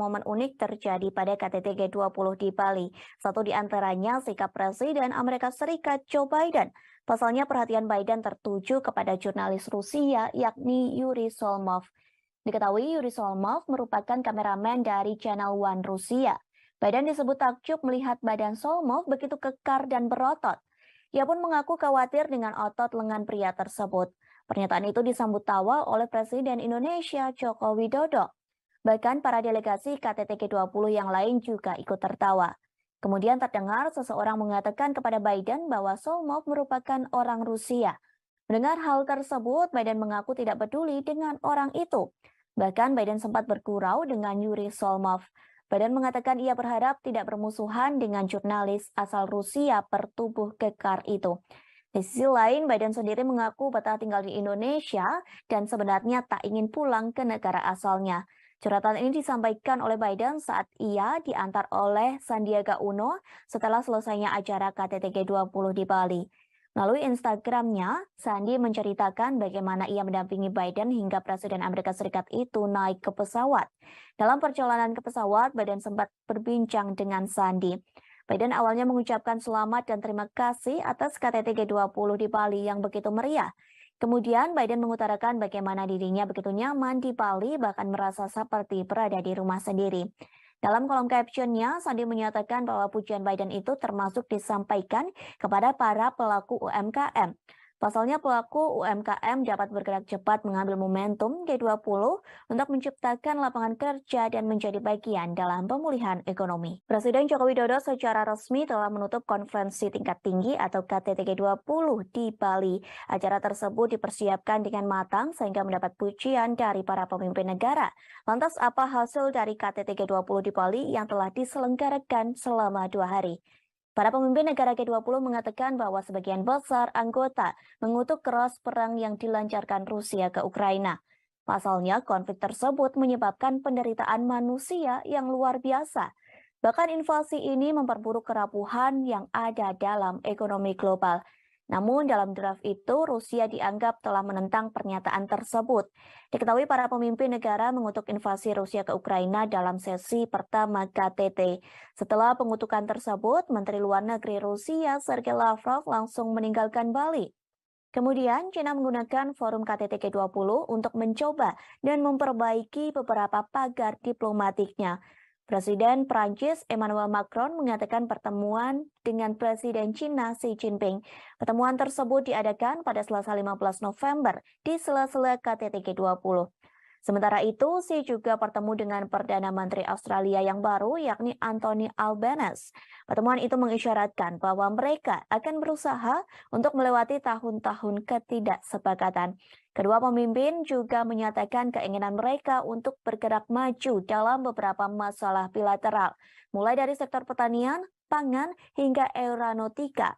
Momen unik terjadi pada KTT G20 di Bali. Satu di antaranya sikap Presiden Amerika Serikat Joe Biden. Pasalnya perhatian Biden tertuju kepada jurnalis Rusia yakni Yuri Solmov. Diketahui Yuri Solmov merupakan kameramen dari Channel One Rusia. Biden disebut takjub melihat badan Solmov begitu kekar dan berotot. Ia pun mengaku khawatir dengan otot lengan pria tersebut. Pernyataan itu disambut tawa oleh Presiden Indonesia Joko Widodo. Bahkan para delegasi KTT G20 yang lain juga ikut tertawa. Kemudian terdengar seseorang mengatakan kepada Biden bahwa Solmov merupakan orang Rusia. Mendengar hal tersebut, Biden mengaku tidak peduli dengan orang itu. Bahkan Biden sempat bergurau dengan Yuri Solmov. Biden mengatakan ia berharap tidak bermusuhan dengan jurnalis asal Rusia bertubuh kekar itu. Di sisi lain, Biden sendiri mengaku betah tinggal di Indonesia dan sebenarnya tak ingin pulang ke negara asalnya. Curhatan ini disampaikan oleh Biden saat ia diantar oleh Sandiaga Uno setelah selesainya acara KTT G20 di Bali. Melalui Instagramnya, Sandi menceritakan bagaimana ia mendampingi Biden hingga Presiden Amerika Serikat itu naik ke pesawat. Dalam perjalanan ke pesawat, Biden sempat berbincang dengan Sandi. Biden awalnya mengucapkan selamat dan terima kasih atas KTT G20 di Bali yang begitu meriah. Kemudian Biden mengutarakan bagaimana dirinya begitu nyaman di Bali bahkan merasa seperti berada di rumah sendiri. Dalam kolom captionnya, Sandi menyatakan bahwa pujian Biden itu termasuk disampaikan kepada para pelaku UMKM. Pasalnya pelaku UMKM dapat bergerak cepat mengambil momentum G20 untuk menciptakan lapangan kerja dan menjadi bagian dalam pemulihan ekonomi. Presiden Joko Widodo secara resmi telah menutup konferensi tingkat tinggi atau KTT G20 di Bali. Acara tersebut dipersiapkan dengan matang sehingga mendapat pujian dari para pemimpin negara. Lantas apa hasil dari KTT G20 di Bali yang telah diselenggarakan selama 2 hari? Para pemimpin negara G20 mengatakan bahwa sebagian besar anggota mengutuk keras perang yang dilancarkan Rusia ke Ukraina. Pasalnya, konflik tersebut menyebabkan penderitaan manusia yang luar biasa. Bahkan invasi ini memperburuk kerapuhan yang ada dalam ekonomi global. Namun dalam draft itu, Rusia dianggap telah menentang pernyataan tersebut. Diketahui para pemimpin negara mengutuk invasi Rusia ke Ukraina dalam sesi pertama KTT. Setelah pengutukan tersebut, Menteri Luar Negeri Rusia Sergei Lavrov langsung meninggalkan Bali. Kemudian, China menggunakan forum KTT G20 untuk mencoba dan memperbaiki beberapa pagar diplomatiknya. Presiden Prancis Emmanuel Macron mengatakan pertemuan dengan Presiden China Xi Jinping. Pertemuan tersebut diadakan pada Selasa 15 November di sela-sela KTT G20. Sementara itu, Xi juga bertemu dengan Perdana Menteri Australia yang baru, yakni Anthony Albanese. Pertemuan itu mengisyaratkan bahwa mereka akan berusaha untuk melewati tahun-tahun ketidaksepakatan. Kedua pemimpin juga menyatakan keinginan mereka untuk bergerak maju dalam beberapa masalah bilateral, mulai dari sektor pertanian, pangan, hingga aeronautika.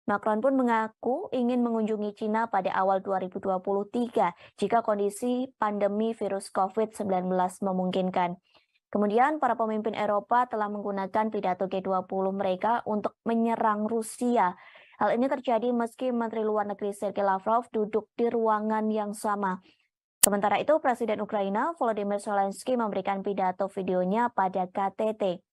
Macron pun mengaku ingin mengunjungi China pada awal 2023 jika kondisi pandemi virus COVID-19 memungkinkan. Kemudian para pemimpin Eropa telah menggunakan pidato G20 mereka untuk menyerang Rusia. Hal ini terjadi meski Menteri Luar Negeri Sergei Lavrov duduk di ruangan yang sama. Sementara itu, Presiden Ukraina Volodymyr Zelensky memberikan pidato videonya pada KTT.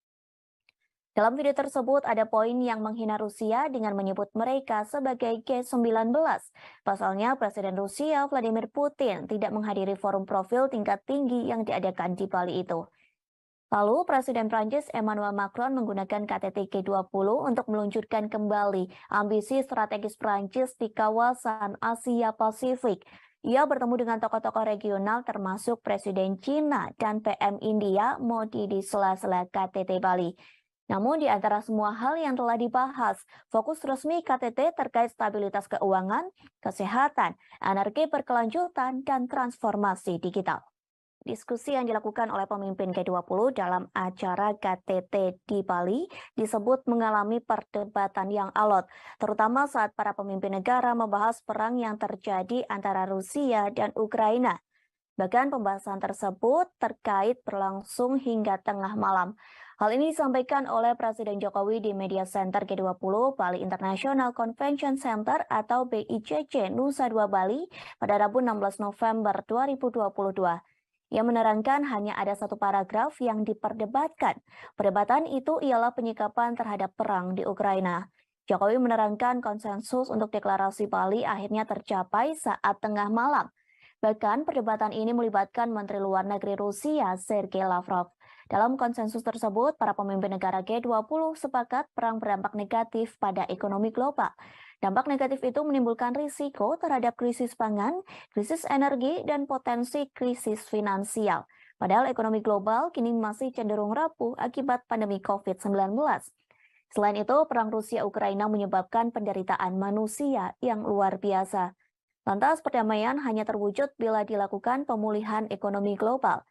Dalam video tersebut ada poin yang menghina Rusia dengan menyebut mereka sebagai G19. Pasalnya Presiden Rusia Vladimir Putin tidak menghadiri forum profil tingkat tinggi yang diadakan di Bali itu. Lalu Presiden Prancis Emmanuel Macron menggunakan KTT G20 untuk meluncurkan kembali ambisi strategis Prancis di kawasan Asia Pasifik. Ia bertemu dengan tokoh-tokoh regional termasuk Presiden China dan PM India Modi di sela-sela KTT Bali. Namun di antara semua hal yang telah dibahas, fokus resmi KTT terkait stabilitas keuangan, kesehatan, energi berkelanjutan, dan transformasi digital. Diskusi yang dilakukan oleh pemimpin G20 dalam acara KTT di Bali disebut mengalami perdebatan yang alot, terutama saat para pemimpin negara membahas perang yang terjadi antara Rusia dan Ukraina. Bahkan pembahasan tersebut terkait berlangsung hingga tengah malam. Hal ini disampaikan oleh Presiden Jokowi di Media Center G20 Bali International Convention Center atau BICC Nusa Dua Bali pada Rabu 16 November 2022. Ia menerangkan hanya ada satu paragraf yang diperdebatkan. Perdebatan itu ialah penyikapan terhadap perang di Ukraina. Jokowi menerangkan konsensus untuk deklarasi Bali akhirnya tercapai saat tengah malam. Bahkan perdebatan ini melibatkan Menteri Luar Negeri Rusia Sergei Lavrov. Dalam konsensus tersebut, para pemimpin negara G20 sepakat perang berdampak negatif pada ekonomi global. Dampak negatif itu menimbulkan risiko terhadap krisis pangan, krisis energi, dan potensi krisis finansial. Padahal ekonomi global kini masih cenderung rapuh akibat pandemi COVID-19. Selain itu, perang Rusia-Ukraina menyebabkan penderitaan manusia yang luar biasa. Lantas perdamaian hanya terwujud bila dilakukan pemulihan ekonomi global.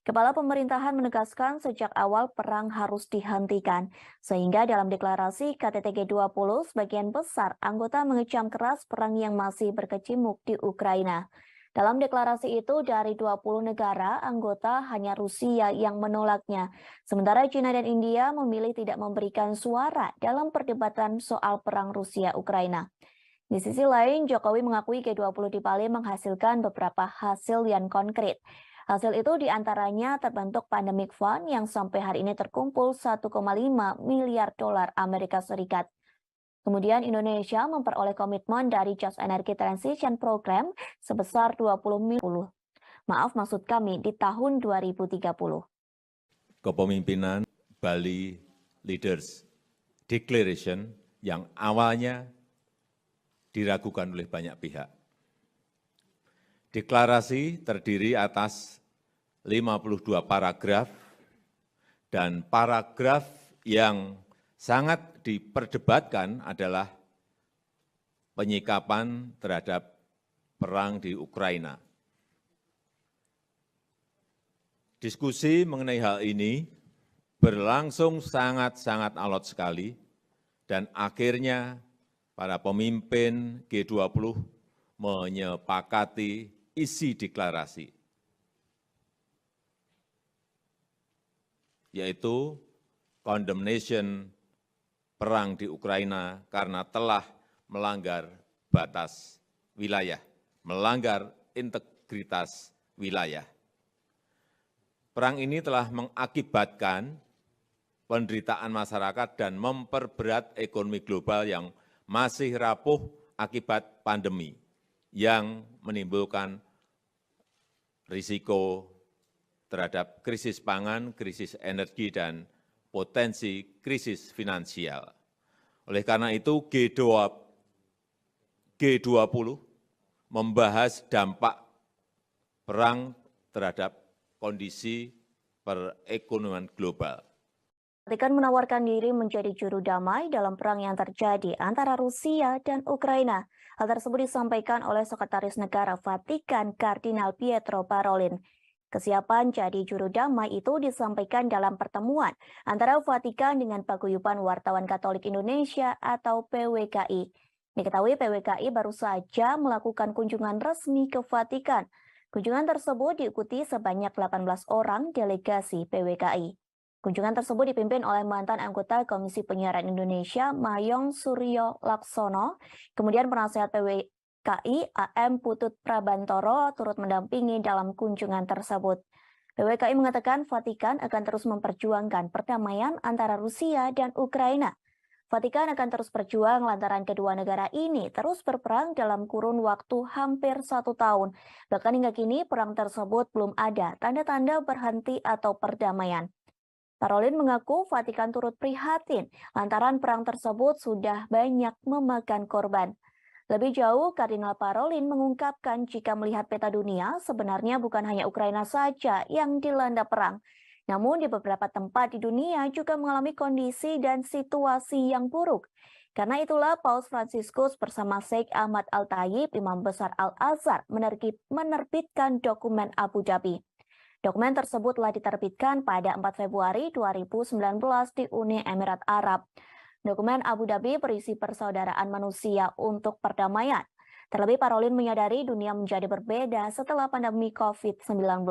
Kepala pemerintahan menegaskan sejak awal perang harus dihentikan, sehingga dalam deklarasi KTT G20 sebagian besar anggota mengecam keras perang yang masih berkecamuk di Ukraina. Dalam deklarasi itu dari 20 negara anggota hanya Rusia yang menolaknya, sementara China dan India memilih tidak memberikan suara dalam perdebatan soal perang Rusia-Ukraina. Di sisi lain, Jokowi mengakui G20 di Bali menghasilkan beberapa hasil yang konkret. Hasil itu diantaranya terbentuk Pandemic Fund yang sampai hari ini terkumpul 1,5 miliar dolar Amerika Serikat. Kemudian Indonesia memperoleh komitmen dari Just Energy Transition Program sebesar 20 miliar. Maaf maksud kami di tahun 2030. Kepemimpinan Bali Leaders Declaration yang awalnya diragukan oleh banyak pihak. Deklarasi terdiri atas 52 paragraf dan paragraf yang sangat diperdebatkan adalah penyikapan terhadap perang di Ukraina. Diskusi mengenai hal ini berlangsung sangat-sangat alot sekali dan akhirnya para pemimpin G20 menyepakati isi deklarasi, yaitu condemnation perang di Ukraina karena telah melanggar batas wilayah, melanggar integritas wilayah. Perang ini telah mengakibatkan penderitaan masyarakat dan memperberat ekonomi global yang masih rapuh akibat pandemi yang menimbulkan risiko terhadap krisis pangan, krisis energi, dan potensi krisis finansial. Oleh karena itu, G20 membahas dampak perang terhadap kondisi perekonomian global. Vatikan menawarkan diri menjadi juru damai dalam perang yang terjadi antara Rusia dan Ukraina. Hal tersebut disampaikan oleh Sekretaris Negara Vatikan Kardinal Pietro Parolin. Kesiapan jadi juru damai itu disampaikan dalam pertemuan antara Vatikan dengan Paguyuban Wartawan Katolik Indonesia atau PWKI. Diketahui PWKI baru saja melakukan kunjungan resmi ke Vatikan. Kunjungan tersebut diikuti sebanyak 18 orang delegasi PWKI. Kunjungan tersebut dipimpin oleh mantan anggota Komisi Penyiaran Indonesia, Mayong Suryo Laksono. Kemudian penasehat PWKI, AM Putut Prabantoro, turut mendampingi dalam kunjungan tersebut. PWKI mengatakan Vatikan akan terus memperjuangkan perdamaian antara Rusia dan Ukraina. Vatikan akan terus berjuang lantaran kedua negara ini terus berperang dalam kurun waktu hampir 1 tahun. Bahkan hingga kini perang tersebut belum ada tanda-tanda berhenti atau perdamaian. Parolin mengaku Vatikan turut prihatin lantaran perang tersebut sudah banyak memakan korban. Lebih jauh, Kardinal Parolin mengungkapkan jika melihat peta dunia, sebenarnya bukan hanya Ukraina saja yang dilanda perang. Namun di beberapa tempat di dunia juga mengalami kondisi dan situasi yang buruk. Karena itulah Paus Fransiskus bersama Sheikh Ahmad Al-Tayib, Imam Besar Al-Azhar, menerbitkan dokumen Abu Dhabi. Dokumen tersebut telah diterbitkan pada 4 Februari 2019 di Uni Emirat Arab. Dokumen Abu Dhabi berisi persaudaraan manusia untuk perdamaian. Terlebih Parolin menyadari dunia menjadi berbeda setelah pandemi COVID-19.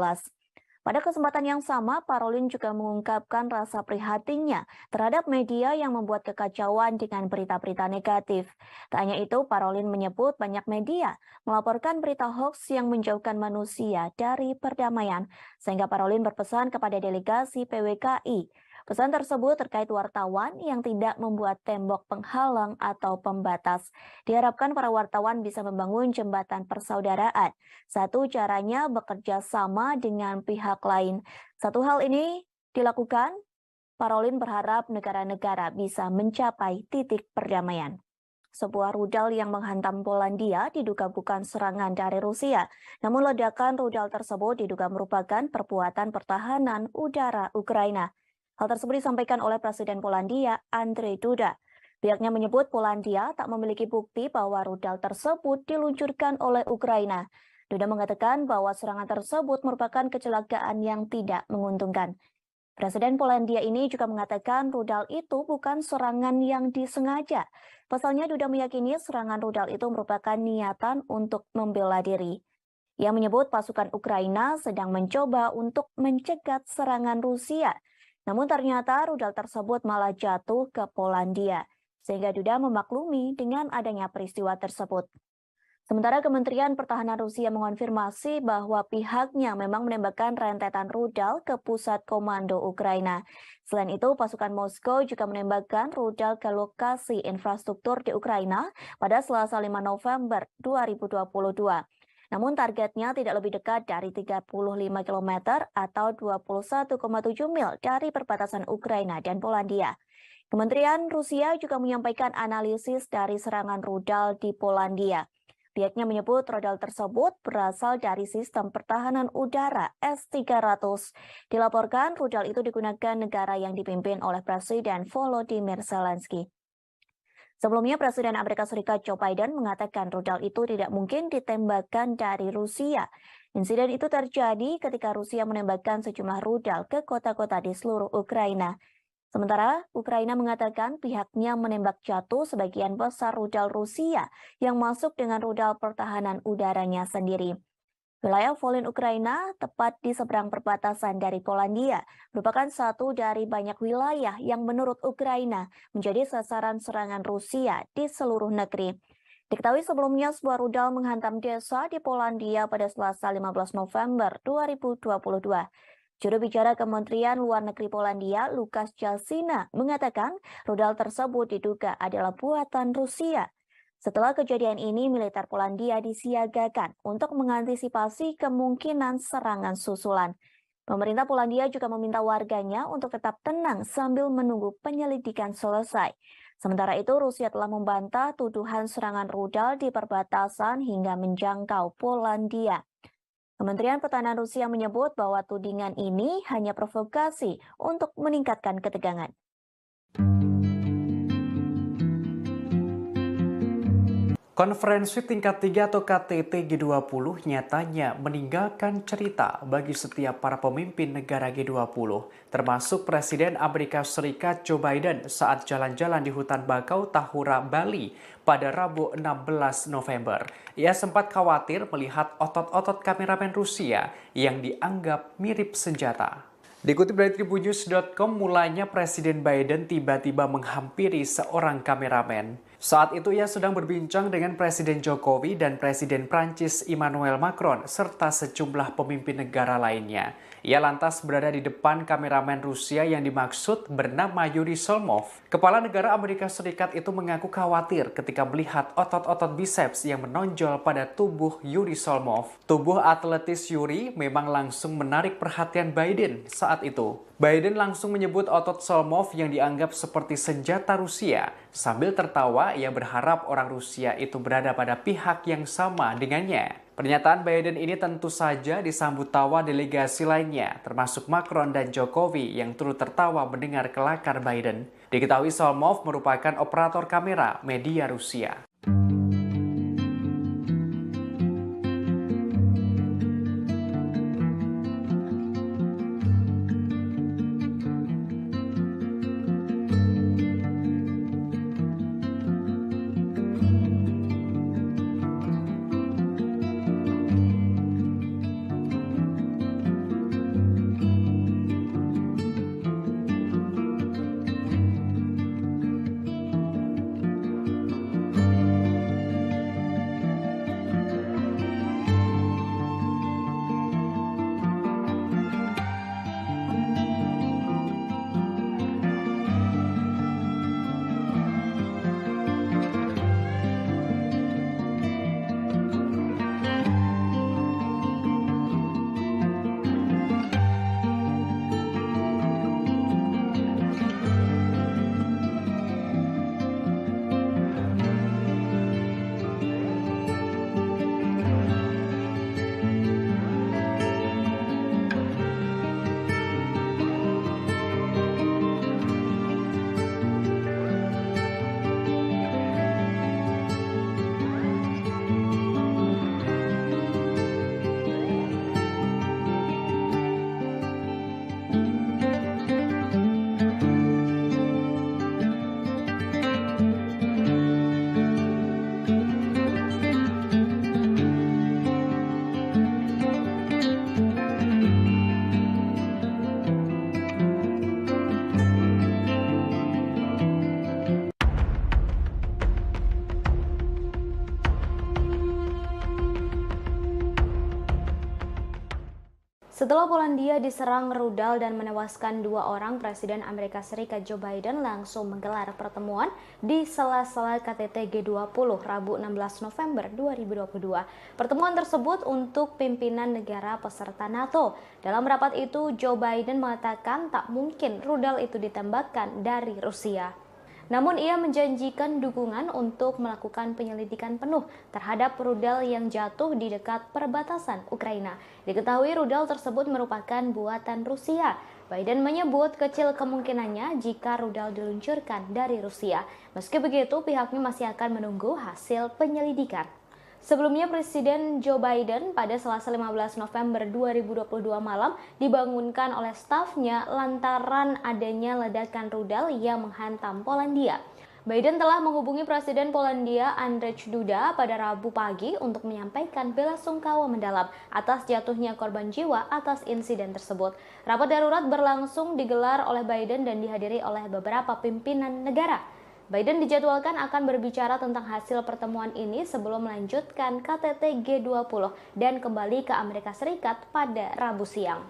Pada kesempatan yang sama, Parolin juga mengungkapkan rasa prihatinnya terhadap media yang membuat kekacauan dengan berita-berita negatif. Tak hanya itu, Parolin menyebut banyak media melaporkan berita hoax yang menjauhkan manusia dari perdamaian, sehingga Parolin berpesan kepada delegasi PWKI. Pesan tersebut terkait wartawan yang tidak membuat tembok penghalang atau pembatas. Diharapkan para wartawan bisa membangun jembatan persaudaraan. Satu caranya bekerja sama dengan pihak lain. Satu hal ini dilakukan, Parolin berharap negara-negara bisa mencapai titik perdamaian. Sebuah rudal yang menghantam Polandia diduga bukan serangan dari Rusia. Namun ledakan rudal tersebut diduga merupakan perbuatan pertahanan udara Ukraina. Hal tersebut disampaikan oleh Presiden Polandia, Andrzej Duda. Pihaknya menyebut Polandia tak memiliki bukti bahwa rudal tersebut diluncurkan oleh Ukraina. Duda mengatakan bahwa serangan tersebut merupakan kecelakaan yang tidak menguntungkan. Presiden Polandia ini juga mengatakan rudal itu bukan serangan yang disengaja. Pasalnya Duda meyakini serangan rudal itu merupakan niatan untuk membela diri. Ia menyebut pasukan Ukraina sedang mencoba untuk mencegat serangan Rusia. Namun ternyata rudal tersebut malah jatuh ke Polandia, sehingga Duda memaklumi dengan adanya peristiwa tersebut. Sementara Kementerian Pertahanan Rusia mengonfirmasi bahwa pihaknya memang menembakkan rentetan rudal ke pusat komando Ukraina. Selain itu, pasukan Moskow juga menembakkan rudal ke lokasi infrastruktur di Ukraina pada Selasa 5 November 2022. Namun targetnya tidak lebih dekat dari 35 km atau 21,7 mil dari perbatasan Ukraina dan Polandia. Kementerian Rusia juga menyampaikan analisis dari serangan rudal di Polandia. Pihaknya menyebut rudal tersebut berasal dari sistem pertahanan udara S-300. Dilaporkan rudal itu digunakan negara yang dipimpin oleh Presiden Volodymyr Zelensky. Sebelumnya, Presiden Amerika Serikat Joe Biden mengatakan rudal itu tidak mungkin ditembakkan dari Rusia. Insiden itu terjadi ketika Rusia menembakkan sejumlah rudal ke kota-kota di seluruh Ukraina. Sementara, Ukraina mengatakan pihaknya menembak jatuh sebagian besar rudal Rusia yang masuk dengan rudal pertahanan udaranya sendiri. Wilayah Volyn Ukraina, tepat di seberang perbatasan dari Polandia, merupakan satu dari banyak wilayah yang menurut Ukraina menjadi sasaran serangan Rusia di seluruh negeri. Diketahui sebelumnya sebuah rudal menghantam desa di Polandia pada Selasa 15 November 2022. Juru bicara Kementerian Luar Negeri Polandia, Lukasz Jalsina, mengatakan rudal tersebut diduga adalah buatan Rusia. Setelah kejadian ini, militer Polandia disiagakan untuk mengantisipasi kemungkinan serangan susulan. Pemerintah Polandia juga meminta warganya untuk tetap tenang sambil menunggu penyelidikan selesai. Sementara itu, Rusia telah membantah tuduhan serangan rudal di perbatasan hingga menjangkau Polandia. Kementerian Pertahanan Rusia menyebut bahwa tudingan ini hanya provokasi untuk meningkatkan ketegangan. Konferensi tingkat 3 atau KTT G20 nyatanya meninggalkan cerita bagi setiap para pemimpin negara G20, termasuk Presiden Amerika Serikat Joe Biden saat jalan-jalan di hutan bakau Tahura, Bali pada Rabu 16 November. Ia sempat khawatir melihat otot-otot kameramen Rusia yang dianggap mirip senjata. Dikutip dari tribunnews.com, mulanya Presiden Biden tiba-tiba menghampiri seorang kameramen. Saat itu ia sedang berbincang dengan Presiden Jokowi dan Presiden Prancis Emmanuel Macron serta sejumlah pemimpin negara lainnya. Ia lantas berada di depan kameramen Rusia yang dimaksud bernama Yuri Solmov. Kepala negara Amerika Serikat itu mengaku khawatir ketika melihat otot-otot biceps yang menonjol pada tubuh Yuri Solmov. Tubuh atletis Yuri memang langsung menarik perhatian Biden saat itu. Biden langsung menyebut otot Solmov yang dianggap seperti senjata Rusia. Sambil tertawa, ia berharap orang Rusia itu berada pada pihak yang sama dengannya. Pernyataan Biden ini tentu saja disambut tawa delegasi lainnya, termasuk Macron dan Jokowi yang turut tertawa mendengar kelakar Biden. Diketahui Solmov merupakan operator kamera media Rusia. Setelah Polandia diserang rudal dan menewaskan 2 orang, Presiden Amerika Serikat Joe Biden langsung menggelar pertemuan di sela-sela KTT G20 Rabu 16 November 2022. Pertemuan tersebut untuk pimpinan negara peserta NATO. Dalam rapat itu, Joe Biden mengatakan tak mungkin rudal itu ditembakkan dari Rusia. Namun ia menjanjikan dukungan untuk melakukan penyelidikan penuh terhadap rudal yang jatuh di dekat perbatasan Ukraina. Diketahui rudal tersebut merupakan buatan Rusia. Biden menyebut kecil kemungkinannya jika rudal diluncurkan dari Rusia. Meski begitu, pihaknya masih akan menunggu hasil penyelidikan. Sebelumnya, Presiden Joe Biden pada Selasa 15 November 2022 malam dibangunkan oleh stafnya lantaran adanya ledakan rudal yang menghantam Polandia. Biden telah menghubungi Presiden Polandia Andrzej Duda pada Rabu pagi untuk menyampaikan belasungkawa mendalam atas jatuhnya korban jiwa atas insiden tersebut. Rapat darurat berlangsung digelar oleh Biden dan dihadiri oleh beberapa pimpinan negara. Biden dijadwalkan akan berbicara tentang hasil pertemuan ini sebelum melanjutkan KTT G20 dan kembali ke Amerika Serikat pada Rabu siang.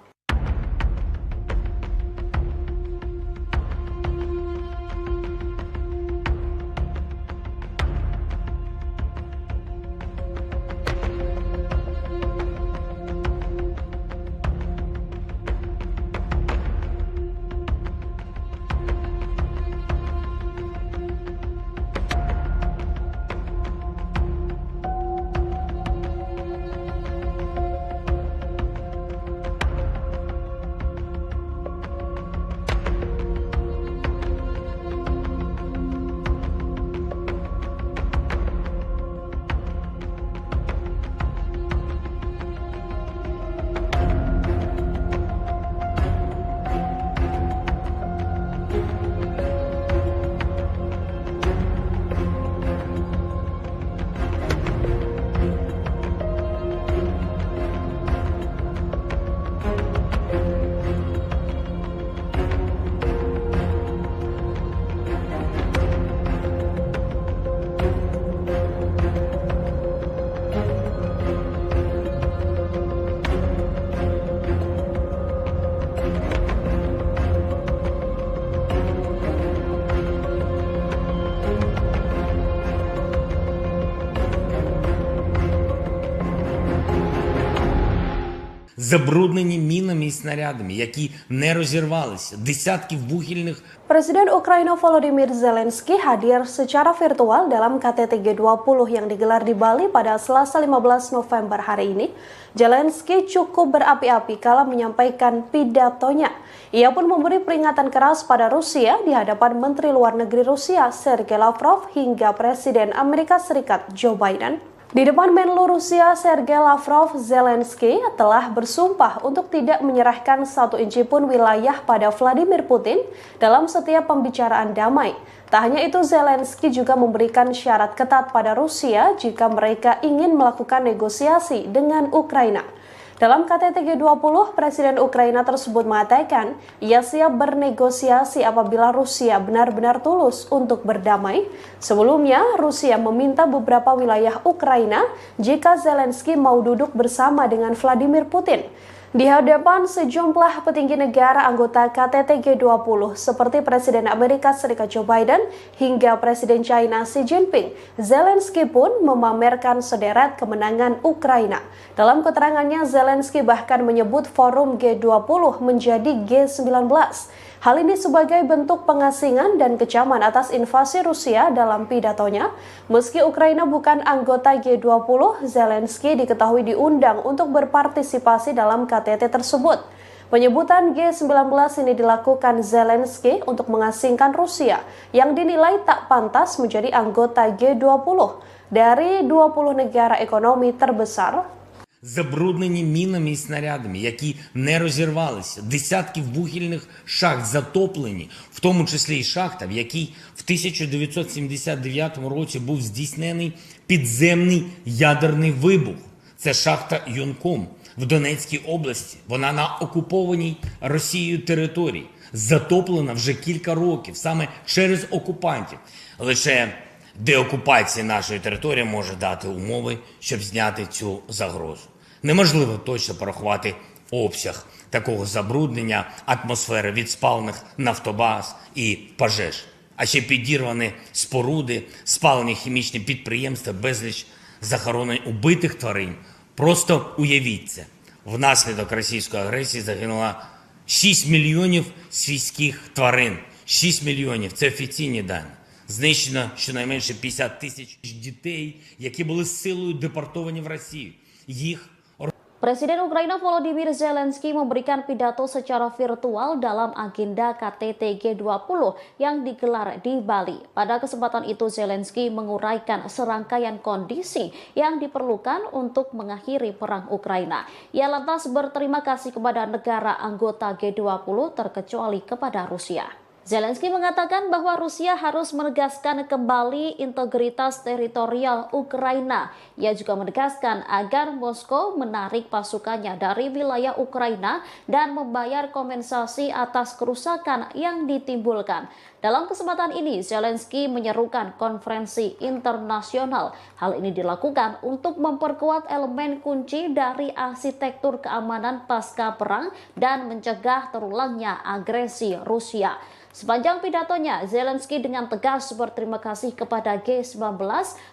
Забруднені мінами і снарядами, які не розірвалися, десятки вугільних. Presiden Ukraina Volodymyr Zelensky hadir secara virtual dalam KTT G20 yang digelar di Bali pada Selasa 15 November hari ini. Zelensky cukup berapi-api kala menyampaikan pidatonya. Ia pun memberi peringatan keras pada Rusia di hadapan Menteri Luar Negeri Rusia Sergei Lavrov hingga Presiden Amerika Serikat Joe Biden. Di depan Menlu Rusia Sergei Lavrov, Zelensky telah bersumpah untuk tidak menyerahkan 1 inci pun wilayah pada Vladimir Putin dalam setiap pembicaraan damai. Tak hanya itu, Zelensky juga memberikan syarat ketat pada Rusia jika mereka ingin melakukan negosiasi dengan Ukraina. Dalam KTT G20, Presiden Ukraina tersebut mengatakan ia siap bernegosiasi apabila Rusia benar-benar tulus untuk berdamai. Sebelumnya, Rusia meminta beberapa wilayah Ukraina jika Zelensky mau duduk bersama dengan Vladimir Putin. Di hadapan sejumlah petinggi negara anggota KTT G20 seperti Presiden Amerika Serikat Joe Biden hingga Presiden China Xi Jinping, Zelensky pun memamerkan sederet kemenangan Ukraina. Dalam keterangannya, Zelensky bahkan menyebut forum G20 menjadi G19. Hal ini sebagai bentuk pengasingan dan kecaman atas invasi Rusia dalam pidatonya. Meski Ukraina bukan anggota G20, Zelensky diketahui diundang untuk berpartisipasi dalam KTT tersebut. Penyebutan G19 ini dilakukan Zelensky untuk mengasingkan Rusia yang dinilai tak pantas menjadi anggota G20 dari 20 negara ekonomi terbesar. Забруднені мінами і снарядами, які не розірвалися, десятки вугільних шахт затоплені, в тому числі і шахта, в якій в 1979 році був здійснений підземний ядерний вибух. Це шахта Юнком в Донецькій області. Вона на окупованій Росією території, затоплена вже кілька років, саме через окупантів. Лише деокупація нашої території може дати умови, щоб зняти цю загрозу. Неможливо точно порахувати обсяг такого забруднення атмосфери від спалених нафтобаз і пожеж. А ще підірвані споруди, спалені хімічні підприємства, безліч захоронень убитих тварин. Просто уявіть це. Внаслідок російської агресії загинуло 6 мільйонів свійських тварин. 6 мільйонів – це офіційні дані. Знищено щонайменше 50 тисяч дітей, які були силою депортовані в Росію. Їх Presiden Ukraina Volodymyr Zelensky memberikan pidato secara virtual dalam agenda KTT G20 yang digelar di Bali. Pada kesempatan itu Zelensky menguraikan serangkaian kondisi yang diperlukan untuk mengakhiri perang Ukraina. Ia lantas berterima kasih kepada negara anggota G20 terkecuali kepada Rusia. Zelensky mengatakan bahwa Rusia harus menegaskan kembali integritas teritorial Ukraina. Ia juga menegaskan agar Moskow menarik pasukannya dari wilayah Ukraina dan membayar kompensasi atas kerusakan yang ditimbulkan. Dalam kesempatan ini, Zelensky menyerukan konferensi internasional. Hal ini dilakukan untuk memperkuat elemen kunci dari arsitektur keamanan pasca perang dan mencegah terulangnya agresi Rusia. Sepanjang pidatonya, Zelensky dengan tegas berterima kasih kepada G19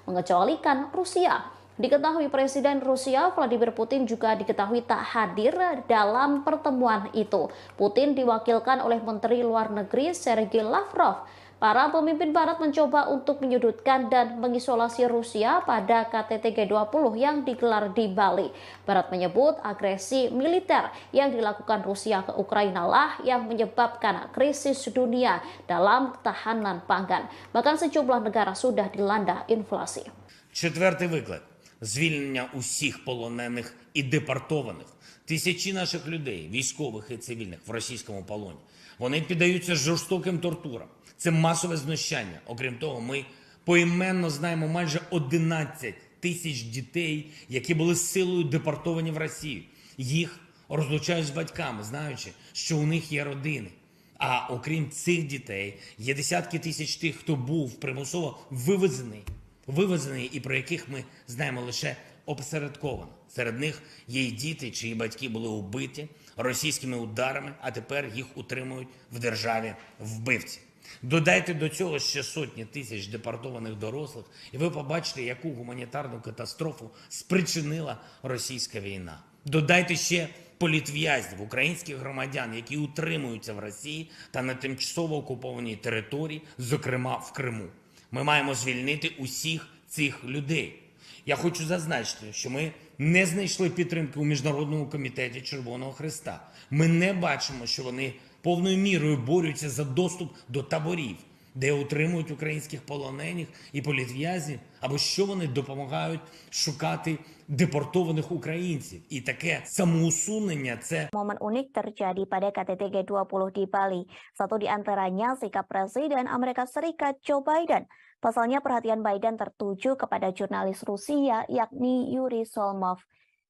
mengecualikan Rusia. Diketahui Presiden Rusia Vladimir Putin juga diketahui tak hadir dalam pertemuan itu. Putin diwakilkan oleh Menteri Luar Negeri Sergei Lavrov. Para pemimpin Barat mencoba untuk menyudutkan dan mengisolasi Rusia pada KTT G20 yang digelar di Bali. Barat menyebut agresi militer yang dilakukan Rusia ke Ukraina lah yang menyebabkan krisis dunia dalam ketahanan pangan. Bahkan sejumlah negara sudah dilanda inflasi. Четвертий виклик – звільнення усіх полонених і депортованих. Тисячі наших людей, військових і цивільних, в російському полоні. Вони піддаються жорстоким тортурам. Це масове знущання. Окрім того, ми поіменно знаємо майже 11 тисяч дітей, які були силою депортовані в Росію. Їх розлучають з батьками, знаючи, що у них є родини. А окрім цих дітей, є десятки тисяч тих, хто був примусово вивезений і про яких ми знаємо лише опосередковано. Серед них є й діти, чиї батьки були убиті російськими ударами, а тепер їх утримують в державі вбивці. Додайте до цього ще сотні тисяч депортованих дорослих, і ви побачите, яку гуманітарну катастрофу спричинила російська війна. Додайте ще політв'язнів, українських громадян, які утримуються в Росії та на тимчасово окупованій території, зокрема в Криму. Ми маємо звільнити усіх цих людей. Я хочу зазначити, що ми не знайшли підтримки у Міжнародному комітеті Червоного Хреста. Ми не бачимо, що вони повною мірою борються за доступ до таборів, де утримують українських полонених і політв'язнів, або що вони допомагають шукати депортованих українців. І таке самоусунення – це Momen unik terjadi pada KTT G20 di Bali. Satu di antaranya sikap Presiden Amerika Serikat Joe Biden. Pasalnya perhatian Biden tertuju kepada jurnalis Rusia yakni Yuri Solmov.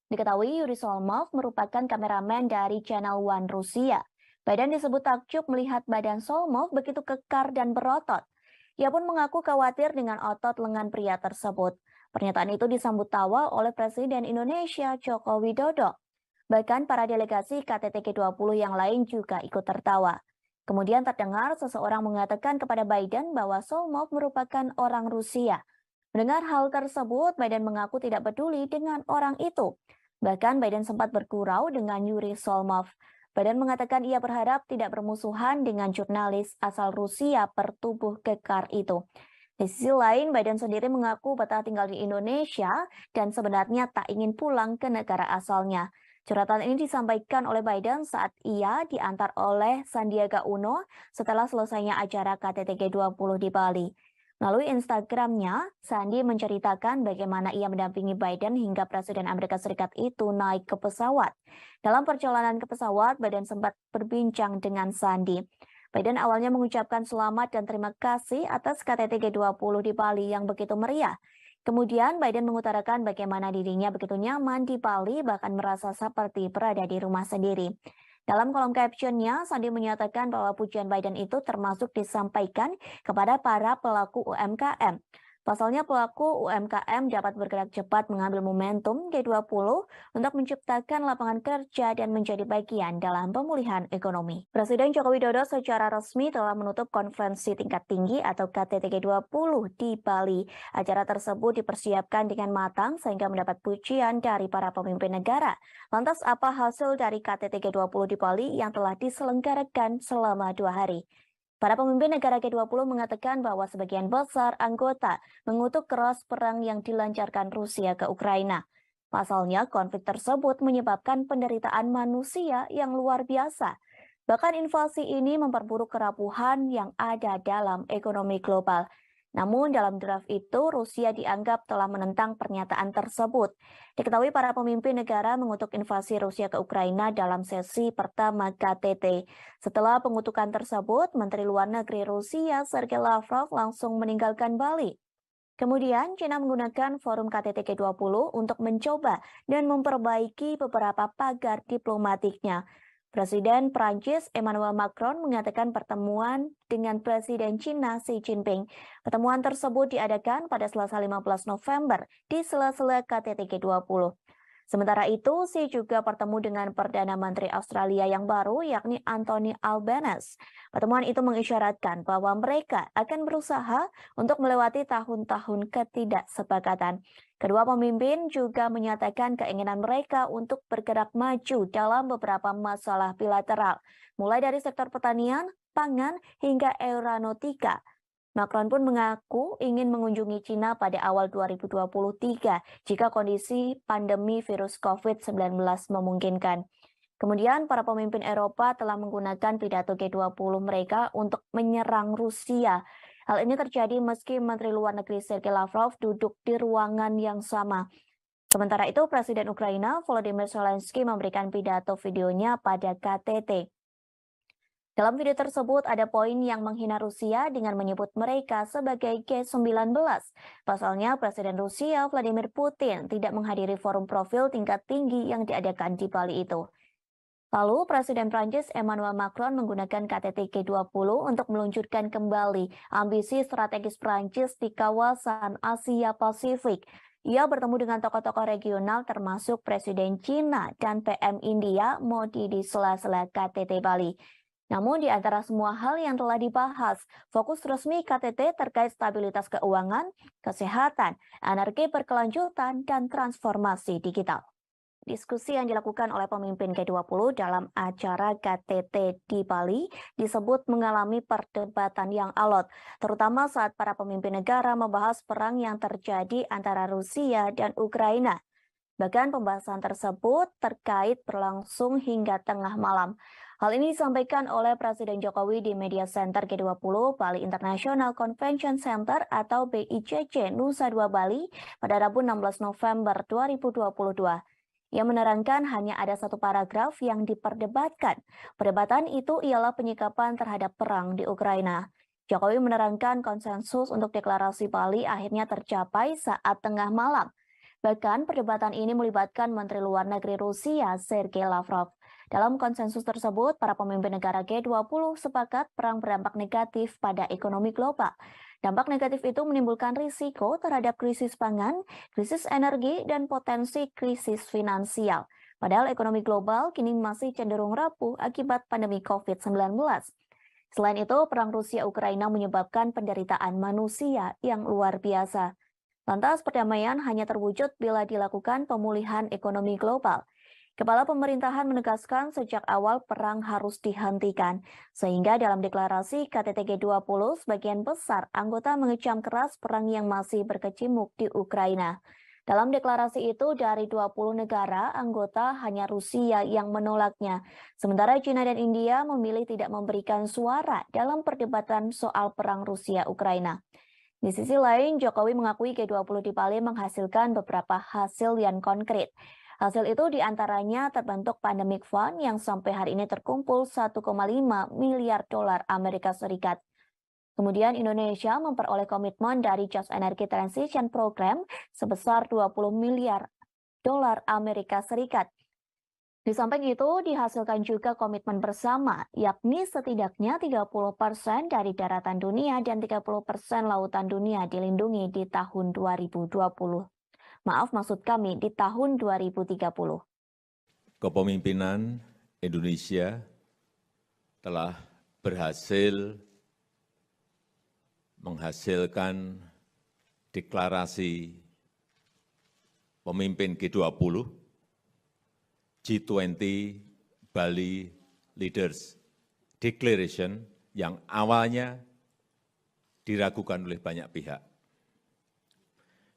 Diketahui Yuri Solmov merupakan kameramen dari Channel One Rusia. Biden disebut takjub melihat badan Solmov begitu kekar dan berotot. Ia pun mengaku khawatir dengan otot lengan pria tersebut. Pernyataan itu disambut tawa oleh Presiden Indonesia Joko Widodo. Bahkan para delegasi KTT G20 yang lain juga ikut tertawa. Kemudian terdengar seseorang mengatakan kepada Biden bahwa Solmov merupakan orang Rusia. Mendengar hal tersebut, Biden mengaku tidak peduli dengan orang itu. Bahkan Biden sempat bergurau dengan Yuri Solmov. Biden mengatakan ia berharap tidak bermusuhan dengan jurnalis asal Rusia bertubuh kekar itu. Di sisi lain, Biden sendiri mengaku betah tinggal di Indonesia dan sebenarnya tak ingin pulang ke negara asalnya. Curhatan ini disampaikan oleh Biden saat ia diantar oleh Sandiaga Uno setelah selesainya acara KTT G20 di Bali. Melalui Instagramnya, Sandi menceritakan bagaimana ia mendampingi Biden hingga Presiden Amerika Serikat itu naik ke pesawat. Dalam perjalanan ke pesawat, Biden sempat berbincang dengan Sandi. Biden awalnya mengucapkan selamat dan terima kasih atas KTT G20 di Bali yang begitu meriah. Kemudian Biden mengutarakan bagaimana dirinya begitu nyaman di Bali, bahkan merasa seperti berada di rumah sendiri. Dalam kolom captionnya, Sandi menyatakan bahwa pujian Biden itu termasuk disampaikan kepada para pelaku UMKM. Pasalnya pelaku UMKM dapat bergerak cepat mengambil momentum G20 untuk menciptakan lapangan kerja dan menjadi bagian dalam pemulihan ekonomi. Presiden Joko Widodo secara resmi telah menutup konferensi tingkat tinggi atau KTT G20 di Bali. Acara tersebut dipersiapkan dengan matang sehingga mendapat pujian dari para pemimpin negara. Lantas apa hasil dari KTT G20 di Bali yang telah diselenggarakan selama 2 hari? Para pemimpin negara G20 mengatakan bahwa sebagian besar anggota mengutuk keras perang yang dilancarkan Rusia ke Ukraina. Pasalnya, konflik tersebut menyebabkan penderitaan manusia yang luar biasa. Bahkan invasi ini memperburuk kerapuhan yang ada dalam ekonomi global. Namun dalam draft itu, Rusia dianggap telah menentang pernyataan tersebut. Diketahui para pemimpin negara mengutuk invasi Rusia ke Ukraina dalam sesi pertama KTT. Setelah pengutukan tersebut, Menteri Luar Negeri Rusia Sergei Lavrov langsung meninggalkan Bali. Kemudian, China menggunakan forum KTT G20 untuk mencoba dan memperbaiki beberapa pagar diplomatiknya. Presiden Prancis Emmanuel Macron mengatakan pertemuan dengan Presiden China Xi Jinping. Pertemuan tersebut diadakan pada Selasa 15 November di sela-sela KTT G20. Sementara itu, Xi juga bertemu dengan Perdana Menteri Australia yang baru, yakni Anthony Albanese. Pertemuan itu mengisyaratkan bahwa mereka akan berusaha untuk melewati tahun-tahun ketidaksepakatan. Kedua pemimpin juga menyatakan keinginan mereka untuk bergerak maju dalam beberapa masalah bilateral, mulai dari sektor pertanian, pangan, hingga aeronautika. Macron pun mengaku ingin mengunjungi China pada awal 2023 jika kondisi pandemi virus COVID-19 memungkinkan. Kemudian para pemimpin Eropa telah menggunakan pidato G20 mereka untuk menyerang Rusia. Hal ini terjadi meski Menteri Luar Negeri Sergei Lavrov duduk di ruangan yang sama. Sementara itu, Presiden Ukraina Volodymyr Zelensky memberikan pidato videonya pada KTT. Dalam video tersebut ada poin yang menghina Rusia dengan menyebut mereka sebagai G19. Pasalnya Presiden Rusia Vladimir Putin tidak menghadiri forum profil tingkat tinggi yang diadakan di Bali itu. Lalu Presiden Prancis Emmanuel Macron menggunakan KTT G20 untuk meluncurkan kembali ambisi strategis Prancis di kawasan Asia Pasifik. Ia bertemu dengan tokoh-tokoh regional termasuk Presiden China dan PM India Modi di sela-sela KTT Bali. Namun di antara semua hal yang telah dibahas, fokus resmi KTT terkait stabilitas keuangan, kesehatan, energi berkelanjutan, dan transformasi digital. Diskusi yang dilakukan oleh pemimpin G20 dalam acara KTT di Bali disebut mengalami perdebatan yang alot, terutama saat para pemimpin negara membahas perang yang terjadi antara Rusia dan Ukraina. Bahkan pembahasan tersebut terkait berlangsung hingga tengah malam. Hal ini disampaikan oleh Presiden Jokowi di Media Center G20 Bali International Convention Center atau BICC Nusa Dua Bali pada Rabu 16 November 2022. Ia menerangkan hanya ada satu paragraf yang diperdebatkan. Perdebatan itu ialah penyikapan terhadap perang di Ukraina. Jokowi menerangkan konsensus untuk deklarasi Bali akhirnya tercapai saat tengah malam. Bahkan perdebatan ini melibatkan Menteri Luar Negeri Rusia Sergei Lavrov. Dalam konsensus tersebut, para pemimpin negara G20 sepakat perang berdampak negatif pada ekonomi global. Dampak negatif itu menimbulkan risiko terhadap krisis pangan, krisis energi, dan potensi krisis finansial. Padahal ekonomi global kini masih cenderung rapuh akibat pandemi COVID-19. Selain itu, perang Rusia-Ukraina menyebabkan penderitaan manusia yang luar biasa. Lantas perdamaian hanya terwujud bila dilakukan pemulihan ekonomi global. Kepala pemerintahan menegaskan sejak awal perang harus dihentikan, sehingga dalam deklarasi KTT G20 sebagian besar anggota mengecam keras perang yang masih berkecamuk di Ukraina. Dalam deklarasi itu dari 20 negara anggota hanya Rusia yang menolaknya, sementara China dan India memilih tidak memberikan suara dalam perdebatan soal perang Rusia-Ukraina. Di sisi lain, Jokowi mengakui G20 di Bali menghasilkan beberapa hasil yang konkret. Hasil itu diantaranya terbentuk Pandemic Fund yang sampai hari ini terkumpul 1,5 miliar dolar Amerika Serikat. Kemudian Indonesia memperoleh komitmen dari Just Energy Transition Program sebesar 20 miliar dolar Amerika Serikat. Di samping itu, dihasilkan juga komitmen bersama, yakni setidaknya 30% dari daratan dunia dan 30% lautan dunia dilindungi di tahun 2020. Maaf, maksud kami di tahun 2030. Kepemimpinan Indonesia telah berhasil menghasilkan deklarasi pemimpin G20, G20 Bali Leaders Declaration yang awalnya diragukan oleh banyak pihak.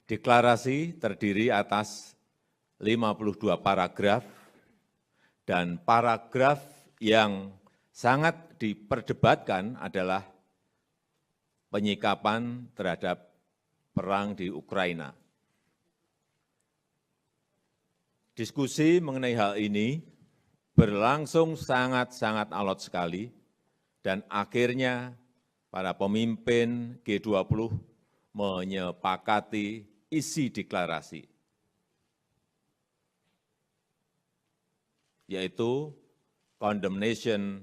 Deklarasi terdiri atas 52 paragraf dan paragraf yang sangat diperdebatkan adalah penyikapan terhadap perang di Ukraina. Diskusi mengenai hal ini berlangsung sangat-sangat alot sekali dan akhirnya para pemimpin G20 menyepakati isi deklarasi, yaitu condemnation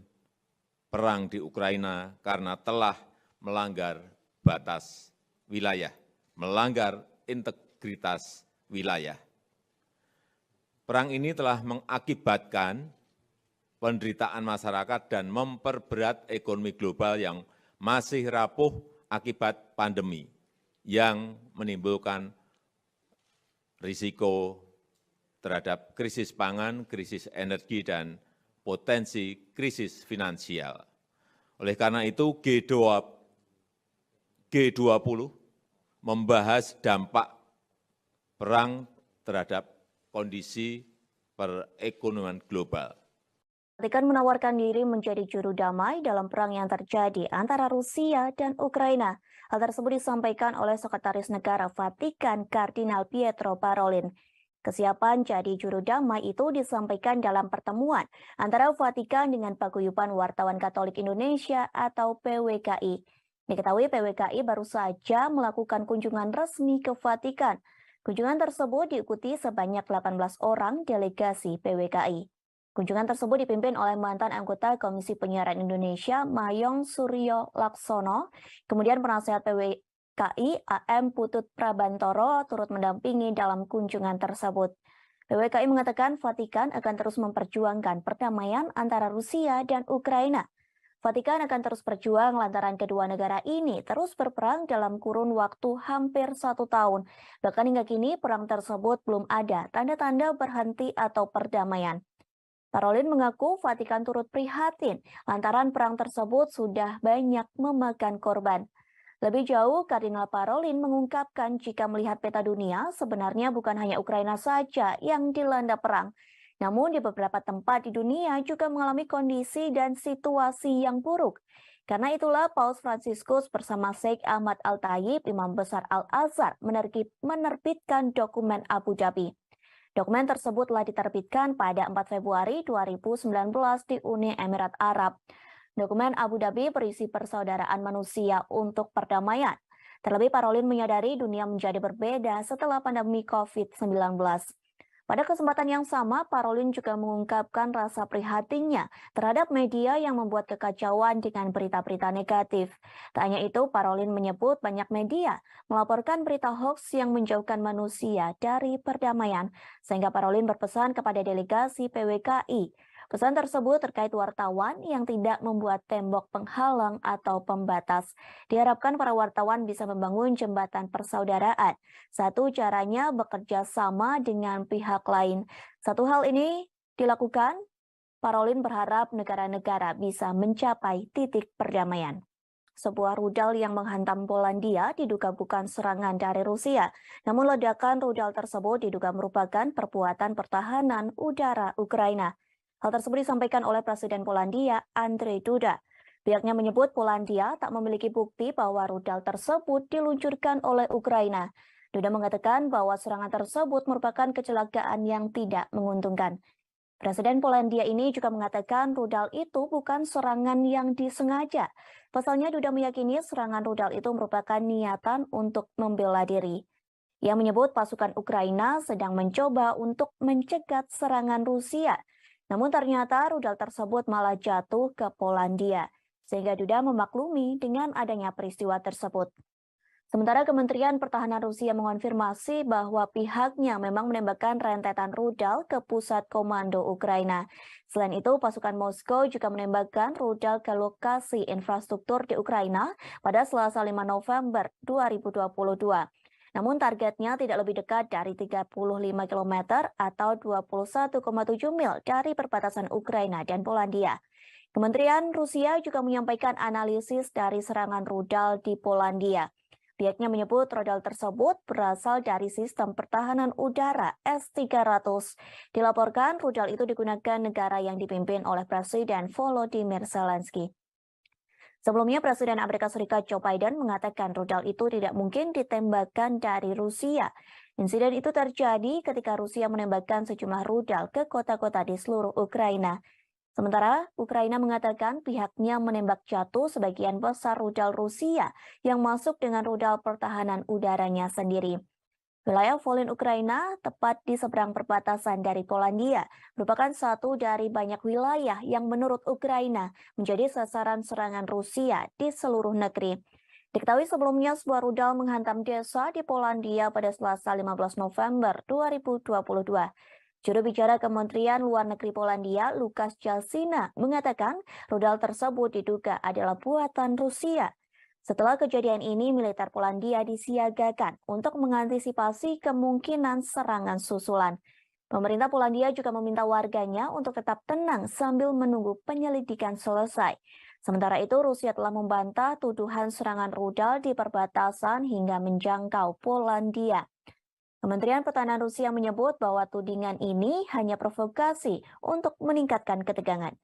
perang di Ukraina karena telah melanggar batas wilayah, melanggar integritas wilayah. Perang ini telah mengakibatkan penderitaan masyarakat dan memperberat ekonomi global yang masih rapuh akibat pandemi, yang menimbulkan risiko terhadap krisis pangan, krisis energi, dan potensi krisis finansial. Oleh karena itu, G20 membahas dampak perang terhadap kondisi perekonomian global. Vatikan menawarkan diri menjadi juru damai dalam perang yang terjadi antara Rusia dan Ukraina. Hal tersebut disampaikan oleh Sekretaris Negara Vatikan Kardinal Pietro Parolin. Kesiapan jadi juru damai itu disampaikan dalam pertemuan antara Vatikan dengan Paguyuban Wartawan Katolik Indonesia atau PWKI. Diketahui PWKI baru saja melakukan kunjungan resmi ke Vatikan. Kunjungan tersebut diikuti sebanyak 18 orang delegasi PWKI. Kunjungan tersebut dipimpin oleh mantan anggota Komisi Penyiaran Indonesia, Mayong Suryo Laksono, kemudian penasehat PWKI AM Putut Prabantoro turut mendampingi dalam kunjungan tersebut. PWKI mengatakan Vatikan akan terus memperjuangkan perdamaian antara Rusia dan Ukraina. Vatikan akan terus berjuang lantaran kedua negara ini terus berperang dalam kurun waktu hampir 1 tahun. Bahkan hingga kini perang tersebut belum ada tanda-tanda berhenti atau perdamaian. Parolin mengaku Vatikan turut prihatin lantaran perang tersebut sudah banyak memakan korban. Lebih jauh, Kardinal Parolin mengungkapkan jika melihat peta dunia, sebenarnya bukan hanya Ukraina saja yang dilanda perang. Namun di beberapa tempat di dunia juga mengalami kondisi dan situasi yang buruk. Karena itulah Paus Fransiskus bersama Sheikh Ahmad Al-Tayib, Imam Besar Al-Azhar, menerbitkan dokumen Abu Dhabi. Dokumen tersebut telah diterbitkan pada 4 Februari 2019 di Uni Emirat Arab. Dokumen Abu Dhabi berisi persaudaraan manusia untuk perdamaian. Terlebih Parolin menyadari dunia menjadi berbeda setelah pandemi COVID-19. Pada kesempatan yang sama, Parolin juga mengungkapkan rasa prihatinnya terhadap media yang membuat kekacauan dengan berita-berita negatif. Tak hanya itu, Parolin menyebut banyak media melaporkan berita hoax yang menjauhkan manusia dari perdamaian, sehingga Parolin berpesan kepada delegasi PWKI. Pesan tersebut terkait wartawan yang tidak membuat tembok penghalang atau pembatas. Diharapkan para wartawan bisa membangun jembatan persaudaraan. Satu caranya bekerja sama dengan pihak lain. Satu hal ini dilakukan, Parolin berharap negara-negara bisa mencapai titik perdamaian. Sebuah rudal yang menghantam Polandia diduga bukan serangan dari Rusia. Namun ledakan rudal tersebut diduga merupakan perbuatan pertahanan udara Ukraina. Hal tersebut disampaikan oleh Presiden Polandia, Andrzej Duda. Pihaknya menyebut Polandia tak memiliki bukti bahwa rudal tersebut diluncurkan oleh Ukraina. Duda mengatakan bahwa serangan tersebut merupakan kecelakaan yang tidak menguntungkan. Presiden Polandia ini juga mengatakan rudal itu bukan serangan yang disengaja. Pasalnya Duda meyakini serangan rudal itu merupakan niatan untuk membela diri. Ia menyebut pasukan Ukraina sedang mencoba untuk mencegat serangan Rusia. Namun ternyata rudal tersebut malah jatuh ke Polandia, sehingga Duda memaklumi dengan adanya peristiwa tersebut. Sementara Kementerian Pertahanan Rusia mengonfirmasi bahwa pihaknya memang menembakkan rentetan rudal ke pusat komando Ukraina. Selain itu, pasukan Moskow juga menembakkan rudal ke lokasi infrastruktur di Ukraina pada Selasa 5 November 2022. Namun targetnya tidak lebih dekat dari 35 km atau 21,7 mil dari perbatasan Ukraina dan Polandia. Kementerian Rusia juga menyampaikan analisis dari serangan rudal di Polandia. Pihaknya menyebut rudal tersebut berasal dari sistem pertahanan udara S-300. Dilaporkan rudal itu digunakan negara yang dipimpin oleh Presiden Volodymyr Zelensky. Sebelumnya, Presiden Amerika Serikat Joe Biden mengatakan rudal itu tidak mungkin ditembakkan dari Rusia. Insiden itu terjadi ketika Rusia menembakkan sejumlah rudal ke kota-kota di seluruh Ukraina. Sementara Ukraina mengatakan pihaknya menembak jatuh sebagian besar rudal Rusia yang masuk dengan rudal pertahanan udaranya sendiri. Wilayah Volyn Ukraina, tepat di seberang perbatasan dari Polandia, merupakan satu dari banyak wilayah yang menurut Ukraina menjadi sasaran serangan Rusia di seluruh negeri. Diketahui sebelumnya sebuah rudal menghantam desa di Polandia pada Selasa 15 November 2022. Juru bicara Kementerian Luar Negeri Polandia, Lukasz Jalsina, mengatakan rudal tersebut diduga adalah buatan Rusia. Setelah kejadian ini, militer Polandia disiagakan untuk mengantisipasi kemungkinan serangan susulan. Pemerintah Polandia juga meminta warganya untuk tetap tenang sambil menunggu penyelidikan selesai. Sementara itu, Rusia telah membantah tuduhan serangan rudal di perbatasan hingga menjangkau Polandia. Kementerian Pertahanan Rusia menyebut bahwa tudingan ini hanya provokasi untuk meningkatkan ketegangan.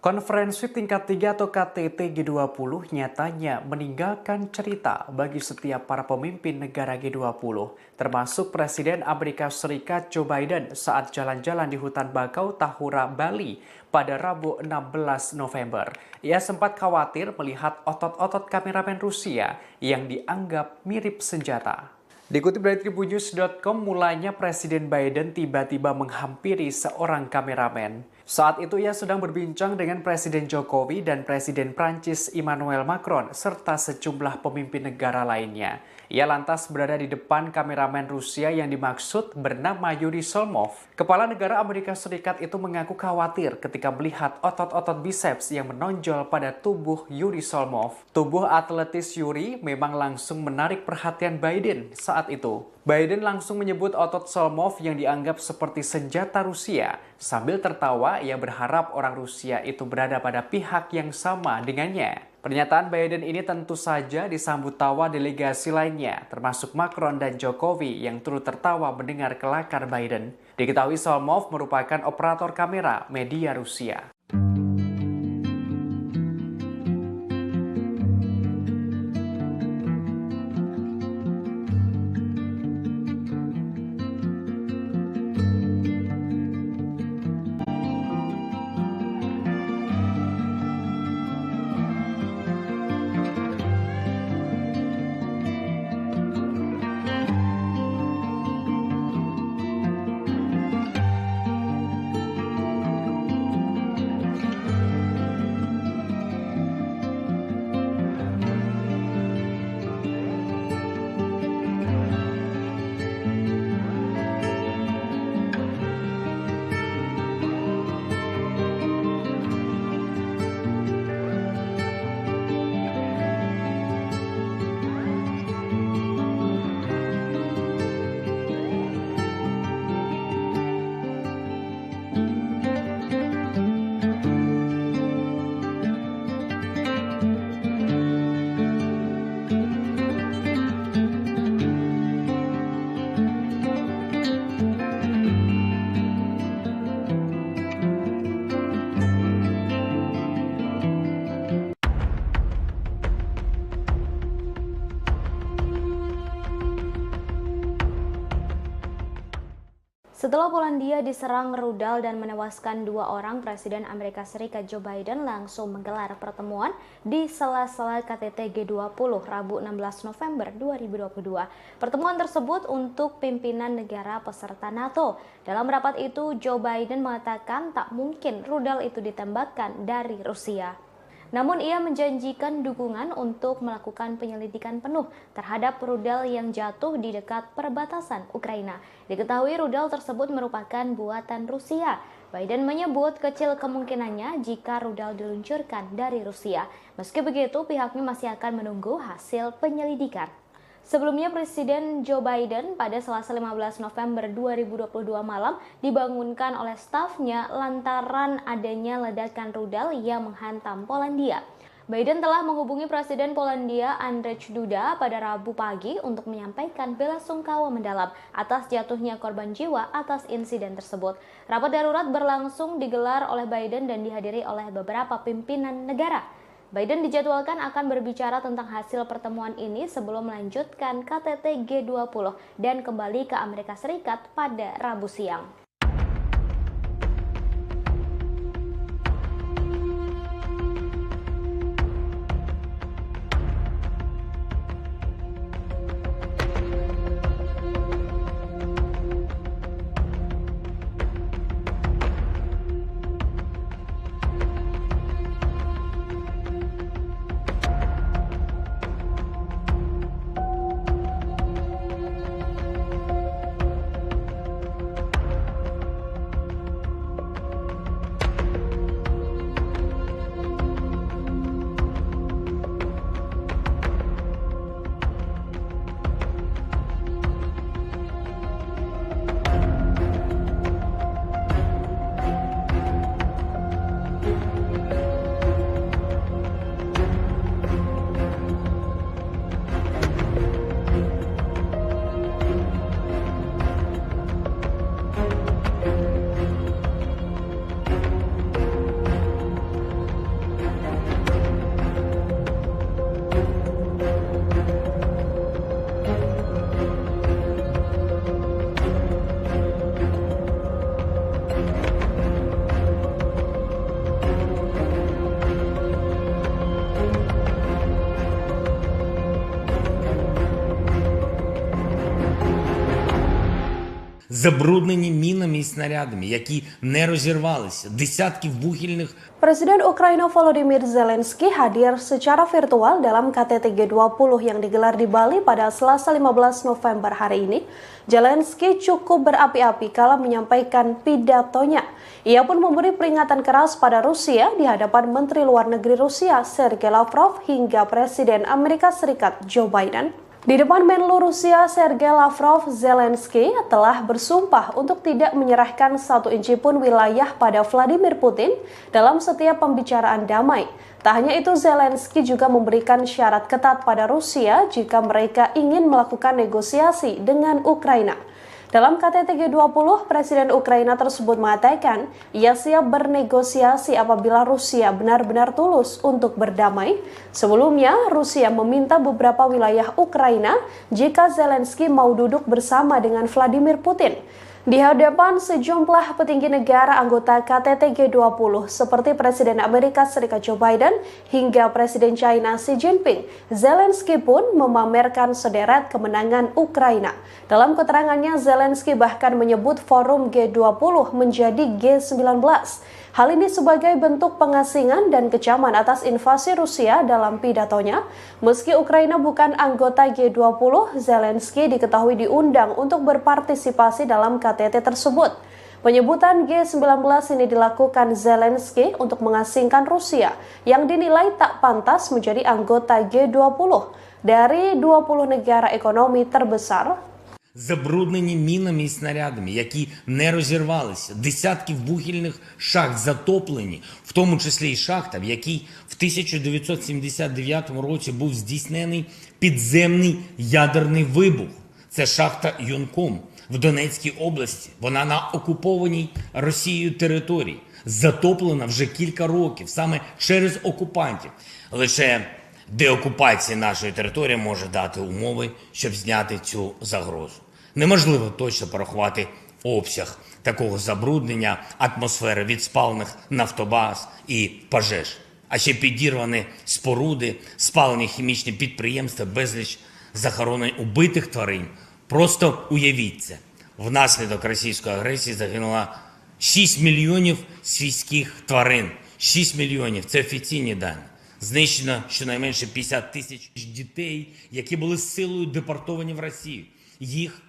Konferensi tingkat 3 atau KTT G20 nyatanya meninggalkan cerita bagi setiap para pemimpin negara G20, termasuk Presiden Amerika Serikat Joe Biden saat jalan-jalan di hutan bakau Tahura, Bali pada Rabu 16 November. Ia sempat khawatir melihat otot-otot kameramen Rusia yang dianggap mirip senjata. Dikutip dari tribunnews.com, mulanya Presiden Biden tiba-tiba menghampiri seorang kameramen. Saat itu ia sedang berbincang dengan Presiden Jokowi dan Presiden Prancis Emmanuel Macron serta sejumlah pemimpin negara lainnya. Ia lantas berada di depan kameramen Rusia yang dimaksud bernama Yuri Solmov. Kepala negara Amerika Serikat itu mengaku khawatir ketika melihat otot-otot biceps yang menonjol pada tubuh Yuri Solmov. Tubuh atletis Yuri memang langsung menarik perhatian Biden saat itu. Biden langsung menyebut otot Solmov yang dianggap seperti senjata Rusia. Sambil tertawa, ia berharap orang Rusia itu berada pada pihak yang sama dengannya. Pernyataan Biden ini tentu saja disambut tawa delegasi lainnya, termasuk Macron dan Jokowi yang turut tertawa mendengar kelakar Biden. Diketahui Solmov merupakan operator kamera media Rusia. Setelah Polandia diserang rudal dan menewaskan 2 orang, Presiden Amerika Serikat Joe Biden langsung menggelar pertemuan di sela-sela KTT G20 Rabu 16 November 2022. Pertemuan tersebut untuk pimpinan negara peserta NATO. Dalam rapat itu, Joe Biden mengatakan tak mungkin rudal itu ditembakkan dari Rusia. Namun ia menjanjikan dukungan untuk melakukan penyelidikan penuh terhadap rudal yang jatuh di dekat perbatasan Ukraina. Diketahui rudal tersebut merupakan buatan Rusia. Biden menyebut kecil kemungkinannya jika rudal diluncurkan dari Rusia. Meski begitu, pihaknya masih akan menunggu hasil penyelidikan. Sebelumnya, Presiden Joe Biden pada Selasa 15 November 2022 malam dibangunkan oleh stafnya lantaran adanya ledakan rudal yang menghantam Polandia. Biden telah menghubungi Presiden Polandia Andrzej Duda pada Rabu pagi untuk menyampaikan belasungkawa mendalam atas jatuhnya korban jiwa atas insiden tersebut. Rapat darurat berlangsung digelar oleh Biden dan dihadiri oleh beberapa pimpinan negara. Biden dijadwalkan akan berbicara tentang hasil pertemuan ini sebelum melanjutkan KTT G20 dan kembali ke Amerika Serikat pada Rabu siang. Забруднені мінами і снарядами, які не розірвалися, десятки вугільних. Presiden Ukraina Volodymyr Zelensky hadir secara virtual dalam KTT G20 yang digelar di Bali pada Selasa 15 November hari ini. Zelensky cukup berapi-api kala menyampaikan pidatonya. Ia pun memberi peringatan keras pada Rusia di hadapan Menteri Luar Negeri Rusia Sergei Lavrov hingga Presiden Amerika Serikat Joe Biden. Di depan Menlu Rusia Sergei Lavrov, Zelensky telah bersumpah untuk tidak menyerahkan 1 inci pun wilayah pada Vladimir Putin dalam setiap pembicaraan damai. Tak hanya itu, Zelensky juga memberikan syarat ketat pada Rusia jika mereka ingin melakukan negosiasi dengan Ukraina. Dalam KTT G20, Presiden Ukraina tersebut mengatakan ia siap bernegosiasi apabila Rusia benar-benar tulus untuk berdamai. Sebelumnya, Rusia meminta beberapa wilayah Ukraina jika Zelensky mau duduk bersama dengan Vladimir Putin. Di hadapan sejumlah petinggi negara anggota KTT G20 seperti Presiden Amerika Serikat Joe Biden hingga Presiden China Xi Jinping, Zelensky pun memamerkan sederet kemenangan Ukraina. Dalam keterangannya, Zelensky bahkan menyebut forum G20 menjadi G19. Hal ini sebagai bentuk pengasingan dan kecaman atas invasi Rusia dalam pidatonya. Meski Ukraina bukan anggota G20, Zelensky diketahui diundang untuk berpartisipasi dalam KTT tersebut. Penyebutan G19 ini dilakukan Zelensky untuk mengasingkan Rusia yang dinilai tak pantas menjadi anggota G20 dari 20 negara ekonomi terbesar. Забруднені мінами і снарядами, які не розірвалися, десятки вугільних шахт затоплені, в тому числі і шахта, в якій в 1979 році був здійснений підземний ядерний вибух. Це шахта Юнком в Донецькій області. Вона на окупованій Росією території. Затоплена вже кілька років, саме через окупантів. Лише деокупація нашої території може дати умови, щоб зняти цю загрозу. Неможливо точно порахувати обсяг такого забруднення атмосфери від спалених нафтобаз і пожеж. А ще підірвані споруди, спалені хімічні підприємства, безліч захоронень убитих тварин. Просто уявіть це. Внаслідок російської агресії загинуло 6 мільйонів свійських тварин. 6 мільйонів – це офіційні дані. Знищено щонайменше 50 тисяч дітей, які були силою депортовані в Росію. Їх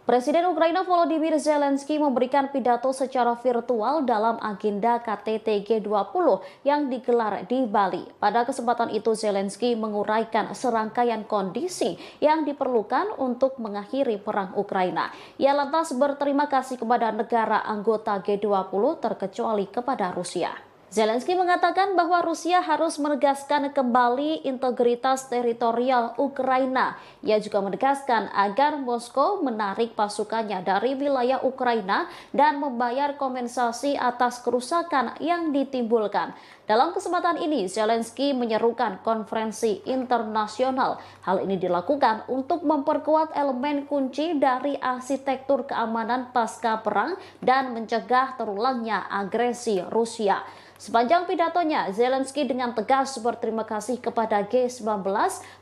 Presiden Ukraina Volodymyr Zelensky memberikan pidato secara virtual dalam agenda KTT G20 yang digelar di Bali. Pada kesempatan itu Zelensky menguraikan serangkaian kondisi yang diperlukan untuk mengakhiri perang Ukraina. Ia lantas berterima kasih kepada negara anggota G20 terkecuali kepada Rusia. Zelensky mengatakan bahwa Rusia harus menegaskan kembali integritas teritorial Ukraina. Ia juga menegaskan agar Moskow menarik pasukannya dari wilayah Ukraina dan membayar kompensasi atas kerusakan yang ditimbulkan. Dalam kesempatan ini, Zelensky menyerukan konferensi internasional. Hal ini dilakukan untuk memperkuat elemen kunci dari arsitektur keamanan pasca perang dan mencegah terulangnya agresi Rusia. Sepanjang pidatonya, Zelensky dengan tegas berterima kasih kepada G19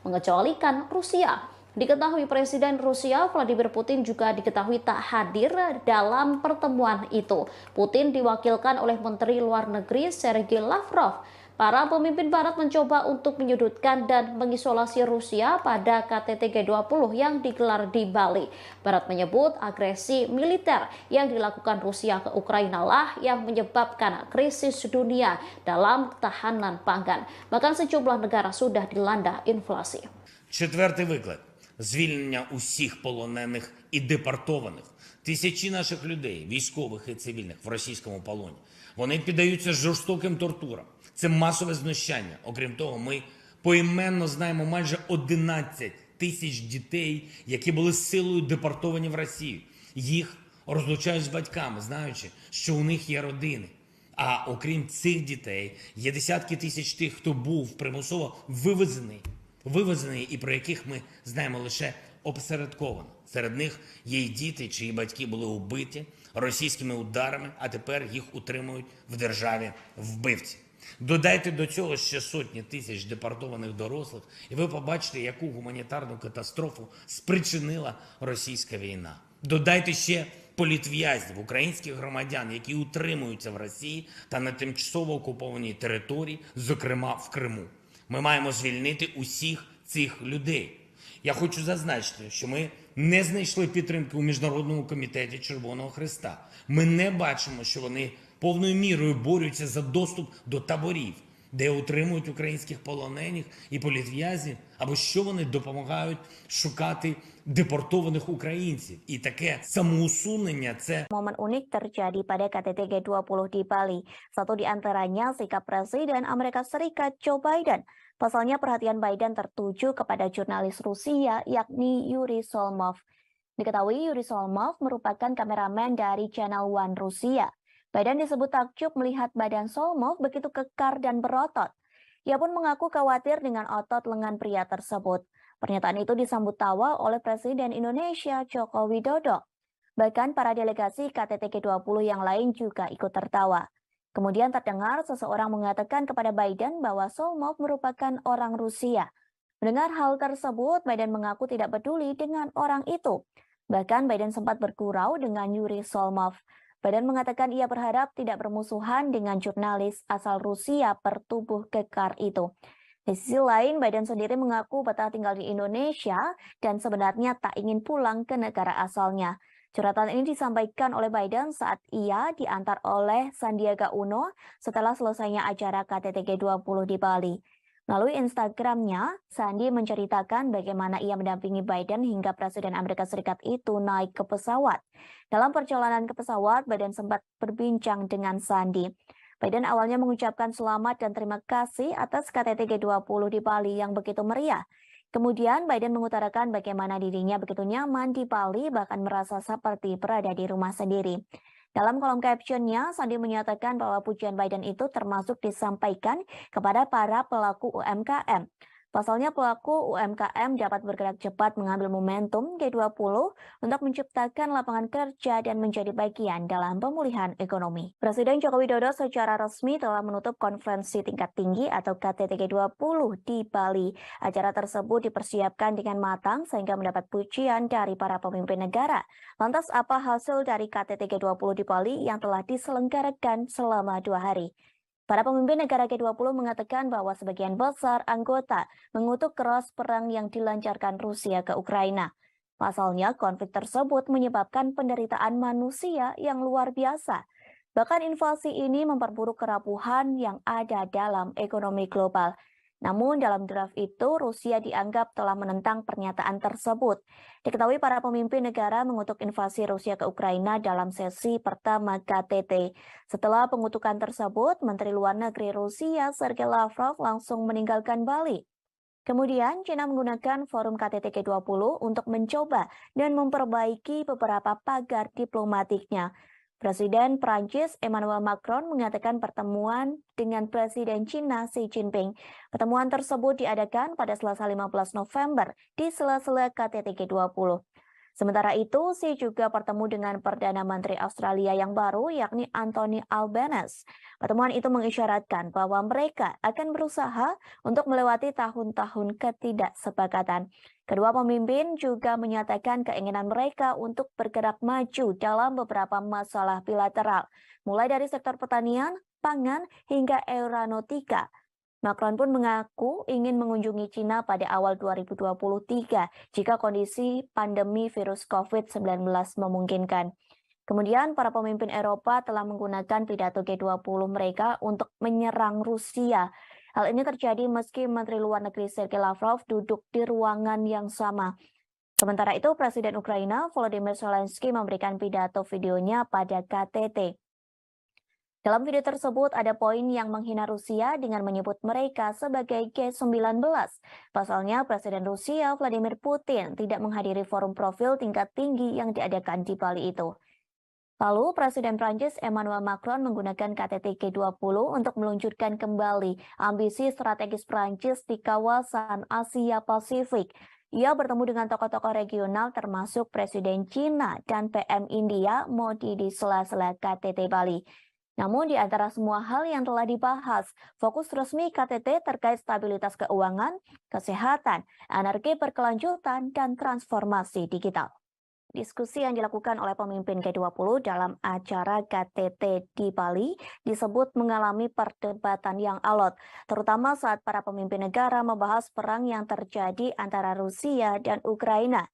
mengecualikan Rusia. Diketahui Presiden Rusia Vladimir Putin juga diketahui tak hadir dalam pertemuan itu. Putin diwakilkan oleh Menteri Luar Negeri Sergei Lavrov. Para pemimpin Barat mencoba untuk menyudutkan dan mengisolasi Rusia pada KTT G20 yang digelar di Bali. Barat menyebut agresi militer yang dilakukan Rusia ke Ukraina lah yang menyebabkan krisis dunia dalam ketahanan pangan. Bahkan sejumlah negara sudah dilanda inflasi. Четвертий виклик – звільнення усіх полонених і депортованих. Тисячі наших людей, військових і цивільних, в російському полоні. Вони піддаються жорстоким тортурам. Це масове знущання. Окрім того, ми поіменно знаємо майже 11 тисяч дітей, які були силою депортовані в Росію. Їх розлучають з батьками, знаючи, що у них є родини. А окрім цих дітей, є десятки тисяч тих, хто був примусово вивезений і про яких ми знаємо лише опосередковано. Серед них є й діти, чиї батьки були убиті російськими ударами, а тепер їх утримують в державі вбивці. Додайте до цього ще сотні тисяч депортованих дорослих, і ви побачите, яку гуманітарну катастрофу спричинила російська війна. Додайте ще політв'язнів, українських громадян, які утримуються в Росії та на тимчасово окупованій території, зокрема в Криму. Ми маємо звільнити усіх цих людей. Я хочу зазначити, що ми не знайшли підтримки у Міжнародному комітеті Червоного Хреста. Ми не бачимо, що вони повною мірою борються за доступ до таборів, де утримують українських полонених і політв'язнів, або що вони допомагають шукати депортованих українців. І таке самоусунення – це Momen unik terjadi pada KTT G20 di Bali. Satu di antaranya sikap Presiden Amerika Serikat Joe Biden. Pasalnya perhatian Biden tertuju kepada jurnalis Rusia yakni Yuri Solmov. Diketahui Yuri Solmov merupakan kameramen dari Channel One Rusia. Biden disebut takjub melihat badan Solmov begitu kekar dan berotot. Ia pun mengaku khawatir dengan otot lengan pria tersebut. Pernyataan itu disambut tawa oleh Presiden Indonesia Joko Widodo. Bahkan para delegasi KTT G20 yang lain juga ikut tertawa. Kemudian terdengar seseorang mengatakan kepada Biden bahwa Solmov merupakan orang Rusia. Mendengar hal tersebut, Biden mengaku tidak peduli dengan orang itu. Bahkan Biden sempat bergurau dengan Yuri Solmov. Biden mengatakan ia berharap tidak bermusuhan dengan jurnalis asal Rusia bertubuh kekar itu. Di sisi lain, Biden sendiri mengaku betah tinggal di Indonesia dan sebenarnya tak ingin pulang ke negara asalnya. Curhatan ini disampaikan oleh Biden saat ia diantar oleh Sandiaga Uno setelah selesainya acara KTT G20 di Bali. Melalui Instagramnya, Sandi menceritakan bagaimana ia mendampingi Biden hingga Presiden Amerika Serikat itu naik ke pesawat. Dalam perjalanan ke pesawat, Biden sempat berbincang dengan Sandi. Biden awalnya mengucapkan selamat dan terima kasih atas KTT G20 di Bali yang begitu meriah. Kemudian Biden mengutarakan bagaimana dirinya begitu nyaman di Bali, bahkan merasa seperti berada di rumah sendiri. Dalam kolom captionnya, Sandi menyatakan bahwa pujian Biden itu termasuk disampaikan kepada para pelaku UMKM. Pasalnya pelaku UMKM dapat bergerak cepat mengambil momentum G20 untuk menciptakan lapangan kerja dan menjadi bagian dalam pemulihan ekonomi. Presiden Joko Widodo secara resmi telah menutup konferensi tingkat tinggi atau KTT G20 di Bali. Acara tersebut dipersiapkan dengan matang sehingga mendapat pujian dari para pemimpin negara. Lantas apa hasil dari KTT G20 di Bali yang telah diselenggarakan selama 2 hari? Para pemimpin negara G20 mengatakan bahwa sebagian besar anggota mengutuk keras perang yang dilancarkan Rusia ke Ukraina. Pasalnya, konflik tersebut menyebabkan penderitaan manusia yang luar biasa. Bahkan invasi ini memperburuk kerapuhan yang ada dalam ekonomi global. Namun dalam draft itu, Rusia dianggap telah menentang pernyataan tersebut. Diketahui para pemimpin negara mengutuk invasi Rusia ke Ukraina dalam sesi pertama KTT. Setelah pengutukan tersebut, Menteri Luar Negeri Rusia Sergei Lavrov langsung meninggalkan Bali. Kemudian, China menggunakan forum KTT G20 untuk mencoba dan memperbaiki beberapa pagar diplomatiknya. Presiden Prancis Emmanuel Macron mengatakan pertemuan dengan Presiden China Xi Jinping. Pertemuan tersebut diadakan pada Selasa 15 November di sela-sela KTT G20. Sementara itu, Xi juga bertemu dengan Perdana Menteri Australia yang baru, yakni Anthony Albanese. Pertemuan itu mengisyaratkan bahwa mereka akan berusaha untuk melewati tahun-tahun ketidaksepakatan. Kedua pemimpin juga menyatakan keinginan mereka untuk bergerak maju dalam beberapa masalah bilateral, mulai dari sektor pertanian, pangan, hingga aeronautika. Macron pun mengaku ingin mengunjungi China pada awal 2023 jika kondisi pandemi virus COVID-19 memungkinkan. Kemudian para pemimpin Eropa telah menggunakan pidato G20 mereka untuk menyerang Rusia. Hal ini terjadi meski Menteri Luar Negeri Sergei Lavrov duduk di ruangan yang sama. Sementara itu, Presiden Ukraina Volodymyr Zelensky memberikan pidato videonya pada KTT. Dalam video tersebut ada poin yang menghina Rusia dengan menyebut mereka sebagai G19. Pasalnya Presiden Rusia Vladimir Putin tidak menghadiri forum profil tingkat tinggi yang diadakan di Bali itu. Lalu Presiden Prancis Emmanuel Macron menggunakan KTT G20 untuk meluncurkan kembali ambisi strategis Prancis di kawasan Asia Pasifik. Ia bertemu dengan tokoh-tokoh regional termasuk Presiden China dan PM India Modi di sela-sela KTT Bali. Namun di antara semua hal yang telah dibahas, fokus resmi KTT terkait stabilitas keuangan, kesehatan, energi berkelanjutan, dan transformasi digital. Diskusi yang dilakukan oleh pemimpin G20 dalam acara KTT di Bali disebut mengalami perdebatan yang alot, terutama saat para pemimpin negara membahas perang yang terjadi antara Rusia dan Ukraina.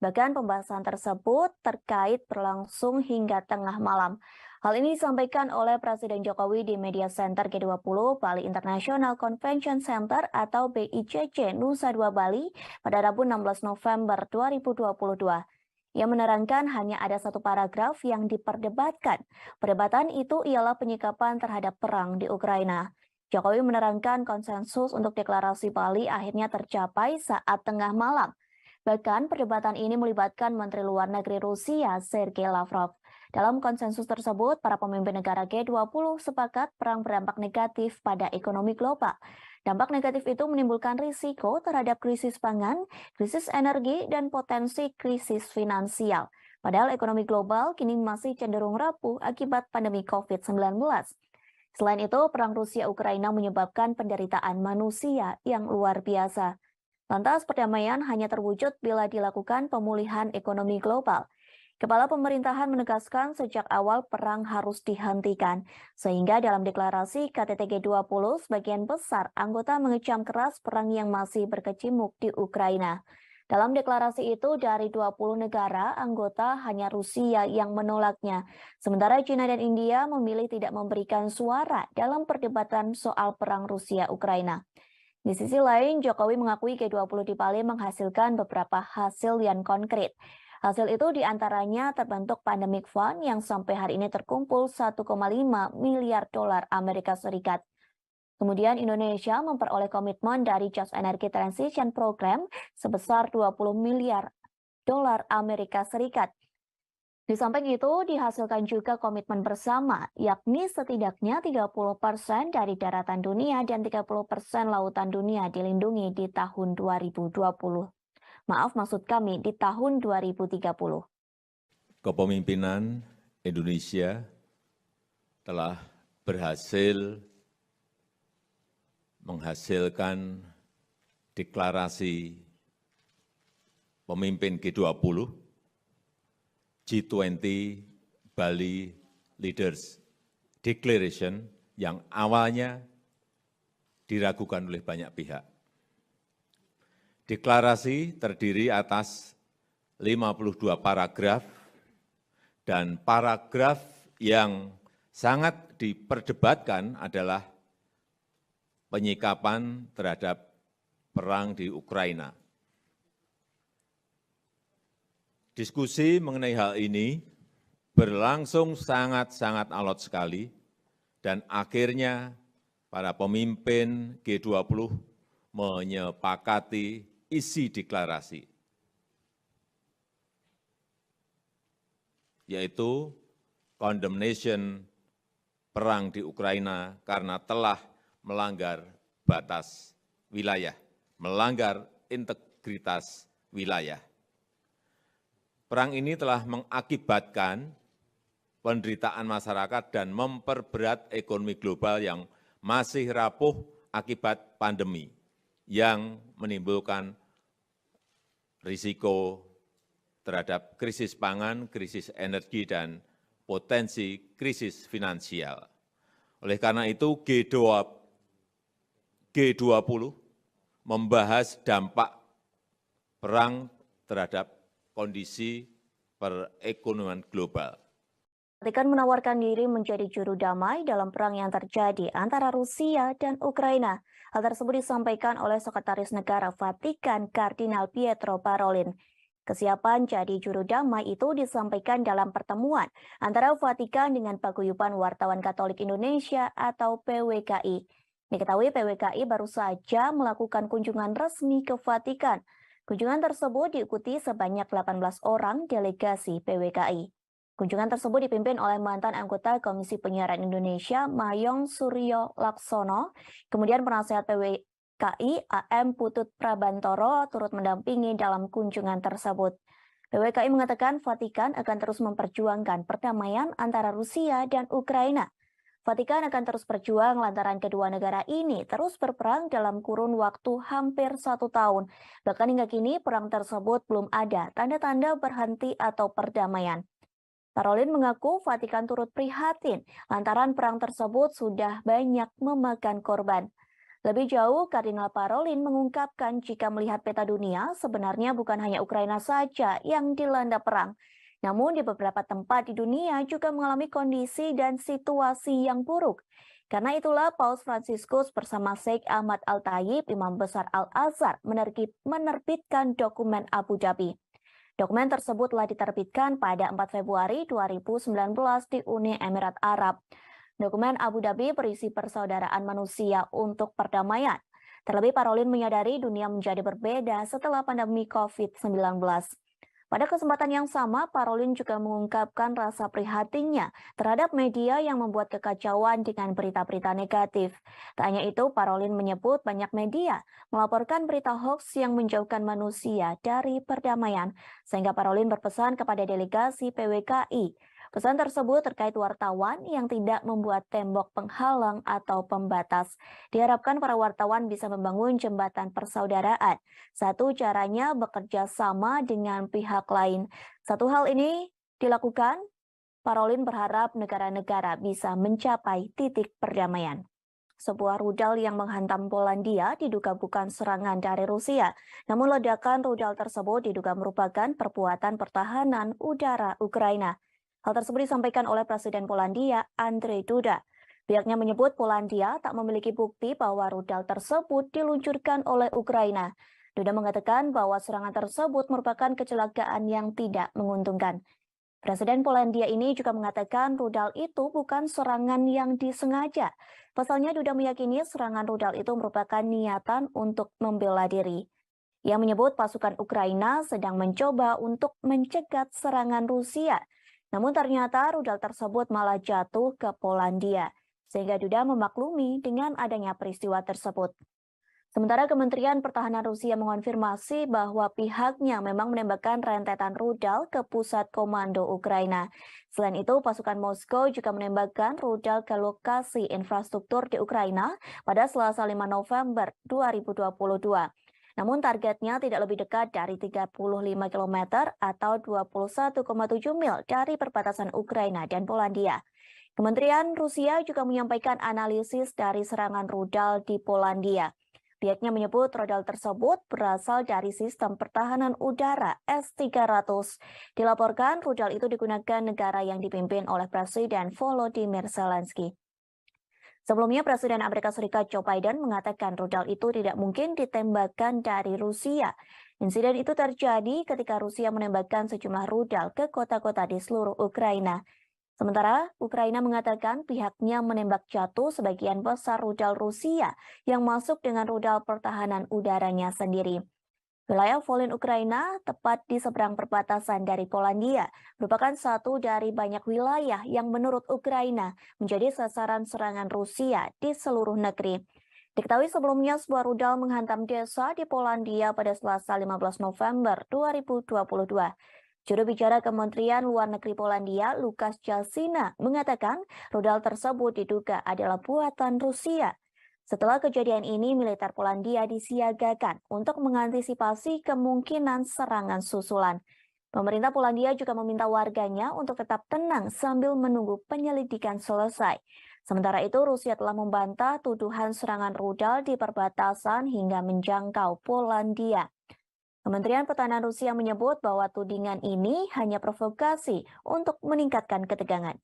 Bahkan pembahasan tersebut terkait berlangsung hingga tengah malam. Hal ini disampaikan oleh Presiden Jokowi di Media Center G20 Bali International Convention Center atau BICC Nusa Dua Bali pada Rabu 16 November 2022. Ia menerangkan hanya ada satu paragraf yang diperdebatkan. Perdebatan itu ialah penyikapan terhadap perang di Ukraina. Jokowi menerangkan konsensus untuk deklarasi Bali akhirnya tercapai saat tengah malam. Bahkan perdebatan ini melibatkan Menteri Luar Negeri Rusia Sergei Lavrov. Dalam konsensus tersebut, para pemimpin negara G20 sepakat perang berdampak negatif pada ekonomi global. Dampak negatif itu menimbulkan risiko terhadap krisis pangan, krisis energi, dan potensi krisis finansial. Padahal ekonomi global kini masih cenderung rapuh akibat pandemi COVID-19. Selain itu, perang Rusia-Ukraina menyebabkan penderitaan manusia yang luar biasa. Lantas perdamaian hanya terwujud bila dilakukan pemulihan ekonomi global. Kepala pemerintahan menegaskan sejak awal perang harus dihentikan, sehingga dalam deklarasi KTT G20 sebagian besar anggota mengecam keras perang yang masih berkecamuk di Ukraina. Dalam deklarasi itu dari 20 negara anggota hanya Rusia yang menolaknya, sementara China dan India memilih tidak memberikan suara dalam perdebatan soal perang Rusia-Ukraina. Di sisi lain, Jokowi mengakui G20 di Bali menghasilkan beberapa hasil yang konkret. Hasil itu diantaranya terbentuk Pandemic Fund yang sampai hari ini terkumpul 1,5 miliar dolar Amerika Serikat. Kemudian Indonesia memperoleh komitmen dari Just Energy Transition Program sebesar 20 miliar dolar Amerika Serikat. Di samping itu, dihasilkan juga komitmen bersama, yakni setidaknya 30% dari daratan dunia dan 30% lautan dunia dilindungi di tahun 2020. Maaf, maksud kami di tahun 2030. Kepemimpinan Indonesia telah berhasil menghasilkan deklarasi pemimpin G20, G20 Bali Leaders Declaration yang awalnya diragukan oleh banyak pihak. Deklarasi terdiri atas 52 paragraf dan paragraf yang sangat diperdebatkan adalah penyikapan terhadap perang di Ukraina. Diskusi mengenai hal ini berlangsung sangat-sangat alot sekali dan akhirnya para pemimpin G20 menyepakati isi deklarasi, yaitu condemnation perang di Ukraina karena telah melanggar batas wilayah, melanggar integritas wilayah. Perang ini telah mengakibatkan penderitaan masyarakat dan memperberat ekonomi global yang masih rapuh akibat pandemi, yang menimbulkan risiko terhadap krisis pangan, krisis energi, dan potensi krisis finansial. Oleh karena itu, G20 membahas dampak perang terhadap kondisi perekonomian global. Vatikan menawarkan diri menjadi juru damai dalam perang yang terjadi antara Rusia dan Ukraina. Hal tersebut disampaikan oleh Sekretaris Negara Vatikan Kardinal Pietro Parolin. Kesiapan jadi juru damai itu disampaikan dalam pertemuan antara Vatikan dengan Paguyuban Wartawan Katolik Indonesia atau PWKI. Diketahui PWKI baru saja melakukan kunjungan resmi ke Vatikan. Kunjungan tersebut diikuti sebanyak 18 orang delegasi PWKI. Kunjungan tersebut dipimpin oleh mantan anggota Komisi Penyiaran Indonesia Mayong Suryo Laksono, kemudian penasehat PWKI AM Putut Prabantoro turut mendampingi dalam kunjungan tersebut. PWKI mengatakan Vatikan akan terus memperjuangkan perdamaian antara Rusia dan Ukraina. Vatikan akan terus berjuang lantaran kedua negara ini terus berperang dalam kurun waktu hampir 1 tahun. Bahkan hingga kini perang tersebut belum ada tanda-tanda berhenti atau perdamaian. Parolin mengaku Vatikan turut prihatin lantaran perang tersebut sudah banyak memakan korban. Lebih jauh, Kardinal Parolin mengungkapkan jika melihat peta dunia, sebenarnya bukan hanya Ukraina saja yang dilanda perang. Namun di beberapa tempat di dunia juga mengalami kondisi dan situasi yang buruk. Karena itulah Paus Fransiskus bersama Sheikh Ahmad Al-Tayib, Imam Besar Al-Azhar, menerbitkan dokumen Abu Dhabi. Dokumen tersebut telah diterbitkan pada 4 Februari 2019 di Uni Emirat Arab. Dokumen Abu Dhabi berisi persaudaraan manusia untuk perdamaian. Terlebih Parolin menyadari dunia menjadi berbeda setelah pandemi COVID-19. Pada kesempatan yang sama, Parolin juga mengungkapkan rasa prihatinnya terhadap media yang membuat kekacauan dengan berita-berita negatif. Tak hanya itu, Parolin menyebut banyak media melaporkan berita hoax yang menjauhkan manusia dari perdamaian, sehingga Parolin berpesan kepada delegasi PWKI. Pesan tersebut terkait wartawan yang tidak membuat tembok penghalang atau pembatas. Diharapkan para wartawan bisa membangun jembatan persaudaraan. Satu caranya bekerja sama dengan pihak lain. Satu hal ini dilakukan, Parolin berharap negara-negara bisa mencapai titik perdamaian. Sebuah rudal yang menghantam Polandia diduga bukan serangan dari Rusia. Namun ledakan rudal tersebut diduga merupakan perbuatan pertahanan udara Ukraina. Hal tersebut disampaikan oleh Presiden Polandia, Andrzej Duda. Pihaknya menyebut Polandia tak memiliki bukti bahwa rudal tersebut diluncurkan oleh Ukraina. Duda mengatakan bahwa serangan tersebut merupakan kecelakaan yang tidak menguntungkan. Presiden Polandia ini juga mengatakan rudal itu bukan serangan yang disengaja. Pasalnya Duda meyakini serangan rudal itu merupakan niatan untuk membela diri. Ia menyebut pasukan Ukraina sedang mencoba untuk mencegat serangan Rusia. Namun ternyata rudal tersebut malah jatuh ke Polandia, sehingga Duda memaklumi dengan adanya peristiwa tersebut. Sementara Kementerian Pertahanan Rusia mengonfirmasi bahwa pihaknya memang menembakkan rentetan rudal ke pusat komando Ukraina. Selain itu, pasukan Moskow juga menembakkan rudal ke lokasi infrastruktur di Ukraina pada Selasa 5 November 2022. Namun targetnya tidak lebih dekat dari 35 km atau 21,7 mil dari perbatasan Ukraina dan Polandia. Kementerian Rusia juga menyampaikan analisis dari serangan rudal di Polandia. Pihaknya menyebut rudal tersebut berasal dari sistem pertahanan udara S-300. Dilaporkan rudal itu digunakan negara yang dipimpin oleh Presiden Volodymyr Zelensky. Sebelumnya, Presiden Amerika Serikat Joe Biden mengatakan rudal itu tidak mungkin ditembakkan dari Rusia. Insiden itu terjadi ketika Rusia menembakkan sejumlah rudal ke kota-kota di seluruh Ukraina. Sementara Ukraina mengatakan pihaknya menembak jatuh sebagian besar rudal Rusia yang masuk dengan rudal pertahanan udaranya sendiri. Wilayah Volyn Ukraina, tepat di seberang perbatasan dari Polandia, merupakan satu dari banyak wilayah yang menurut Ukraina menjadi sasaran serangan Rusia di seluruh negeri. Diketahui sebelumnya sebuah rudal menghantam desa di Polandia pada Selasa 15 November 2022. Juru bicara Kementerian Luar Negeri Polandia, Lukasz Jasina, mengatakan rudal tersebut diduga adalah buatan Rusia. Setelah kejadian ini, militer Polandia disiagakan untuk mengantisipasi kemungkinan serangan susulan. Pemerintah Polandia juga meminta warganya untuk tetap tenang sambil menunggu penyelidikan selesai. Sementara itu, Rusia telah membantah tuduhan serangan rudal di perbatasan hingga menjangkau Polandia. Kementerian Pertahanan Rusia menyebut bahwa tudingan ini hanya provokasi untuk meningkatkan ketegangan.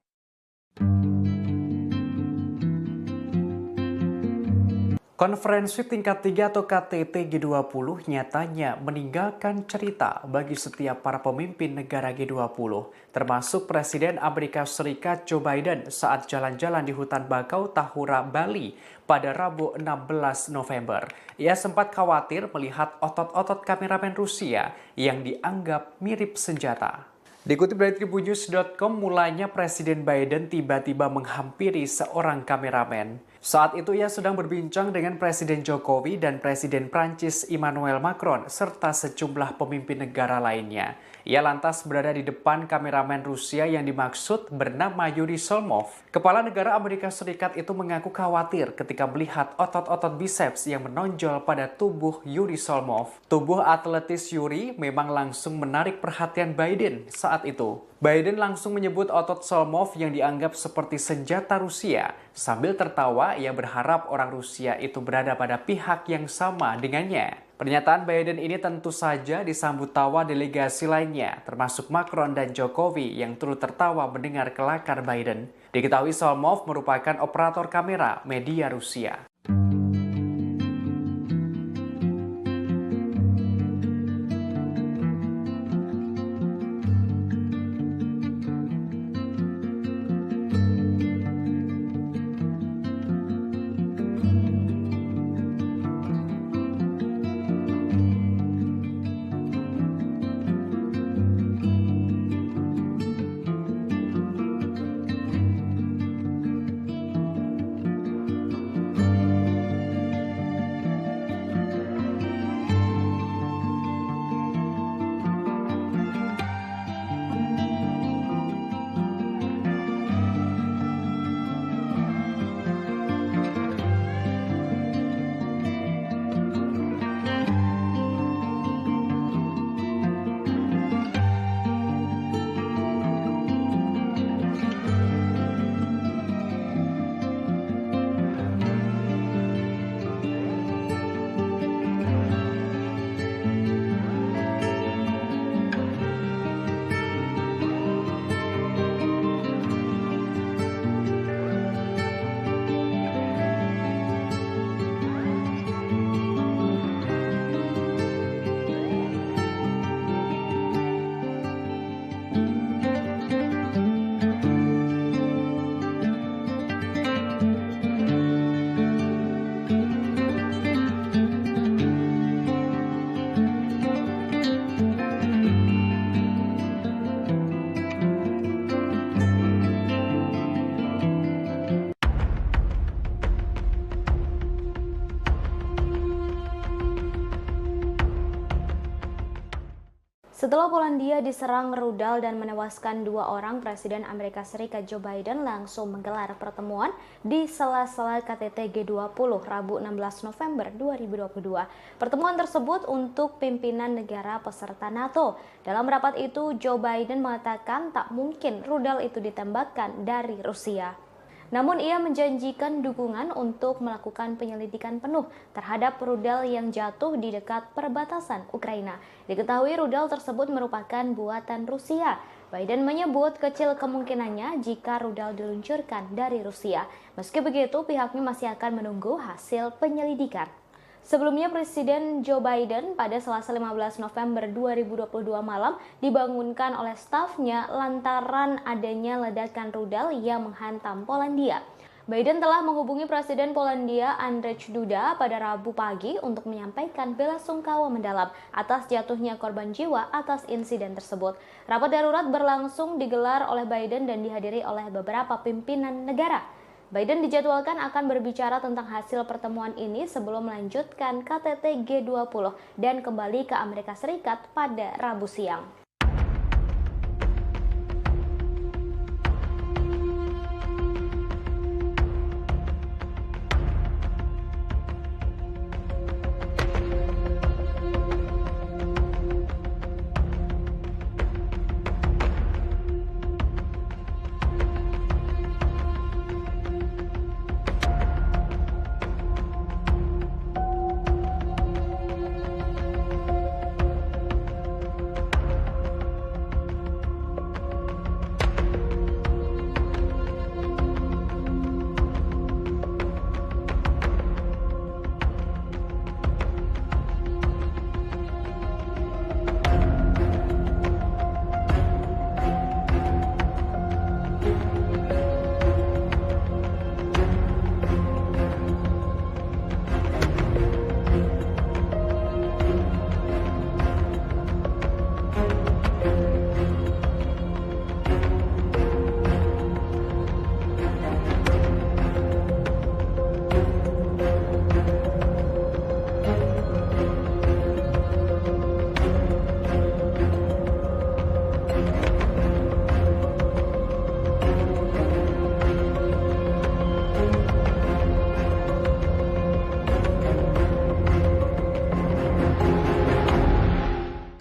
Konferensi tingkat 3 atau KTT G20 nyatanya meninggalkan cerita bagi setiap para pemimpin negara G20, termasuk Presiden Amerika Serikat Joe Biden saat jalan-jalan di hutan bakau Tahura, Bali pada Rabu 16 November. Ia sempat khawatir melihat otot-otot kameramen Rusia yang dianggap mirip senjata. Dikutip dari tribunnews.com, mulanya Presiden Biden tiba-tiba menghampiri seorang kameramen. Saat itu ia sedang berbincang dengan Presiden Jokowi dan Presiden Prancis Emmanuel Macron serta sejumlah pemimpin negara lainnya. Ia lantas berada di depan kameramen Rusia yang dimaksud bernama Yuri Solmov. Kepala negara Amerika Serikat itu mengaku khawatir ketika melihat otot-otot biceps yang menonjol pada tubuh Yuri Solmov. Tubuh atletis Yuri memang langsung menarik perhatian Biden saat itu. Biden langsung menyebut otot Solmov yang dianggap seperti senjata Rusia. Sambil tertawa, ia berharap orang Rusia itu berada pada pihak yang sama dengannya. Pernyataan Biden ini tentu saja disambut tawa delegasi lainnya, termasuk Macron dan Jokowi yang turut tertawa mendengar kelakar Biden. Diketahui Solmov merupakan operator kamera media Rusia. Setelah Polandia diserang rudal dan menewaskan 2 orang, Presiden Amerika Serikat Joe Biden langsung menggelar pertemuan di sela-sela KTT G20 Rabu 16 November 2022. Pertemuan tersebut untuk pimpinan negara peserta NATO. Dalam rapat itu, Joe Biden mengatakan tak mungkin rudal itu ditembakkan dari Rusia. Namun ia menjanjikan dukungan untuk melakukan penyelidikan penuh terhadap rudal yang jatuh di dekat perbatasan Ukraina. Diketahui rudal tersebut merupakan buatan Rusia. Biden menyebut kecil kemungkinannya jika rudal diluncurkan dari Rusia. Meski begitu, pihaknya masih akan menunggu hasil penyelidikan. Sebelumnya, Presiden Joe Biden pada Selasa 15 November 2022 malam dibangunkan oleh stafnya lantaran adanya ledakan rudal yang menghantam Polandia. Biden telah menghubungi Presiden Polandia Andrzej Duda pada Rabu pagi untuk menyampaikan belasungkawa mendalam atas jatuhnya korban jiwa atas insiden tersebut. Rapat darurat berlangsung digelar oleh Biden dan dihadiri oleh beberapa pimpinan negara. Biden dijadwalkan akan berbicara tentang hasil pertemuan ini sebelum melanjutkan KTT G20 dan kembali ke Amerika Serikat pada Rabu siang.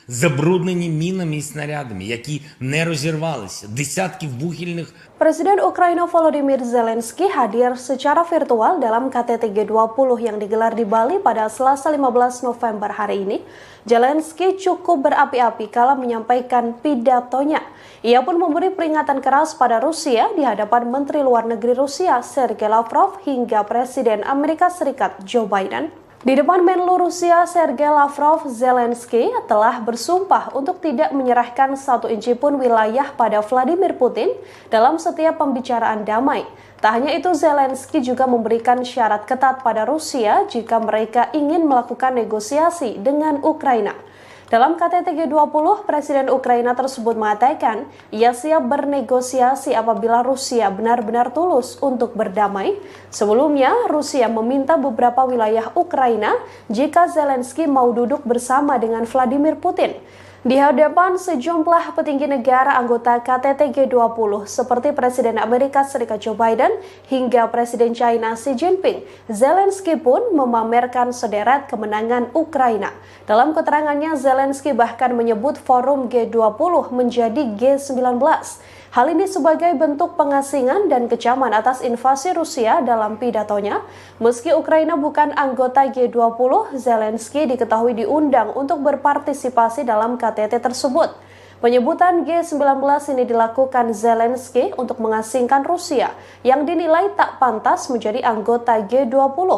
Забруднені мінами і снарядами, які не розірвалися, десятків вугільних. Presiden Ukraina Volodymyr Zelensky hadir secara virtual dalam KTT G20 yang digelar di Bali pada Selasa 15 November hari ini. Zelensky cukup berapi-api kala menyampaikan pidatonya. Ia pun memberi peringatan keras pada Rusia di hadapan Menteri Luar Negeri Rusia Sergei Lavrov hingga Presiden Amerika Serikat Joe Biden. Di depan Menlu Rusia Sergei Lavrov, Zelensky telah bersumpah untuk tidak menyerahkan 1 inci pun wilayah pada Vladimir Putin dalam setiap pembicaraan damai. Tak hanya itu, Zelensky juga memberikan syarat ketat pada Rusia jika mereka ingin melakukan negosiasi dengan Ukraina. Dalam KTT G20, Presiden Ukraina tersebut mengatakan ia siap bernegosiasi apabila Rusia benar-benar tulus untuk berdamai. Sebelumnya, Rusia meminta beberapa wilayah Ukraina jika Zelensky mau duduk bersama dengan Vladimir Putin. Di hadapan sejumlah petinggi negara anggota KTT G20 seperti Presiden Amerika Serikat Joe Biden hingga Presiden China Xi Jinping, Zelensky pun memamerkan sederet kemenangan Ukraina. Dalam keterangannya, Zelensky bahkan menyebut forum G20 menjadi G19. Hal ini sebagai bentuk pengasingan dan kecaman atas invasi Rusia dalam pidatonya. Meski Ukraina bukan anggota G20, Zelensky diketahui diundang untuk berpartisipasi dalam KTT tersebut. Penyebutan G19 ini dilakukan Zelensky untuk mengasingkan Rusia yang dinilai tak pantas menjadi anggota G20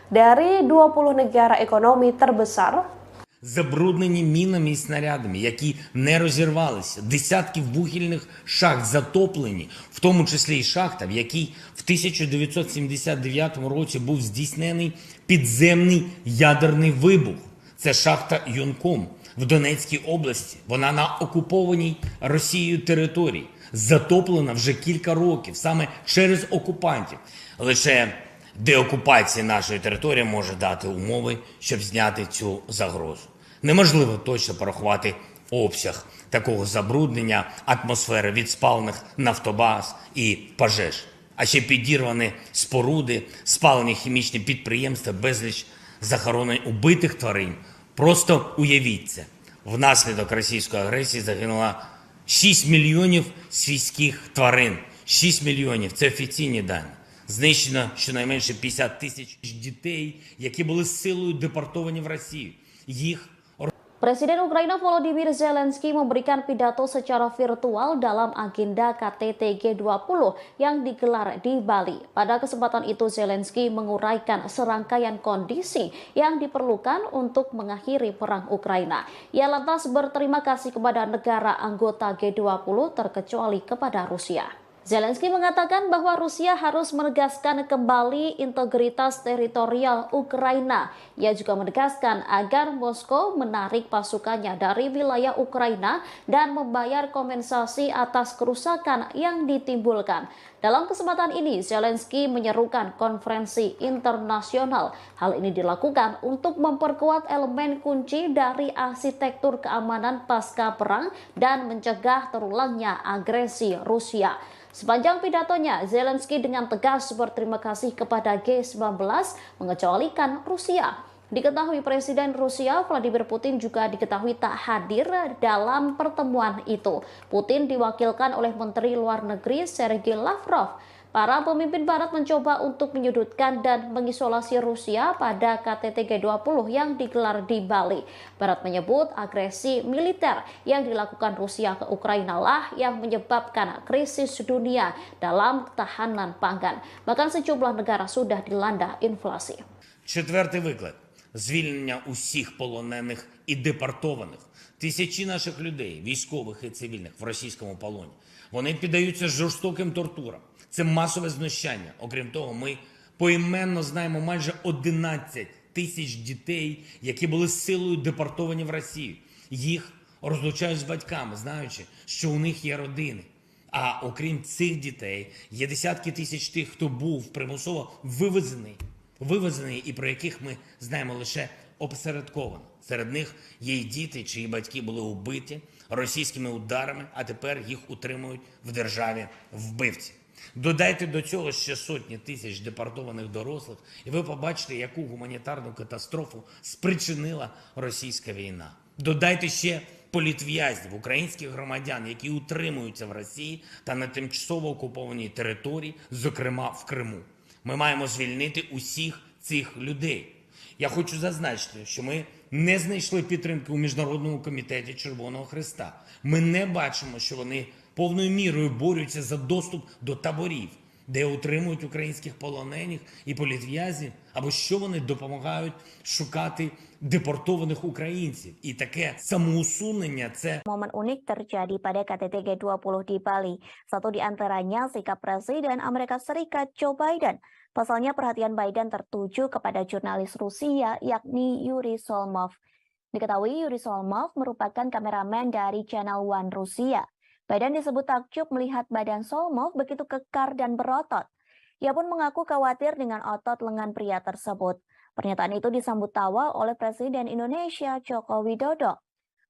dari 20 negara ekonomi terbesar. Забруднені мінами і снарядами, які не розірвалися, десятки вугільних шахт затоплені, в тому числі і шахта, в якій в 1979 році був здійснений підземний ядерний вибух. Це шахта Юнком в Донецькій області. Вона на окупованій Росією території, затоплена вже кілька років, саме через окупантів. Лише деокупація нашої території може дати умови, щоб зняти цю загрозу. Неможливо точно порахувати обсяг такого забруднення атмосфери від спалених нафтобаз і пожеж. А ще підірвані споруди, спалені хімічні підприємства, безліч захоронень убитих тварин. Просто уявіть це. Внаслідок російської агресії загинуло 6 мільйонів свійських тварин. 6 мільйонів – це офіційні дані. Знищено щонайменше 50 тисяч дітей, які були силою депортовані в Росію. Їх Presiden Ukraina Volodymyr Zelensky memberikan pidato secara virtual dalam agenda KTT G20 yang digelar di Bali. Pada kesempatan itu Zelensky menguraikan serangkaian kondisi yang diperlukan untuk mengakhiri perang Ukraina. Ia lantas berterima kasih kepada negara anggota G20 terkecuali kepada Rusia. Zelensky mengatakan bahwa Rusia harus menegaskan kembali integritas teritorial Ukraina. Ia juga menegaskan agar Moskow menarik pasukannya dari wilayah Ukraina dan membayar kompensasi atas kerusakan yang ditimbulkan. Dalam kesempatan ini, Zelensky menyerukan konferensi internasional. Hal ini dilakukan untuk memperkuat elemen kunci dari arsitektur keamanan pasca perang dan mencegah terulangnya agresi Rusia. Sepanjang pidatonya, Zelensky dengan tegas berterima kasih kepada G19 mengecualikan Rusia. Diketahui Presiden Rusia Vladimir Putin juga diketahui tak hadir dalam pertemuan itu. Putin diwakilkan oleh Menteri Luar Negeri Sergei Lavrov. Para pemimpin Barat mencoba untuk menyudutkan dan mengisolasi Rusia pada KTT G20 yang digelar di Bali. Barat menyebut agresi militer yang dilakukan Rusia ke Ukraina lah yang menyebabkan krisis dunia dalam ketahanan pangan. Bahkan sejumlah negara sudah dilanda inflasi. Четвертий виклик – звільнення усіх полонених і депортованих. Тисячі наших людей, військових і цивільних, в російському полоні. Вони піддаються жорстоким тортурам. Це масове знущання. Окрім того, ми поіменно знаємо майже 11 тисяч дітей, які були силою депортовані в Росію. Їх розлучають з батьками, знаючи, що у них є родини. А окрім цих дітей, є десятки тисяч тих, хто був примусово вивезений і про яких ми знаємо лише опосередковано. Серед них є й діти, чиї батьки були убиті російськими ударами, а тепер їх утримують в державі вбивці. Додайте до цього ще сотні тисяч депортованих дорослих, і ви побачите, яку гуманітарну катастрофу спричинила російська війна. Додайте ще політв'язнів, українських громадян, які утримуються в Росії та на тимчасово окупованій території, зокрема в Криму. Ми маємо звільнити усіх цих людей. Я хочу зазначити, що ми не знайшли підтримки у Міжнародному комітеті Червоного Хреста. Ми не бачимо, що вони повною мірою борються за доступ до таборів, де утримують українських полонених і політв'язнів, або що вони допомагають шукати депортованих українців. І таке самоусунення – це Momen unik terjadi pada KTT G20 di Bali. Satu di antaranya sikap Presiden Amerika Serikat Joe Biden. Pasalnya perhatian Biden tertuju kepada jurnalis Rusia yakni Yuri Solmov. Diketahui Yuri Solmov merupakan kameramen dari Channel One Rusia. Biden disebut takjub melihat badan Solmov begitu kekar dan berotot. Ia pun mengaku khawatir dengan otot lengan pria tersebut. Pernyataan itu disambut tawa oleh Presiden Indonesia Joko Widodo.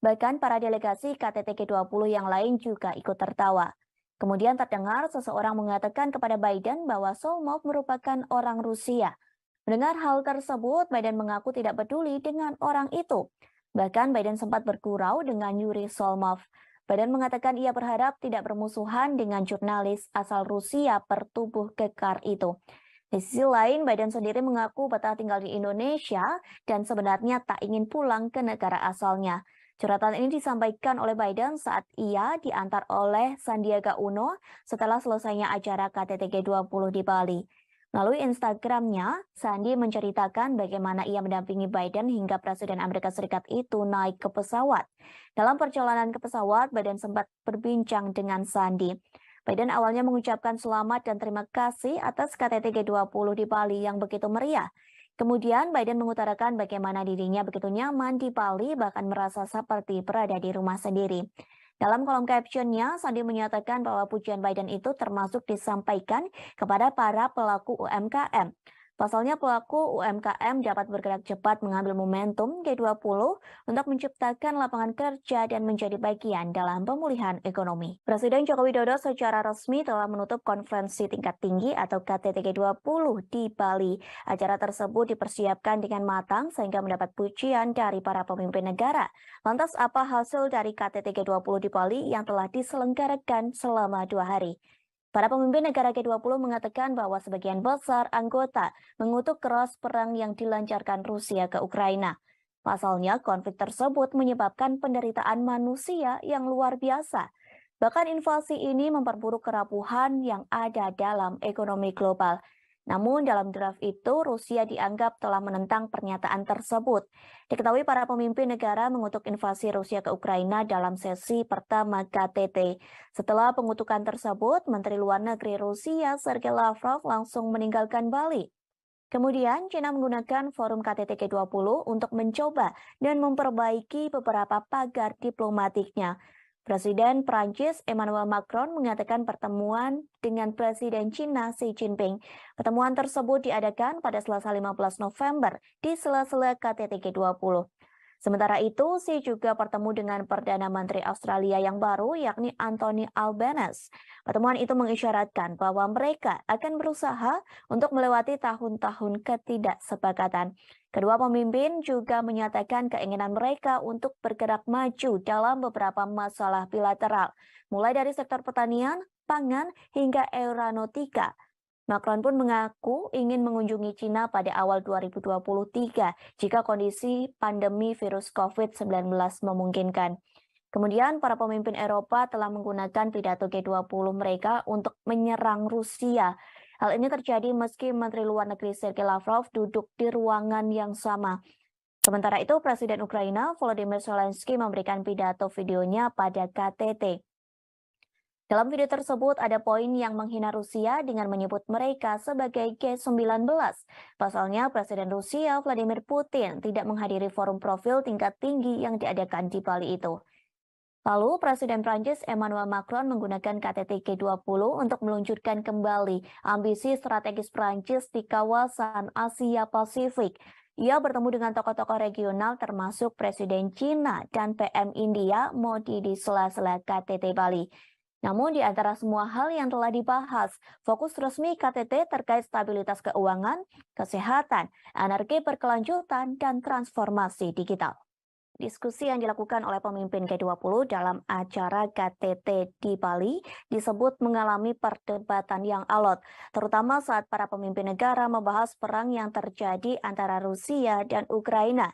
Bahkan para delegasi KTT G20 yang lain juga ikut tertawa. Kemudian terdengar seseorang mengatakan kepada Biden bahwa Solmov merupakan orang Rusia. Mendengar hal tersebut, Biden mengaku tidak peduli dengan orang itu. Bahkan Biden sempat bergurau dengan Yuri Solmov. Biden mengatakan ia berharap tidak bermusuhan dengan jurnalis asal Rusia bertubuh kekar itu. Di sisi lain, Biden sendiri mengaku betah tinggal di Indonesia dan sebenarnya tak ingin pulang ke negara asalnya. Curhatan ini disampaikan oleh Biden saat ia diantar oleh Sandiaga Uno setelah selesainya acara KTT G20 di Bali. Melalui Instagramnya, Sandi menceritakan bagaimana ia mendampingi Biden hingga Presiden Amerika Serikat itu naik ke pesawat. Dalam perjalanan ke pesawat, Biden sempat berbincang dengan Sandi. Biden awalnya mengucapkan selamat dan terima kasih atas KTT G20 di Bali yang begitu meriah. Kemudian Biden mengutarakan bagaimana dirinya begitu nyaman di Bali, bahkan merasa seperti berada di rumah sendiri. Dalam kolom captionnya, Sandi menyatakan bahwa pujian Biden itu termasuk disampaikan kepada para pelaku UMKM. Pasalnya pelaku UMKM dapat bergerak cepat mengambil momentum G20 untuk menciptakan lapangan kerja dan menjadi bagian dalam pemulihan ekonomi. Presiden Joko Widodo secara resmi telah menutup konferensi tingkat tinggi atau KTT G20 di Bali. Acara tersebut dipersiapkan dengan matang sehingga mendapat pujian dari para pemimpin negara. Lantas apa hasil dari KTT G20 di Bali yang telah diselenggarakan selama 2 hari? Para pemimpin negara G20 mengatakan bahwa sebagian besar anggota mengutuk keras perang yang dilancarkan Rusia ke Ukraina. Pasalnya, konflik tersebut menyebabkan penderitaan manusia yang luar biasa. Bahkan invasi ini memperburuk kerapuhan yang ada dalam ekonomi global. Namun dalam draft itu, Rusia dianggap telah menentang pernyataan tersebut. Diketahui para pemimpin negara mengutuk invasi Rusia ke Ukraina dalam sesi pertama KTT. Setelah pengutukan tersebut, Menteri Luar Negeri Rusia Sergei Lavrov langsung meninggalkan Bali. Kemudian, China menggunakan forum KTT G20 untuk mencoba dan memperbaiki beberapa pagar diplomatiknya. Presiden Prancis Emmanuel Macron mengatakan pertemuan dengan Presiden China Xi Jinping. Pertemuan tersebut diadakan pada Selasa 15 November di sela-sela KTT G20. Sementara itu, Xi juga bertemu dengan Perdana Menteri Australia yang baru, yakni Anthony Albanese. Pertemuan itu mengisyaratkan bahwa mereka akan berusaha untuk melewati tahun-tahun ketidaksepakatan. Kedua pemimpin juga menyatakan keinginan mereka untuk bergerak maju dalam beberapa masalah bilateral, mulai dari sektor pertanian, pangan, hingga aeronautika. Macron pun mengaku ingin mengunjungi China pada awal 2023 jika kondisi pandemi virus COVID-19 memungkinkan. Kemudian para pemimpin Eropa telah menggunakan pidato G20 mereka untuk menyerang Rusia. Hal ini terjadi meski Menteri Luar Negeri Sergei Lavrov duduk di ruangan yang sama. Sementara itu, Presiden Ukraina Volodymyr Zelensky memberikan pidato videonya pada KTT. Dalam video tersebut ada poin yang menghina Rusia dengan menyebut mereka sebagai G19. Pasalnya Presiden Rusia Vladimir Putin tidak menghadiri forum profil tingkat tinggi yang diadakan di Bali itu. Lalu Presiden Prancis Emmanuel Macron menggunakan KTT G20 untuk meluncurkan kembali ambisi strategis Prancis di kawasan Asia Pasifik. Ia bertemu dengan tokoh-tokoh regional termasuk Presiden China dan PM India Modi di sela-sela KTT Bali. Namun di antara semua hal yang telah dibahas, fokus resmi KTT terkait stabilitas keuangan, kesehatan, energi berkelanjutan, dan transformasi digital. Diskusi yang dilakukan oleh pemimpin G20 dalam acara KTT di Bali disebut mengalami perdebatan yang alot, terutama saat para pemimpin negara membahas perang yang terjadi antara Rusia dan Ukraina.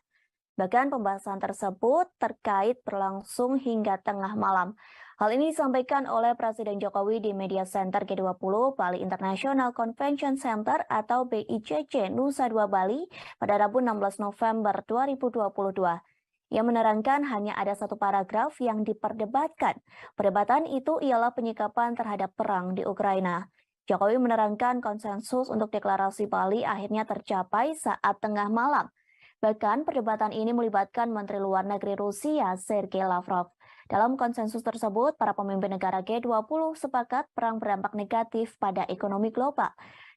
Bahkan pembahasan tersebut terkait berlangsung hingga tengah malam. Hal ini disampaikan oleh Presiden Jokowi di Media Center G20 Bali International Convention Center atau BICC Nusa Dua Bali pada Rabu 16 November 2022. Ia menerangkan hanya ada satu paragraf yang diperdebatkan. Perdebatan itu ialah penyikapan terhadap perang di Ukraina. Jokowi menerangkan konsensus untuk deklarasi Bali akhirnya tercapai saat tengah malam. Bahkan perdebatan ini melibatkan Menteri Luar Negeri Rusia Sergei Lavrov. Dalam konsensus tersebut, para pemimpin negara G20 sepakat perang berdampak negatif pada ekonomi global.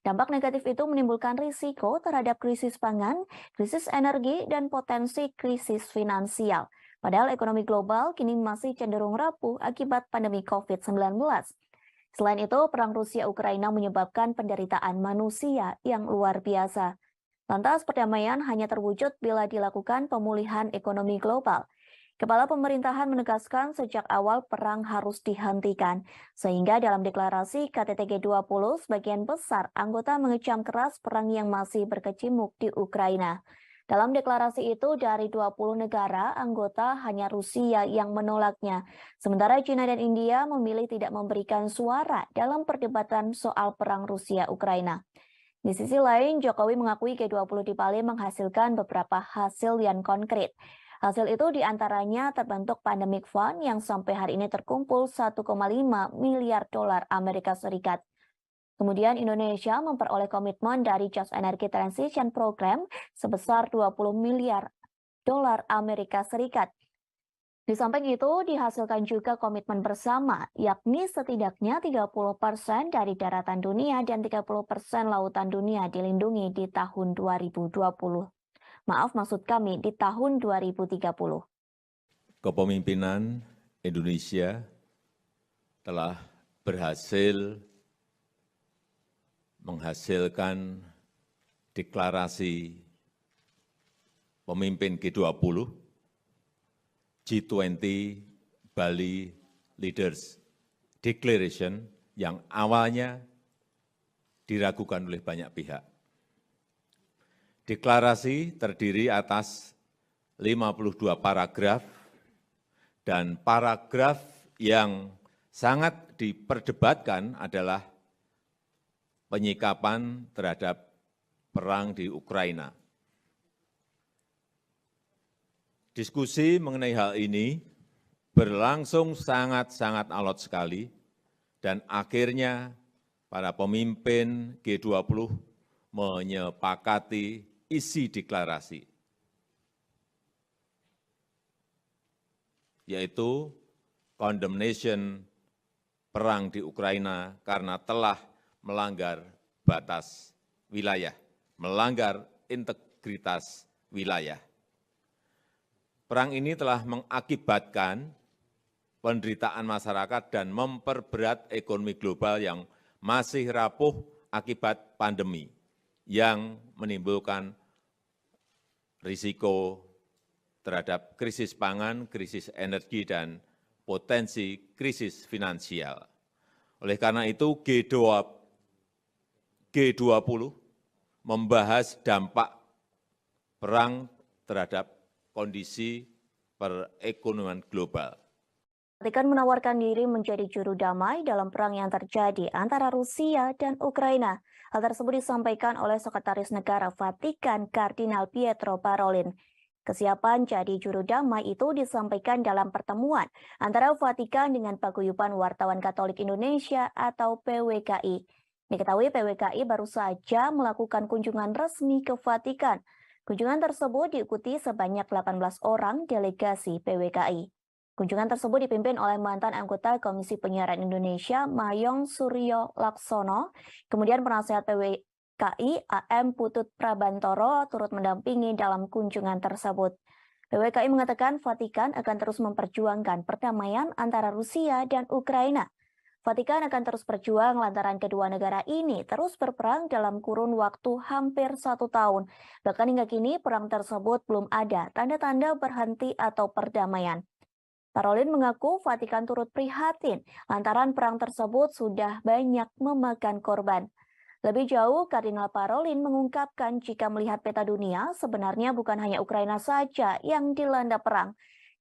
Dampak negatif itu menimbulkan risiko terhadap krisis pangan, krisis energi, dan potensi krisis finansial. Padahal ekonomi global kini masih cenderung rapuh akibat pandemi COVID-19. Selain itu, perang Rusia-Ukraina menyebabkan penderitaan manusia yang luar biasa. Lantas perdamaian hanya terwujud bila dilakukan pemulihan ekonomi global. Kepala pemerintahan menegaskan sejak awal perang harus dihentikan, sehingga dalam deklarasi KTT G20 sebagian besar anggota mengecam keras perang yang masih berkecamuk di Ukraina. Dalam deklarasi itu dari 20 negara anggota hanya Rusia yang menolaknya, sementara China dan India memilih tidak memberikan suara dalam perdebatan soal perang Rusia-Ukraina. Di sisi lain, Jokowi mengakui G20 di Bali menghasilkan beberapa hasil yang konkret. Hasil itu diantaranya terbentuk Pandemic Fund yang sampai hari ini terkumpul 1,5 miliar dolar Amerika Serikat. Kemudian Indonesia memperoleh komitmen dari Just Energy Transition Program sebesar 20 miliar dolar Amerika Serikat. Di samping itu, dihasilkan juga komitmen bersama, yakni setidaknya 30% dari daratan dunia dan 30% lautan dunia dilindungi di tahun 2020. Maaf, maksud kami di tahun 2030. Kepemimpinan Indonesia telah berhasil menghasilkan deklarasi pemimpin G20, G20 Bali Leaders Declaration yang awalnya diragukan oleh banyak pihak. Deklarasi terdiri atas 52 paragraf dan paragraf yang sangat diperdebatkan adalah penyikapan terhadap perang di Ukraina. Diskusi mengenai hal ini berlangsung sangat-sangat alot sekali dan akhirnya para pemimpin G20 menyepakati isi deklarasi, yaitu condemnation perang di Ukraina karena telah melanggar batas wilayah, melanggar integritas wilayah. Perang ini telah mengakibatkan penderitaan masyarakat dan memperberat ekonomi global yang masih rapuh akibat pandemi yang menimbulkan risiko terhadap krisis pangan, krisis energi, dan potensi krisis finansial. Oleh karena itu, G20 membahas dampak perang terhadap kondisi perekonomian global. Vatikan menawarkan diri menjadi juru damai dalam perang yang terjadi antara Rusia dan Ukraina. Hal tersebut disampaikan oleh Sekretaris Negara Vatikan Kardinal Pietro Parolin. Kesiapan jadi juru damai itu disampaikan dalam pertemuan antara Vatikan dengan Paguyuban Wartawan Katolik Indonesia atau PWKI. Diketahui PWKI baru saja melakukan kunjungan resmi ke Vatikan. Kunjungan tersebut diikuti sebanyak 18 orang delegasi PWKI. Kunjungan tersebut dipimpin oleh mantan anggota Komisi Penyiaran Indonesia, Mayong Suryo Laksono, kemudian penasehat PWKI AM Putut Prabantoro turut mendampingi dalam kunjungan tersebut. PWKI mengatakan Vatikan akan terus memperjuangkan perdamaian antara Rusia dan Ukraina. Vatikan akan terus berjuang lantaran kedua negara ini terus berperang dalam kurun waktu hampir 1 tahun. Bahkan hingga kini perang tersebut belum ada tanda-tanda berhenti atau perdamaian. Parolin mengaku Vatikan turut prihatin lantaran perang tersebut sudah banyak memakan korban. Lebih jauh, Kardinal Parolin mengungkapkan jika melihat peta dunia, sebenarnya bukan hanya Ukraina saja yang dilanda perang.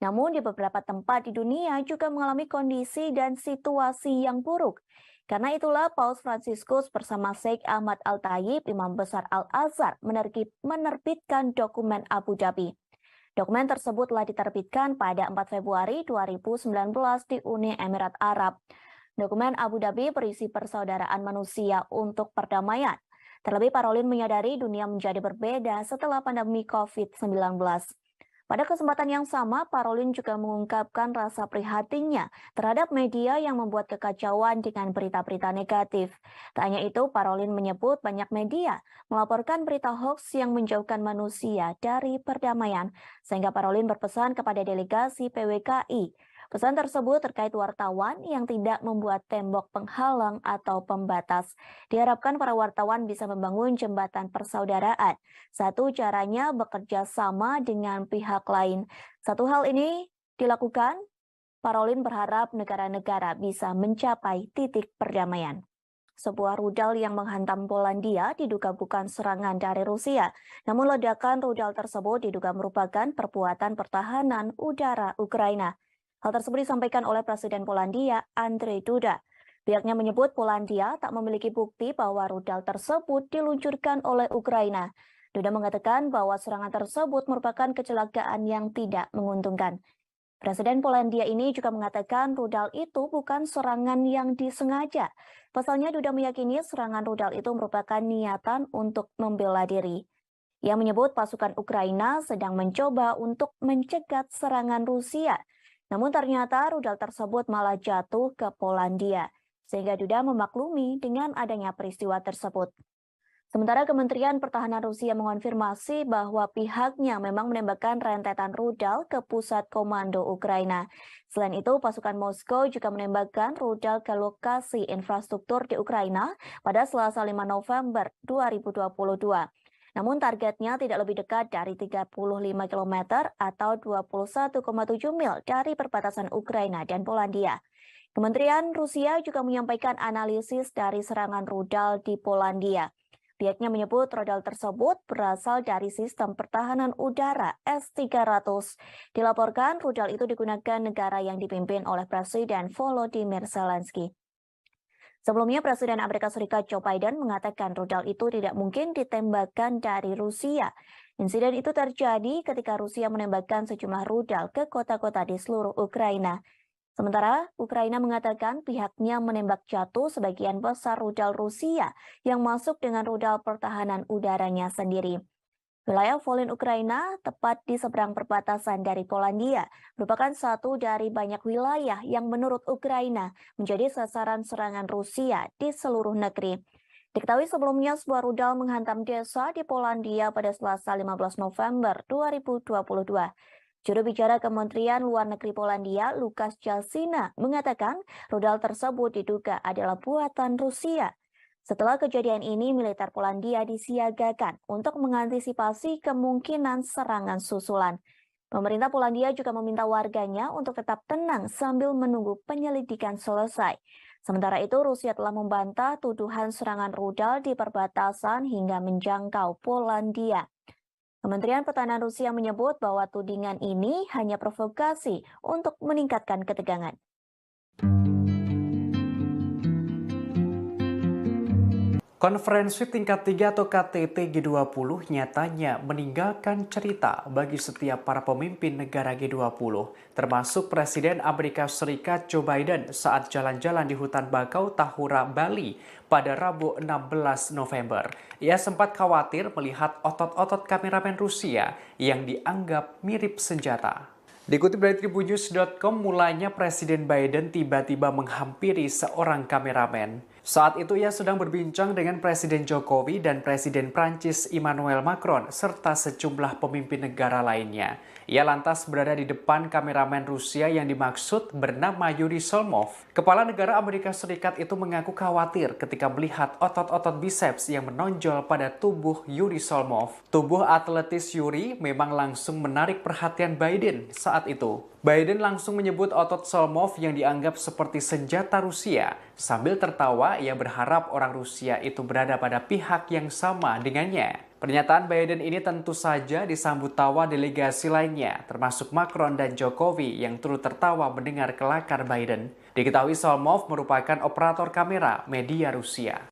Namun di beberapa tempat di dunia juga mengalami kondisi dan situasi yang buruk. Karena itulah Paus Fransiskus bersama Sheikh Ahmad Al-Tayib, Imam Besar Al-Azhar, menerbitkan dokumen Abu Dhabi. Dokumen tersebut telah diterbitkan pada 4 Februari 2019 di Uni Emirat Arab. Dokumen Abu Dhabi berisi persaudaraan manusia untuk perdamaian. Terlebih Parolin menyadari dunia menjadi berbeda setelah pandemi COVID-19. Pada kesempatan yang sama, Parolin juga mengungkapkan rasa prihatinnya terhadap media yang membuat kekacauan dengan berita-berita negatif. Tak hanya itu, Parolin menyebut banyak media melaporkan berita hoax yang menjauhkan manusia dari perdamaian. Sehingga Parolin berpesan kepada delegasi PWKI. Pesan tersebut terkait wartawan yang tidak membuat tembok penghalang atau pembatas. Diharapkan para wartawan bisa membangun jembatan persaudaraan. Satu caranya bekerja sama dengan pihak lain. Satu hal ini dilakukan, Parolin berharap negara-negara bisa mencapai titik perdamaian. Sebuah rudal yang menghantam Polandia diduga bukan serangan dari Rusia. Namun ledakan rudal tersebut diduga merupakan perbuatan pertahanan udara Ukraina. Hal tersebut disampaikan oleh Presiden Polandia, Andrzej Duda. Pihaknya menyebut Polandia tak memiliki bukti bahwa rudal tersebut diluncurkan oleh Ukraina. Duda mengatakan bahwa serangan tersebut merupakan kecelakaan yang tidak menguntungkan. Presiden Polandia ini juga mengatakan rudal itu bukan serangan yang disengaja. Pasalnya Duda meyakini serangan rudal itu merupakan niatan untuk membela diri. Ia menyebut pasukan Ukraina sedang mencoba untuk mencegat serangan Rusia. Namun ternyata rudal tersebut malah jatuh ke Polandia, sehingga Duda memaklumi dengan adanya peristiwa tersebut. Sementara Kementerian Pertahanan Rusia mengonfirmasi bahwa pihaknya memang menembakkan rentetan rudal ke pusat komando Ukraina. Selain itu, pasukan Moskow juga menembakkan rudal ke lokasi infrastruktur di Ukraina pada Selasa 5 November 2022. Namun targetnya tidak lebih dekat dari 35 km atau 21,7 mil dari perbatasan Ukraina dan Polandia. Kementerian Rusia juga menyampaikan analisis dari serangan rudal di Polandia. Pihaknya menyebut rudal tersebut berasal dari sistem pertahanan udara S-300. Dilaporkan rudal itu digunakan negara yang dipimpin oleh Presiden Volodymyr Zelensky. Sebelumnya, Presiden Amerika Serikat Joe Biden mengatakan rudal itu tidak mungkin ditembakkan dari Rusia. Insiden itu terjadi ketika Rusia menembakkan sejumlah rudal ke kota-kota di seluruh Ukraina. Sementara Ukraina mengatakan pihaknya menembak jatuh sebagian besar rudal Rusia yang masuk dengan rudal pertahanan udaranya sendiri. Wilayah Volyn Ukraina, tepat di seberang perbatasan dari Polandia, merupakan satu dari banyak wilayah yang menurut Ukraina menjadi sasaran serangan Rusia di seluruh negeri. Diketahui sebelumnya sebuah rudal menghantam desa di Polandia pada Selasa 15 November 2022. Juru bicara Kementerian Luar Negeri Polandia, Lukasz Jasina, mengatakan rudal tersebut diduga adalah buatan Rusia. Setelah kejadian ini, militer Polandia disiagakan untuk mengantisipasi kemungkinan serangan susulan. Pemerintah Polandia juga meminta warganya untuk tetap tenang sambil menunggu penyelidikan selesai. Sementara itu, Rusia telah membantah tuduhan serangan rudal di perbatasan hingga menjangkau Polandia. Kementerian Pertahanan Rusia menyebut bahwa tudingan ini hanya provokasi untuk meningkatkan ketegangan. Konferensi tingkat 3 atau KTT G20 nyatanya meninggalkan cerita bagi setiap para pemimpin negara G20, termasuk Presiden Amerika Serikat Joe Biden saat jalan-jalan di hutan bakau Tahura, Bali pada Rabu 16 November. Ia sempat khawatir melihat otot-otot kameramen Rusia yang dianggap mirip senjata. Dikutip dari tribunnews.com, mulanya Presiden Biden tiba-tiba menghampiri seorang kameramen. Saat itu ia sedang berbincang dengan Presiden Jokowi dan Presiden Prancis Emmanuel Macron serta sejumlah pemimpin negara lainnya. Ia lantas berada di depan kameramen Rusia yang dimaksud bernama Yuri Solmov. Kepala negara Amerika Serikat itu mengaku khawatir ketika melihat otot-otot biceps yang menonjol pada tubuh Yuri Solmov. Tubuh atletis Yuri memang langsung menarik perhatian Biden saat itu. Biden langsung menyebut otot Solmov yang dianggap seperti senjata Rusia. Sambil tertawa, ia berharap orang Rusia itu berada pada pihak yang sama dengannya. Pernyataan Biden ini tentu saja disambut tawa delegasi lainnya, termasuk Macron dan Jokowi yang turut tertawa mendengar kelakar Biden. Diketahui Solmov merupakan operator kamera media Rusia.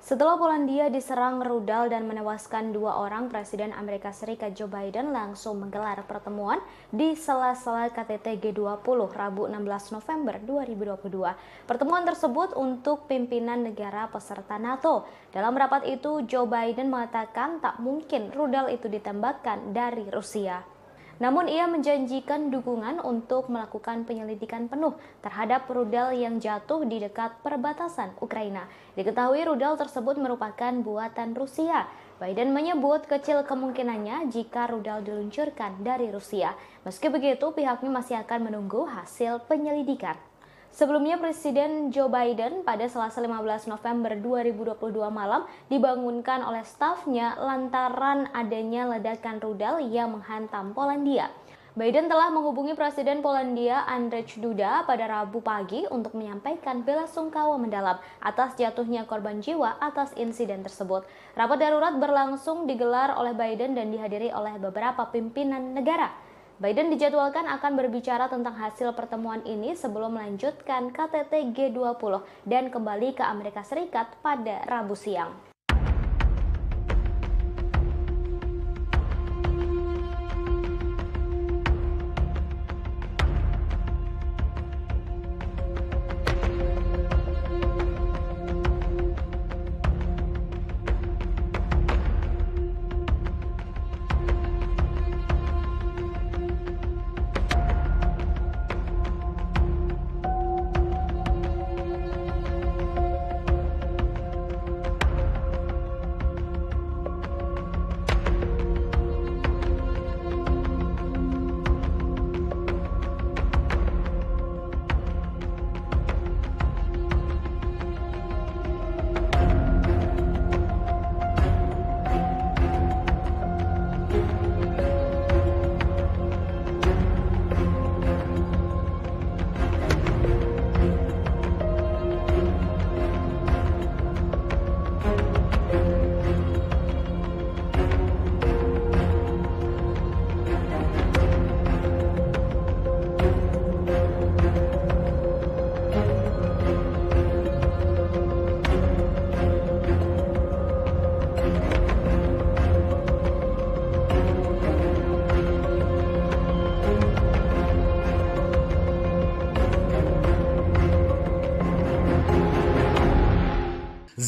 Setelah Polandia diserang rudal dan menewaskan 2 orang, Presiden Amerika Serikat Joe Biden langsung menggelar pertemuan di sela-sela KTT G20 Rabu 16 November 2022. Pertemuan tersebut untuk pimpinan negara peserta NATO. Dalam rapat itu, Joe Biden mengatakan tak mungkin rudal itu ditembakkan dari Rusia. Namun ia menjanjikan dukungan untuk melakukan penyelidikan penuh terhadap rudal yang jatuh di dekat perbatasan Ukraina. Diketahui rudal tersebut merupakan buatan Rusia. Biden menyebut kecil kemungkinannya jika rudal diluncurkan dari Rusia. Meski begitu, pihaknya masih akan menunggu hasil penyelidikan. Sebelumnya, Presiden Joe Biden pada Selasa 15 November 2022 malam dibangunkan oleh stafnya lantaran adanya ledakan rudal yang menghantam Polandia. Biden telah menghubungi Presiden Polandia Andrzej Duda pada Rabu pagi untuk menyampaikan belasungkawa mendalam atas jatuhnya korban jiwa atas insiden tersebut. Rapat darurat berlangsung digelar oleh Biden dan dihadiri oleh beberapa pimpinan negara. Biden dijadwalkan akan berbicara tentang hasil pertemuan ini sebelum melanjutkan KTT G20 dan kembali ke Amerika Serikat pada Rabu siang.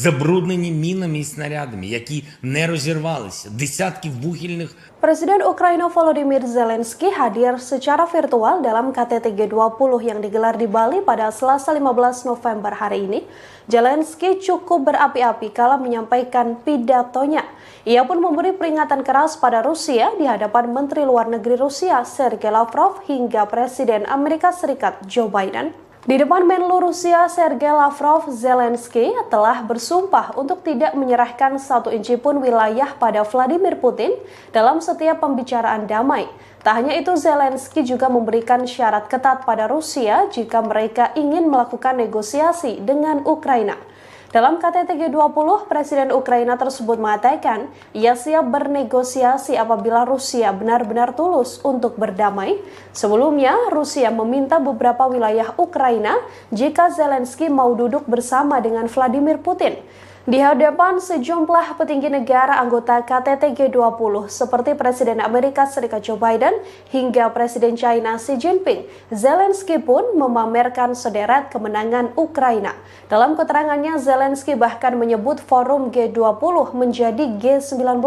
Забруднені мінами і снарядами, які не розірвалися, десятків вугільних. Presiden Ukraina Volodymyr Zelensky hadir secara virtual dalam KTT G20 yang digelar di Bali pada Selasa 15 November hari ini. Zelensky cukup berapi-api kala menyampaikan pidatonya. Ia pun memberi peringatan keras pada Rusia di hadapan Menteri Luar Negeri Rusia Sergei Lavrov hingga Presiden Amerika Serikat Joe Biden. Di depan Menlu Rusia Sergei Lavrov, Zelensky telah bersumpah untuk tidak menyerahkan 1 inci pun wilayah pada Vladimir Putin dalam setiap pembicaraan damai. Tak hanya itu, Zelensky juga memberikan syarat ketat pada Rusia jika mereka ingin melakukan negosiasi dengan Ukraina. Dalam KTT G20, Presiden Ukraina tersebut mengatakan ia siap bernegosiasi apabila Rusia benar-benar tulus untuk berdamai. Sebelumnya, Rusia meminta beberapa wilayah Ukraina jika Zelensky mau duduk bersama dengan Vladimir Putin. Di hadapan sejumlah petinggi negara anggota KTT G20 seperti Presiden Amerika Serikat Joe Biden hingga Presiden China Xi Jinping, Zelensky pun memamerkan sederet kemenangan Ukraina. Dalam keterangannya, Zelensky bahkan menyebut forum G20 menjadi G19.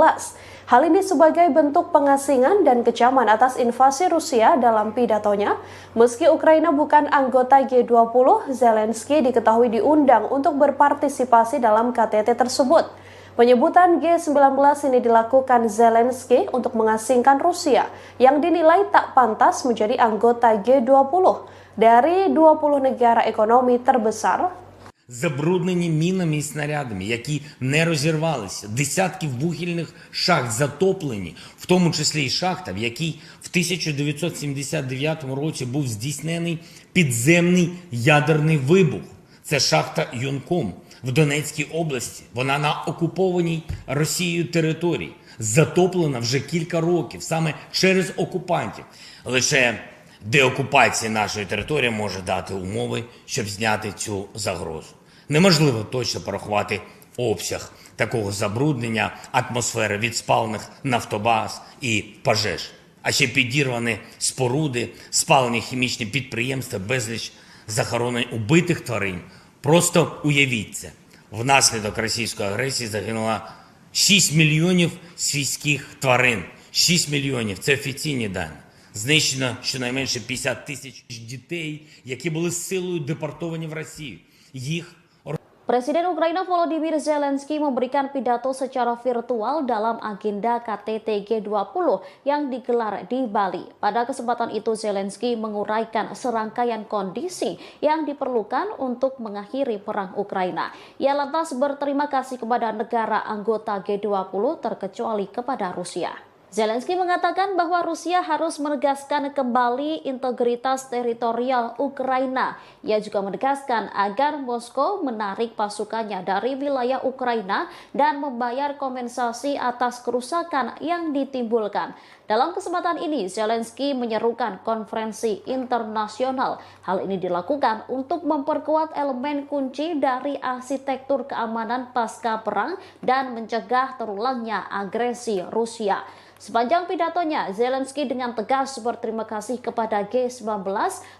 Hal ini sebagai bentuk pengasingan dan kecaman atas invasi Rusia dalam pidatonya. Meski Ukraina bukan anggota G20, Zelensky diketahui diundang untuk berpartisipasi dalam KTT tersebut. Penyebutan G19 ini dilakukan Zelensky untuk mengasingkan Rusia yang dinilai tak pantas menjadi anggota G20 dari 20 negara ekonomi terbesar. Забруднені мінами і снарядами, які не розірвалися, десятків вугільних шахт затоплені, в тому числі і шахта, в якій в 1979 році був здійснений підземний ядерний вибух. Це шахта Юнком в Донецькій області. Вона на окупованій Росією території, затоплена вже кілька років, саме через окупантів. Лише деокупація нашої території може дати умови, щоб зняти цю загрозу. Неможливо точно порахувати обсяг такого забруднення атмосфери від спалених нафтобаз і пожеж. А ще підірвані споруди, спалені хімічні підприємства, безліч захоронень убитих тварин. Просто уявіть це. Внаслідок російської агресії загинуло 6 мільйонів свійських тварин. 6 мільйонів – це офіційні дані. Знищено щонайменше 50 тисяч дітей, які були силою депортовані в Росію. Їх Presiden Ukraina Volodymyr Zelensky memberikan pidato secara virtual dalam agenda KTT G20 yang digelar di Bali. Pada kesempatan itu Zelensky menguraikan serangkaian kondisi yang diperlukan untuk mengakhiri perang Ukraina. Ia lantas berterima kasih kepada negara anggota G20 terkecuali kepada Rusia. Zelensky mengatakan bahwa Rusia harus menegaskan kembali integritas teritorial Ukraina. Ia juga menegaskan agar Moskow menarik pasukannya dari wilayah Ukraina dan membayar kompensasi atas kerusakan yang ditimbulkan. Dalam kesempatan ini, Zelensky menyerukan konferensi internasional. Hal ini dilakukan untuk memperkuat elemen kunci dari arsitektur keamanan pasca perang dan mencegah terulangnya agresi Rusia. Sepanjang pidatonya, Zelensky dengan tegas berterima kasih kepada G19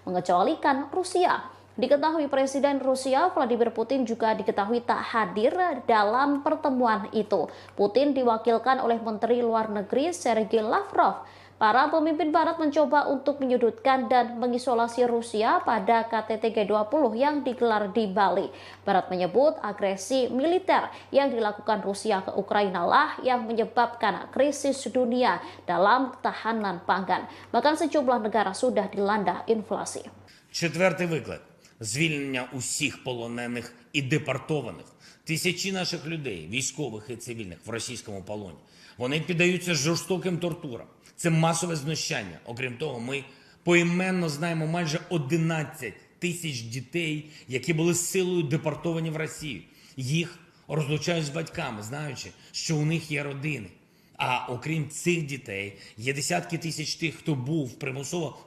mengecualikan Rusia. Diketahui Presiden Rusia Vladimir Putin juga diketahui tak hadir dalam pertemuan itu. Putin diwakilkan oleh Menteri Luar Negeri Sergei Lavrov. Para pemimpin Barat mencoba untuk menyudutkan dan mengisolasi Rusia pada KTT G20 yang digelar di Bali. Barat menyebut agresi militer yang dilakukan Rusia ke Ukraina lah yang menyebabkan krisis dunia dalam ketahanan pangan. Bahkan sejumlah negara sudah dilanda inflasi. Четвертий виклик – звільнення усіх полонених і депортованих. Тисячі наших людей, військових і цивільних, в російському полоні. Вони піддаються жорстоким тортурам. Це масове знущання. Окрім того, ми поіменно знаємо майже 11 тисяч дітей, які були силою депортовані в Росію. Їх розлучають з батьками, знаючи, що у них є родини. А окрім цих дітей, є десятки тисяч тих, хто був примусово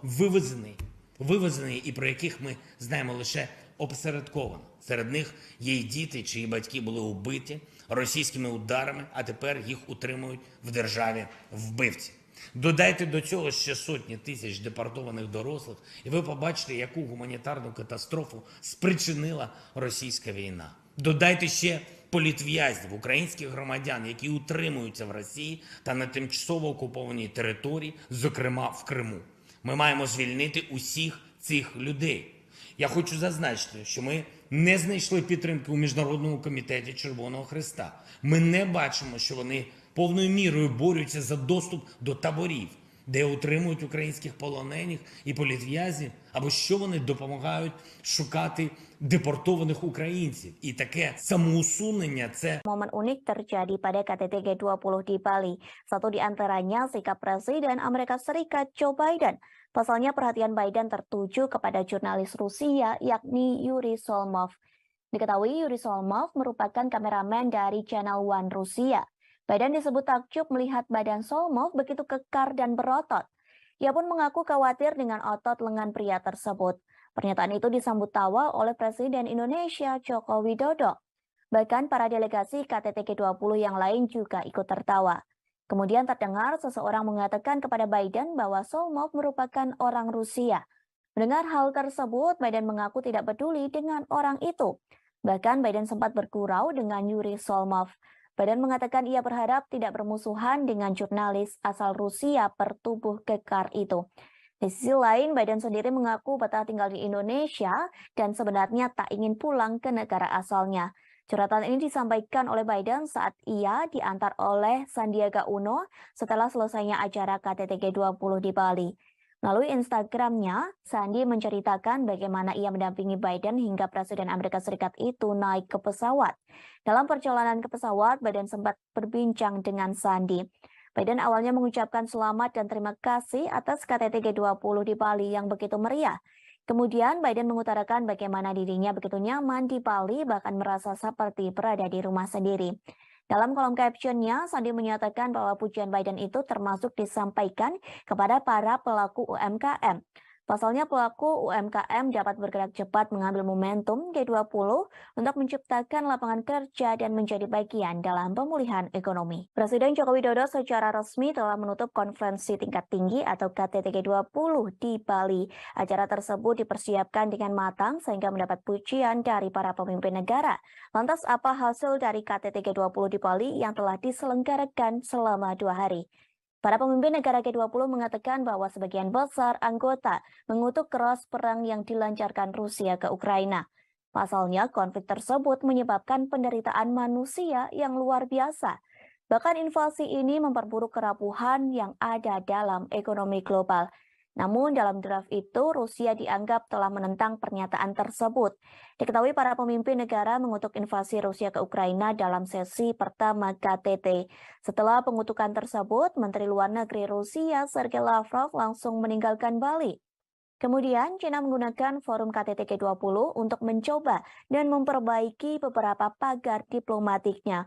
вивезений і про яких ми знаємо лише опосередковано. Серед них є й діти, чиї батьки були убиті російськими ударами, а тепер їх утримують в державі вбивці. Додайте до цього ще сотні тисяч депортованих дорослих, і ви побачите, яку гуманітарну катастрофу спричинила російська війна. Додайте ще політв'язнів, українських громадян, які утримуються в Росії та на тимчасово окупованій території, зокрема в Криму. Ми маємо звільнити усіх цих людей. Я хочу зазначити, що ми не знайшли підтримки у Міжнародному комітеті Червоного Хреста. Ми не бачимо, що вони повною мірою борються за доступ до таборів, де утримують українських полонених і політв'язнів, або що вони допомагають шукати депортованих українців. І таке самоусунення – це Momen unik terjadi pada KTT G20 di Bali. Satu di antaranya sikap Presiden Amerika Serikat Joe Biden. Pasalnya perhatian Biden tertuju kepada jurnalis Rusia yakni Yuri Solmov. Diketahui Yuri Solmov merupakan kameramen dari Channel One Rusia. Biden disebut takjub melihat badan Solmov begitu kekar dan berotot. Ia pun mengaku khawatir dengan otot lengan pria tersebut. Pernyataan itu disambut tawa oleh Presiden Indonesia Joko Widodo. Bahkan para delegasi KTT G20 yang lain juga ikut tertawa. Kemudian terdengar seseorang mengatakan kepada Biden bahwa Solmov merupakan orang Rusia. Mendengar hal tersebut, Biden mengaku tidak peduli dengan orang itu. Bahkan Biden sempat bergurau dengan Yuri Solmov. Biden mengatakan ia berharap tidak bermusuhan dengan jurnalis asal Rusia bertubuh kekar itu. Di sisi lain, Biden sendiri mengaku betah tinggal di Indonesia dan sebenarnya tak ingin pulang ke negara asalnya. Curhatan ini disampaikan oleh Biden saat ia diantar oleh Sandiaga Uno setelah selesainya acara KTT G20 di Bali. Melalui Instagramnya, Sandi menceritakan bagaimana ia mendampingi Biden hingga Presiden Amerika Serikat itu naik ke pesawat. Dalam perjalanan ke pesawat, Biden sempat berbincang dengan Sandi. Biden awalnya mengucapkan selamat dan terima kasih atas KTT G20 di Bali yang begitu meriah. Kemudian Biden mengutarakan bagaimana dirinya begitu nyaman di Bali, bahkan merasa seperti berada di rumah sendiri. Dalam kolom captionnya, Sandi menyatakan bahwa pujian Biden itu termasuk disampaikan kepada para pelaku UMKM. Pasalnya pelaku UMKM dapat bergerak cepat mengambil momentum G20 untuk menciptakan lapangan kerja dan menjadi bagian dalam pemulihan ekonomi. Presiden Joko Widodo secara resmi telah menutup konferensi tingkat tinggi atau KTT G20 di Bali. Acara tersebut dipersiapkan dengan matang sehingga mendapat pujian dari para pemimpin negara. Lantas apa hasil dari KTT G20 di Bali yang telah diselenggarakan selama 2 hari? Para pemimpin negara G20 mengatakan bahwa sebagian besar anggota mengutuk keras perang yang dilancarkan Rusia ke Ukraina. Pasalnya, konflik tersebut menyebabkan penderitaan manusia yang luar biasa. Bahkan invasi ini memperburuk kerapuhan yang ada dalam ekonomi global. Namun dalam draft itu, Rusia dianggap telah menentang pernyataan tersebut. Diketahui para pemimpin negara mengutuk invasi Rusia ke Ukraina dalam sesi pertama KTT. Setelah pengutukan tersebut, Menteri Luar Negeri Rusia Sergei Lavrov langsung meninggalkan Bali. Kemudian, China menggunakan forum KTT G20 untuk mencoba dan memperbaiki beberapa pagar diplomatiknya.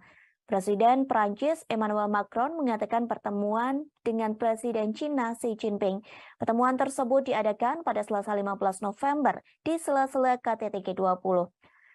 Presiden Prancis Emmanuel Macron mengatakan pertemuan dengan Presiden China Xi Jinping. Pertemuan tersebut diadakan pada Selasa 15 November di sela-sela KTT G20.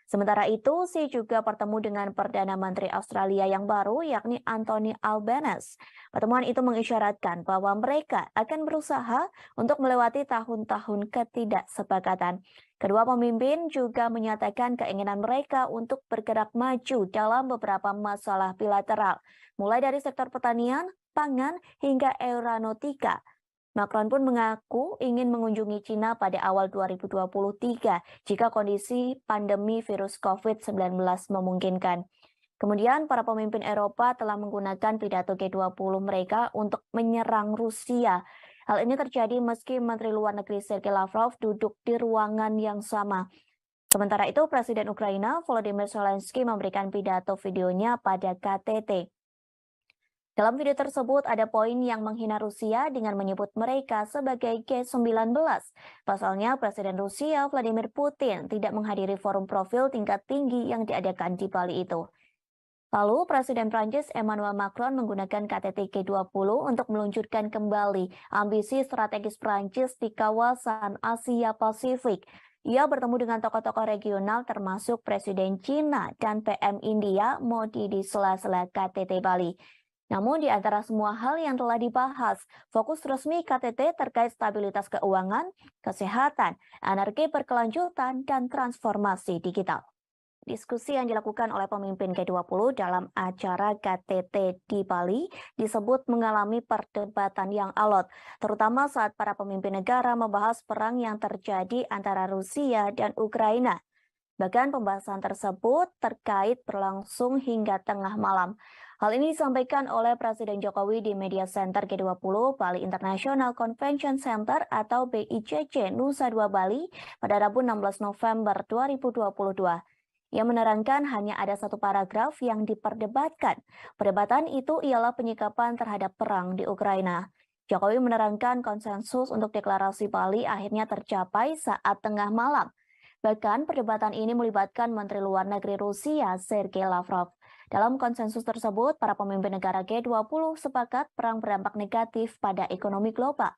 Sementara itu, Xi juga bertemu dengan Perdana Menteri Australia yang baru, yakni Anthony Albanese. Pertemuan itu mengisyaratkan bahwa mereka akan berusaha untuk melewati tahun-tahun ketidaksepakatan. Kedua pemimpin juga menyatakan keinginan mereka untuk bergerak maju dalam beberapa masalah bilateral, mulai dari sektor pertanian, pangan, hingga aeronautika. Macron pun mengaku ingin mengunjungi China pada awal 2023 jika kondisi pandemi virus COVID-19 memungkinkan. Kemudian para pemimpin Eropa telah menggunakan pidato G20 mereka untuk menyerang Rusia. Hal ini terjadi meski Menteri Luar Negeri Sergei Lavrov duduk di ruangan yang sama. Sementara itu, Presiden Ukraina Volodymyr Zelensky memberikan pidato videonya pada KTT. Dalam video tersebut ada poin yang menghina Rusia dengan menyebut mereka sebagai G19. Pasalnya Presiden Rusia Vladimir Putin tidak menghadiri forum profil tingkat tinggi yang diadakan di Bali itu. Lalu Presiden Prancis Emmanuel Macron menggunakan KTT G20 untuk meluncurkan kembali ambisi strategis Prancis di kawasan Asia Pasifik. Ia bertemu dengan tokoh-tokoh regional termasuk Presiden China dan PM India Modi di sela-sela KTT Bali. Namun di antara semua hal yang telah dibahas, fokus resmi KTT terkait stabilitas keuangan, kesehatan, energi berkelanjutan, dan transformasi digital. Diskusi yang dilakukan oleh pemimpin G20 dalam acara KTT di Bali disebut mengalami perdebatan yang alot, terutama saat para pemimpin negara membahas perang yang terjadi antara Rusia dan Ukraina. Bahkan pembahasan tersebut terkait berlangsung hingga tengah malam. Hal ini disampaikan oleh Presiden Jokowi di Media Center G20 Bali International Convention Center atau BICC Nusa Dua Bali pada Rabu 16 November 2022. Ia menerangkan hanya ada satu paragraf yang diperdebatkan. Perdebatan itu ialah penyikapan terhadap perang di Ukraina. Jokowi menerangkan konsensus untuk deklarasi Bali akhirnya tercapai saat tengah malam. Bahkan perdebatan ini melibatkan Menteri Luar Negeri Rusia Sergei Lavrov. Dalam konsensus tersebut, para pemimpin negara G20 sepakat perang berdampak negatif pada ekonomi global.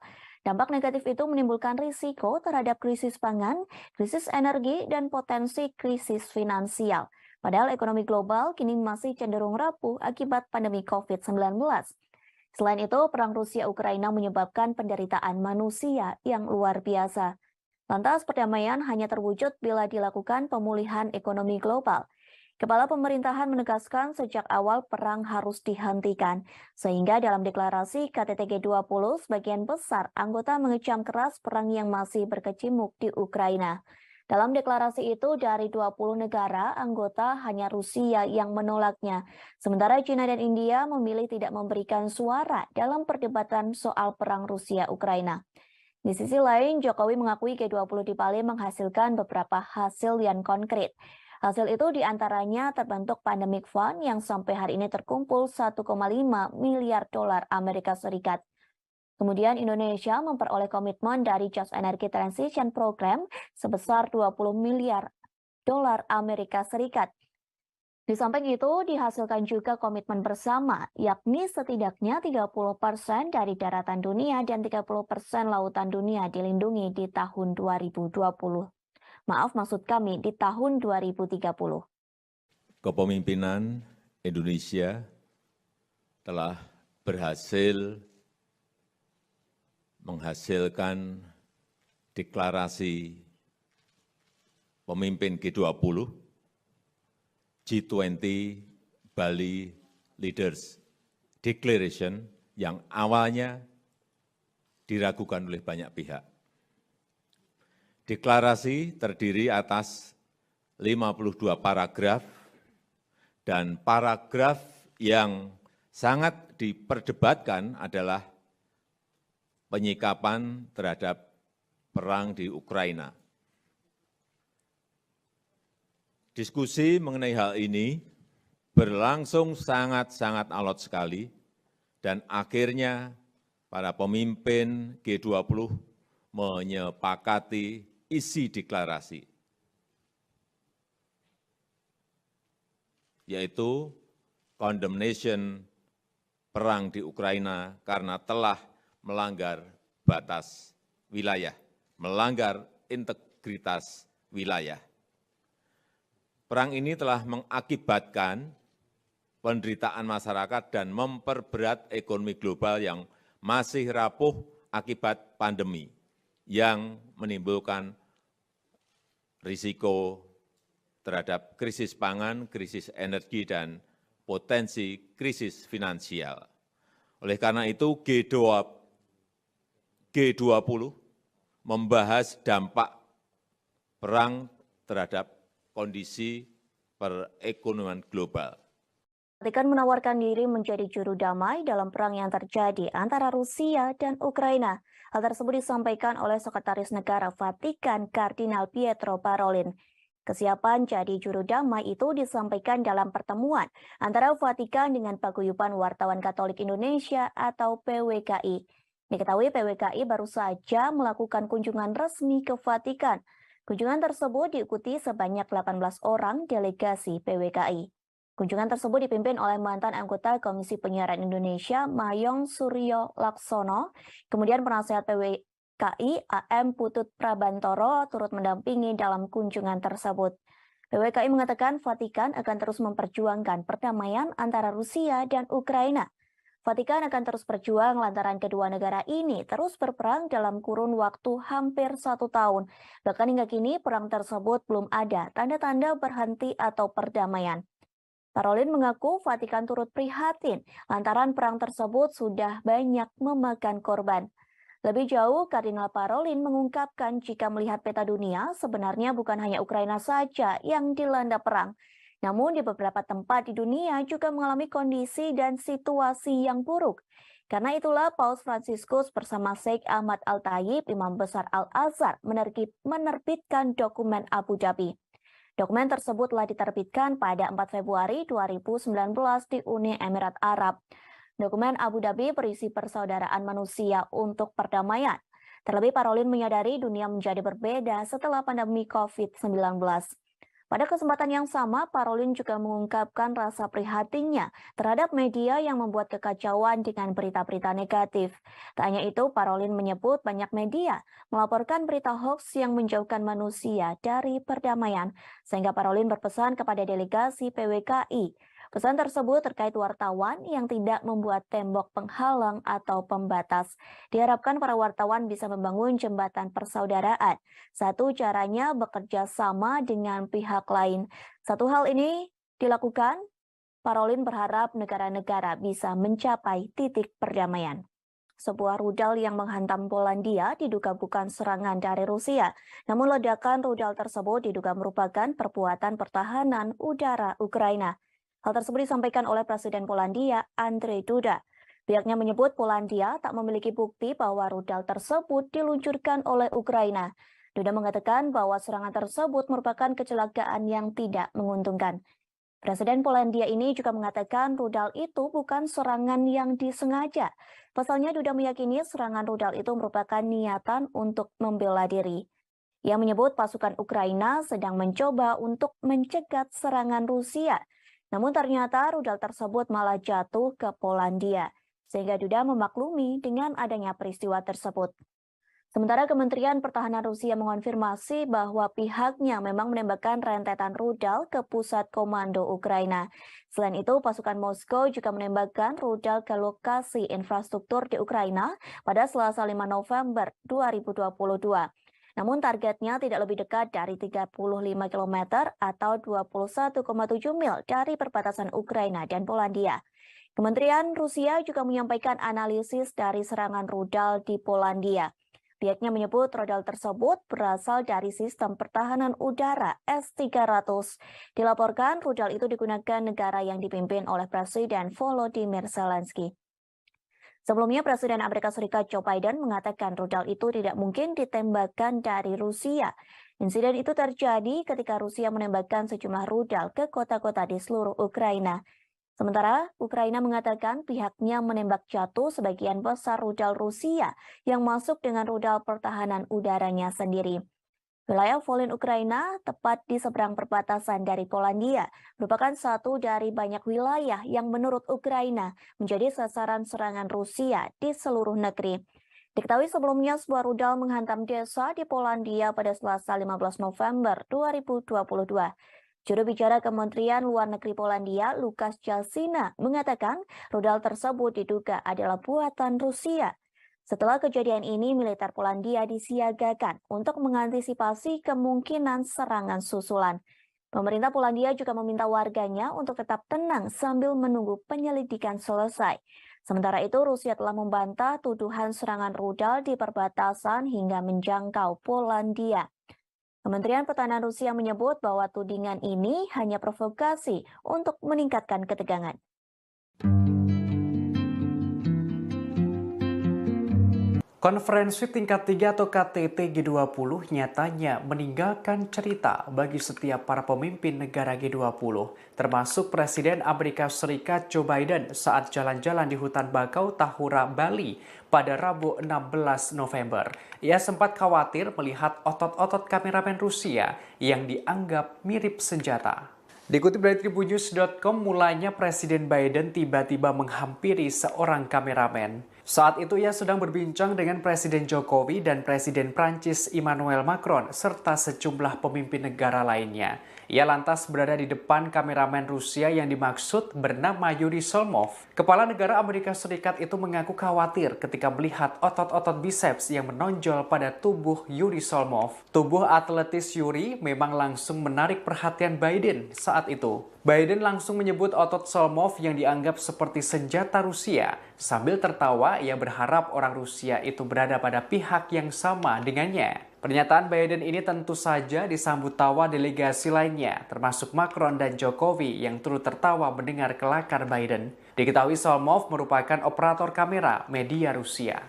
Dampak negatif itu menimbulkan risiko terhadap krisis pangan, krisis energi, dan potensi krisis finansial. Padahal ekonomi global kini masih cenderung rapuh akibat pandemi COVID-19. Selain itu, perang Rusia-Ukraina menyebabkan penderitaan manusia yang luar biasa. Lantas perdamaian hanya terwujud bila dilakukan pemulihan ekonomi global. Kepala pemerintahan menegaskan sejak awal perang harus dihentikan, sehingga dalam deklarasi KTT G20 sebagian besar anggota mengecam keras perang yang masih berkecamuk di Ukraina. Dalam deklarasi itu dari 20 negara anggota hanya Rusia yang menolaknya, sementara China dan India memilih tidak memberikan suara dalam perdebatan soal perang Rusia-Ukraina. Di sisi lain, Jokowi mengakui G20 di Bali menghasilkan beberapa hasil yang konkret. Hasil itu diantaranya terbentuk Pandemic Fund yang sampai hari ini terkumpul 1,5 miliar dolar Amerika Serikat. Kemudian Indonesia memperoleh komitmen dari Just Energy Transition Program sebesar 20 miliar dolar Amerika Serikat. Di samping itu, dihasilkan juga komitmen bersama, yakni setidaknya 30% dari daratan dunia dan 30% lautan dunia dilindungi di tahun 2020. Maaf, maksud kami di tahun 2030. Kepemimpinan Indonesia telah berhasil menghasilkan deklarasi pemimpin G20, G20 Bali Leaders Declaration yang awalnya diragukan oleh banyak pihak. Deklarasi terdiri atas 52 paragraf dan paragraf yang sangat diperdebatkan adalah penyikapan terhadap perang di Ukraina. Diskusi mengenai hal ini berlangsung sangat-sangat alot sekali dan akhirnya para pemimpin G20 menyepakati isi deklarasi, yaitu condemnation perang di Ukraina karena telah melanggar batas wilayah, melanggar integritas wilayah. Perang ini telah mengakibatkan penderitaan masyarakat dan memperberat ekonomi global yang masih rapuh akibat pandemi yang menimbulkan risiko terhadap krisis pangan, krisis energi, dan potensi krisis finansial. Oleh karena itu, G20 membahas dampak perang terhadap kondisi perekonomian global. Vatikan menawarkan diri menjadi juru damai dalam perang yang terjadi antara Rusia dan Ukraina. Hal tersebut disampaikan oleh Sekretaris Negara Vatikan Kardinal Pietro Parolin. Kesiapan jadi juru damai itu disampaikan dalam pertemuan antara Vatikan dengan Paguyuban Wartawan Katolik Indonesia atau PWKI. Diketahui PWKI baru saja melakukan kunjungan resmi ke Vatikan. Kunjungan tersebut diikuti sebanyak 18 orang delegasi PWKI. Kunjungan tersebut dipimpin oleh mantan anggota Komisi Penyiaran Indonesia, Mayong Suryo Laksono. Kemudian penasihat PWKI, AM Putut Prabantoro, turut mendampingi dalam kunjungan tersebut. PWKI mengatakan Vatikan akan terus memperjuangkan perdamaian antara Rusia dan Ukraina. Vatikan akan terus berjuang lantaran kedua negara ini terus berperang dalam kurun waktu hampir 1 tahun. Bahkan hingga kini perang tersebut belum ada tanda-tanda berhenti atau perdamaian. Parolin mengaku Vatikan turut prihatin lantaran perang tersebut sudah banyak memakan korban. Lebih jauh, Kardinal Parolin mengungkapkan jika melihat peta dunia, sebenarnya bukan hanya Ukraina saja yang dilanda perang. Namun di beberapa tempat di dunia juga mengalami kondisi dan situasi yang buruk. Karena itulah Paus Fransiskus bersama Sheikh Ahmad Al-Tayib, Imam Besar Al-Azhar, menerbitkan dokumen Abu Dhabi. Dokumen tersebut telah diterbitkan pada 4 Februari 2019 di Uni Emirat Arab. Dokumen Abu Dhabi berisi persaudaraan manusia untuk perdamaian. Terlebih Parolin menyadari dunia menjadi berbeda setelah pandemi COVID-19. Pada kesempatan yang sama, Parolin juga mengungkapkan rasa prihatinnya terhadap media yang membuat kekacauan dengan berita-berita negatif. Tak hanya itu, Parolin menyebut banyak media melaporkan berita hoax yang menjauhkan manusia dari perdamaian, sehingga Parolin berpesan kepada delegasi PWKI. Pesan tersebut terkait wartawan yang tidak membuat tembok penghalang atau pembatas. Diharapkan para wartawan bisa membangun jembatan persaudaraan. Satu caranya bekerja sama dengan pihak lain. Satu hal ini dilakukan, Parolin berharap negara-negara bisa mencapai titik perdamaian. Sebuah rudal yang menghantam Polandia diduga bukan serangan dari Rusia. Namun ledakan rudal tersebut diduga merupakan perbuatan pertahanan udara Ukraina. Hal tersebut disampaikan oleh Presiden Polandia, Andrzej Duda. Pihaknya menyebut Polandia tak memiliki bukti bahwa rudal tersebut diluncurkan oleh Ukraina. Duda mengatakan bahwa serangan tersebut merupakan kecelakaan yang tidak menguntungkan. Presiden Polandia ini juga mengatakan rudal itu bukan serangan yang disengaja. Pasalnya Duda meyakini serangan rudal itu merupakan niatan untuk membela diri. Ia menyebut pasukan Ukraina sedang mencoba untuk mencegat serangan Rusia. Namun ternyata rudal tersebut malah jatuh ke Polandia, sehingga Duda memaklumi dengan adanya peristiwa tersebut. Sementara Kementerian Pertahanan Rusia mengonfirmasi bahwa pihaknya memang menembakkan rentetan rudal ke pusat komando Ukraina. Selain itu, pasukan Moskow juga menembakkan rudal ke lokasi infrastruktur di Ukraina pada Selasa 5 November 2022. Namun targetnya tidak lebih dekat dari 35 km atau 21,7 mil dari perbatasan Ukraina dan Polandia. Kementerian Rusia juga menyampaikan analisis dari serangan rudal di Polandia. Pihaknya menyebut rudal tersebut berasal dari sistem pertahanan udara S-300. Dilaporkan rudal itu digunakan negara yang dipimpin oleh Presiden Volodymyr Zelensky. Sebelumnya, Presiden Amerika Serikat Joe Biden mengatakan rudal itu tidak mungkin ditembakkan dari Rusia. Insiden itu terjadi ketika Rusia menembakkan sejumlah rudal ke kota-kota di seluruh Ukraina. Sementara Ukraina mengatakan pihaknya menembak jatuh sebagian besar rudal Rusia yang masuk dengan rudal pertahanan udaranya sendiri. Wilayah Volyn Ukraina, tepat di seberang perbatasan dari Polandia, merupakan satu dari banyak wilayah yang menurut Ukraina menjadi sasaran serangan Rusia di seluruh negeri. Diketahui sebelumnya sebuah rudal menghantam desa di Polandia pada Selasa 15 November 2022. Juru bicara Kementerian Luar Negeri Polandia, Lukasz Jalsina, mengatakan rudal tersebut diduga adalah buatan Rusia. Setelah kejadian ini, militer Polandia disiagakan untuk mengantisipasi kemungkinan serangan susulan. Pemerintah Polandia juga meminta warganya untuk tetap tenang sambil menunggu penyelidikan selesai. Sementara itu, Rusia telah membantah tuduhan serangan rudal di perbatasan hingga menjangkau Polandia. Kementerian Pertahanan Rusia menyebut bahwa tudingan ini hanya provokasi untuk meningkatkan ketegangan. Konferensi tingkat 3 atau KTT G20 nyatanya meninggalkan cerita bagi setiap para pemimpin negara G20, termasuk Presiden Amerika Serikat Joe Biden saat jalan-jalan di hutan bakau Tahura, Bali pada Rabu 16 November. Ia sempat khawatir melihat otot-otot kameramen Rusia yang dianggap mirip senjata. Dikutip dari tribunnews.com, mulanya Presiden Biden tiba-tiba menghampiri seorang kameramen. Saat itu ia sedang berbincang dengan Presiden Jokowi dan Presiden Prancis Emmanuel Macron serta sejumlah pemimpin negara lainnya. Ia lantas berada di depan kameramen Rusia yang dimaksud bernama Yuri Solmov. Kepala negara Amerika Serikat itu mengaku khawatir ketika melihat otot-otot biceps yang menonjol pada tubuh Yuri Solmov. Tubuh atletis Yuri memang langsung menarik perhatian Biden saat itu. Biden langsung menyebut otot Solmov yang dianggap seperti senjata Rusia. Sambil tertawa, ia berharap orang Rusia itu berada pada pihak yang sama dengannya. Pernyataan Biden ini tentu saja disambut tawa delegasi lainnya, termasuk Macron dan Jokowi yang turut tertawa mendengar kelakar Biden. Diketahui Solmov merupakan operator kamera media Rusia.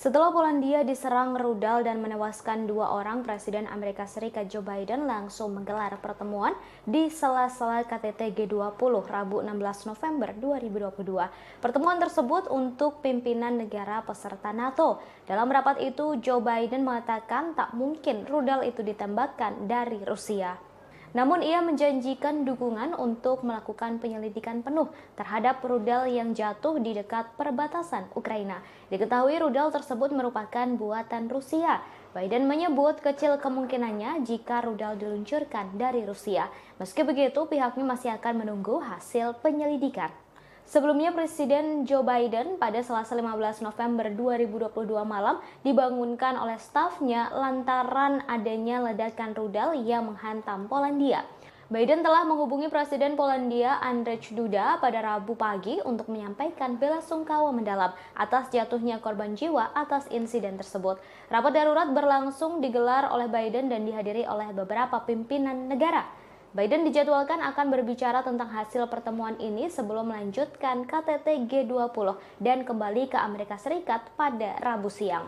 Setelah Polandia diserang rudal dan menewaskan 2 orang, Presiden Amerika Serikat Joe Biden langsung menggelar pertemuan di sela-sela KTT G20 Rabu 16 November 2022. Pertemuan tersebut untuk pimpinan negara peserta NATO. Dalam rapat itu, Joe Biden mengatakan tak mungkin rudal itu ditembakkan dari Rusia. Namun ia menjanjikan dukungan untuk melakukan penyelidikan penuh terhadap rudal yang jatuh di dekat perbatasan Ukraina. Diketahui rudal tersebut merupakan buatan Rusia. Biden menyebut kecil kemungkinannya jika rudal diluncurkan dari Rusia. Meski begitu, pihaknya masih akan menunggu hasil penyelidikan. Sebelumnya, Presiden Joe Biden pada Selasa 15 November 2022 malam dibangunkan oleh stafnya lantaran adanya ledakan rudal yang menghantam Polandia. Biden telah menghubungi Presiden Polandia Andrzej Duda pada Rabu pagi untuk menyampaikan belasungkawa mendalam atas jatuhnya korban jiwa atas insiden tersebut. Rapat darurat berlangsung digelar oleh Biden dan dihadiri oleh beberapa pimpinan negara. Biden dijadwalkan akan berbicara tentang hasil pertemuan ini sebelum melanjutkan KTT G20 dan kembali ke Amerika Serikat pada Rabu siang.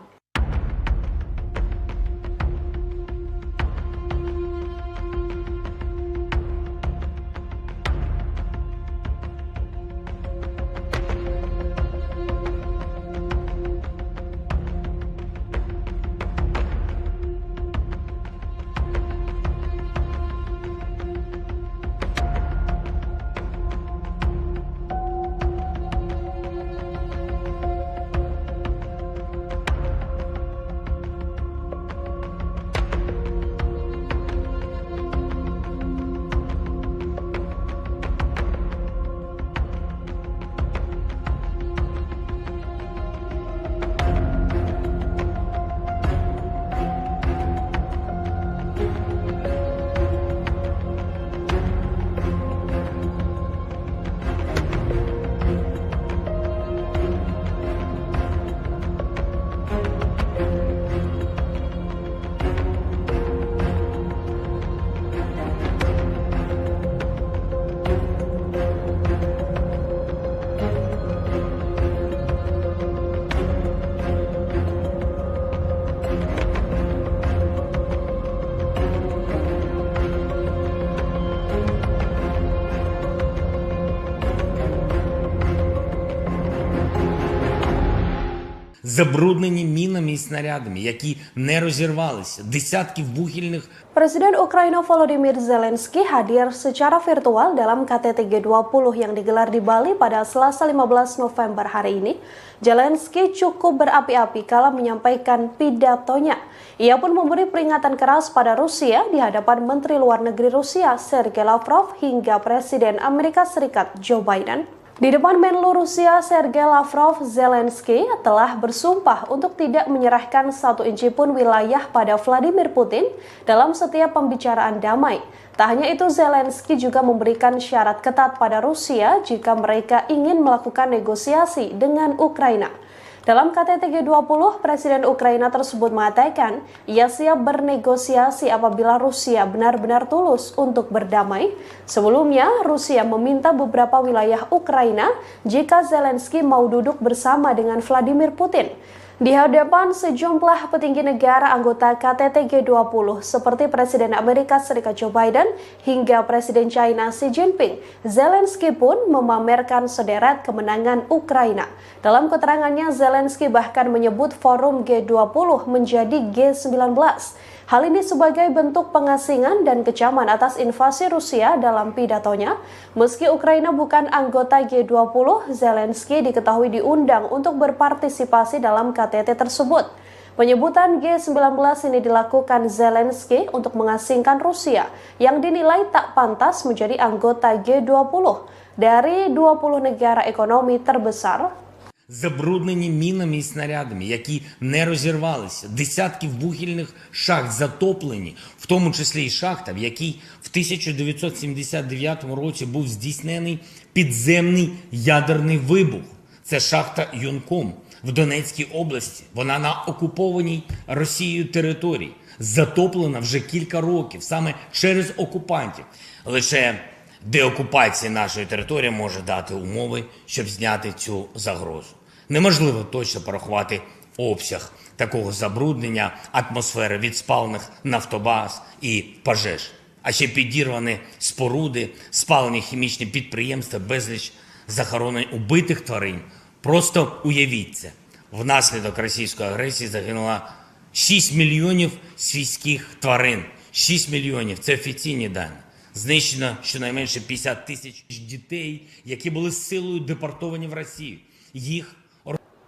Забруднені мінами і снарядами, які не розірвалися, десятки вибухівних. Presiden Ukraina Volodymyr Zelensky hadir secara virtual dalam KTT G20 yang digelar di Bali pada Selasa 15 November hari ini. Zelensky cukup berapi-api kala menyampaikan pidatonya. Ia pun memberi peringatan keras pada Rusia di hadapan Menteri Luar Negeri Rusia Sergei Lavrov hingga Presiden Amerika Serikat Joe Biden. Di depan Menlu Rusia Sergei Lavrov, Zelensky telah bersumpah untuk tidak menyerahkan 1 inci pun wilayah pada Vladimir Putin dalam setiap pembicaraan damai. Tak hanya itu, Zelensky juga memberikan syarat ketat pada Rusia jika mereka ingin melakukan negosiasi dengan Ukraina. Dalam KTT G20, Presiden Ukraina tersebut mengatakan ia siap bernegosiasi apabila Rusia benar-benar tulus untuk berdamai. Sebelumnya, Rusia meminta beberapa wilayah Ukraina jika Zelensky mau duduk bersama dengan Vladimir Putin. Di hadapan sejumlah petinggi negara anggota KTT G20 seperti Presiden Amerika Serikat Joe Biden hingga Presiden China Xi Jinping, Zelensky pun memamerkan sederet kemenangan Ukraina. Dalam keterangannya, Zelensky bahkan menyebut forum G20 menjadi G19. Hal ini sebagai bentuk pengasingan dan kecaman atas invasi Rusia dalam pidatonya. Meski Ukraina bukan anggota G20, Zelensky diketahui diundang untuk berpartisipasi dalam KTT tersebut. Penyebutan G19 ini dilakukan Zelensky untuk mengasingkan Rusia yang dinilai tak pantas menjadi anggota G20 dari 20 negara ekonomi terbesar. Забруднені мінами і снарядами, які не розірвалися, десятки вибухівних шахт затоплені, в тому числі і шахта, в якій в 1979 році був здійснений підземний ядерний вибух. Це шахта Юнком в Донецькій області. Вона на окупованій Росією території, затоплена вже кілька років, саме через окупантів. Лише деокупація нашої території може дати умови, щоб зняти цю загрозу. Неможливо точно порахувати обсяг такого забруднення атмосфери від спалених нафтобаз і пожеж. А ще підірвані споруди, спалені хімічні підприємства, безліч захоронень убитих тварин. Просто уявіть це. Внаслідок російської агресії загинуло 6 мільйонів свійських тварин. 6 мільйонів – це офіційні дані. Знищено щонайменше 50 тисяч дітей, які були силою депортовані в Росію. Їх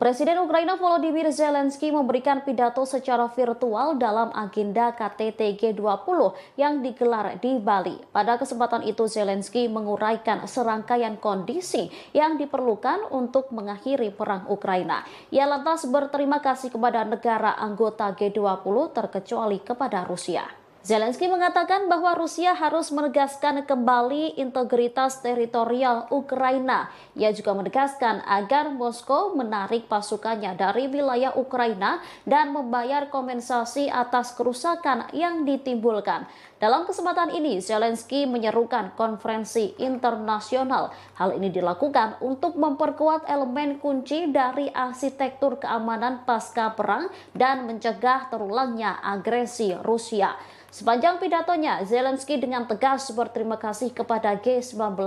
Presiden Ukraina Volodymyr Zelensky memberikan pidato secara virtual dalam agenda KTT G20 yang digelar di Bali. Pada kesempatan itu Zelensky menguraikan serangkaian kondisi yang diperlukan untuk mengakhiri perang Ukraina. Ia lantas berterima kasih kepada negara anggota G20 terkecuali kepada Rusia. Zelensky mengatakan bahwa Rusia harus menegaskan kembali integritas teritorial Ukraina. Ia juga menegaskan agar Moskow menarik pasukannya dari wilayah Ukraina dan membayar kompensasi atas kerusakan yang ditimbulkan. Dalam kesempatan ini, Zelensky menyerukan konferensi internasional. Hal ini dilakukan untuk memperkuat elemen kunci dari arsitektur keamanan pasca perang dan mencegah terulangnya agresi Rusia. Sepanjang pidatonya, Zelensky dengan tegas berterima kasih kepada G19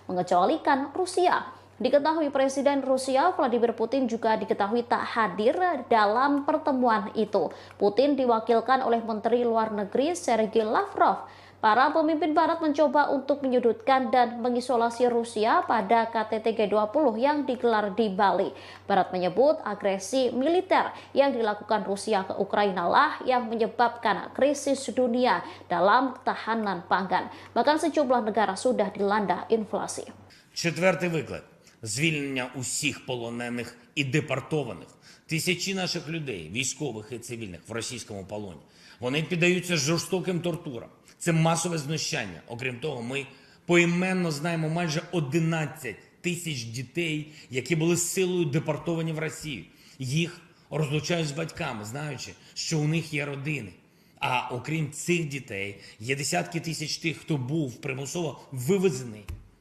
mengecualikan Rusia. Diketahui Presiden Rusia Vladimir Putin juga diketahui tak hadir dalam pertemuan itu. Putin diwakilkan oleh Menteri Luar Negeri Sergei Lavrov. Para pemimpin Barat mencoba untuk menyudutkan dan mengisolasi Rusia pada KTT G20 yang digelar di Bali. Barat menyebut agresi militer yang dilakukan Rusia ke Ukraina lah yang menyebabkan krisis dunia dalam ketahanan pangan. Bahkan sejumlah negara sudah dilanda inflasi. Четвертий виклик – звільнення усіх полонених і депортованих. Тисячі наших людей, військових і цивільних, в російському полоні. Вони піддаються жорстоким тортурам. Це масове знущання. Окрім того, ми поіменно знаємо майже 11 тисяч дітей, які були силою депортовані в Росію. Їх розлучають з батьками, знаючи, що у них є родини. А окрім цих дітей, є десятки тисяч тих, хто був примусово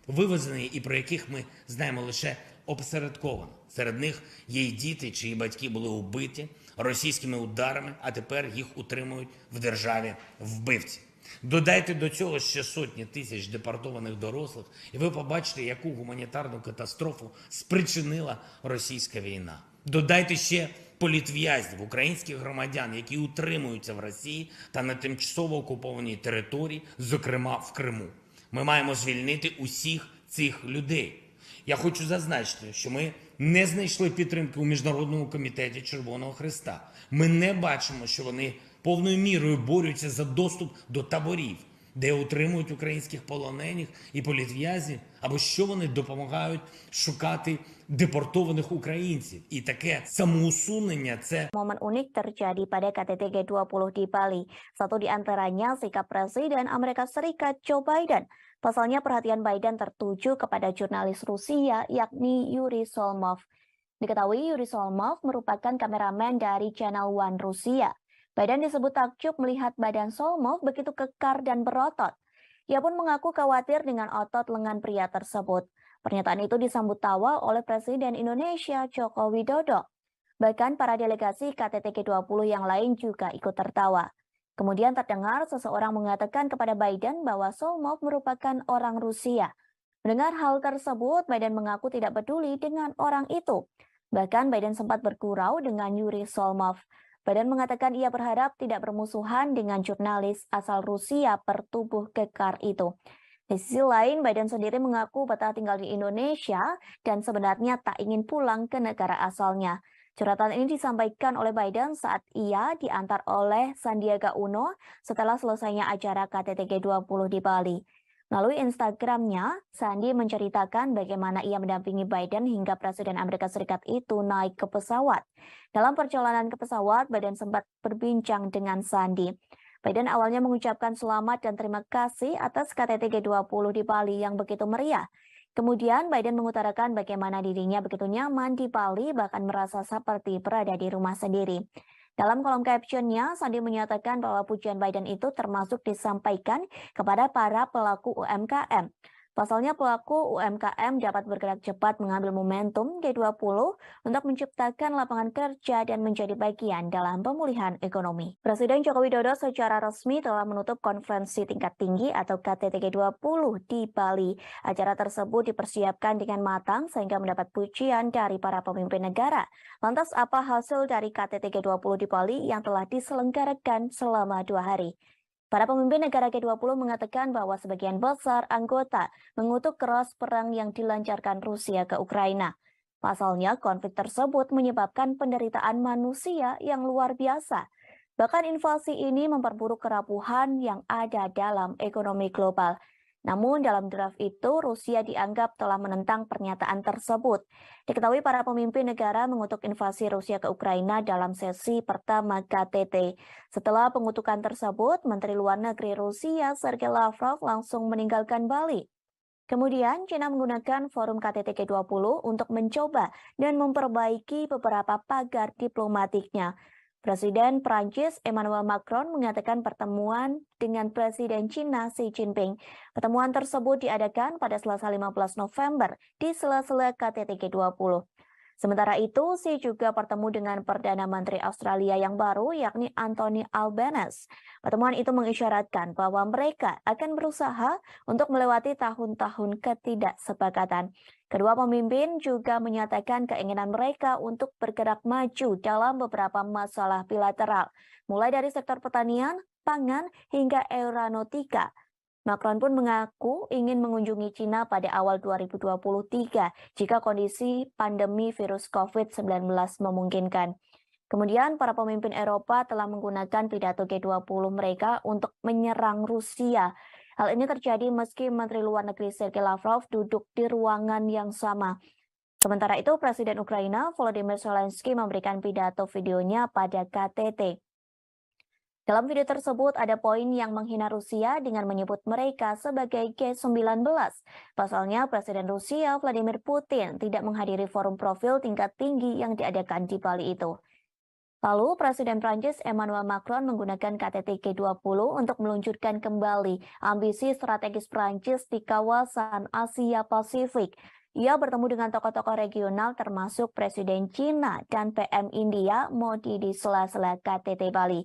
вивезений і про яких ми знаємо лише опосередковано. Серед них є й діти, чиї батьки були убиті російськими ударами, а тепер їх утримують в державі вбивці. Додайте до цього ще сотні тисяч депортованих дорослих, і ви побачите, яку гуманітарну катастрофу спричинила російська війна. Додайте ще політв'язнів, українських громадян, які утримуються в Росії та на тимчасово окупованій території, зокрема в Криму. Ми маємо звільнити усіх цих людей. Я хочу зазначити, що ми не знайшли підтримки у Міжнародному комітеті Червоного Хреста. Ми не бачимо, що вони повною мірою борються за доступ до таборів, де утримують українських полонених і політв'язнів, або що вони допомагають шукати депортованих українців. І таке самоусунення – це Momen unik terjadi pada KTT G20 di Bali. Satu di antaranya sikap Presiden Amerika Serikat Joe Biden. Pasalnya perhatian Biden tertuju kepada jurnalis Rusia yakni Yuri Solmov. Diketahui Yuri Solmov merupakan kameramen dari Channel One Rusia. Biden disebut takjub melihat badan Solmov begitu kekar dan berotot. Ia pun mengaku khawatir dengan otot lengan pria tersebut. Pernyataan itu disambut tawa oleh Presiden Indonesia Joko Widodo. Bahkan para delegasi KTT G20 yang lain juga ikut tertawa. Kemudian terdengar seseorang mengatakan kepada Biden bahwa Solmov merupakan orang Rusia. Mendengar hal tersebut, Biden mengaku tidak peduli dengan orang itu. Bahkan Biden sempat bergurau dengan Yuri Solmov. Biden mengatakan ia berharap tidak bermusuhan dengan jurnalis asal Rusia bertubuh kekar itu. Di sisi lain, Biden sendiri mengaku betah tinggal di Indonesia dan sebenarnya tak ingin pulang ke negara asalnya. Curhatan ini disampaikan oleh Biden saat ia diantar oleh Sandiaga Uno setelah selesainya acara KTT G20 di Bali. Melalui Instagramnya, Sandi menceritakan bagaimana ia mendampingi Biden hingga Presiden Amerika Serikat itu naik ke pesawat. Dalam perjalanan ke pesawat, Biden sempat berbincang dengan Sandi. Biden awalnya mengucapkan selamat dan terima kasih atas KTT G20 di Bali yang begitu meriah. Kemudian Biden mengutarakan bagaimana dirinya begitu nyaman di Bali, bahkan merasa seperti berada di rumah sendiri. Dalam kolom captionnya, Sandi menyatakan bahwa pujian Biden itu termasuk disampaikan kepada para pelaku UMKM. Pasalnya pelaku UMKM dapat bergerak cepat mengambil momentum G20 untuk menciptakan lapangan kerja dan menjadi bagian dalam pemulihan ekonomi. Presiden Joko Widodo secara resmi telah menutup konferensi tingkat tinggi atau KTT G20 di Bali. Acara tersebut dipersiapkan dengan matang sehingga mendapat pujian dari para pemimpin negara. Lantas apa hasil dari KTT G20 di Bali yang telah diselenggarakan selama 2 hari? Para pemimpin negara G20 mengatakan bahwa sebagian besar anggota mengutuk keras perang yang dilancarkan Rusia ke Ukraina. Pasalnya, konflik tersebut menyebabkan penderitaan manusia yang luar biasa. Bahkan invasi ini memperburuk kerapuhan yang ada dalam ekonomi global. Namun dalam draft itu, Rusia dianggap telah menentang pernyataan tersebut. Diketahui para pemimpin negara mengutuk invasi Rusia ke Ukraina dalam sesi pertama KTT. Setelah pengutukan tersebut, Menteri Luar Negeri Rusia Sergei Lavrov langsung meninggalkan Bali. Kemudian, China menggunakan forum KTT G20 untuk mencoba dan memperbaiki beberapa pagar diplomatiknya. Presiden Prancis Emmanuel Macron mengatakan pertemuan dengan Presiden China Xi Jinping. Pertemuan tersebut diadakan pada Selasa 15 November di sela-sela KTT G20. Sementara itu, Xi juga bertemu dengan Perdana Menteri Australia yang baru, yakni Anthony Albanese. Pertemuan itu mengisyaratkan bahwa mereka akan berusaha untuk melewati tahun-tahun ketidaksepakatan. Kedua pemimpin juga menyatakan keinginan mereka untuk bergerak maju dalam beberapa masalah bilateral, mulai dari sektor pertanian, pangan, hingga aeronautika. Macron pun mengaku ingin mengunjungi China pada awal 2023 jika kondisi pandemi virus COVID-19 memungkinkan. Kemudian para pemimpin Eropa telah menggunakan pidato G20 mereka untuk menyerang Rusia. Hal ini terjadi meski Menteri Luar Negeri Sergei Lavrov duduk di ruangan yang sama. Sementara itu, Presiden Ukraina Volodymyr Zelensky memberikan pidato videonya pada KTT. Dalam video tersebut ada poin yang menghina Rusia dengan menyebut mereka sebagai G19. Pasalnya Presiden Rusia Vladimir Putin tidak menghadiri forum profil tingkat tinggi yang diadakan di Bali itu. Lalu Presiden Prancis Emmanuel Macron menggunakan KTT G20 untuk meluncurkan kembali ambisi strategis Prancis di kawasan Asia Pasifik. Ia bertemu dengan tokoh-tokoh regional termasuk Presiden China dan PM India Modi di sela-sela KTT Bali.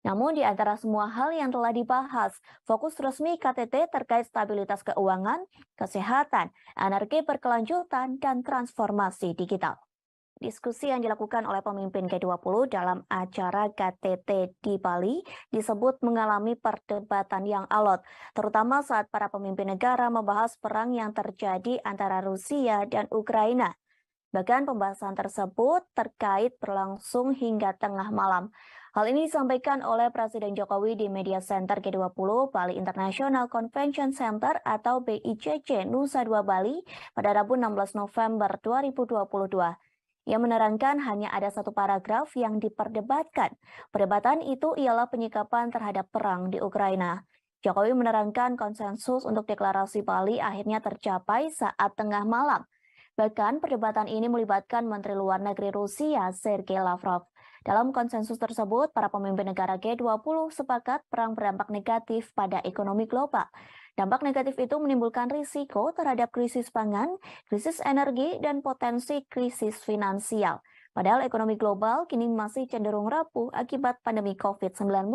Namun di antara semua hal yang telah dibahas, fokus resmi KTT terkait stabilitas keuangan, kesehatan, energi berkelanjutan, dan transformasi digital. Diskusi yang dilakukan oleh pemimpin G20 dalam acara KTT di Bali disebut mengalami perdebatan yang alot, terutama saat para pemimpin negara membahas perang yang terjadi antara Rusia dan Ukraina. Bahkan pembahasan tersebut terkait berlangsung hingga tengah malam. Hal ini disampaikan oleh Presiden Jokowi di Media Center G20 Bali International Convention Center atau BICC Nusa Dua Bali pada Rabu 16 November 2022. Ia menerangkan hanya ada satu paragraf yang diperdebatkan. Perdebatan itu ialah penyikapan terhadap perang di Ukraina. Jokowi menerangkan konsensus untuk deklarasi Bali akhirnya tercapai saat tengah malam. Bahkan perdebatan ini melibatkan Menteri Luar Negeri Rusia Sergei Lavrov. Dalam konsensus tersebut, para pemimpin negara G20 sepakat perang berdampak negatif pada ekonomi global. Dampak negatif itu menimbulkan risiko terhadap krisis pangan, krisis energi, dan potensi krisis finansial. Padahal ekonomi global kini masih cenderung rapuh akibat pandemi COVID-19.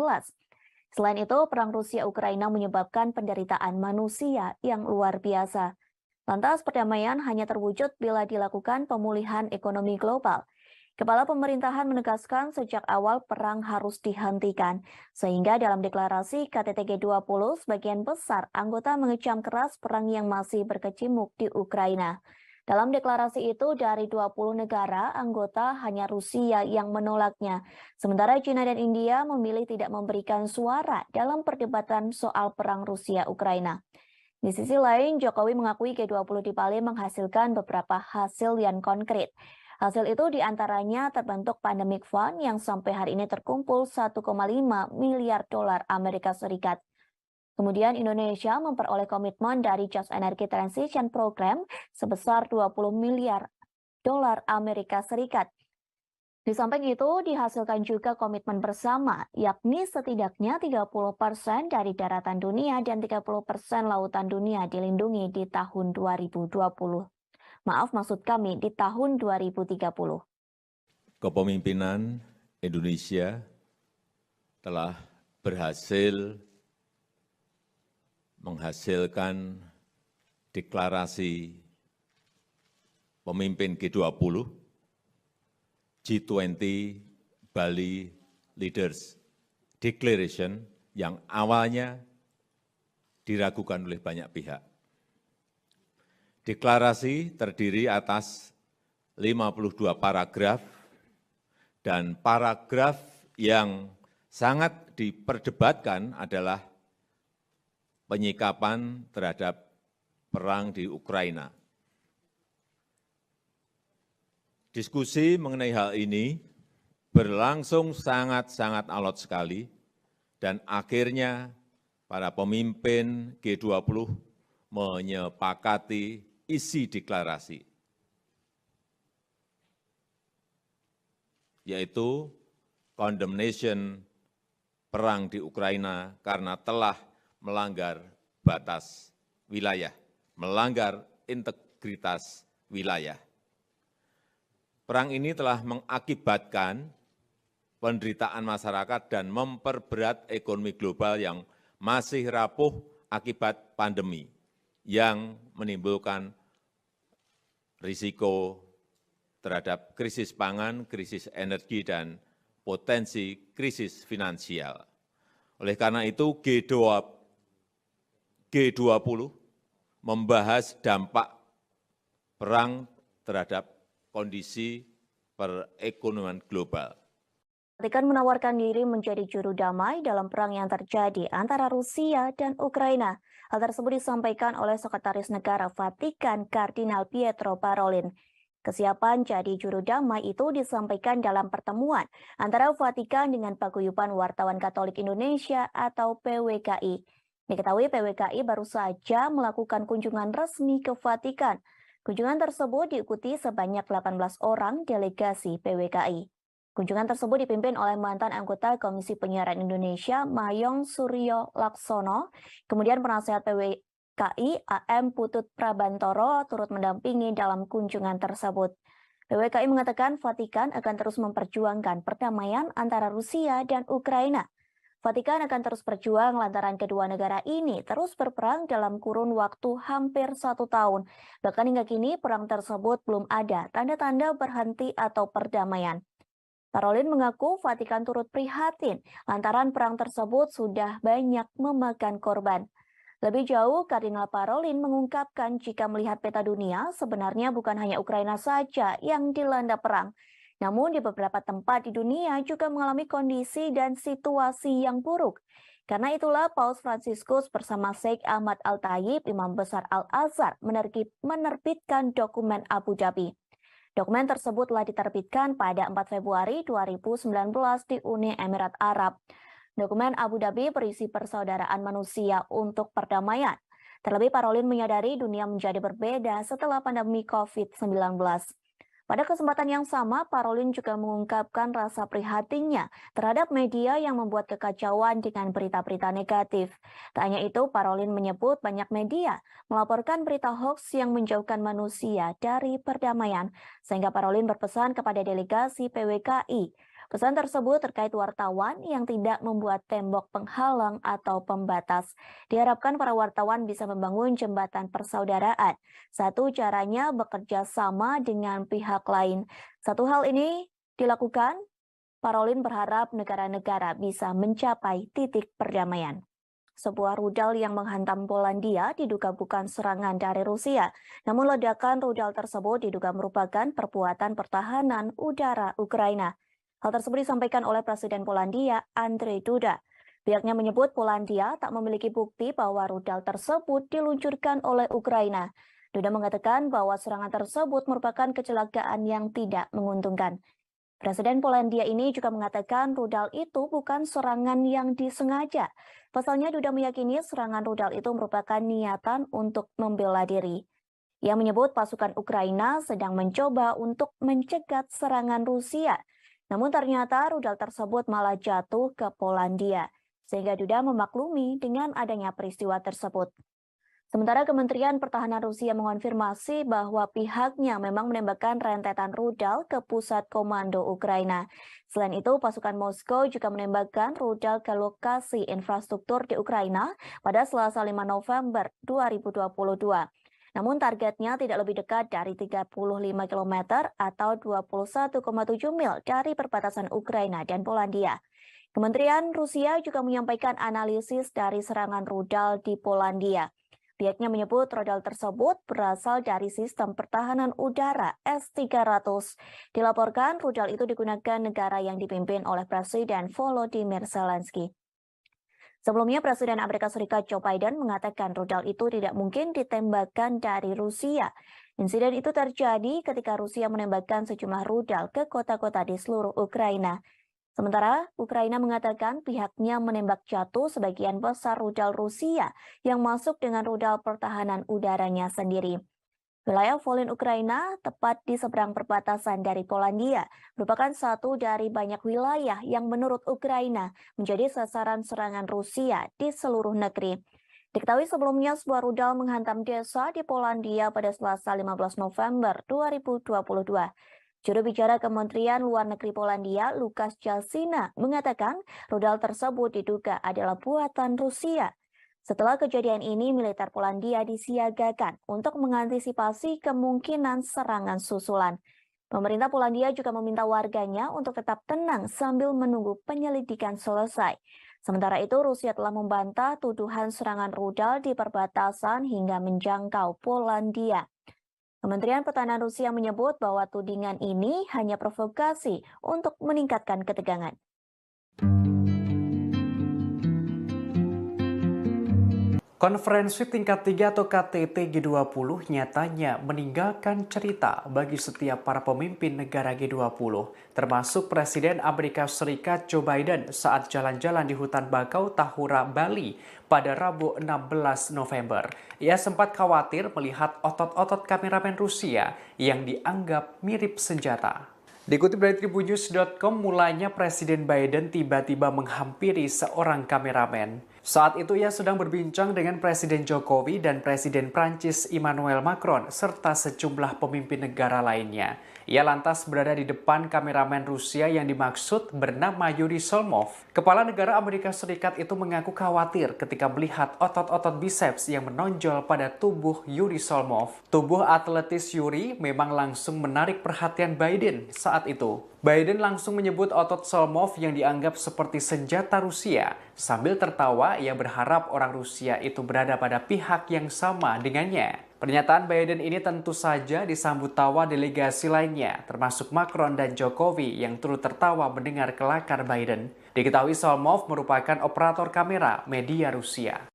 Selain itu, perang Rusia-Ukraina menyebabkan penderitaan manusia yang luar biasa. Lantas perdamaian hanya terwujud bila dilakukan pemulihan ekonomi global. Kepala pemerintahan menegaskan sejak awal perang harus dihentikan, sehingga dalam deklarasi KTT G20 sebagian besar anggota mengecam keras perang yang masih berkecamuk di Ukraina. Dalam deklarasi itu dari 20 negara anggota hanya Rusia yang menolaknya, sementara China dan India memilih tidak memberikan suara dalam perdebatan soal perang Rusia-Ukraina. Di sisi lain, Jokowi mengakui G20 di Bali menghasilkan beberapa hasil yang konkret. Hasil itu diantaranya terbentuk Pandemic Fund yang sampai hari ini terkumpul 1,5 miliar dolar Amerika Serikat. Kemudian Indonesia memperoleh komitmen dari Just Energy Transition Program sebesar 20 miliar dolar Amerika Serikat. Di samping itu, dihasilkan juga komitmen bersama, yakni setidaknya 30% dari daratan dunia dan 30% lautan dunia dilindungi di tahun 2020. Maaf, maksud kami di tahun 2030. Kepemimpinan Indonesia telah berhasil menghasilkan deklarasi pemimpin G20, G20 Bali Leaders Declaration yang awalnya diragukan oleh banyak pihak. Deklarasi terdiri atas 52 paragraf dan paragraf yang sangat diperdebatkan adalah penyikapan terhadap perang di Ukraina. Diskusi mengenai hal ini berlangsung sangat-sangat alot sekali dan akhirnya para pemimpin G20 menyepakati isi deklarasi, yaitu condemnation perang di Ukraina karena telah melanggar batas wilayah, melanggar integritas wilayah. Perang ini telah mengakibatkan penderitaan masyarakat dan memperberat ekonomi global yang masih rapuh akibat pandemi, yang menimbulkan risiko terhadap krisis pangan, krisis energi, dan potensi krisis finansial. Oleh karena itu, G20 membahas dampak perang terhadap kondisi perekonomian global. Vatikan menawarkan diri menjadi juru damai dalam perang yang terjadi antara Rusia dan Ukraina. Hal tersebut disampaikan oleh Sekretaris Negara Vatikan Kardinal Pietro Parolin. Kesiapan jadi juru damai itu disampaikan dalam pertemuan antara Vatikan dengan Paguyuban Wartawan Katolik Indonesia atau PWKI. Diketahui PWKI baru saja melakukan kunjungan resmi ke Vatikan. Kunjungan tersebut diikuti sebanyak 18 orang delegasi PWKI. Kunjungan tersebut dipimpin oleh mantan anggota Komisi Penyiaran Indonesia Mayong Suryo Laksono, kemudian penasehat PWKI AM Putut Prabantoro turut mendampingi dalam kunjungan tersebut. PWKI mengatakan Vatikan akan terus memperjuangkan perdamaian antara Rusia dan Ukraina. Vatikan akan terus berjuang lantaran kedua negara ini terus berperang dalam kurun waktu hampir 1 tahun. Bahkan hingga kini perang tersebut belum ada tanda-tanda berhenti atau perdamaian. Parolin mengaku Vatikan turut prihatin lantaran perang tersebut sudah banyak memakan korban. Lebih jauh, Kardinal Parolin mengungkapkan jika melihat peta dunia, sebenarnya bukan hanya Ukraina saja yang dilanda perang. Namun di beberapa tempat di dunia juga mengalami kondisi dan situasi yang buruk. Karena itulah Paus Fransiskus bersama Sheikh Ahmad Al-Tayib, Imam Besar Al-Azhar, menerbitkan dokumen Abu Dhabi. Dokumen tersebut telah diterbitkan pada 4 Februari 2019 di Uni Emirat Arab. Dokumen Abu Dhabi berisi persaudaraan manusia untuk perdamaian. Terlebih Parolin menyadari dunia menjadi berbeda setelah pandemi COVID-19. Pada kesempatan yang sama, Parolin juga mengungkapkan rasa prihatinnya terhadap media yang membuat kekacauan dengan berita-berita negatif. Tak hanya itu, Parolin menyebut banyak media melaporkan berita hoax yang menjauhkan manusia dari perdamaian, sehingga Parolin berpesan kepada delegasi PWKI. Pesan tersebut terkait wartawan yang tidak membuat tembok penghalang atau pembatas. Diharapkan para wartawan bisa membangun jembatan persaudaraan. Satu caranya bekerja sama dengan pihak lain. Satu hal ini dilakukan, Parolin berharap negara-negara bisa mencapai titik perdamaian. Sebuah rudal yang menghantam Polandia diduga bukan serangan dari Rusia. Namun ledakan rudal tersebut diduga merupakan perbuatan pertahanan udara Ukraina. Hal tersebut disampaikan oleh Presiden Polandia, Andrzej Duda. Pihaknya menyebut Polandia tak memiliki bukti bahwa rudal tersebut diluncurkan oleh Ukraina. Duda mengatakan bahwa serangan tersebut merupakan kecelakaan yang tidak menguntungkan. Presiden Polandia ini juga mengatakan rudal itu bukan serangan yang disengaja. Pasalnya Duda meyakini serangan rudal itu merupakan niatan untuk membela diri. Ia menyebut pasukan Ukraina sedang mencoba untuk mencegat serangan Rusia. Namun ternyata rudal tersebut malah jatuh ke Polandia, sehingga Duda memaklumi dengan adanya peristiwa tersebut. Sementara Kementerian Pertahanan Rusia mengonfirmasi bahwa pihaknya memang menembakkan rentetan rudal ke pusat komando Ukraina. Selain itu, pasukan Moskow juga menembakkan rudal ke lokasi infrastruktur di Ukraina pada Selasa 5 November 2022. Namun targetnya tidak lebih dekat dari 35 km atau 21,7 mil dari perbatasan Ukraina dan Polandia. Kementerian Rusia juga menyampaikan analisis dari serangan rudal di Polandia. Pihaknya menyebut rudal tersebut berasal dari sistem pertahanan udara S-300. Dilaporkan rudal itu digunakan negara yang dipimpin oleh Presiden Volodymyr Zelensky. Sebelumnya, Presiden Amerika Serikat Joe Biden mengatakan rudal itu tidak mungkin ditembakkan dari Rusia. Insiden itu terjadi ketika Rusia menembakkan sejumlah rudal ke kota-kota di seluruh Ukraina. Sementara Ukraina mengatakan pihaknya menembak jatuh sebagian besar rudal Rusia yang masuk dengan rudal pertahanan udaranya sendiri. Wilayah Volyn Ukraina, tepat di seberang perbatasan dari Polandia, merupakan satu dari banyak wilayah yang menurut Ukraina menjadi sasaran serangan Rusia di seluruh negeri. Diketahui sebelumnya sebuah rudal menghantam desa di Polandia pada Selasa 15 November 2022. Juru bicara Kementerian Luar Negeri Polandia, Lukasz Jasina, mengatakan rudal tersebut diduga adalah buatan Rusia. Setelah kejadian ini, militer Polandia disiagakan untuk mengantisipasi kemungkinan serangan susulan. Pemerintah Polandia juga meminta warganya untuk tetap tenang sambil menunggu penyelidikan selesai. Sementara itu, Rusia telah membantah tuduhan serangan rudal di perbatasan hingga menjangkau Polandia. Kementerian Pertahanan Rusia menyebut bahwa tudingan ini hanya provokasi untuk meningkatkan ketegangan. Konferensi tingkat 3 atau KTT G20 nyatanya meninggalkan cerita bagi setiap para pemimpin negara G20, termasuk Presiden Amerika Serikat Joe Biden saat jalan-jalan di hutan bakau Tahura, Bali pada Rabu 16 November. Ia sempat khawatir melihat otot-otot kameramen Rusia yang dianggap mirip senjata. Dikutip dari tribunnews.com, mulanya Presiden Biden tiba-tiba menghampiri seorang kameramen. Saat itu ia sedang berbincang dengan Presiden Jokowi dan Presiden Prancis Emmanuel Macron serta sejumlah pemimpin negara lainnya. Ia lantas berada di depan kameramen Rusia yang dimaksud bernama Yuri Solmov. Kepala negara Amerika Serikat itu mengaku khawatir ketika melihat otot-otot biceps yang menonjol pada tubuh Yuri Solmov. Tubuh atletis Yuri memang langsung menarik perhatian Biden saat itu. Biden langsung menyebut otot Solmov yang dianggap seperti senjata Rusia. Sambil tertawa, ia berharap orang Rusia itu berada pada pihak yang sama dengannya. Pernyataan Biden ini tentu saja disambut tawa delegasi lainnya, termasuk Macron dan Jokowi yang turut tertawa mendengar kelakar Biden. Diketahui Solmov merupakan operator kamera media Rusia.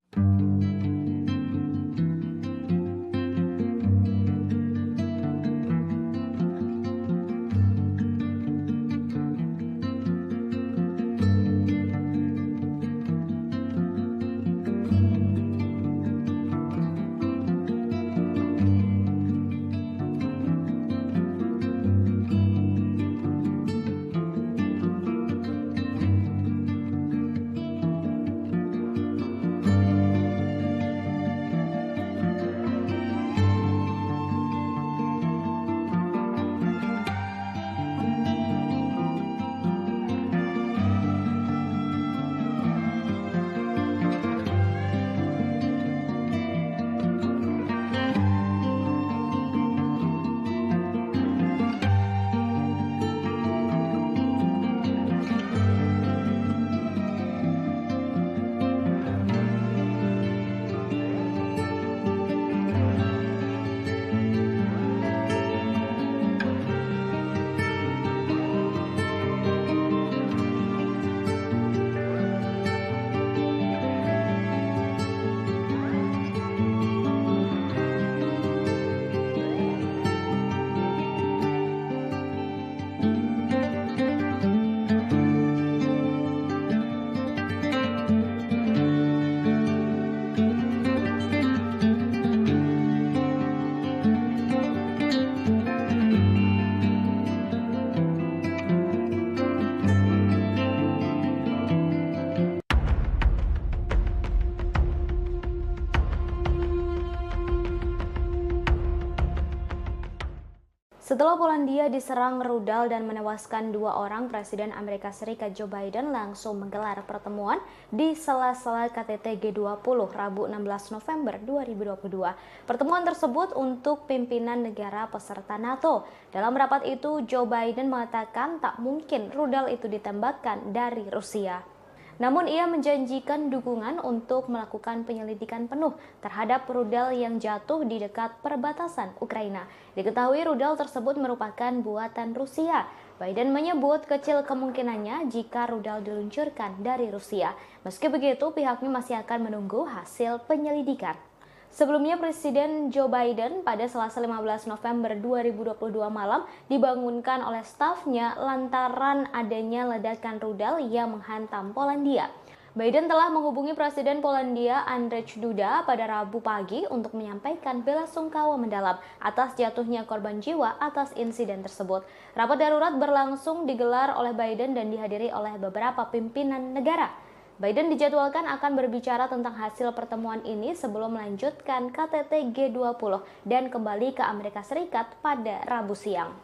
Setelah Polandia diserang rudal dan menewaskan 2 orang, Presiden Amerika Serikat Joe Biden langsung menggelar pertemuan di sela-sela KTT G20 Rabu 16 November 2022. Pertemuan tersebut untuk pimpinan negara peserta NATO. Dalam rapat itu, Joe Biden mengatakan tak mungkin rudal itu ditembakkan dari Rusia. Namun ia menjanjikan dukungan untuk melakukan penyelidikan penuh terhadap rudal yang jatuh di dekat perbatasan Ukraina. Diketahui rudal tersebut merupakan buatan Rusia. Biden menyebut kecil kemungkinannya jika rudal diluncurkan dari Rusia. Meski begitu, pihaknya masih akan menunggu hasil penyelidikan. Sebelumnya, Presiden Joe Biden pada Selasa 15 November 2022 malam dibangunkan oleh stafnya lantaran adanya ledakan rudal yang menghantam Polandia. Biden telah menghubungi Presiden Polandia Andrzej Duda pada Rabu pagi untuk menyampaikan belasungkawa mendalam atas jatuhnya korban jiwa atas insiden tersebut. Rapat darurat berlangsung digelar oleh Biden dan dihadiri oleh beberapa pimpinan negara. Biden dijadwalkan akan berbicara tentang hasil pertemuan ini sebelum melanjutkan KTT G20 dan kembali ke Amerika Serikat pada Rabu siang.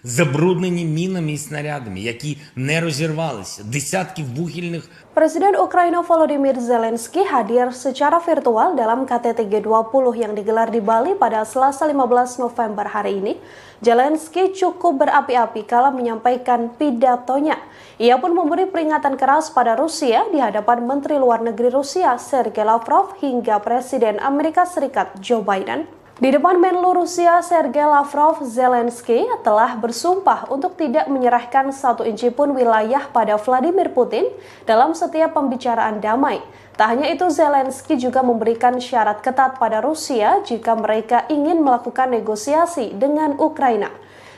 Забруднені мінами і снарядами, які не розірвалися, десятків вугільних. Presiden Ukraina Volodymyr Zelensky hadir secara virtual dalam KTT G20 yang digelar di Bali pada Selasa 15 November hari ini. Zelensky cukup berapi-api kala menyampaikan pidatonya. Ia pun memberi peringatan keras pada Rusia di hadapan Menteri Luar Negeri Rusia Sergei Lavrov hingga Presiden Amerika Serikat Joe Biden. Di depan Menlu Rusia Sergei Lavrov, Zelensky telah bersumpah untuk tidak menyerahkan 1 inci pun wilayah pada Vladimir Putin dalam setiap pembicaraan damai. Tak hanya itu, Zelensky juga memberikan syarat ketat pada Rusia jika mereka ingin melakukan negosiasi dengan Ukraina.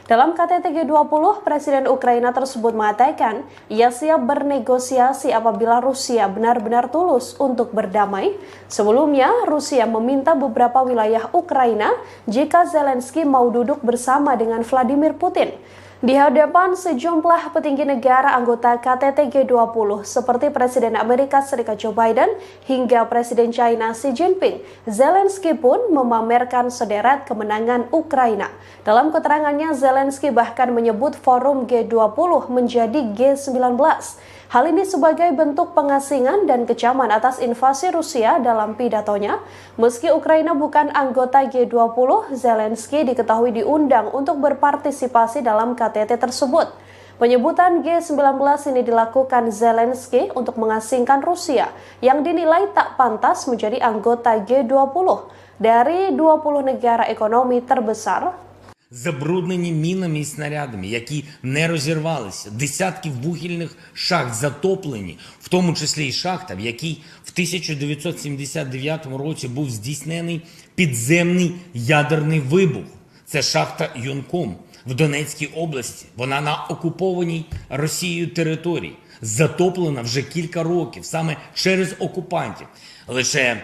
Dalam KTT G20, Presiden Ukraina tersebut mengatakan ia siap bernegosiasi apabila Rusia benar-benar tulus untuk berdamai. Sebelumnya, Rusia meminta beberapa wilayah Ukraina jika Zelensky mau duduk bersama dengan Vladimir Putin. Di hadapan sejumlah petinggi negara anggota KTT G20 seperti Presiden Amerika Serikat Joe Biden hingga Presiden China Xi Jinping, Zelensky pun memamerkan sederet kemenangan Ukraina. Dalam keterangannya, Zelensky bahkan menyebut forum G20 menjadi G19. Hal ini sebagai bentuk pengasingan dan kecaman atas invasi Rusia dalam pidatonya. Meski Ukraina bukan anggota G20, Zelensky diketahui diundang untuk berpartisipasi dalam KTT tersebut. Penyebutan G19 ini dilakukan Zelensky untuk mengasingkan Rusia yang dinilai tak pantas menjadi anggota G20 dari 20 negara ekonomi terbesar. Забруднені мінами і снарядами, які не розірвалися, десятки вугільних шахт затоплені, в тому числі і шахта, в якій в 1979 році був здійснений підземний ядерний вибух. Це шахта Юнком в Донецькій області. Вона на окупованій Росією території, затоплена вже кілька років, саме через окупантів. Лише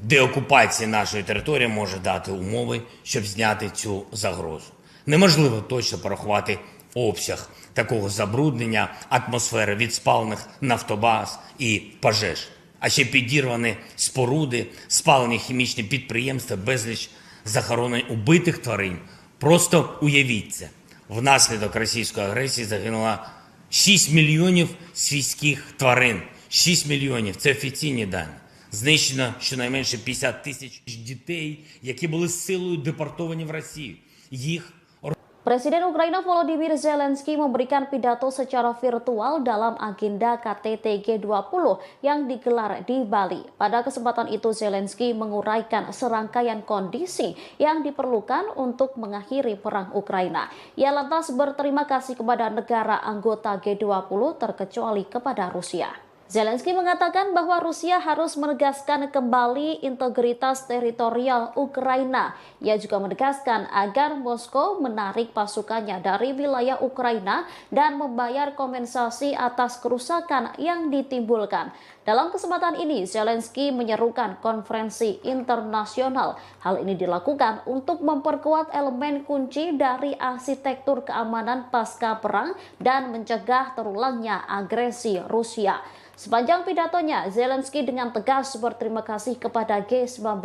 деокупація нашої території може дати умови, щоб зняти цю загрозу. Неможливо точно порахувати обсяг такого забруднення атмосфери від спалених нафтобаз і пожеж. А ще підірвані споруди, спалені хімічні підприємства, безліч захоронень убитих тварин. Просто уявіть це. Внаслідок російської агресії загинуло 6 мільйонів свійських тварин. 6 мільйонів – це офіційні дані. Знищено щонайменше 50 тисяч дітей, які були силою депортовані в Росію. Їх Presiden Ukraina Volodymyr Zelensky memberikan pidato secara virtual dalam agenda KTT G20 yang digelar di Bali. Pada kesempatan itu Zelensky menguraikan serangkaian kondisi yang diperlukan untuk mengakhiri perang Ukraina. Ia lantas berterima kasih kepada negara anggota G20 terkecuali kepada Rusia. Zelensky mengatakan bahwa Rusia harus menegaskan kembali integritas teritorial Ukraina. Ia juga menegaskan agar Moskow menarik pasukannya dari wilayah Ukraina dan membayar kompensasi atas kerusakan yang ditimbulkan. Dalam kesempatan ini, Zelensky menyerukan konferensi internasional. Hal ini dilakukan untuk memperkuat elemen kunci dari arsitektur keamanan pasca perang dan mencegah terulangnya agresi Rusia. Sepanjang pidatonya, Zelensky dengan tegas berterima kasih kepada G19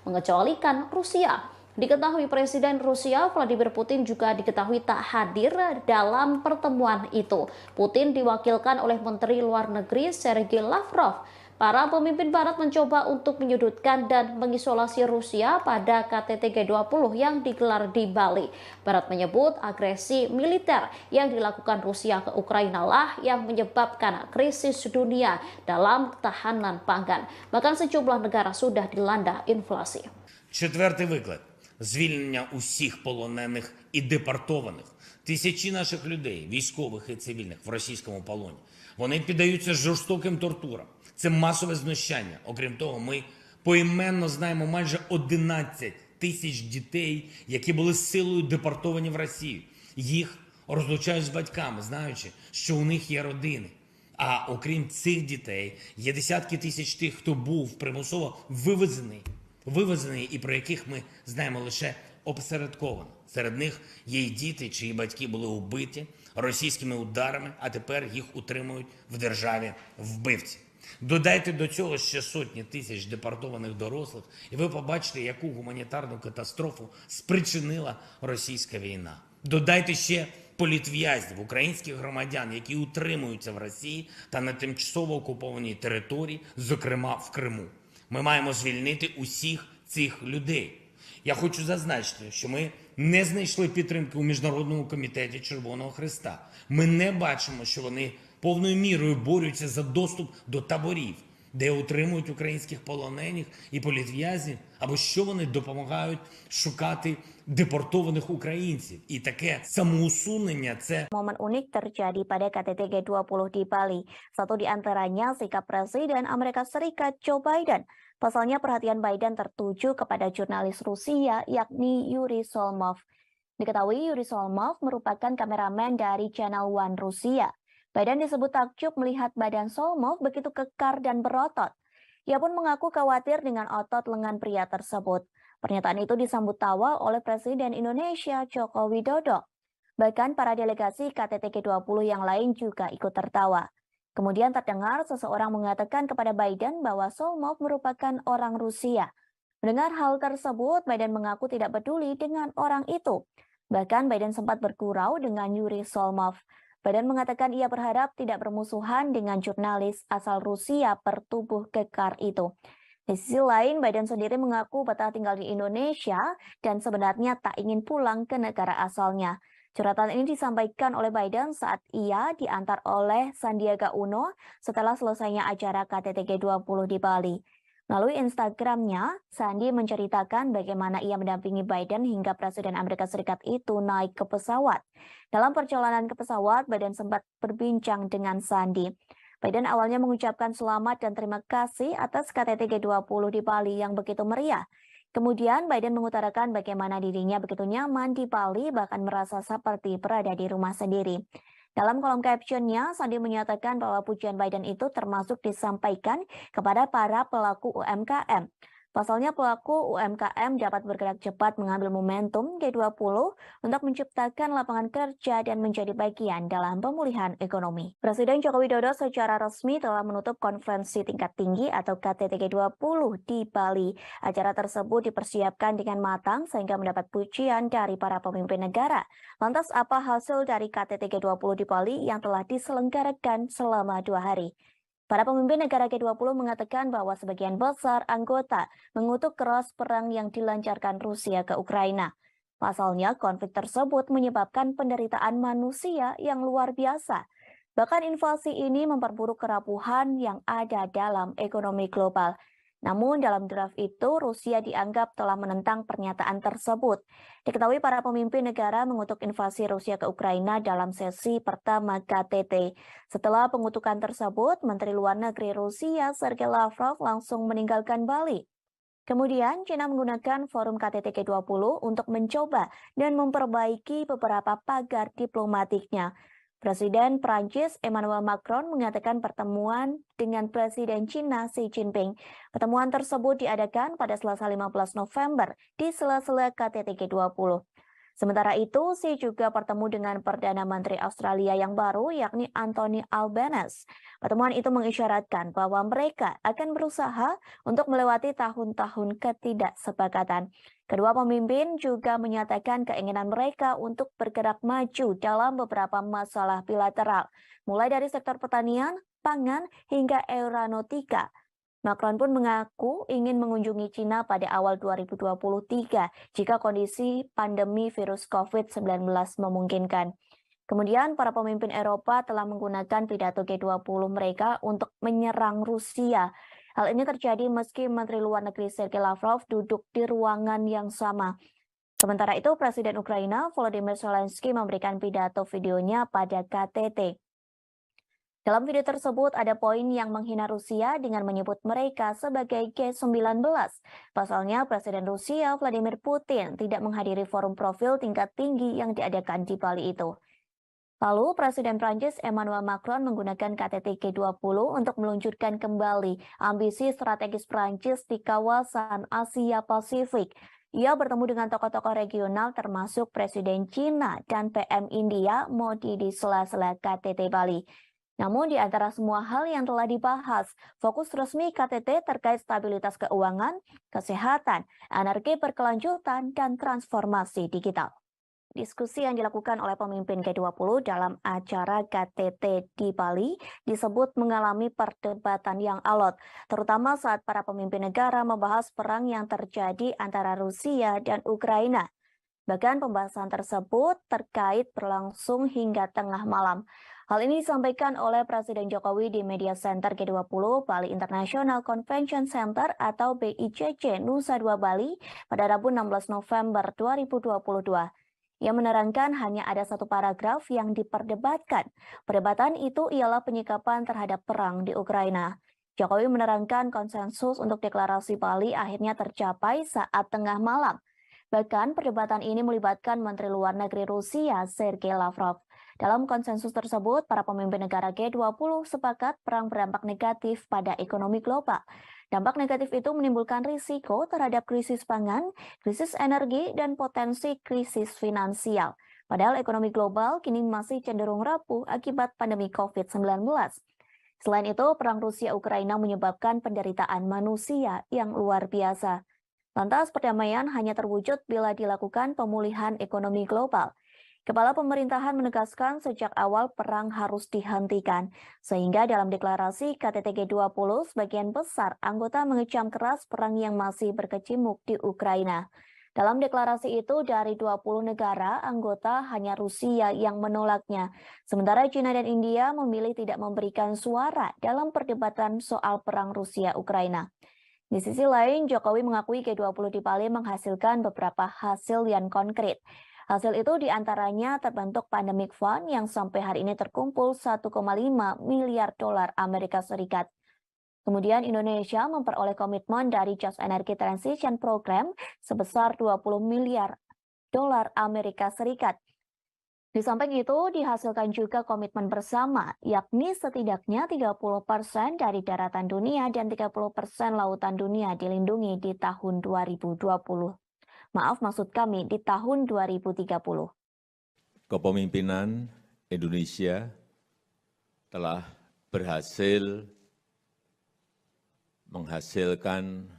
mengecualikan Rusia. Diketahui Presiden Rusia Vladimir Putin juga diketahui tak hadir dalam pertemuan itu. Putin diwakilkan oleh Menteri Luar Negeri Sergei Lavrov. Para pemimpin Barat mencoba untuk menyudutkan dan mengisolasi Rusia pada KTT G20 yang digelar di Bali. Barat menyebut agresi militer yang dilakukan Rusia ke Ukraina lah yang menyebabkan krisis dunia dalam ketahanan pangan. Bahkan sejumlah negara sudah dilanda inflasi. Четвертий виклик – звільнення усіх полонених і депортованих. Тисячі наших людей, військових і цивільних, в російському полоні. Вони піддаються жорстоким тортурам. Це масове знущання. Окрім того, ми поіменно знаємо майже 11 тисяч дітей, які були силою депортовані в Росію. Їх розлучають з батьками, знаючи, що у них є родини. А окрім цих дітей, є десятки тисяч тих, хто був примусово вивезений і про яких ми знаємо лише опосередковано. Серед них є й діти, чиї батьки були убиті російськими ударами, а тепер їх утримують в державі вбивці. Додайте до цього ще сотні тисяч депортованих дорослих, і ви побачите, яку гуманітарну катастрофу спричинила російська війна. Додайте ще політв'язнів, українських громадян, які утримуються в Росії та на тимчасово окупованій території, зокрема в Криму. Ми маємо звільнити усіх цих людей. Я хочу зазначити, що ми не знайшли підтримки у Міжнародному комітеті Червоного Хреста. Ми не бачимо, що вони повною мірою борються за доступ до таборів, де утримують українських полонених і політв'язнів, або що вони допомагають шукати депортованих українців. І таке самоусунення – це Momen unik terjadi pada KTT G20 di Bali. Satu di antaranya sikap Presiden Amerika Serikat Joe Biden. Pasalnya perhatian Biden tertuju kepada jurnalis Rusia yakni Yuri Solmov. Diketahui Yuri Solmov merupakan kameramen dari Channel One Rusia. Biden disebut takjub melihat badan Solmov begitu kekar dan berotot. Ia pun mengaku khawatir dengan otot lengan pria tersebut. Pernyataan itu disambut tawa oleh Presiden Indonesia Joko Widodo. Bahkan para delegasi KTT G20 yang lain juga ikut tertawa. Kemudian terdengar seseorang mengatakan kepada Biden bahwa Solmov merupakan orang Rusia. Mendengar hal tersebut, Biden mengaku tidak peduli dengan orang itu. Bahkan Biden sempat bergurau dengan Yuri Solmov. Biden mengatakan ia berharap tidak bermusuhan dengan jurnalis asal Rusia bertubuh kekar itu. Di sisi lain, Biden sendiri mengaku betah tinggal di Indonesia dan sebenarnya tak ingin pulang ke negara asalnya. Curhatan ini disampaikan oleh Biden saat ia diantar oleh Sandiaga Uno setelah selesainya acara KTT G20 di Bali. Melalui Instagramnya, Sandi menceritakan bagaimana ia mendampingi Biden hingga Presiden Amerika Serikat itu naik ke pesawat. Dalam perjalanan ke pesawat, Biden sempat berbincang dengan Sandi. Biden awalnya mengucapkan selamat dan terima kasih atas KTT G20 di Bali yang begitu meriah. Kemudian Biden mengutarakan bagaimana dirinya begitu nyaman di Bali, bahkan merasa seperti berada di rumah sendiri. Dalam kolom captionnya, Sandi menyatakan bahwa pujian Biden itu termasuk disampaikan kepada para pelaku UMKM. Pasalnya pelaku UMKM dapat bergerak cepat mengambil momentum G20 untuk menciptakan lapangan kerja dan menjadi bagian dalam pemulihan ekonomi. Presiden Joko Widodo secara resmi telah menutup konferensi tingkat tinggi atau KTT G20 di Bali. Acara tersebut dipersiapkan dengan matang sehingga mendapat pujian dari para pemimpin negara. Lantas apa hasil dari KTT G20 di Bali yang telah diselenggarakan selama 2 hari? Para pemimpin negara G20 mengatakan bahwa sebagian besar anggota mengutuk keras perang yang dilancarkan Rusia ke Ukraina. Pasalnya, konflik tersebut menyebabkan penderitaan manusia yang luar biasa. Bahkan invasi ini memperburuk kerapuhan yang ada dalam ekonomi global. Namun dalam draft itu, Rusia dianggap telah menentang pernyataan tersebut. Diketahui para pemimpin negara mengutuk invasi Rusia ke Ukraina dalam sesi pertama KTT. Setelah pengutukan tersebut, Menteri Luar Negeri Rusia Sergei Lavrov langsung meninggalkan Bali. Kemudian, China menggunakan forum KTT G20 untuk mencoba dan memperbaiki beberapa pagar diplomatiknya. Presiden Prancis Emmanuel Macron mengatakan pertemuan dengan Presiden China Xi Jinping. Pertemuan tersebut diadakan pada Selasa 15 November di sela-sela KTT G20. Sementara itu, Xi juga bertemu dengan Perdana Menteri Australia yang baru, yakni Anthony Albanese. Pertemuan itu mengisyaratkan bahwa mereka akan berusaha untuk melewati tahun-tahun ketidaksepakatan. Kedua pemimpin juga menyatakan keinginan mereka untuk bergerak maju dalam beberapa masalah bilateral, mulai dari sektor pertanian, pangan, hingga aeronautika. Macron pun mengaku ingin mengunjungi China pada awal 2023 jika kondisi pandemi virus COVID-19 memungkinkan. Kemudian para pemimpin Eropa telah menggunakan pidato G20 mereka untuk menyerang Rusia. Hal ini terjadi meski Menteri Luar Negeri Sergei Lavrov duduk di ruangan yang sama. Sementara itu, Presiden Ukraina Volodymyr Zelensky memberikan pidato videonya pada KTT. Dalam video tersebut ada poin yang menghina Rusia dengan menyebut mereka sebagai G19. Pasalnya Presiden Rusia Vladimir Putin tidak menghadiri forum profil tingkat tinggi yang diadakan di Bali itu. Lalu Presiden Prancis Emmanuel Macron menggunakan KTT G20 untuk meluncurkan kembali ambisi strategis Prancis di kawasan Asia Pasifik. Ia bertemu dengan tokoh-tokoh regional termasuk Presiden China dan PM India Modi di sela-sela KTT Bali. Namun di antara semua hal yang telah dibahas, fokus resmi KTT terkait stabilitas keuangan, kesehatan, energi berkelanjutan, dan transformasi digital. Diskusi yang dilakukan oleh pemimpin G20 dalam acara KTT di Bali disebut mengalami perdebatan yang alot, terutama saat para pemimpin negara membahas perang yang terjadi antara Rusia dan Ukraina. Bahkan pembahasan tersebut terkait berlangsung hingga tengah malam. Hal ini disampaikan oleh Presiden Jokowi di Media Center G20 Bali International Convention Center atau BICC Nusa Dua Bali pada Rabu 16 November 2022. Ia menerangkan hanya ada satu paragraf yang diperdebatkan. Perdebatan itu ialah penyikapan terhadap perang di Ukraina. Jokowi menerangkan konsensus untuk deklarasi Bali akhirnya tercapai saat tengah malam. Bahkan perdebatan ini melibatkan Menteri Luar Negeri Rusia Sergei Lavrov. Dalam konsensus tersebut, para pemimpin negara G20 sepakat perang berdampak negatif pada ekonomi global. Dampak negatif itu menimbulkan risiko terhadap krisis pangan, krisis energi, dan potensi krisis finansial. Padahal ekonomi global kini masih cenderung rapuh akibat pandemi COVID-19. Selain itu, perang Rusia-Ukraina menyebabkan penderitaan manusia yang luar biasa. Lantas perdamaian hanya terwujud bila dilakukan pemulihan ekonomi global. Kepala pemerintahan menegaskan sejak awal perang harus dihentikan, sehingga dalam deklarasi KTT G20 sebagian besar anggota mengecam keras perang yang masih berkecamuk di Ukraina. Dalam deklarasi itu dari 20 negara anggota hanya Rusia yang menolaknya, sementara China dan India memilih tidak memberikan suara dalam perdebatan soal perang Rusia-Ukraina. Di sisi lain, Jokowi mengakui G20 di Bali menghasilkan beberapa hasil yang konkret. Hasil itu diantaranya terbentuk Pandemic Fund yang sampai hari ini terkumpul 1,5 miliar dolar Amerika Serikat. Kemudian Indonesia memperoleh komitmen dari Just Energy Transition Program sebesar 20 miliar dolar Amerika Serikat. Di samping itu, dihasilkan juga komitmen bersama, yakni setidaknya 30% dari daratan dunia dan 30% lautan dunia dilindungi di tahun 2020. Maaf, maksud kami di tahun 2030. Kepemimpinan Indonesia telah berhasil menghasilkan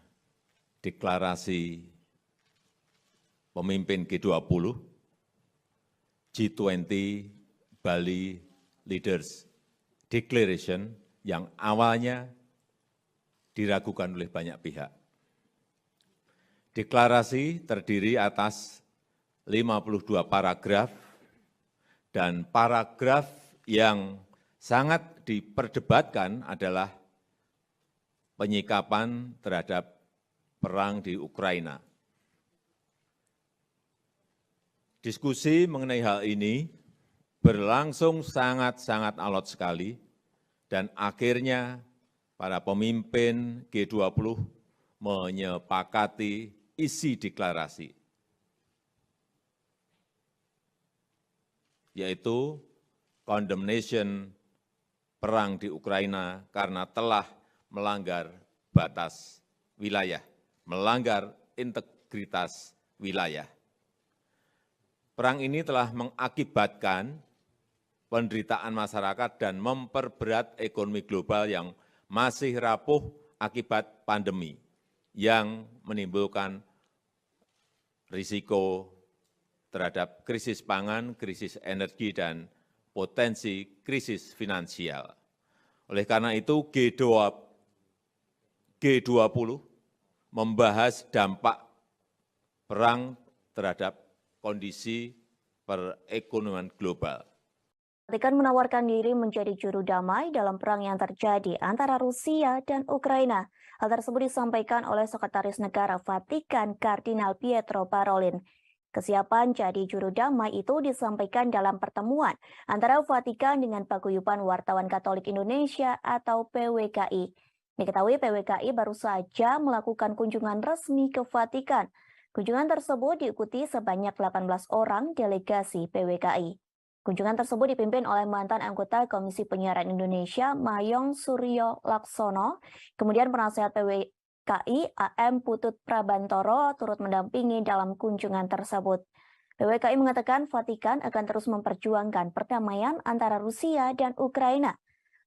deklarasi pemimpin G20, G20 Bali Leaders Declaration yang awalnya diragukan oleh banyak pihak. Deklarasi terdiri atas 52 paragraf dan paragraf yang sangat diperdebatkan adalah penyikapan terhadap perang di Ukraina. Diskusi mengenai hal ini berlangsung sangat-sangat alot sekali dan akhirnya para pemimpin G20 menyepakati isi deklarasi, yaitu condemnation perang di Ukraina karena telah melanggar batas wilayah, melanggar integritas wilayah. Perang ini telah mengakibatkan penderitaan masyarakat dan memperberat ekonomi global yang masih rapuh akibat pandemi, yang menimbulkan risiko terhadap krisis pangan, krisis energi, dan potensi krisis finansial. Oleh karena itu, G20 membahas dampak perang terhadap kondisi perekonomian global. Vatikan menawarkan diri menjadi juru damai dalam perang yang terjadi antara Rusia dan Ukraina. Hal tersebut disampaikan oleh Sekretaris Negara Vatikan Kardinal Pietro Parolin. Kesiapan jadi juru damai itu disampaikan dalam pertemuan antara Vatikan dengan Paguyuban Wartawan Katolik Indonesia atau PWKI. Diketahui PWKI baru saja melakukan kunjungan resmi ke Vatikan. Kunjungan tersebut diikuti sebanyak 18 orang delegasi PWKI. Kunjungan tersebut dipimpin oleh mantan anggota Komisi Penyiaran Indonesia, Mayong Suryo Laksono. Kemudian penasehat PWKI, AM Putut Prabantoro, turut mendampingi dalam kunjungan tersebut. PWKI mengatakan Vatikan akan terus memperjuangkan perdamaian antara Rusia dan Ukraina.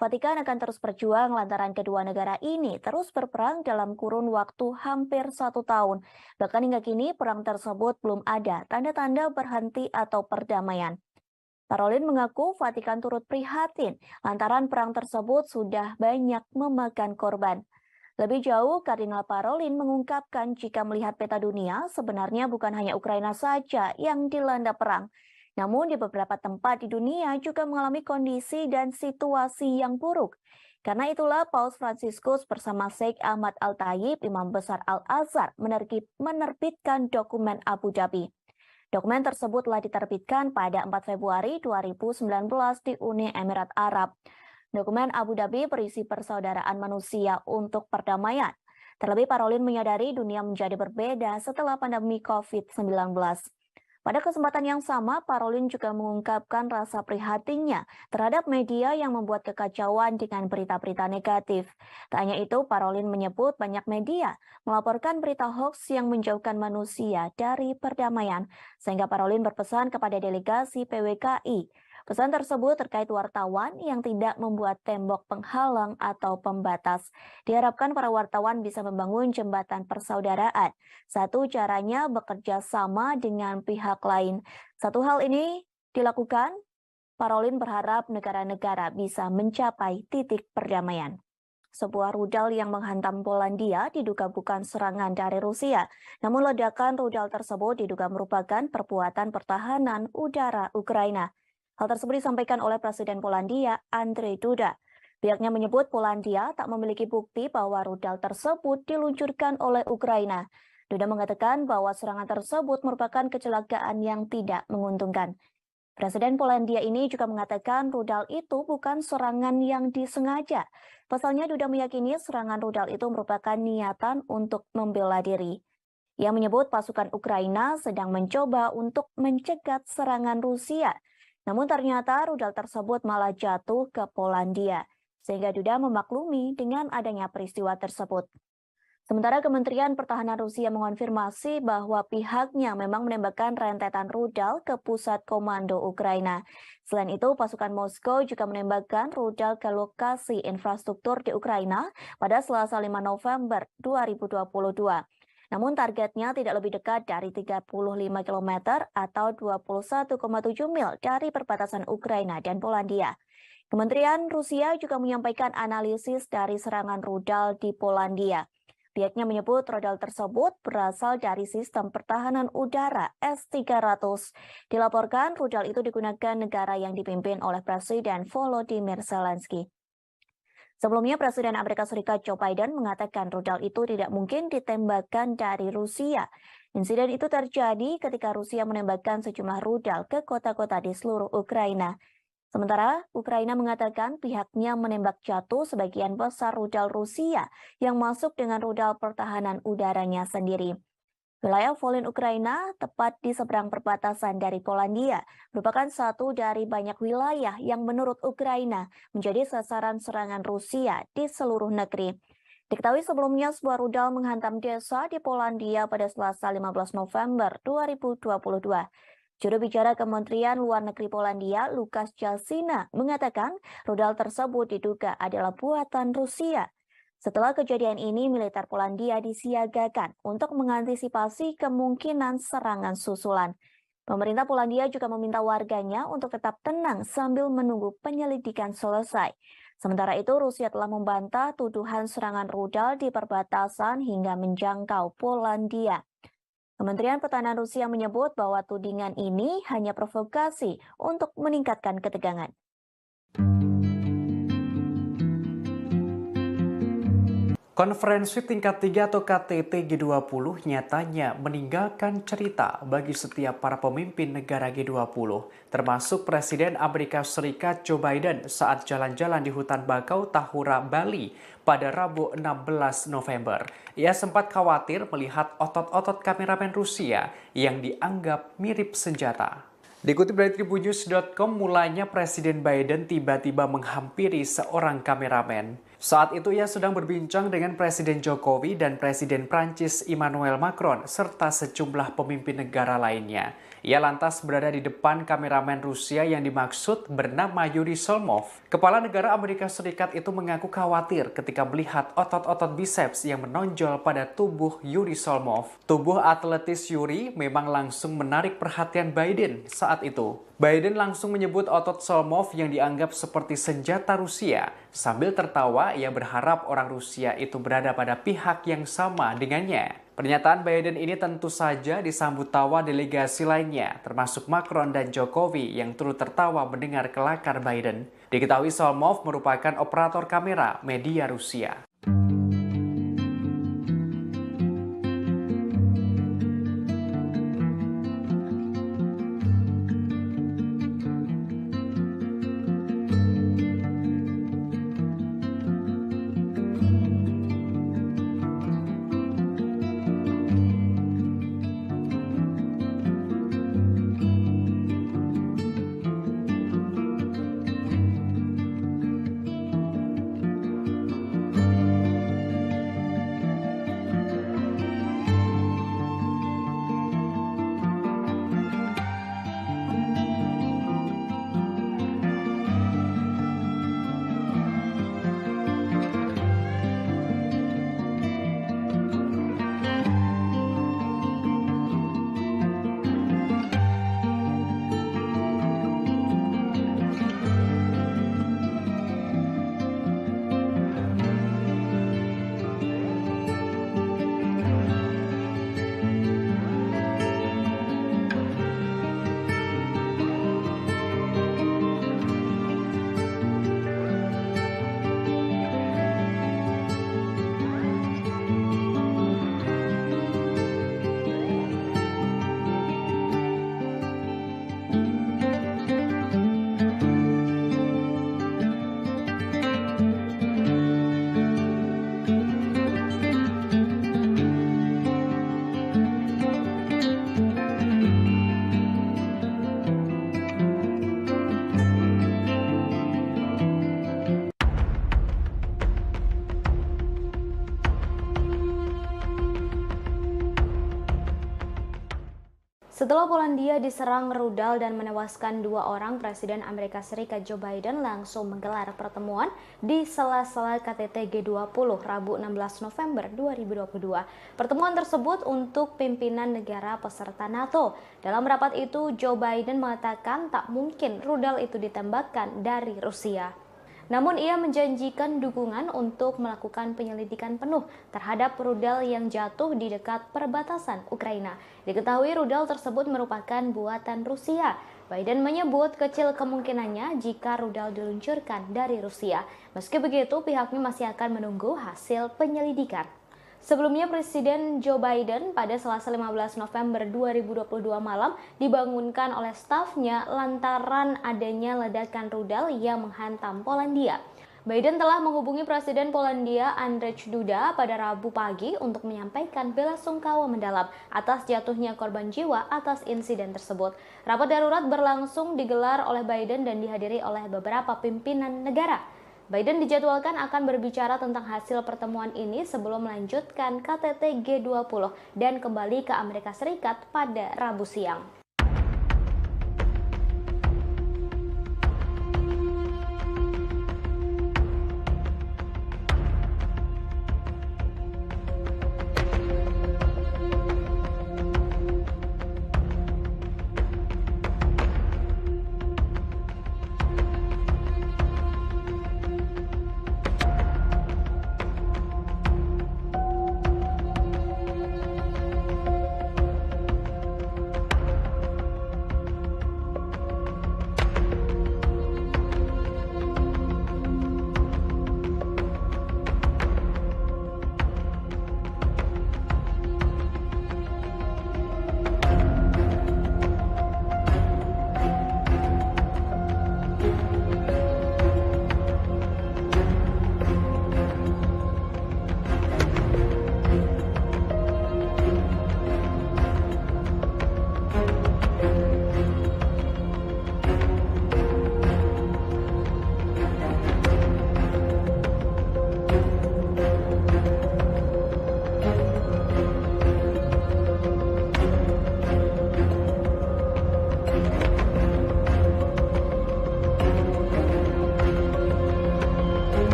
Vatikan akan terus berjuang lantaran kedua negara ini terus berperang dalam kurun waktu hampir 1 tahun. Bahkan hingga kini perang tersebut belum ada tanda-tanda berhenti atau perdamaian. Parolin mengaku Vatikan turut prihatin lantaran perang tersebut sudah banyak memakan korban. Lebih jauh, Kardinal Parolin mengungkapkan jika melihat peta dunia, sebenarnya bukan hanya Ukraina saja yang dilanda perang. Namun di beberapa tempat di dunia juga mengalami kondisi dan situasi yang buruk. Karena itulah Paus Fransiskus bersama Sheikh Ahmad Al-Tayib, Imam Besar Al-Azhar, menerbitkan dokumen Abu Dhabi. Dokumen tersebut telah diterbitkan pada 4 Februari 2019 di Uni Emirat Arab. Dokumen Abu Dhabi berisi persaudaraan manusia untuk perdamaian. Terlebih Parolin menyadari dunia menjadi berbeda setelah pandemi COVID-19. Pada kesempatan yang sama, Parolin juga mengungkapkan rasa prihatinnya terhadap media yang membuat kekacauan dengan berita-berita negatif. Tak hanya itu, Parolin menyebut banyak media melaporkan berita hoaks yang menjauhkan manusia dari perdamaian, sehingga Parolin berpesan kepada delegasi PWKI. Pesan tersebut terkait wartawan yang tidak membuat tembok penghalang atau pembatas. Diharapkan para wartawan bisa membangun jembatan persaudaraan. Satu caranya bekerja sama dengan pihak lain. Satu hal ini dilakukan, Parolin berharap negara-negara bisa mencapai titik perdamaian. Sebuah rudal yang menghantam Polandia diduga bukan serangan dari Rusia. Namun ledakan rudal tersebut diduga merupakan perbuatan pertahanan udara Ukraina. Hal tersebut disampaikan oleh Presiden Polandia, Andrzej Duda. Pihaknya menyebut Polandia tak memiliki bukti bahwa rudal tersebut diluncurkan oleh Ukraina. Duda mengatakan bahwa serangan tersebut merupakan kecelakaan yang tidak menguntungkan. Presiden Polandia ini juga mengatakan rudal itu bukan serangan yang disengaja. Pasalnya Duda meyakini serangan rudal itu merupakan niatan untuk membela diri. Ia menyebut pasukan Ukraina sedang mencoba untuk mencegat serangan Rusia. Namun ternyata rudal tersebut malah jatuh ke Polandia, sehingga Duda memaklumi dengan adanya peristiwa tersebut. Sementara Kementerian Pertahanan Rusia mengonfirmasi bahwa pihaknya memang menembakkan rentetan rudal ke pusat komando Ukraina. Selain itu, pasukan Moskow juga menembakkan rudal ke lokasi infrastruktur di Ukraina pada Selasa 5 November 2022. Namun targetnya tidak lebih dekat dari 35 km atau 21,7 mil dari perbatasan Ukraina dan Polandia. Kementerian Rusia juga menyampaikan analisis dari serangan rudal di Polandia. Pihaknya menyebut rudal tersebut berasal dari sistem pertahanan udara S-300. Dilaporkan rudal itu digunakan negara yang dipimpin oleh Presiden Volodymyr Zelensky. Sebelumnya, Presiden Amerika Serikat Joe Biden mengatakan rudal itu tidak mungkin ditembakkan dari Rusia. Insiden itu terjadi ketika Rusia menembakkan sejumlah rudal ke kota-kota di seluruh Ukraina. Sementara Ukraina mengatakan pihaknya menembak jatuh sebagian besar rudal Rusia yang masuk dengan rudal pertahanan udaranya sendiri. Wilayah Volyn Ukraina, tepat di seberang perbatasan dari Polandia, merupakan satu dari banyak wilayah yang menurut Ukraina menjadi sasaran serangan Rusia di seluruh negeri. Diketahui sebelumnya sebuah rudal menghantam desa di Polandia pada Selasa 15 November 2022. Juru bicara Kementerian Luar Negeri Polandia, Lukasz Jasina, mengatakan rudal tersebut diduga adalah buatan Rusia. Setelah kejadian ini, militer Polandia disiagakan untuk mengantisipasi kemungkinan serangan susulan. Pemerintah Polandia juga meminta warganya untuk tetap tenang sambil menunggu penyelidikan selesai. Sementara itu, Rusia telah membantah tuduhan serangan rudal di perbatasan hingga menjangkau Polandia. Kementerian Pertahanan Rusia menyebut bahwa tudingan ini hanya provokasi untuk meningkatkan ketegangan. Konferensi tingkat 3 atau KTT G20 nyatanya meninggalkan cerita bagi setiap para pemimpin negara G20, termasuk Presiden Amerika Serikat Joe Biden saat jalan-jalan di hutan bakau Tahura, Bali pada Rabu 16 November. Ia sempat khawatir melihat otot-otot kameramen Rusia yang dianggap mirip senjata. Dikutip dari tribunnews.com, mulanya Presiden Biden tiba-tiba menghampiri seorang kameramen. Saat itu ia sedang berbincang dengan Presiden Jokowi dan Presiden Prancis Emmanuel Macron serta sejumlah pemimpin negara lainnya. Ia lantas berada di depan kameramen Rusia yang dimaksud bernama Yuri Solmov. Kepala negara Amerika Serikat itu mengaku khawatir ketika melihat otot-otot biceps yang menonjol pada tubuh Yuri Solmov. Tubuh atletis Yuri memang langsung menarik perhatian Biden saat itu. Biden langsung menyebut otot Solmov yang dianggap seperti senjata Rusia. Sambil tertawa, ia berharap orang Rusia itu berada pada pihak yang sama dengannya. Pernyataan Biden ini tentu saja disambut tawa delegasi lainnya, termasuk Macron dan Jokowi yang turut tertawa mendengar kelakar Biden. Diketahui Solmov merupakan operator kamera media Rusia. Setelah Polandia diserang rudal dan menewaskan 2 orang, Presiden Amerika Serikat Joe Biden langsung menggelar pertemuan di sela-sela KTT G20 Rabu 16 November 2022. Pertemuan tersebut untuk pimpinan negara peserta NATO. Dalam rapat itu, Joe Biden mengatakan tak mungkin rudal itu ditembakkan dari Rusia. Namun ia menjanjikan dukungan untuk melakukan penyelidikan penuh terhadap rudal yang jatuh di dekat perbatasan Ukraina. Diketahui rudal tersebut merupakan buatan Rusia. Biden menyebut kecil kemungkinannya jika rudal diluncurkan dari Rusia. Meski begitu, pihaknya masih akan menunggu hasil penyelidikan. Sebelumnya, Presiden Joe Biden pada Selasa 15 November 2022 malam dibangunkan oleh stafnya lantaran adanya ledakan rudal yang menghantam Polandia. Biden telah menghubungi Presiden Polandia Andrzej Duda pada Rabu pagi untuk menyampaikan belasungkawa mendalam atas jatuhnya korban jiwa atas insiden tersebut. Rapat darurat berlangsung digelar oleh Biden dan dihadiri oleh beberapa pimpinan negara. Biden dijadwalkan akan berbicara tentang hasil pertemuan ini sebelum melanjutkan KTT G20 dan kembali ke Amerika Serikat pada Rabu siang.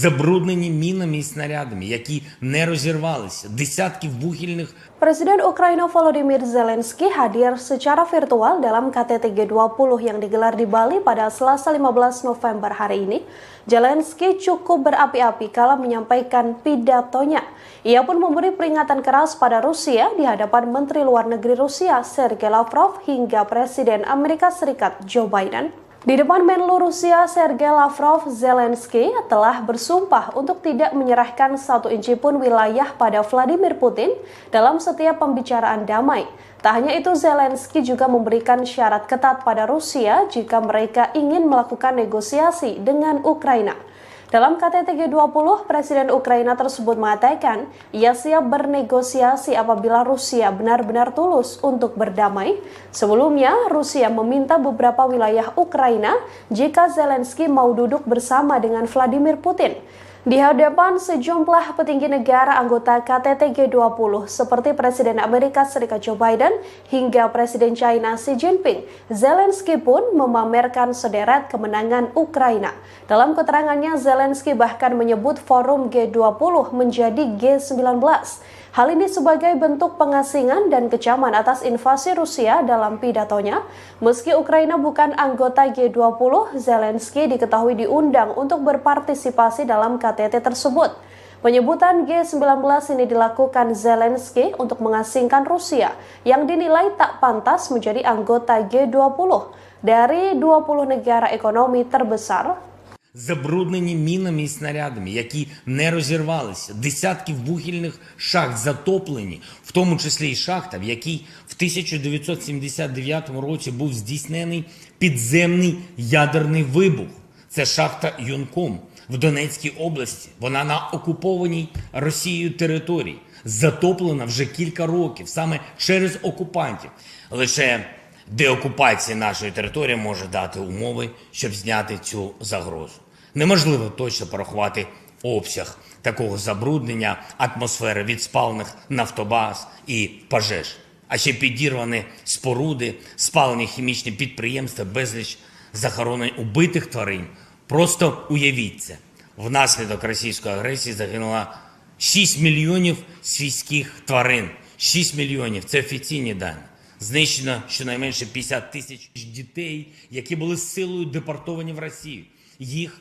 Забруднені мінами і снарядами, які не розірвалися, десятки вугільних. Presiden Ukraina Volodymyr Zelensky hadir secara virtual dalam KTT G20 yang digelar di Bali pada Selasa 15 November hari ini. Zelensky cukup berapi-api kala menyampaikan pidatonya. Ia pun memberi peringatan keras pada Rusia di hadapan Menteri Luar Negeri Rusia Sergei Lavrov hingga Presiden Amerika Serikat Joe Biden. Di depan Menlu Rusia Sergei Lavrov, Zelensky telah bersumpah untuk tidak menyerahkan 1 inci pun wilayah pada Vladimir Putin dalam setiap pembicaraan damai. Tak hanya itu, Zelensky juga memberikan syarat ketat pada Rusia jika mereka ingin melakukan negosiasi dengan Ukraina. Dalam KTT G20, Presiden Ukraina tersebut mengatakan ia siap bernegosiasi apabila Rusia benar-benar tulus untuk berdamai. Sebelumnya, Rusia meminta beberapa wilayah Ukraina jika Zelensky mau duduk bersama dengan Vladimir Putin. Di hadapan sejumlah petinggi negara anggota KTT G20 seperti Presiden Amerika Serikat Joe Biden hingga Presiden China Xi Jinping, Zelensky pun memamerkan sederet kemenangan Ukraina. Dalam keterangannya, Zelensky bahkan menyebut forum G20 menjadi G19. Hal ini sebagai bentuk pengasingan dan kecaman atas invasi Rusia dalam pidatonya. Meski Ukraina bukan anggota G20, Zelensky diketahui diundang untuk berpartisipasi dalam KTT tersebut. Penyebutan G19 ini dilakukan Zelensky untuk mengasingkan Rusia yang dinilai tak pantas menjadi anggota G20 dari 20 negara ekonomi terbesar. Забруднені мінами і снарядами, які не розірвалися, десятки вугільних шахт затоплені, в тому числі і шахта, в якій в 1979 році був здійснений підземний ядерний вибух. Це шахта Юнком в Донецькій області. Вона на окупованій Росією території. Затоплена вже кілька років, саме через окупантів. Лише деокупація нашої території може дати умови, щоб зняти цю загрозу. Неможливо точно порахувати обсяг такого забруднення атмосфери від спалених нафтобаз і пожеж. А ще підірвані споруди, спалені хімічні підприємства, безліч захоронень убитих тварин. Просто уявіть це. Внаслідок російської агресії загинуло 6 мільйонів свійських тварин. 6 мільйонів – це офіційні дані. Знищено щонайменше 50 тисяч дітей, які були силою депортовані в Росію. Їх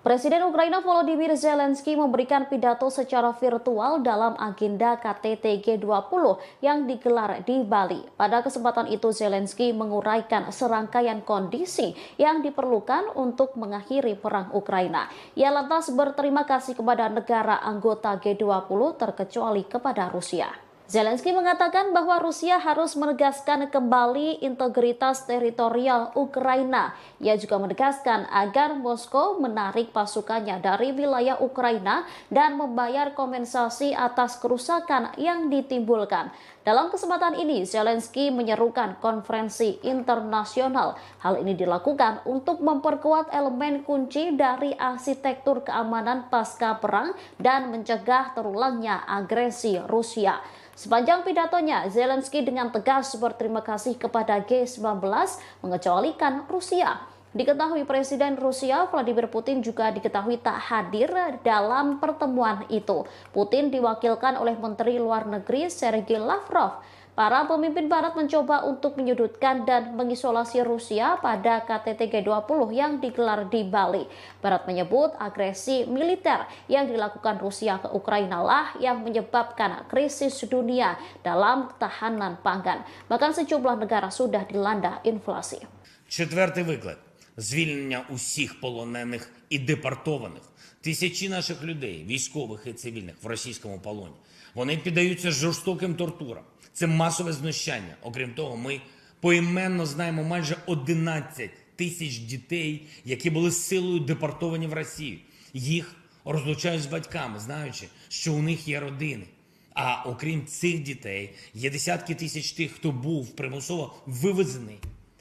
Presiden Ukraina Volodymyr Zelensky memberikan pidato secara virtual dalam agenda KTT G20 yang digelar di Bali. Pada kesempatan itu Zelensky menguraikan serangkaian kondisi yang diperlukan untuk mengakhiri perang Ukraina. Ia lantas berterima kasih kepada negara anggota G20 terkecuali kepada Rusia. Zelensky mengatakan bahwa Rusia harus menegaskan kembali integritas teritorial Ukraina. Ia juga menegaskan agar Moskow menarik pasukannya dari wilayah Ukraina dan membayar kompensasi atas kerusakan yang ditimbulkan. Dalam kesempatan ini, Zelensky menyerukan konferensi internasional. Hal ini dilakukan untuk memperkuat elemen kunci dari arsitektur keamanan pasca perang dan mencegah terulangnya agresi Rusia. Sepanjang pidatonya, Zelensky dengan tegas berterima kasih kepada G19 mengecualikan Rusia. Diketahui Presiden Rusia Vladimir Putin juga diketahui tak hadir dalam pertemuan itu. Putin diwakilkan oleh Menteri Luar Negeri Sergei Lavrov. Para pemimpin Barat mencoba untuk menyudutkan dan mengisolasi Rusia pada KTT G20 yang digelar di Bali. Barat menyebut agresi militer yang dilakukan Rusia ke Ukraina lah yang menyebabkan krisis dunia dalam ketahanan pangan. Bahkan sejumlah negara sudah dilanda inflasi. Четвертий виклик – звільнення усіх полонених і депортованих. Тисячі наших людей, військових і цивільних, в російському полоні. Вони піддаються жорстоким тортурам. Це масове знущання. Окрім того, ми поіменно знаємо майже 11 тисяч дітей, які були силою депортовані в Росію. Їх розлучають з батьками, знаючи, що у них є родини. А окрім цих дітей, є десятки тисяч тих, хто був примусово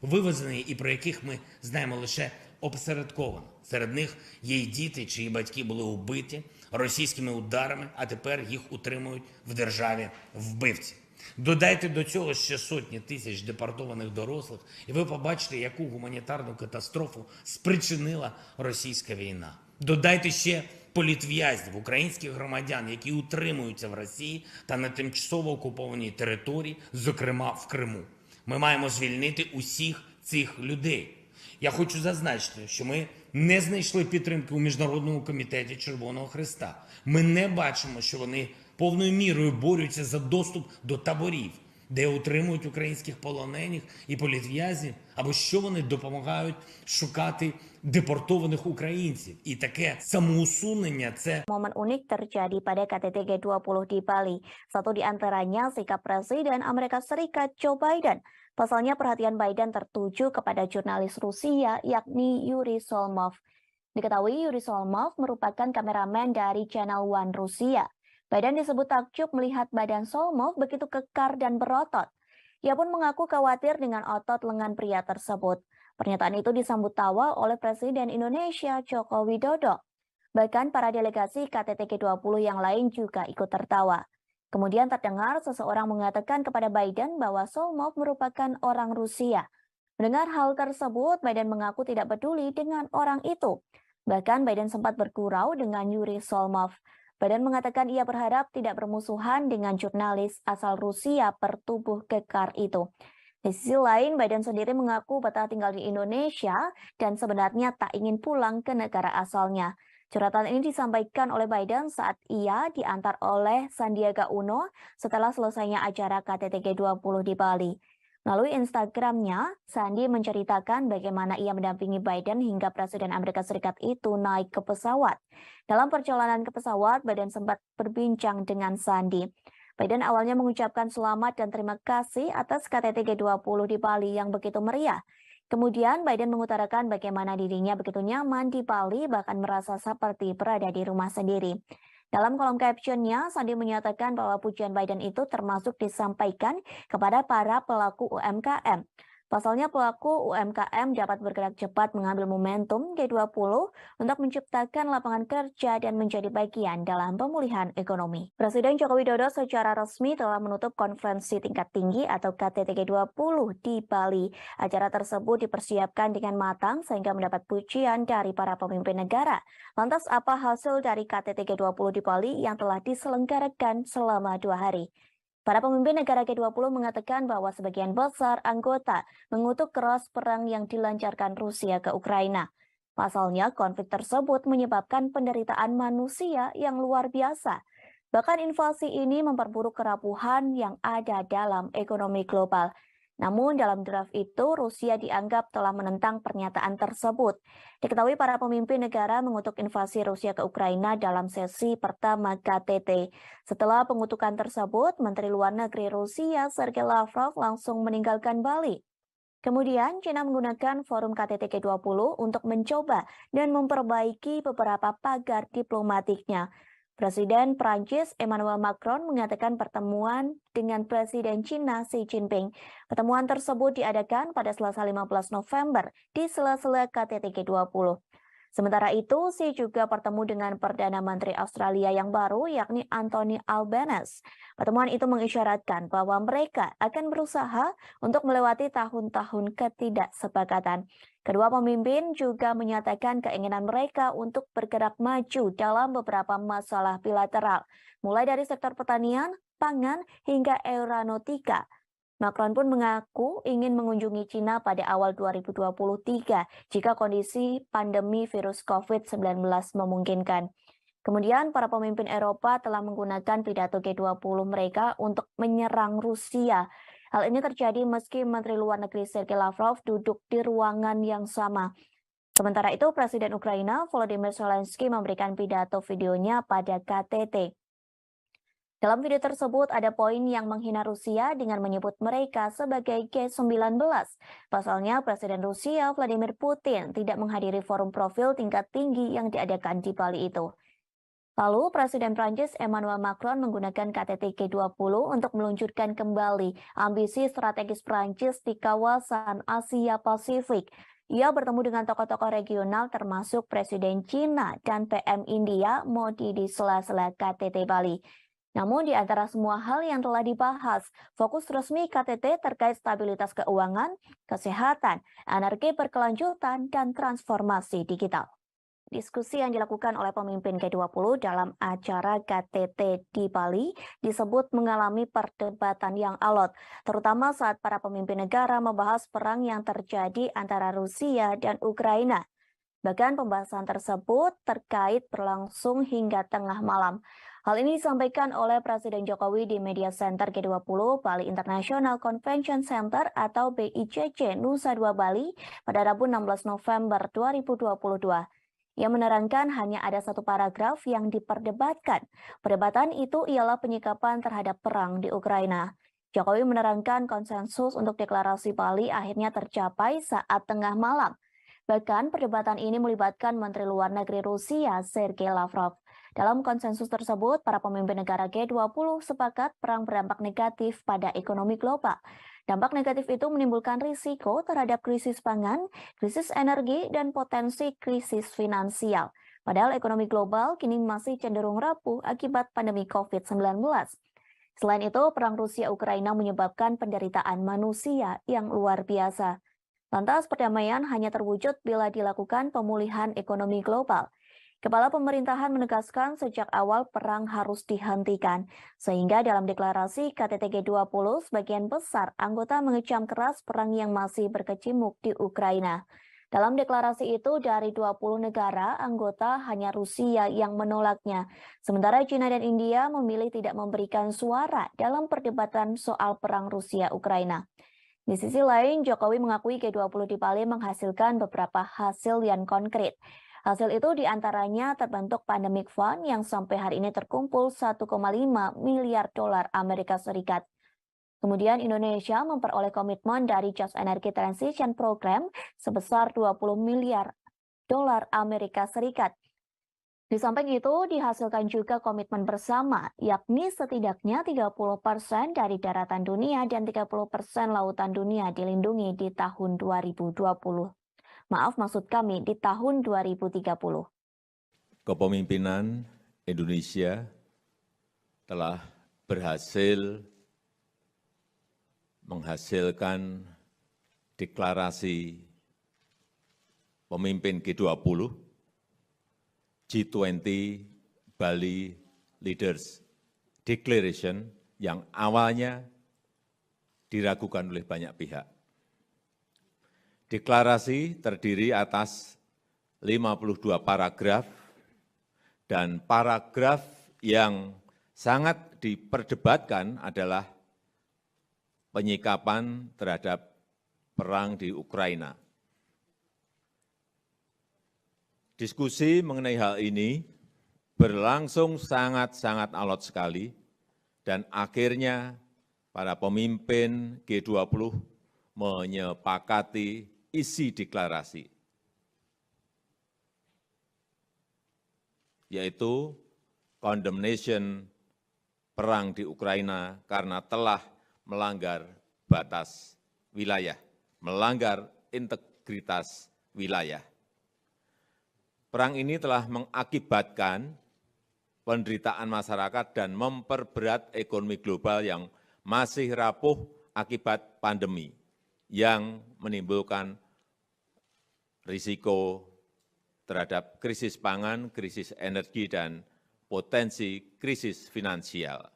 вивезений і про яких ми знаємо лише опосередковано. Серед них є й діти, чиї батьки були убиті російськими ударами, а тепер їх утримують в державі вбивці. Додайте до цього ще сотні тисяч депортованих дорослих, і ви побачите, яку гуманітарну катастрофу спричинила російська війна. Додайте ще політв'язнів, українських громадян, які утримуються в Росії та на тимчасово окупованій території, зокрема в Криму. Ми маємо звільнити усіх цих людей. Я хочу зазначити, що ми не знайшли підтримки у Міжнародному комітеті Червоного Хреста. Ми не бачимо, що вони повною мірою борються за доступ до таборів, де утримують українських полонених і політв'язнів, або що вони допомагають шукати депортованих українців. І таке самоусунення – це Momen unik terjadi pada KTT G20 di Bali. Satu di antaranya sikap Presiden Amerika Serikat Joe Biden. Pasalnya perhatian Biden tertuju kepada jurnalis Rusia yakni Yuri Solmov. Diketahui Yuri Solmov merupakan kameramen dari Channel One Rusia. Biden disebut takjub melihat badan Solmov begitu kekar dan berotot. Ia pun mengaku khawatir dengan otot lengan pria tersebut. Pernyataan itu disambut tawa oleh Presiden Indonesia Joko Widodo. Bahkan para delegasi KTT G20 yang lain juga ikut tertawa. Kemudian terdengar seseorang mengatakan kepada Biden bahwa Solmov merupakan orang Rusia. Mendengar hal tersebut, Biden mengaku tidak peduli dengan orang itu. Bahkan Biden sempat bergurau dengan Yuri Solmov. Biden mengatakan ia berharap tidak bermusuhan dengan jurnalis asal Rusia bertubuh kekar itu. Di sisi lain, Biden sendiri mengaku betah tinggal di Indonesia dan sebenarnya tak ingin pulang ke negara asalnya. Curhatan ini disampaikan oleh Biden saat ia diantar oleh Sandiaga Uno setelah selesainya acara KTT G20 di Bali. Melalui Instagramnya, Sandi menceritakan bagaimana ia mendampingi Biden hingga Presiden Amerika Serikat itu naik ke pesawat. Dalam perjalanan ke pesawat, Biden sempat berbincang dengan Sandi. Biden awalnya mengucapkan selamat dan terima kasih atas KTT G20 di Bali yang begitu meriah. Kemudian Biden mengutarakan bagaimana dirinya begitu nyaman di Bali, bahkan merasa seperti berada di rumah sendiri. Dalam kolom captionnya, Sandi menyatakan bahwa pujian Biden itu termasuk disampaikan kepada para pelaku UMKM. Pasalnya pelaku UMKM dapat bergerak cepat mengambil momentum G20 untuk menciptakan lapangan kerja dan menjadi bagian dalam pemulihan ekonomi. Presiden Joko Widodo secara resmi telah menutup konferensi tingkat tinggi atau KTT G20 di Bali. Acara tersebut dipersiapkan dengan matang sehingga mendapat pujian dari para pemimpin negara. Lantas apa hasil dari KTT G20 di Bali yang telah diselenggarakan selama 2 hari? Para pemimpin negara G20 mengatakan bahwa sebagian besar anggota mengutuk keras perang yang dilancarkan Rusia ke Ukraina. Pasalnya, konflik tersebut menyebabkan penderitaan manusia yang luar biasa. Bahkan invasi ini memperburuk kerapuhan yang ada dalam ekonomi global. Namun dalam draft itu, Rusia dianggap telah menentang pernyataan tersebut. Diketahui para pemimpin negara mengutuk invasi Rusia ke Ukraina dalam sesi pertama KTT. Setelah pengutukan tersebut, Menteri Luar Negeri Rusia Sergei Lavrov langsung meninggalkan Bali. Kemudian, China menggunakan forum KTT G20 untuk mencoba dan memperbaiki beberapa pagar diplomatiknya. Presiden Prancis Emmanuel Macron mengatakan pertemuan dengan Presiden China Xi Jinping. Pertemuan tersebut diadakan pada Selasa 15 November di sela-sela KTT G20. Sementara itu, Xi juga bertemu dengan Perdana Menteri Australia yang baru, yakni Anthony Albanese. Pertemuan itu mengisyaratkan bahwa mereka akan berusaha untuk melewati tahun-tahun ketidaksepakatan. Kedua pemimpin juga menyatakan keinginan mereka untuk bergerak maju dalam beberapa masalah bilateral, mulai dari sektor pertanian, pangan, hingga aeronautika. Macron pun mengaku ingin mengunjungi China pada awal 2023 jika kondisi pandemi virus COVID-19 memungkinkan. Kemudian para pemimpin Eropa telah menggunakan pidato G20 mereka untuk menyerang Rusia. Hal ini terjadi meski Menteri Luar Negeri Sergei Lavrov duduk di ruangan yang sama. Sementara itu, Presiden Ukraina Volodymyr Zelensky memberikan pidato videonya pada KTT. Dalam video tersebut ada poin yang menghina Rusia dengan menyebut mereka sebagai G19. Pasalnya Presiden Rusia Vladimir Putin tidak menghadiri forum profil tingkat tinggi yang diadakan di Bali itu. Lalu Presiden Prancis Emmanuel Macron menggunakan KTT G20 untuk meluncurkan kembali ambisi strategis Prancis di kawasan Asia Pasifik. Ia bertemu dengan tokoh-tokoh regional termasuk Presiden China dan PM India Modi di sela-sela KTT Bali. Namun di antara semua hal yang telah dibahas, fokus resmi KTT terkait stabilitas keuangan, kesehatan, energi berkelanjutan, dan transformasi digital. Diskusi yang dilakukan oleh pemimpin G20 dalam acara KTT di Bali disebut mengalami perdebatan yang alot, terutama saat para pemimpin negara membahas perang yang terjadi antara Rusia dan Ukraina. Bahkan pembahasan tersebut terkait berlangsung hingga tengah malam. Hal ini disampaikan oleh Presiden Jokowi di Media Center G20 Bali International Convention Center atau BICC Nusa Dua Bali pada Rabu 16 November 2022. Ia menerangkan hanya ada satu paragraf yang diperdebatkan. Perdebatan itu ialah penyikapan terhadap perang di Ukraina. Jokowi menerangkan konsensus untuk deklarasi Bali akhirnya tercapai saat tengah malam. Bahkan perdebatan ini melibatkan Menteri Luar Negeri Rusia Sergei Lavrov. Dalam konsensus tersebut, para pemimpin negara G20 sepakat perang berdampak negatif pada ekonomi global. Dampak negatif itu menimbulkan risiko terhadap krisis pangan, krisis energi, dan potensi krisis finansial. Padahal ekonomi global kini masih cenderung rapuh akibat pandemi COVID-19. Selain itu, perang Rusia-Ukraina menyebabkan penderitaan manusia yang luar biasa. Lantas perdamaian hanya terwujud bila dilakukan pemulihan ekonomi global. Kepala pemerintahan menegaskan sejak awal perang harus dihentikan, sehingga dalam deklarasi KTT G20 sebagian besar anggota mengecam keras perang yang masih berkecamuk di Ukraina. Dalam deklarasi itu dari 20 negara anggota hanya Rusia yang menolaknya, sementara China dan India memilih tidak memberikan suara dalam perdebatan soal perang Rusia-Ukraina. Di sisi lain, Jokowi mengakui G20 di Bali menghasilkan beberapa hasil yang konkret. Hasil itu diantaranya terbentuk Pandemic Fund yang sampai hari ini terkumpul 1,5 miliar dolar Amerika Serikat. Kemudian Indonesia memperoleh komitmen dari Just Energy Transition Program sebesar 20 miliar dolar Amerika Serikat. Di samping itu, dihasilkan juga komitmen bersama, yakni setidaknya 30% dari daratan dunia dan 30% lautan dunia dilindungi di tahun 2020. Maaf, maksud kami di tahun 2030. Kepemimpinan Indonesia telah berhasil menghasilkan deklarasi pemimpin G20, G20 Bali Leaders Declaration yang awalnya diragukan oleh banyak pihak. Deklarasi terdiri atas 52 paragraf dan paragraf yang sangat diperdebatkan adalah penyikapan terhadap perang di Ukraina. Diskusi mengenai hal ini berlangsung sangat-sangat alot sekali dan akhirnya para pemimpin G20 menyepakati isi deklarasi, yaitu condemnation perang di Ukraina karena telah melanggar batas wilayah, melanggar integritas wilayah. Perang ini telah mengakibatkan penderitaan masyarakat dan memperberat ekonomi global yang masih rapuh akibat pandemi, yang menimbulkan risiko terhadap krisis pangan, krisis energi, dan potensi krisis finansial.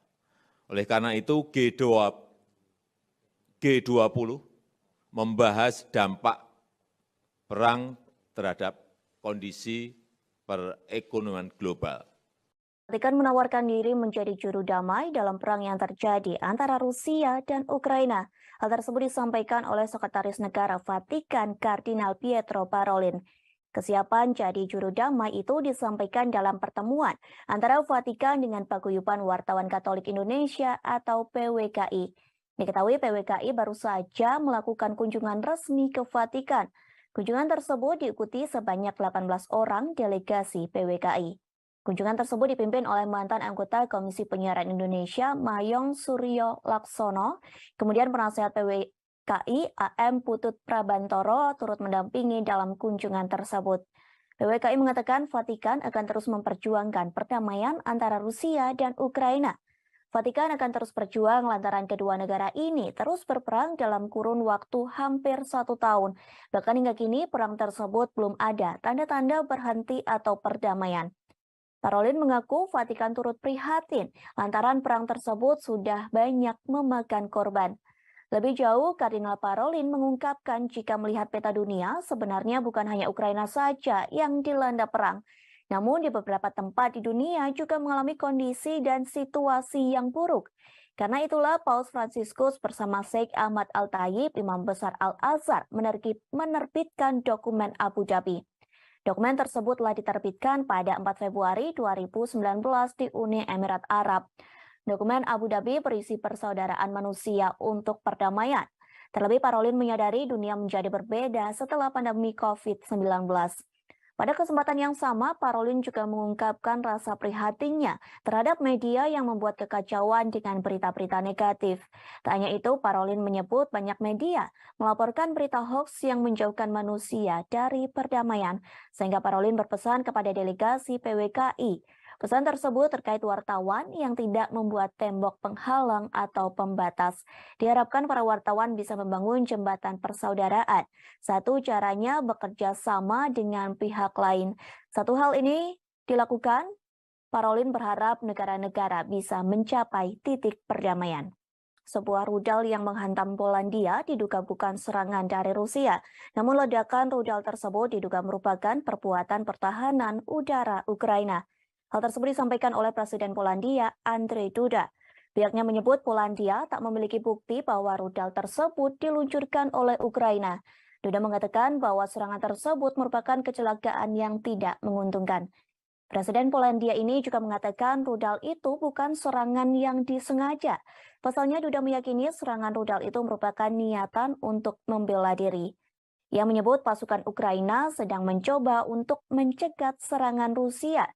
Oleh karena itu, G20 membahas dampak perang terhadap kondisi perekonomian global. Vatikan menawarkan diri menjadi juru damai dalam perang yang terjadi antara Rusia dan Ukraina. Hal tersebut disampaikan oleh Sekretaris Negara Vatikan Kardinal Pietro Parolin. Kesiapan jadi juru damai itu disampaikan dalam pertemuan antara Vatikan dengan Paguyuban Wartawan Katolik Indonesia atau PWKI. Diketahui PWKI baru saja melakukan kunjungan resmi ke Vatikan. Kunjungan tersebut diikuti sebanyak 18 orang delegasi PWKI. Kunjungan tersebut dipimpin oleh mantan anggota Komisi Penyiaran Indonesia Mayong Suryo Laksono, kemudian penasihat PWKI AM Putut Prabantoro turut mendampingi dalam kunjungan tersebut. PWKI mengatakan Vatikan akan terus memperjuangkan perdamaian antara Rusia dan Ukraina. Vatikan akan terus berjuang lantaran kedua negara ini terus berperang dalam kurun waktu hampir 1 tahun. Bahkan hingga kini perang tersebut belum ada tanda-tanda berhenti atau perdamaian. Parolin mengaku Vatikan turut prihatin lantaran perang tersebut sudah banyak memakan korban. Lebih jauh, Kardinal Parolin mengungkapkan jika melihat peta dunia, sebenarnya bukan hanya Ukraina saja yang dilanda perang. Namun di beberapa tempat di dunia juga mengalami kondisi dan situasi yang buruk. Karena itulah Paus Fransiskus bersama Sheikh Ahmad Al-Tayib, Imam Besar Al-Azhar, menerbitkan dokumen Abu Dhabi. Dokumen tersebut telah diterbitkan pada 4 Februari 2019 di Uni Emirat Arab. Dokumen Abu Dhabi berisi persaudaraan manusia untuk perdamaian. Terlebih Parolin menyadari dunia menjadi berbeda setelah pandemi COVID-19. Pada kesempatan yang sama, Parolin juga mengungkapkan rasa prihatinnya terhadap media yang membuat kekacauan dengan berita-berita negatif. Tak hanya itu, Parolin menyebut banyak media melaporkan berita hoax yang menjauhkan manusia dari perdamaian. Sehingga Parolin berpesan kepada delegasi PWKI. Pesan tersebut terkait wartawan yang tidak membuat tembok penghalang atau pembatas. Diharapkan para wartawan bisa membangun jembatan persaudaraan. Satu caranya bekerja sama dengan pihak lain. Satu hal ini dilakukan, Parolin berharap negara-negara bisa mencapai titik perdamaian. Sebuah rudal yang menghantam Polandia diduga bukan serangan dari Rusia. Namun ledakan rudal tersebut diduga merupakan perbuatan pertahanan udara Ukraina. Hal tersebut disampaikan oleh Presiden Polandia, Andrzej Duda. Pihaknya menyebut Polandia tak memiliki bukti bahwa rudal tersebut diluncurkan oleh Ukraina. Duda mengatakan bahwa serangan tersebut merupakan kecelakaan yang tidak menguntungkan. Presiden Polandia ini juga mengatakan rudal itu bukan serangan yang disengaja. Pasalnya Duda meyakini serangan rudal itu merupakan niatan untuk membela diri. Ia menyebut pasukan Ukraina sedang mencoba untuk mencegat serangan Rusia.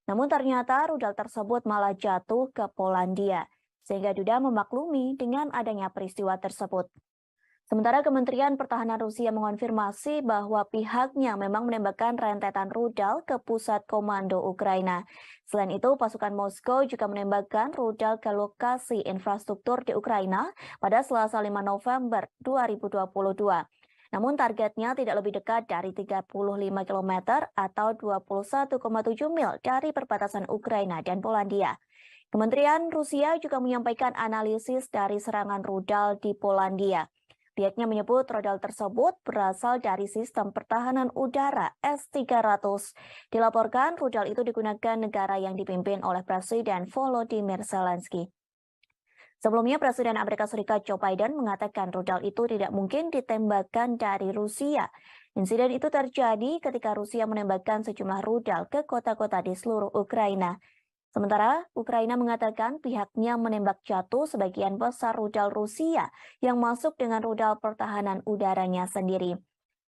Namun ternyata rudal tersebut malah jatuh ke Polandia, sehingga Duda memaklumi dengan adanya peristiwa tersebut. Sementara Kementerian Pertahanan Rusia mengonfirmasi bahwa pihaknya memang menembakkan rentetan rudal ke pusat komando Ukraina. Selain itu, pasukan Moskow juga menembakkan rudal ke lokasi infrastruktur di Ukraina pada Selasa 5 November 2022. Namun targetnya tidak lebih dekat dari 35 km atau 21,7 mil dari perbatasan Ukraina dan Polandia. Kementerian Rusia juga menyampaikan analisis dari serangan rudal di Polandia. Pihaknya menyebut rudal tersebut berasal dari sistem pertahanan udara S-300. Dilaporkan rudal itu digunakan negara yang dipimpin oleh Presiden Volodymyr Zelensky. Sebelumnya, Presiden Amerika Serikat Joe Biden mengatakan rudal itu tidak mungkin ditembakkan dari Rusia. Insiden itu terjadi ketika Rusia menembakkan sejumlah rudal ke kota-kota di seluruh Ukraina. Sementara Ukraina mengatakan pihaknya menembak jatuh sebagian besar rudal Rusia yang masuk dengan rudal pertahanan udaranya sendiri.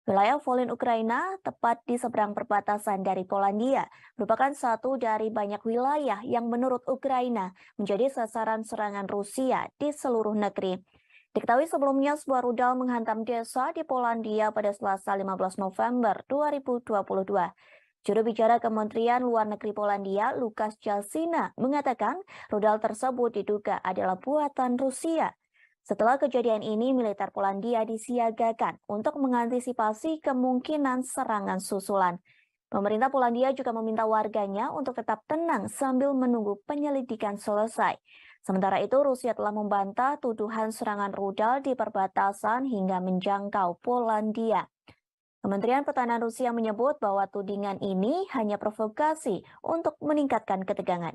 Wilayah Volyn Ukraina, tepat di seberang perbatasan dari Polandia, merupakan satu dari banyak wilayah yang menurut Ukraina menjadi sasaran serangan Rusia di seluruh negeri. Diketahui sebelumnya sebuah rudal menghantam desa di Polandia pada Selasa 15 November 2022. Juru bicara Kementerian Luar Negeri Polandia, Lukasz Jalsina, mengatakan rudal tersebut diduga adalah buatan Rusia. Setelah kejadian ini, militer Polandia disiagakan untuk mengantisipasi kemungkinan serangan susulan. Pemerintah Polandia juga meminta warganya untuk tetap tenang sambil menunggu penyelidikan selesai. Sementara itu, Rusia telah membantah tuduhan serangan rudal di perbatasan hingga menjangkau Polandia. Kementerian Pertahanan Rusia menyebut bahwa tudingan ini hanya provokasi untuk meningkatkan ketegangan.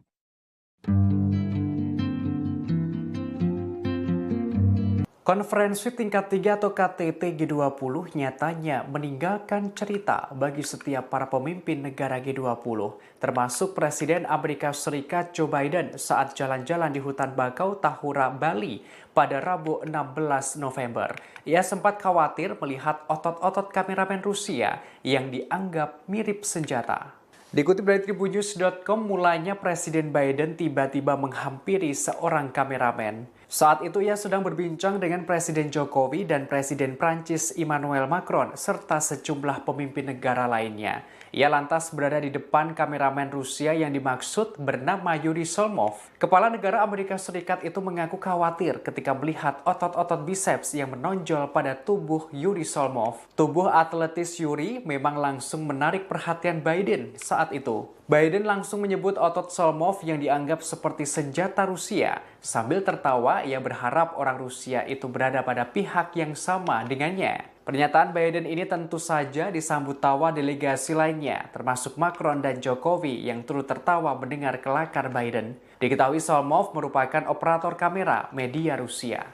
Konferensi tingkat 3 atau KTT G20 nyatanya meninggalkan cerita bagi setiap para pemimpin negara G20, termasuk Presiden Amerika Serikat Joe Biden saat jalan-jalan di hutan bakau Tahura, Bali pada Rabu 16 November. Ia sempat khawatir melihat otot-otot kameramen Rusia yang dianggap mirip senjata. Dikutip dari tribunnews.com, mulanya Presiden Biden tiba-tiba menghampiri seorang kameramen. Saat itu ia sedang berbincang dengan Presiden Jokowi dan Presiden Prancis Emmanuel Macron serta sejumlah pemimpin negara lainnya. Ia lantas berada di depan kameramen Rusia yang dimaksud bernama Yuri Solmov. Kepala negara Amerika Serikat itu mengaku khawatir ketika melihat otot-otot biceps yang menonjol pada tubuh Yuri Solmov. Tubuh atletis Yuri memang langsung menarik perhatian Biden saat itu. Biden langsung menyebut otot Solmov yang dianggap seperti senjata Rusia. Sambil tertawa, ia berharap orang Rusia itu berada pada pihak yang sama dengannya. Pernyataan Biden ini tentu saja disambut tawa delegasi lainnya, termasuk Macron dan Jokowi yang turut tertawa mendengar kelakar Biden. Diketahui Solmov merupakan operator kamera media Rusia.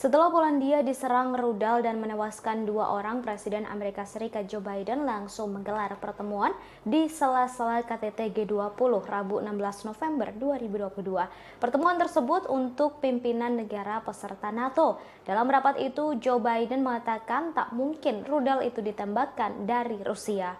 Setelah Polandia diserang rudal dan menewaskan 2 orang, Presiden Amerika Serikat Joe Biden langsung menggelar pertemuan di sela-sela KTT G20 Rabu 16 November 2022. Pertemuan tersebut untuk pimpinan negara peserta NATO. Dalam rapat itu, Joe Biden mengatakan tak mungkin rudal itu ditembakkan dari Rusia.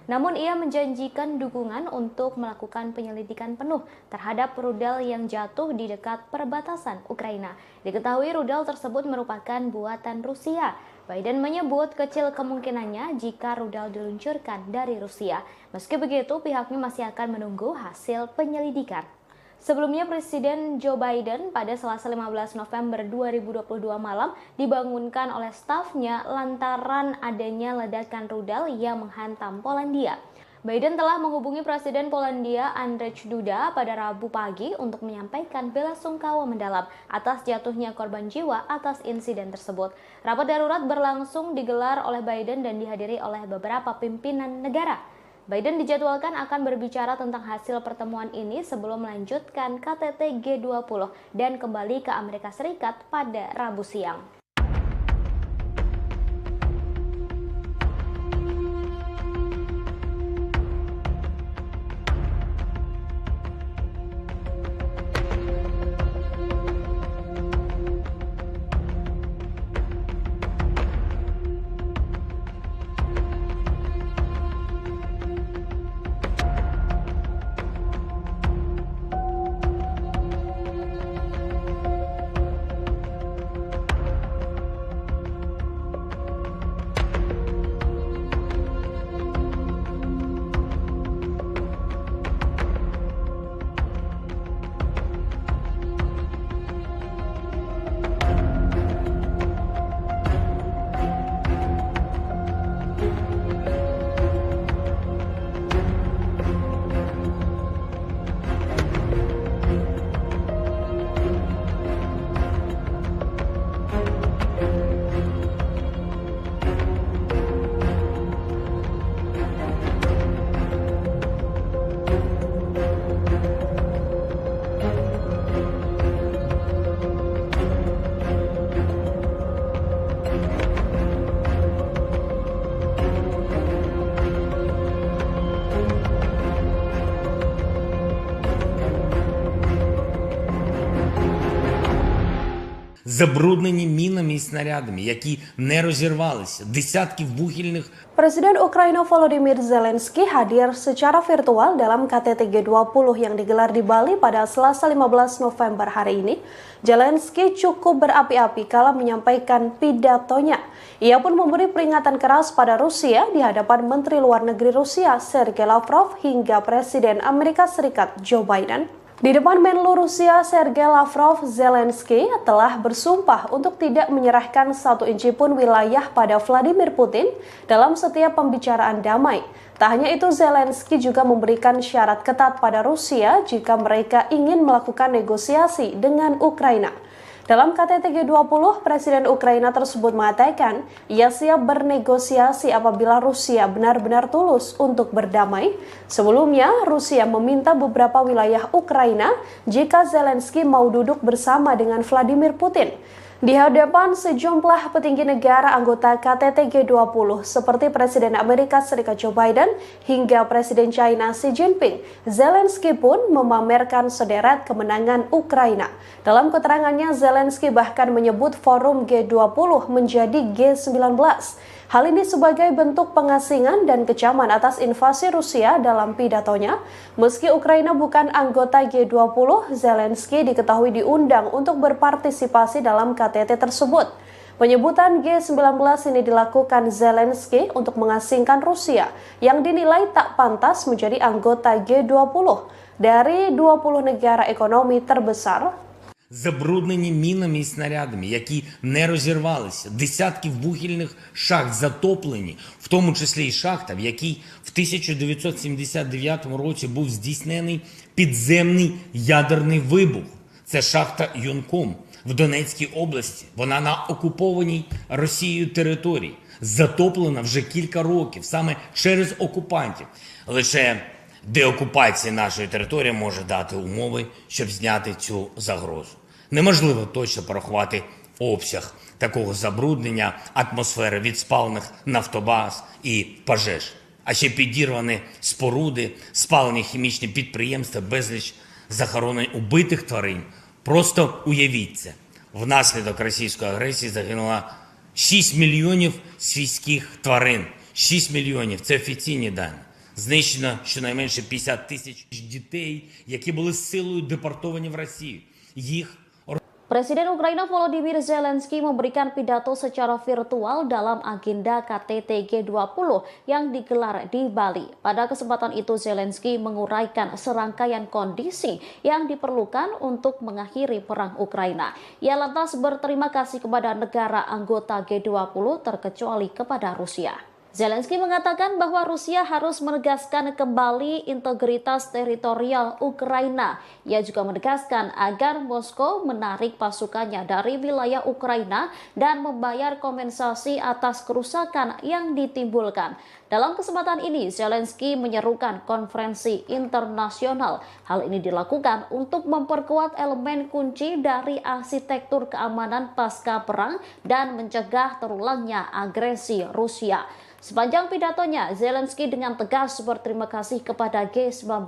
Namun ia menjanjikan dukungan untuk melakukan penyelidikan penuh terhadap rudal yang jatuh di dekat perbatasan Ukraina. Diketahui rudal tersebut merupakan buatan Rusia. Biden menyebut kecil kemungkinannya jika rudal diluncurkan dari Rusia. Meski begitu, pihaknya masih akan menunggu hasil penyelidikan. Sebelumnya, Presiden Joe Biden pada Selasa 15 November 2022 malam dibangunkan oleh stafnya lantaran adanya ledakan rudal yang menghantam Polandia. Biden telah menghubungi Presiden Polandia Andrzej Duda pada Rabu pagi untuk menyampaikan belasungkawa mendalam atas jatuhnya korban jiwa atas insiden tersebut. Rapat darurat berlangsung digelar oleh Biden dan dihadiri oleh beberapa pimpinan negara. Biden dijadwalkan akan berbicara tentang hasil pertemuan ini sebelum melanjutkan KTT G20 dan kembali ke Amerika Serikat pada Rabu siang. Забруднені мінами і снарядами, які не розірвалися, десятки вугільних. Presiden Ukraina Volodymyr Zelensky hadir secara virtual dalam KTT G20 yang digelar di Bali pada Selasa 15 November hari ini. Zelensky cukup berapi-api kala menyampaikan pidatonya. Ia pun memberi peringatan keras pada Rusia di hadapan Menteri Luar Negeri Rusia Sergei Lavrov hingga Presiden Amerika Serikat Joe Biden. Di depan Menlu Rusia Sergei Lavrov, Zelensky telah bersumpah untuk tidak menyerahkan 1 inci pun wilayah pada Vladimir Putin dalam setiap pembicaraan damai. Tak hanya itu, Zelensky juga memberikan syarat ketat pada Rusia jika mereka ingin melakukan negosiasi dengan Ukraina. Dalam KTT G20, Presiden Ukraina tersebut mengatakan ia siap bernegosiasi apabila Rusia benar-benar tulus untuk berdamai. Sebelumnya, Rusia meminta beberapa wilayah Ukraina jika Zelensky mau duduk bersama dengan Vladimir Putin. Di hadapan sejumlah petinggi negara anggota KTT G20 seperti Presiden Amerika Serikat Joe Biden hingga Presiden China Xi Jinping, Zelensky pun memamerkan sederet kemenangan Ukraina. Dalam keterangannya, Zelensky bahkan menyebut forum G20 menjadi G19. Hal ini sebagai bentuk pengasingan dan kecaman atas invasi Rusia dalam pidatonya. Meski Ukraina bukan anggota G20, Zelensky diketahui diundang untuk berpartisipasi dalam KTT tersebut. Penyebutan G19 ini dilakukan Zelensky untuk mengasingkan Rusia yang dinilai tak pantas menjadi anggota G20 dari 20 negara ekonomi terbesar. Забруднені мінами і снарядами, які не розірвалися, десятки вугільних шахт затоплені, в тому числі і шахта, в якій в 1979 році був здійснений підземний ядерний вибух. Це шахта Юнком в Донецькій області. Вона на окупованій Росією території, затоплена вже кілька років, саме через окупантів. Лише деокупація нашої території може дати умови, щоб зняти цю загрозу. Неможливо точно порахувати обсяг такого забруднення атмосфери від спалених нафтобаз і пожеж. А ще підірвані споруди, спалені хімічні підприємства, безліч захоронень убитих тварин. Просто уявіть це. Внаслідок російської агресії загинуло 6 мільйонів свійських тварин. 6 мільйонів – це офіційні дані. Знищено щонайменше 50 тисяч дітей, які були силою депортовані в Росію. Їх Presiden Ukraina Volodymyr Zelensky memberikan pidato secara virtual dalam agenda KTT G20 yang digelar di Bali. Pada kesempatan itu Zelensky menguraikan serangkaian kondisi yang diperlukan untuk mengakhiri perang Ukraina. Ia lantas berterima kasih kepada negara anggota G20 terkecuali kepada Rusia. Zelensky mengatakan bahwa Rusia harus menegaskan kembali integritas teritorial Ukraina. Ia juga menegaskan agar Moskow menarik pasukannya dari wilayah Ukraina dan membayar kompensasi atas kerusakan yang ditimbulkan. Dalam kesempatan ini, Zelensky menyerukan konferensi internasional. Hal ini dilakukan untuk memperkuat elemen kunci dari arsitektur keamanan pasca perang dan mencegah terulangnya agresi Rusia. Sepanjang pidatonya, Zelensky dengan tegas berterima kasih kepada G19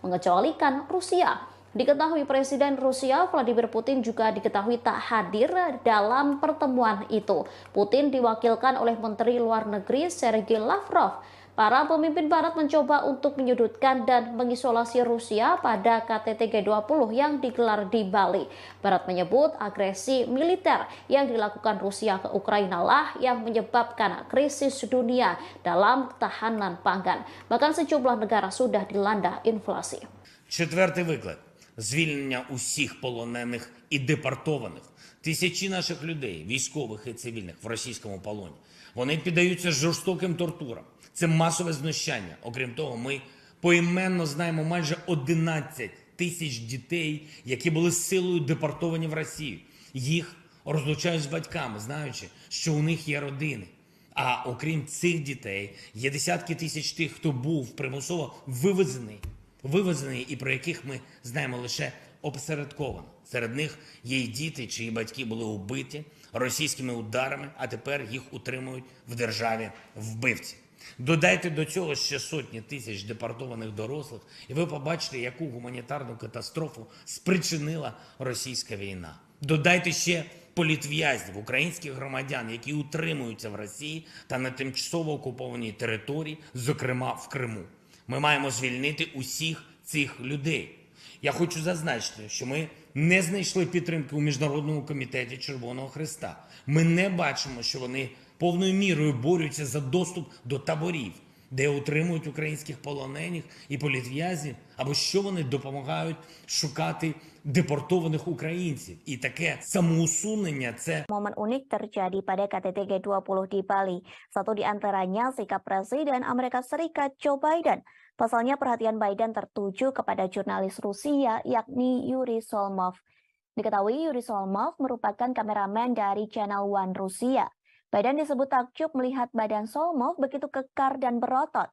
mengecualikan Rusia. Diketahui Presiden Rusia Vladimir Putin juga diketahui tak hadir dalam pertemuan itu. Putin diwakilkan oleh Menteri Luar Negeri Sergei Lavrov. Para pemimpin Barat mencoba untuk menyudutkan dan mengisolasi Rusia pada KTT G20 yang digelar di Bali. Barat menyebut agresi militer yang dilakukan Rusia ke Ukraina lah yang menyebabkan krisis dunia dalam ketahanan pangan. Bahkan sejumlah negara sudah dilanda inflasi. Четвертий виклик – звільнення усіх полонених і депортованих. Тисячі наших людей, військових і цивільних, в російському полоні. Вони піддаються жорстоким тортурам. Це масове знущання. Окрім того, ми поіменно знаємо майже 11 тисяч дітей, які були силою депортовані в Росію. Їх розлучають з батьками, знаючи, що у них є родини. А окрім цих дітей, є десятки тисяч тих, хто був примусово вивезений і про яких ми знаємо лише опосередковано. Серед них є й діти, чиї батьки були убиті російськими ударами, а тепер їх утримують в державі вбивці. Додайте до цього ще сотні тисяч депортованих дорослих, і ви побачите, яку гуманітарну катастрофу спричинила російська війна. Додайте ще політв'язнів, українських громадян, які утримуються в Росії та на тимчасово окупованій території, зокрема в Криму. Ми маємо звільнити усіх цих людей. Я хочу зазначити, що ми не знайшли підтримки у Міжнародному комітеті Червоного Хреста. Ми не бачимо, що вони повною мірою борються за доступ до таборів, де утримують українських полонених і політв'язнів, або що вони допомагають шукати депортованих українців. І таке самоусунення – це Momen unik terjadi pada KTT G20 di Bali. Satu di antaranya sikap Presiden Amerika Serikat Joe Biden. Pasalnya perhatian Biden tertuju kepada jurnalis Rusia yakni Yuri Solmov. Diketahui Yuri Solmov merupakan kameramen dari Channel One Rusia. Biden disebut takjub melihat badan Solmov begitu kekar dan berotot.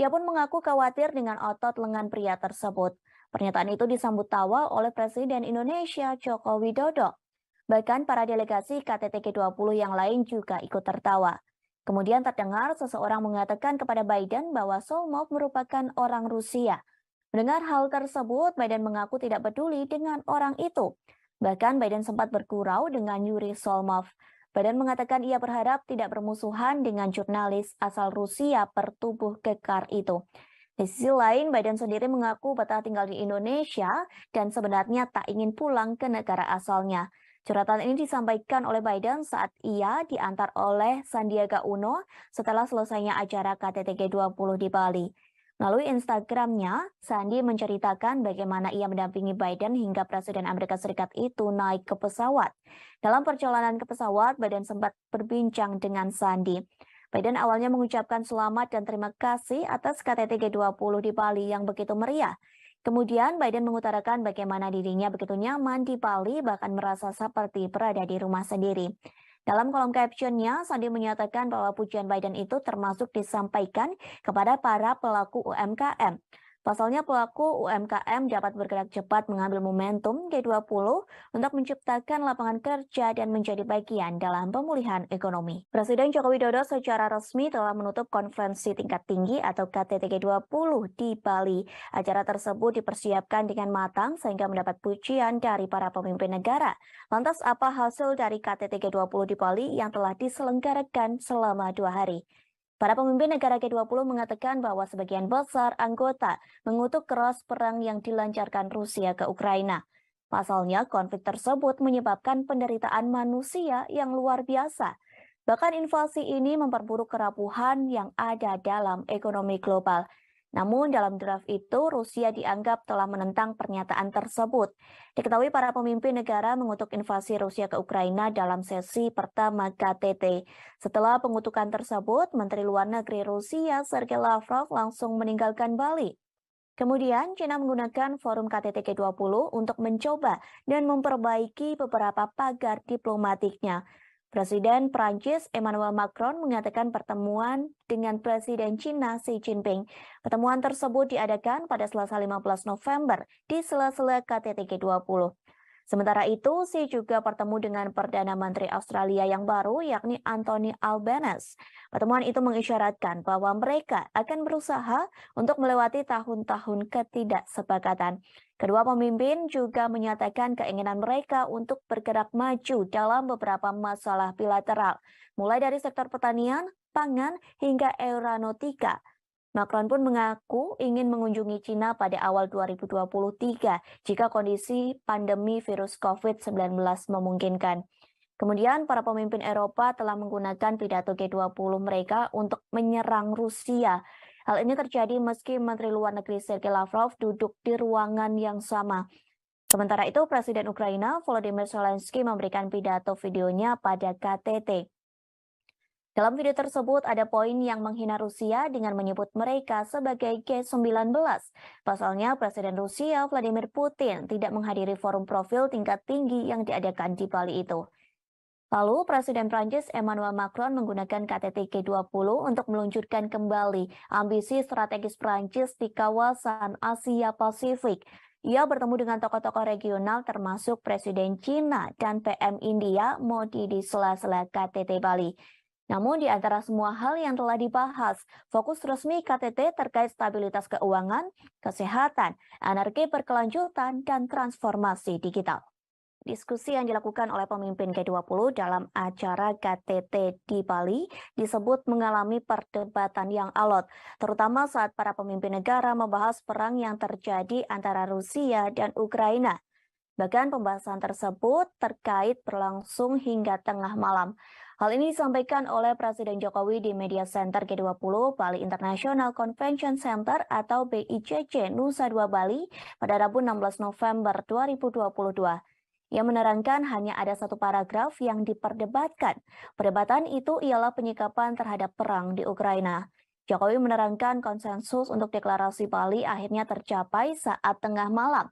Ia pun mengaku khawatir dengan otot lengan pria tersebut. Pernyataan itu disambut tawa oleh Presiden Indonesia Joko Widodo. Bahkan para delegasi KTT G20 yang lain juga ikut tertawa. Kemudian terdengar seseorang mengatakan kepada Biden bahwa Solmov merupakan orang Rusia. Mendengar hal tersebut, Biden mengaku tidak peduli dengan orang itu. Bahkan Biden sempat bergurau dengan Yuri Solmov. Biden mengatakan ia berharap tidak bermusuhan dengan jurnalis asal Rusia bertubuh kekar itu. Di sisi lain, Biden sendiri mengaku betah tinggal di Indonesia dan sebenarnya tak ingin pulang ke negara asalnya. Curhatan ini disampaikan oleh Biden saat ia diantar oleh Sandiaga Uno setelah selesainya acara KTT G20 di Bali. Melalui Instagramnya, Sandi menceritakan bagaimana ia mendampingi Biden hingga Presiden Amerika Serikat itu naik ke pesawat. Dalam perjalanan ke pesawat, Biden sempat berbincang dengan Sandi. Biden awalnya mengucapkan selamat dan terima kasih atas KTT G20 di Bali yang begitu meriah. Kemudian Biden mengutarakan bagaimana dirinya begitu nyaman di Bali, bahkan merasa seperti berada di rumah sendiri. Dalam kolom captionnya, Sandi menyatakan bahwa pujian Biden itu termasuk disampaikan kepada para pelaku UMKM. Pasalnya pelaku UMKM dapat bergerak cepat mengambil momentum G20 untuk menciptakan lapangan kerja dan menjadi bagian dalam pemulihan ekonomi. Presiden Joko Widodo secara resmi telah menutup konferensi tingkat tinggi atau KTT G20 di Bali. Acara tersebut dipersiapkan dengan matang sehingga mendapat pujian dari para pemimpin negara. Lantas apa hasil dari KTT G20 di Bali yang telah diselenggarakan selama 2 hari? Para pemimpin negara G20 mengatakan bahwa sebagian besar anggota mengutuk keras perang yang dilancarkan Rusia ke Ukraina. Pasalnya, konflik tersebut menyebabkan penderitaan manusia yang luar biasa. Bahkan invasi ini memperburuk kerapuhan yang ada dalam ekonomi global. Namun dalam draft itu, Rusia dianggap telah menentang pernyataan tersebut. Diketahui para pemimpin negara mengutuk invasi Rusia ke Ukraina dalam sesi pertama KTT. Setelah pengutukan tersebut, Menteri Luar Negeri Rusia Sergei Lavrov langsung meninggalkan Bali. Kemudian, China menggunakan forum KTT G20 untuk mencoba dan memperbaiki beberapa pagar diplomatiknya. Presiden Prancis Emmanuel Macron mengatakan pertemuan dengan Presiden China Xi Jinping. Pertemuan tersebut diadakan pada Selasa 15 November di sela-sela KTT G20. Sementara itu, Xi juga bertemu dengan Perdana Menteri Australia yang baru, yakni Anthony Albanese. Pertemuan itu mengisyaratkan bahwa mereka akan berusaha untuk melewati tahun-tahun ketidaksepakatan. Kedua pemimpin juga menyatakan keinginan mereka untuk bergerak maju dalam beberapa masalah bilateral, mulai dari sektor pertanian, pangan, hingga aeronautika. Macron pun mengaku ingin mengunjungi China pada awal 2023 jika kondisi pandemi virus COVID-19 memungkinkan. Kemudian para pemimpin Eropa telah menggunakan pidato G20 mereka untuk menyerang Rusia. Hal ini terjadi meski Menteri Luar Negeri Sergei Lavrov duduk di ruangan yang sama. Sementara itu, Presiden Ukraina Volodymyr Zelensky memberikan pidato videonya pada KTT. Dalam video tersebut ada poin yang menghina Rusia dengan menyebut mereka sebagai G19. Pasalnya Presiden Rusia Vladimir Putin tidak menghadiri forum profil tingkat tinggi yang diadakan di Bali itu. Lalu Presiden Prancis Emmanuel Macron menggunakan KTT G20 untuk meluncurkan kembali ambisi strategis Prancis di kawasan Asia Pasifik. Ia bertemu dengan tokoh-tokoh regional termasuk Presiden China dan PM India Modi di sela-sela KTT Bali. Namun di antara semua hal yang telah dibahas, fokus resmi KTT terkait stabilitas keuangan, kesehatan, energi berkelanjutan, dan transformasi digital. Diskusi yang dilakukan oleh pemimpin G20 dalam acara KTT di Bali disebut mengalami perdebatan yang alot, terutama saat para pemimpin negara membahas perang yang terjadi antara Rusia dan Ukraina. Bahkan pembahasan tersebut terkait berlangsung hingga tengah malam. Hal ini disampaikan oleh Presiden Jokowi di Media Center G20 Bali International Convention Center atau BICC Nusa Dua Bali pada Rabu 16 November 2022. Ia menerangkan hanya ada satu paragraf yang diperdebatkan. Perdebatan itu ialah penyikapan terhadap perang di Ukraina. Jokowi menerangkan konsensus untuk deklarasi Bali akhirnya tercapai saat tengah malam.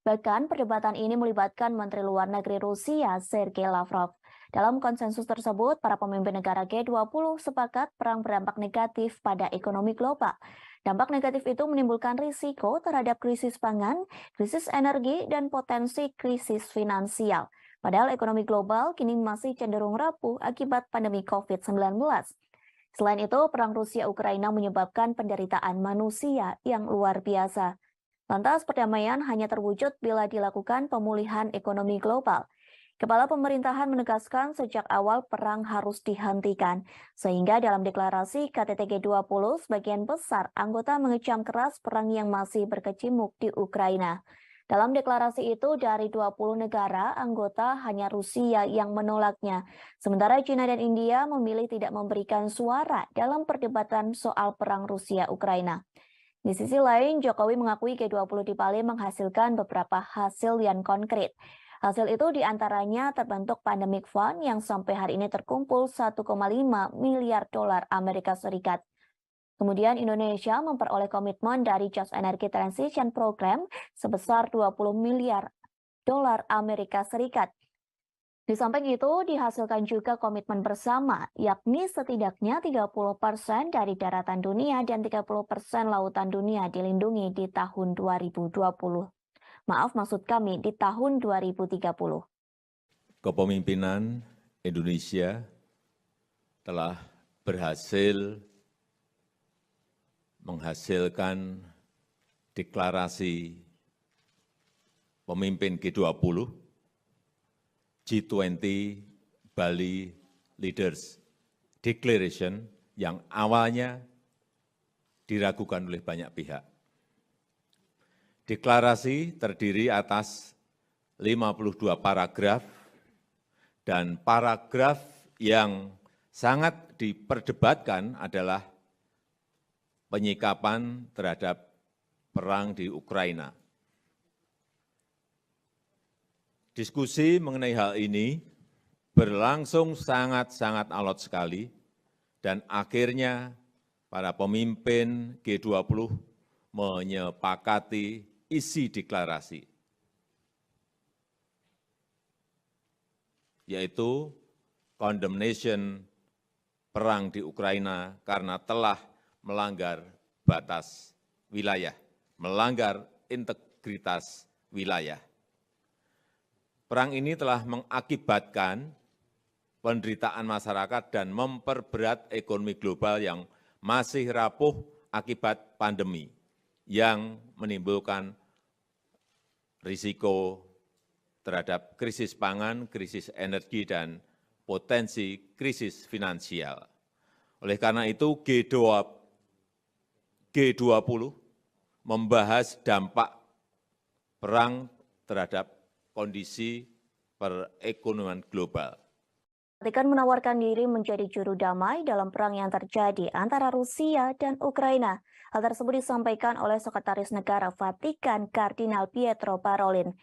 Bahkan perdebatan ini melibatkan Menteri Luar Negeri Rusia Sergei Lavrov. Dalam konsensus tersebut, para pemimpin negara G20 sepakat perang berdampak negatif pada ekonomi global. Dampak negatif itu menimbulkan risiko terhadap krisis pangan, krisis energi, dan potensi krisis finansial. Padahal ekonomi global kini masih cenderung rapuh akibat pandemi COVID-19. Selain itu, perang Rusia-Ukraina menyebabkan penderitaan manusia yang luar biasa. Lantas perdamaian hanya terwujud bila dilakukan pemulihan ekonomi global. Kepala pemerintahan menegaskan sejak awal perang harus dihentikan, sehingga dalam deklarasi KTT G20 sebagian besar anggota mengecam keras perang yang masih berkecamuk di Ukraina. Dalam deklarasi itu dari 20 negara anggota hanya Rusia yang menolaknya, sementara China dan India memilih tidak memberikan suara dalam perdebatan soal perang Rusia-Ukraina. Di sisi lain, Jokowi mengakui G20 di Bali menghasilkan beberapa hasil yang konkret. Hasil itu diantaranya terbentuk Pandemic Fund yang sampai hari ini terkumpul 1,5 miliar dolar Amerika Serikat. Kemudian Indonesia memperoleh komitmen dari Just Energy Transition Program sebesar 20 miliar dolar Amerika Serikat. Di samping itu, dihasilkan juga komitmen bersama, yakni setidaknya 30% dari daratan dunia dan 30% lautan dunia dilindungi di tahun 2020. Maaf, maksud kami di tahun 2030. Kepemimpinan Indonesia telah berhasil menghasilkan deklarasi pemimpin G20, G20 Bali Leaders Declaration yang awalnya diragukan oleh banyak pihak. Deklarasi terdiri atas 52 paragraf dan paragraf yang sangat diperdebatkan adalah penyikapan terhadap perang di Ukraina. Diskusi mengenai hal ini berlangsung sangat-sangat alot sekali dan akhirnya para pemimpin G20 menyepakati isi deklarasi, yaitu condemnation perang di Ukraina karena telah melanggar batas wilayah, melanggar integritas wilayah. Perang ini telah mengakibatkan penderitaan masyarakat dan memperberat ekonomi global yang masih rapuh akibat pandemi, yang menimbulkan risiko terhadap krisis pangan, krisis energi, dan potensi krisis finansial. Oleh karena itu, G20 membahas dampak perang terhadap kondisi perekonomian global. Vatikan menawarkan diri menjadi juru damai dalam perang yang terjadi antara Rusia dan Ukraina. Hal tersebut disampaikan oleh Sekretaris Negara Vatikan Kardinal Pietro Parolin.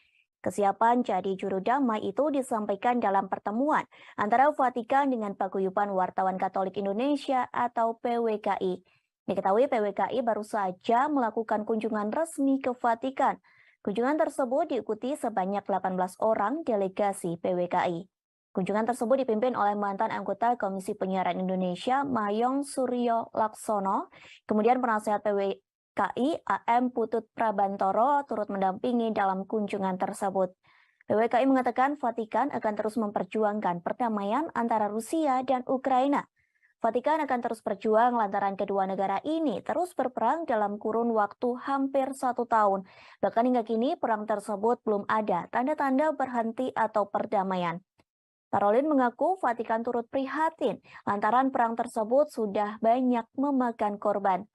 Kesiapan jadi juru damai itu disampaikan dalam pertemuan antara Vatikan dengan Paguyuban Wartawan Katolik Indonesia atau PWKI. Diketahui PWKI baru saja melakukan kunjungan resmi ke Vatikan. Kunjungan tersebut diikuti sebanyak 18 orang delegasi PWKI. Kunjungan tersebut dipimpin oleh mantan anggota Komisi Penyiaran Indonesia, Mayong Suryo Laksono, kemudian penasehat PWKI AM Putut Prabantoro turut mendampingi dalam kunjungan tersebut. PWKI mengatakan Vatikan akan terus memperjuangkan perdamaian antara Rusia dan Ukraina. Vatikan akan terus berjuang lantaran kedua negara ini terus berperang dalam kurun waktu hampir 1 tahun. Bahkan hingga kini perang tersebut belum ada tanda-tanda berhenti atau perdamaian. Parolin mengaku Vatikan turut prihatin lantaran perang tersebut sudah banyak memakan korban.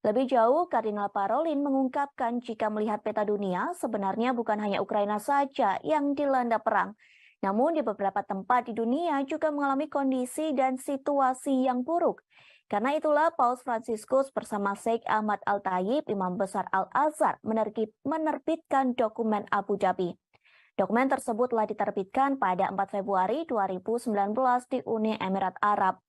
Lebih jauh, Kardinal Parolin mengungkapkan jika melihat peta dunia, sebenarnya bukan hanya Ukraina saja yang dilanda perang. Namun di beberapa tempat di dunia juga mengalami kondisi dan situasi yang buruk. Karena itulah Paus Fransiskus bersama Sheikh Ahmad Al-Tayib, Imam Besar Al-Azhar, menerbitkan dokumen Abu Dhabi. Dokumen tersebut telah diterbitkan pada 4 Februari 2019 di Uni Emirat Arab.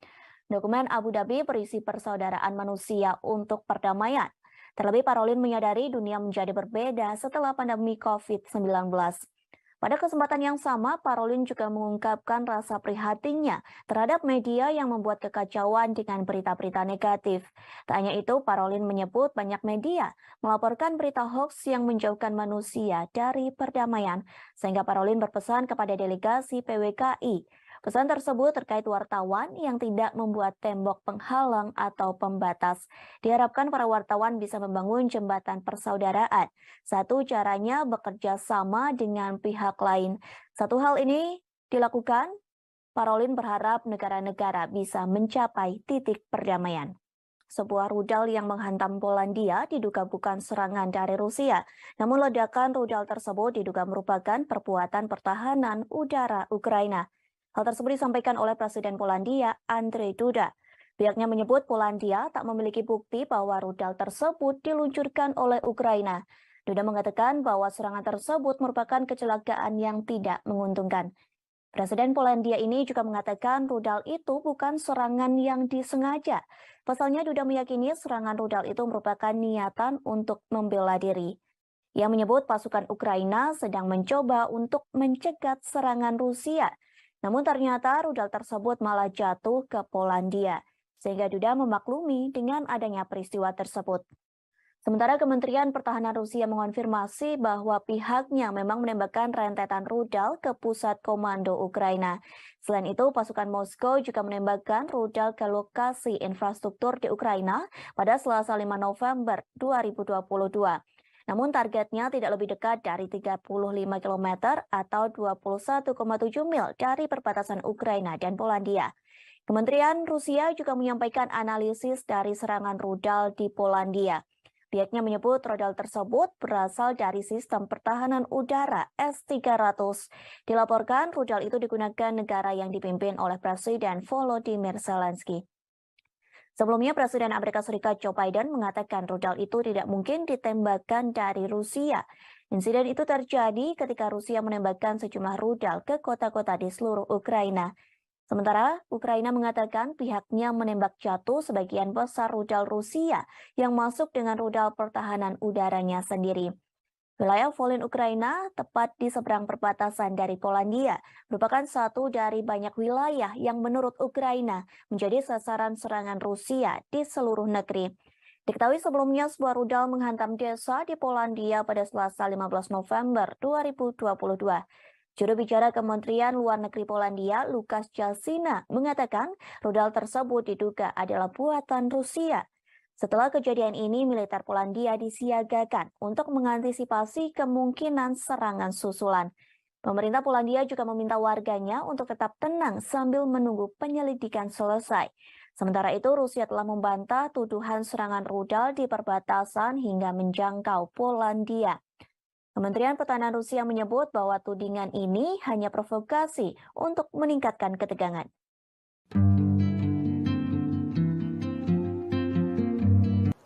Dokumen Abu Dhabi berisi persaudaraan manusia untuk perdamaian. Terlebih Parolin menyadari dunia menjadi berbeda setelah pandemi COVID-19. Pada kesempatan yang sama, Parolin juga mengungkapkan rasa prihatinnya terhadap media yang membuat kekacauan dengan berita-berita negatif. Tak hanya itu, Parolin menyebut banyak media melaporkan berita hoax yang menjauhkan manusia dari perdamaian, sehingga Parolin berpesan kepada delegasi PWKI. Pesan tersebut terkait wartawan yang tidak membuat tembok penghalang atau pembatas. Diharapkan para wartawan bisa membangun jembatan persaudaraan. Satu caranya bekerja sama dengan pihak lain. Satu hal ini dilakukan, Parolin berharap negara-negara bisa mencapai titik perdamaian. Sebuah rudal yang menghantam Polandia diduga bukan serangan dari Rusia. Namun ledakan rudal tersebut diduga merupakan perbuatan pertahanan udara Ukraina. Hal tersebut disampaikan oleh Presiden Polandia, Andrzej Duda. Pihaknya menyebut Polandia tak memiliki bukti bahwa rudal tersebut diluncurkan oleh Ukraina. Duda mengatakan bahwa serangan tersebut merupakan kecelakaan yang tidak menguntungkan. Presiden Polandia ini juga mengatakan rudal itu bukan serangan yang disengaja. Pasalnya Duda meyakini serangan rudal itu merupakan niatan untuk membela diri. Ia menyebut pasukan Ukraina sedang mencoba untuk mencegat serangan Rusia. Namun ternyata rudal tersebut malah jatuh ke Polandia, sehingga Duda memaklumi dengan adanya peristiwa tersebut. Sementara Kementerian Pertahanan Rusia mengonfirmasi bahwa pihaknya memang menembakkan rentetan rudal ke pusat komando Ukraina. Selain itu, pasukan Moskow juga menembakkan rudal ke lokasi infrastruktur di Ukraina pada Selasa 5 November 2022. Namun targetnya tidak lebih dekat dari 35 km atau 21,7 mil dari perbatasan Ukraina dan Polandia. Kementerian Rusia juga menyampaikan analisis dari serangan rudal di Polandia. Pihaknya menyebut rudal tersebut berasal dari sistem pertahanan udara S-300. Dilaporkan rudal itu digunakan negara yang dipimpin oleh Presiden Volodymyr Zelensky. Sebelumnya, Presiden Amerika Serikat Joe Biden mengatakan rudal itu tidak mungkin ditembakkan dari Rusia. Insiden itu terjadi ketika Rusia menembakkan sejumlah rudal ke kota-kota di seluruh Ukraina. Sementara Ukraina mengatakan pihaknya menembak jatuh sebagian besar rudal Rusia yang masuk dengan rudal pertahanan udaranya sendiri. Wilayah Volyn Ukraina, tepat di seberang perbatasan dari Polandia, merupakan satu dari banyak wilayah yang menurut Ukraina menjadi sasaran serangan Rusia di seluruh negeri. Diketahui sebelumnya sebuah rudal menghantam desa di Polandia pada Selasa 15 November 2022. Juru bicara Kementerian Luar Negeri Polandia, Lukasz Jasina, mengatakan rudal tersebut diduga adalah buatan Rusia. Setelah kejadian ini, militer Polandia disiagakan untuk mengantisipasi kemungkinan serangan susulan. Pemerintah Polandia juga meminta warganya untuk tetap tenang sambil menunggu penyelidikan selesai. Sementara itu, Rusia telah membantah tuduhan serangan rudal di perbatasan hingga menjangkau Polandia. Kementerian Pertahanan Rusia menyebut bahwa tudingan ini hanya provokasi untuk meningkatkan ketegangan.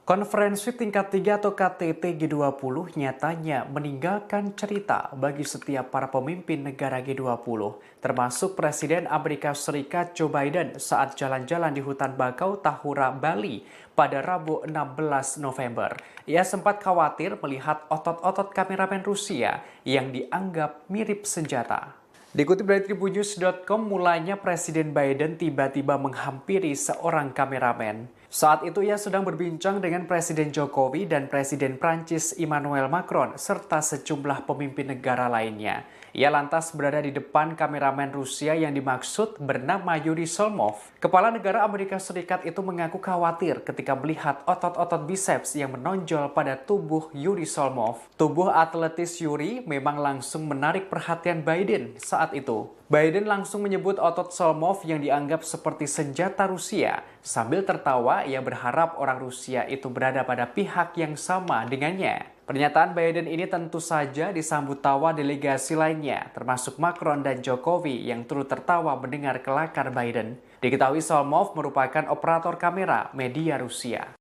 Konferensi tingkat 3 atau KTT G20 nyatanya meninggalkan cerita bagi setiap para pemimpin negara G20, termasuk Presiden Amerika Serikat Joe Biden saat jalan-jalan di hutan bakau Tahura, Bali pada Rabu 16 November. Ia sempat khawatir melihat otot-otot kameramen Rusia yang dianggap mirip senjata. Dikutip dari tribunnews.com, mulanya Presiden Biden tiba-tiba menghampiri seorang kameramen. Saat itu ia sedang berbincang dengan Presiden Jokowi dan Presiden Prancis Emmanuel Macron serta sejumlah pemimpin negara lainnya. Ia lantas berada di depan kameramen Rusia yang dimaksud bernama Yuri Solmov. Kepala negara Amerika Serikat itu mengaku khawatir ketika melihat otot-otot biceps yang menonjol pada tubuh Yuri Solmov. Tubuh atletis Yuri memang langsung menarik perhatian Biden saat itu. Biden langsung menyebut otot Solmov yang dianggap seperti senjata Rusia. Sambil tertawa, ia berharap orang Rusia itu berada pada pihak yang sama dengannya. Pernyataan Biden ini tentu saja disambut tawa delegasi lainnya, termasuk Macron dan Jokowi yang turut tertawa mendengar kelakar Biden. Diketahui Solmov merupakan operator kamera media Rusia.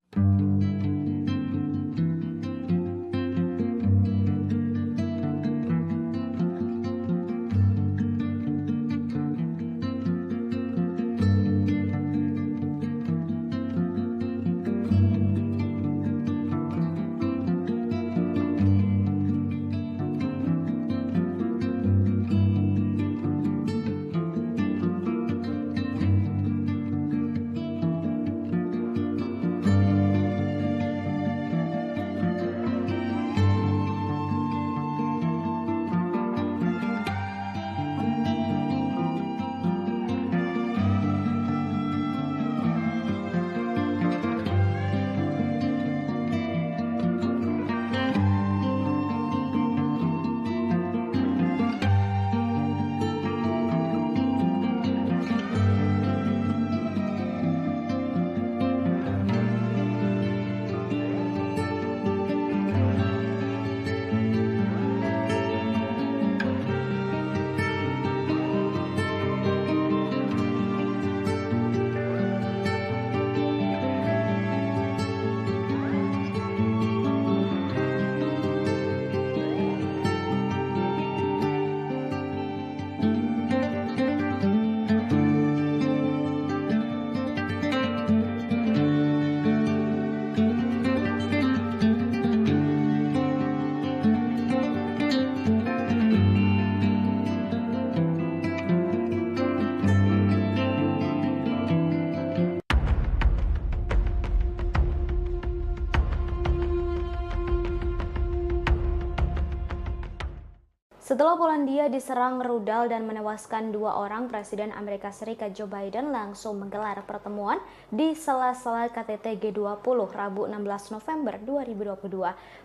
Setelah Polandia diserang rudal dan menewaskan 2 orang, Presiden Amerika Serikat Joe Biden langsung menggelar pertemuan di sela-sela KTT G20 Rabu 16 November 2022.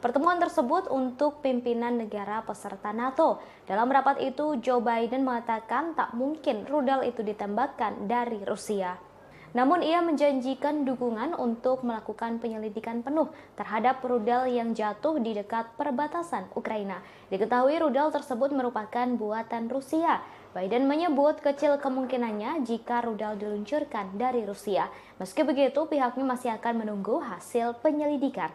Pertemuan tersebut untuk pimpinan negara peserta NATO. Dalam rapat itu, Joe Biden mengatakan tak mungkin rudal itu ditembakkan dari Rusia. Namun ia menjanjikan dukungan untuk melakukan penyelidikan penuh terhadap rudal yang jatuh di dekat perbatasan Ukraina. Diketahui rudal tersebut merupakan buatan Rusia. Biden menyebut kecil kemungkinannya jika rudal diluncurkan dari Rusia. Meski begitu, pihaknya masih akan menunggu hasil penyelidikan.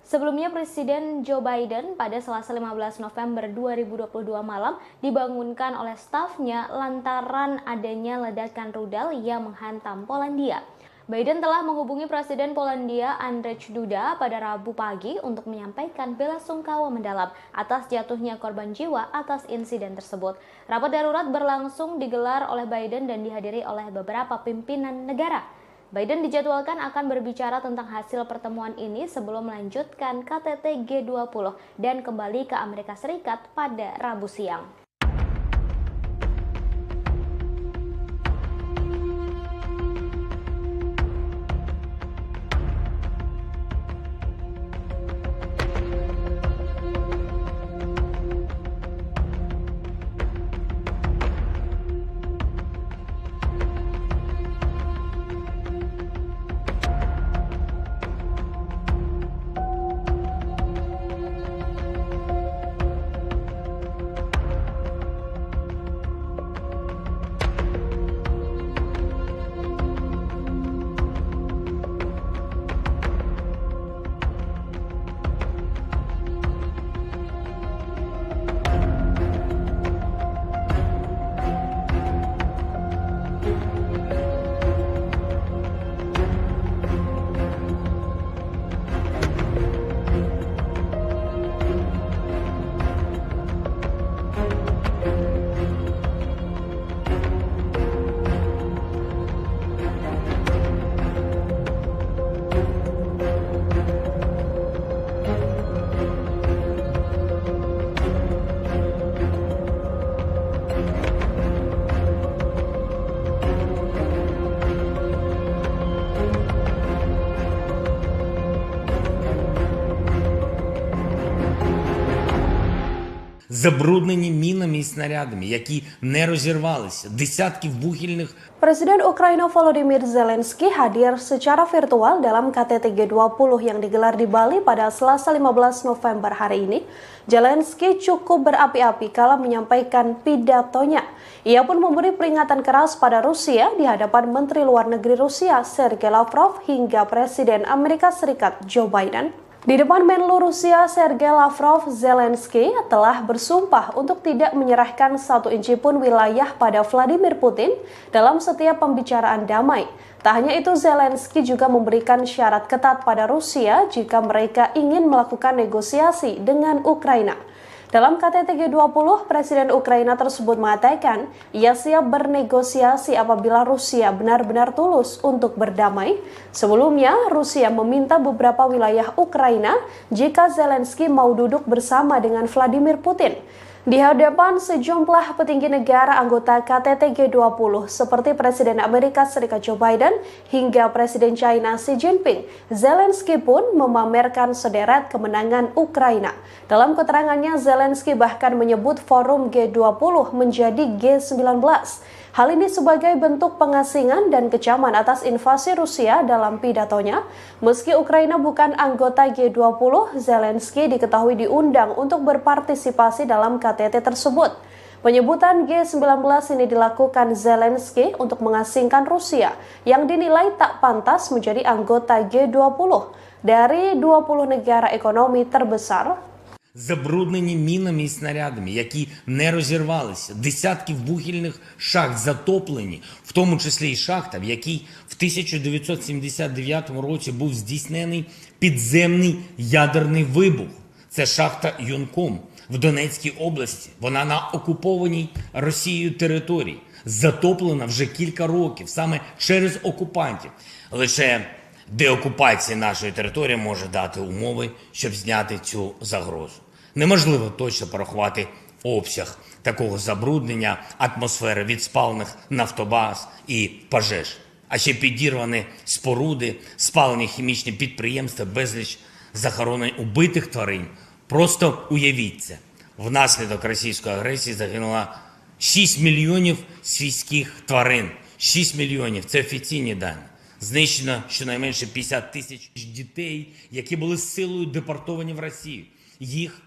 Sebelumnya, Presiden Joe Biden pada Selasa 15 November 2022 malam dibangunkan oleh stafnya lantaran adanya ledakan rudal yang menghantam Polandia. Biden telah menghubungi Presiden Polandia Andrzej Duda pada Rabu pagi untuk menyampaikan belasungkawa mendalam atas jatuhnya korban jiwa atas insiden tersebut. Rapat darurat berlangsung digelar oleh Biden dan dihadiri oleh beberapa pimpinan negara. Biden dijadwalkan akan berbicara tentang hasil pertemuan ini sebelum melanjutkan KTT G20 dan kembali ke Amerika Serikat pada Rabu siang. Забруднені мінами і снарядами, які не розірвалися, десятків вугільних. Presiden Ukraina Volodymyr Zelensky hadir secara virtual dalam KTT G20 yang digelar di Bali pada Selasa 15 November hari ini. Zelensky cukup berapi-api kala menyampaikan pidatonya. Ia pun memberi peringatan keras pada Rusia di hadapan Menteri Luar Negeri Rusia Sergei Lavrov hingga Presiden Amerika Serikat Joe Biden. Di depan Menlu Rusia Sergei Lavrov, Zelensky telah bersumpah untuk tidak menyerahkan satu inci pun wilayah pada Vladimir Putin dalam setiap pembicaraan damai. Tak hanya itu, Zelensky juga memberikan syarat ketat pada Rusia jika mereka ingin melakukan negosiasi dengan Ukraina. Dalam KTT G20, Presiden Ukraina tersebut mengatakan ia siap bernegosiasi apabila Rusia benar-benar tulus untuk berdamai. Sebelumnya, Rusia meminta beberapa wilayah Ukraina jika Zelensky mau duduk bersama dengan Vladimir Putin. Di hadapan sejumlah petinggi negara anggota KTT G20 seperti Presiden Amerika Serikat Joe Biden hingga Presiden China Xi Jinping, Zelensky pun memamerkan sederet kemenangan Ukraina. Dalam keterangannya, Zelensky bahkan menyebut forum G20 menjadi G19. Hal ini sebagai bentuk pengasingan dan kecaman atas invasi Rusia dalam pidatonya. Meski Ukraina bukan anggota G20, Zelensky diketahui diundang untuk berpartisipasi dalam KTT tersebut. Penyebutan G19 ini dilakukan Zelensky untuk mengasingkan Rusia yang dinilai tak pantas menjadi anggota G20 dari 20 negara ekonomi terbesar. Забруднені мінами і снарядами, які не розірвалися, десятки вугільних шахт затоплені, в тому числі і шахта, в якій в 1979 році був здійснений підземний ядерний вибух. Це шахта Юнком в Донецькій області. Вона на окупованій Росією території, затоплена вже кілька років, саме через окупантів. Лише деокупація нашої території може дати умови, щоб зняти цю загрозу. Неможливо точно порахувати обсяг такого забруднення атмосфери від спалених нафтобаз і пожеж. А ще підірвані споруди, спалені хімічні підприємства, безліч захоронень убитих тварин. Просто уявіть це. Внаслідок російської агресії загинуло 6 мільйонів свійських тварин. 6 мільйонів – це офіційні дані. Знищено щонайменше 50 тисяч дітей, які були силою депортовані в Росію. Їх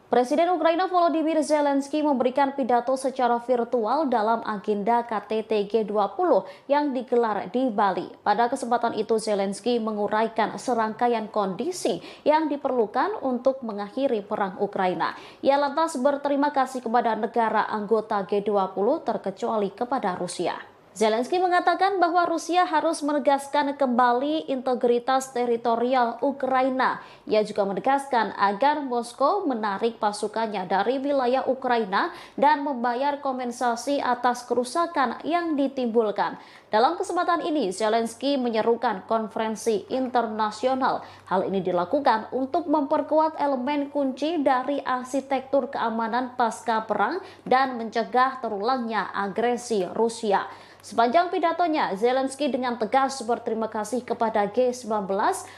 Presiden Ukraina Volodymyr Zelensky memberikan pidato secara virtual dalam agenda KTT G20 yang digelar di Bali. Pada kesempatan itu Zelensky menguraikan serangkaian kondisi yang diperlukan untuk mengakhiri perang Ukraina. Ia lantas berterima kasih kepada negara anggota G20 terkecuali kepada Rusia. Zelensky mengatakan bahwa Rusia harus menegaskan kembali integritas teritorial Ukraina. Ia juga menegaskan agar Moskow menarik pasukannya dari wilayah Ukraina dan membayar kompensasi atas kerusakan yang ditimbulkan. Dalam kesempatan ini, Zelensky menyerukan konferensi internasional. Hal ini dilakukan untuk memperkuat elemen kunci dari arsitektur keamanan pasca perang dan mencegah terulangnya agresi Rusia. Sepanjang pidatonya, Zelensky dengan tegas berterima kasih kepada G19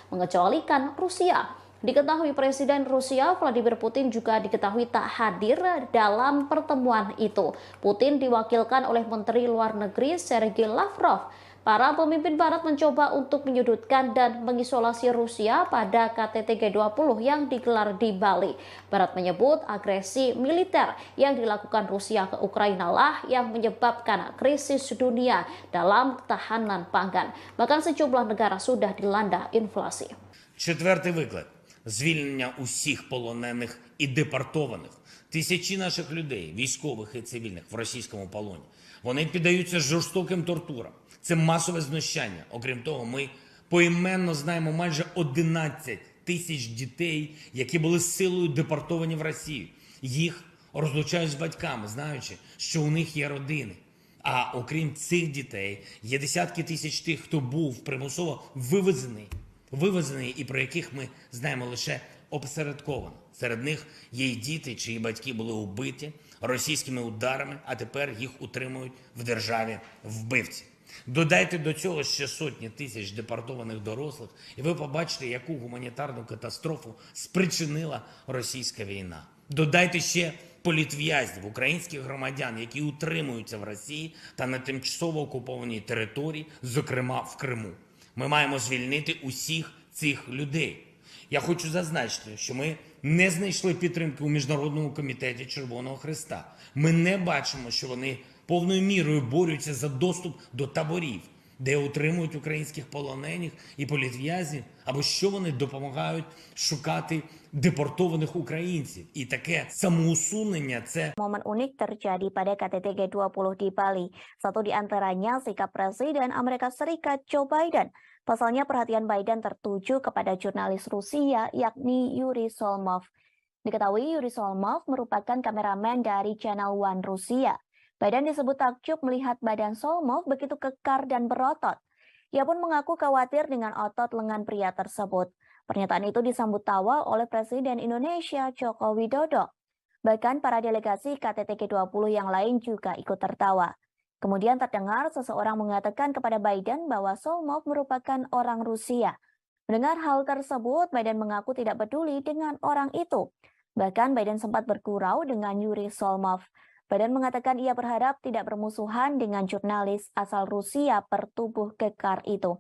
mengecualikan Rusia. Diketahui Presiden Rusia Vladimir Putin juga diketahui tak hadir dalam pertemuan itu. Putin diwakilkan oleh Menteri Luar Negeri Sergei Lavrov. Para pemimpin Barat mencoba untuk menyudutkan dan mengisolasi Rusia pada KTT G20 yang digelar di Bali. Barat menyebut agresi militer yang dilakukan Rusia ke Ukraina lah yang menyebabkan krisis dunia dalam ketahanan pangan. Bahkan sejumlah negara sudah dilanda inflasi. Четвертий виклик – звільнення усіх полонених і депортованих. Тисячі наших людей, військових і цивільних, в російському полоні. Вони піддаються жорстоким тортурам. Це масове знущання. Окрім того, ми поіменно знаємо майже 11 тисяч дітей, які були силою депортовані в Росію. Їх розлучають з батьками, знаючи, що у них є родини. А окрім цих дітей, є десятки тисяч тих, хто був примусово вивезений і про яких ми знаємо лише опосередковано. Серед них є й діти, чиї батьки були убиті російськими ударами, а тепер їх утримують в державі вбивці. Додайте до цього ще сотні тисяч депортованих дорослих, і ви побачите, яку гуманітарну катастрофу спричинила російська війна. Додайте ще політв'язнів, українських громадян, які утримуються в Росії та на тимчасово окупованій території, зокрема в Криму. Ми маємо звільнити усіх цих людей. Я хочу зазначити, що ми не знайшли підтримки у Міжнародному комітеті Червоного Хреста. Ми не бачимо, що вони повною мірою борються за доступ до таборів, де утримують українських полонених і політв'язнів, або що вони допомагають шукати депортованих українців. І таке самоусунення – це Momen unik terjadi pada KTT G20 di Bali. Satu di antaranya sikap Presiden Amerika Serikat Joe Biden. Pasalnya perhatian Biden tertuju kepada jurnalis Rusia yakni Yuri Solmov. Diketahui Yuri Solmov merupakan kameramen dari Channel One Rusia. Biden disebut takjub melihat badan Solmov begitu kekar dan berotot. Ia pun mengaku khawatir dengan otot lengan pria tersebut. Pernyataan itu disambut tawa oleh Presiden Indonesia Joko Widodo. Bahkan para delegasi KTT G20 yang lain juga ikut tertawa. Kemudian terdengar seseorang mengatakan kepada Biden bahwa Solmov merupakan orang Rusia. Mendengar hal tersebut, Biden mengaku tidak peduli dengan orang itu. Bahkan Biden sempat bergurau dengan Yuri Solmov. Biden mengatakan ia berharap tidak bermusuhan dengan jurnalis asal Rusia bertubuh kekar itu.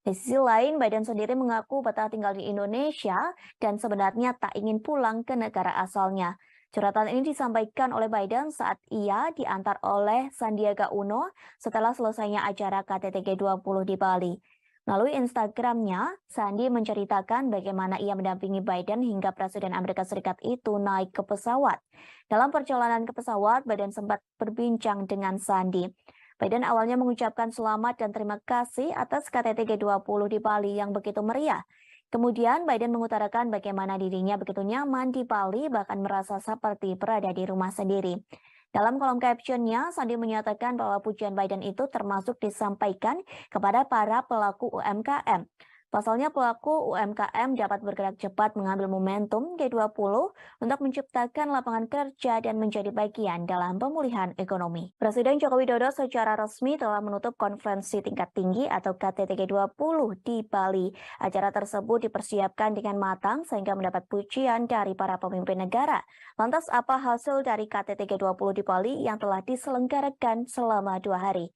Di sisi lain, Biden sendiri mengaku betah tinggal di Indonesia dan sebenarnya tak ingin pulang ke negara asalnya. Curhatan ini disampaikan oleh Biden saat ia diantar oleh Sandiaga Uno setelah selesainya acara KTT G20 di Bali. Melalui Instagramnya, Sandi menceritakan bagaimana ia mendampingi Biden hingga Presiden Amerika Serikat itu naik ke pesawat. Dalam perjalanan ke pesawat, Biden sempat berbincang dengan Sandi. Biden awalnya mengucapkan selamat dan terima kasih atas KTT G20 di Bali yang begitu meriah. Kemudian Biden mengutarakan bagaimana dirinya begitu nyaman di Bali, bahkan merasa seperti berada di rumah sendiri. Dalam kolom captionnya, Sandi menyatakan bahwa pujian Biden itu termasuk disampaikan kepada para pelaku UMKM. Pasalnya pelaku UMKM dapat bergerak cepat mengambil momentum G20 untuk menciptakan lapangan kerja dan menjadi bagian dalam pemulihan ekonomi. Presiden Joko Widodo secara resmi telah menutup konferensi tingkat tinggi atau KTT G20 di Bali. Acara tersebut dipersiapkan dengan matang sehingga mendapat pujian dari para pemimpin negara. Lantas apa hasil dari KTT G20 di Bali yang telah diselenggarakan selama 2 hari?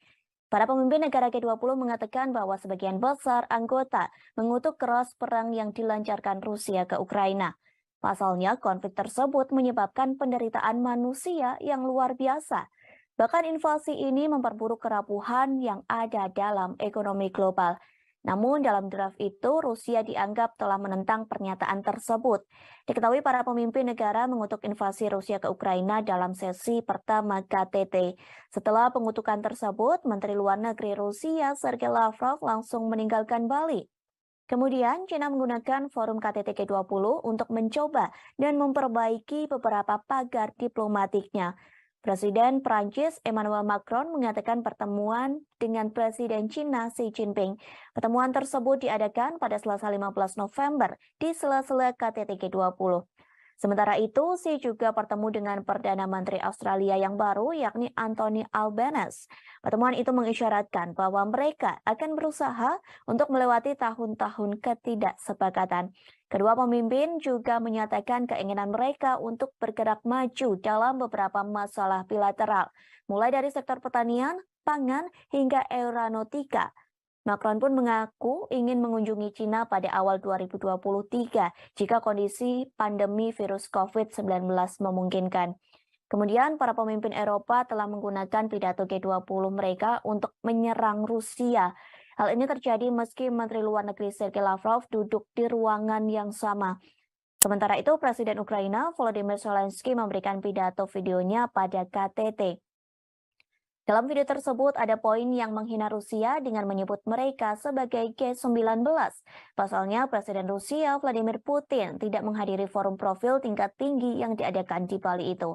Para pemimpin negara G20 mengatakan bahwa sebagian besar anggota mengutuk keras perang yang dilancarkan Rusia ke Ukraina. Pasalnya, konflik tersebut menyebabkan penderitaan manusia yang luar biasa. Bahkan invasi ini memperburuk kerapuhan yang ada dalam ekonomi global. Namun dalam draft itu, Rusia dianggap telah menentang pernyataan tersebut. Diketahui para pemimpin negara mengutuk invasi Rusia ke Ukraina dalam sesi pertama KTT. Setelah pengutukan tersebut, Menteri Luar Negeri Rusia Sergei Lavrov langsung meninggalkan Bali. Kemudian, China menggunakan forum KTT G20 untuk mencoba dan memperbaiki beberapa pagar diplomatiknya. Presiden Prancis Emmanuel Macron mengatakan pertemuan dengan Presiden China Xi Jinping. Pertemuan tersebut diadakan pada Selasa 15 November di sela-sela KTT G20. Sementara itu, Xi juga bertemu dengan Perdana Menteri Australia yang baru, yakni Anthony Albanese. Pertemuan itu mengisyaratkan bahwa mereka akan berusaha untuk melewati tahun-tahun ketidaksepakatan. Kedua pemimpin juga menyatakan keinginan mereka untuk bergerak maju dalam beberapa masalah bilateral, mulai dari sektor pertanian, pangan, hingga aeronautika. Macron pun mengaku ingin mengunjungi China pada awal 2023 jika kondisi pandemi virus COVID-19 memungkinkan. Kemudian para pemimpin Eropa telah menggunakan pidato G20 mereka untuk menyerang Rusia. Hal ini terjadi meski Menteri Luar Negeri Sergei Lavrov duduk di ruangan yang sama. Sementara itu, Presiden Ukraina Volodymyr Zelensky memberikan pidato videonya pada KTT. Dalam video tersebut ada poin yang menghina Rusia dengan menyebut mereka sebagai G19. Pasalnya Presiden Rusia Vladimir Putin tidak menghadiri forum profil tingkat tinggi yang diadakan di Bali itu.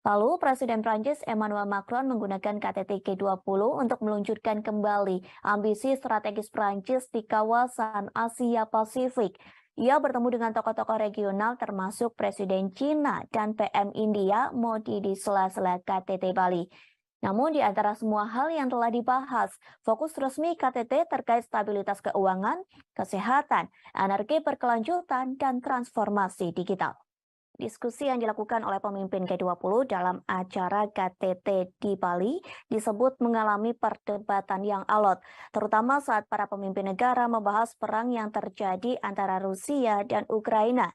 Lalu Presiden Prancis Emmanuel Macron menggunakan KTT G20 untuk meluncurkan kembali ambisi strategis Prancis di kawasan Asia Pasifik. Ia bertemu dengan tokoh-tokoh regional termasuk Presiden China dan PM India Modi di sela-sela KTT Bali. Namun di antara semua hal yang telah dibahas, fokus resmi KTT terkait stabilitas keuangan, kesehatan, energi berkelanjutan, dan transformasi digital. Diskusi yang dilakukan oleh pemimpin G20 dalam acara KTT di Bali disebut mengalami perdebatan yang alot, terutama saat para pemimpin negara membahas perang yang terjadi antara Rusia dan Ukraina.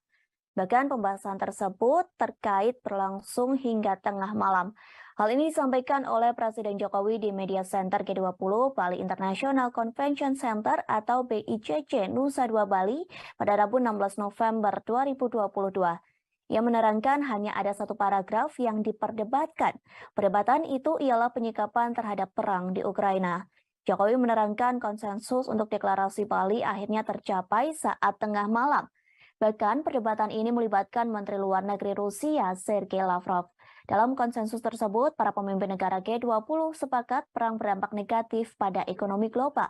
Bahkan pembahasan tersebut terkait berlangsung hingga tengah malam. Hal ini disampaikan oleh Presiden Jokowi di Media Center G20 Bali International Convention Center atau BICC Nusa Dua Bali pada Rabu 16 November 2022. Ia menerangkan hanya ada satu paragraf yang diperdebatkan. Perdebatan itu ialah penyikapan terhadap perang di Ukraina. Jokowi menerangkan konsensus untuk deklarasi Bali akhirnya tercapai saat tengah malam. Bahkan perdebatan ini melibatkan Menteri Luar Negeri Rusia Sergei Lavrov. Dalam konsensus tersebut, para pemimpin negara G20 sepakat perang berdampak negatif pada ekonomi global.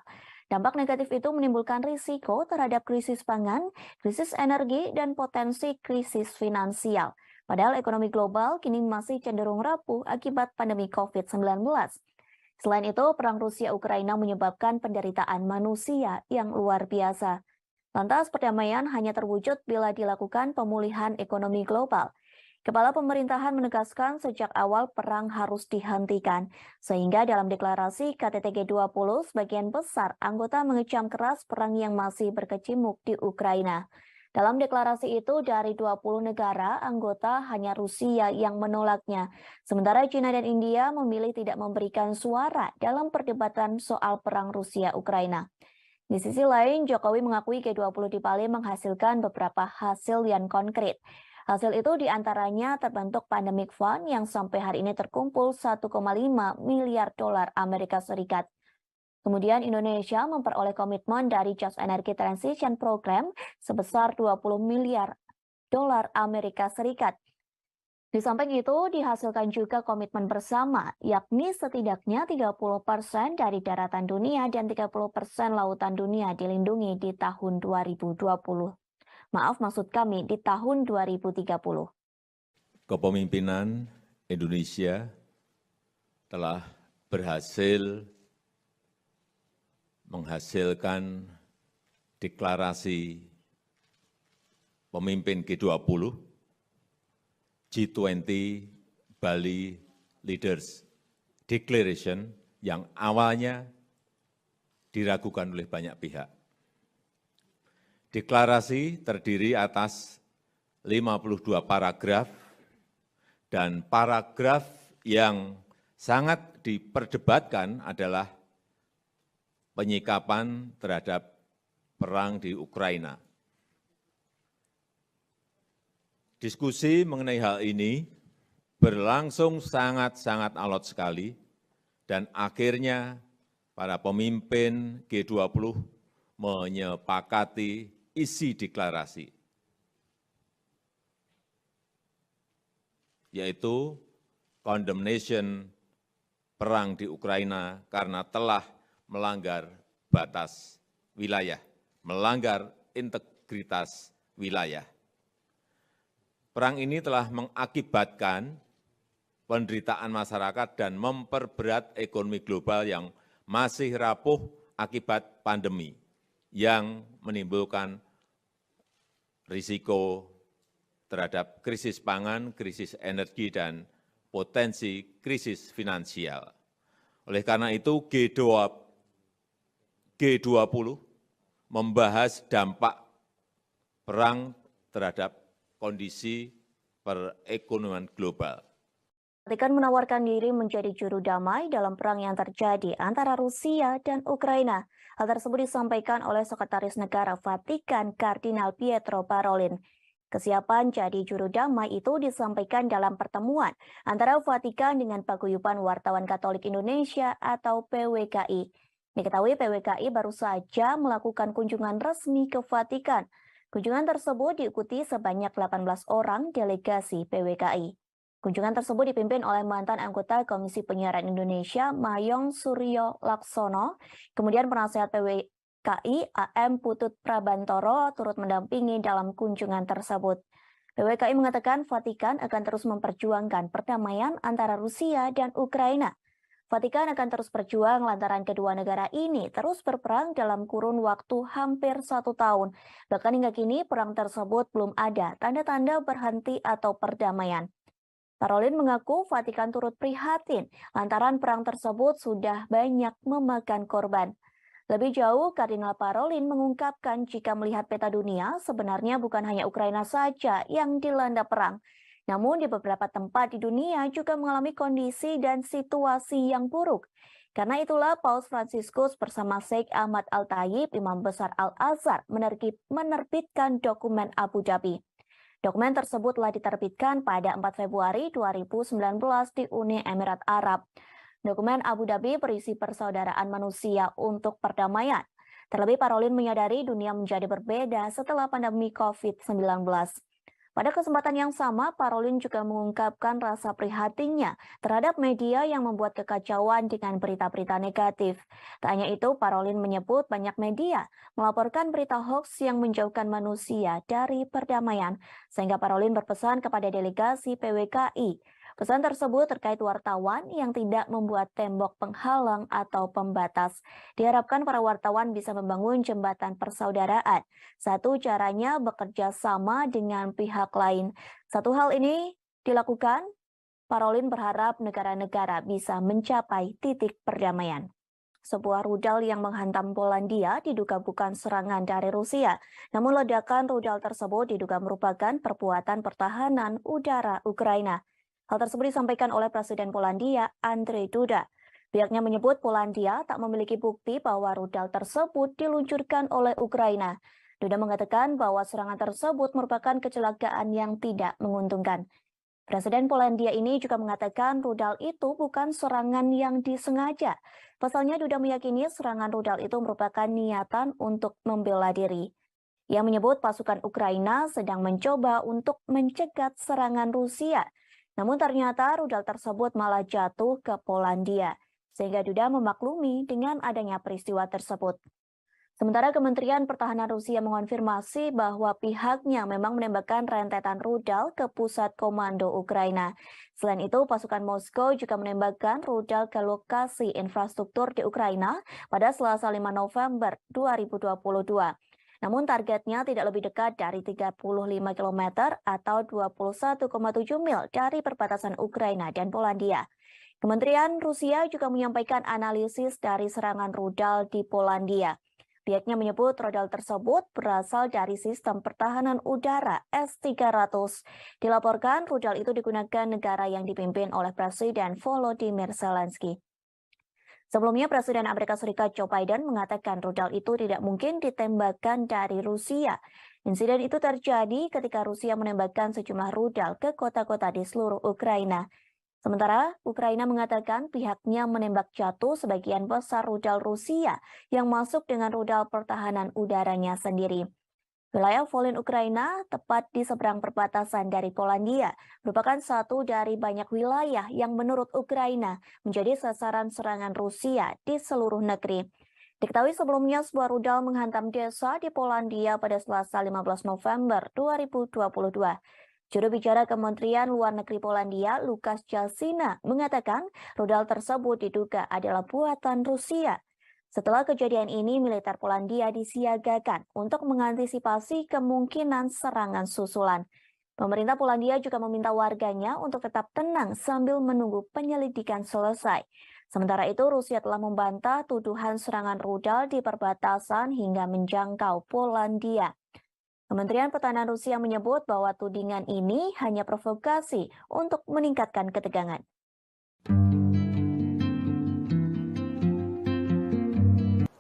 Dampak negatif itu menimbulkan risiko terhadap krisis pangan, krisis energi, dan potensi krisis finansial. Padahal ekonomi global kini masih cenderung rapuh akibat pandemi COVID-19. Selain itu, perang Rusia-Ukraina menyebabkan penderitaan manusia yang luar biasa. Lantas perdamaian hanya terwujud bila dilakukan pemulihan ekonomi global. Kepala pemerintahan menegaskan sejak awal perang harus dihentikan, sehingga dalam deklarasi KTT G20 sebagian besar anggota mengecam keras perang yang masih berkecamuk di Ukraina. Dalam deklarasi itu dari 20 negara anggota hanya Rusia yang menolaknya, sementara China dan India memilih tidak memberikan suara dalam perdebatan soal perang Rusia-Ukraina. Di sisi lain, Jokowi mengakui G20 di Bali menghasilkan beberapa hasil yang konkret. Hasil itu diantaranya terbentuk Pandemic Fund yang sampai hari ini terkumpul 1,5 miliar dolar Amerika Serikat. Kemudian Indonesia memperoleh komitmen dari Just Energy Transition Program sebesar 20 miliar dolar Amerika Serikat. Di samping itu, dihasilkan juga komitmen bersama, yakni setidaknya 30% dari daratan dunia dan 30% lautan dunia dilindungi di tahun 2020. Maksud kami di tahun 2030. Kepemimpinan Indonesia telah berhasil menghasilkan deklarasi pemimpin G20, G20 Bali Leaders Declaration yang awalnya diragukan oleh banyak pihak. Deklarasi terdiri atas 52 paragraf dan paragraf yang sangat diperdebatkan adalah penyikapan terhadap perang di Ukraina. Diskusi mengenai hal ini berlangsung sangat-sangat alot sekali dan akhirnya para pemimpin G20 menyepakati isi deklarasi, yaitu condemnation perang di Ukraina karena telah melanggar batas wilayah, melanggar integritas wilayah. Perang ini telah mengakibatkan penderitaan masyarakat dan memperberat ekonomi global yang masih rapuh akibat pandemi yang menimbulkan risiko terhadap krisis pangan, krisis energi, dan potensi krisis finansial. Oleh karena itu, G20 membahas dampak perang terhadap kondisi perekonomian global. Vatikan menawarkan diri menjadi juru damai dalam perang yang terjadi antara Rusia dan Ukraina. Hal tersebut disampaikan oleh Sekretaris Negara Vatikan Kardinal Pietro Parolin. Kesiapan jadi juru damai itu disampaikan dalam pertemuan antara Vatikan dengan Paguyuban Wartawan Katolik Indonesia atau PWKI. Diketahui PWKI baru saja melakukan kunjungan resmi ke Vatikan. Kunjungan tersebut diikuti sebanyak 18 orang delegasi PWKI. Kunjungan tersebut dipimpin oleh mantan anggota Komisi Penyiaran Indonesia, Mayong Suryo Laksono. Kemudian penasihat PWKI, AM Putut Prabantoro, turut mendampingi dalam kunjungan tersebut. PWKI mengatakan Vatikan akan terus memperjuangkan perdamaian antara Rusia dan Ukraina. Vatikan akan terus berjuang lantaran kedua negara ini terus berperang dalam kurun waktu hampir 1 tahun. Bahkan hingga kini perang tersebut belum ada tanda-tanda berhenti atau perdamaian. Parolin mengaku Vatikan turut prihatin lantaran perang tersebut sudah banyak memakan korban. Lebih jauh, Kardinal Parolin mengungkapkan jika melihat peta dunia, sebenarnya bukan hanya Ukraina saja yang dilanda perang. Namun di beberapa tempat di dunia juga mengalami kondisi dan situasi yang buruk. Karena itulah Paus Fransiskus bersama Sheikh Ahmad Al-Tayib, Imam Besar Al-Azhar, menerbitkan dokumen Abu Dhabi. Dokumen tersebut telah diterbitkan pada 4 Februari 2019 di Uni Emirat Arab. Dokumen Abu Dhabi berisi persaudaraan manusia untuk perdamaian. Terlebih Parolin menyadari dunia menjadi berbeda setelah pandemi COVID-19. Pada kesempatan yang sama, Parolin juga mengungkapkan rasa prihatinnya terhadap media yang membuat kekacauan dengan berita-berita negatif. Tak hanya itu, Parolin menyebut banyak media melaporkan berita hoaks yang menjauhkan manusia dari perdamaian, sehingga Parolin berpesan kepada delegasi PWKI. Pesan tersebut terkait wartawan yang tidak membuat tembok penghalang atau pembatas. Diharapkan para wartawan bisa membangun jembatan persaudaraan. Satu caranya bekerja sama dengan pihak lain. Satu hal ini dilakukan, Parolin berharap negara-negara bisa mencapai titik perdamaian. Sebuah rudal yang menghantam Polandia diduga bukan serangan dari Rusia. Namun ledakan rudal tersebut diduga merupakan perbuatan pertahanan udara Ukraina. Hal tersebut disampaikan oleh Presiden Polandia, Andrzej Duda. Pihaknya menyebut Polandia tak memiliki bukti bahwa rudal tersebut diluncurkan oleh Ukraina. Duda mengatakan bahwa serangan tersebut merupakan kecelakaan yang tidak menguntungkan. Presiden Polandia ini juga mengatakan rudal itu bukan serangan yang disengaja. Pasalnya Duda meyakini serangan rudal itu merupakan niatan untuk membela diri. Ia menyebut pasukan Ukraina sedang mencoba untuk mencegat serangan Rusia. Namun ternyata rudal tersebut malah jatuh ke Polandia, sehingga Duda memaklumi dengan adanya peristiwa tersebut. Sementara Kementerian Pertahanan Rusia mengonfirmasi bahwa pihaknya memang menembakkan rentetan rudal ke pusat komando Ukraina. Selain itu, pasukan Moskow juga menembakkan rudal ke lokasi infrastruktur di Ukraina pada Selasa 5 November 2022. Namun targetnya tidak lebih dekat dari 35 km atau 21,7 mil dari perbatasan Ukraina dan Polandia. Kementerian Rusia juga menyampaikan analisis dari serangan rudal di Polandia. Pihaknya menyebut rudal tersebut berasal dari sistem pertahanan udara S-300. Dilaporkan rudal itu digunakan negara yang dipimpin oleh Presiden Volodymyr Zelensky. Sebelumnya, Presiden Amerika Serikat Joe Biden mengatakan rudal itu tidak mungkin ditembakkan dari Rusia. Insiden itu terjadi ketika Rusia menembakkan sejumlah rudal ke kota-kota di seluruh Ukraina. Sementara, Ukraina mengatakan pihaknya menembak jatuh sebagian besar rudal Rusia yang masuk dengan rudal pertahanan udaranya sendiri. Wilayah Volyn Ukraina, tepat di seberang perbatasan dari Polandia, merupakan satu dari banyak wilayah yang menurut Ukraina menjadi sasaran serangan Rusia di seluruh negeri. Diketahui sebelumnya sebuah rudal menghantam desa di Polandia pada Selasa 15 November 2022. Juru bicara Kementerian Luar Negeri Polandia, Lukasz Jasina, mengatakan rudal tersebut diduga adalah buatan Rusia. Setelah kejadian ini, militer Polandia disiagakan untuk mengantisipasi kemungkinan serangan susulan. Pemerintah Polandia juga meminta warganya untuk tetap tenang sambil menunggu penyelidikan selesai. Sementara itu, Rusia telah membantah tuduhan serangan rudal di perbatasan hingga menjangkau Polandia. Kementerian Pertahanan Rusia menyebut bahwa tudingan ini hanya provokasi untuk meningkatkan ketegangan.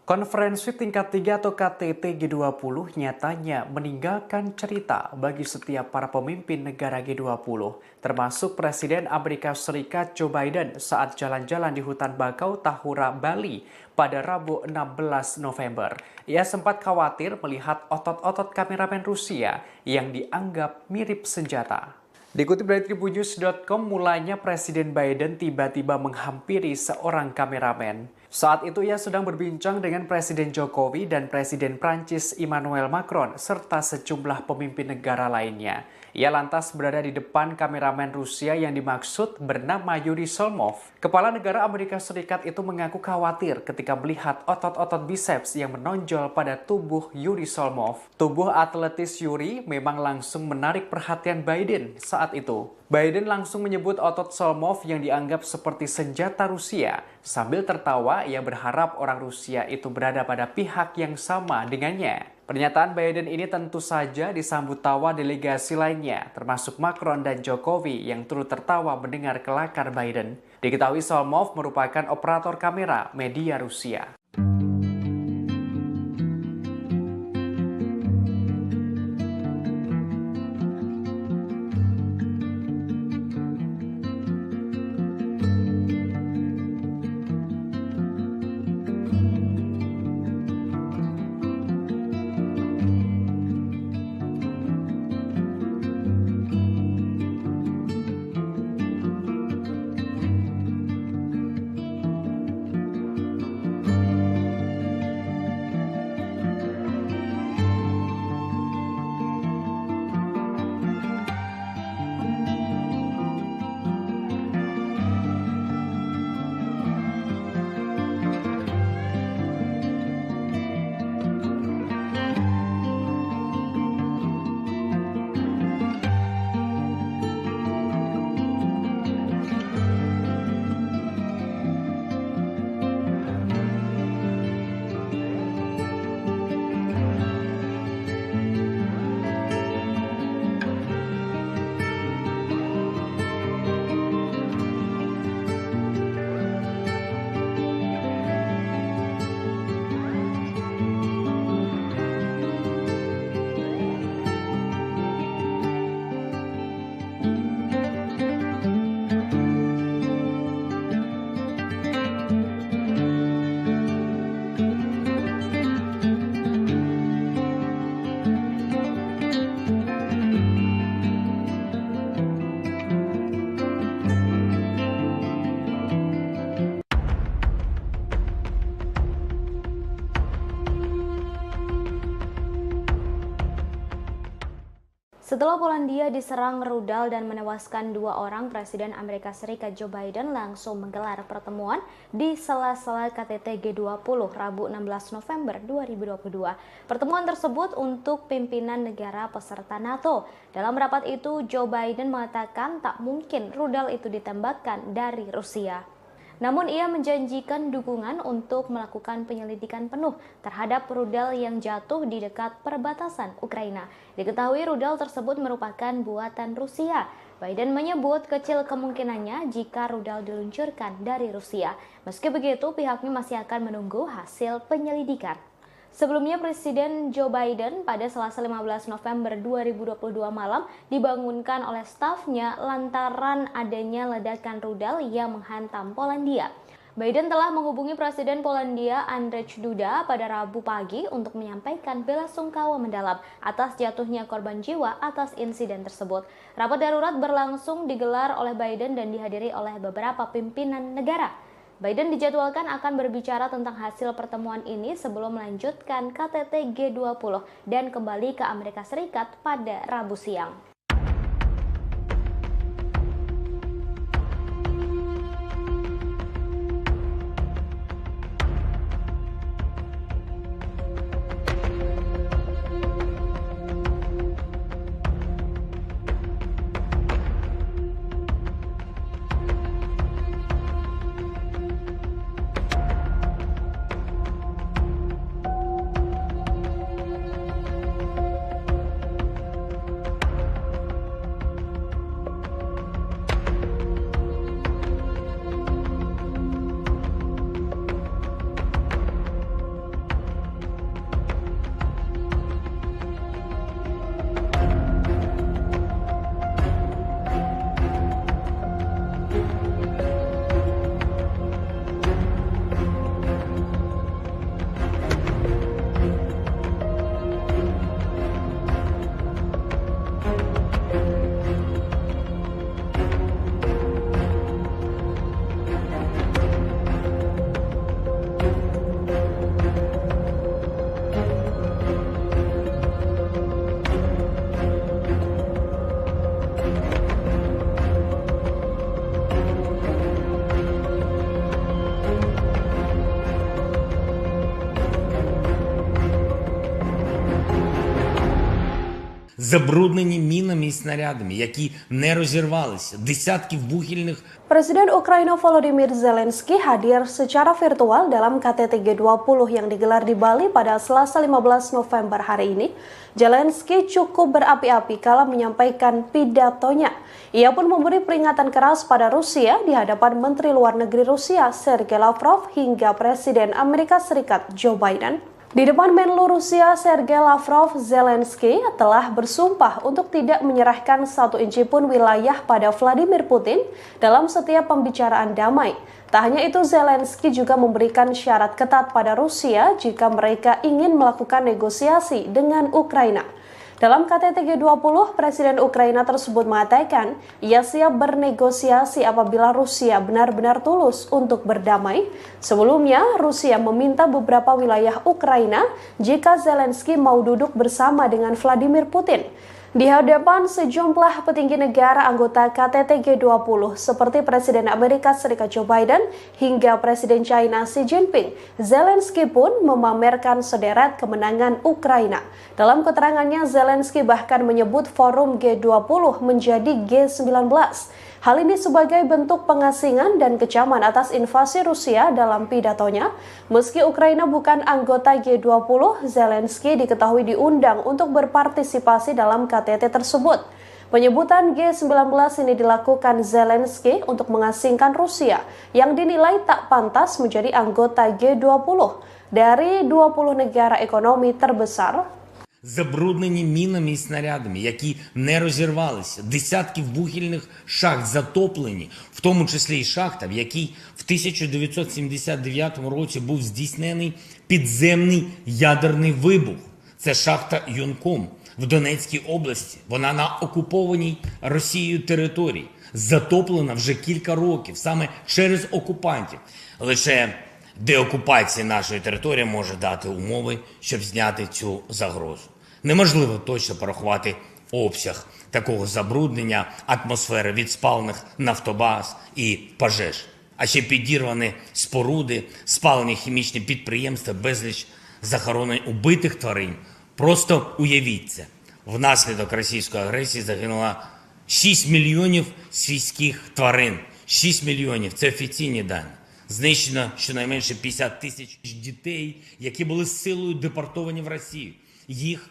Konferensi tingkat 3 atau KTT G20 nyatanya meninggalkan cerita bagi setiap para pemimpin negara G20, termasuk Presiden Amerika Serikat Joe Biden saat jalan-jalan di hutan bakau Tahura, Bali pada Rabu 16 November. Ia sempat khawatir melihat otot-otot kameramen Rusia yang dianggap mirip senjata. Dikutip dari tribunnews.com, mulanya Presiden Biden tiba-tiba menghampiri seorang kameramen. Saat itu ia sedang berbincang dengan Presiden Jokowi dan Presiden Prancis Emmanuel Macron serta sejumlah pemimpin negara lainnya. Ia lantas berada di depan kameramen Rusia yang dimaksud bernama Yuri Solmov. Kepala negara Amerika Serikat itu mengaku khawatir ketika melihat otot-otot biceps yang menonjol pada tubuh Yuri Solmov. Tubuh atletis Yuri memang langsung menarik perhatian Biden saat itu. Biden langsung menyebut otot Solmov yang dianggap seperti senjata Rusia. Sambil tertawa, ia berharap orang Rusia itu berada pada pihak yang sama dengannya. Pernyataan Biden ini tentu saja disambut tawa delegasi lainnya, termasuk Macron dan Jokowi yang turut tertawa mendengar kelakar Biden. Diketahui Solmov merupakan operator kamera media Rusia. Setelah Polandia diserang rudal dan menewaskan 2 orang, Presiden Amerika Serikat Joe Biden langsung menggelar pertemuan di sela-sela KTT G20 Rabu 16 November 2022. Pertemuan tersebut untuk pimpinan negara peserta NATO. Dalam rapat itu, Joe Biden mengatakan tak mungkin rudal itu ditembakkan dari Rusia. Namun ia menjanjikan dukungan untuk melakukan penyelidikan penuh terhadap rudal yang jatuh di dekat perbatasan Ukraina. Diketahui rudal tersebut merupakan buatan Rusia. Biden menyebut kecil kemungkinannya jika rudal diluncurkan dari Rusia. Meski begitu, pihaknya masih akan menunggu hasil penyelidikan. Sebelumnya, Presiden Joe Biden pada Selasa 15 November 2022 malam dibangunkan oleh stafnya lantaran adanya ledakan rudal yang menghantam Polandia. Biden telah menghubungi Presiden Polandia Andrzej Duda pada Rabu pagi untuk menyampaikan belasungkawa mendalam atas jatuhnya korban jiwa atas insiden tersebut. Rapat darurat berlangsung digelar oleh Biden dan dihadiri oleh beberapa pimpinan negara. Biden dijadwalkan akan berbicara tentang hasil pertemuan ini sebelum melanjutkan KTT G20 dan kembali ke Amerika Serikat pada Rabu siang. Забруднені мінами і снарядами, які не розірвалися, десятки вугільних. Presiden Ukraina Volodymyr Zelensky hadir secara virtual dalam KTT G20 yang digelar di Bali pada Selasa 15 November hari ini. Zelensky cukup berapi-api kala menyampaikan pidatonya. Ia pun memberi peringatan keras pada Rusia di hadapan Menteri Luar Negeri Rusia Sergei Lavrov hingga Presiden Amerika Serikat Joe Biden. Di depan Menlu Rusia Sergei Lavrov, Zelensky telah bersumpah untuk tidak menyerahkan 1 inci pun wilayah pada Vladimir Putin dalam setiap pembicaraan damai. Tak hanya itu, Zelensky juga memberikan syarat ketat pada Rusia jika mereka ingin melakukan negosiasi dengan Ukraina. Dalam KTT G20, Presiden Ukraina tersebut mengatakan ia siap bernegosiasi apabila Rusia benar-benar tulus untuk berdamai. Sebelumnya, Rusia meminta beberapa wilayah Ukraina jika Zelensky mau duduk bersama dengan Vladimir Putin. Di hadapan sejumlah petinggi negara anggota KTT G20 seperti Presiden Amerika Serikat Joe Biden hingga Presiden China Xi Jinping, Zelensky pun memamerkan sederet kemenangan Ukraina. Dalam keterangannya, Zelensky bahkan menyebut forum G20 menjadi G19. Hal ini sebagai bentuk pengasingan dan kecaman atas invasi Rusia dalam pidatonya. Meski Ukraina bukan anggota G20, Zelensky diketahui diundang untuk berpartisipasi dalam KTT tersebut. Penyebutan G19 ini dilakukan Zelensky untuk mengasingkan Rusia yang dinilai tak pantas menjadi anggota G20 dari 20 negara ekonomi terbesar. Забруднені мінами і снарядами, які не розірвалися, десятки вугільних шахт затоплені, в тому числі і шахта, в якій в 1979 році був здійснений підземний ядерний вибух. Це шахта Юнком в Донецькій області. Вона на окупованій Росією території. Затоплена вже кілька років, саме через окупантів. Лише деокупація нашої території може дати умови, щоб зняти цю загрозу. Неможливо точно порахувати обсяг такого забруднення атмосфери від спалених нафтобаз і пожеж. А ще підірвані споруди, спалені хімічні підприємства, безліч захоронень убитих тварин. Просто уявіть це. Внаслідок російської агресії загинуло 6 мільйонів свійських тварин. 6 мільйонів – це офіційні дані. Знищено щонайменше 50 тисяч дітей, які були силою депортовані в Росію. Їх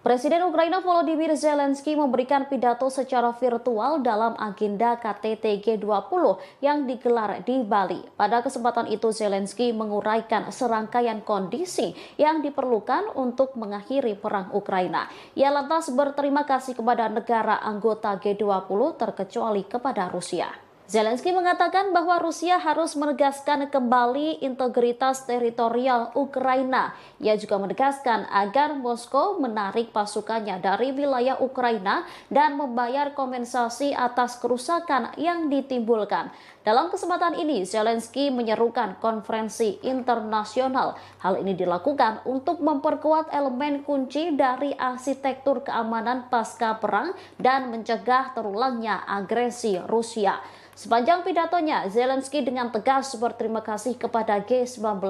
Presiden Ukraina Volodymyr Zelensky memberikan pidato secara virtual dalam agenda KTT G20 yang digelar di Bali. Pada kesempatan itu Zelensky menguraikan serangkaian kondisi yang diperlukan untuk mengakhiri perang Ukraina. Ia lantas berterima kasih kepada negara anggota G20 terkecuali kepada Rusia. Zelensky mengatakan bahwa Rusia harus menegaskan kembali integritas teritorial Ukraina. Ia juga menegaskan agar Moskow menarik pasukannya dari wilayah Ukraina dan membayar kompensasi atas kerusakan yang ditimbulkan. Dalam kesempatan ini, Zelensky menyerukan konferensi internasional. Hal ini dilakukan untuk memperkuat elemen kunci dari arsitektur keamanan pasca perang dan mencegah terulangnya agresi Rusia. Sepanjang pidatonya, Zelensky dengan tegas berterima kasih kepada G19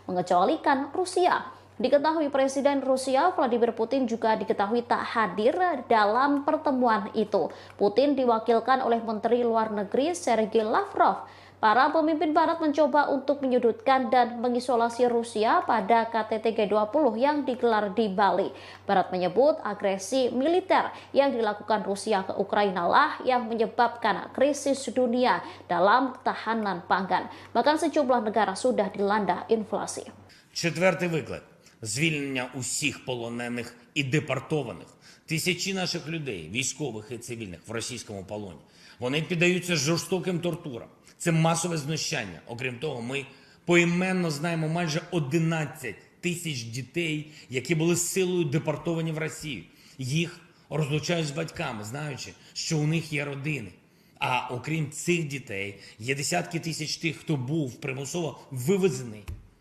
mengecualikan Rusia. Diketahui Presiden Rusia Vladimir Putin juga diketahui tak hadir dalam pertemuan itu. Putin diwakilkan oleh Menteri Luar Negeri Sergei Lavrov. Para pemimpin Barat mencoba untuk menyudutkan dan mengisolasi Rusia pada KTT G20 yang digelar di Bali. Barat menyebut agresi militer yang dilakukan Rusia ke Ukraina lah yang menyebabkan krisis dunia dalam ketahanan pangan. Bahkan sejumlah negara sudah dilanda inflasi. Четвертий виклик – звільнення усіх полонених і депортованих. Тисячі наших людей, військових і цивільних, в російському полоні. Вони піддаються жорстоким тортурам. Це масове знущання. Окрім того, ми поіменно знаємо майже 11 тисяч дітей, які були силою депортовані в Росію. Їх розлучають з батьками, знаючи, що у них є родини. А окрім цих дітей, є десятки тисяч тих, хто був примусово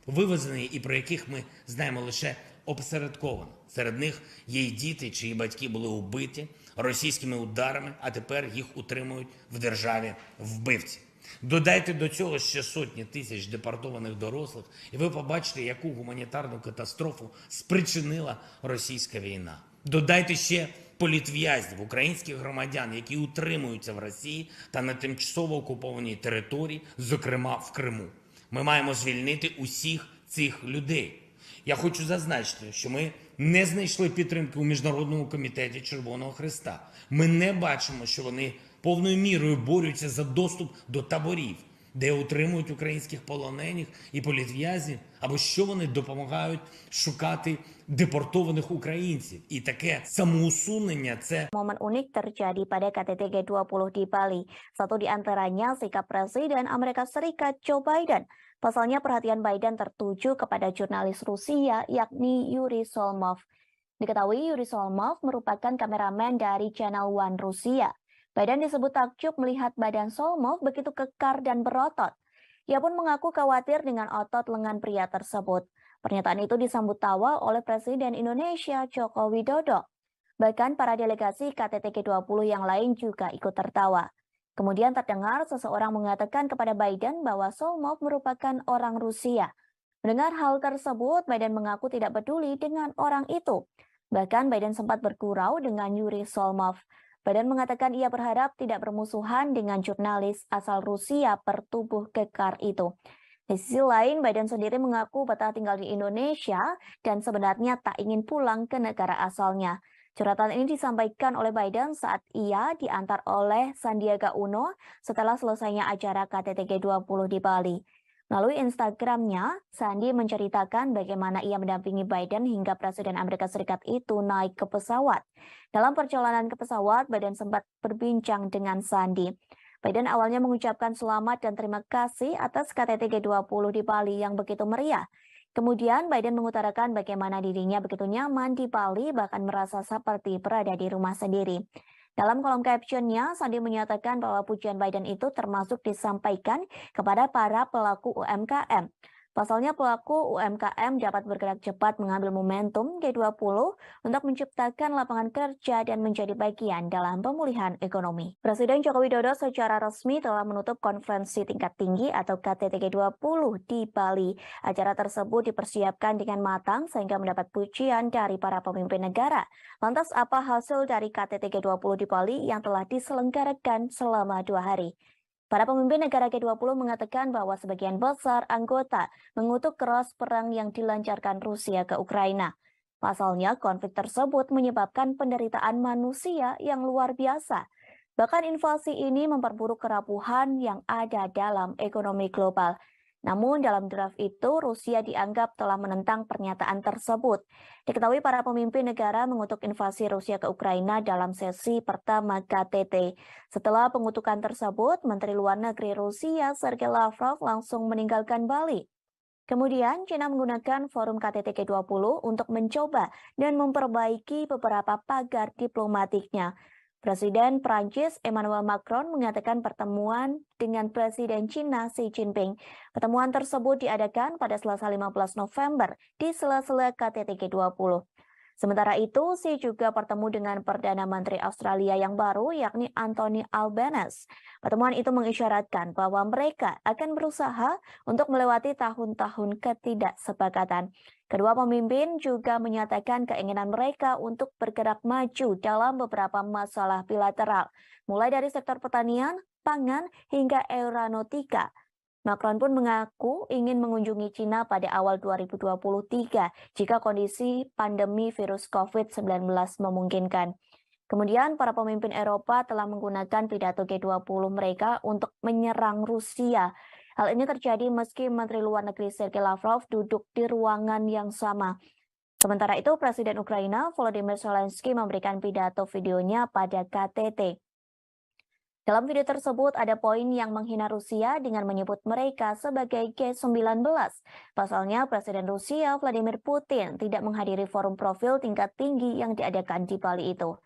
вивезений і про яких ми знаємо лише опосередковано. Серед них є й діти, чиї батьки були убиті російськими ударами, а тепер їх утримують в державі вбивці. Додайте до цього ще сотні тисяч депортованих дорослих, і ви побачите, яку гуманітарну катастрофу спричинила російська війна. Додайте ще політв'язнів, українських громадян, які утримуються в Росії та на тимчасово окупованій території, зокрема в Криму. Ми маємо звільнити усіх цих людей. Я хочу зазначити, що ми не знайшли підтримки у Міжнародному комітеті Червоного Хреста. Ми не бачимо, що вони повною мірою борються за доступ до таборів, де утримують українських полонених і політв'язнів, або що вони допомагають шукати депортованих українців. І таке самоусунення – це Momen unik terjadi pada KTT G20 di Bali. Satu di antaranya sikap Presiden Amerika Serikat Joe Biden. Pasalnya perhatian Biden tertuju kepada jurnalis Rusia yakni Yuri Solmov. Diketahui Yuri Solmov merupakan kameramen dari Channel One Rusia. Biden disebut takjub melihat badan Solmov begitu kekar dan berotot. Ia pun mengaku khawatir dengan otot lengan pria tersebut. Pernyataan itu disambut tawa oleh Presiden Indonesia Joko Widodo. Bahkan para delegasi KTT G20 yang lain juga ikut tertawa. Kemudian terdengar seseorang mengatakan kepada Biden bahwa Solmov merupakan orang Rusia. Mendengar hal tersebut, Biden mengaku tidak peduli dengan orang itu. Bahkan Biden sempat bergurau dengan Yuri Solmov. Biden mengatakan ia berharap tidak bermusuhan dengan jurnalis asal Rusia bertubuh kekar itu. Di sisi lain, Biden sendiri mengaku betah tinggal di Indonesia dan sebenarnya tak ingin pulang ke negara asalnya. Curhatan ini disampaikan oleh Biden saat ia diantar oleh Sandiaga Uno setelah selesainya acara KTT G20 di Bali. Melalui Instagramnya, Sandi menceritakan bagaimana ia mendampingi Biden hingga Presiden Amerika Serikat itu naik ke pesawat. Dalam perjalanan ke pesawat, Biden sempat berbincang dengan Sandi. Biden awalnya mengucapkan selamat dan terima kasih atas KTT G20 di Bali yang begitu meriah. Kemudian Biden mengutarakan bagaimana dirinya begitu nyaman di Bali, bahkan merasa seperti berada di rumah sendiri. Dalam kolom captionnya, Sandi menyatakan bahwa pujian Biden itu termasuk disampaikan kepada para pelaku UMKM. Pasalnya pelaku UMKM dapat bergerak cepat mengambil momentum G20 untuk menciptakan lapangan kerja dan menjadi bagian dalam pemulihan ekonomi. Presiden Joko Widodo secara resmi telah menutup konferensi tingkat tinggi atau KTT G20 di Bali. Acara tersebut dipersiapkan dengan matang sehingga mendapat pujian dari para pemimpin negara. Lantas apa hasil dari KTT G20 di Bali yang telah diselenggarakan selama 2 hari? Para pemimpin negara G20 mengatakan bahwa sebagian besar anggota mengutuk keras perang yang dilancarkan Rusia ke Ukraina. Pasalnya, konflik tersebut menyebabkan penderitaan manusia yang luar biasa. Bahkan invasi ini memperburuk kerapuhan yang ada dalam ekonomi global. Namun dalam draft itu, Rusia dianggap telah menentang pernyataan tersebut. Diketahui para pemimpin negara mengutuk invasi Rusia ke Ukraina dalam sesi pertama KTT. Setelah pengutukan tersebut, Menteri Luar Negeri Rusia Sergei Lavrov langsung meninggalkan Bali. Kemudian, China menggunakan forum KTT G20 untuk mencoba dan memperbaiki beberapa pagar diplomatiknya. Presiden Prancis Emmanuel Macron mengatakan pertemuan dengan Presiden China Xi Jinping. Pertemuan tersebut diadakan pada Selasa 15 November di sela-sela KTT G20. Sementara itu, Xi juga bertemu dengan Perdana Menteri Australia yang baru, yakni Anthony Albanese. Pertemuan itu mengisyaratkan bahwa mereka akan berusaha untuk melewati tahun-tahun ketidaksepakatan. Kedua pemimpin juga menyatakan keinginan mereka untuk bergerak maju dalam beberapa masalah bilateral, mulai dari sektor pertanian, pangan, hingga aeronautika. Macron pun mengaku ingin mengunjungi China pada awal 2023 jika kondisi pandemi virus COVID-19 memungkinkan. Kemudian para pemimpin Eropa telah menggunakan pidato G20 mereka untuk menyerang Rusia. Hal ini terjadi meski Menteri Luar Negeri Sergei Lavrov duduk di ruangan yang sama. Sementara itu, Presiden Ukraina Volodymyr Zelensky memberikan pidato videonya pada KTT. Dalam video tersebut ada poin yang menghina Rusia dengan menyebut mereka sebagai G19. Pasalnya Presiden Rusia Vladimir Putin tidak menghadiri forum profil tingkat tinggi yang diadakan di Bali itu.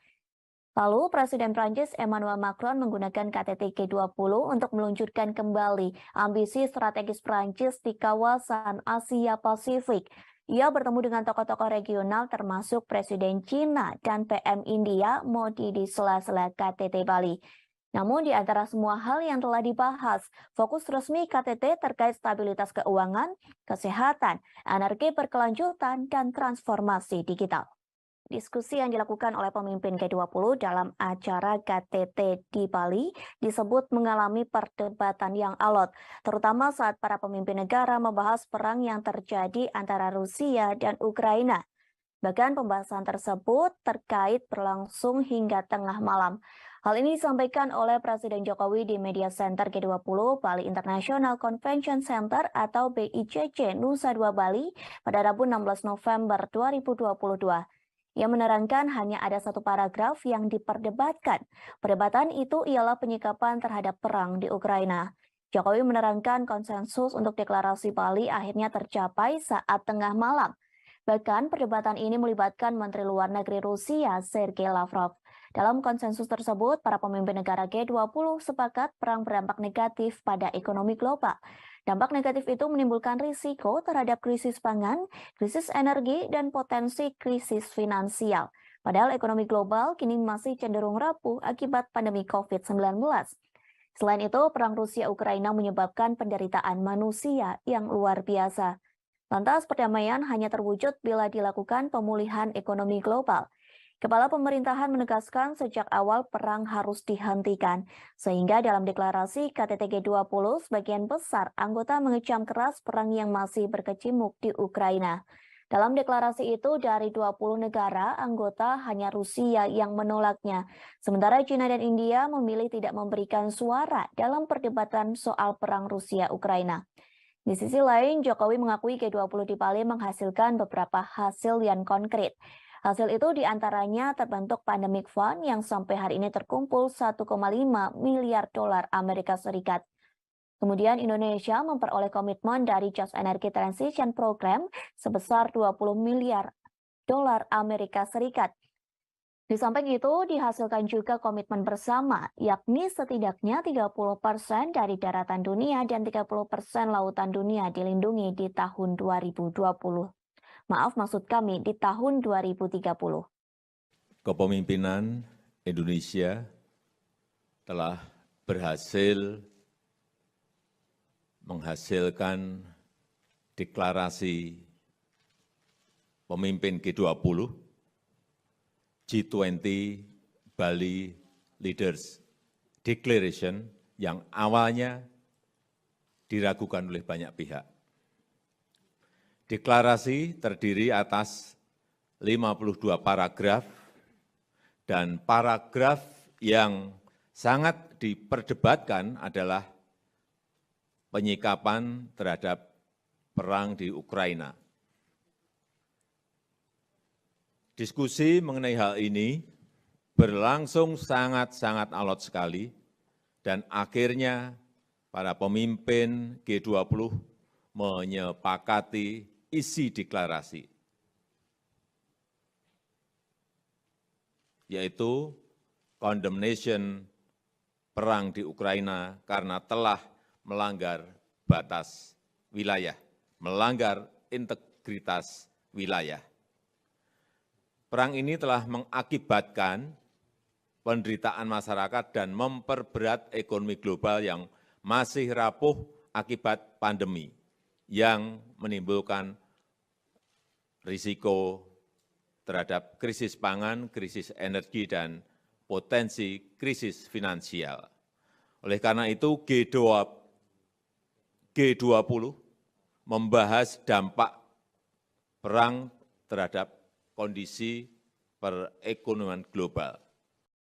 Lalu Presiden Prancis Emmanuel Macron menggunakan KTT G20 untuk meluncurkan kembali ambisi strategis Prancis di kawasan Asia Pasifik. Ia bertemu dengan tokoh-tokoh regional termasuk Presiden China dan PM India Modi di sela-sela KTT Bali. Namun di antara semua hal yang telah dibahas, fokus resmi KTT terkait stabilitas keuangan, kesehatan, energi berkelanjutan, dan transformasi digital. Diskusi yang dilakukan oleh pemimpin G20 dalam acara KTT di Bali disebut mengalami perdebatan yang alot, terutama saat para pemimpin negara membahas perang yang terjadi antara Rusia dan Ukraina. Bahkan pembahasan tersebut terkait berlangsung hingga tengah malam. Hal ini disampaikan oleh Presiden Jokowi di Media Center G20 Bali International Convention Center atau BICC Nusa Dua Bali pada Rabu 16 November 2022. Ia menerangkan hanya ada satu paragraf yang diperdebatkan. Perdebatan itu ialah penyikapan terhadap perang di Ukraina. Jokowi menerangkan konsensus untuk deklarasi Bali akhirnya tercapai saat tengah malam. Bahkan perdebatan ini melibatkan Menteri Luar Negeri Rusia Sergei Lavrov. Dalam konsensus tersebut, para pemimpin negara G20 sepakat perang berdampak negatif pada ekonomi global. Dampak negatif itu menimbulkan risiko terhadap krisis pangan, krisis energi, dan potensi krisis finansial. Padahal ekonomi global kini masih cenderung rapuh akibat pandemi COVID-19. Selain itu, perang Rusia-Ukraina menyebabkan penderitaan manusia yang luar biasa. Lantas perdamaian hanya terwujud bila dilakukan pemulihan ekonomi global. Kepala pemerintahan menegaskan sejak awal perang harus dihentikan, sehingga dalam deklarasi KTT G20 sebagian besar anggota mengecam keras perang yang masih berkecamuk di Ukraina. Dalam deklarasi itu dari 20 negara anggota hanya Rusia yang menolaknya, sementara China dan India memilih tidak memberikan suara dalam perdebatan soal perang Rusia-Ukraina. Di sisi lain, Jokowi mengakui G20 di Bali menghasilkan beberapa hasil yang konkret. Hasil itu diantaranya terbentuk Pandemic Fund yang sampai hari ini terkumpul 1,5 miliar dolar Amerika Serikat. Kemudian Indonesia memperoleh komitmen dari Just Energy Transition Program sebesar 20 miliar dolar Amerika Serikat. Di samping itu, dihasilkan juga komitmen bersama, yakni setidaknya 30% dari daratan dunia dan 30% lautan dunia dilindungi di tahun 2020. Maaf, maksud kami di tahun 2030. Kepemimpinan Indonesia telah berhasil menghasilkan deklarasi pemimpin G20, G20 Bali Leaders Declaration yang awalnya diragukan oleh banyak pihak. Deklarasi terdiri atas 52 paragraf dan paragraf yang sangat diperdebatkan adalah penyikapan terhadap perang di Ukraina. Diskusi mengenai hal ini berlangsung sangat-sangat alot sekali dan akhirnya para pemimpin G20 menyepakati isi deklarasi, yaitu condemnation perang di Ukraina karena telah melanggar batas wilayah, melanggar integritas wilayah. Perang ini telah mengakibatkan penderitaan masyarakat dan memperberat ekonomi global yang masih rapuh akibat pandemi, yang menimbulkan risiko terhadap krisis pangan, krisis energi, dan potensi krisis finansial. Oleh karena itu, G20 membahas dampak perang terhadap kondisi perekonomian global.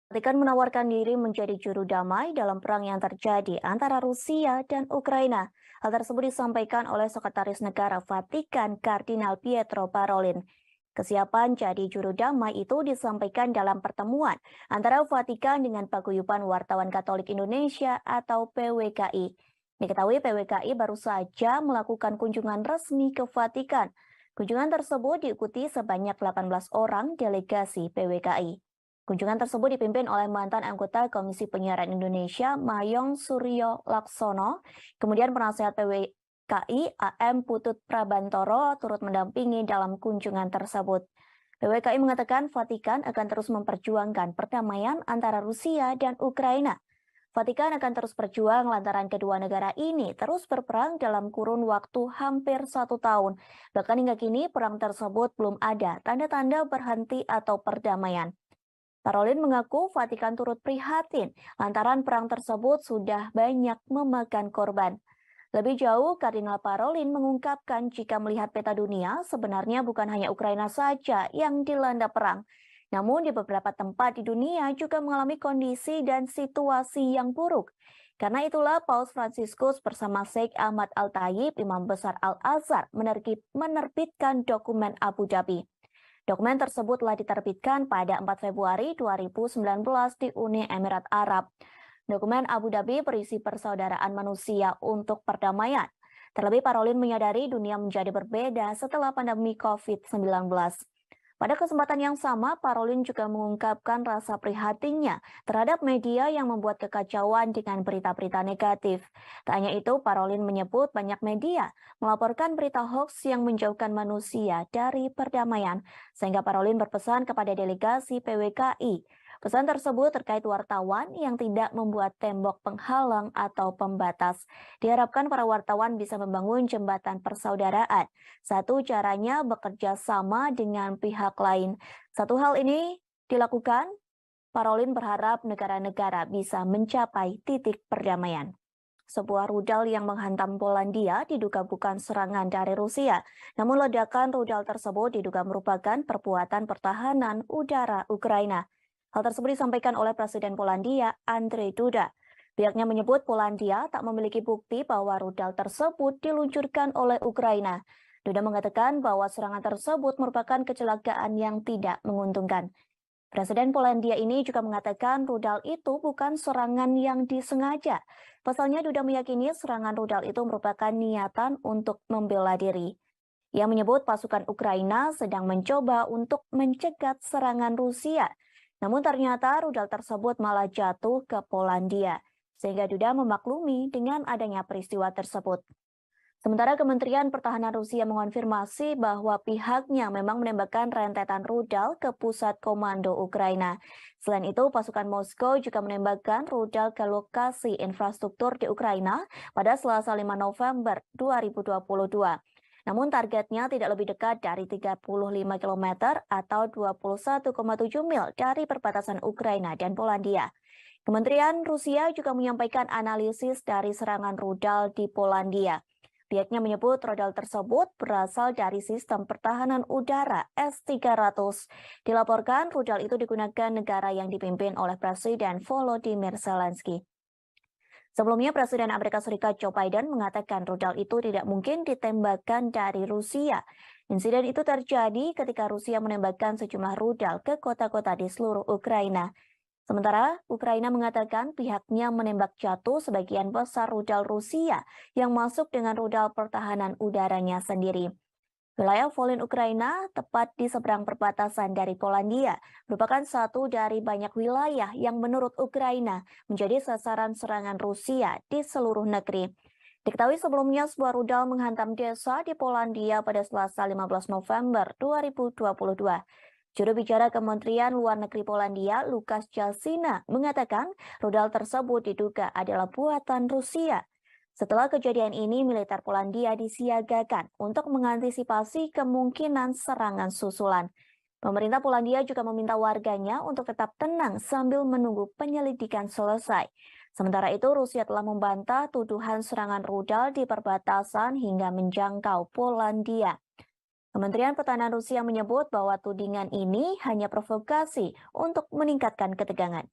Vatikan menawarkan diri menjadi juru damai dalam perang yang terjadi antara Rusia dan Ukraina. Hal tersebut disampaikan oleh Sekretaris Negara Vatikan Kardinal Pietro Parolin. Kesiapan jadi juru damai itu disampaikan dalam pertemuan antara Vatikan dengan Paguyuban Wartawan Katolik Indonesia atau PWKI. Diketahui PWKI baru saja melakukan kunjungan resmi ke Vatikan. Kunjungan tersebut diikuti sebanyak 18 orang delegasi PWKI. Kunjungan tersebut dipimpin oleh mantan anggota Komisi Penyiaran Indonesia Mayong Suryo Laksono, kemudian penasehat PWKI AM Putut Prabantoro turut mendampingi dalam kunjungan tersebut. PWKI mengatakan Vatikan akan terus memperjuangkan perdamaian antara Rusia dan Ukraina. Vatikan akan terus berjuang lantaran kedua negara ini terus berperang dalam kurun waktu hampir 1 tahun. Bahkan hingga kini perang tersebut belum ada tanda-tanda berhenti atau perdamaian. Parolin mengaku Vatikan turut prihatin lantaran perang tersebut sudah banyak memakan korban. Lebih jauh, Kardinal Parolin mengungkapkan jika melihat peta dunia, sebenarnya bukan hanya Ukraina saja yang dilanda perang. Namun di beberapa tempat di dunia juga mengalami kondisi dan situasi yang buruk. Karena itulah Paus Fransiskus bersama Sheikh Ahmad Al-Tayib, Imam Besar Al-Azhar, menerbitkan dokumen Abu Dhabi. Dokumen tersebut telah diterbitkan pada 4 Februari 2019 di Uni Emirat Arab. Dokumen Abu Dhabi berisi persaudaraan manusia untuk perdamaian. Terlebih Parolin menyadari dunia menjadi berbeda setelah pandemi COVID-19. Pada kesempatan yang sama, Parolin juga mengungkapkan rasa prihatinnya terhadap media yang membuat kekacauan dengan berita-berita negatif. Tak hanya itu, Parolin menyebut banyak media melaporkan berita hoax yang menjauhkan manusia dari perdamaian. Sehingga Parolin berpesan kepada delegasi PWKI. Pesan tersebut terkait wartawan yang tidak membuat tembok penghalang atau pembatas. Diharapkan para wartawan bisa membangun jembatan persaudaraan. Satu caranya bekerja sama dengan pihak lain. Satu hal ini dilakukan, Parolin berharap negara-negara bisa mencapai titik perdamaian. Sebuah rudal yang menghantam Polandia diduga bukan serangan dari Rusia. Namun ledakan rudal tersebut diduga merupakan perbuatan pertahanan udara Ukraina. Hal tersebut disampaikan oleh Presiden Polandia, Andrzej Duda. Pihaknya menyebut Polandia tak memiliki bukti bahwa rudal tersebut diluncurkan oleh Ukraina. Duda mengatakan bahwa serangan tersebut merupakan kecelakaan yang tidak menguntungkan. Presiden Polandia ini juga mengatakan rudal itu bukan serangan yang disengaja. Pasalnya Duda meyakini serangan rudal itu merupakan niatan untuk membela diri. Ia menyebut pasukan Ukraina sedang mencoba untuk mencegat serangan Rusia. Namun ternyata rudal tersebut malah jatuh ke Polandia, sehingga Duda memaklumi dengan adanya peristiwa tersebut. Sementara Kementerian Pertahanan Rusia mengonfirmasi bahwa pihaknya memang menembakkan rentetan rudal ke pusat komando Ukraina. Selain itu, pasukan Moskow juga menembakkan rudal ke lokasi infrastruktur di Ukraina pada Selasa 5 November 2022. Namun targetnya tidak lebih dekat dari 35 km atau 21,7 mil dari perbatasan Ukraina dan Polandia. Kementerian Rusia juga menyampaikan analisis dari serangan rudal di Polandia. Pihaknya menyebut rudal tersebut berasal dari sistem pertahanan udara S-300. Dilaporkan rudal itu digunakan negara yang dipimpin oleh Presiden Volodymyr Zelensky. Sebelumnya, Presiden Amerika Serikat Joe Biden mengatakan rudal itu tidak mungkin ditembakkan dari Rusia. Insiden itu terjadi ketika Rusia menembakkan sejumlah rudal ke kota-kota di seluruh Ukraina. Sementara Ukraina mengatakan pihaknya menembak jatuh sebagian besar rudal Rusia yang masuk dengan rudal pertahanan udaranya sendiri. Wilayah Volyn Ukraina, tepat di seberang perbatasan dari Polandia, merupakan satu dari banyak wilayah yang menurut Ukraina menjadi sasaran serangan Rusia di seluruh negeri. Diketahui sebelumnya sebuah rudal menghantam desa di Polandia pada Selasa 15 November 2022. Juru bicara Kementerian Luar Negeri Polandia, Lukasz Jasina, mengatakan rudal tersebut diduga adalah buatan Rusia. Setelah kejadian ini, militer Polandia disiagakan untuk mengantisipasi kemungkinan serangan susulan. Pemerintah Polandia juga meminta warganya untuk tetap tenang sambil menunggu penyelidikan selesai. Sementara itu, Rusia telah membantah tuduhan serangan rudal di perbatasan hingga menjangkau Polandia. Kementerian Pertahanan Rusia menyebut bahwa tudingan ini hanya provokasi untuk meningkatkan ketegangan.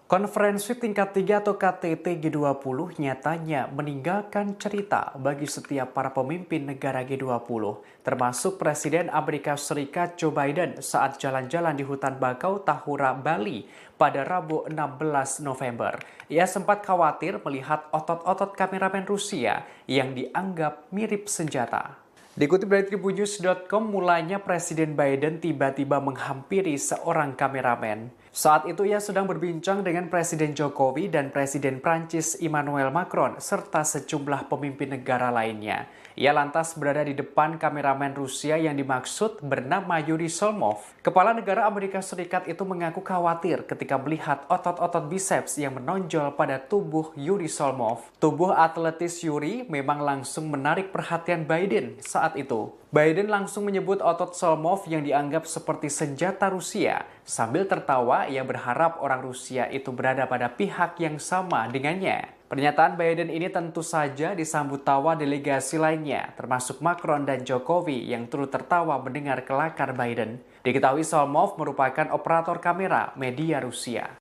Konferensi tingkat 3 atau KTT G20 nyatanya meninggalkan cerita bagi setiap para pemimpin negara G20, termasuk Presiden Amerika Serikat Joe Biden saat jalan-jalan di hutan bakau Tahura, Bali pada Rabu 16 November. Ia sempat khawatir melihat otot-otot kameramen Rusia yang dianggap mirip senjata. Dikutip dari tribunnews.com, mulanya Presiden Biden tiba-tiba menghampiri seorang kameramen. Saat itu ia sedang berbincang dengan Presiden Jokowi dan Presiden Prancis Emmanuel Macron serta sejumlah pemimpin negara lainnya. Ia lantas berada di depan kameramen Rusia yang dimaksud bernama Yuri Solmov. Kepala negara Amerika Serikat itu mengaku khawatir ketika melihat otot-otot biceps yang menonjol pada tubuh Yuri Solmov. Tubuh atletis Yuri memang langsung menarik perhatian Biden saat itu. Biden langsung menyebut otot Solmov yang dianggap seperti senjata Rusia. Sambil tertawa, ia berharap orang Rusia itu berada pada pihak yang sama dengannya. Pernyataan Biden ini tentu saja disambut tawa delegasi lainnya, termasuk Macron dan Jokowi yang turut tertawa mendengar kelakar Biden. Diketahui Solmov merupakan operator kamera media Rusia.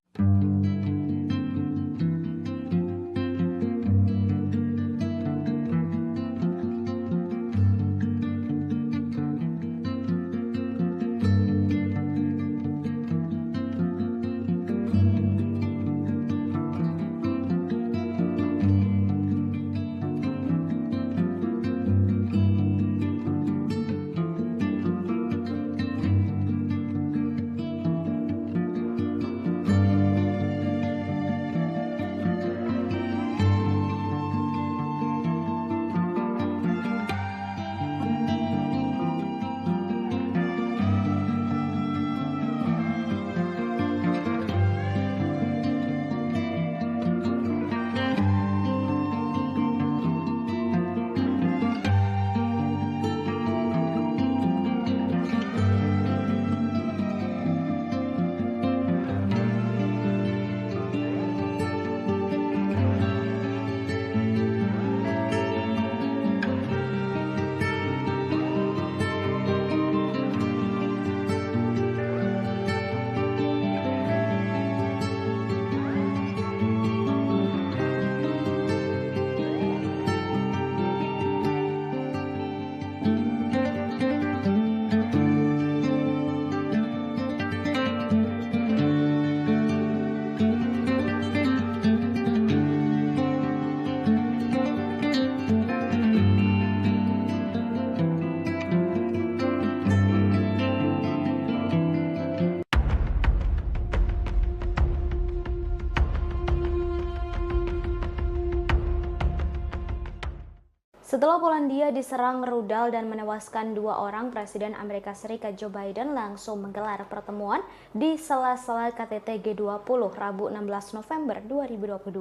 Setelah Polandia diserang rudal dan menewaskan 2 orang, Presiden Amerika Serikat Joe Biden langsung menggelar pertemuan di sela-sela KTT G20 Rabu 16 November 2022.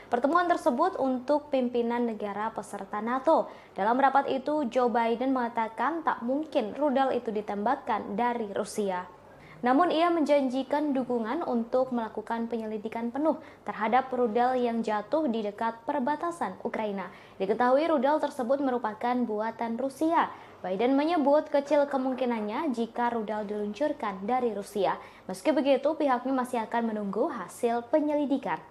Pertemuan tersebut untuk pimpinan negara peserta NATO. Dalam rapat itu, Joe Biden mengatakan tak mungkin rudal itu ditembakkan dari Rusia. Namun ia menjanjikan dukungan untuk melakukan penyelidikan penuh terhadap rudal yang jatuh di dekat perbatasan Ukraina. Diketahui rudal tersebut merupakan buatan Rusia. Biden menyebut kecil kemungkinannya jika rudal diluncurkan dari Rusia. Meski begitu, pihaknya masih akan menunggu hasil penyelidikan.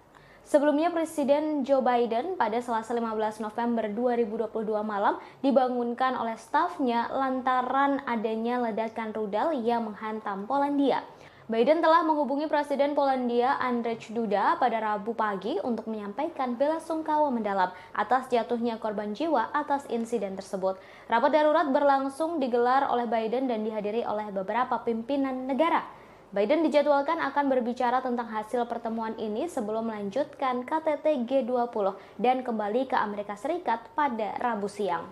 Sebelumnya, Presiden Joe Biden pada Selasa 15 November 2022 malam dibangunkan oleh stafnya lantaran adanya ledakan rudal yang menghantam Polandia. Biden telah menghubungi Presiden Polandia Andrzej Duda pada Rabu pagi untuk menyampaikan belasungkawa mendalam atas jatuhnya korban jiwa atas insiden tersebut. Rapat darurat berlangsung digelar oleh Biden dan dihadiri oleh beberapa pimpinan negara. Biden dijadwalkan akan berbicara tentang hasil pertemuan ini sebelum melanjutkan KTT G20 dan kembali ke Amerika Serikat pada Rabu siang.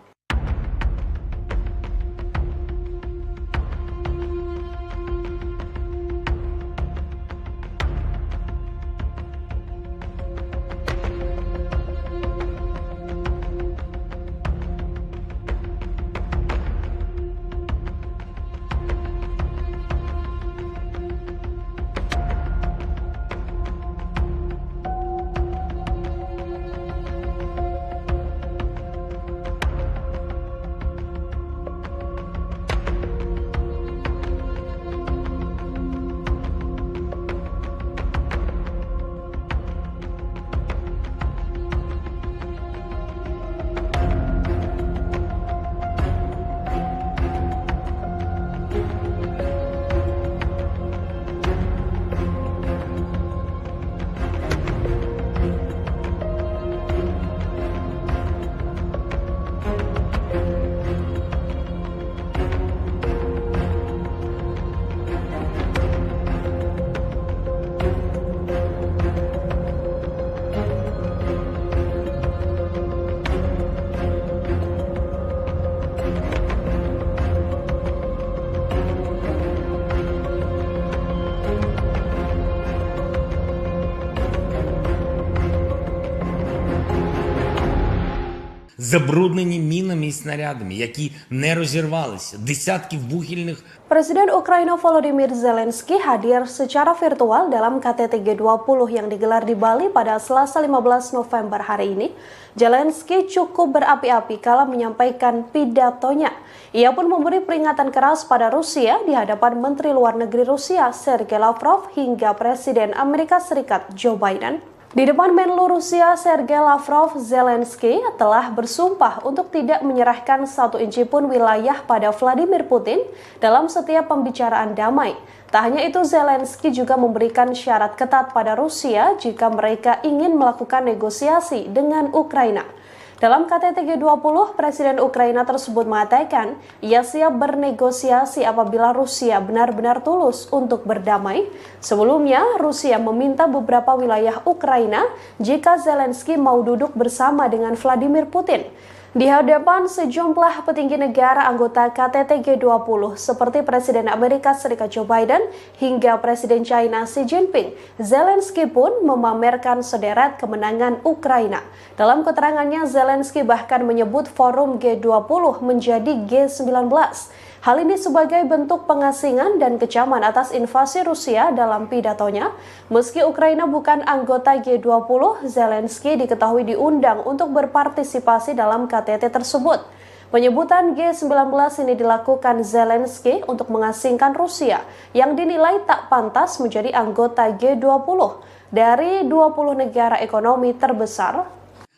Забруднені мінами і снарядами, які не розірвалися, десятків вугільних. Presiden Ukraina Volodymyr Zelensky hadir secara virtual dalam KTT G20 yang digelar di Bali pada Selasa 15 November hari ini. Zelensky cukup berapi-api kala menyampaikan pidatonya. Ia pun memberi peringatan keras pada Rusia di hadapan Menteri Luar Negeri Rusia Sergei Lavrov hingga Presiden Amerika Serikat Joe Biden. Di depan Menlu Rusia Sergei Lavrov, Zelensky telah bersumpah untuk tidak menyerahkan 1 inci pun wilayah pada Vladimir Putin dalam setiap pembicaraan damai. Tak hanya itu, Zelensky juga memberikan syarat ketat pada Rusia jika mereka ingin melakukan negosiasi dengan Ukraina. Dalam KTT G20, Presiden Ukraina tersebut mengatakan ia siap bernegosiasi apabila Rusia benar-benar tulus untuk berdamai. Sebelumnya, Rusia meminta beberapa wilayah Ukraina jika Zelensky mau duduk bersama dengan Vladimir Putin. Di hadapan sejumlah petinggi negara anggota KTT G20 seperti Presiden Amerika Serikat Joe Biden hingga Presiden China Xi Jinping, Zelensky pun memamerkan sederet kemenangan Ukraina. Dalam keterangannya, Zelensky bahkan menyebut forum G20 menjadi G19. Hal ini sebagai bentuk pengasingan dan kecaman atas invasi Rusia dalam pidatonya. Meski Ukraina bukan anggota G20, Zelensky diketahui diundang untuk berpartisipasi dalam KTT tersebut. Penyebutan G19 ini dilakukan Zelensky untuk mengasingkan Rusia yang dinilai tak pantas menjadi anggota G20 dari 20 negara ekonomi terbesar.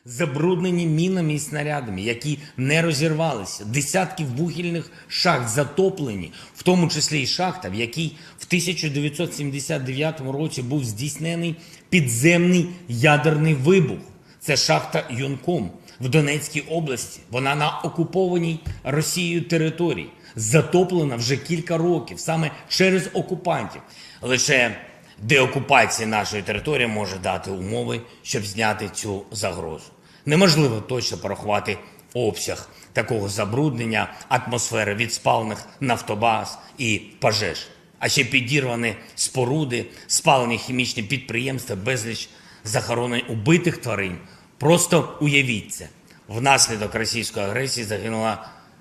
Забруднені мінами і снарядами, які не розірвалися, десятків вугільних шахт затоплені, в тому числі і шахта, в якій в 1979 році був здійснений підземний ядерний вибух. Це шахта Юнком в Донецькій області. Вона на окупованій Росією території, затоплена вже кілька років, саме через окупантів. Лише деокупація нашої території може дати умови, щоб зняти цю загрозу. Неможливо точно порахувати обсяг такого забруднення атмосфери від спалених нафтобаз і пожеж. А ще підірвані споруди, спалені хімічні підприємства, безліч захоронень убитих тварин. Просто уявіть це. Внаслідок російської агресії загинуло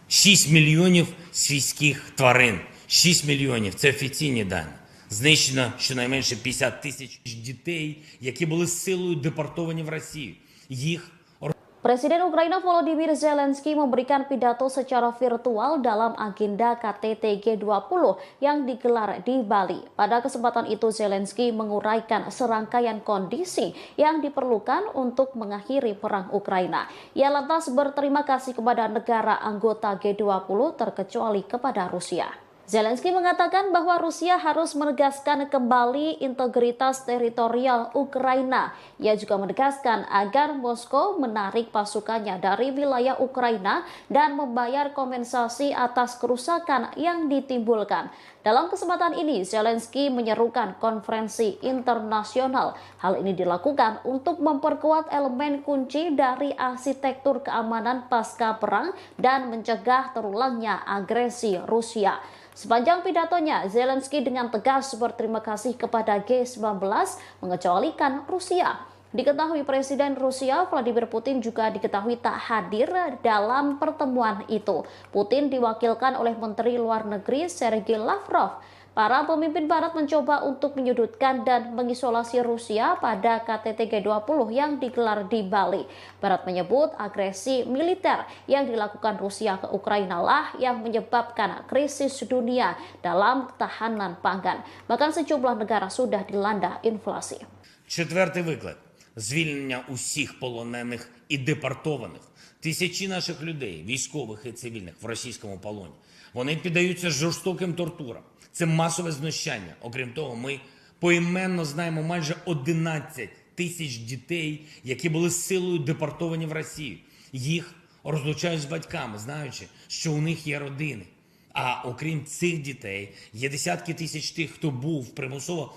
6 мільйонів свійських тварин. 6 мільйонів – це офіційні дані. Знищено щонайменше 50 тисяч дітей, які були силою депортовані в Росію. Їх Presiden Ukraina Volodymyr Zelensky memberikan pidato secara virtual dalam agenda KTT G20 yang digelar di Bali. Pada kesempatan itu Zelensky menguraikan serangkaian kondisi yang diperlukan untuk mengakhiri perang Ukraina. Ia lantas berterima kasih kepada negara anggota G20 terkecuali kepada Rusia. Zelensky mengatakan bahwa Rusia harus menegaskan kembali integritas teritorial Ukraina. Ia juga menegaskan agar Moskow menarik pasukannya dari wilayah Ukraina dan membayar kompensasi atas kerusakan yang ditimbulkan. Dalam kesempatan ini, Zelensky menyerukan konferensi internasional. Hal ini dilakukan untuk memperkuat elemen kunci dari arsitektur keamanan pasca perang dan mencegah terulangnya agresi Rusia. Sepanjang pidatonya, Zelensky dengan tegas berterima kasih kepada G19 mengecualikan Rusia. Diketahui Presiden Rusia Vladimir Putin juga diketahui tak hadir dalam pertemuan itu. Putin diwakilkan oleh Menteri Luar Negeri Sergei Lavrov. Para pemimpin Barat mencoba untuk menyudutkan dan mengisolasi Rusia pada KTT G20 yang digelar di Bali. Barat menyebut agresi militer yang dilakukan Rusia ke Ukraina lah yang menyebabkan krisis dunia dalam ketahanan pangan. Bahkan sejumlah negara sudah dilanda inflasi. Четвертий виклик – звільнення усіх полонених і депортованих. Тисячі наших людей, військових і цивільних, в російському полоні. Вони піддаються жорстоким тортурам. Це масове знущання. Окрім того, ми поіменно знаємо майже 11 тисяч дітей, які були силою депортовані в Росію. Їх розлучають з батьками, знаючи, що у них є родини. А окрім цих дітей, є десятки тисяч тих, хто був примусово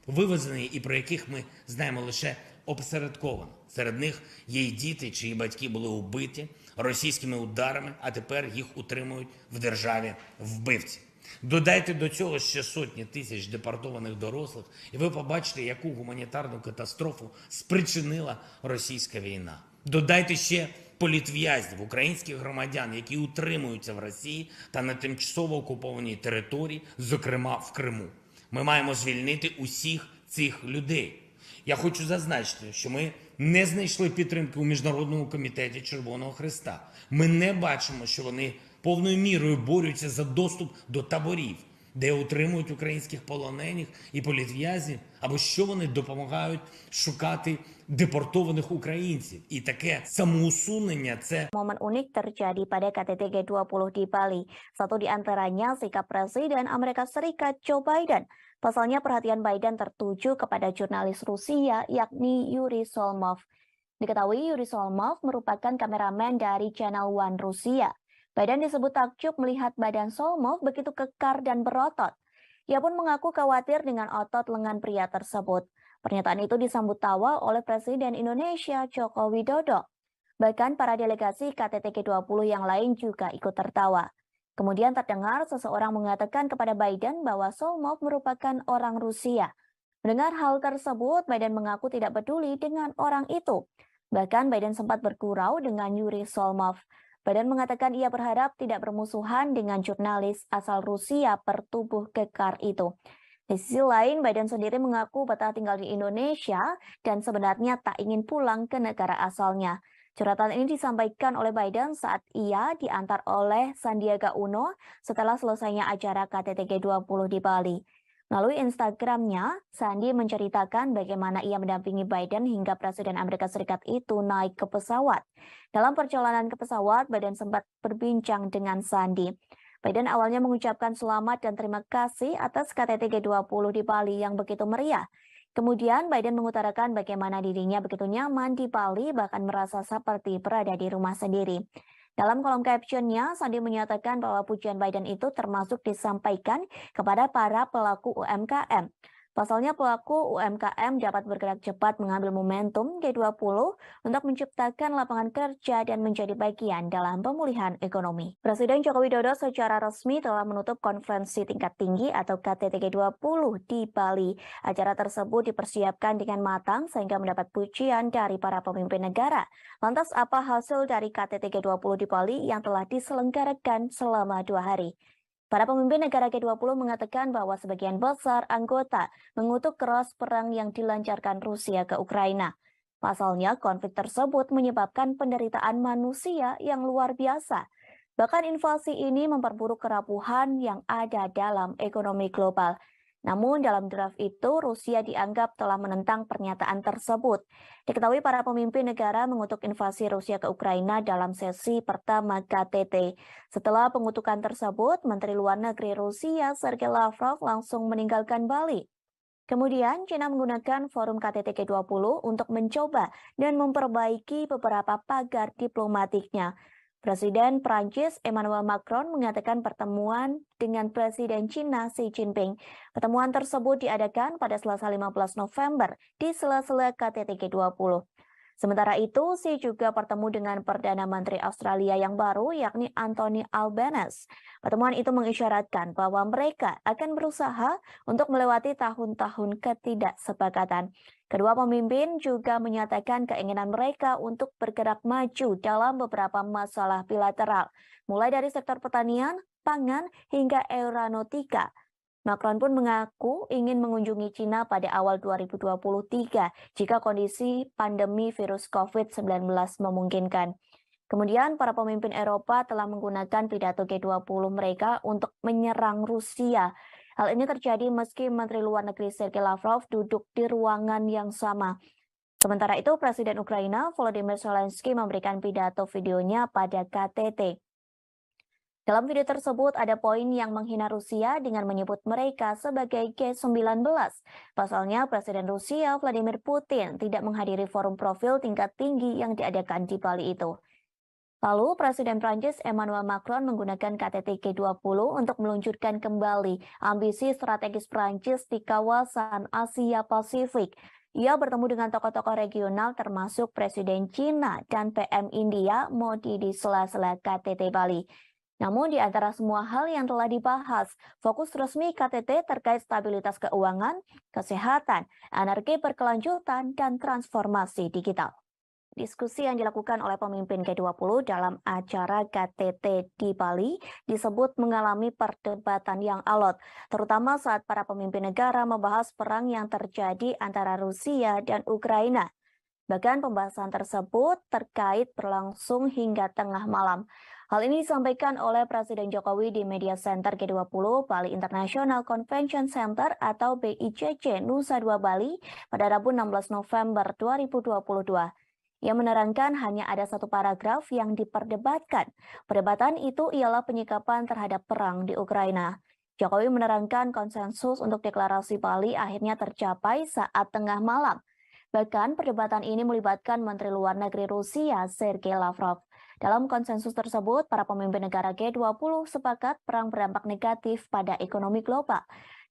вивезений і про яких ми знаємо лише опосередковано. Серед них є й діти, чиї батьки були убиті російськими ударами, а тепер їх утримують в державі вбивці. Додайте до цього ще сотні тисяч депортованих дорослих, і ви побачите, яку гуманітарну катастрофу спричинила російська війна. Додайте ще політв'язнів, українських громадян, які утримуються в Росії та на тимчасово окупованій території, зокрема в Криму. Ми маємо звільнити усіх цих людей. Я хочу зазначити, що ми не знайшли підтримки у Міжнародному комітеті Червоного Хреста. Ми не бачимо, що вони повною мірою борються за доступ до таборів, де утримують українських полонених і політв'язнів, або що вони допомагають шукати депортованих українців. І таке самоусунення – це Momen unik terjadi pada KTT G20 di Bali. Satu di antaranya sikap Presiden Amerika Serikat Joe Biden. Pasalnya perhatian Biden tertuju kepada jurnalis Rusia yakni Yuri Solmov. Diketahui Yuri Solmov merupakan kameramen dari Channel One Rusia. Biden disebut takjub melihat badan Solmov begitu kekar dan berotot. Ia pun mengaku khawatir dengan otot lengan pria tersebut. Pernyataan itu disambut tawa oleh Presiden Indonesia Joko Widodo. Bahkan para delegasi KTT G20 yang lain juga ikut tertawa. Kemudian terdengar seseorang mengatakan kepada Biden bahwa Solmov merupakan orang Rusia. Mendengar hal tersebut, Biden mengaku tidak peduli dengan orang itu. Bahkan Biden sempat bergurau dengan Yuri Solmov. Biden mengatakan ia berharap tidak bermusuhan dengan jurnalis asal Rusia bertubuh kekar itu. Di sisi lain, Biden sendiri mengaku betah tinggal di Indonesia dan sebenarnya tak ingin pulang ke negara asalnya. Curhatan ini disampaikan oleh Biden saat ia diantar oleh Sandiaga Uno setelah selesainya acara KTT G20 di Bali. Melalui Instagramnya, Sandi menceritakan bagaimana ia mendampingi Biden hingga Presiden Amerika Serikat itu naik ke pesawat. Dalam perjalanan ke pesawat, Biden sempat berbincang dengan Sandi. Biden awalnya mengucapkan selamat dan terima kasih atas KTT G20 di Bali yang begitu meriah. Kemudian Biden mengutarakan bagaimana dirinya begitu nyaman di Bali, bahkan merasa seperti berada di rumah sendiri. Dalam kolom captionnya, Sandi menyatakan bahwa pujian Biden itu termasuk disampaikan kepada para pelaku UMKM. Pasalnya pelaku UMKM dapat bergerak cepat mengambil momentum G20 untuk menciptakan lapangan kerja dan menjadi bagian dalam pemulihan ekonomi. Presiden Joko Widodo secara resmi telah menutup konferensi tingkat tinggi atau KTT G20 di Bali. Acara tersebut dipersiapkan dengan matang sehingga mendapat pujian dari para pemimpin negara. Lantas apa hasil dari KTT G20 di Bali yang telah diselenggarakan selama 2 hari? Para pemimpin negara G20 mengatakan bahwa sebagian besar anggota mengutuk keras perang yang dilancarkan Rusia ke Ukraina. Pasalnya, konflik tersebut menyebabkan penderitaan manusia yang luar biasa. Bahkan invasi ini memperburuk kerapuhan yang ada dalam ekonomi global. Namun dalam draft itu, Rusia dianggap telah menentang pernyataan tersebut. Diketahui para pemimpin negara mengutuk invasi Rusia ke Ukraina dalam sesi pertama KTT. Setelah pengutukan tersebut, Menteri Luar Negeri Rusia Sergei Lavrov langsung meninggalkan Bali. Kemudian, China menggunakan forum KTT G20 untuk mencoba dan memperbaiki beberapa pagar diplomatiknya. Presiden Prancis Emmanuel Macron mengatakan pertemuan dengan Presiden China Xi Jinping. Pertemuan tersebut diadakan pada Selasa 15 November di sela-sela KTT G20. Sementara itu, Xi juga bertemu dengan Perdana Menteri Australia yang baru, yakni Anthony Albanese. Pertemuan itu mengisyaratkan bahwa mereka akan berusaha untuk melewati tahun-tahun ketidaksepakatan. Kedua pemimpin juga menyatakan keinginan mereka untuk bergerak maju dalam beberapa masalah bilateral, mulai dari sektor pertanian, pangan, hingga aeronautika. Macron pun mengaku ingin mengunjungi China pada awal 2023 jika kondisi pandemi virus COVID-19 memungkinkan. Kemudian para pemimpin Eropa telah menggunakan pidato G20 mereka untuk menyerang Rusia. Hal ini terjadi meski Menteri Luar Negeri Sergei Lavrov duduk di ruangan yang sama. Sementara itu, Presiden Ukraina Volodymyr Zelensky memberikan pidato videonya pada KTT. Dalam video tersebut ada poin yang menghina Rusia dengan menyebut mereka sebagai G19. Pasalnya Presiden Rusia Vladimir Putin tidak menghadiri forum profil tingkat tinggi yang diadakan di Bali itu. Lalu Presiden Prancis Emmanuel Macron menggunakan KTT G20 untuk meluncurkan kembali ambisi strategis Prancis di kawasan Asia Pasifik. Ia bertemu dengan tokoh-tokoh regional termasuk Presiden China dan PM India Modi di sela-sela KTT Bali. Namun di antara semua hal yang telah dibahas, fokus resmi KTT terkait stabilitas keuangan, kesehatan, energi berkelanjutan, dan transformasi digital. Diskusi yang dilakukan oleh pemimpin G20 dalam acara KTT di Bali disebut mengalami perdebatan yang alot, terutama saat para pemimpin negara membahas perang yang terjadi antara Rusia dan Ukraina. Bahkan pembahasan tersebut terkait berlangsung hingga tengah malam. Hal ini disampaikan oleh Presiden Jokowi di Media Center G20 Bali International Convention Center atau BICC Nusa Dua Bali pada Rabu 16 November 2022. Ia menerangkan hanya ada satu paragraf yang diperdebatkan. Perdebatan itu ialah penyikapan terhadap perang di Ukraina. Jokowi menerangkan konsensus untuk deklarasi Bali akhirnya tercapai saat tengah malam. Bahkan perdebatan ini melibatkan Menteri Luar Negeri Rusia Sergei Lavrov. Dalam konsensus tersebut, para pemimpin negara G20 sepakat perang berdampak negatif pada ekonomi global.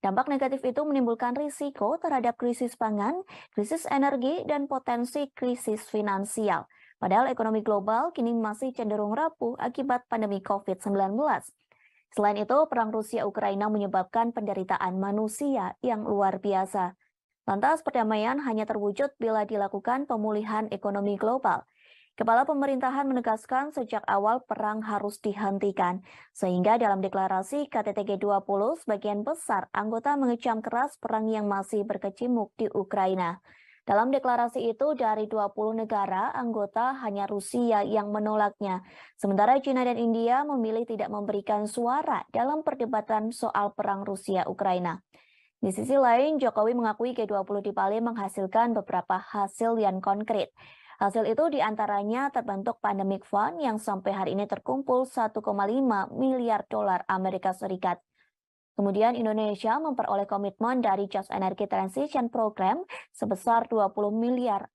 Dampak negatif itu menimbulkan risiko terhadap krisis pangan, krisis energi, dan potensi krisis finansial. Padahal ekonomi global kini masih cenderung rapuh akibat pandemi COVID-19. Selain itu, perang Rusia-Ukraina menyebabkan penderitaan manusia yang luar biasa. Lantas perdamaian hanya terwujud bila dilakukan pemulihan ekonomi global. Kepala pemerintahan menegaskan sejak awal perang harus dihentikan, sehingga dalam deklarasi KTT G20 sebagian besar anggota mengecam keras perang yang masih berkecamuk di Ukraina. Dalam deklarasi itu dari 20 negara anggota hanya Rusia yang menolaknya, sementara China dan India memilih tidak memberikan suara dalam perdebatan soal perang Rusia-Ukraina. Di sisi lain, Jokowi mengakui G20 di Bali menghasilkan beberapa hasil yang konkret. Hasil itu diantaranya terbentuk Pandemic Fund yang sampai hari ini terkumpul 1,5 miliar dolar Amerika Serikat. Kemudian Indonesia memperoleh komitmen dari Just Energy Transition Program sebesar 20 miliar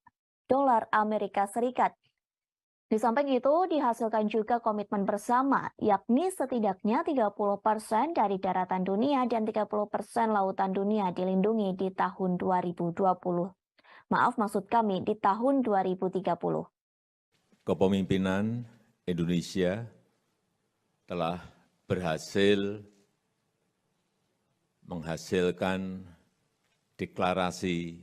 dolar Amerika Serikat. Di samping itu, dihasilkan juga komitmen bersama, yakni setidaknya 30% dari daratan dunia dan 30% lautan dunia dilindungi di tahun 2020. Maaf, maksud kami di tahun 2030. Kepemimpinan Indonesia telah berhasil menghasilkan deklarasi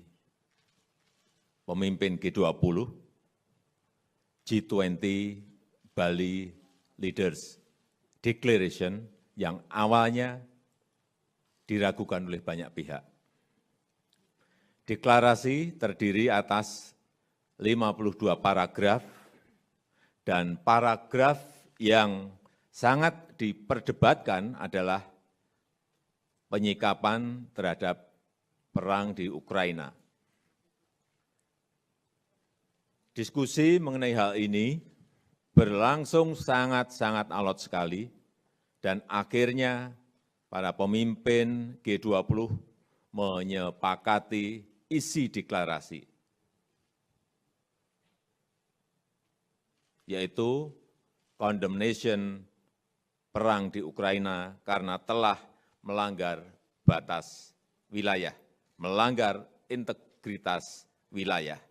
pemimpin G20, G20 Bali Leaders Declaration yang awalnya diragukan oleh banyak pihak. Deklarasi terdiri atas 52 paragraf dan paragraf yang sangat diperdebatkan adalah penyikapan terhadap perang di Ukraina. Diskusi mengenai hal ini berlangsung sangat-sangat alot sekali dan akhirnya para pemimpin G20 menyepakati isi deklarasi, yaitu condemnation perang di Ukraina karena telah melanggar batas wilayah, melanggar integritas wilayah.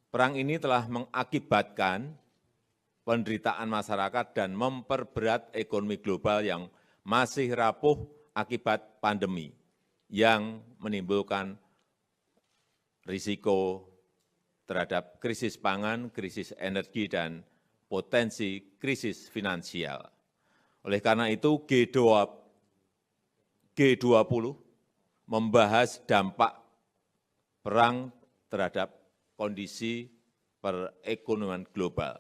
Perang ini telah mengakibatkan penderitaan masyarakat dan memperberat ekonomi global yang masih rapuh akibat pandemi yang menimbulkan risiko terhadap krisis pangan, krisis energi, dan potensi krisis finansial. Oleh karena itu, G20 membahas dampak perang terhadap kondisi perekonomian global.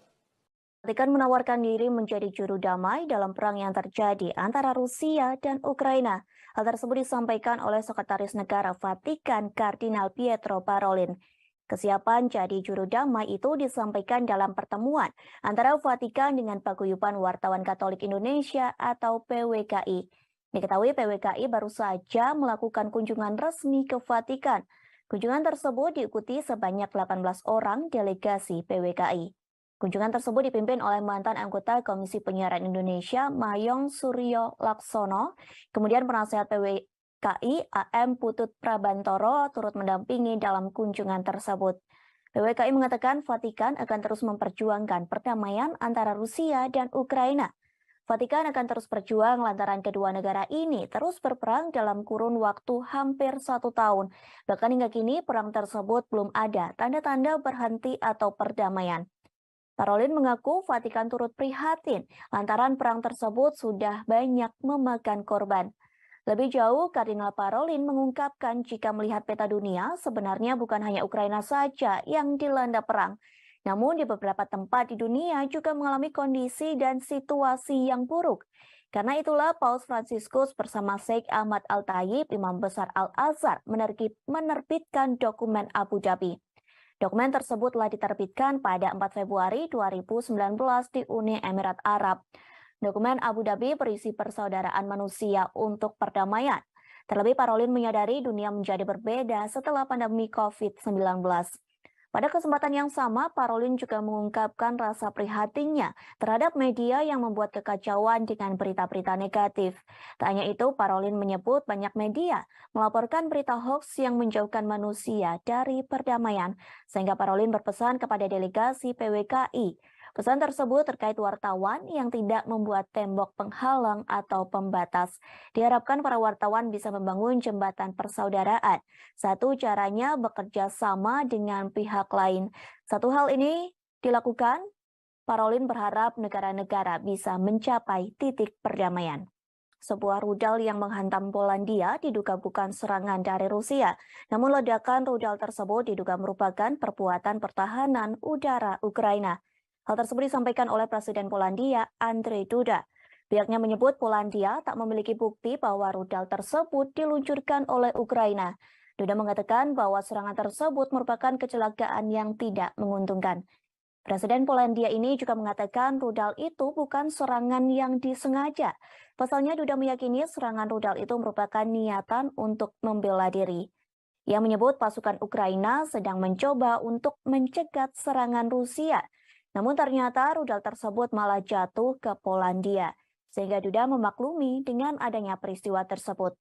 Vatikan menawarkan diri menjadi juru damai dalam perang yang terjadi antara Rusia dan Ukraina. Hal tersebut disampaikan oleh Sekretaris Negara Vatikan Kardinal Pietro Parolin. Kesiapan jadi juru damai itu disampaikan dalam pertemuan antara Vatikan dengan Paguyuban Wartawan Katolik Indonesia atau PWKI. Diketahui PWKI baru saja melakukan kunjungan resmi ke Vatikan. Kunjungan tersebut diikuti sebanyak 18 orang delegasi PWKI. Kunjungan tersebut dipimpin oleh mantan anggota Komisi Penyiaran Indonesia, Mayong Suryo Laksono, kemudian penasehat PWKI AM Putut Prabantoro turut mendampingi dalam kunjungan tersebut. PWKI mengatakan Vatikan akan terus memperjuangkan perdamaian antara Rusia dan Ukraina. Vatikan akan terus berjuang lantaran kedua negara ini terus berperang dalam kurun waktu hampir 1 tahun. Bahkan hingga kini perang tersebut belum ada tanda-tanda berhenti atau perdamaian. Parolin mengaku Vatikan turut prihatin lantaran perang tersebut sudah banyak memakan korban. Lebih jauh, Kardinal Parolin mengungkapkan jika melihat peta dunia, sebenarnya bukan hanya Ukraina saja yang dilanda perang. Namun di beberapa tempat di dunia juga mengalami kondisi dan situasi yang buruk. Karena itulah Paus Fransiskus bersama Sheikh Ahmad Al-Tayib, Imam Besar Al-Azhar, menerbitkan dokumen Abu Dhabi. Dokumen tersebut telah diterbitkan pada 4 Februari 2019 di Uni Emirat Arab. Dokumen Abu Dhabi berisi persaudaraan manusia untuk perdamaian. Terlebih Parolin menyadari dunia menjadi berbeda setelah pandemi COVID-19. Pada kesempatan yang sama, Parolin juga mengungkapkan rasa prihatinnya terhadap media yang membuat kekacauan dengan berita-berita negatif. Tak hanya itu, Parolin menyebut banyak media melaporkan berita hoax yang menjauhkan manusia dari perdamaian. Sehingga Parolin berpesan kepada delegasi PWKI. Pesan tersebut terkait wartawan yang tidak membuat tembok penghalang atau pembatas. Diharapkan para wartawan bisa membangun jembatan persaudaraan. Satu caranya bekerja sama dengan pihak lain. Satu hal ini dilakukan, Parolin berharap negara-negara bisa mencapai titik perdamaian. Sebuah rudal yang menghantam Polandia diduga bukan serangan dari Rusia. Namun ledakan rudal tersebut diduga merupakan perbuatan pertahanan udara Ukraina. Hal tersebut disampaikan oleh Presiden Polandia, Andrzej Duda. Pihaknya menyebut Polandia tak memiliki bukti bahwa rudal tersebut diluncurkan oleh Ukraina. Duda mengatakan bahwa serangan tersebut merupakan kecelakaan yang tidak menguntungkan. Presiden Polandia ini juga mengatakan rudal itu bukan serangan yang disengaja. Pasalnya Duda meyakini serangan rudal itu merupakan niatan untuk membela diri. Ia menyebut pasukan Ukraina sedang mencoba untuk mencegat serangan Rusia. Namun ternyata rudal tersebut malah jatuh ke Polandia, sehingga Duda memaklumi dengan adanya peristiwa tersebut.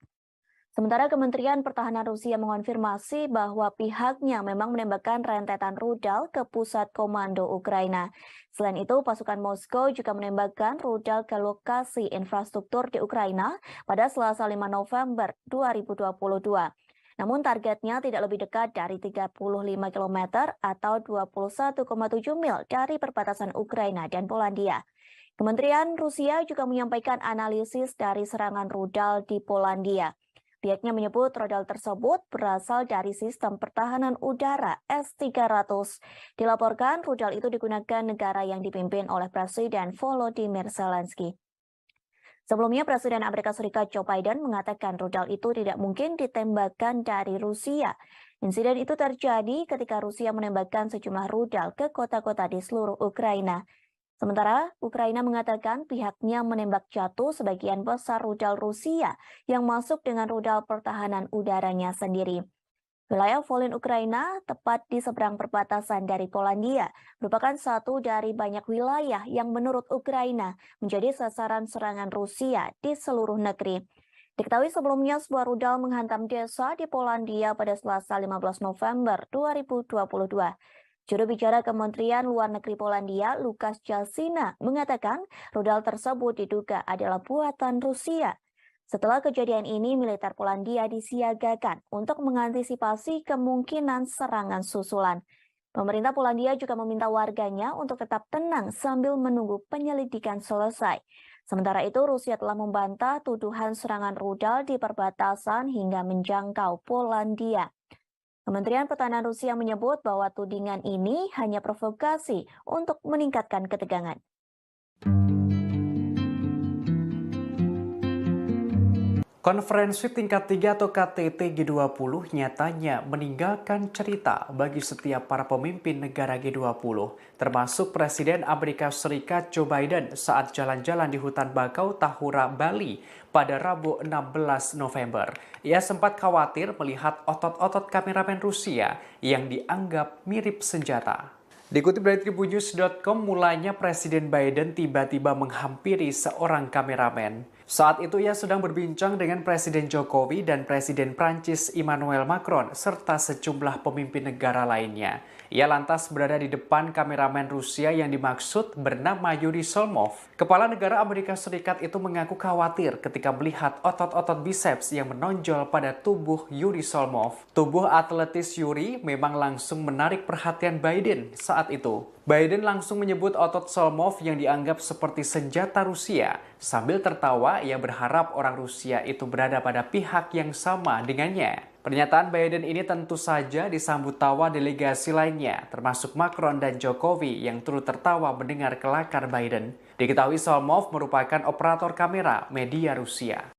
Sementara Kementerian Pertahanan Rusia mengonfirmasi bahwa pihaknya memang menembakkan rentetan rudal ke pusat komando Ukraina. Selain itu, pasukan Moskow juga menembakkan rudal ke lokasi infrastruktur di Ukraina pada Selasa 5 November 2022. Namun targetnya tidak lebih dekat dari 35 km atau 21,7 mil dari perbatasan Ukraina dan Polandia. Kementerian Rusia juga menyampaikan analisis dari serangan rudal di Polandia. Pihaknya menyebut rudal tersebut berasal dari sistem pertahanan udara S-300. Dilaporkan rudal itu digunakan negara yang dipimpin oleh Presiden Volodymyr Zelensky. Sebelumnya, Presiden Amerika Serikat Joe Biden mengatakan rudal itu tidak mungkin ditembakkan dari Rusia. Insiden itu terjadi ketika Rusia menembakkan sejumlah rudal ke kota-kota di seluruh Ukraina. Sementara Ukraina mengatakan pihaknya menembak jatuh sebagian besar rudal Rusia yang masuk dengan rudal pertahanan udaranya sendiri. Wilayah Volyn Ukraina, tepat di seberang perbatasan dari Polandia, merupakan satu dari banyak wilayah yang menurut Ukraina menjadi sasaran serangan Rusia di seluruh negeri. Diketahui sebelumnya sebuah rudal menghantam desa di Polandia pada Selasa 15 November 2022. Juru bicara Kementerian Luar Negeri Polandia, Lukasz Jalsina, mengatakan rudal tersebut diduga adalah buatan Rusia. Setelah kejadian ini, militer Polandia disiagakan untuk mengantisipasi kemungkinan serangan susulan. Pemerintah Polandia juga meminta warganya untuk tetap tenang sambil menunggu penyelidikan selesai. Sementara itu, Rusia telah membantah tuduhan serangan rudal di perbatasan hingga menjangkau Polandia. Kementerian Pertahanan Rusia menyebut bahwa tudingan ini hanya provokasi untuk meningkatkan ketegangan. Konferensi tingkat 3 atau KTT G20 nyatanya meninggalkan cerita bagi setiap para pemimpin negara G20, termasuk Presiden Amerika Serikat Joe Biden saat jalan-jalan di hutan bakau Tahura, Bali pada Rabu 16 November. Ia sempat khawatir melihat otot-otot kameramen Rusia yang dianggap mirip senjata. Dikutip dari tribunnews.com, mulanya Presiden Biden tiba-tiba menghampiri seorang kameramen. Saat itu ia sedang berbincang dengan Presiden Jokowi dan Presiden Prancis Emmanuel Macron serta sejumlah pemimpin negara lainnya. Ia lantas berada di depan kameramen Rusia yang dimaksud bernama Yuri Solmov. Kepala negara Amerika Serikat itu mengaku khawatir ketika melihat otot-otot biceps yang menonjol pada tubuh Yuri Solmov. Tubuh atletis Yuri memang langsung menarik perhatian Biden saat itu. Biden langsung menyebut otot Solmov yang dianggap seperti senjata Rusia. Sambil tertawa, ia berharap orang Rusia itu berada pada pihak yang sama dengannya. Pernyataan Biden ini tentu saja disambut tawa delegasi lainnya, termasuk Macron dan Jokowi yang turut tertawa mendengar kelakar Biden. Diketahui Solmov merupakan operator kamera media Rusia.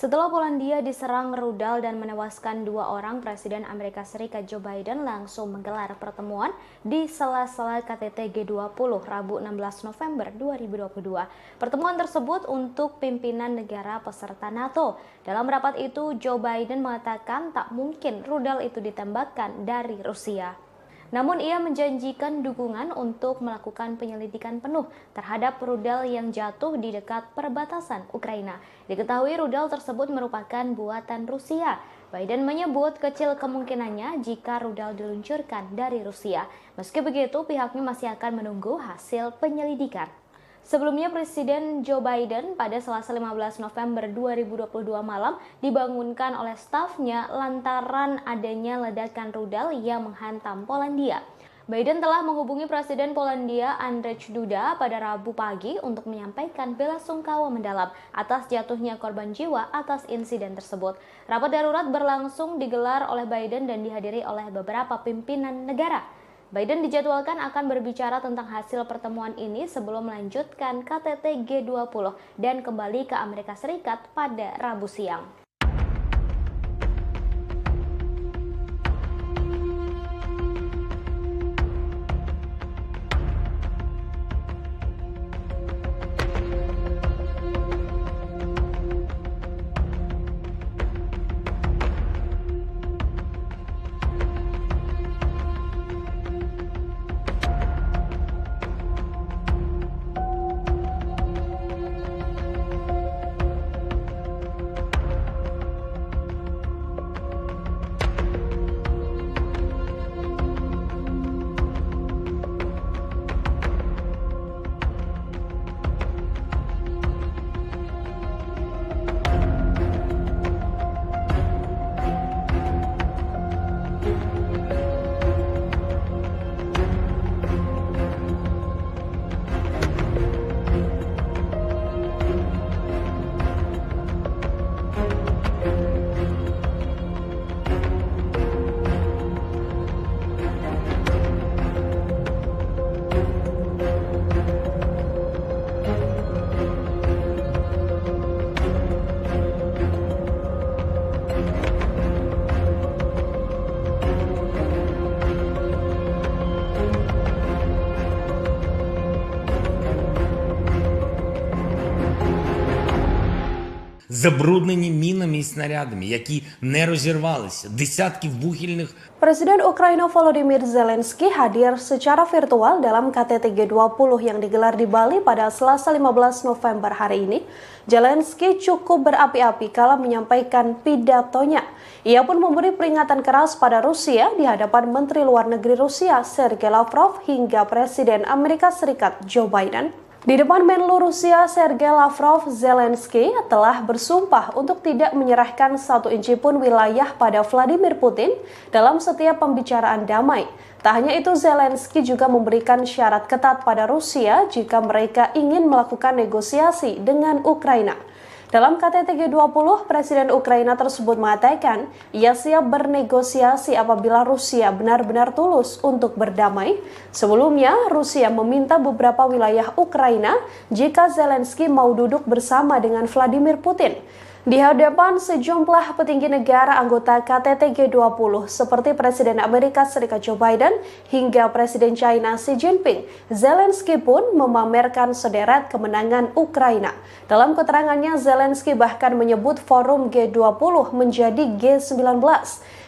Setelah Polandia diserang rudal dan menewaskan 2 orang, Presiden Amerika Serikat Joe Biden langsung menggelar pertemuan di sela-sela KTT G20 Rabu 16 November 2022. Pertemuan tersebut untuk pimpinan negara peserta NATO. Dalam rapat itu, Joe Biden mengatakan tak mungkin rudal itu ditembakkan dari Rusia. Namun ia menjanjikan dukungan untuk melakukan penyelidikan penuh terhadap rudal yang jatuh di dekat perbatasan Ukraina. Diketahui rudal tersebut merupakan buatan Rusia. Biden menyebut kecil kemungkinannya jika rudal diluncurkan dari Rusia. Meski begitu, pihaknya masih akan menunggu hasil penyelidikan. Sebelumnya, Presiden Joe Biden pada Selasa 15 November 2022 malam dibangunkan oleh stafnya lantaran adanya ledakan rudal yang menghantam Polandia. Biden telah menghubungi Presiden Polandia Andrzej Duda pada Rabu pagi untuk menyampaikan belasungkawa mendalam atas jatuhnya korban jiwa atas insiden tersebut. Rapat darurat berlangsung digelar oleh Biden dan dihadiri oleh beberapa pimpinan negara. Biden dijadwalkan akan berbicara tentang hasil pertemuan ini sebelum melanjutkan KTT G20 dan kembali ke Amerika Serikat pada Rabu siang. Забруднені мінами і снарядами, які не розірвалися, десятків вугільних. Presiden Ukraina Volodymyr Zelensky hadir secara virtual dalam KTT G20 yang digelar di Bali pada Selasa 15 November hari ini. Zelensky cukup berapi-api kala menyampaikan pidatonya. Ia pun memberi peringatan keras pada Rusia di hadapan Menteri Luar Negeri Rusia Sergei Lavrov hingga Presiden Amerika Serikat Joe Biden. Di depan Menlu Rusia Sergei Lavrov, Zelensky telah bersumpah untuk tidak menyerahkan 1 inci pun wilayah pada Vladimir Putin dalam setiap pembicaraan damai. Tak hanya itu, Zelensky juga memberikan syarat ketat pada Rusia jika mereka ingin melakukan negosiasi dengan Ukraina. Dalam KTT G20, Presiden Ukraina tersebut mengatakan ia siap bernegosiasi apabila Rusia benar-benar tulus untuk berdamai. Sebelumnya, Rusia meminta beberapa wilayah Ukraina jika Zelensky mau duduk bersama dengan Vladimir Putin. Di hadapan sejumlah petinggi negara anggota KTT G20 seperti Presiden Amerika Serikat Joe Biden hingga Presiden China Xi Jinping, Zelensky pun memamerkan sederet kemenangan Ukraina. Dalam keterangannya, Zelensky bahkan menyebut forum G20 menjadi G19.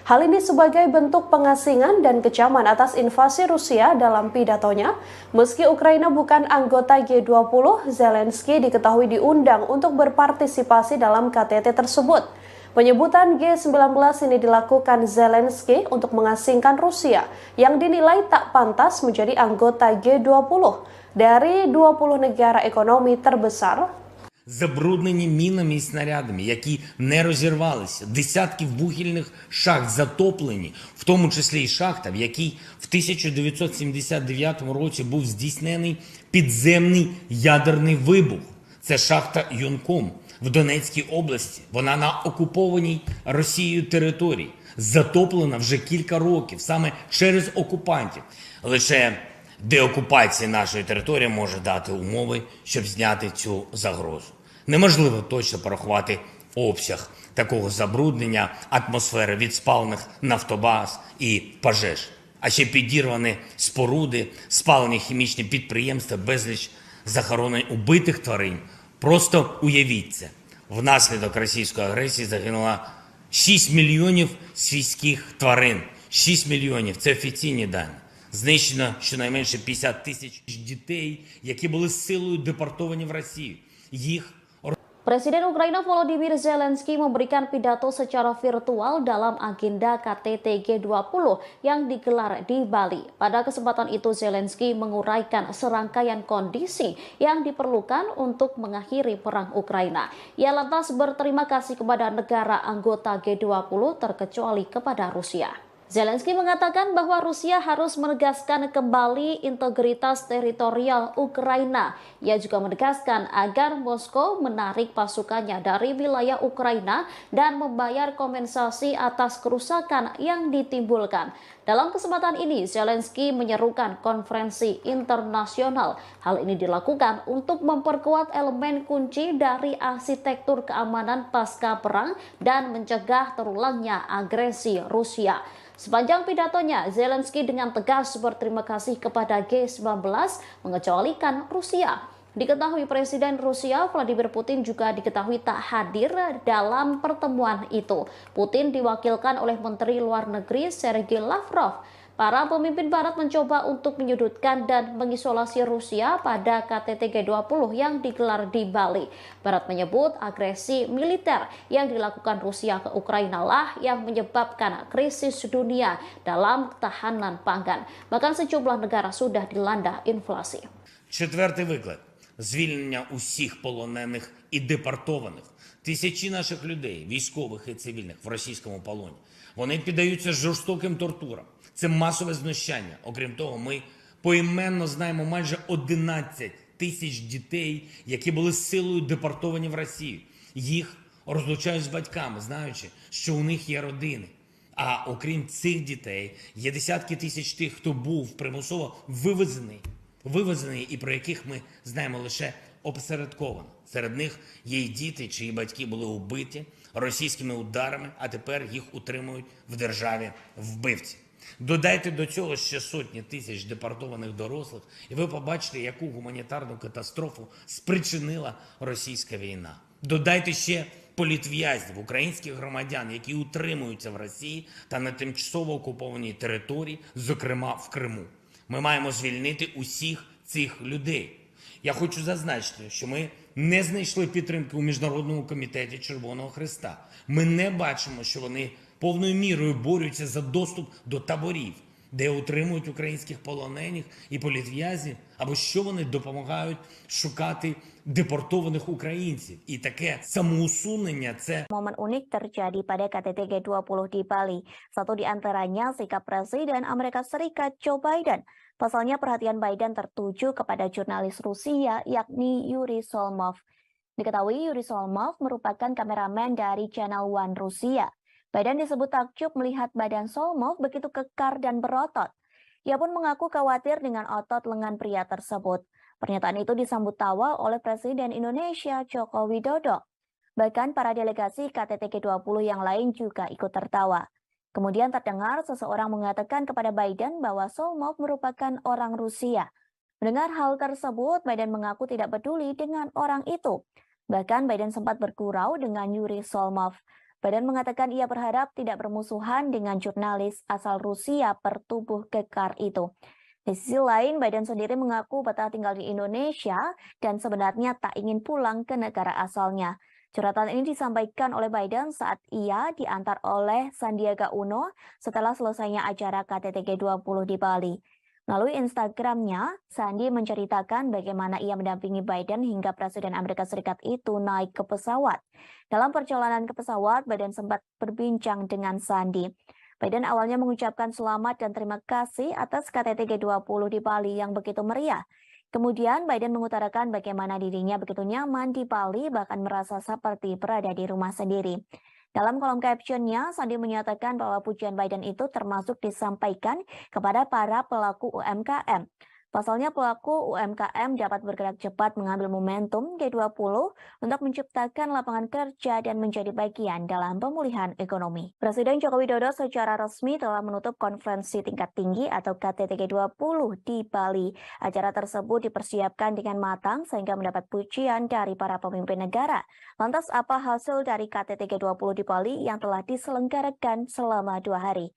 Hal ini sebagai bentuk pengasingan dan kecaman atas invasi Rusia dalam pidatonya. Meski Ukraina bukan anggota G20, Zelensky diketahui diundang untuk berpartisipasi dalam KTT tersebut. Penyebutan G19 ini dilakukan Zelensky untuk mengasingkan Rusia yang dinilai tak pantas menjadi anggota G20 dari 20 negara ekonomi terbesar. Забруднені мінами і снарядами, які не розірвалися, десятків вугільних шахт затоплені, в тому числі і шахта, в якій в 1979 році був здійснений підземний ядерний вибух. Це шахта Юнком в Донецькій області. Вона на окупованій Росією території, затоплена вже кілька років, саме через окупантів. Лише деокупація нашої території може дати умови, щоб зняти цю загрозу. Неможливо точно порахувати обсяг такого забруднення атмосфери від спалених нафтобаз і пожеж. А ще підірвані споруди, спалені хімічні підприємства, безліч захоронень убитих тварин. Просто уявіть це. Внаслідок російської агресії загинуло 6 мільйонів свійських тварин. 6 мільйонів – це офіційні дані. Знищено щонайменше 50 тисяч дітей, які були силою депортовані в Росію. Їх Presiden Ukraina Volodymyr Zelensky memberikan pidato secara virtual dalam agenda KTT G20 yang digelar di Bali. Pada kesempatan itu Zelensky menguraikan serangkaian kondisi yang diperlukan untuk mengakhiri perang Ukraina. Ia lantas berterima kasih kepada negara anggota G20 terkecuali kepada Rusia. Zelensky mengatakan bahwa Rusia harus menegaskan kembali integritas teritorial Ukraina. Ia juga menegaskan agar Moskow menarik pasukannya dari wilayah Ukraina dan membayar kompensasi atas kerusakan yang ditimbulkan. Dalam kesempatan ini, Zelensky menyerukan konferensi internasional. Hal ini dilakukan untuk memperkuat elemen kunci dari arsitektur keamanan pasca perang dan mencegah terulangnya agresi Rusia. Sepanjang pidatonya, Zelensky dengan tegas berterima kasih kepada G19 mengecualikan Rusia. Diketahui Presiden Rusia Vladimir Putin juga diketahui tak hadir dalam pertemuan itu. Putin diwakilkan oleh Menteri Luar Negeri Sergei Lavrov. Para pemimpin Barat mencoba untuk menyudutkan dan mengisolasi Rusia pada KTT G20 yang digelar di Bali. Barat menyebut agresi militer yang dilakukan Rusia ke Ukraina lah yang menyebabkan krisis dunia dalam ketahanan pangan. Bahkan sejumlah negara sudah dilanda inflasi. Четвертий виклик – звільнення усіх полонених і депортованих. Тисячі наших людей, військових і цивільних, в російському полоні. Вони піддаються жорстоким тортурам. Це масове знущання. Окрім того, ми поіменно знаємо майже 11 тисяч дітей, які були силою депортовані в Росію. Їх розлучають з батьками, знаючи, що у них є родини. А окрім цих дітей, є десятки тисяч тих, хто був примусово вивезений і про яких ми знаємо лише опосередковано. Серед них є й діти, чиї батьки були убиті російськими ударами, а тепер їх утримують в державі вбивці. Додайте до цього ще сотні тисяч депортованих дорослих, і ви побачите, яку гуманітарну катастрофу спричинила російська війна. Додайте ще політв'язнів, українських громадян, які утримуються в Росії та на тимчасово окупованій території, зокрема в Криму. Ми маємо звільнити усіх цих людей. Я хочу зазначити, що ми не знайшли підтримки у Міжнародному комітеті Червоного Хреста. Ми не бачимо, що вони повною мірою борються за доступ до таборів, де утримують українських полонених і політв'язнів, або що вони допомагають шукати депортованих українців. І таке самоусунення – це Momen unik terjadi pada KTT G20 di Bali. Satu di antaranya sikap Presiden Amerika Serikat Joe Biden. Pasalnya perhatian Biden tertuju kepada jurnalis Rusia yakni Yuri Solmov. Diketahui Yuri Solmov merupakan kameramen dari Channel One Rusia. Biden disebut takjub melihat badan Solmov begitu kekar dan berotot. Ia pun mengaku khawatir dengan otot lengan pria tersebut. Pernyataan itu disambut tawa oleh Presiden Indonesia Joko Widodo. Bahkan para delegasi KTT G20 yang lain juga ikut tertawa. Kemudian terdengar seseorang mengatakan kepada Biden bahwa Solmov merupakan orang Rusia. Mendengar hal tersebut, Biden mengaku tidak peduli dengan orang itu. Bahkan Biden sempat bergurau dengan Yuri Solmov. Biden mengatakan ia berharap tidak bermusuhan dengan jurnalis asal Rusia bertubuh kekar itu. Di sisi lain, Biden sendiri mengaku betah tinggal di Indonesia dan sebenarnya tak ingin pulang ke negara asalnya. Curhatan ini disampaikan oleh Biden saat ia diantar oleh Sandiaga Uno setelah selesainya acara KTT G20 di Bali. Melalui Instagramnya, Sandi menceritakan bagaimana ia mendampingi Biden hingga Presiden Amerika Serikat itu naik ke pesawat. Dalam perjalanan ke pesawat, Biden sempat berbincang dengan Sandi. Biden awalnya mengucapkan selamat dan terima kasih atas KTT G20 di Bali yang begitu meriah. Kemudian Biden mengutarakan bagaimana dirinya begitu nyaman di Bali, bahkan merasa seperti berada di rumah sendiri. Dalam kolom captionnya, Sandi menyatakan bahwa pujian Biden itu termasuk disampaikan kepada para pelaku UMKM. Pasalnya pelaku UMKM dapat bergerak cepat mengambil momentum G20 untuk menciptakan lapangan kerja dan menjadi bagian dalam pemulihan ekonomi. Presiden Joko Widodo secara resmi telah menutup konferensi tingkat tinggi atau KTT G20 di Bali. Acara tersebut dipersiapkan dengan matang sehingga mendapat pujian dari para pemimpin negara. Lantas apa hasil dari KTT G20 di Bali yang telah diselenggarakan selama 2 hari?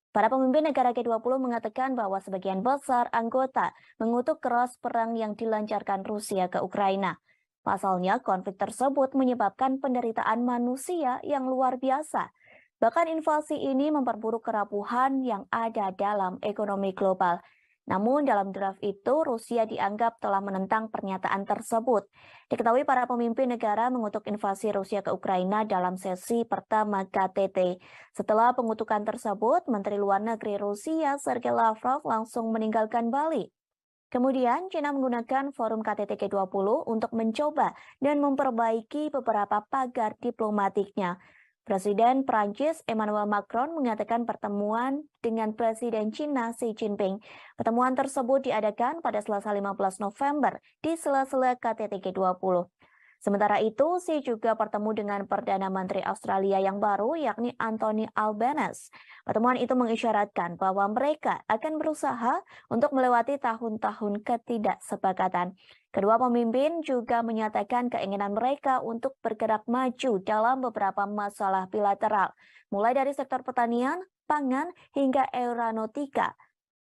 Para pemimpin negara G20 mengatakan bahwa sebagian besar anggota mengutuk keras perang yang dilancarkan Rusia ke Ukraina. Pasalnya, konflik tersebut menyebabkan penderitaan manusia yang luar biasa. Bahkan invasi ini memperburuk kerapuhan yang ada dalam ekonomi global. Namun dalam draft itu, Rusia dianggap telah menentang pernyataan tersebut. Diketahui para pemimpin negara mengutuk invasi Rusia ke Ukraina dalam sesi pertama KTT. Setelah pengutukan tersebut, Menteri Luar Negeri Rusia Sergei Lavrov langsung meninggalkan Bali. Kemudian, China menggunakan forum KTT G20 untuk mencoba dan memperbaiki beberapa pagar diplomatiknya. Presiden Prancis Emmanuel Macron mengatakan pertemuan dengan Presiden China Xi Jinping. Pertemuan tersebut diadakan pada Selasa 15 November di sela-sela KTT G20. Sementara itu, Xi juga bertemu dengan Perdana Menteri Australia yang baru, yakni Anthony Albanese. Pertemuan itu mengisyaratkan bahwa mereka akan berusaha untuk melewati tahun-tahun ketidaksepakatan. Kedua pemimpin juga menyatakan keinginan mereka untuk bergerak maju dalam beberapa masalah bilateral, mulai dari sektor pertanian, pangan, hingga aeronautika.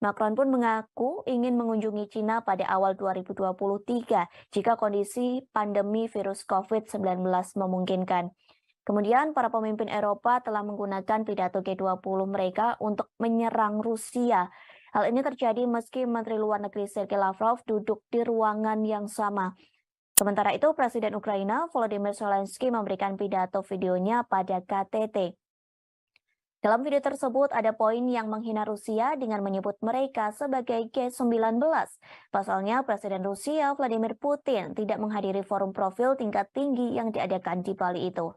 Macron pun mengaku ingin mengunjungi China pada awal 2023 jika kondisi pandemi virus COVID-19 memungkinkan. Kemudian para pemimpin Eropa telah menggunakan pidato G20 mereka untuk menyerang Rusia. Hal ini terjadi meski Menteri Luar Negeri Sergei Lavrov duduk di ruangan yang sama. Sementara itu, Presiden Ukraina Volodymyr Zelensky memberikan pidato videonya pada KTT. Dalam video tersebut ada poin yang menghina Rusia dengan menyebut mereka sebagai G19. Pasalnya Presiden Rusia Vladimir Putin tidak menghadiri forum profil tingkat tinggi yang diadakan di Bali itu.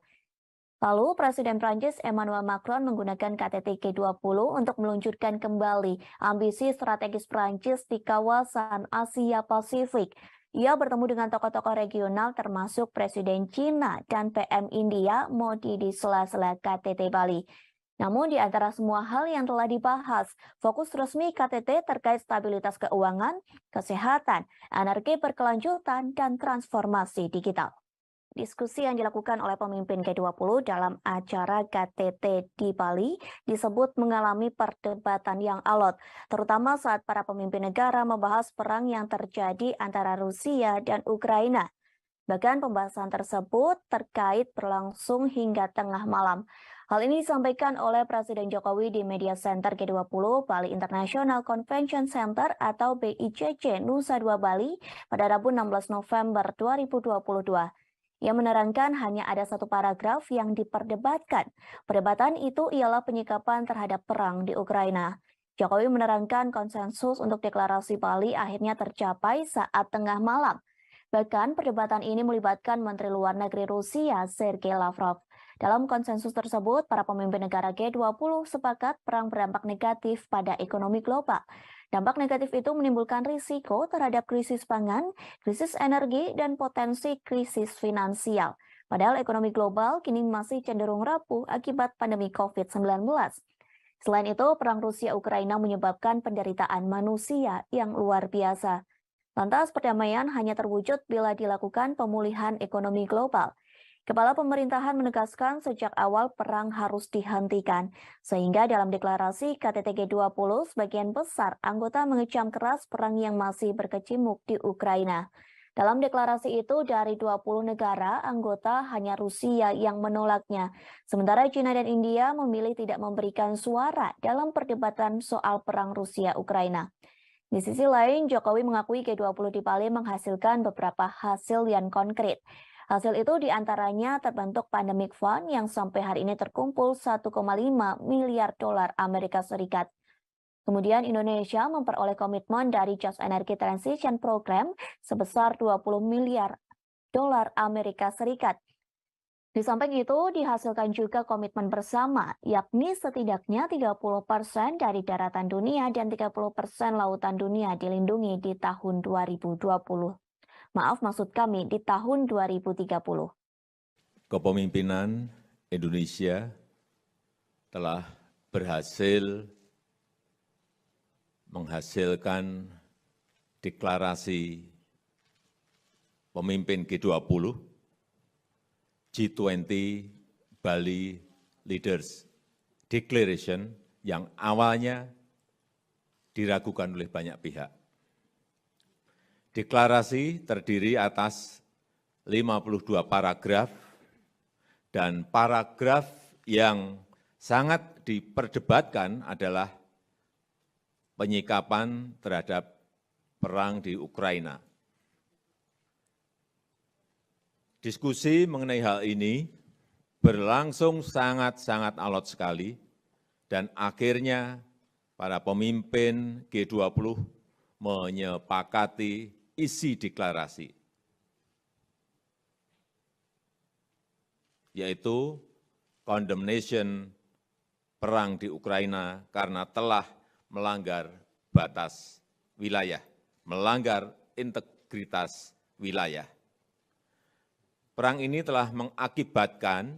Lalu Presiden Prancis Emmanuel Macron menggunakan KTT G20 untuk meluncurkan kembali ambisi strategis Prancis di kawasan Asia Pasifik. Ia bertemu dengan tokoh-tokoh regional termasuk Presiden China dan PM India Modi di sela-sela KTT Bali. Namun di antara semua hal yang telah dibahas, fokus resmi KTT terkait stabilitas keuangan, kesehatan, energi berkelanjutan, dan transformasi digital. Diskusi yang dilakukan oleh pemimpin G20 dalam acara KTT di Bali disebut mengalami perdebatan yang alot, terutama saat para pemimpin negara membahas perang yang terjadi antara Rusia dan Ukraina. Bahkan pembahasan tersebut terkait berlangsung hingga tengah malam. Hal ini disampaikan oleh Presiden Jokowi di Media Center G20 Bali International Convention Center atau BICC Nusa Dua Bali pada Rabu 16 November 2022. Ia menerangkan hanya ada satu paragraf yang diperdebatkan. Perdebatan itu ialah penyikapan terhadap perang di Ukraina. Jokowi menerangkan konsensus untuk deklarasi Bali akhirnya tercapai saat tengah malam. Bahkan perdebatan ini melibatkan Menteri Luar Negeri Rusia Sergei Lavrov. Dalam konsensus tersebut, para pemimpin negara G20 sepakat perang berdampak negatif pada ekonomi global. Dampak negatif itu menimbulkan risiko terhadap krisis pangan, krisis energi, dan potensi krisis finansial. Padahal ekonomi global kini masih cenderung rapuh akibat pandemi COVID-19. Selain itu, perang Rusia-Ukraina menyebabkan penderitaan manusia yang luar biasa. Lantas perdamaian hanya terwujud bila dilakukan pemulihan ekonomi global. Kepala pemerintahan menegaskan sejak awal perang harus dihentikan, sehingga dalam deklarasi KTT G20 sebagian besar anggota mengecam keras perang yang masih berkecamuk di Ukraina. Dalam deklarasi itu dari 20 negara anggota hanya Rusia yang menolaknya, sementara China dan India memilih tidak memberikan suara dalam perdebatan soal perang Rusia-Ukraina. Di sisi lain, Jokowi mengakui G20 di Bali menghasilkan beberapa hasil yang konkret. Hasil itu diantaranya terbentuk Pandemic Fund yang sampai hari ini terkumpul 1,5 miliar dolar Amerika Serikat. Kemudian Indonesia memperoleh komitmen dari Just Energy Transition Program sebesar 20 miliar dolar Amerika Serikat. Di samping itu, dihasilkan juga komitmen bersama, yakni setidaknya 30% dari daratan dunia dan 30% lautan dunia dilindungi di tahun 2020. Maaf, maksud kami di tahun 2030. Kepemimpinan Indonesia telah berhasil menghasilkan deklarasi pemimpin G20, G20 Bali Leaders Declaration yang awalnya diragukan oleh banyak pihak. Deklarasi terdiri atas 52 paragraf dan paragraf yang sangat diperdebatkan adalah penyikapan terhadap perang di Ukraina. Diskusi mengenai hal ini berlangsung sangat-sangat alot sekali dan akhirnya para pemimpin G20 menyepakati isi deklarasi, yaitu condemnation perang di Ukraina karena telah melanggar batas wilayah, melanggar integritas wilayah. Perang ini telah mengakibatkan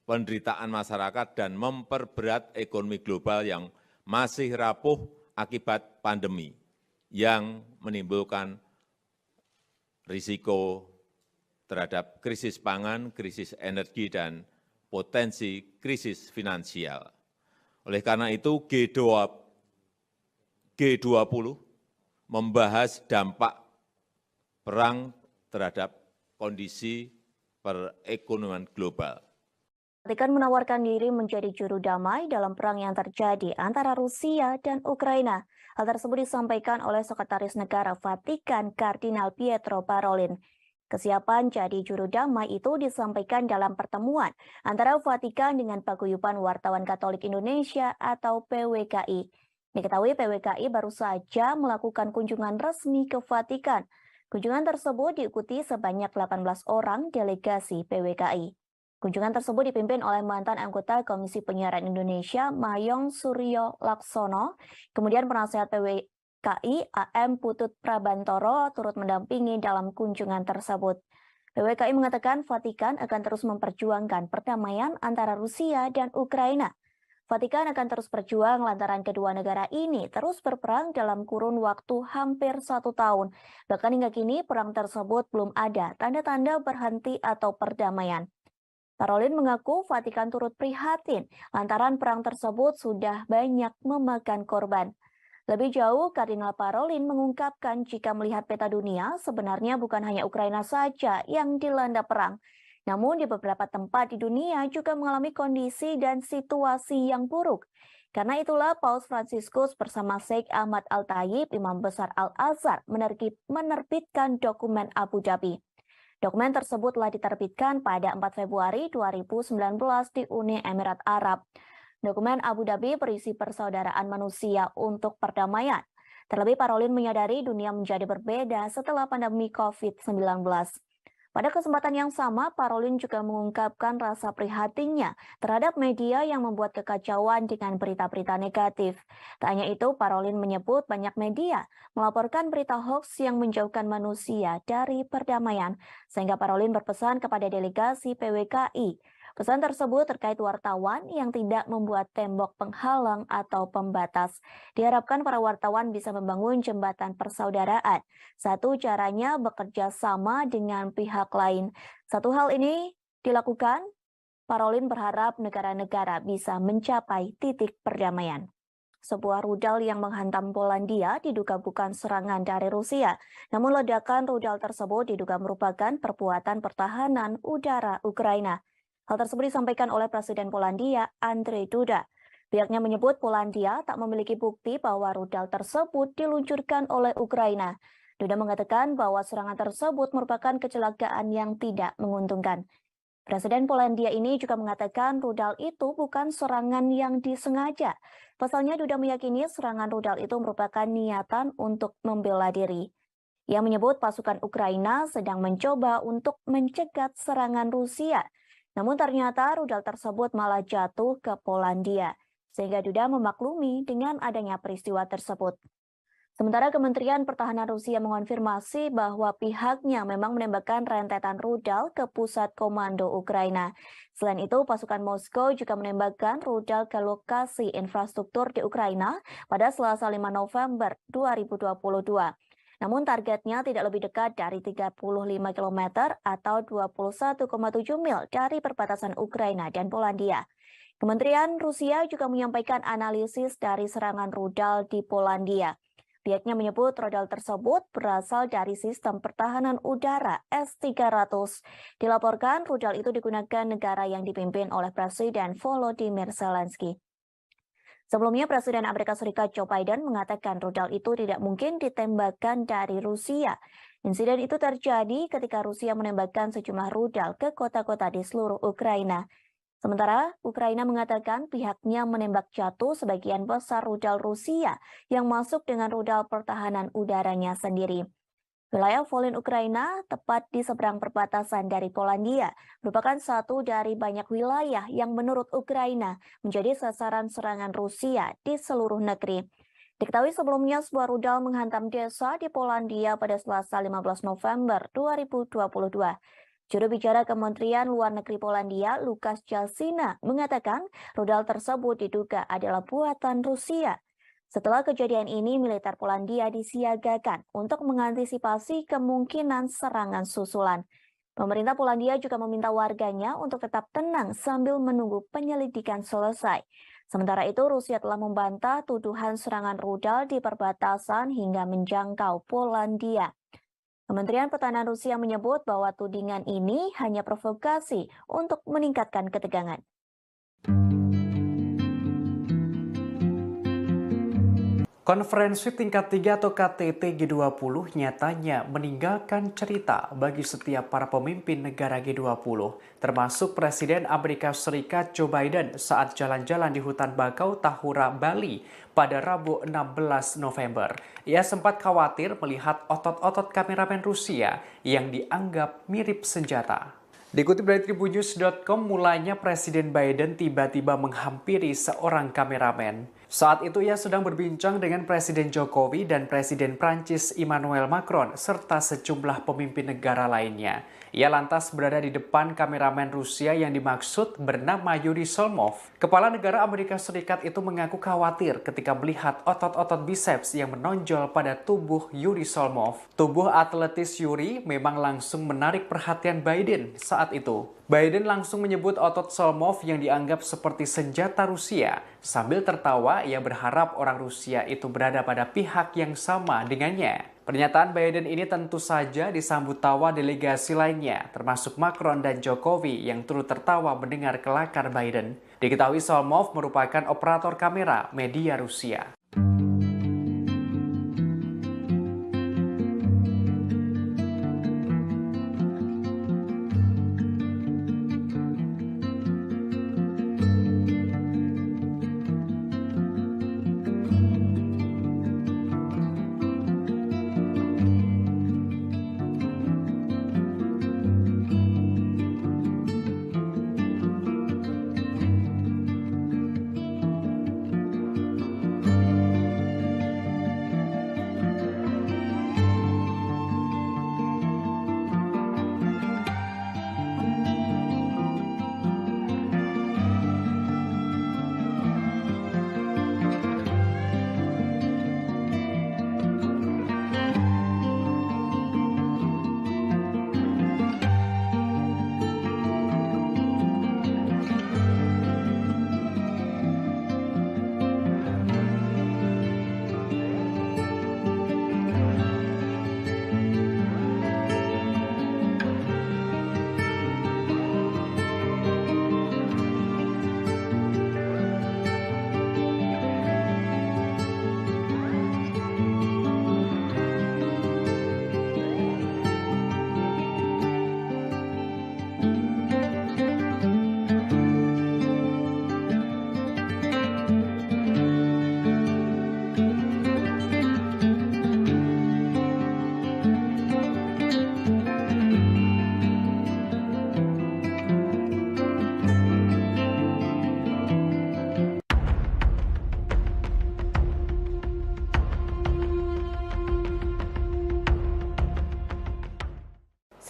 penderitaan masyarakat dan memperberat ekonomi global yang masih rapuh akibat pandemi, yang menimbulkan risiko terhadap krisis pangan, krisis energi, dan potensi krisis finansial. Oleh karena itu, G20 membahas dampak perang terhadap kondisi perekonomian global. Vatikan menawarkan diri menjadi juru damai dalam perang yang terjadi antara Rusia dan Ukraina. Hal tersebut disampaikan oleh Sekretaris Negara Vatikan Kardinal Pietro Parolin. Kesiapan jadi juru damai itu disampaikan dalam pertemuan antara Vatikan dengan Paguyuban Wartawan Katolik Indonesia atau PWKI. Diketahui PWKI baru saja melakukan kunjungan resmi ke Vatikan. Kunjungan tersebut diikuti sebanyak 18 orang delegasi PWKI. Kunjungan tersebut dipimpin oleh mantan anggota Komisi Penyiaran Indonesia, Mayong Suryo Laksono. Kemudian penasehat PWKI, AM Putut Prabantoro, turut mendampingi dalam kunjungan tersebut. PWKI mengatakan Vatikan akan terus memperjuangkan perdamaian antara Rusia dan Ukraina. Vatikan akan terus berjuang lantaran kedua negara ini terus berperang dalam kurun waktu hampir 1 tahun. Bahkan hingga kini perang tersebut belum ada tanda-tanda berhenti atau perdamaian. Parolin mengaku Vatikan turut prihatin lantaran perang tersebut sudah banyak memakan korban. Lebih jauh, Kardinal Parolin mengungkapkan jika melihat peta dunia, sebenarnya bukan hanya Ukraina saja yang dilanda perang. Namun di beberapa tempat di dunia juga mengalami kondisi dan situasi yang buruk. Karena itulah Paus Fransiskus bersama Sheikh Ahmad Al-Tayib, Imam Besar Al-Azhar, menerbitkan dokumen Abu Dhabi. Dokumen tersebut telah diterbitkan pada 4 Februari 2019 di Uni Emirat Arab. Dokumen Abu Dhabi berisi persaudaraan manusia untuk perdamaian. Terlebih Parolin menyadari dunia menjadi berbeda setelah pandemi COVID-19. Pada kesempatan yang sama, Parolin juga mengungkapkan rasa prihatinnya terhadap media yang membuat kekacauan dengan berita-berita negatif. Tak hanya itu, Parolin menyebut banyak media melaporkan berita hoax yang menjauhkan manusia dari perdamaian, sehingga Parolin berpesan kepada delegasi PWKI. Pesan tersebut terkait wartawan yang tidak membuat tembok penghalang atau pembatas. Diharapkan para wartawan bisa membangun jembatan persaudaraan. Satu caranya bekerja sama dengan pihak lain. Satu hal ini dilakukan, Parolin berharap negara-negara bisa mencapai titik perdamaian. Sebuah rudal yang menghantam Polandia diduga bukan serangan dari Rusia. Namun ledakan rudal tersebut diduga merupakan perbuatan pertahanan udara Ukraina. Hal tersebut disampaikan oleh Presiden Polandia, Andrzej Duda. Pihaknya menyebut Polandia tak memiliki bukti bahwa rudal tersebut diluncurkan oleh Ukraina. Duda mengatakan bahwa serangan tersebut merupakan kecelakaan yang tidak menguntungkan. Presiden Polandia ini juga mengatakan rudal itu bukan serangan yang disengaja. Pasalnya Duda meyakini serangan rudal itu merupakan niatan untuk membela diri. Ia menyebut pasukan Ukraina sedang mencoba untuk mencegat serangan Rusia. Namun ternyata rudal tersebut malah jatuh ke Polandia, sehingga Duda memaklumi dengan adanya peristiwa tersebut. Sementara Kementerian Pertahanan Rusia mengonfirmasi bahwa pihaknya memang menembakkan rentetan rudal ke pusat komando Ukraina. Selain itu, pasukan Moskow juga menembakkan rudal ke lokasi infrastruktur di Ukraina pada Selasa 5 November 2022. Namun targetnya tidak lebih dekat dari 35 km atau 21,7 mil dari perbatasan Ukraina dan Polandia. Kementerian Rusia juga menyampaikan analisis dari serangan rudal di Polandia. Pihaknya menyebut rudal tersebut berasal dari sistem pertahanan udara S-300. Dilaporkan rudal itu digunakan negara yang dipimpin oleh Presiden Volodymyr Zelensky. Sebelumnya, Presiden Amerika Serikat Joe Biden mengatakan rudal itu tidak mungkin ditembakkan dari Rusia. Insiden itu terjadi ketika Rusia menembakkan sejumlah rudal ke kota-kota di seluruh Ukraina. Sementara Ukraina mengatakan pihaknya menembak jatuh sebagian besar rudal Rusia yang masuk dengan rudal pertahanan udaranya sendiri. Wilayah Volyn Ukraina, tepat di seberang perbatasan dari Polandia, merupakan satu dari banyak wilayah yang menurut Ukraina menjadi sasaran serangan Rusia di seluruh negeri. Diketahui sebelumnya sebuah rudal menghantam desa di Polandia pada Selasa 15 November 2022. Juru bicara Kementerian Luar Negeri Polandia, Lukasz Jalsina, mengatakan rudal tersebut diduga adalah buatan Rusia. Setelah kejadian ini, militer Polandia disiagakan untuk mengantisipasi kemungkinan serangan susulan. Pemerintah Polandia juga meminta warganya untuk tetap tenang sambil menunggu penyelidikan selesai. Sementara itu, Rusia telah membantah tuduhan serangan rudal di perbatasan hingga menjangkau Polandia. Kementerian Pertahanan Rusia menyebut bahwa tudingan ini hanya provokasi untuk meningkatkan ketegangan. Konferensi tingkat 3 atau KTT G20 nyatanya meninggalkan cerita bagi setiap para pemimpin negara G20, termasuk Presiden Amerika Serikat Joe Biden saat jalan-jalan di hutan bakau Tahura, Bali pada Rabu 16 November. Ia sempat khawatir melihat otot-otot kameramen Rusia yang dianggap mirip senjata. Dikutip dari tribunnews.com, mulanya Presiden Biden tiba-tiba menghampiri seorang kameramen. Saat itu ia sedang berbincang dengan Presiden Jokowi dan Presiden Prancis Emmanuel Macron serta sejumlah pemimpin negara lainnya. Ia lantas berada di depan kameramen Rusia yang dimaksud bernama Yuri Solmov. Kepala negara Amerika Serikat itu mengaku khawatir ketika melihat otot-otot biceps yang menonjol pada tubuh Yuri Solmov. Tubuh atletis Yuri memang langsung menarik perhatian Biden saat itu. Biden langsung menyebut otot Solmov yang dianggap seperti senjata Rusia. Sambil tertawa, ia berharap orang Rusia itu berada pada pihak yang sama dengannya. Pernyataan Biden ini tentu saja disambut tawa delegasi lainnya, termasuk Macron dan Jokowi yang turut tertawa mendengar kelakar Biden. Diketahui Solmov merupakan operator kamera media Rusia.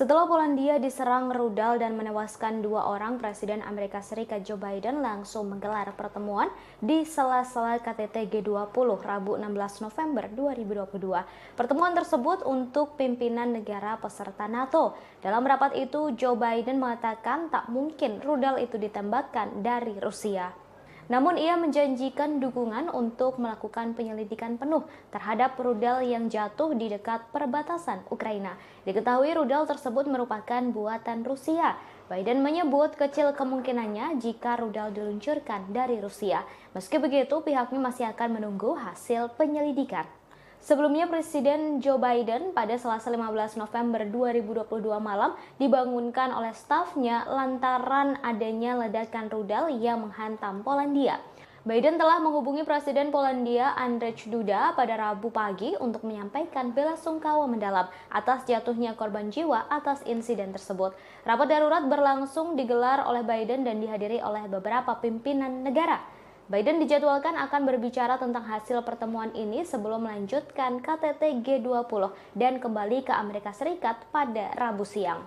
Setelah Polandia diserang rudal dan menewaskan 2 orang, Presiden Amerika Serikat Joe Biden langsung menggelar pertemuan di sela-sela KTT G20 Rabu 16 November 2022. Pertemuan tersebut untuk pimpinan negara peserta NATO. Dalam rapat itu, Joe Biden mengatakan tak mungkin rudal itu ditembakkan dari Rusia. Namun ia menjanjikan dukungan untuk melakukan penyelidikan penuh terhadap rudal yang jatuh di dekat perbatasan Ukraina. Diketahui rudal tersebut merupakan buatan Rusia. Biden menyebut kecil kemungkinannya jika rudal diluncurkan dari Rusia. Meski begitu, pihaknya masih akan menunggu hasil penyelidikan. Sebelumnya, Presiden Joe Biden pada Selasa 15 November 2022 malam dibangunkan oleh stafnya lantaran adanya ledakan rudal yang menghantam Polandia. Biden telah menghubungi Presiden Polandia Andrzej Duda pada Rabu pagi untuk menyampaikan belasungkawa mendalam atas jatuhnya korban jiwa atas insiden tersebut. Rapat darurat berlangsung digelar oleh Biden dan dihadiri oleh beberapa pimpinan negara. Biden dijadwalkan akan berbicara tentang hasil pertemuan ini sebelum melanjutkan KTT G20 dan kembali ke Amerika Serikat pada Rabu siang.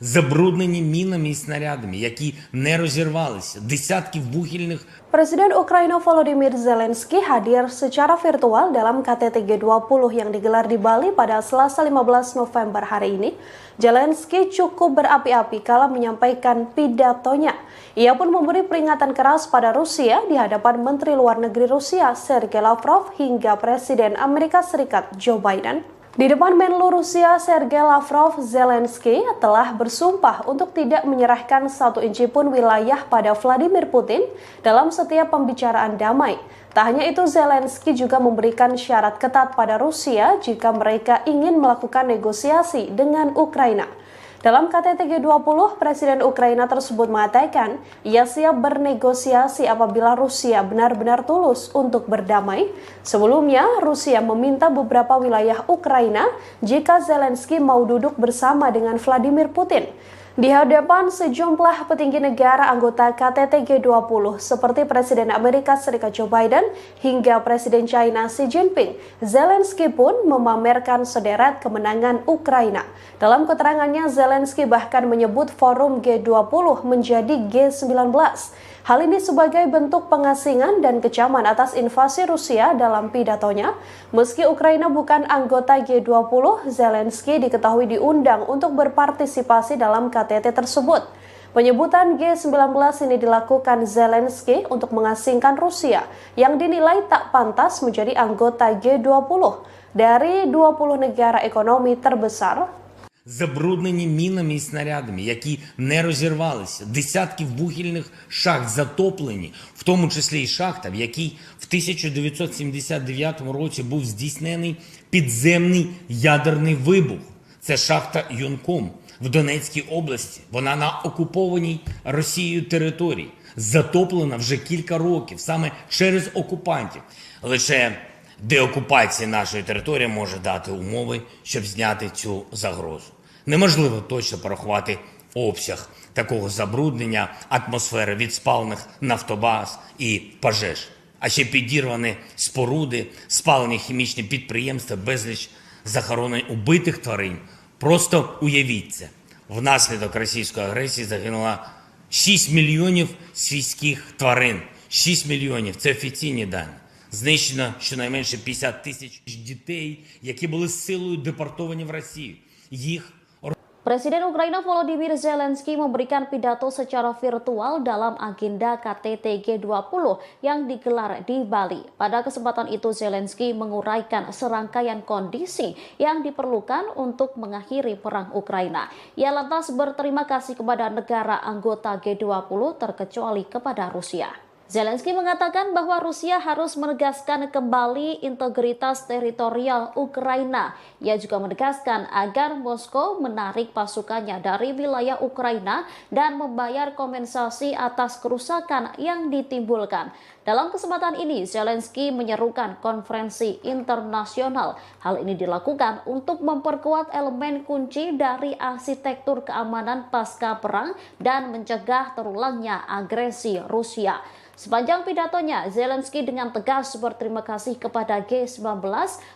Забруднені мінами і снарядами, які не розірвалися, десятки вибухівних. Presiden Ukraina Volodymyr Zelensky hadir secara virtual dalam KTT G20 yang digelar di Bali pada Selasa 15 November hari ini. Zelensky cukup berapi-api kala menyampaikan pidatonya. Ia pun memberi peringatan keras pada Rusia di hadapan Menteri Luar Negeri Rusia Sergei Lavrov hingga Presiden Amerika Serikat Joe Biden. Di depan Menlu Rusia Sergei Lavrov, Zelensky telah bersumpah untuk tidak menyerahkan satu inci pun wilayah pada Vladimir Putin dalam setiap pembicaraan damai. Tak hanya itu, Zelensky juga memberikan syarat ketat pada Rusia jika mereka ingin melakukan negosiasi dengan Ukraina. Dalam KTT G20, Presiden Ukraina tersebut mengatakan ia siap bernegosiasi apabila Rusia benar-benar tulus untuk berdamai. Sebelumnya, Rusia meminta beberapa wilayah Ukraina jika Zelensky mau duduk bersama dengan Vladimir Putin. Di hadapan sejumlah petinggi negara anggota KTT G20 seperti Presiden Amerika Serikat Joe Biden hingga Presiden China Xi Jinping, Zelensky pun memamerkan sederet kemenangan Ukraina. Dalam keterangannya, Zelensky bahkan menyebut forum G20 menjadi G19. Hal ini sebagai bentuk pengasingan dan kecaman atas invasi Rusia dalam pidatonya. Meski Ukraina bukan anggota G20, Zelensky diketahui diundang untuk berpartisipasi dalam KTT tersebut. Penyebutan G19 ini dilakukan Zelensky untuk mengasingkan Rusia yang dinilai tak pantas menjadi anggota G20 dari 20 negara ekonomi terbesar. Забруднені мінами і снарядами, які не розірвалися, десятки вибухівних шахт затоплені, в тому числі і шахта, в якій в 1979 році був здійснений підземний ядерний вибух. Це шахта Юнком в Донецькій області. Вона на окупованій Росією території, затоплена вже кілька років, саме через окупантів. Лише деокупація нашої території може дати умови, щоб зняти цю загрозу. Неможливо точно порахувати обсяг такого забруднення атмосфери від спалених нафтобаз і пожеж. А ще підірвані споруди, спалені хімічні підприємства, безліч захоронень убитих тварин. Просто уявіть це. Внаслідок російської агресії загинуло 6 мільйонів свійських тварин. 6 мільйонів – це офіційні дані. Знищено щонайменше 50 тисяч дітей, які були силою депортовані в Росію. Їх Presiden Ukraina Volodymyr Zelensky memberikan pidato secara virtual dalam agenda KTT G20 yang digelar di Bali. Pada kesempatan itu Zelensky menguraikan serangkaian kondisi yang diperlukan untuk mengakhiri perang Ukraina. Ia lantas berterima kasih kepada negara anggota G20 terkecuali kepada Rusia. Zelensky mengatakan bahwa Rusia harus menegaskan kembali integritas teritorial Ukraina. Ia juga menegaskan agar Moskow menarik pasukannya dari wilayah Ukraina dan membayar kompensasi atas kerusakan yang ditimbulkan. Dalam kesempatan ini, Zelensky menyerukan konferensi internasional. Hal ini dilakukan untuk memperkuat elemen kunci dari arsitektur keamanan pasca perang dan mencegah terulangnya agresi Rusia. Sepanjang pidatonya, Zelensky dengan tegas berterima kasih kepada G19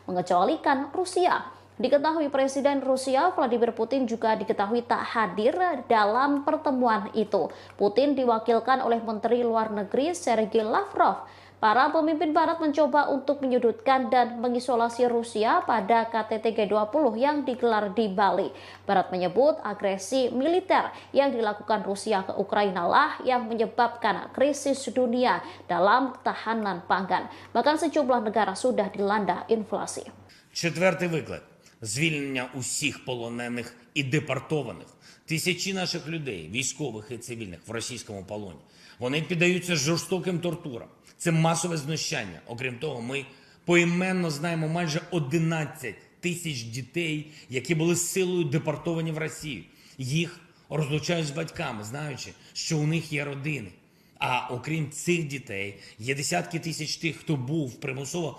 mengecualikan Rusia. Diketahui Presiden Rusia Vladimir Putin juga diketahui tak hadir dalam pertemuan itu. Putin diwakilkan oleh Menteri Luar Negeri Sergei Lavrov. Para pemimpin Barat mencoba untuk menyudutkan dan mengisolasi Rusia pada KTT G20 yang digelar di Bali. Barat menyebut agresi militer yang dilakukan Rusia ke Ukraina lah yang menyebabkan krisis dunia dalam ketahanan pangan. Bahkan sejumlah negara sudah dilanda inflasi. Четвертий виклик – звільнення усіх полонених і депортованих. Тисячі наших людей, військових і цивільних, в російському полоні. Вони піддаються жорстоким тортурам. Це масове знущання. Окрім того, ми поіменно знаємо майже 11 тисяч дітей, які були силою депортовані в Росію. Їх розлучають з батьками, знаючи, що у них є родини. А окрім цих дітей, є десятки тисяч тих, хто був примусово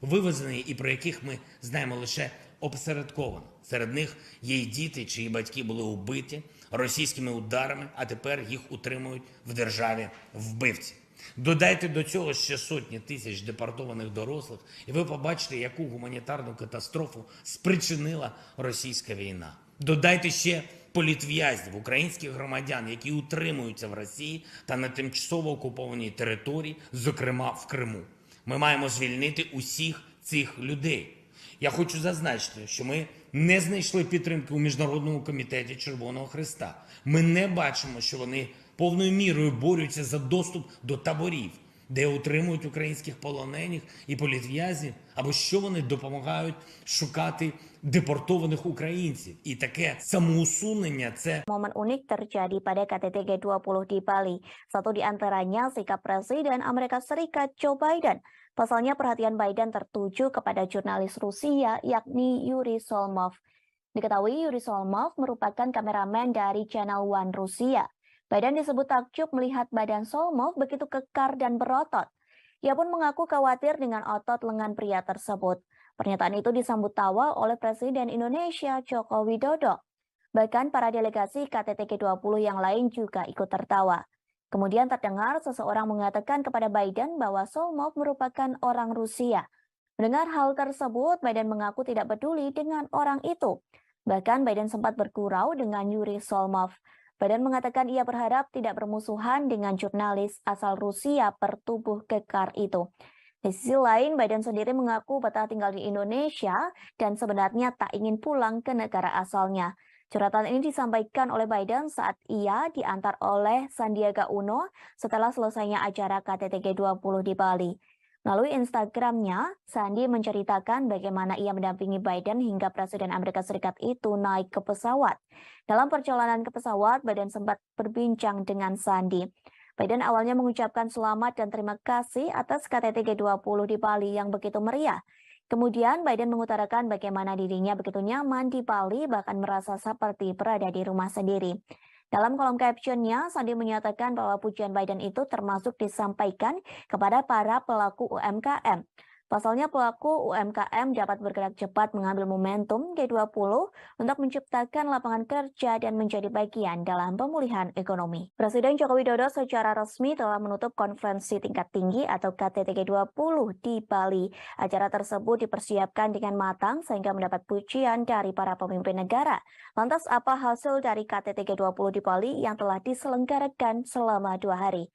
вивезений і про яких ми знаємо лише опосередковано. Серед них є й діти, чиї батьки були убиті російськими ударами, а тепер їх утримують в державі вбивці. Додайте до цього ще сотні тисяч депортованих дорослих, і ви побачите, яку гуманітарну катастрофу спричинила російська війна. Додайте ще політв'язнів, українських громадян, які утримуються в Росії та на тимчасово окупованій території, зокрема в Криму. Ми маємо звільнити усіх цих людей. Я хочу зазначити, що ми не знайшли підтримки у Міжнародному комітеті Червоного Хреста. Ми не бачимо, що вони повною мірою борються за доступ до таборів, де утримують українських полонених і політв'язнів, або що вони допомагають шукати депортованих українців. І таке самоусунення – це Momen unik terjadi pada KTT G20 di Bali. Satu di antaranya sikap Presiden Amerika Serikat Joe Biden. Pasalnya perhatian Biden tertuju kepada jurnalis Rusia yakni Yuri Solmov. Diketahui Yuri Solmov merupakan kameramen dari Channel One Rusia. Biden disebut takjub melihat badan Solmov begitu kekar dan berotot. Ia pun mengaku khawatir dengan otot lengan pria tersebut. Pernyataan itu disambut tawa oleh Presiden Indonesia Joko Widodo. Bahkan para delegasi KTT G20 yang lain juga ikut tertawa. Kemudian terdengar seseorang mengatakan kepada Biden bahwa Solmov merupakan orang Rusia. Mendengar hal tersebut, Biden mengaku tidak peduli dengan orang itu. Bahkan Biden sempat bergurau dengan Yuri Solmov. Biden mengatakan ia berharap tidak bermusuhan dengan jurnalis asal Rusia bertubuh kekar itu. Di sisi lain, Biden sendiri mengaku betah tinggal di Indonesia dan sebenarnya tak ingin pulang ke negara asalnya. Curhatan ini disampaikan oleh Biden saat ia diantar oleh Sandiaga Uno setelah selesainya acara KTT G20 di Bali. Melalui Instagramnya, Sandi menceritakan bagaimana ia mendampingi Biden hingga Presiden Amerika Serikat itu naik ke pesawat. Dalam perjalanan ke pesawat, Biden sempat berbincang dengan Sandi. Biden awalnya mengucapkan selamat dan terima kasih atas KTT G20 di Bali yang begitu meriah. Kemudian Biden mengutarakan bagaimana dirinya begitu nyaman di Bali, bahkan merasa seperti berada di rumah sendiri. Dalam kolom captionnya, Sandi menyatakan bahwa pujian Biden itu termasuk disampaikan kepada para pelaku UMKM. Pasalnya pelaku UMKM dapat bergerak cepat mengambil momentum G20 untuk menciptakan lapangan kerja dan menjadi bagian dalam pemulihan ekonomi. Presiden Joko Widodo secara resmi telah menutup konferensi tingkat tinggi atau KTT G20 di Bali. Acara tersebut dipersiapkan dengan matang sehingga mendapat pujian dari para pemimpin negara. Lantas apa hasil dari KTT G20 di Bali yang telah diselenggarakan selama 2 hari?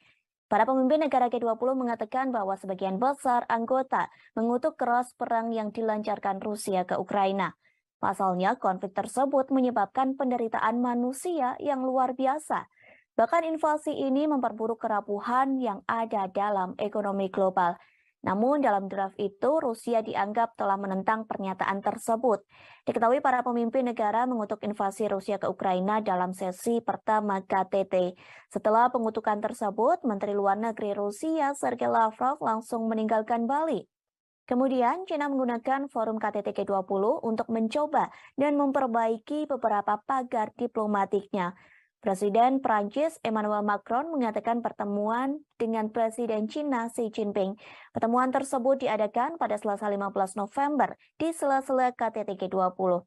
Para pemimpin negara G20 mengatakan bahwa sebagian besar anggota mengutuk keras perang yang dilancarkan Rusia ke Ukraina. Pasalnya, konflik tersebut menyebabkan penderitaan manusia yang luar biasa. Bahkan invasi ini memperburuk kerapuhan yang ada dalam ekonomi global. Namun dalam draft itu, Rusia dianggap telah menentang pernyataan tersebut. Diketahui para pemimpin negara mengutuk invasi Rusia ke Ukraina dalam sesi pertama KTT. Setelah pengutukan tersebut, Menteri Luar Negeri Rusia Sergei Lavrov langsung meninggalkan Bali. Kemudian, China menggunakan forum KTT G20 untuk mencoba dan memperbaiki beberapa pagar diplomatiknya. Presiden Prancis Emmanuel Macron mengatakan pertemuan dengan Presiden China Xi Jinping. Pertemuan tersebut diadakan pada Selasa 15 November di sela-sela KTT G20.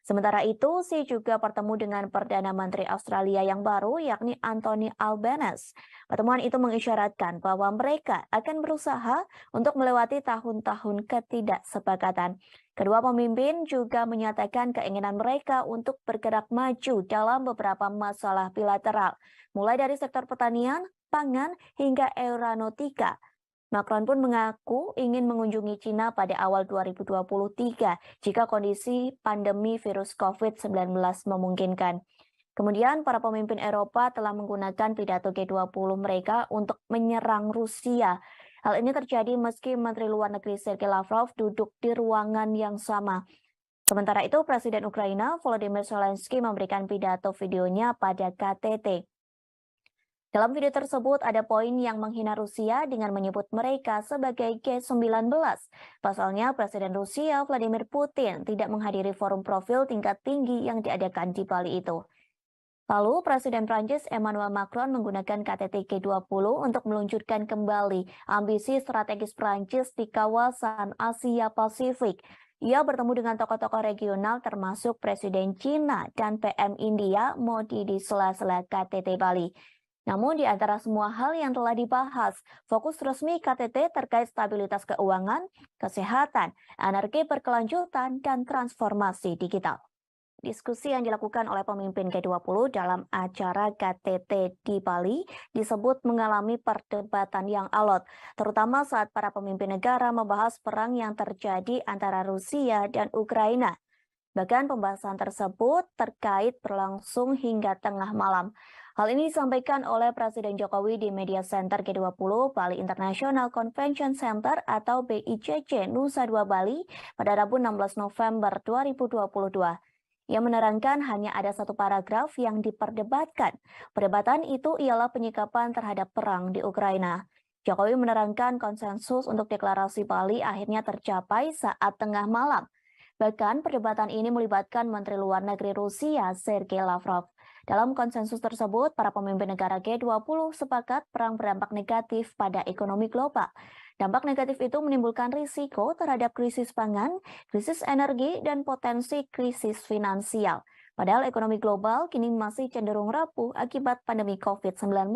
Sementara itu, Xi juga bertemu dengan Perdana Menteri Australia yang baru, yakni Anthony Albanese. Pertemuan itu mengisyaratkan bahwa mereka akan berusaha untuk melewati tahun-tahun ketidaksepakatan. Kedua pemimpin juga menyatakan keinginan mereka untuk bergerak maju dalam beberapa masalah bilateral, mulai dari sektor pertanian, pangan, hingga aeronautika. Macron pun mengaku ingin mengunjungi China pada awal 2023 jika kondisi pandemi virus COVID-19 memungkinkan. Kemudian para pemimpin Eropa telah menggunakan pidato G20 mereka untuk menyerang Rusia. Hal ini terjadi meski Menteri Luar Negeri Sergei Lavrov duduk di ruangan yang sama. Sementara itu, Presiden Ukraina Volodymyr Zelensky memberikan pidato videonya pada KTT. Dalam video tersebut ada poin yang menghina Rusia dengan menyebut mereka sebagai G19. Pasalnya Presiden Rusia Vladimir Putin tidak menghadiri forum profil tingkat tinggi yang diadakan di Bali itu. Lalu Presiden Prancis Emmanuel Macron menggunakan KTT G20 untuk meluncurkan kembali ambisi strategis Prancis di kawasan Asia Pasifik. Ia bertemu dengan tokoh-tokoh regional termasuk Presiden China dan PM India Modi di sela-sela KTT Bali. Namun di antara semua hal yang telah dibahas, fokus resmi KTT terkait stabilitas keuangan, kesehatan, energi berkelanjutan, dan transformasi digital. Diskusi yang dilakukan oleh pemimpin G20 dalam acara KTT di Bali disebut mengalami perdebatan yang alot, terutama saat para pemimpin negara membahas perang yang terjadi antara Rusia dan Ukraina. Bahkan pembahasan tersebut terkait berlangsung hingga tengah malam. Hal ini disampaikan oleh Presiden Jokowi di Media Center G20 Bali International Convention Center atau BICC Nusa Dua Bali pada Rabu 16 November 2022. Ia menerangkan hanya ada satu paragraf yang diperdebatkan. Perdebatan itu ialah penyikapan terhadap perang di Ukraina. Jokowi menerangkan konsensus untuk deklarasi Bali akhirnya tercapai saat tengah malam. Bahkan perdebatan ini melibatkan Menteri Luar Negeri Rusia Sergei Lavrov. Dalam konsensus tersebut, para pemimpin negara G20 sepakat perang berdampak negatif pada ekonomi global. Dampak negatif itu menimbulkan risiko terhadap krisis pangan, krisis energi, dan potensi krisis finansial. Padahal ekonomi global kini masih cenderung rapuh akibat pandemi COVID-19.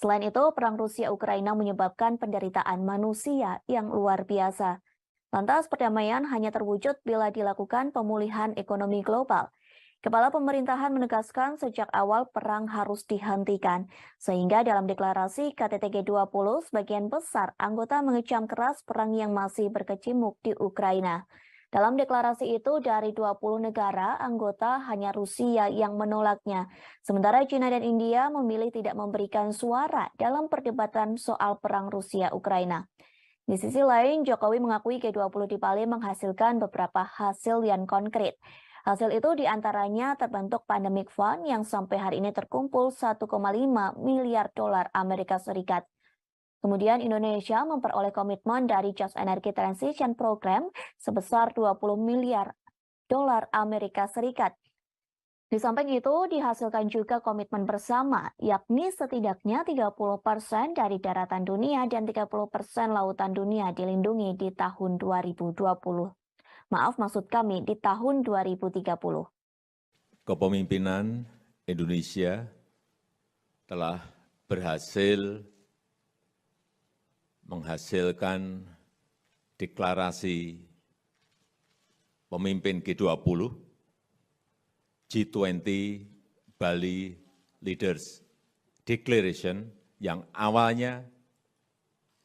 Selain itu, perang Rusia-Ukraina menyebabkan penderitaan manusia yang luar biasa. Lantas perdamaian hanya terwujud bila dilakukan pemulihan ekonomi global. Kepala pemerintahan menegaskan sejak awal perang harus dihentikan, sehingga dalam deklarasi KTT G20 sebagian besar anggota mengecam keras perang yang masih berkecamuk di Ukraina. Dalam deklarasi itu dari 20 negara anggota hanya Rusia yang menolaknya, sementara China dan India memilih tidak memberikan suara dalam perdebatan soal perang Rusia-Ukraina. Di sisi lain, Jokowi mengakui G20 di Bali menghasilkan beberapa hasil yang konkret. Hasil itu diantaranya terbentuk Pandemic Fund yang sampai hari ini terkumpul 1,5 miliar dolar Amerika Serikat. Kemudian Indonesia memperoleh komitmen dari Just Energy Transition Program sebesar 20 miliar dolar Amerika Serikat. Di samping itu, dihasilkan juga komitmen bersama, yakni setidaknya 30% dari daratan dunia dan 30% lautan dunia dilindungi di tahun 2020. Maaf, maksud kami di tahun 2030. Kepemimpinan Indonesia telah berhasil menghasilkan deklarasi pemimpin G20, G20 Bali Leaders Declaration yang awalnya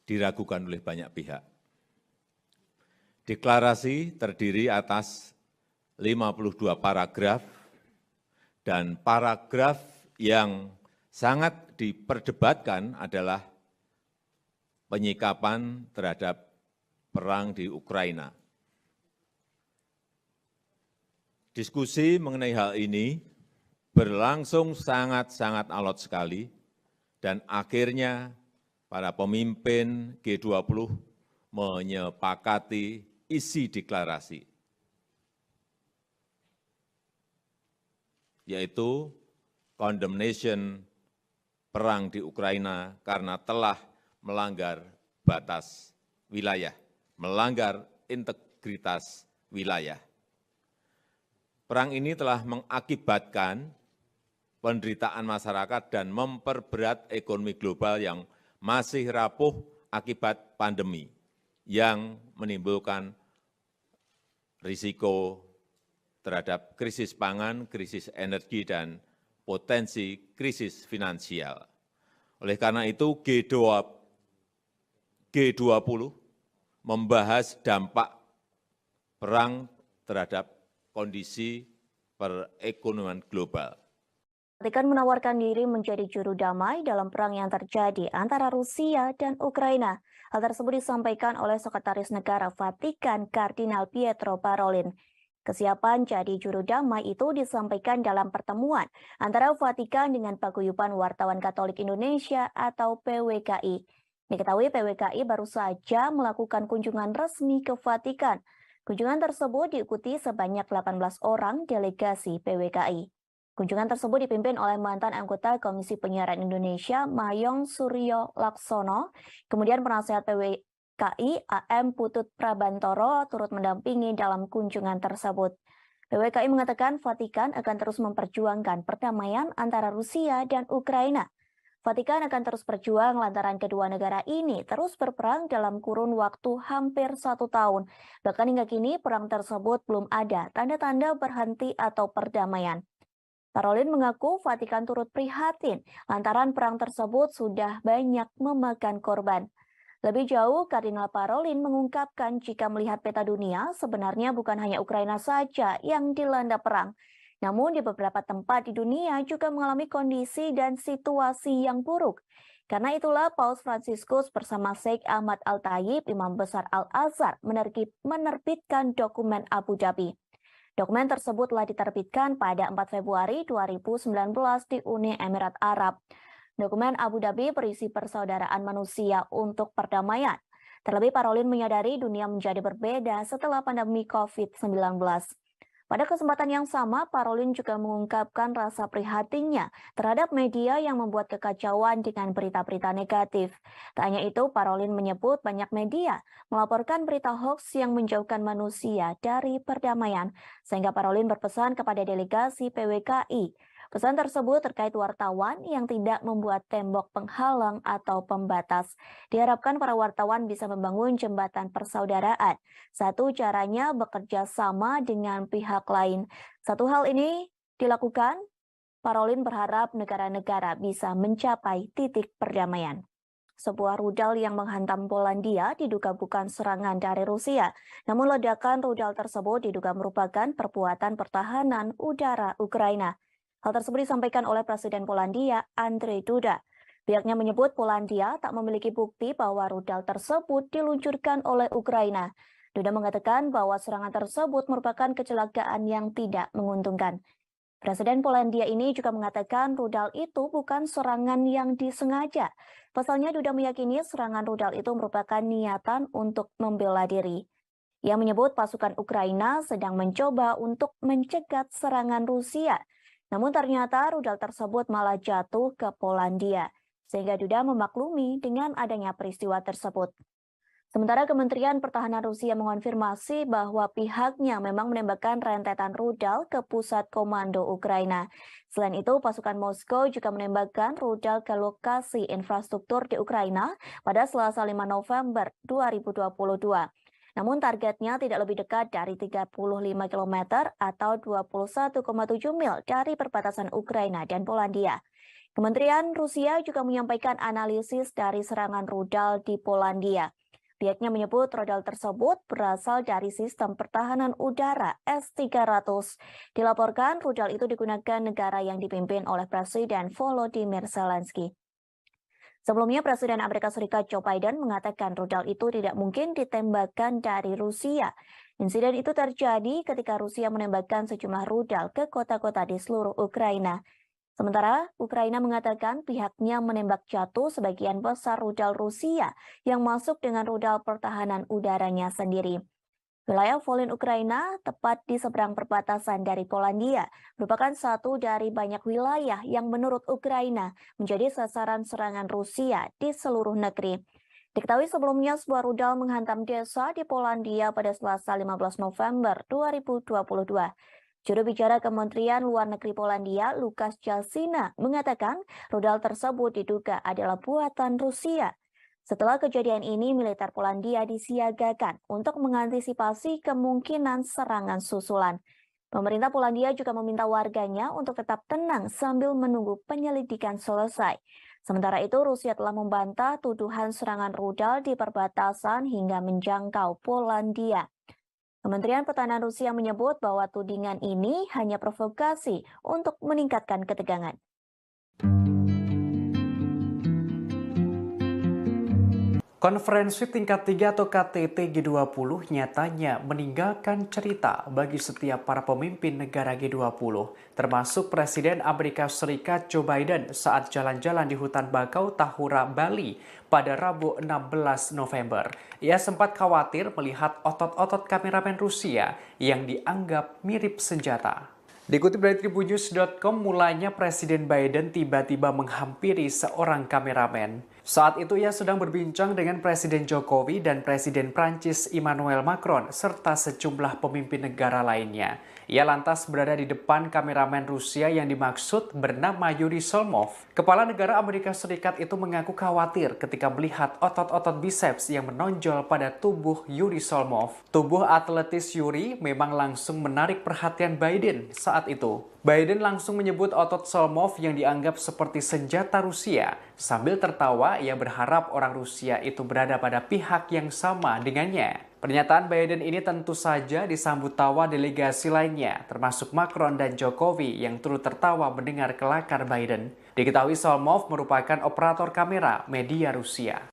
diragukan oleh banyak pihak. Deklarasi terdiri atas 52 paragraf dan paragraf yang sangat diperdebatkan adalah penyikapan terhadap perang di Ukraina. Diskusi mengenai hal ini berlangsung sangat-sangat alot sekali dan akhirnya para pemimpin G20 menyepakati isi deklarasi, yaitu condemnation perang di Ukraina karena telah melanggar batas wilayah, melanggar integritas wilayah. Perang ini telah mengakibatkan penderitaan masyarakat dan memperberat ekonomi global yang masih rapuh akibat pandemi, yang menimbulkan risiko terhadap krisis pangan, krisis energi, dan potensi krisis finansial. Oleh karena itu, G20 membahas dampak perang terhadap kondisi perekonomian global. Vatikan menawarkan diri menjadi juru damai dalam perang yang terjadi antara Rusia dan Ukraina. Hal tersebut disampaikan oleh Sekretaris Negara Vatikan Kardinal Pietro Parolin. Kesiapan jadi juru damai itu disampaikan dalam pertemuan antara Vatikan dengan Paguyuban Wartawan Katolik Indonesia atau PWKI. Diketahui PWKI baru saja melakukan kunjungan resmi ke Vatikan. Kunjungan tersebut diikuti sebanyak 18 orang delegasi PWKI. Kunjungan tersebut dipimpin oleh mantan anggota Komisi Penyiaran Indonesia Mayong Suryo Laksono, kemudian penasehat PWKI AM Putut Prabantoro turut mendampingi dalam kunjungan tersebut. PWKI mengatakan Vatikan akan terus memperjuangkan perdamaian antara Rusia dan Ukraina. Vatikan akan terus berjuang lantaran kedua negara ini terus berperang dalam kurun waktu hampir 1 tahun. Bahkan hingga kini perang tersebut belum ada tanda-tanda berhenti atau perdamaian. Parolin mengaku Vatikan turut prihatin lantaran perang tersebut sudah banyak memakan korban. Lebih jauh, Kardinal Parolin mengungkapkan jika melihat peta dunia, sebenarnya bukan hanya Ukraina saja yang dilanda perang. Namun di beberapa tempat di dunia juga mengalami kondisi dan situasi yang buruk. Karena itulah Paus Fransiskus bersama Sheikh Ahmad Al-Tayib, Imam Besar Al-Azhar, menerbitkan dokumen Abu Dhabi. Dokumen tersebut telah diterbitkan pada 4 Februari 2019 di Uni Emirat Arab. Dokumen Abu Dhabi berisi persaudaraan manusia untuk perdamaian. Terlebih Parolin menyadari dunia menjadi berbeda setelah pandemi COVID-19. Pada kesempatan yang sama, Parolin juga mengungkapkan rasa prihatinnya terhadap media yang membuat kekacauan dengan berita-berita negatif. Tak hanya itu, Parolin menyebut banyak media melaporkan berita hoax yang menjauhkan manusia dari perdamaian, sehingga Parolin berpesan kepada delegasi PWKI. Pesan tersebut terkait wartawan yang tidak membuat tembok penghalang atau pembatas. Diharapkan para wartawan bisa membangun jembatan persaudaraan. Satu caranya bekerja sama dengan pihak lain. Satu hal ini dilakukan, Parolin berharap negara-negara bisa mencapai titik perdamaian. Sebuah rudal yang menghantam Polandia diduga bukan serangan dari Rusia. Namun ledakan rudal tersebut diduga merupakan perbuatan pertahanan udara Ukraina. Hal tersebut disampaikan oleh Presiden Polandia, Andrzej Duda. Pihaknya menyebut Polandia tak memiliki bukti bahwa rudal tersebut diluncurkan oleh Ukraina. Duda mengatakan bahwa serangan tersebut merupakan kecelakaan yang tidak menguntungkan. Presiden Polandia ini juga mengatakan rudal itu bukan serangan yang disengaja. Pasalnya Duda meyakini serangan rudal itu merupakan niatan untuk membela diri. Ia menyebut pasukan Ukraina sedang mencoba untuk mencegat serangan Rusia. Namun ternyata rudal tersebut malah jatuh ke Polandia, sehingga Duda memaklumi dengan adanya peristiwa tersebut. Sementara Kementerian Pertahanan Rusia mengonfirmasi bahwa pihaknya memang menembakkan rentetan rudal ke pusat komando Ukraina. Selain itu, pasukan Moskow juga menembakkan rudal ke lokasi infrastruktur di Ukraina pada Selasa 5 November 2022. Namun targetnya tidak lebih dekat dari 35 km atau 21,7 mil dari perbatasan Ukraina dan Polandia. Kementerian Rusia juga menyampaikan analisis dari serangan rudal di Polandia. Pihaknya menyebut rudal tersebut berasal dari sistem pertahanan udara S-300. Dilaporkan rudal itu digunakan negara yang dipimpin oleh Presiden Volodymyr Zelensky. Sebelumnya, Presiden Amerika Serikat Joe Biden mengatakan rudal itu tidak mungkin ditembakkan dari Rusia. Insiden itu terjadi ketika Rusia menembakkan sejumlah rudal ke kota-kota di seluruh Ukraina. Sementara Ukraina mengatakan pihaknya menembak jatuh sebagian besar rudal Rusia yang masuk dengan rudal pertahanan udaranya sendiri. Wilayah Volyn Ukraina, tepat di seberang perbatasan dari Polandia, merupakan satu dari banyak wilayah yang menurut Ukraina menjadi sasaran serangan Rusia di seluruh negeri. Diketahui sebelumnya sebuah rudal menghantam desa di Polandia pada Selasa 15 November 2022. Juru bicara Kementerian Luar Negeri Polandia, Lukasz Jasina, mengatakan rudal tersebut diduga adalah buatan Rusia. Setelah kejadian ini, militer Polandia disiagakan untuk mengantisipasi kemungkinan serangan susulan. Pemerintah Polandia juga meminta warganya untuk tetap tenang sambil menunggu penyelidikan selesai. Sementara itu, Rusia telah membantah tuduhan serangan rudal di perbatasan hingga menjangkau Polandia. Kementerian Pertahanan Rusia menyebut bahwa tudingan ini hanya provokasi untuk meningkatkan ketegangan. Konferensi tingkat 3 atau KTT G20 nyatanya meninggalkan cerita bagi setiap para pemimpin negara G20, termasuk Presiden Amerika Serikat Joe Biden saat jalan-jalan di hutan bakau Tahura, Bali pada Rabu 16 November. Ia sempat khawatir melihat otot-otot kameramen Rusia yang dianggap mirip senjata. Dikutip dari tribunnews.com, mulanya Presiden Biden tiba-tiba menghampiri seorang kameramen. Saat itu ia sedang berbincang dengan Presiden Jokowi dan Presiden Prancis Emmanuel Macron serta sejumlah pemimpin negara lainnya. Ia lantas berada di depan kameramen Rusia yang dimaksud bernama Yuri Solmov. Kepala negara Amerika Serikat itu mengaku khawatir ketika melihat otot-otot biceps yang menonjol pada tubuh Yuri Solmov. Tubuh atletis Yuri memang langsung menarik perhatian Biden saat itu. Biden langsung menyebut otot Solmov yang dianggap seperti senjata Rusia. Sambil tertawa, ia berharap orang Rusia itu berada pada pihak yang sama dengannya. Pernyataan Biden ini tentu saja disambut tawa delegasi lainnya, termasuk Macron dan Jokowi yang turut tertawa mendengar kelakar Biden. Diketahui Solmov merupakan operator kamera media Rusia.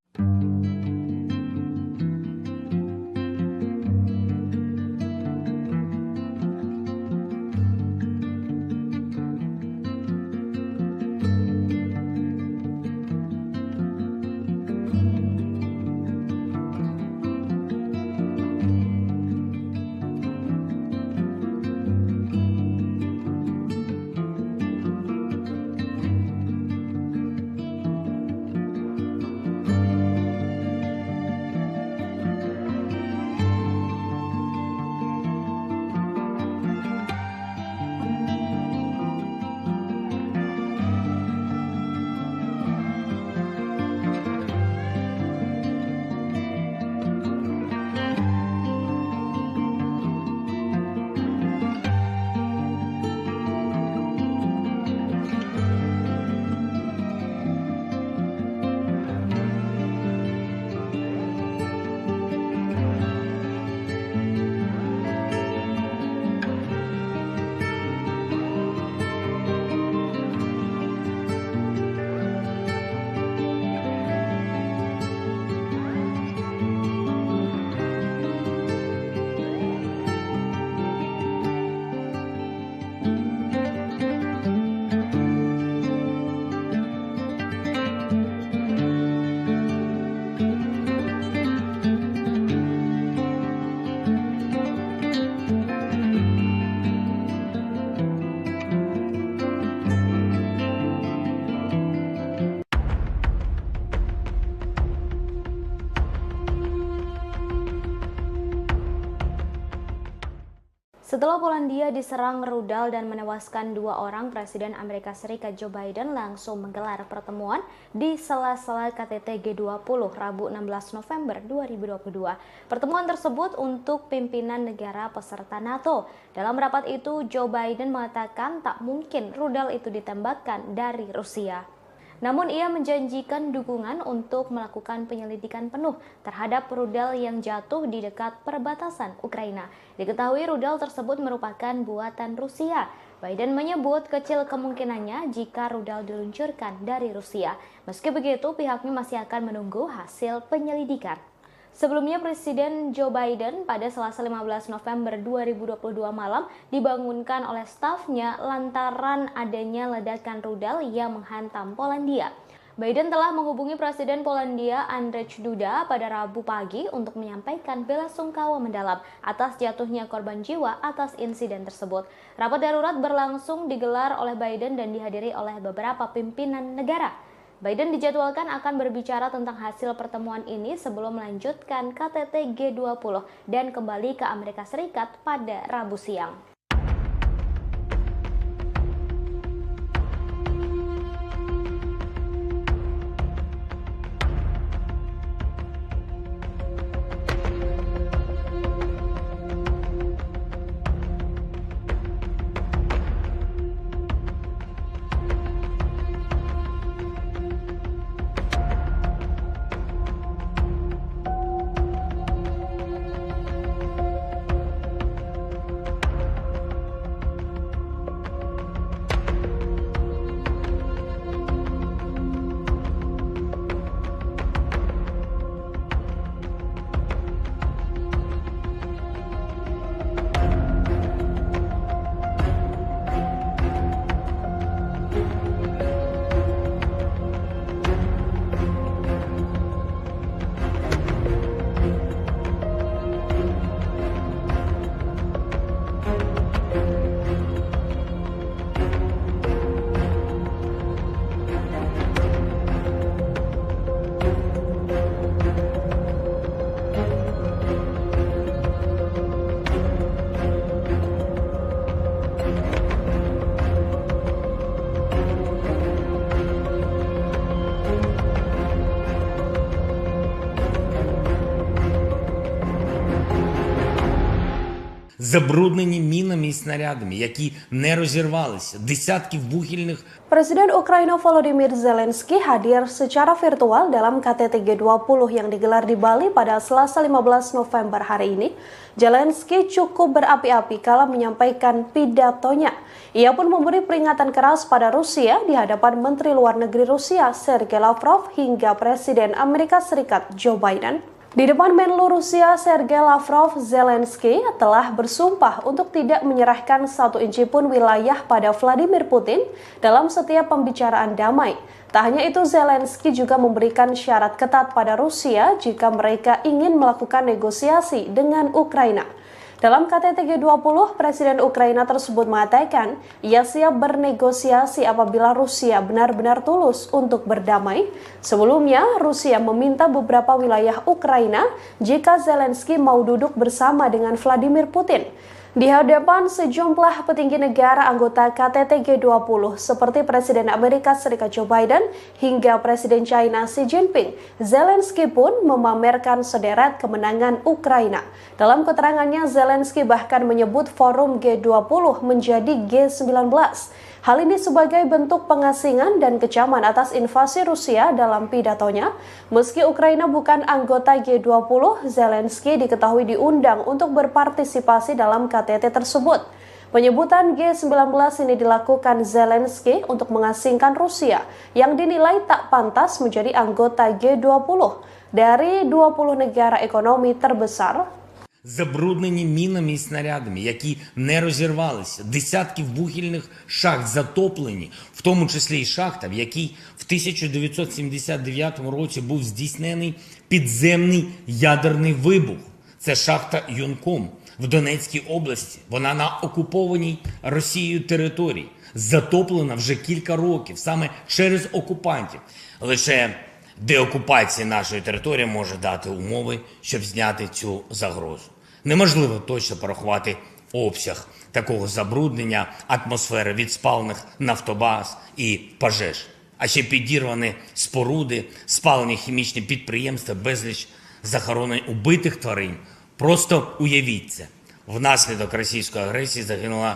Setelah Polandia diserang rudal dan menewaskan 2 orang, Presiden Amerika Serikat Joe Biden langsung menggelar pertemuan di sela-sela KTT G20 Rabu 16 November 2022. Pertemuan tersebut untuk pimpinan negara peserta NATO. Dalam rapat itu, Joe Biden mengatakan tak mungkin rudal itu ditembakkan dari Rusia. Namun ia menjanjikan dukungan untuk melakukan penyelidikan penuh terhadap rudal yang jatuh di dekat perbatasan Ukraina. Diketahui rudal tersebut merupakan buatan Rusia. Biden menyebut kecil kemungkinannya jika rudal diluncurkan dari Rusia. Meski begitu, pihaknya masih akan menunggu hasil penyelidikan. Sebelumnya, Presiden Joe Biden pada Selasa 15 November 2022 malam dibangunkan oleh stafnya lantaran adanya ledakan rudal yang menghantam Polandia. Biden telah menghubungi Presiden Polandia Andrzej Duda pada Rabu pagi untuk menyampaikan belasungkawa mendalam atas jatuhnya korban jiwa atas insiden tersebut. Rapat darurat berlangsung digelar oleh Biden dan dihadiri oleh beberapa pimpinan negara. Biden dijadwalkan akan berbicara tentang hasil pertemuan ini sebelum melanjutkan KTT G20 dan kembali ke Amerika Serikat pada Rabu siang. Забруднені мінами і снарядами, які не розірвалися, десятків вугільних. Presiden Ukraina Volodymyr Zelensky hadir secara virtual dalam KTT G20 yang digelar di Bali pada Selasa 15 November hari ini. Zelensky cukup berapi-api kala menyampaikan pidatonya. Ia pun memberi peringatan keras pada Rusia di hadapan Menteri Luar Negeri Rusia Sergei Lavrov hingga Presiden Amerika Serikat Joe Biden. Di depan Menlu Rusia Sergei Lavrov, Zelensky telah bersumpah untuk tidak menyerahkan 1 inci pun wilayah pada Vladimir Putin dalam setiap pembicaraan damai. Tak hanya itu, Zelensky juga memberikan syarat ketat pada Rusia jika mereka ingin melakukan negosiasi dengan Ukraina. Dalam KTT G20, Presiden Ukraina tersebut mengatakan ia siap bernegosiasi apabila Rusia benar-benar tulus untuk berdamai. Sebelumnya, Rusia meminta beberapa wilayah Ukraina jika Zelensky mau duduk bersama dengan Vladimir Putin. Di hadapan sejumlah petinggi negara anggota KTT G20 seperti Presiden Amerika Serikat Joe Biden hingga Presiden China Xi Jinping, Zelensky pun memamerkan sederet kemenangan Ukraina. Dalam keterangannya, Zelensky bahkan menyebut forum G20 menjadi G19. Hal ini sebagai bentuk pengasingan dan kecaman atas invasi Rusia dalam pidatonya. Meski Ukraina bukan anggota G20, Zelensky diketahui diundang untuk berpartisipasi dalam KTT tersebut. Penyebutan G19 ini dilakukan Zelensky untuk mengasingkan Rusia yang dinilai tak pantas menjadi anggota G20 dari 20 negara ekonomi terbesar. Забруднені мінами і снарядами, які не розірвалися, десятки вугільних шахт затоплені, в тому числі і шахта, в якій в 1979 році був здійснений підземний ядерний вибух. Це шахта Юнком в Донецькій області. Вона на окупованій Росією території. Затоплена вже кілька років, саме через окупантів. Лише деокупація нашої території може дати умови, щоб зняти цю загрозу. Неможливо точно порахувати обсяг такого забруднення атмосфери від спалених нафтобаз і пожеж. А ще підірвані споруди, спалені хімічні підприємства, безліч захоронень убитих тварин. Просто уявіть це. Внаслідок російської агресії загинуло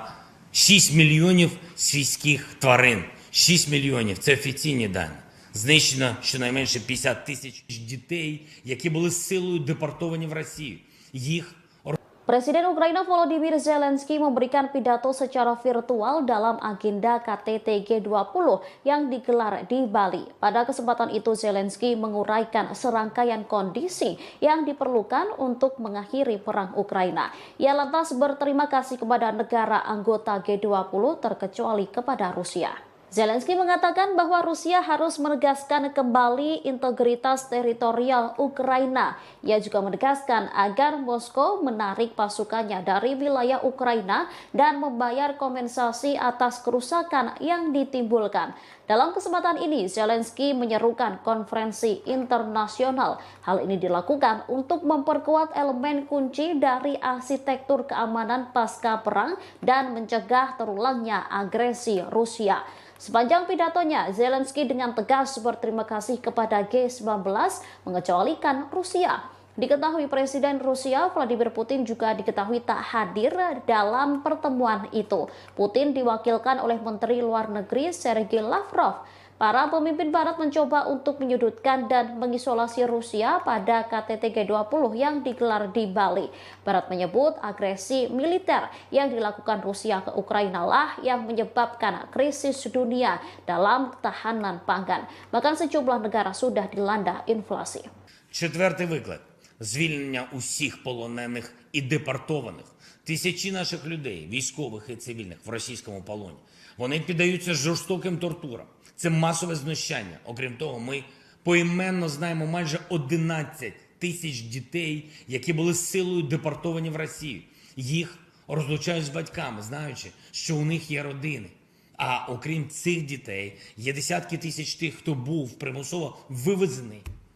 6 мільйонів свійських тварин. 6 мільйонів – це офіційні дані. Знищено щонайменше 50 тисяч дітей, які були силою депортовані в Росію. Їх Presiden Ukraina Volodymyr Zelensky memberikan pidato secara virtual dalam agenda KTT G20 yang digelar di Bali. Pada kesempatan itu Zelensky menguraikan serangkaian kondisi yang diperlukan untuk mengakhiri perang Ukraina. Ia lantas berterima kasih kepada negara anggota G20 terkecuali kepada Rusia. Zelensky mengatakan bahwa Rusia harus menegaskan kembali integritas teritorial Ukraina. Ia juga menegaskan agar Moskow menarik pasukannya dari wilayah Ukraina dan membayar kompensasi atas kerusakan yang ditimbulkan. Dalam kesempatan ini, Zelensky menyerukan konferensi internasional. Hal ini dilakukan untuk memperkuat elemen kunci dari arsitektur keamanan pasca perang dan mencegah terulangnya agresi Rusia. Sepanjang pidatonya, Zelensky dengan tegas berterima kasih kepada G19 mengecualikan Rusia. Diketahui Presiden Rusia Vladimir Putin juga diketahui tak hadir dalam pertemuan itu. Putin diwakilkan oleh Menteri Luar Negeri Sergei Lavrov. Para pemimpin Barat mencoba untuk menyudutkan dan mengisolasi Rusia pada KTT G20 yang digelar di Bali. Barat menyebut agresi militer yang dilakukan Rusia ke Ukraina lah yang menyebabkan krisis dunia dalam ketahanan pangan. Bahkan sejumlah negara sudah dilanda inflasi. Четвертий виклик – звільнення усіх полонених і депортованих. Тисячі наших людей, військових і цивільних, в російському полоні. Вони піддаються жорстоким тортурам. Це масове знущання. Окрім того, ми поіменно знаємо майже 11 тисяч дітей, які були силою депортовані в Росію. Їх розлучають з батьками, знаючи, що у них є родини. А окрім цих дітей, є десятки тисяч тих, хто був примусово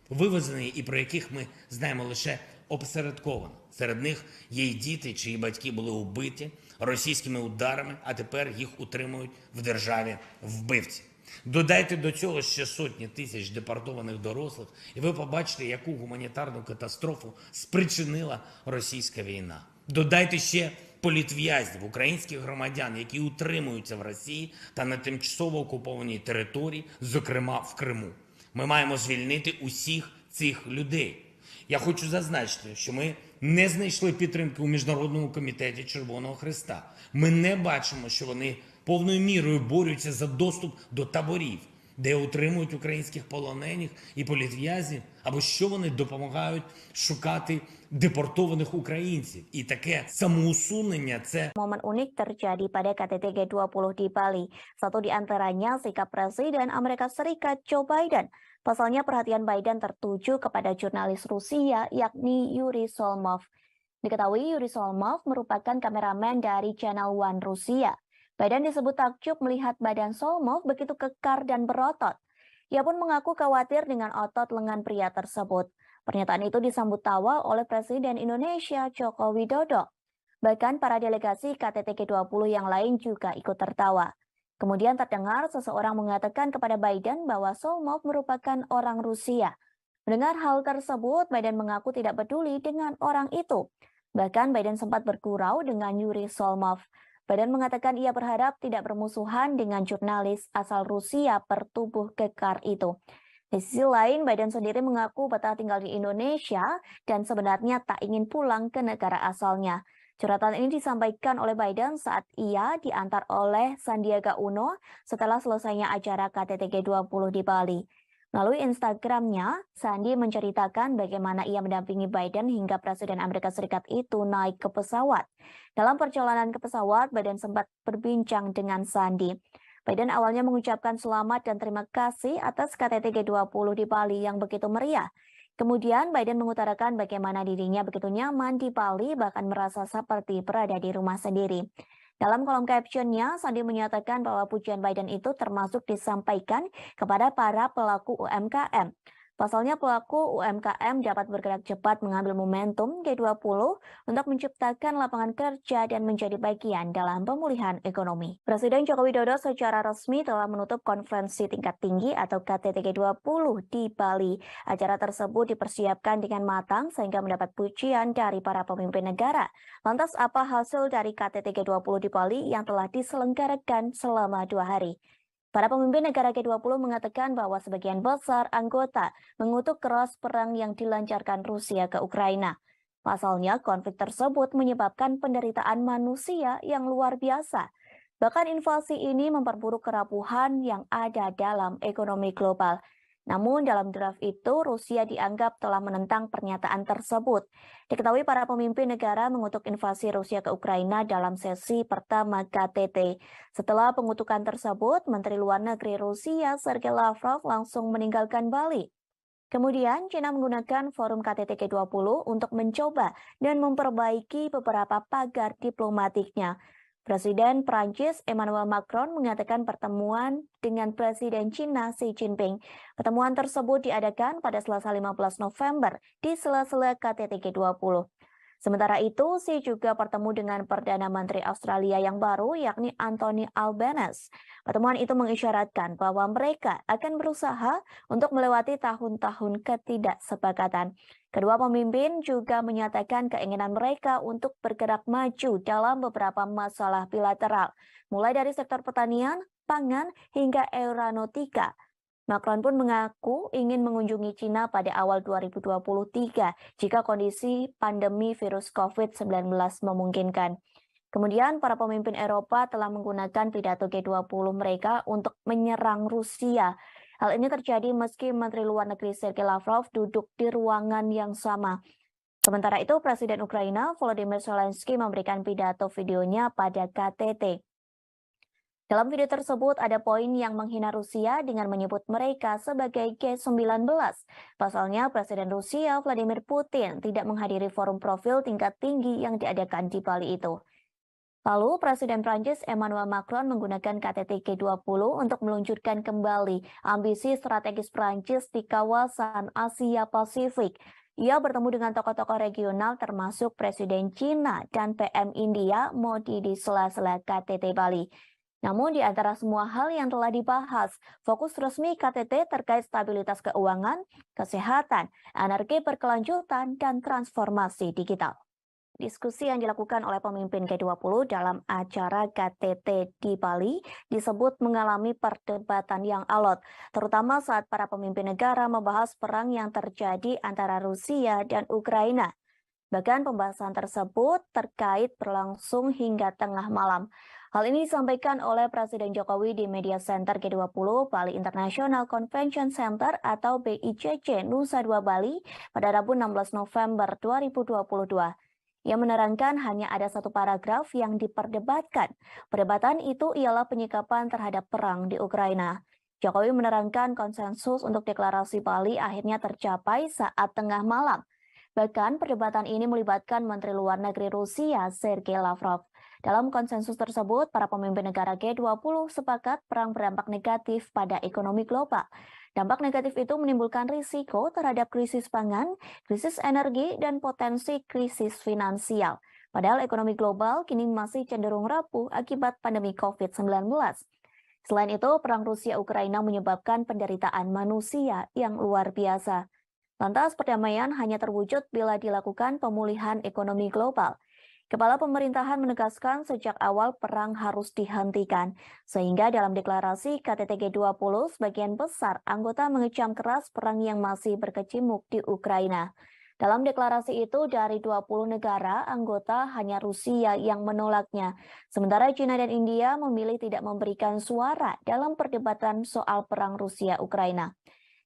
вивезений і про яких ми знаємо лише опосередковано. Серед них є й діти, чиї батьки були убиті російськими ударами, а тепер їх утримують в державі вбивці. Додайте до цього ще сотні тисяч депортованих дорослих, і ви побачите, яку гуманітарну катастрофу спричинила російська війна. Додайте ще політв'язнів, українських громадян, які утримуються в Росії та на тимчасово окупованій території, зокрема в Криму. Ми маємо звільнити усіх цих людей. Я хочу зазначити, що ми не знайшли підтримки у Міжнародному комітеті Червоного Хреста. Ми не бачимо, що вони повною мірою борються за доступ до таборів, де утримують українських полонених і політв'язнів, або що вони допомагають шукати депортованих українців. І таке самоусунення – це Momen unik terjadi pada KTT G20 di Bali. Satu di antaranya sikap Presiden Amerika Serikat Joe Biden. Pasalnya perhatian Biden tertuju kepada jurnalis Rusia yakni Yuri Solmov. Diketahui Yuri Solmov merupakan kameramen dari Channel One Rusia. Biden disebut takjub melihat badan Solmov begitu kekar dan berotot. Ia pun mengaku khawatir dengan otot lengan pria tersebut. Pernyataan itu disambut tawa oleh Presiden Indonesia Joko Widodo. Bahkan para delegasi KTT G20 yang lain juga ikut tertawa. Kemudian terdengar seseorang mengatakan kepada Biden bahwa Solmov merupakan orang Rusia. Mendengar hal tersebut, Biden mengaku tidak peduli dengan orang itu. Bahkan Biden sempat bergurau dengan Yuri Solmov. Biden mengatakan ia berharap tidak bermusuhan dengan jurnalis asal Rusia bertubuh kekar itu. Di sisi lain, Biden sendiri mengaku betah tinggal di Indonesia dan sebenarnya tak ingin pulang ke negara asalnya. Curhatan ini disampaikan oleh Biden saat ia diantar oleh Sandiaga Uno setelah selesainya acara KTT G20 di Bali. Melalui Instagramnya, Sandi menceritakan bagaimana ia mendampingi Biden hingga Presiden Amerika Serikat itu naik ke pesawat. Dalam perjalanan ke pesawat, Biden sempat berbincang dengan Sandi. Biden awalnya mengucapkan selamat dan terima kasih atas KTT G20 di Bali yang begitu meriah. Kemudian Biden mengutarakan bagaimana dirinya begitu nyaman di Bali, bahkan merasa seperti berada di rumah sendiri. Dalam kolom captionnya, Sandi menyatakan bahwa pujian Biden itu termasuk disampaikan kepada para pelaku UMKM. Pasalnya pelaku UMKM dapat bergerak cepat mengambil momentum G20 untuk menciptakan lapangan kerja dan menjadi bagian dalam pemulihan ekonomi. Presiden Joko Widodo secara resmi telah menutup konferensi tingkat tinggi atau KTT G20 di Bali. Acara tersebut dipersiapkan dengan matang sehingga mendapat pujian dari para pemimpin negara. Lantas apa hasil dari KTT G20 di Bali yang telah diselenggarakan selama 2 hari? Para pemimpin negara G20 mengatakan bahwa sebagian besar anggota mengutuk keras perang yang dilancarkan Rusia ke Ukraina. Pasalnya, konflik tersebut menyebabkan penderitaan manusia yang luar biasa. Bahkan invasi ini memperburuk kerapuhan yang ada dalam ekonomi global. Namun dalam draft itu, Rusia dianggap telah menentang pernyataan tersebut. Diketahui para pemimpin negara mengutuk invasi Rusia ke Ukraina dalam sesi pertama KTT. Setelah pengutukan tersebut, Menteri Luar Negeri Rusia Sergei Lavrov langsung meninggalkan Bali. Kemudian, China menggunakan forum KTT G20 untuk mencoba dan memperbaiki beberapa pagar diplomatiknya. Presiden Prancis Emmanuel Macron mengatakan pertemuan dengan Presiden China Xi Jinping. Pertemuan tersebut diadakan pada Selasa 15 November di sela-sela KTT G20. Sementara itu, Xi juga bertemu dengan Perdana Menteri Australia yang baru, yakni Anthony Albanese. Pertemuan itu mengisyaratkan bahwa mereka akan berusaha untuk melewati tahun-tahun ketidaksepakatan. Kedua pemimpin juga menyatakan keinginan mereka untuk bergerak maju dalam beberapa masalah bilateral, mulai dari sektor pertanian, pangan, hingga aeronautika. Macron pun mengaku ingin mengunjungi China pada awal 2023 jika kondisi pandemi virus COVID-19 memungkinkan. Kemudian para pemimpin Eropa telah menggunakan pidato G20 mereka untuk menyerang Rusia. Hal ini terjadi meski Menteri Luar Negeri Sergei Lavrov duduk di ruangan yang sama. Sementara itu, Presiden Ukraina Volodymyr Zelensky memberikan pidato videonya pada KTT. Dalam video tersebut ada poin yang menghina Rusia dengan menyebut mereka sebagai G19. Pasalnya Presiden Rusia Vladimir Putin tidak menghadiri forum profil tingkat tinggi yang diadakan di Bali itu. Lalu Presiden Prancis Emmanuel Macron menggunakan KTT G20 untuk meluncurkan kembali ambisi strategis Prancis di kawasan Asia Pasifik. Ia bertemu dengan tokoh-tokoh regional termasuk Presiden China dan PM India Modi di sela-sela KTT Bali. Namun di antara semua hal yang telah dibahas, fokus resmi KTT terkait stabilitas keuangan, kesehatan, energi berkelanjutan, dan transformasi digital. Diskusi yang dilakukan oleh pemimpin G20 dalam acara KTT di Bali disebut mengalami perdebatan yang alot, terutama saat para pemimpin negara membahas perang yang terjadi antara Rusia dan Ukraina. Bahkan pembahasan tersebut terkait berlangsung hingga tengah malam. Hal ini disampaikan oleh Presiden Jokowi di Media Center G20 Bali International Convention Center atau BICC Nusa Dua Bali pada Rabu 16 November 2022. Ia menerangkan hanya ada satu paragraf yang diperdebatkan. Perdebatan itu ialah penyikapan terhadap perang di Ukraina. Jokowi menerangkan konsensus untuk deklarasi Bali akhirnya tercapai saat tengah malam. Bahkan perdebatan ini melibatkan Menteri Luar Negeri Rusia Sergei Lavrov. Dalam konsensus tersebut, para pemimpin negara G20 sepakat perang berdampak negatif pada ekonomi global. Dampak negatif itu menimbulkan risiko terhadap krisis pangan, krisis energi, dan potensi krisis finansial. Padahal ekonomi global kini masih cenderung rapuh akibat pandemi COVID-19. Selain itu, perang Rusia-Ukraina menyebabkan penderitaan manusia yang luar biasa. Lantas perdamaian hanya terwujud bila dilakukan pemulihan ekonomi global. Kepala pemerintahan menegaskan sejak awal perang harus dihentikan, sehingga dalam deklarasi KTT G20 sebagian besar anggota mengecam keras perang yang masih berkecamuk di Ukraina. Dalam deklarasi itu dari 20 negara anggota hanya Rusia yang menolaknya, sementara China dan India memilih tidak memberikan suara dalam perdebatan soal perang Rusia-Ukraina.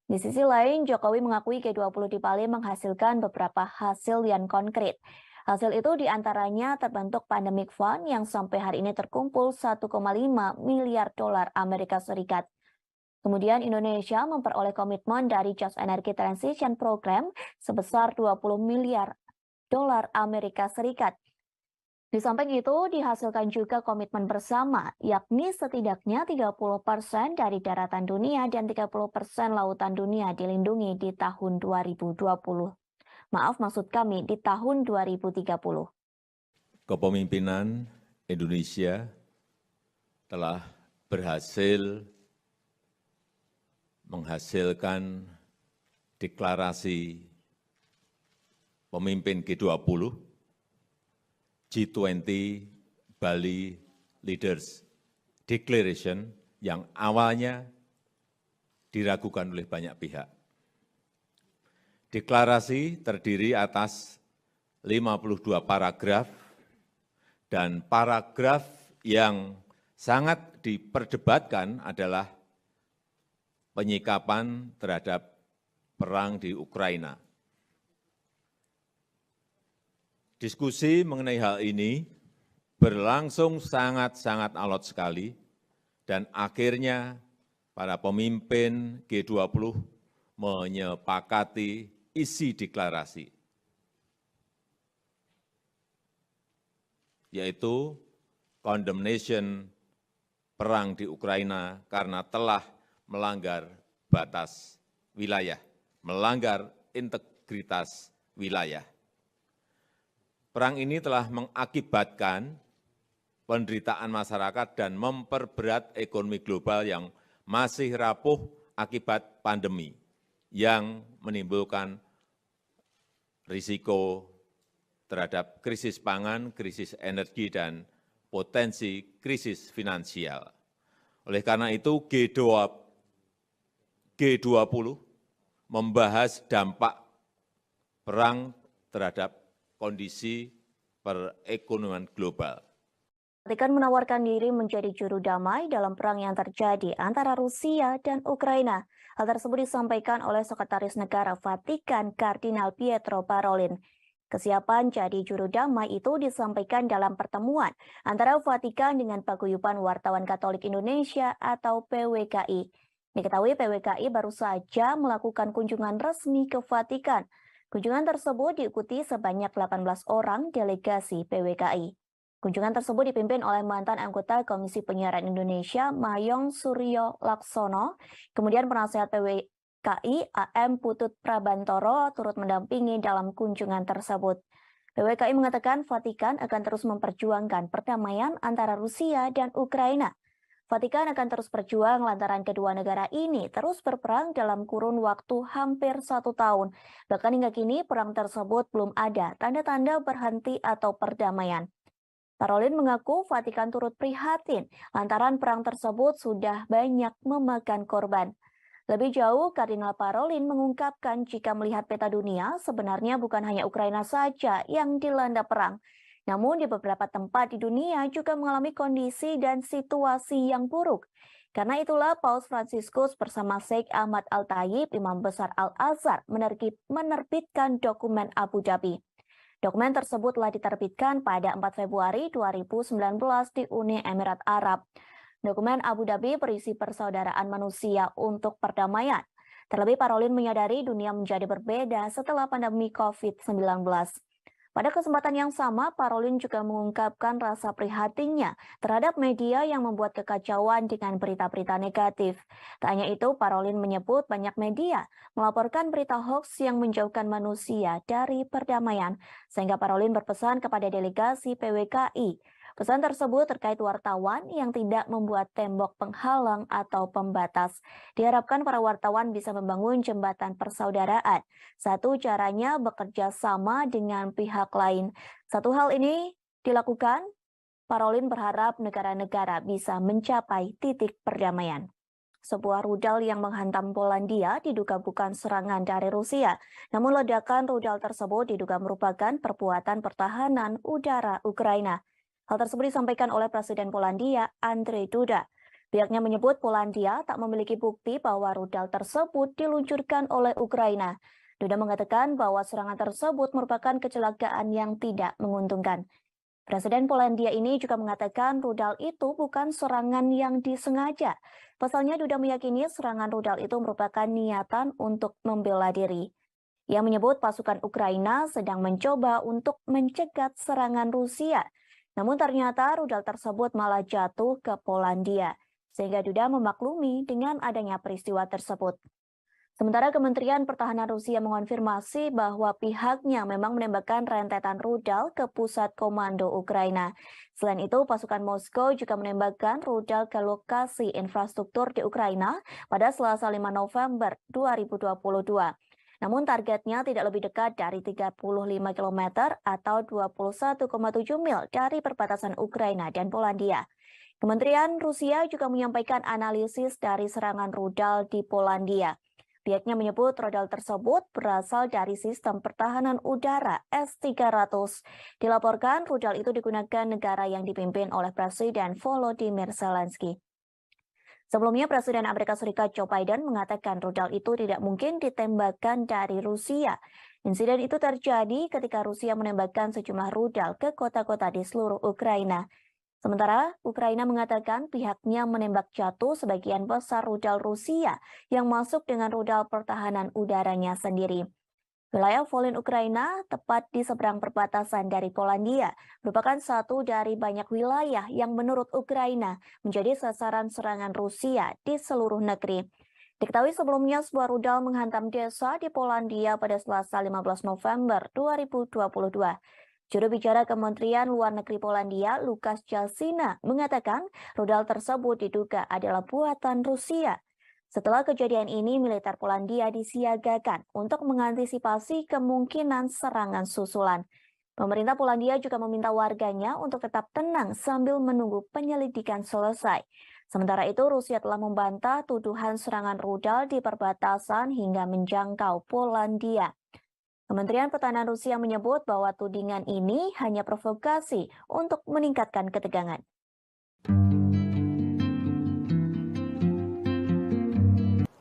Di sisi lain, Jokowi mengakui G20 di Bali menghasilkan beberapa hasil yang konkret. Hasil itu diantaranya terbentuk Pandemic Fund yang sampai hari ini terkumpul 1,5 miliar dolar Amerika Serikat. Kemudian Indonesia memperoleh komitmen dari Just Energy Transition Program sebesar 20 miliar dolar Amerika Serikat. Di samping itu, dihasilkan juga komitmen bersama, yakni setidaknya 30% dari daratan dunia dan 30% lautan dunia dilindungi di tahun 2020. Maaf, maksud kami di tahun 2030. Kepemimpinan Indonesia telah berhasil menghasilkan deklarasi pemimpin G20, G20 Bali Leaders Declaration yang awalnya diragukan oleh banyak pihak. Deklarasi terdiri atas 52 paragraf dan paragraf yang sangat diperdebatkan adalah penyikapan terhadap perang di Ukraina. Diskusi mengenai hal ini berlangsung sangat-sangat alot sekali dan akhirnya para pemimpin G20 menyepakati isi deklarasi, yaitu condemnation perang di Ukraina karena telah melanggar batas wilayah, melanggar integritas wilayah. Perang ini telah mengakibatkan penderitaan masyarakat dan memperberat ekonomi global yang masih rapuh akibat pandemi, yang menimbulkan risiko terhadap krisis pangan, krisis energi, dan potensi krisis finansial. Oleh karena itu, G20 membahas dampak perang terhadap kondisi perekonomian global. Vatikan menawarkan diri menjadi juru damai dalam perang yang terjadi antara Rusia dan Ukraina. Hal tersebut disampaikan oleh Sekretaris Negara Vatikan Kardinal Pietro Parolin. Kesiapan jadi juru damai itu disampaikan dalam pertemuan antara Vatikan dengan Paguyuban Wartawan Katolik Indonesia atau PWKI. Diketahui PWKI baru saja melakukan kunjungan resmi ke Vatikan. Kunjungan tersebut diikuti sebanyak 18 orang delegasi PWKI. Kunjungan tersebut dipimpin oleh mantan anggota Komisi Penyiaran Indonesia, Mayong Suryo Laksono. Kemudian penasehat PWKI, AM Putut Prabantoro, turut mendampingi dalam kunjungan tersebut. PWKI mengatakan Vatikan akan terus memperjuangkan perdamaian antara Rusia dan Ukraina. Vatikan akan terus berjuang lantaran kedua negara ini terus berperang dalam kurun waktu hampir 1 tahun. Bahkan hingga kini perang tersebut belum ada tanda-tanda berhenti atau perdamaian. Parolin mengaku Vatikan turut prihatin lantaran perang tersebut sudah banyak memakan korban. Lebih jauh, Kardinal Parolin mengungkapkan jika melihat peta dunia, sebenarnya bukan hanya Ukraina saja yang dilanda perang. Namun di beberapa tempat di dunia juga mengalami kondisi dan situasi yang buruk. Karena itulah Paus Fransiskus bersama Sheikh Ahmad Al-Tayib, Imam Besar Al-Azhar, menerbitkan dokumen Abu Dhabi. Dokumen tersebut telah diterbitkan pada 4 Februari 2019 di Uni Emirat Arab. Dokumen Abu Dhabi berisi persaudaraan manusia untuk perdamaian. Terlebih Parolin menyadari dunia menjadi berbeda setelah pandemi COVID-19. Pada kesempatan yang sama, Parolin juga mengungkapkan rasa prihatinnya terhadap media yang membuat kekacauan dengan berita-berita negatif. Tak hanya itu, Parolin menyebut banyak media melaporkan berita hoaks yang menjauhkan manusia dari perdamaian, sehingga Parolin berpesan kepada delegasi PWKI. Pesan tersebut terkait wartawan yang tidak membuat tembok penghalang atau pembatas. Diharapkan para wartawan bisa membangun jembatan persaudaraan. Satu caranya bekerja sama dengan pihak lain. Satu hal ini dilakukan, Parolin berharap negara-negara bisa mencapai titik perdamaian. Sebuah rudal yang menghantam Polandia diduga bukan serangan dari Rusia. Namun ledakan rudal tersebut diduga merupakan perbuatan pertahanan udara Ukraina. Hal tersebut disampaikan oleh Presiden Polandia, Andrzej Duda. Pihaknya menyebut Polandia tak memiliki bukti bahwa rudal tersebut diluncurkan oleh Ukraina. Duda mengatakan bahwa serangan tersebut merupakan kecelakaan yang tidak menguntungkan. Presiden Polandia ini juga mengatakan rudal itu bukan serangan yang disengaja. Pasalnya Duda meyakini serangan rudal itu merupakan niatan untuk membela diri. Ia menyebut pasukan Ukraina sedang mencoba untuk mencegat serangan Rusia. Namun ternyata rudal tersebut malah jatuh ke Polandia, sehingga Duda memaklumi dengan adanya peristiwa tersebut. Sementara Kementerian Pertahanan Rusia mengonfirmasi bahwa pihaknya memang menembakkan rentetan rudal ke pusat komando Ukraina. Selain itu, pasukan Moskow juga menembakkan rudal ke lokasi infrastruktur di Ukraina pada Selasa 5 November 2022. Namun targetnya tidak lebih dekat dari 35 km atau 21,7 mil dari perbatasan Ukraina dan Polandia. Kementerian Rusia juga menyampaikan analisis dari serangan rudal di Polandia. Pihaknya menyebut rudal tersebut berasal dari sistem pertahanan udara S-300. Dilaporkan rudal itu digunakan negara yang dipimpin oleh Presiden Volodymyr Zelensky. Sebelumnya, Presiden Amerika Serikat Joe Biden mengatakan rudal itu tidak mungkin ditembakkan dari Rusia. Insiden itu terjadi ketika Rusia menembakkan sejumlah rudal ke kota-kota di seluruh Ukraina. Sementara Ukraina mengatakan pihaknya menembak jatuh sebagian besar rudal Rusia yang masuk dengan rudal pertahanan udaranya sendiri. Wilayah Volyn Ukraina, tepat di seberang perbatasan dari Polandia, merupakan satu dari banyak wilayah yang menurut Ukraina menjadi sasaran serangan Rusia di seluruh negeri. Diketahui sebelumnya sebuah rudal menghantam desa di Polandia pada Selasa 15 November 2022. Juru bicara Kementerian Luar Negeri Polandia, Lukasz Jasina, mengatakan rudal tersebut diduga adalah buatan Rusia. Setelah kejadian ini, militer Polandia disiagakan untuk mengantisipasi kemungkinan serangan susulan. Pemerintah Polandia juga meminta warganya untuk tetap tenang sambil menunggu penyelidikan selesai. Sementara itu, Rusia telah membantah tuduhan serangan rudal di perbatasan hingga menjangkau Polandia. Kementerian Pertahanan Rusia menyebut bahwa tudingan ini hanya provokasi untuk meningkatkan ketegangan.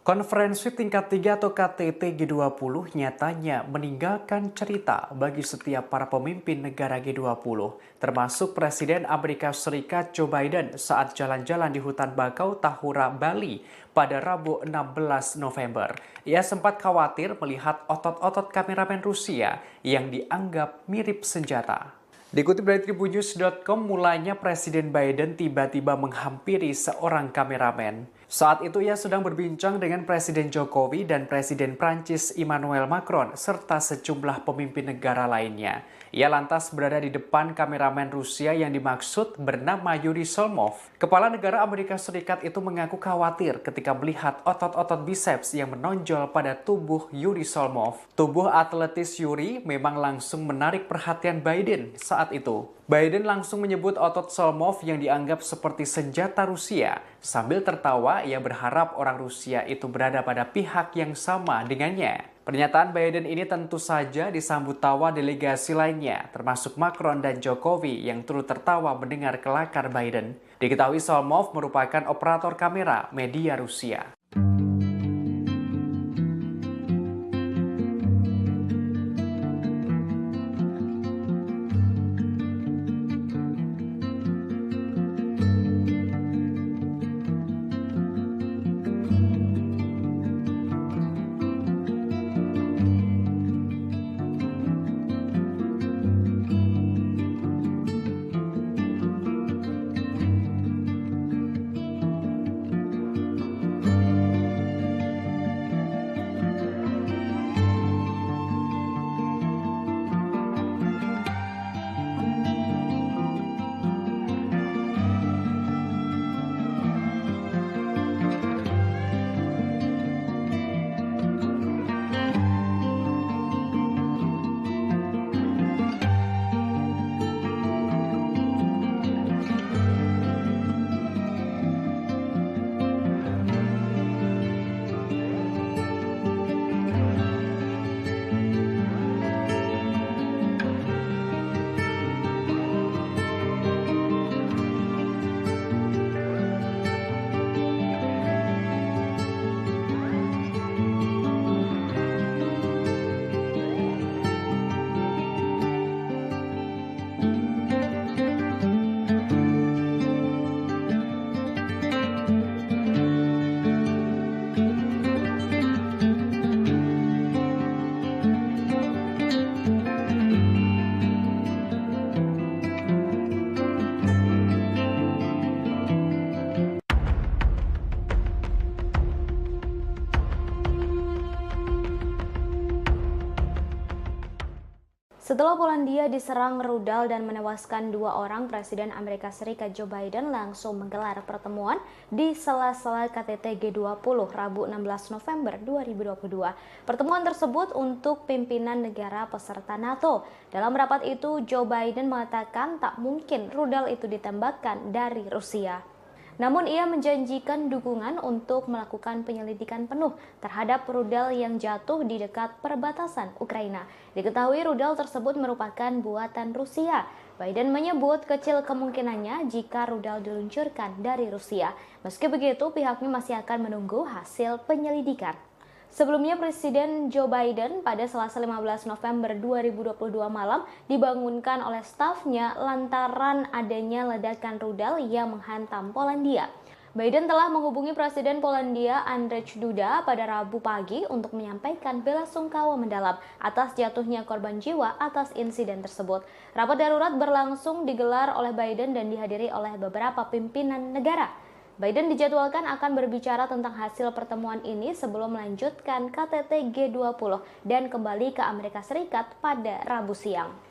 Konferensi tingkat 3 atau KTT G20 nyatanya meninggalkan cerita bagi setiap para pemimpin negara G20, termasuk Presiden Amerika Serikat Joe Biden saat jalan-jalan di hutan bakau Tahura, Bali pada Rabu 16 November. Ia sempat khawatir melihat otot-otot kameramen Rusia yang dianggap mirip senjata. Dikutip dari tribunnews.com, mulanya Presiden Biden tiba-tiba menghampiri seorang kameramen. Saat itu ia sedang berbincang dengan Presiden Jokowi dan Presiden Prancis Emmanuel Macron serta sejumlah pemimpin negara lainnya. Ia lantas berada di depan kameramen Rusia yang dimaksud bernama Yuri Solmov. Kepala negara Amerika Serikat itu mengaku khawatir ketika melihat otot-otot biceps yang menonjol pada tubuh Yuri Solmov. Tubuh atletis Yuri memang langsung menarik perhatian Biden saat itu. Biden langsung menyebut otot Solmov yang dianggap seperti senjata Rusia. Sambil tertawa, ia berharap orang Rusia itu berada pada pihak yang sama dengannya. Pernyataan Biden ini tentu saja disambut tawa delegasi lainnya, termasuk Macron dan Jokowi yang turut tertawa mendengar kelakar Biden. Diketahui Solmov merupakan operator kamera media Rusia. Setelah Polandia diserang rudal dan menewaskan 2 orang, Presiden Amerika Serikat Joe Biden langsung menggelar pertemuan di sela-sela KTT G20 Rabu 16 November 2022. Pertemuan tersebut untuk pimpinan negara peserta NATO. Dalam rapat itu, Joe Biden mengatakan tak mungkin rudal itu ditembakkan dari Rusia. Namun ia menjanjikan dukungan untuk melakukan penyelidikan penuh terhadap rudal yang jatuh di dekat perbatasan Ukraina. Diketahui rudal tersebut merupakan buatan Rusia. Biden menyebut kecil kemungkinannya jika rudal diluncurkan dari Rusia. Meski begitu, pihaknya masih akan menunggu hasil penyelidikan. Sebelumnya, Presiden Joe Biden pada Selasa 15 November 2022 malam dibangunkan oleh stafnya lantaran adanya ledakan rudal yang menghantam Polandia. Biden telah menghubungi Presiden Polandia Andrzej Duda pada Rabu pagi untuk menyampaikan belasungkawa mendalam atas jatuhnya korban jiwa atas insiden tersebut. Rapat darurat berlangsung digelar oleh Biden dan dihadiri oleh beberapa pimpinan negara. Biden dijadwalkan akan berbicara tentang hasil pertemuan ini sebelum melanjutkan KTT G20 dan kembali ke Amerika Serikat pada Rabu siang.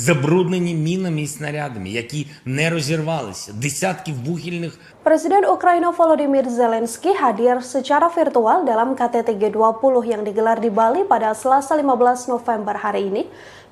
Забруднені мінами і снарядами, які не розірвалися, десятки вугільних. Presiden Ukraina Volodymyr Zelensky hadir secara virtual dalam KTT G20 yang digelar di Bali pada Selasa 15 November hari ini.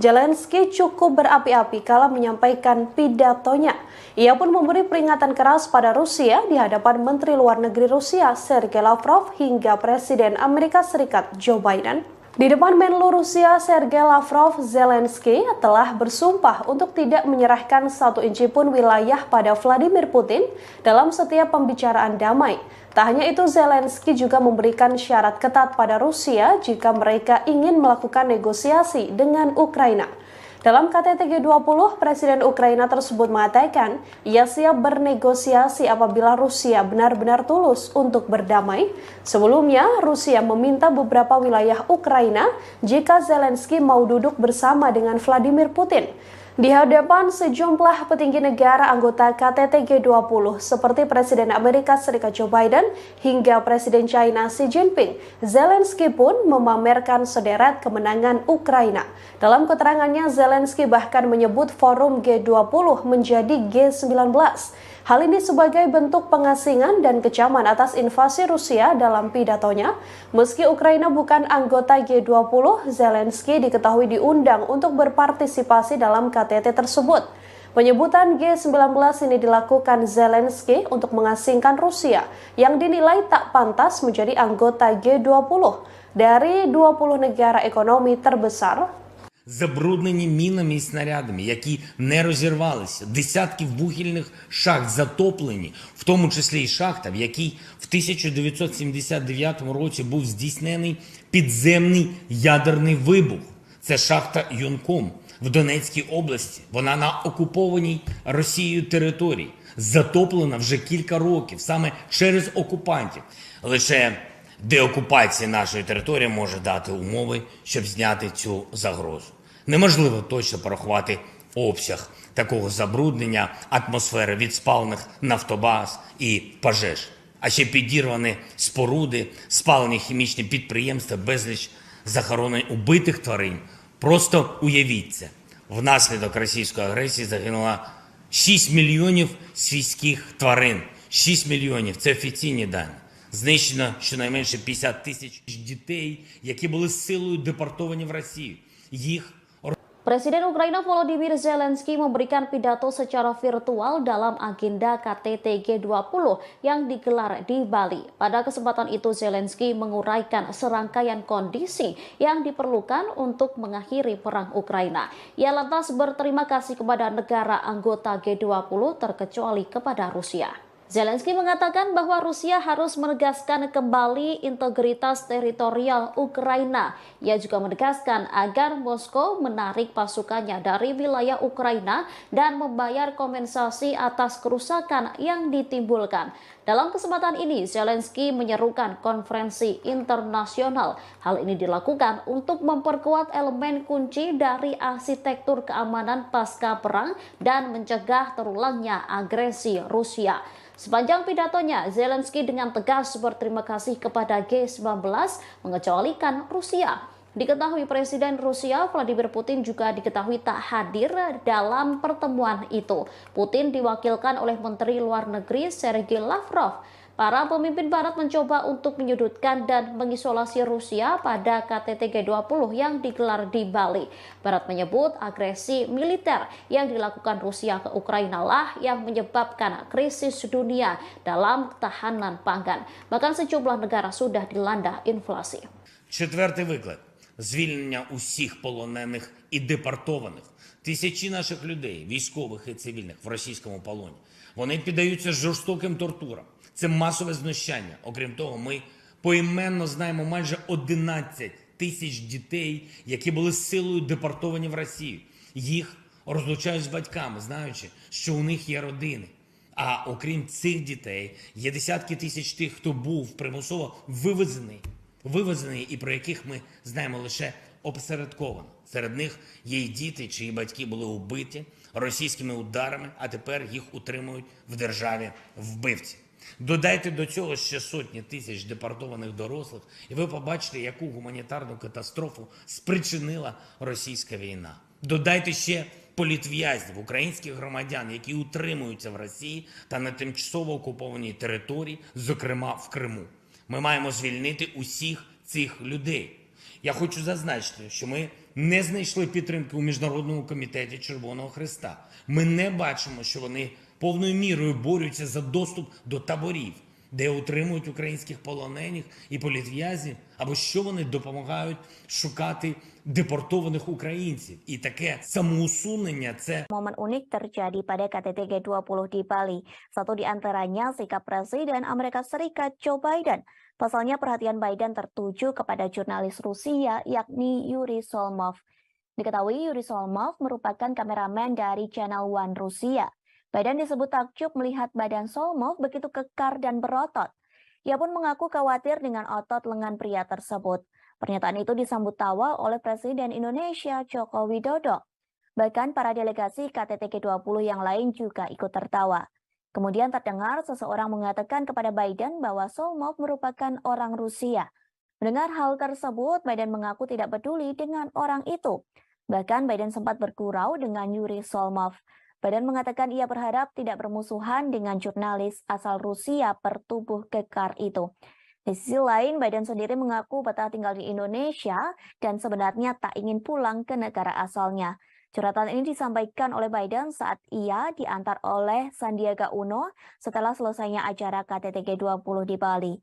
Zelensky cukup berapi-api kala menyampaikan pidatonya. Ia pun memberi peringatan keras pada Rusia di hadapan Menteri Luar Negeri Rusia Sergei Lavrov hingga Presiden Amerika Serikat Joe Biden. Di depan Menlu Rusia Sergei Lavrov, Zelensky telah bersumpah untuk tidak menyerahkan 1 inci pun wilayah pada Vladimir Putin dalam setiap pembicaraan damai. Tak hanya itu, Zelensky juga memberikan syarat ketat pada Rusia jika mereka ingin melakukan negosiasi dengan Ukraina. Dalam KTT G20, Presiden Ukraina tersebut mengatakan ia siap bernegosiasi apabila Rusia benar-benar tulus untuk berdamai. Sebelumnya, Rusia meminta beberapa wilayah Ukraina jika Zelensky mau duduk bersama dengan Vladimir Putin. Di hadapan sejumlah petinggi negara anggota KTT G20 seperti Presiden Amerika Serikat Joe Biden hingga Presiden China Xi Jinping, Zelensky pun memamerkan sederet kemenangan Ukraina. Dalam keterangannya, Zelensky bahkan menyebut forum G20 menjadi G19. Hal ini sebagai bentuk pengasingan dan kecaman atas invasi Rusia dalam pidatonya. Meski Ukraina bukan anggota G20, Zelensky diketahui diundang untuk berpartisipasi dalam KTT tersebut. Penyebutan G19 ini dilakukan Zelensky untuk mengasingkan Rusia yang dinilai tak pantas menjadi anggota G20 dari 20 negara ekonomi terbesar. Забруднені мінами і снарядами, які не розірвалися, десятки вугільних шахт затоплені, в тому числі і шахта, в якій в 1979 році був здійснений підземний ядерний вибух. Це шахта Юнком в Донецькій області. Вона на окупованій Росією території. Затоплена вже кілька років, саме через окупантів. Лише деокупація нашої території може дати умови, щоб зняти цю загрозу. Неможливо точно порахувати обсяг такого забруднення атмосфери від спалених нафтобаз і пожеж. А ще підірвані споруди, спалені хімічні підприємства, безліч захоронень убитих тварин. Просто уявіть це. Внаслідок російської агресії загинуло 6 мільйонів свійських тварин. 6 мільйонів – це офіційні дані. Знищено щонайменше 50 тисяч дітей, які були силою депортовані в Росію. Їх Presiden Ukraina Volodymyr Zelensky memberikan pidato secara virtual dalam agenda KTT G20 yang digelar di Bali. Pada kesempatan itu Zelensky menguraikan serangkaian kondisi yang diperlukan untuk mengakhiri perang Ukraina. Ia lantas berterima kasih kepada negara anggota G20 terkecuali kepada Rusia. Zelensky mengatakan bahwa Rusia harus menegaskan kembali integritas teritorial Ukraina. Ia juga menegaskan agar Moskow menarik pasukannya dari wilayah Ukraina dan membayar kompensasi atas kerusakan yang ditimbulkan. Dalam kesempatan ini, Zelensky menyerukan konferensi internasional. Hal ini dilakukan untuk memperkuat elemen kunci dari arsitektur keamanan pasca perang dan mencegah terulangnya agresi Rusia. Sepanjang pidatonya, Zelensky dengan tegas berterima kasih kepada G19 mengecualikan Rusia. Diketahui Presiden Rusia Vladimir Putin juga diketahui tak hadir dalam pertemuan itu. Putin diwakilkan oleh Menteri Luar Negeri Sergei Lavrov. Para pemimpin Barat mencoba untuk menyudutkan dan mengisolasi Rusia pada KTT G20 yang digelar di Bali. Barat menyebut agresi militer yang dilakukan Rusia ke Ukraina lah yang menyebabkan krisis dunia dalam ketahanan pangan. Bahkan sejumlah negara sudah dilanda inflasi. Четвертий виклик – звільнення усіх полонених і депортованих. Тисячі наших людей, військових і цивільних, в російському полоні. Вони піддаються жорстоким тортурам. Це масове знущання. Окрім того, ми поіменно знаємо майже 11 тисяч дітей, які були силою депортовані в Росію. Їх розлучають з батьками, знаючи, що у них є родини. А окрім цих дітей, є десятки тисяч тих, хто був примусово вивезений і про яких ми знаємо лише опосередковано. Серед них є й діти, чиї батьки були убиті російськими ударами, а тепер їх утримують в державі вбивці. Додайте до цього ще сотні тисяч депортованих дорослих, і ви побачите, яку гуманітарну катастрофу спричинила російська війна. Додайте ще політв'язнів, українських громадян, які утримуються в Росії та на тимчасово окупованій території, зокрема в Криму. Ми маємо звільнити усіх цих людей. Я хочу зазначити, що ми не знайшли підтримки у Міжнародному комітеті Червоного Хреста. Ми не бачимо, що вони повною мірою борються за доступ до таборів, де утримують українських полонених і політв'язнів, або що вони допомагають шукати депортованих українців. І таке самоусунення – це Momen unik terjadi pada KTT G20 di Bali. Satu di antaranya sikap Presiden Amerika Serikat Joe Biden. Pasalnya perhatian Biden tertuju kepada jurnalis Rusia yakni Yuri Solmov. Diketahui Yuri Solmov merupakan kameramen dari Channel One Rusia. Biden disebut takjub melihat badan Solmov begitu kekar dan berotot. Ia pun mengaku khawatir dengan otot lengan pria tersebut. Pernyataan itu disambut tawa oleh Presiden Indonesia Joko Widodo. Bahkan para delegasi KTT G20 yang lain juga ikut tertawa. Kemudian terdengar seseorang mengatakan kepada Biden bahwa Solmov merupakan orang Rusia. Mendengar hal tersebut, Biden mengaku tidak peduli dengan orang itu. Bahkan Biden sempat bergurau dengan Yuri Solmov. Biden mengatakan ia berharap tidak bermusuhan dengan jurnalis asal Rusia bertubuh kekar itu. Di sisi lain, Biden sendiri mengaku betah tinggal di Indonesia dan sebenarnya tak ingin pulang ke negara asalnya. Curhatan ini disampaikan oleh Biden saat ia diantar oleh Sandiaga Uno setelah selesainya acara KTT G20 di Bali.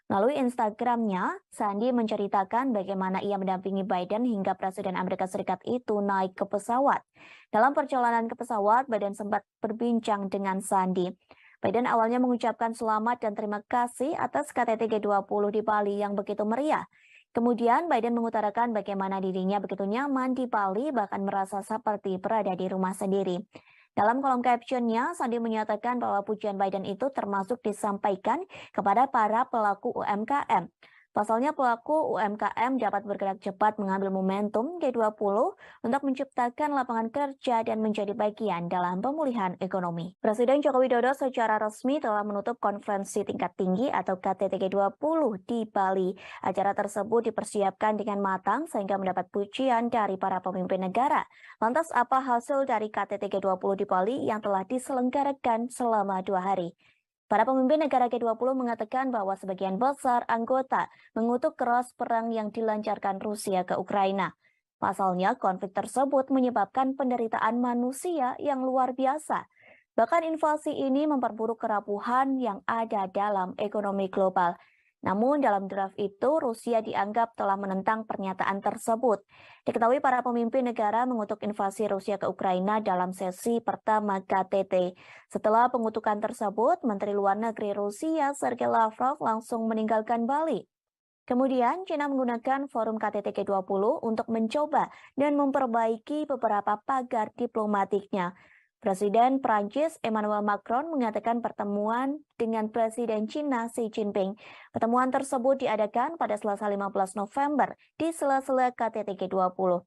Melalui Instagramnya, Sandi menceritakan bagaimana ia mendampingi Biden hingga Presiden Amerika Serikat itu naik ke pesawat. Dalam perjalanan ke pesawat, Biden sempat berbincang dengan Sandi. Biden awalnya mengucapkan selamat dan terima kasih atas KTT G20 di Bali yang begitu meriah. Kemudian Biden mengutarakan bagaimana dirinya begitu nyaman di Bali, bahkan merasa seperti berada di rumah sendiri. Dalam kolom captionnya, Sandi menyatakan bahwa pujian Biden itu termasuk disampaikan kepada para pelaku UMKM. Pasalnya pelaku UMKM dapat bergerak cepat mengambil momentum G20 untuk menciptakan lapangan kerja dan menjadi bagian dalam pemulihan ekonomi. Presiden Joko Widodo secara resmi telah menutup konferensi tingkat tinggi atau KTT G20 di Bali. Acara tersebut dipersiapkan dengan matang sehingga mendapat pujian dari para pemimpin negara. Lantas apa hasil dari KTT G20 di Bali yang telah diselenggarakan selama 2 hari? Para pemimpin negara G20 mengatakan bahwa sebagian besar anggota mengutuk keras perang yang dilancarkan Rusia ke Ukraina. Pasalnya, konflik tersebut menyebabkan penderitaan manusia yang luar biasa. Bahkan invasi ini memperburuk kerapuhan yang ada dalam ekonomi global. Namun dalam draft itu, Rusia dianggap telah menentang pernyataan tersebut. Diketahui para pemimpin negara mengutuk invasi Rusia ke Ukraina dalam sesi pertama KTT. Setelah pengutukan tersebut, Menteri Luar Negeri Rusia Sergei Lavrov langsung meninggalkan Bali. Kemudian, China menggunakan forum KTT G20 untuk mencoba dan memperbaiki beberapa pagar diplomatiknya. Presiden Prancis Emmanuel Macron mengatakan pertemuan dengan Presiden China Xi Jinping. Pertemuan tersebut diadakan pada Selasa 15 November di sela-sela KTT G20.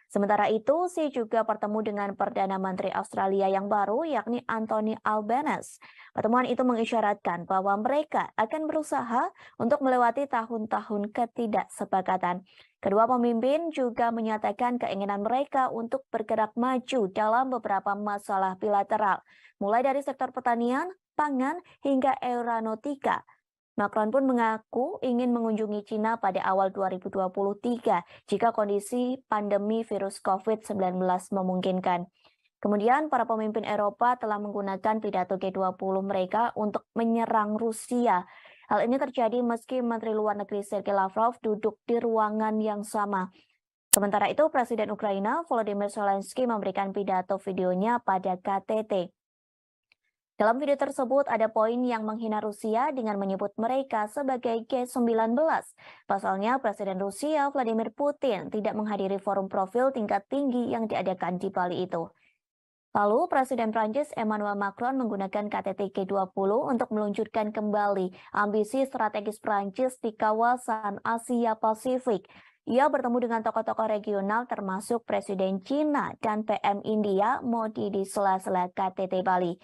Sementara itu, Xi juga bertemu dengan Perdana Menteri Australia yang baru, yakni Anthony Albanese. Pertemuan itu mengisyaratkan bahwa mereka akan berusaha untuk melewati tahun-tahun ketidaksepakatan. Kedua pemimpin juga menyatakan keinginan mereka untuk bergerak maju dalam beberapa masalah bilateral, mulai dari sektor pertanian, pangan, hingga aeronautika. Macron pun mengaku ingin mengunjungi China pada awal 2023 jika kondisi pandemi virus COVID-19 memungkinkan. Kemudian para pemimpin Eropa telah menggunakan pidato G20 mereka untuk menyerang Rusia. Hal ini terjadi meski Menteri Luar Negeri Sergei Lavrov duduk di ruangan yang sama. Sementara itu, Presiden Ukraina Volodymyr Zelensky memberikan pidato videonya pada KTT. Dalam video tersebut ada poin yang menghina Rusia dengan menyebut mereka sebagai G19. Pasalnya Presiden Rusia Vladimir Putin tidak menghadiri forum profil tingkat tinggi yang diadakan di Bali itu. Lalu Presiden Prancis Emmanuel Macron menggunakan KTT G20 untuk meluncurkan kembali ambisi strategis Prancis di kawasan Asia Pasifik. Ia bertemu dengan tokoh-tokoh regional termasuk Presiden China dan PM India Modi di sela-sela KTT Bali.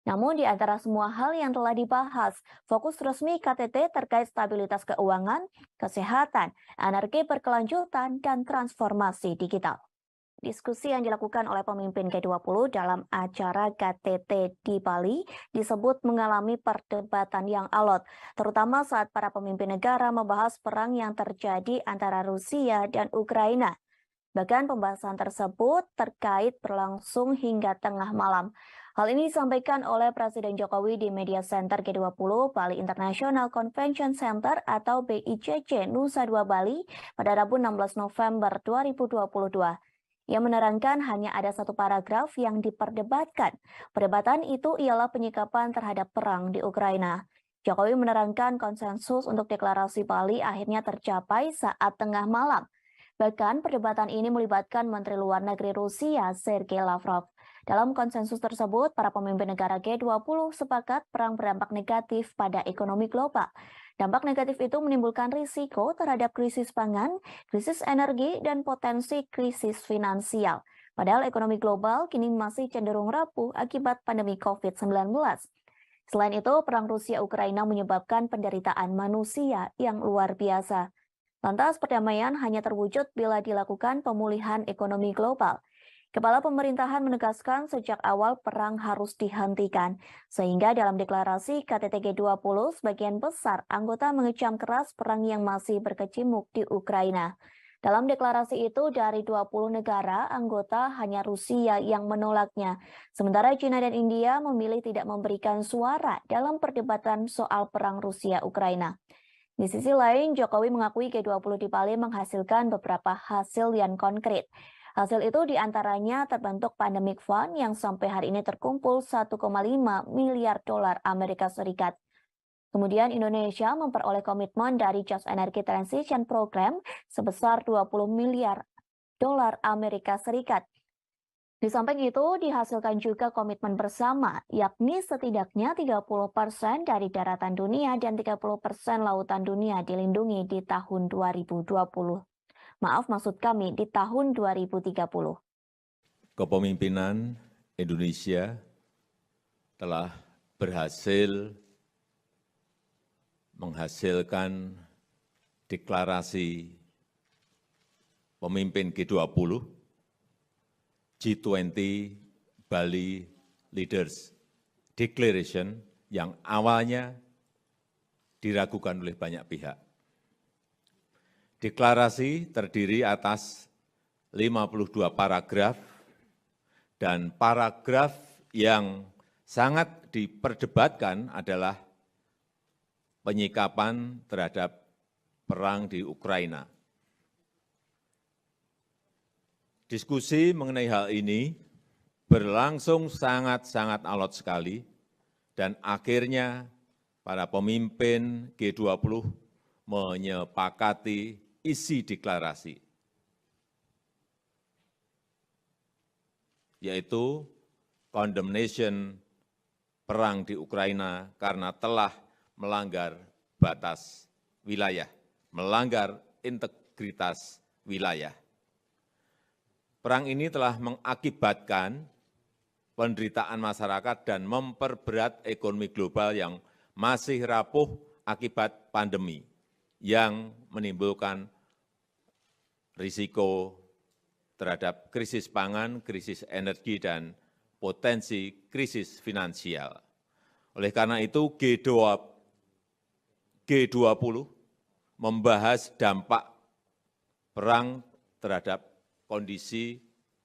Namun di antara semua hal yang telah dibahas, fokus resmi KTT terkait stabilitas keuangan, kesehatan, energi berkelanjutan, dan transformasi digital. Diskusi yang dilakukan oleh pemimpin G20 dalam acara KTT di Bali disebut mengalami perdebatan yang alot, terutama saat para pemimpin negara membahas perang yang terjadi antara Rusia dan Ukraina. Bahkan pembahasan tersebut terkait berlangsung hingga tengah malam. Hal ini disampaikan oleh Presiden Jokowi di Media Center G20 Bali International Convention Center atau BICC Nusa Dua Bali pada Rabu 16 November 2022. Ia menerangkan hanya ada satu paragraf yang diperdebatkan. Perdebatan itu ialah penyikapan terhadap perang di Ukraina. Jokowi menerangkan konsensus untuk deklarasi Bali akhirnya tercapai saat tengah malam. Bahkan perdebatan ini melibatkan Menteri Luar Negeri Rusia Sergei Lavrov. Dalam konsensus tersebut, para pemimpin negara G20 sepakat perang berdampak negatif pada ekonomi global. Dampak negatif itu menimbulkan risiko terhadap krisis pangan, krisis energi, dan potensi krisis finansial. Padahal ekonomi global kini masih cenderung rapuh akibat pandemi COVID-19. Selain itu, perang Rusia-Ukraina menyebabkan penderitaan manusia yang luar biasa. Lantas perdamaian hanya terwujud bila dilakukan pemulihan ekonomi global. Kepala pemerintahan menegaskan sejak awal perang harus dihentikan, sehingga dalam deklarasi KTT G20 sebagian besar anggota mengecam keras perang yang masih berkecamuk di Ukraina. Dalam deklarasi itu dari 20 negara anggota hanya Rusia yang menolaknya, sementara China dan India memilih tidak memberikan suara dalam perdebatan soal perang Rusia-Ukraina. Di sisi lain, Jokowi mengakui G20 di Bali menghasilkan beberapa hasil yang konkret. Hasil itu diantaranya terbentuk Pandemic Fund yang sampai hari ini terkumpul 1,5 miliar dolar Amerika Serikat. Kemudian Indonesia memperoleh komitmen dari Just Energy Transition Program sebesar 20 miliar dolar Amerika Serikat. Di samping itu, dihasilkan juga komitmen bersama, yakni setidaknya 30% dari daratan dunia dan 30% lautan dunia dilindungi di tahun 2020. Maaf, maksud kami di tahun 2030. Kepemimpinan Indonesia telah berhasil menghasilkan deklarasi pemimpin G20, G20 Bali Leaders Declaration yang awalnya diragukan oleh banyak pihak. Deklarasi terdiri atas 52 paragraf dan paragraf yang sangat diperdebatkan adalah penyikapan terhadap perang di Ukraina. Diskusi mengenai hal ini berlangsung sangat-sangat alot sekali dan akhirnya para pemimpin G20 menyepakati isi deklarasi, yaitu condemnation perang di Ukraina karena telah melanggar batas wilayah, melanggar integritas wilayah. Perang ini telah mengakibatkan penderitaan masyarakat dan memperberat ekonomi global yang masih rapuh akibat pandemi, yang menimbulkan risiko terhadap krisis pangan, krisis energi, dan potensi krisis finansial. Oleh karena itu, G20 membahas dampak perang terhadap kondisi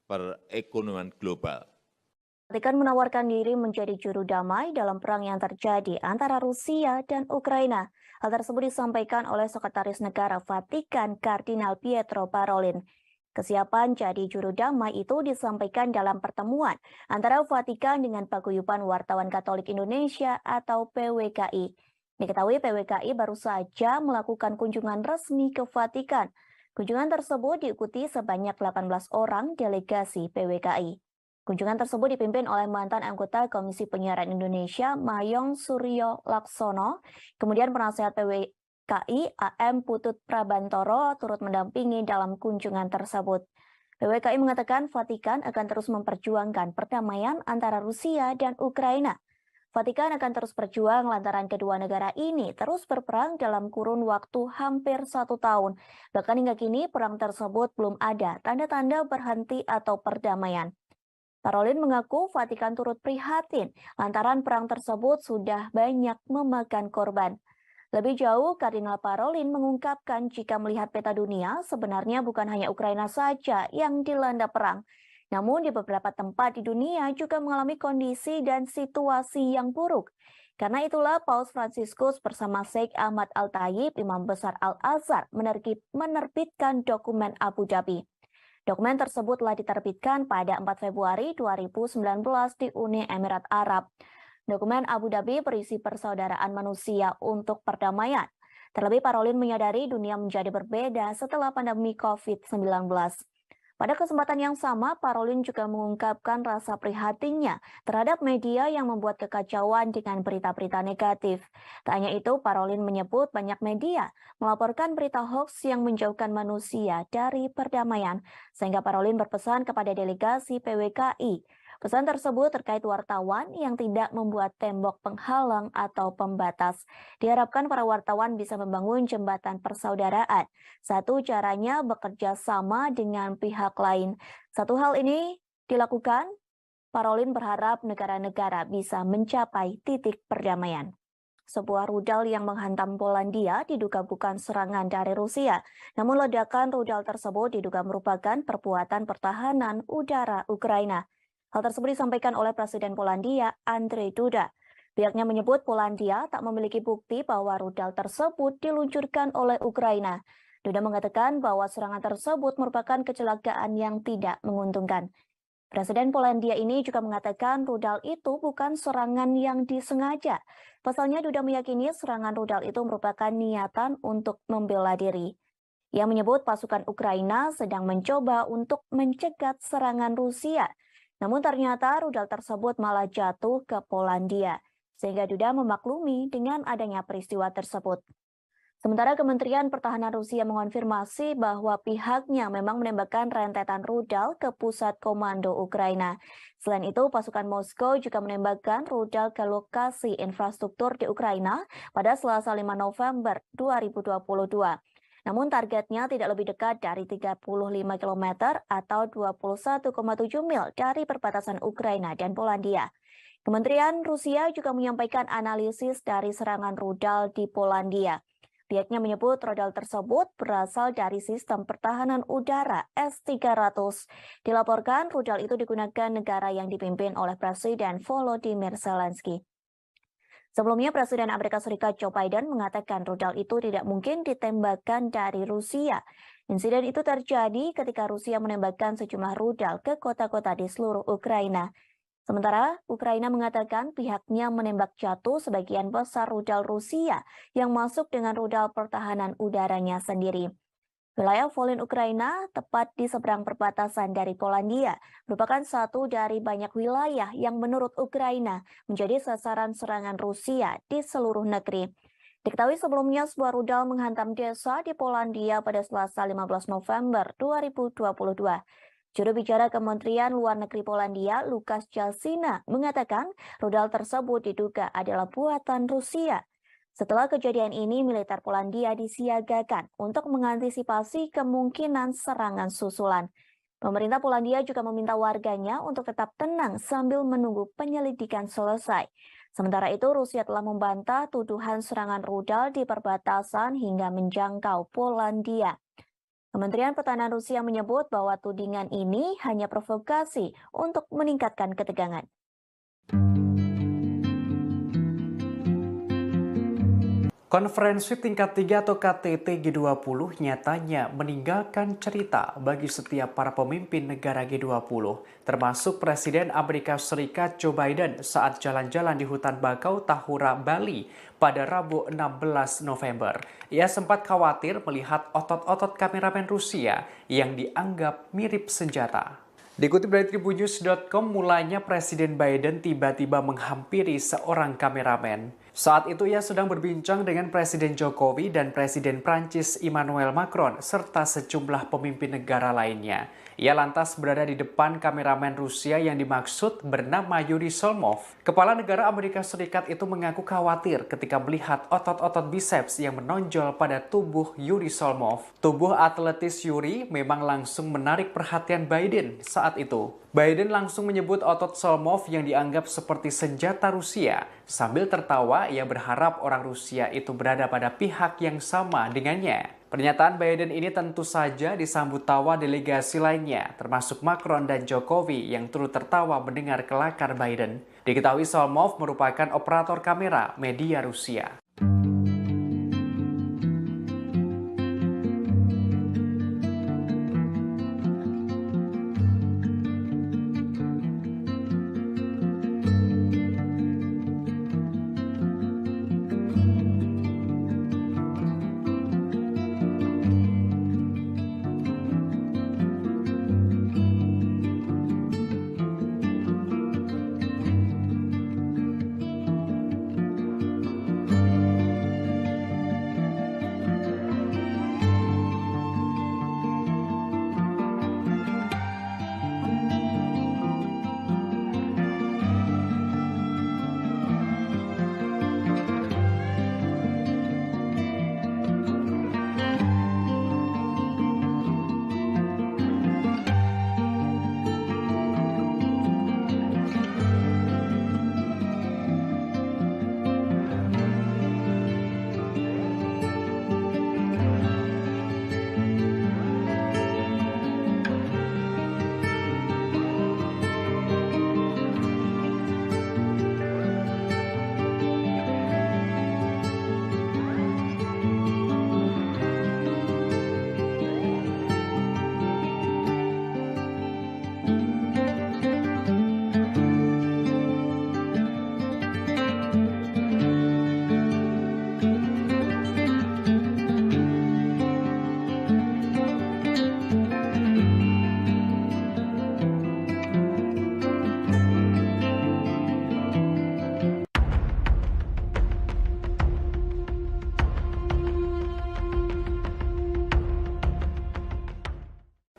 perekonomian global. Vatikan menawarkan diri menjadi juru damai dalam perang yang terjadi antara Rusia dan Ukraina. Hal tersebut disampaikan oleh Sekretaris Negara Vatikan Kardinal Pietro Parolin. Kesiapan jadi juru damai itu disampaikan dalam pertemuan antara Vatikan dengan Paguyuban Wartawan Katolik Indonesia atau PWKI. Diketahui PWKI baru saja melakukan kunjungan resmi ke Vatikan. Kunjungan tersebut diikuti sebanyak 18 orang delegasi PWKI. Kunjungan tersebut dipimpin oleh mantan anggota Komisi Penyiaran Indonesia Mayong Suryo Laksono, kemudian penasihat PWKI AM Putut Prabantoro turut mendampingi dalam kunjungan tersebut. PWKI mengatakan Vatikan akan terus memperjuangkan perdamaian antara Rusia dan Ukraina. Vatikan akan terus berjuang lantaran kedua negara ini terus berperang dalam kurun waktu hampir 1 tahun. Bahkan hingga kini perang tersebut belum ada tanda-tanda berhenti atau perdamaian. Parolin mengaku Vatikan turut prihatin lantaran perang tersebut sudah banyak memakan korban. Lebih jauh, Kardinal Parolin mengungkapkan jika melihat peta dunia, sebenarnya bukan hanya Ukraina saja yang dilanda perang. Namun di beberapa tempat di dunia juga mengalami kondisi dan situasi yang buruk. Karena itulah Paus Fransiskus bersama Sheikh Ahmad Al-Tayib, Imam Besar Al-Azhar, menerbitkan dokumen Abu Dhabi. Dokumen tersebut telah diterbitkan pada 4 Februari 2019 di Uni Emirat Arab. Dokumen Abu Dhabi berisi persaudaraan manusia untuk perdamaian. Terlebih Parolin menyadari dunia menjadi berbeda setelah pandemi COVID-19. Pada kesempatan yang sama, Parolin juga mengungkapkan rasa prihatinnya terhadap media yang membuat kekacauan dengan berita-berita negatif. Tak hanya itu, Parolin menyebut banyak media melaporkan berita hoax yang menjauhkan manusia dari perdamaian, sehingga Parolin berpesan kepada delegasi PWKI. Pesan tersebut terkait wartawan yang tidak membuat tembok penghalang atau pembatas. Diharapkan para wartawan bisa membangun jembatan persaudaraan. Satu caranya bekerja sama dengan pihak lain. Satu hal ini dilakukan, Parolin berharap negara-negara bisa mencapai titik perdamaian. Sebuah rudal yang menghantam Polandia diduga bukan serangan dari Rusia. Namun ledakan rudal tersebut diduga merupakan perbuatan pertahanan udara Ukraina. Hal tersebut disampaikan oleh Presiden Polandia, Andrzej Duda. Pihaknya menyebut Polandia tak memiliki bukti bahwa rudal tersebut diluncurkan oleh Ukraina. Duda mengatakan bahwa serangan tersebut merupakan kecelakaan yang tidak menguntungkan. Presiden Polandia ini juga mengatakan rudal itu bukan serangan yang disengaja. Pasalnya Duda meyakini serangan rudal itu merupakan niatan untuk membela diri. Ia menyebut pasukan Ukraina sedang mencoba untuk mencegat serangan Rusia. Namun ternyata rudal tersebut malah jatuh ke Polandia, sehingga Duda memaklumi dengan adanya peristiwa tersebut. Sementara Kementerian Pertahanan Rusia mengonfirmasi bahwa pihaknya memang menembakkan rentetan rudal ke pusat komando Ukraina. Selain itu, pasukan Moskow juga menembakkan rudal ke lokasi infrastruktur di Ukraina pada Selasa 5 November 2022. Namun targetnya tidak lebih dekat dari 35 km atau 21,7 mil dari perbatasan Ukraina dan Polandia. Kementerian Rusia juga menyampaikan analisis dari serangan rudal di Polandia. Pihaknya menyebut rudal tersebut berasal dari sistem pertahanan udara S-300. Dilaporkan rudal itu digunakan negara yang dipimpin oleh Presiden Volodymyr Zelensky. Sebelumnya, Presiden Amerika Serikat Joe Biden mengatakan rudal itu tidak mungkin ditembakkan dari Rusia. Insiden itu terjadi ketika Rusia menembakkan sejumlah rudal ke kota-kota di seluruh Ukraina. Sementara Ukraina mengatakan pihaknya menembak jatuh sebagian besar rudal Rusia yang masuk dengan rudal pertahanan udaranya sendiri. Wilayah Volyn Ukraina, tepat di seberang perbatasan dari Polandia, merupakan satu dari banyak wilayah yang menurut Ukraina menjadi sasaran serangan Rusia di seluruh negeri. Diketahui sebelumnya sebuah rudal menghantam desa di Polandia pada Selasa 15 November 2022. Juru bicara Kementerian Luar Negeri Polandia, Lukasz Jalsina, mengatakan rudal tersebut diduga adalah buatan Rusia. Setelah kejadian ini, militer Polandia disiagakan untuk mengantisipasi kemungkinan serangan susulan. Pemerintah Polandia juga meminta warganya untuk tetap tenang sambil menunggu penyelidikan selesai. Sementara itu, Rusia telah membantah tuduhan serangan rudal di perbatasan hingga menjangkau Polandia. Kementerian Pertahanan Rusia menyebut bahwa tudingan ini hanya provokasi untuk meningkatkan ketegangan. Konferensi tingkat 3 atau KTT G20 nyatanya meninggalkan cerita bagi setiap para pemimpin negara G20, termasuk Presiden Amerika Serikat Joe Biden saat jalan-jalan di hutan bakau Tahura, Bali pada Rabu 16 November. Ia sempat khawatir melihat otot-otot kameramen Rusia yang dianggap mirip senjata. Dikutip dari tribunnews.com, mulanya Presiden Biden tiba-tiba menghampiri seorang kameramen. Saat itu ia sedang berbincang dengan Presiden Jokowi dan Presiden Prancis Emmanuel Macron serta sejumlah pemimpin negara lainnya. Ia lantas berada di depan kameramen Rusia yang dimaksud bernama Yuri Solmov. Kepala negara Amerika Serikat itu mengaku khawatir ketika melihat otot-otot biceps yang menonjol pada tubuh Yuri Solmov. Tubuh atletis Yuri memang langsung menarik perhatian Biden saat itu. Biden langsung menyebut otot Solmov yang dianggap seperti senjata Rusia. Sambil tertawa, ia berharap orang Rusia itu berada pada pihak yang sama dengannya. Pernyataan Biden ini tentu saja disambut tawa delegasi lainnya, termasuk Macron dan Jokowi yang turut tertawa mendengar kelakar Biden. Diketahui Solmov merupakan operator kamera media Rusia.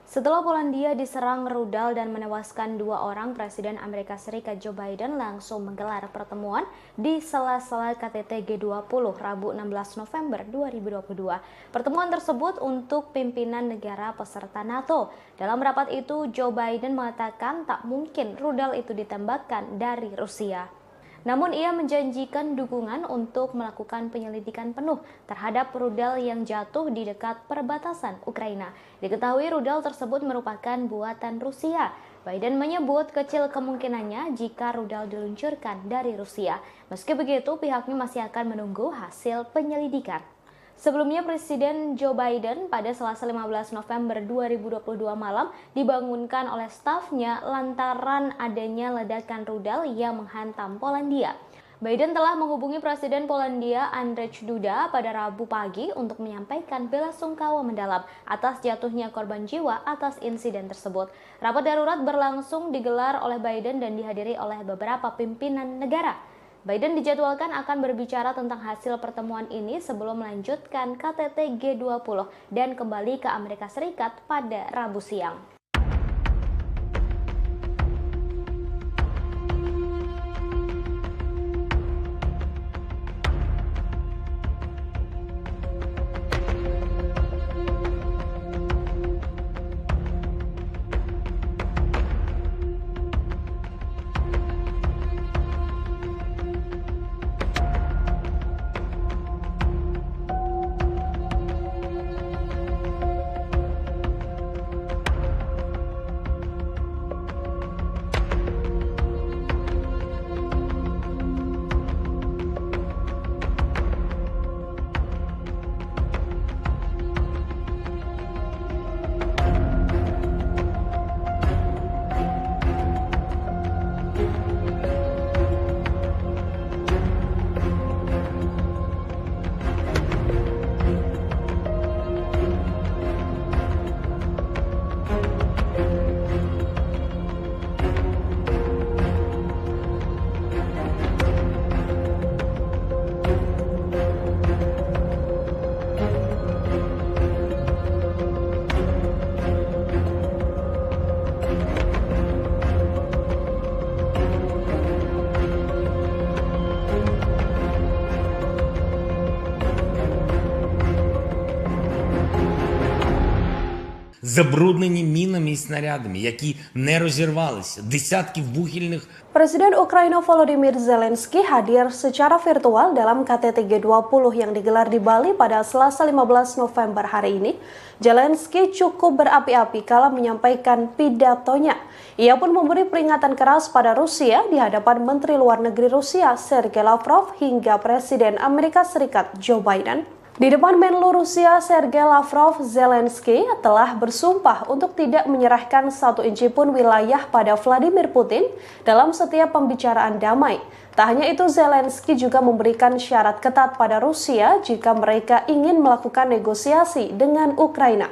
Setelah Polandia diserang rudal dan menewaskan 2 orang, Presiden Amerika Serikat Joe Biden langsung menggelar pertemuan di sela-sela KTT G20 Rabu 16 November 2022. Pertemuan tersebut untuk pimpinan negara peserta NATO. Dalam rapat itu, Joe Biden mengatakan tak mungkin rudal itu ditembakkan dari Rusia. Namun ia menjanjikan dukungan untuk melakukan penyelidikan penuh terhadap rudal yang jatuh di dekat perbatasan Ukraina. Diketahui rudal tersebut merupakan buatan Rusia. Biden menyebut kecil kemungkinannya jika rudal diluncurkan dari Rusia. Meski begitu, pihaknya masih akan menunggu hasil penyelidikan. Sebelumnya, Presiden Joe Biden pada Selasa 15 November 2022 malam dibangunkan oleh stafnya lantaran adanya ledakan rudal yang menghantam Polandia. Biden telah menghubungi Presiden Polandia Andrzej Duda pada Rabu pagi untuk menyampaikan belasungkawa mendalam atas jatuhnya korban jiwa atas insiden tersebut. Rapat darurat berlangsung digelar oleh Biden dan dihadiri oleh beberapa pimpinan negara. Biden dijadwalkan akan berbicara tentang hasil pertemuan ini sebelum melanjutkan KTT G20 dan kembali ke Amerika Serikat pada Rabu siang. Забруднені мінами і снарядами, які не розірвалися, десятки вибухівних. Presiden Ukraina Volodymyr Zelensky hadir secara virtual dalam KTT G20 yang digelar di Bali pada Selasa 15 November hari ini. Zelensky cukup berapi-api kala menyampaikan pidatonya. Ia pun memberi peringatan keras pada Rusia di hadapan Menteri Luar Negeri Rusia Sergei Lavrov hingga Presiden Amerika Serikat Joe Biden. Di depan Menlu Rusia Sergei Lavrov, Zelensky telah bersumpah untuk tidak menyerahkan 1 inci pun wilayah pada Vladimir Putin dalam setiap pembicaraan damai. Tak hanya itu, Zelensky juga memberikan syarat ketat pada Rusia jika mereka ingin melakukan negosiasi dengan Ukraina.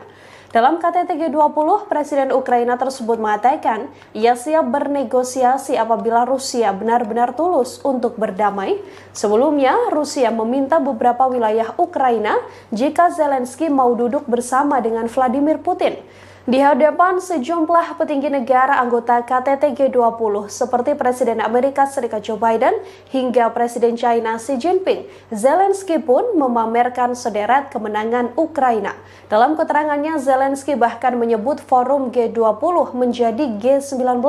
Dalam KTT G20, Presiden Ukraina tersebut mengatakan ia siap bernegosiasi apabila Rusia benar-benar tulus untuk berdamai. Sebelumnya, Rusia meminta beberapa wilayah Ukraina jika Zelensky mau duduk bersama dengan Vladimir Putin. Di hadapan sejumlah petinggi negara anggota KTT G20 seperti Presiden Amerika Serikat Joe Biden hingga Presiden China Xi Jinping, Zelensky pun memamerkan sederet kemenangan Ukraina. Dalam keterangannya, Zelensky bahkan menyebut forum G20 menjadi G19.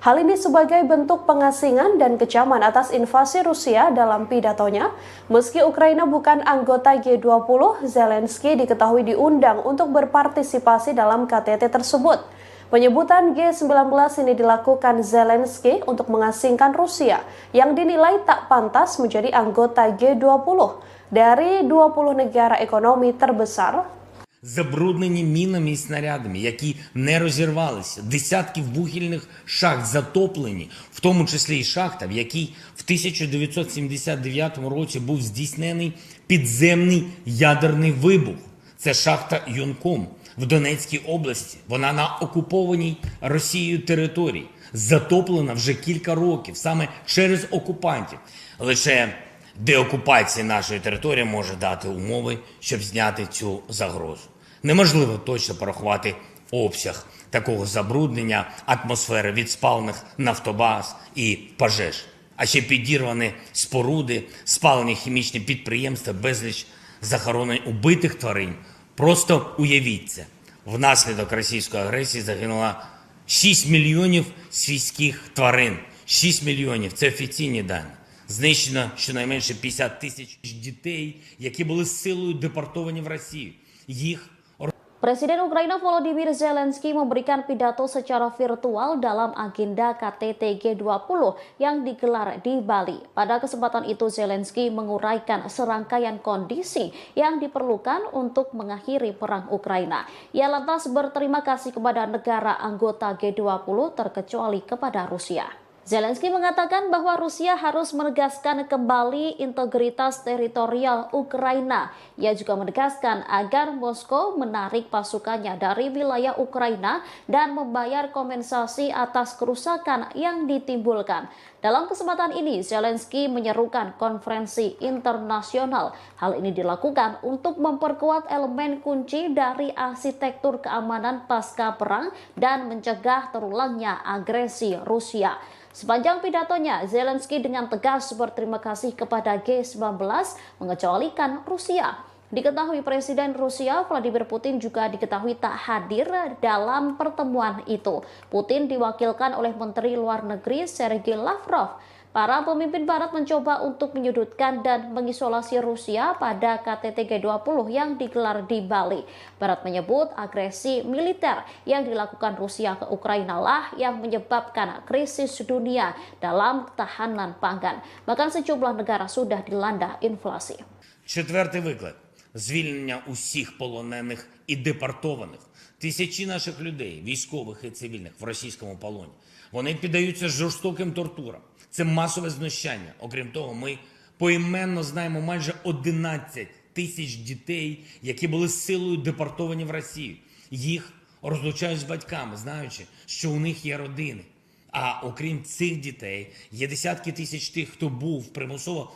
Hal ini sebagai bentuk pengasingan dan kecaman atas invasi Rusia dalam pidatonya. Meski Ukraina bukan anggota G20, Zelensky diketahui diundang untuk berpartisipasi dalam KTT tersebut. Penyebutan G19 ini dilakukan Zelensky untuk mengasingkan Rusia yang dinilai tak pantas menjadi anggota G20 dari 20 negara ekonomi terbesar. Забруднені мінами і снарядами, які не розірвалися, десятки вибухівних шахт затоплені, в тому числі і шахта, в якій в 1979 році був здійснений підземний ядерний вибух. Це шахта Юнком в Донецькій області. Вона на окупованій Росією території, затоплена вже кілька років, саме через окупантів. Лише деокупація нашої території може дати умови, щоб зняти цю загрозу. Неможливо точно порахувати обсяг такого забруднення атмосфери від спалених нафтобаз і пожеж. А ще підірвані споруди, спалені хімічні підприємства, безліч захоронень убитих тварин. Просто уявіть це. Внаслідок російської агресії загинуло 6 мільйонів свійських тварин. 6 мільйонів – це офіційні дані. Знищено щонайменше 50 тисяч дітей, які були силою депортовані в Росію. Їх Presiden Ukraina Volodymyr Zelensky memberikan pidato secara virtual dalam agenda KTT G20 yang digelar di Bali. Pada kesempatan itu Zelensky menguraikan serangkaian kondisi yang diperlukan untuk mengakhiri perang Ukraina. Ia lantas berterima kasih kepada negara anggota G20 terkecuali kepada Rusia. Zelensky mengatakan bahwa Rusia harus menegaskan kembali integritas teritorial Ukraina. Ia juga menegaskan agar Moskow menarik pasukannya dari wilayah Ukraina dan membayar kompensasi atas kerusakan yang ditimbulkan. Dalam kesempatan ini, Zelensky menyerukan konferensi internasional. Hal ini dilakukan untuk memperkuat elemen kunci dari arsitektur keamanan pasca perang dan mencegah terulangnya agresi Rusia. Sepanjang pidatonya, Zelensky dengan tegas berterima kasih kepada G19 mengecualikan Rusia. Diketahui Presiden Rusia Vladimir Putin juga diketahui tak hadir dalam pertemuan itu. Putin diwakilkan oleh Menteri Luar Negeri Sergei Lavrov. Para pemimpin Barat mencoba untuk menyudutkan dan mengisolasi Rusia pada KTT G20 yang digelar di Bali. Barat menyebut agresi militer yang dilakukan Rusia ke Ukraina lah yang menyebabkan krisis dunia dalam ketahanan pangan. Bahkan sejumlah negara sudah dilanda inflasi. Четвертий виклик – звільнення усіх полонених і депортованих. Тисячі наших людей, військових і цивільних, в російському полоні. Вони піддаються жорстоким тортурам. Це масове знущання. Окрім того, ми поіменно знаємо майже 11 тисяч дітей, які були силою депортовані в Росію. Їх розлучають з батьками, знаючи, що у них є родини. А окрім цих дітей, є десятки тисяч тих, хто був примусово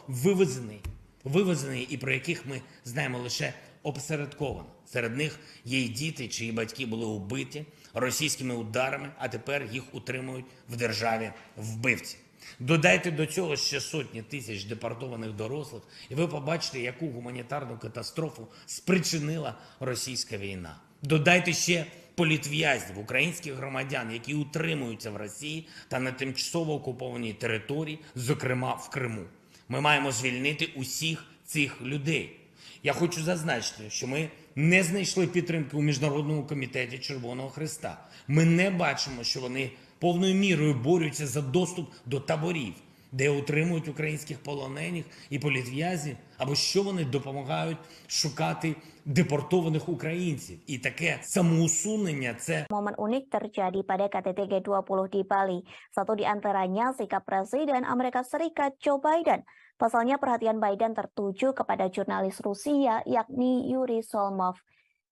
вивезений і про яких ми знаємо лише опосередковано. Серед них є й діти, чиї батьки були убиті російськими ударами, а тепер їх утримують в державі вбивці. Додайте до цього ще сотні тисяч депортованих дорослих, і ви побачите, яку гуманітарну катастрофу спричинила російська війна. Додайте ще політв'язнів, українських громадян, які утримуються в Росії та на тимчасово окупованій території, зокрема в Криму. Ми маємо звільнити усіх цих людей. Я хочу зазначити, що ми не знайшли підтримки у Міжнародному комітеті Червоного Хреста. Ми не бачимо, що вони повною мірою борються за доступ до таборів, де утримують українських полонених і політв'язнів, або що вони допомагають шукати депортованих українців. І таке самоусунення – це Momen unik terjadi pada KTT G20 di Bali. Satu di antaranya sikap Presiden Amerika Serikat Joe Biden. Pasalnya perhatian Biden tertuju kepada jurnalis Rusia yakni Yuri Solmov.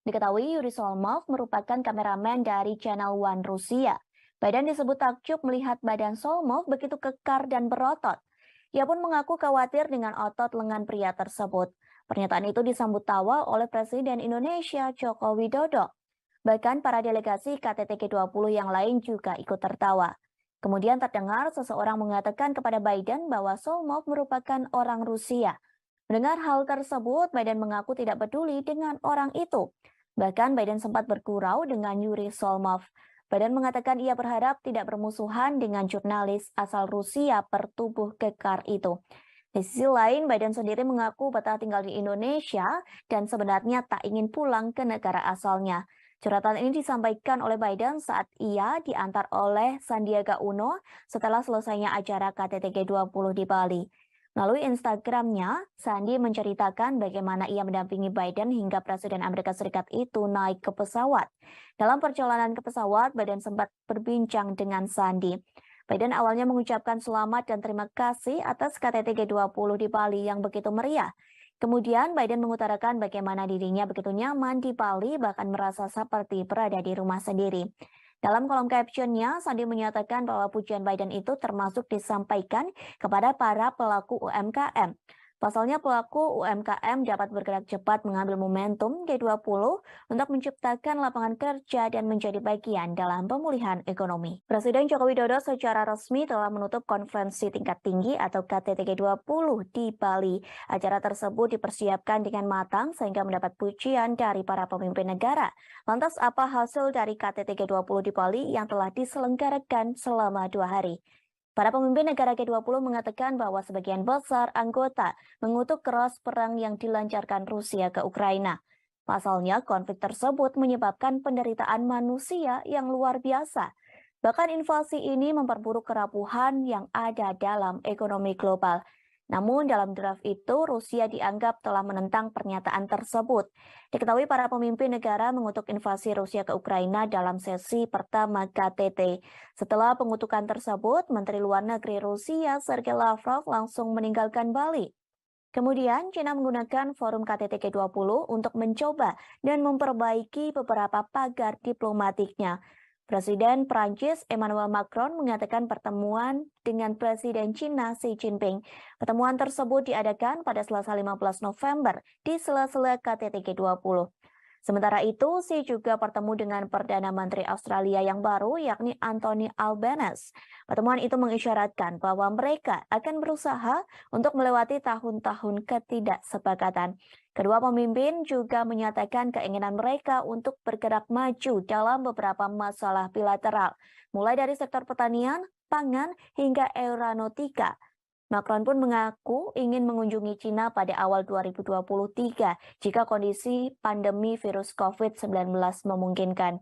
Diketahui Yuri Solmov merupakan kameramen dari Channel One Rusia. Biden disebut takjub melihat badan Solmov begitu kekar dan berotot. Ia pun mengaku khawatir dengan otot lengan pria tersebut. Pernyataan itu disambut tawa oleh Presiden Indonesia Joko Widodo. Bahkan para delegasi KTT G20 yang lain juga ikut tertawa. Kemudian terdengar seseorang mengatakan kepada Biden bahwa Solmov merupakan orang Rusia. Mendengar hal tersebut, Biden mengaku tidak peduli dengan orang itu. Bahkan Biden sempat bergurau dengan Yuri Solmov. Biden mengatakan ia berharap tidak bermusuhan dengan jurnalis asal Rusia bertubuh kekar itu. Di sisi lain, Biden sendiri mengaku betah tinggal di Indonesia dan sebenarnya tak ingin pulang ke negara asalnya. Curhatan ini disampaikan oleh Biden saat ia diantar oleh Sandiaga Uno setelah selesainya acara KTT G20 di Bali. Melalui Instagramnya, Sandi menceritakan bagaimana ia mendampingi Biden hingga Presiden Amerika Serikat itu naik ke pesawat. Dalam perjalanan ke pesawat, Biden sempat berbincang dengan Sandi. Biden awalnya mengucapkan selamat dan terima kasih atas KTT G20 di Bali yang begitu meriah. Kemudian Biden mengutarakan bagaimana dirinya begitu nyaman di Bali, bahkan merasa seperti berada di rumah sendiri. Dalam kolom captionnya, Sandi menyatakan bahwa pujian Biden itu termasuk disampaikan kepada para pelaku UMKM. Pasalnya pelaku UMKM dapat bergerak cepat mengambil momentum G20 untuk menciptakan lapangan kerja dan menjadi bagian dalam pemulihan ekonomi. Presiden Joko Widodo secara resmi telah menutup konferensi tingkat tinggi atau KTT G20 di Bali. Acara tersebut dipersiapkan dengan matang sehingga mendapat pujian dari para pemimpin negara. Lantas apa hasil dari KTT G20 di Bali yang telah diselenggarakan selama 2 hari? Para pemimpin negara G20 mengatakan bahwa sebagian besar anggota mengutuk keras perang yang dilancarkan Rusia ke Ukraina. Pasalnya, konflik tersebut menyebabkan penderitaan manusia yang luar biasa. Bahkan invasi ini memperburuk kerapuhan yang ada dalam ekonomi global. Namun dalam draft itu, Rusia dianggap telah menentang pernyataan tersebut. Diketahui para pemimpin negara mengutuk invasi Rusia ke Ukraina dalam sesi pertama KTT. Setelah pengutukan tersebut, Menteri Luar Negeri Rusia Sergei Lavrov langsung meninggalkan Bali. Kemudian, China menggunakan forum KTT G20 untuk mencoba dan memperbaiki beberapa pagar diplomatiknya. Presiden Prancis Emmanuel Macron mengatakan pertemuan dengan Presiden China Xi Jinping. Pertemuan tersebut diadakan pada Selasa 15 November di sela-sela KTT G20. Sementara itu, Xi juga bertemu dengan Perdana Menteri Australia yang baru, yakni Anthony Albanese. Pertemuan itu mengisyaratkan bahwa mereka akan berusaha untuk melewati tahun-tahun ketidaksepakatan. Kedua pemimpin juga menyatakan keinginan mereka untuk bergerak maju dalam beberapa masalah bilateral, mulai dari sektor pertanian, pangan, hingga aeronautika. Macron pun mengaku ingin mengunjungi China pada awal 2023 jika kondisi pandemi virus COVID-19 memungkinkan.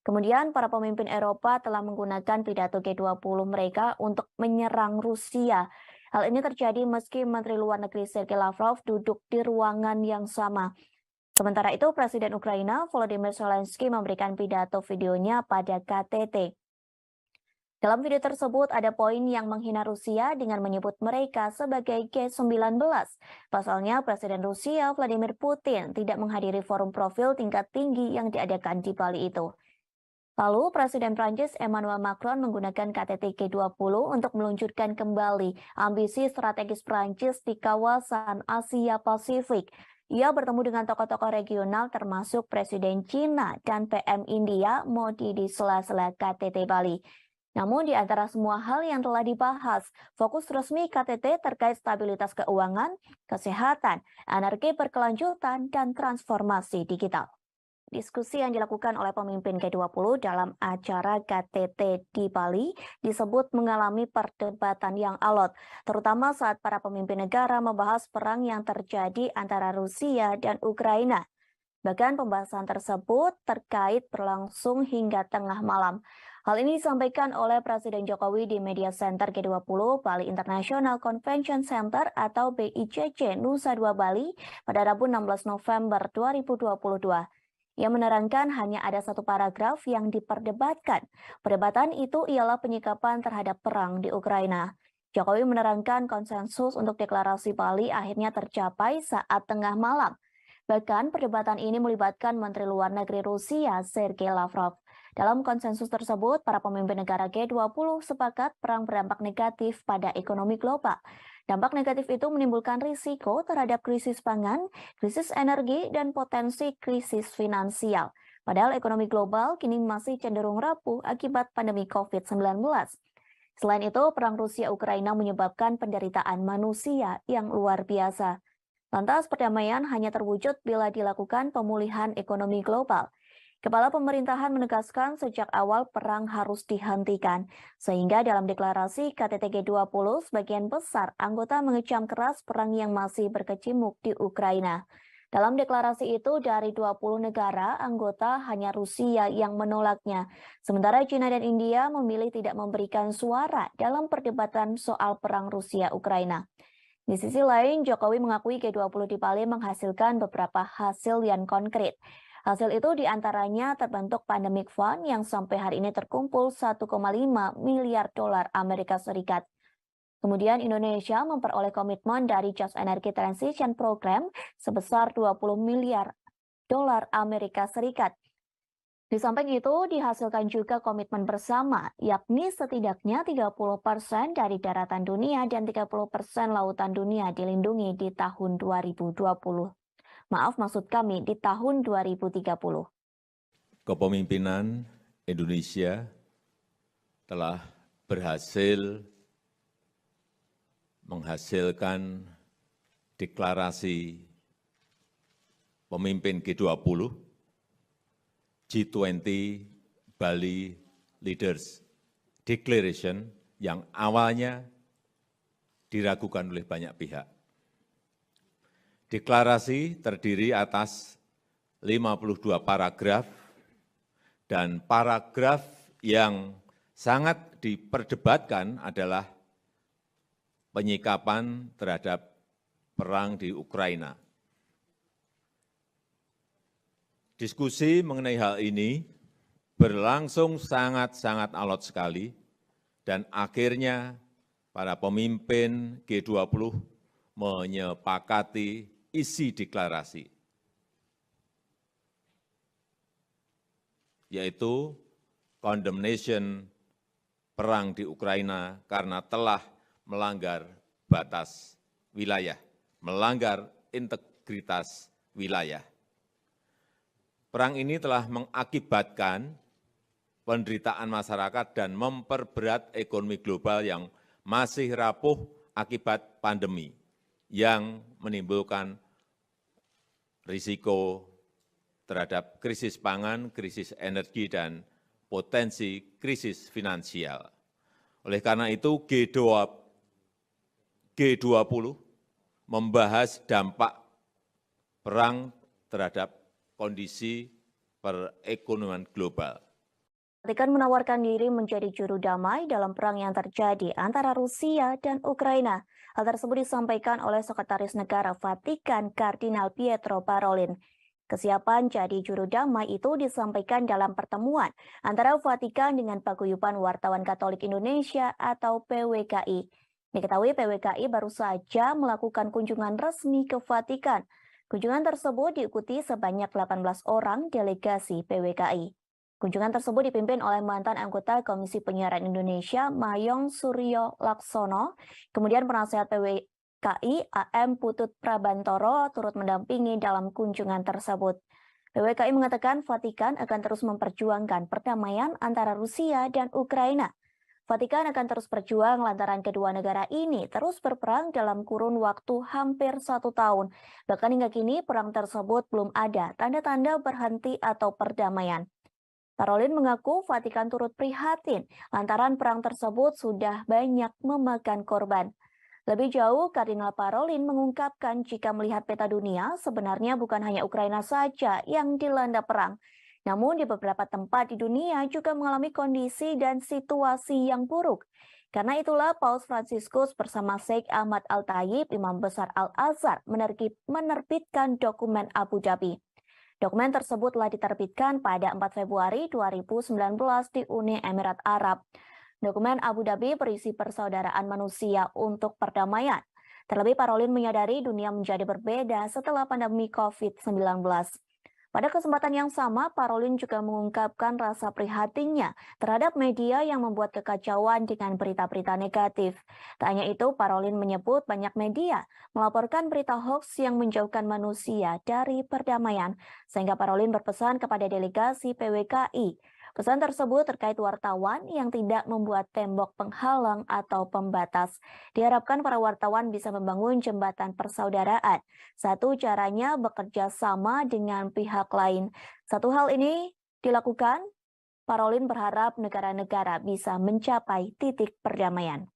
Kemudian para pemimpin Eropa telah menggunakan pidato G20 mereka untuk menyerang Rusia. Hal ini terjadi meski Menteri Luar Negeri Sergei Lavrov duduk di ruangan yang sama. Sementara itu, Presiden Ukraina Volodymyr Zelensky memberikan pidato videonya pada KTT. Dalam video tersebut ada poin yang menghina Rusia dengan menyebut mereka sebagai G19. Pasalnya Presiden Rusia Vladimir Putin tidak menghadiri forum profil tingkat tinggi yang diadakan di Bali itu. Lalu Presiden Prancis Emmanuel Macron menggunakan KTT G20 untuk meluncurkan kembali ambisi strategis Prancis di kawasan Asia Pasifik. Ia bertemu dengan tokoh-tokoh regional termasuk Presiden China dan PM India Modi di sela-sela KTT Bali. Namun di antara semua hal yang telah dibahas, fokus resmi KTT terkait stabilitas keuangan, kesehatan, energi berkelanjutan, dan transformasi digital. Diskusi yang dilakukan oleh pemimpin G20 dalam acara KTT di Bali disebut mengalami perdebatan yang alot, terutama saat para pemimpin negara membahas perang yang terjadi antara Rusia dan Ukraina. Bahkan pembahasan tersebut terkait berlangsung hingga tengah malam. Hal ini disampaikan oleh Presiden Jokowi di Media Center G20 Bali International Convention Center atau BICC Nusa Dua Bali pada Rabu 16 November 2022. Ia menerangkan hanya ada satu paragraf yang diperdebatkan. Perdebatan itu ialah penyikapan terhadap perang di Ukraina. Jokowi menerangkan konsensus untuk deklarasi Bali akhirnya tercapai saat tengah malam. Bahkan perdebatan ini melibatkan Menteri Luar Negeri Rusia Sergei Lavrov. Dalam konsensus tersebut, para pemimpin negara G20 sepakat perang berdampak negatif pada ekonomi global. Dampak negatif itu menimbulkan risiko terhadap krisis pangan, krisis energi, dan potensi krisis finansial. Padahal ekonomi global kini masih cenderung rapuh akibat pandemi COVID-19. Selain itu, perang Rusia-Ukraina menyebabkan penderitaan manusia yang luar biasa. Lantas perdamaian hanya terwujud bila dilakukan pemulihan ekonomi global. Kepala pemerintahan menegaskan sejak awal perang harus dihentikan, sehingga dalam deklarasi KTT G20 sebagian besar anggota mengecam keras perang yang masih berkecamuk di Ukraina. Dalam deklarasi itu dari 20 negara anggota hanya Rusia yang menolaknya, sementara China dan India memilih tidak memberikan suara dalam perdebatan soal perang Rusia-Ukraina. Di sisi lain, Jokowi mengakui G20 di Bali menghasilkan beberapa hasil yang konkret. Hasil itu diantaranya terbentuk Pandemic Fund yang sampai hari ini terkumpul 1,5 miliar dolar Amerika Serikat. Kemudian Indonesia memperoleh komitmen dari Just Energy Transition Program sebesar 20 miliar dolar Amerika Serikat. Di samping itu, dihasilkan juga komitmen bersama, yakni setidaknya 30% dari daratan dunia dan 30% lautan dunia dilindungi di tahun 2020. Maaf, maksud kami di tahun 2030. Kepemimpinan Indonesia telah berhasil menghasilkan deklarasi pemimpin G20, G20 Bali Leaders Declaration yang awalnya diragukan oleh banyak pihak. Deklarasi terdiri atas 52 paragraf dan paragraf yang sangat diperdebatkan adalah penyikapan terhadap perang di Ukraina. Diskusi mengenai hal ini berlangsung sangat-sangat alot sekali dan akhirnya para pemimpin G20 menyepakati isi deklarasi, yaitu condemnation perang di Ukraina karena telah melanggar batas wilayah, melanggar integritas wilayah. Perang ini telah mengakibatkan penderitaan masyarakat dan memperberat ekonomi global yang masih rapuh akibat pandemi, yang menimbulkan risiko terhadap krisis pangan, krisis energi, dan potensi krisis finansial. Oleh karena itu, G20 membahas dampak perang terhadap kondisi perekonomian global. Vatikan menawarkan diri menjadi juru damai dalam perang yang terjadi antara Rusia dan Ukraina. Hal tersebut disampaikan oleh Sekretaris Negara Vatikan Kardinal Pietro Parolin. Kesiapan jadi juru damai itu disampaikan dalam pertemuan antara Vatikan dengan Paguyuban Wartawan Katolik Indonesia atau PWKI. Diketahui PWKI baru saja melakukan kunjungan resmi ke Vatikan. Kunjungan tersebut diikuti sebanyak 18 orang delegasi PWKI. Kunjungan tersebut dipimpin oleh mantan anggota Komisi Penyiaran Indonesia Mayong Suryo Laksono, kemudian penasehat PWKI AM Putut Prabantoro turut mendampingi dalam kunjungan tersebut. PWKI mengatakan Vatikan akan terus memperjuangkan perdamaian antara Rusia dan Ukraina. Vatikan akan terus berjuang lantaran kedua negara ini terus berperang dalam kurun waktu hampir 1 tahun. Bahkan hingga kini perang tersebut belum ada tanda-tanda berhenti atau perdamaian. Parolin mengaku Vatikan turut prihatin lantaran perang tersebut sudah banyak memakan korban. Lebih jauh, Kardinal Parolin mengungkapkan jika melihat peta dunia, sebenarnya bukan hanya Ukraina saja yang dilanda perang. Namun di beberapa tempat di dunia juga mengalami kondisi dan situasi yang buruk. Karena itulah Paus Fransiskus bersama Sheikh Ahmad Al-Tayib, Imam Besar Al-Azhar, menerbitkan dokumen Abu Dhabi. Dokumen tersebut telah diterbitkan pada 4 Februari 2019 di Uni Emirat Arab. Dokumen Abu Dhabi berisi persaudaraan manusia untuk perdamaian. Terlebih Parolin menyadari dunia menjadi berbeda setelah pandemi COVID-19. Pada kesempatan yang sama, Parolin juga mengungkapkan rasa prihatinnya terhadap media yang membuat kekacauan dengan berita-berita negatif. Tak hanya itu, Parolin menyebut banyak media melaporkan berita hoax yang menjauhkan manusia dari perdamaian, sehingga Parolin berpesan kepada delegasi PWKI. Pesan tersebut terkait wartawan yang tidak membuat tembok penghalang atau pembatas. Diharapkan para wartawan bisa membangun jembatan persaudaraan. Satu caranya bekerja sama dengan pihak lain. Satu hal ini dilakukan, Parolin berharap negara-negara bisa mencapai titik perdamaian.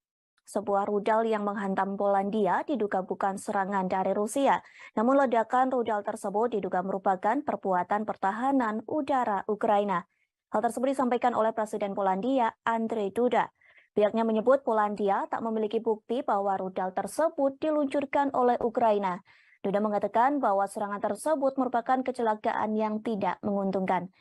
Sebuah rudal yang menghantam Polandia diduga bukan serangan dari Rusia. Namun ledakan rudal tersebut diduga merupakan perbuatan pertahanan udara Ukraina. Hal tersebut disampaikan oleh Presiden Polandia, Andrzej Duda. Pihaknya menyebut Polandia tak memiliki bukti bahwa rudal tersebut diluncurkan oleh Ukraina. Duda mengatakan bahwa serangan tersebut merupakan kecelakaan yang tidak menguntungkan.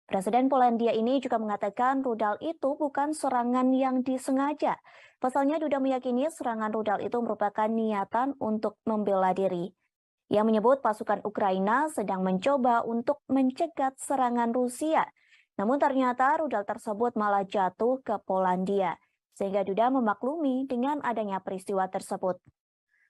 Presiden Polandia ini juga mengatakan rudal itu bukan serangan yang disengaja. Pasalnya Duda meyakini serangan rudal itu merupakan niatan untuk membela diri. Ia menyebut pasukan Ukraina sedang mencoba untuk mencegat serangan Rusia. Namun ternyata rudal tersebut malah jatuh ke Polandia, sehingga Duda memaklumi dengan adanya peristiwa tersebut.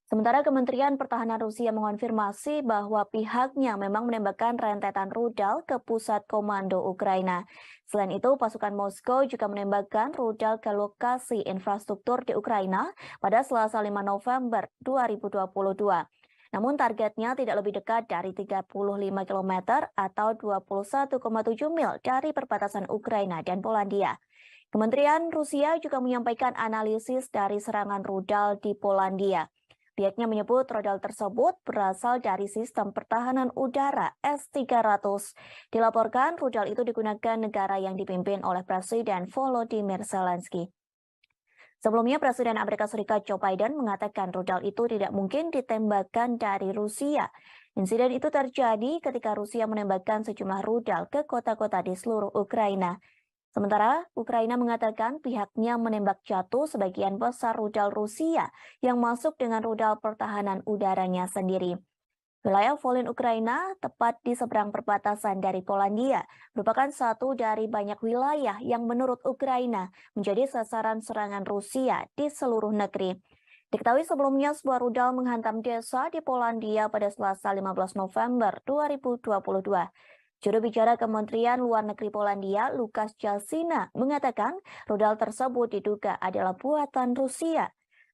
Sementara Kementerian Pertahanan Rusia mengonfirmasi bahwa pihaknya memang menembakkan rentetan rudal ke pusat komando Ukraina. Selain itu, pasukan Moskow juga menembakkan rudal ke lokasi infrastruktur di Ukraina pada Selasa 5 November 2022. Namun targetnya tidak lebih dekat dari 35 km atau 21,7 mil dari perbatasan Ukraina dan Polandia. Kementerian Rusia juga menyampaikan analisis dari serangan rudal di Polandia. Pihaknya menyebut rudal tersebut berasal dari sistem pertahanan udara S-300. Dilaporkan rudal itu digunakan negara yang dipimpin oleh Presiden Volodymyr Zelensky. Sebelumnya, Presiden Amerika Serikat Joe Biden mengatakan rudal itu tidak mungkin ditembakkan dari Rusia. Insiden itu terjadi ketika Rusia menembakkan sejumlah rudal ke kota-kota di seluruh Ukraina. Sementara Ukraina mengatakan pihaknya menembak jatuh sebagian besar rudal Rusia yang masuk dengan rudal pertahanan udaranya sendiri. Wilayah Volyn Ukraina, tepat di seberang perbatasan dari Polandia, merupakan satu dari banyak wilayah yang menurut Ukraina menjadi sasaran serangan Rusia di seluruh negeri. Diketahui sebelumnya sebuah rudal menghantam desa di Polandia pada Selasa 15 November 2022. Juru bicara Kementerian Luar Negeri Polandia, Lukasz Jasina, mengatakan rudal tersebut diduga adalah buatan Rusia.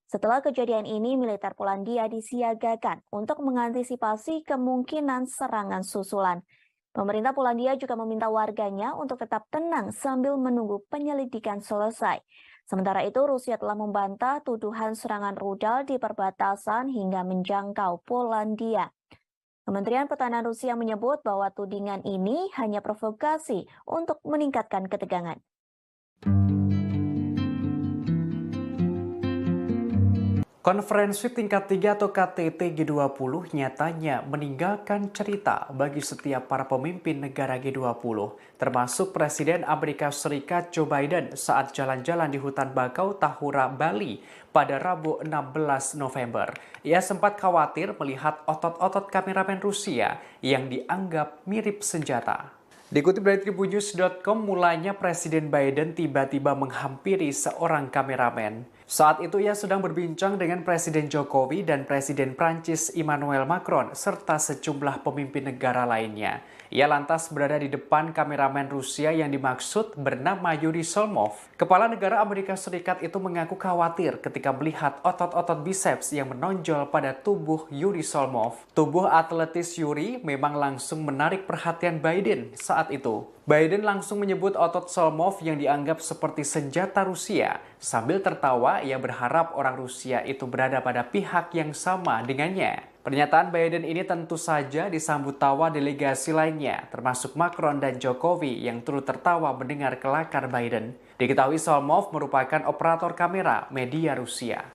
Setelah kejadian ini, militer Polandia disiagakan untuk mengantisipasi kemungkinan serangan susulan. Pemerintah Polandia juga meminta warganya untuk tetap tenang sambil menunggu penyelidikan selesai. Sementara itu, Rusia telah membantah tuduhan serangan rudal di perbatasan hingga menjangkau Polandia. Kementerian Pertahanan Rusia menyebut bahwa tudingan ini hanya provokasi untuk meningkatkan ketegangan. Konferensi tingkat 3 atau KTT G20 nyatanya meninggalkan cerita bagi setiap para pemimpin negara G20, termasuk Presiden Amerika Serikat Joe Biden saat jalan-jalan di hutan bakau Tahura, Bali pada Rabu 16 November. Ia sempat khawatir melihat otot-otot kameramen Rusia yang dianggap mirip senjata. Dikutip dari tribunnews.com, mulanya Presiden Biden tiba-tiba menghampiri seorang kameramen. Saat itu ia sedang berbincang dengan Presiden Jokowi dan Presiden Prancis Emmanuel Macron serta sejumlah pemimpin negara lainnya. Ia lantas berada di depan kameramen Rusia yang dimaksud bernama Yuri Solmov. Kepala negara Amerika Serikat itu mengaku khawatir ketika melihat otot-otot biceps yang menonjol pada tubuh Yuri Solmov. Tubuh atletis Yuri memang langsung menarik perhatian Biden saat itu. Biden langsung menyebut otot Solmov yang dianggap seperti senjata Rusia. Sambil tertawa, ia berharap orang Rusia itu berada pada pihak yang sama dengannya. Pernyataan Biden ini tentu saja disambut tawa delegasi lainnya, termasuk Macron dan Jokowi yang turut tertawa mendengar kelakar Biden. Diketahui Solmov merupakan operator kamera media Rusia.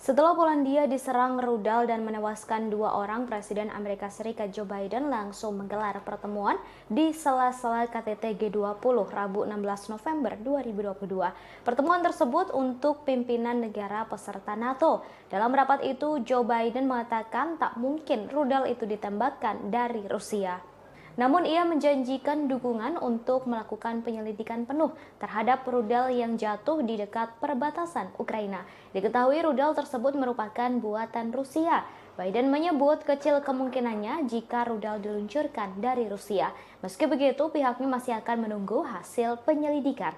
Setelah Polandia diserang rudal dan menewaskan 2 orang, Presiden Amerika Serikat Joe Biden langsung menggelar pertemuan di sela-sela KTT G20 Rabu 16 November 2022. Pertemuan tersebut untuk pimpinan negara peserta NATO. Dalam rapat itu, Joe Biden mengatakan tak mungkin rudal itu ditembakkan dari Rusia. Namun ia menjanjikan dukungan untuk melakukan penyelidikan penuh terhadap rudal yang jatuh di dekat perbatasan Ukraina. Diketahui rudal tersebut merupakan buatan Rusia. Biden menyebut kecil kemungkinannya jika rudal diluncurkan dari Rusia. Meski begitu, pihaknya masih akan menunggu hasil penyelidikan.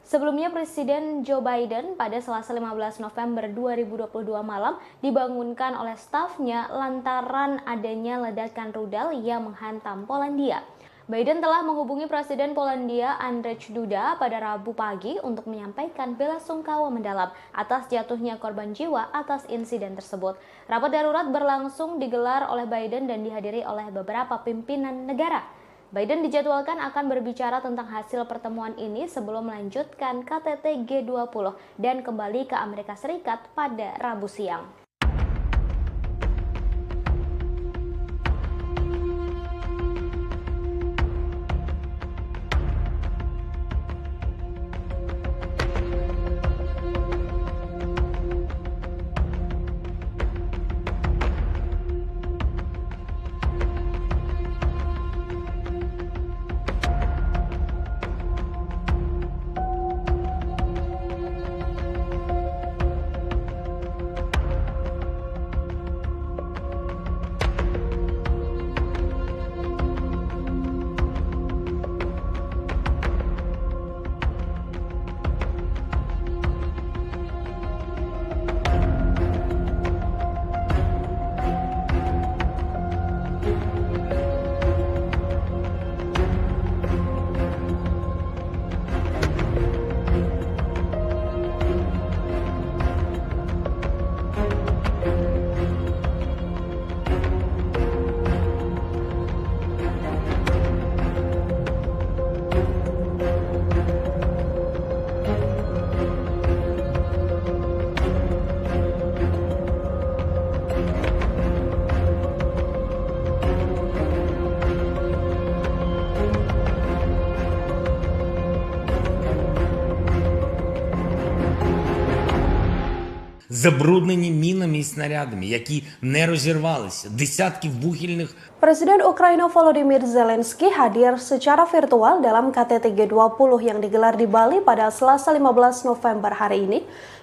Sebelumnya, Presiden Joe Biden pada Selasa 15 November 2022 malam dibangunkan oleh stafnya lantaran adanya ledakan rudal yang menghantam Polandia. Biden telah menghubungi Presiden Polandia Andrzej Duda pada Rabu pagi untuk menyampaikan belasungkawa mendalam atas jatuhnya korban jiwa atas insiden tersebut. Rapat darurat berlangsung digelar oleh Biden dan dihadiri oleh beberapa pimpinan negara. Biden dijadwalkan akan berbicara tentang hasil pertemuan ini sebelum melanjutkan KTT G20 dan kembali ke Amerika Serikat pada Rabu siang. Забруднені мінами і снарядами, які не розірвалися, десятків вугільних. Presiden Ukraina Volodymyr Zelensky hadir secara virtual dalam KTT G20 yang digelar di Bali pada Selasa 15 November hari ini.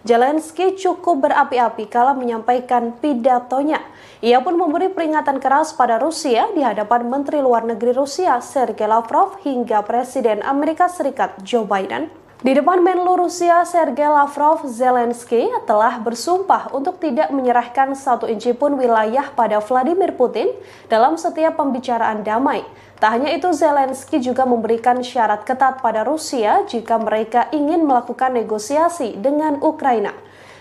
Zelensky cukup berapi-api kala menyampaikan pidatonya. Ia pun memberi peringatan keras pada Rusia di hadapan Menteri Luar Negeri Rusia Sergei Lavrov hingga Presiden Amerika Serikat Joe Biden. Di depan Menlu Rusia Sergei Lavrov, Zelensky telah bersumpah untuk tidak menyerahkan satu inci pun wilayah pada Vladimir Putin dalam setiap pembicaraan damai. Tak hanya itu, Zelensky juga memberikan syarat ketat pada Rusia jika mereka ingin melakukan negosiasi dengan Ukraina.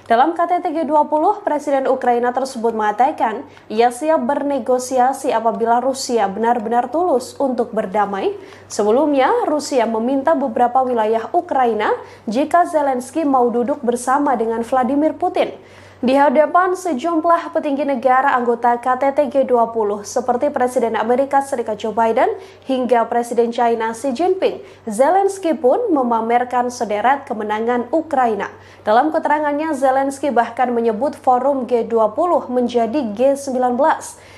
Dalam KTT G20, Presiden Ukraina tersebut mengatakan ia siap bernegosiasi apabila Rusia benar-benar tulus untuk berdamai. Sebelumnya, Rusia meminta beberapa wilayah Ukraina jika Zelensky mau duduk bersama dengan Vladimir Putin. Di hadapan sejumlah petinggi negara anggota KTT G20 seperti Presiden Amerika Serikat Joe Biden hingga Presiden China Xi Jinping, Zelensky pun memamerkan sederet kemenangan Ukraina. Dalam keterangannya, Zelensky bahkan menyebut forum G20 menjadi G19.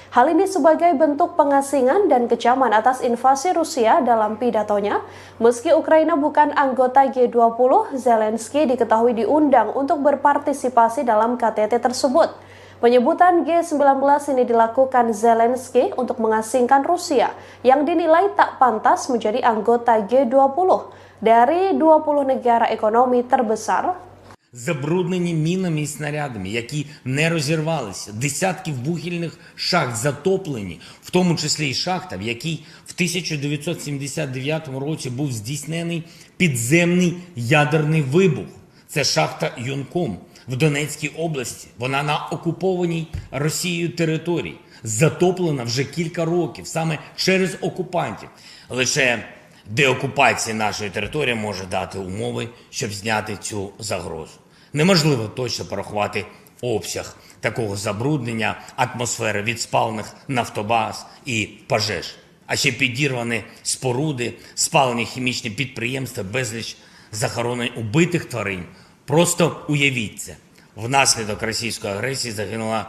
Hal ini sebagai bentuk pengasingan dan kecaman atas invasi Rusia dalam pidatonya. Meski Ukraina bukan anggota G20, Zelensky diketahui diundang untuk berpartisipasi dalam KTT tersebut. Penyebutan G19 ini dilakukan Zelensky untuk mengasingkan Rusia yang dinilai tak pantas menjadi anggota G20 dari 20 negara ekonomi terbesar. Забруднені мінами і снарядами, які не розірвалися, десятки вугільних шахт затоплені, в тому числі й шахта, в якій в 1979 році був здійснений підземний ядерний вибух. Це шахта Юнком в Донецькій області. Вона на окупованій Росією території, затоплена вже кілька років, саме через окупантів. Лише деокупація нашої території може дати умови, щоб зняти цю загрозу. Неможливо точно порахувати обсяг такого забруднення атмосфери від спалених нафтобаз і пожеж. А ще підірвані споруди, спалені хімічні підприємства, безліч захоронень убитих тварин. Просто уявіть це. Внаслідок російської агресії загинуло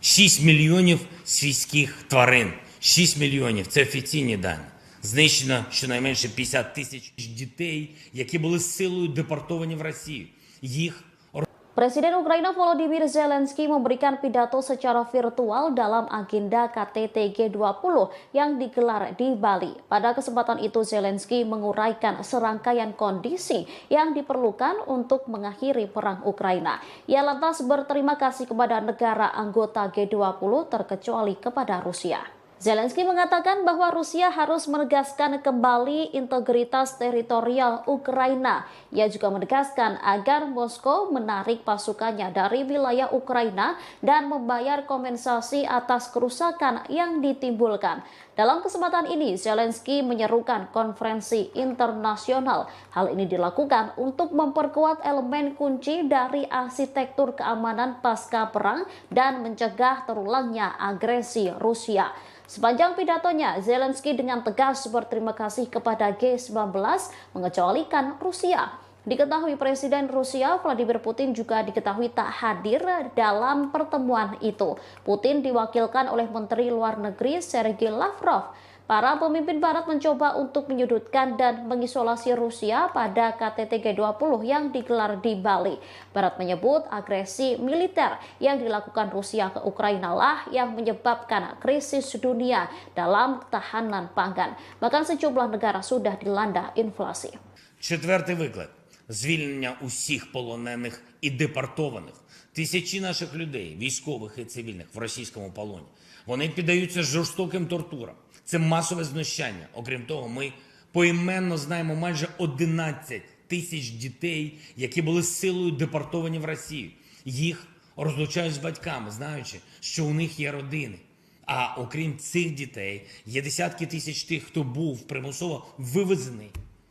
6 мільйонів свійських тварин. 6 мільйонів – це офіційні дані. Знищено щонайменше 50 тисяч дітей, які були силою депортовані в Росію. Їх Presiden Ukraina Volodymyr Zelensky memberikan pidato secara virtual dalam agenda KTT G20 yang digelar di Bali. Pada kesempatan itu Zelensky menguraikan serangkaian kondisi yang diperlukan untuk mengakhiri perang Ukraina. Ia lantas berterima kasih kepada negara anggota G20 terkecuali kepada Rusia. Zelensky mengatakan bahwa Rusia harus menegaskan kembali integritas teritorial Ukraina. Ia juga menegaskan agar Moskow menarik pasukannya dari wilayah Ukraina dan membayar kompensasi atas kerusakan yang ditimbulkan. Dalam kesempatan ini, Zelensky menyerukan konferensi internasional. Hal ini dilakukan untuk memperkuat elemen kunci dari arsitektur keamanan pasca perang dan mencegah terulangnya agresi Rusia. Sepanjang pidatonya, Zelensky dengan tegas berterima kasih kepada G19 mengecualikan Rusia. Diketahui Presiden Rusia Vladimir Putin juga diketahui tak hadir dalam pertemuan itu. Putin diwakilkan oleh Menteri Luar Negeri Sergei Lavrov. Para pemimpin Barat mencoba untuk menyudutkan dan mengisolasi Rusia pada KTT G20 yang digelar di Bali. Barat menyebut agresi militer yang dilakukan Rusia ke Ukraina lah yang menyebabkan krisis dunia dalam ketahanan pangan. Bahkan sejumlah negara sudah dilanda inflasi. Четвертий виклик – звільнення усіх полонених і депортованих. Тисячі наших людей, військових і цивільних, в російському полоні. Вони піддаються жорстоким тортурам. Це масове знущання. Окрім того, ми поіменно знаємо майже 11 тисяч дітей, які були силою депортовані в Росію. Їх розлучають з батьками, знаючи, що у них є родини. А окрім цих дітей, є десятки тисяч тих, хто був примусово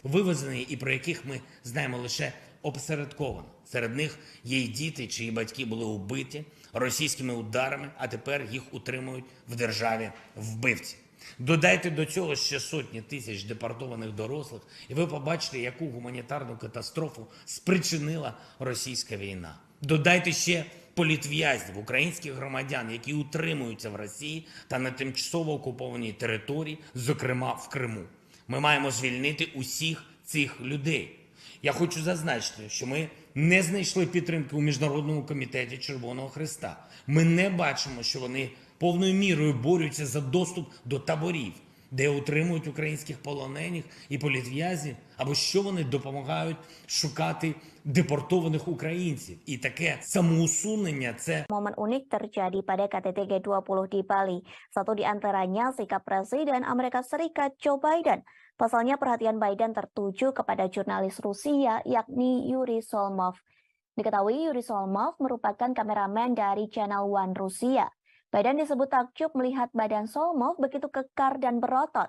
вивезений і про яких ми знаємо лише опосередковано. Серед них є й діти, чиї батьки були убиті російськими ударами, а тепер їх утримують в державі вбивці. Додайте до цього ще сотні тисяч депортованих дорослих, і ви побачите, яку гуманітарну катастрофу спричинила російська війна. Додайте ще політв'язнів, українських громадян, які утримуються в Росії та на тимчасово окупованій території, зокрема в Криму. Ми маємо звільнити усіх цих людей. Я хочу зазначити, що ми не знайшли підтримки у Міжнародному комітеті Червоного Хреста. Ми не бачимо, що вони повною мірою борються за доступ до таборів, де утримують українських полонених і політв'язнів, або що вони допомагають шукати депортованих українців. І таке самоусунення – це Momen unik terjadi pada KTT G20 di Bali. Satu di antaranya sikap Presiden Amerika Serikat Joe Biden. Pasalnya perhatian Biden tertuju kepada jurnalis Rusia yakni Yuri Solmov. Diketahui Yuri Solmov merupakan kameramen dari Channel One Rusia. Biden disebut takjub melihat badan Solmov begitu kekar dan berotot.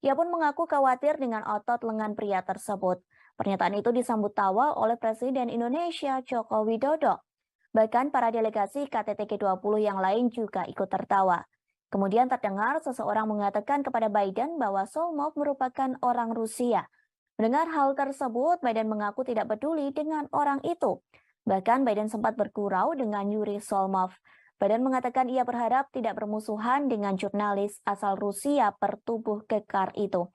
Ia pun mengaku khawatir dengan otot lengan pria tersebut. Pernyataan itu disambut tawa oleh Presiden Indonesia Joko Widodo. Bahkan para delegasi KTT G20 yang lain juga ikut tertawa. Kemudian terdengar seseorang mengatakan kepada Biden bahwa Solmov merupakan orang Rusia. Mendengar hal tersebut, Biden mengaku tidak peduli dengan orang itu. Bahkan Biden sempat bergurau dengan Yuri Solmov. Biden mengatakan ia berharap tidak bermusuhan dengan jurnalis asal Rusia bertubuh kekar itu.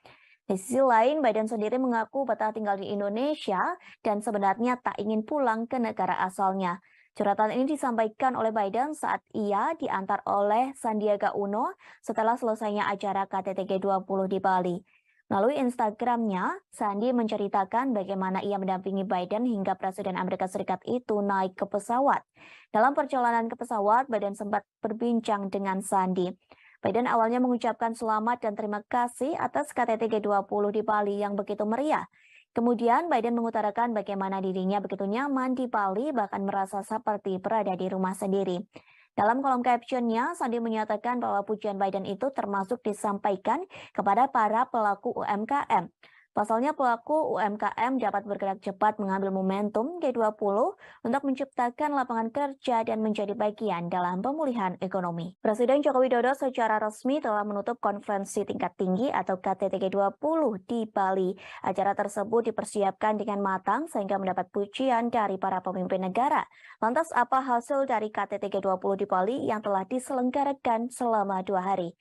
Di sisi lain, Biden sendiri mengaku betah tinggal di Indonesia dan sebenarnya tak ingin pulang ke negara asalnya. Curhatan ini disampaikan oleh Biden saat ia diantar oleh Sandiaga Uno setelah selesainya acara KTT G20 di Bali. Melalui Instagramnya, Sandi menceritakan bagaimana ia mendampingi Biden hingga Presiden Amerika Serikat itu naik ke pesawat. Dalam perjalanan ke pesawat, Biden sempat berbincang dengan Sandi. Biden awalnya mengucapkan selamat dan terima kasih atas KTT G20 di Bali yang begitu meriah. Kemudian Biden mengutarakan bagaimana dirinya begitu nyaman di Bali, bahkan merasa seperti berada di rumah sendiri. Dalam kolom captionnya, Sandi menyatakan bahwa pujian Biden itu termasuk disampaikan kepada para pelaku UMKM. Pasalnya pelaku UMKM dapat bergerak cepat mengambil momentum G20 untuk menciptakan lapangan kerja dan menjadi bagian dalam pemulihan ekonomi. Presiden Joko Widodo secara resmi telah menutup konferensi tingkat tinggi atau KTT G20 di Bali. Acara tersebut dipersiapkan dengan matang sehingga mendapat pujian dari para pemimpin negara. Lantas apa hasil dari KTT G20 di Bali yang telah diselenggarakan selama 2 hari?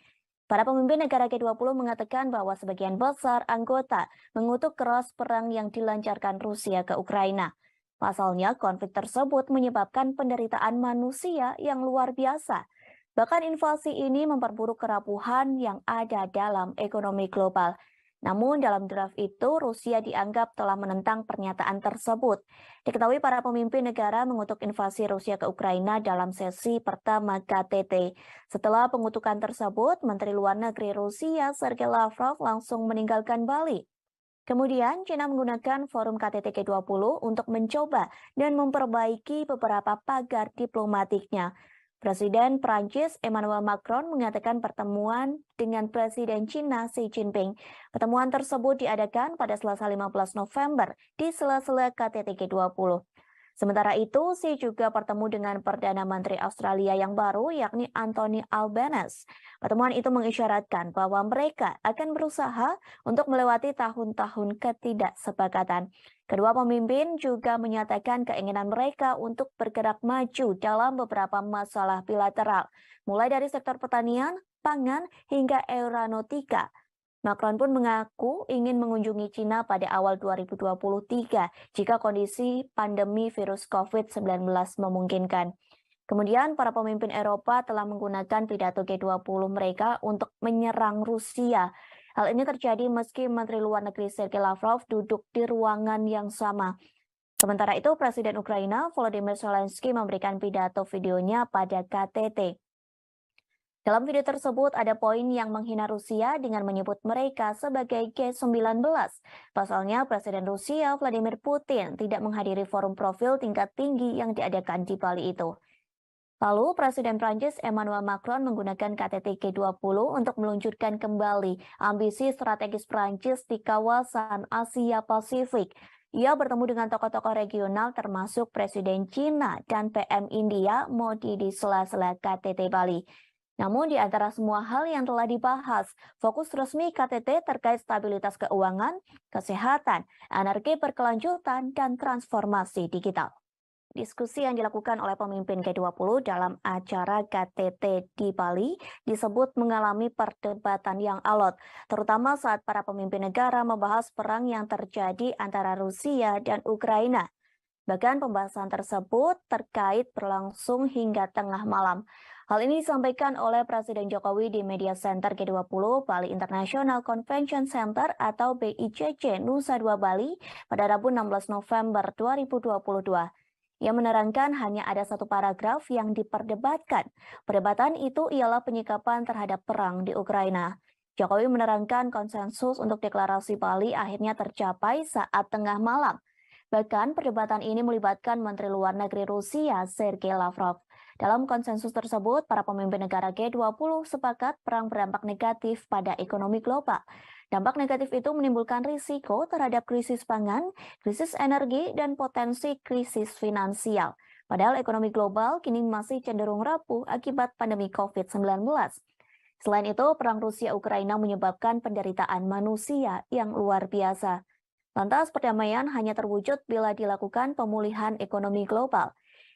Para pemimpin negara G20 mengatakan bahwa sebagian besar anggota mengutuk keras perang yang dilancarkan Rusia ke Ukraina. Pasalnya, konflik tersebut menyebabkan penderitaan manusia yang luar biasa. Bahkan invasi ini memperburuk kerapuhan yang ada dalam ekonomi global. Namun dalam draft itu, Rusia dianggap telah menentang pernyataan tersebut. Diketahui para pemimpin negara mengutuk invasi Rusia ke Ukraina dalam sesi pertama KTT. Setelah pengutukan tersebut, Menteri Luar Negeri Rusia Sergei Lavrov langsung meninggalkan Bali. Kemudian, China menggunakan forum KTT G20 untuk mencoba dan memperbaiki beberapa pagar diplomatiknya. Presiden Prancis Emmanuel Macron mengatakan pertemuan dengan Presiden China Xi Jinping. Pertemuan tersebut diadakan pada Selasa 15 November di sela-sela KTT G20. Sementara itu, Xi juga bertemu dengan Perdana Menteri Australia yang baru, yakni Anthony Albanese. Pertemuan itu mengisyaratkan bahwa mereka akan berusaha untuk melewati tahun-tahun ketidaksepakatan. Kedua pemimpin juga menyatakan keinginan mereka untuk bergerak maju dalam beberapa masalah bilateral, mulai dari sektor pertanian, pangan, hingga aeronautika. Macron pun mengaku ingin mengunjungi China pada awal 2023 jika kondisi pandemi virus COVID-19 memungkinkan. Kemudian para pemimpin Eropa telah menggunakan pidato G20 mereka untuk menyerang Rusia. Hal ini terjadi meski Menteri Luar Negeri Sergei Lavrov duduk di ruangan yang sama. Sementara itu, Presiden Ukraina Volodymyr Zelensky memberikan pidato videonya pada KTT. Dalam video tersebut ada poin yang menghina Rusia dengan menyebut mereka sebagai G19. Pasalnya Presiden Rusia Vladimir Putin tidak menghadiri forum profil tingkat tinggi yang diadakan di Bali itu. Lalu Presiden Prancis Emmanuel Macron menggunakan KTT G20 untuk meluncurkan kembali ambisi strategis Prancis di kawasan Asia Pasifik. Ia bertemu dengan tokoh-tokoh regional termasuk Presiden China dan PM India Modi di sela-sela KTT Bali. Namun di antara semua hal yang telah dibahas, fokus resmi KTT terkait stabilitas keuangan, kesehatan, energi berkelanjutan, dan transformasi digital. Diskusi yang dilakukan oleh pemimpin G20 dalam acara KTT di Bali disebut mengalami perdebatan yang alot, terutama saat para pemimpin negara membahas perang yang terjadi antara Rusia dan Ukraina. Bahkan pembahasan tersebut terkait berlangsung hingga tengah malam. Hal ini disampaikan oleh Presiden Jokowi di Media Center G20 Bali International Convention Center atau BICC Nusa Dua Bali pada Rabu 16 November 2022. Ia menerangkan hanya ada satu paragraf yang diperdebatkan. Perdebatan itu ialah penyikapan terhadap perang di Ukraina. Jokowi menerangkan konsensus untuk deklarasi Bali akhirnya tercapai saat tengah malam. Bahkan perdebatan ini melibatkan Menteri Luar Negeri Rusia Sergei Lavrov. Dalam konsensus tersebut, para pemimpin negara G20 sepakat perang berdampak negatif pada ekonomi global. Dampak negatif itu menimbulkan risiko terhadap krisis pangan, krisis energi, dan potensi krisis finansial. Padahal ekonomi global kini masih cenderung rapuh akibat pandemi COVID-19. Selain itu, perang Rusia-Ukraina menyebabkan penderitaan manusia yang luar biasa. Lantas perdamaian hanya terwujud bila dilakukan pemulihan ekonomi global.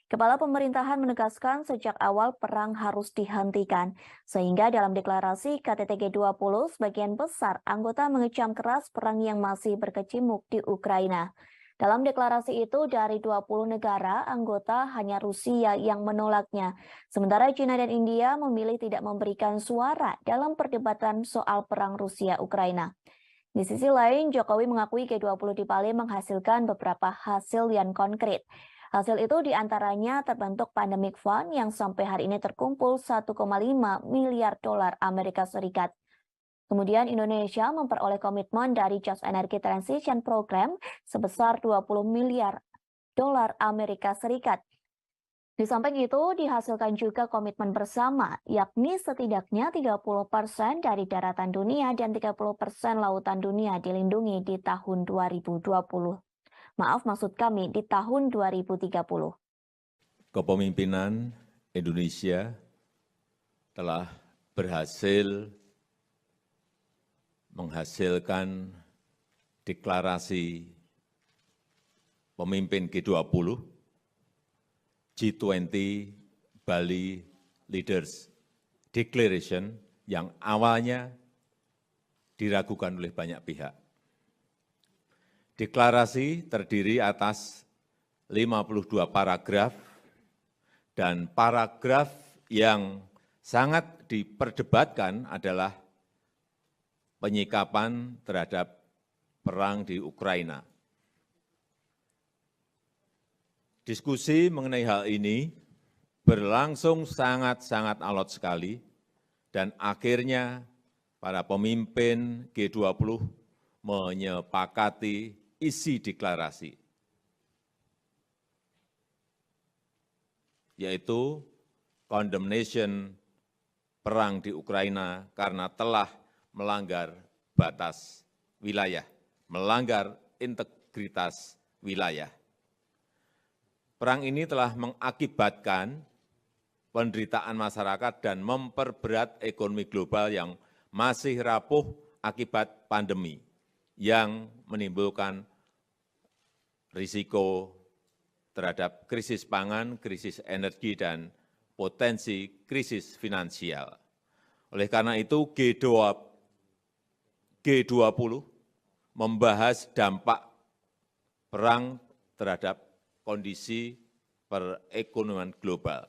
Kepala pemerintahan menegaskan sejak awal perang harus dihentikan, sehingga dalam deklarasi KTT G20 sebagian besar anggota mengecam keras perang yang masih berkecamuk di Ukraina. Dalam deklarasi itu dari 20 negara anggota hanya Rusia yang menolaknya, sementara China dan India memilih tidak memberikan suara dalam perdebatan soal perang Rusia-Ukraina. Di sisi lain, Jokowi mengakui G20 di Bali menghasilkan beberapa hasil yang konkret. Hasil itu diantaranya terbentuk Pandemic Fund yang sampai hari ini terkumpul 1,5 miliar dolar Amerika Serikat. Kemudian Indonesia memperoleh komitmen dari Just Energy Transition Program sebesar 20 miliar dolar Amerika Serikat. Di samping itu, dihasilkan juga komitmen bersama, yakni setidaknya 30% dari daratan dunia dan 30% lautan dunia dilindungi di tahun 2020. Maksud kami di tahun 2030. Kepemimpinan Indonesia telah berhasil menghasilkan deklarasi pemimpin G20, G20 Bali Leaders Declaration yang awalnya diragukan oleh banyak pihak. Deklarasi terdiri atas 52 paragraf dan paragraf yang sangat diperdebatkan adalah penyikapan terhadap perang di Ukraina. Diskusi mengenai hal ini berlangsung sangat-sangat alot sekali dan akhirnya para pemimpin G20 menyepakati isi deklarasi, yaitu condemnation perang di Ukraina karena telah melanggar batas wilayah, melanggar integritas wilayah. Perang ini telah mengakibatkan penderitaan masyarakat dan memperberat ekonomi global yang masih rapuh akibat pandemi, yang menimbulkan risiko terhadap krisis pangan, krisis energi, dan potensi krisis finansial. Oleh karena itu, G20 membahas dampak perang terhadap kondisi perekonomian global.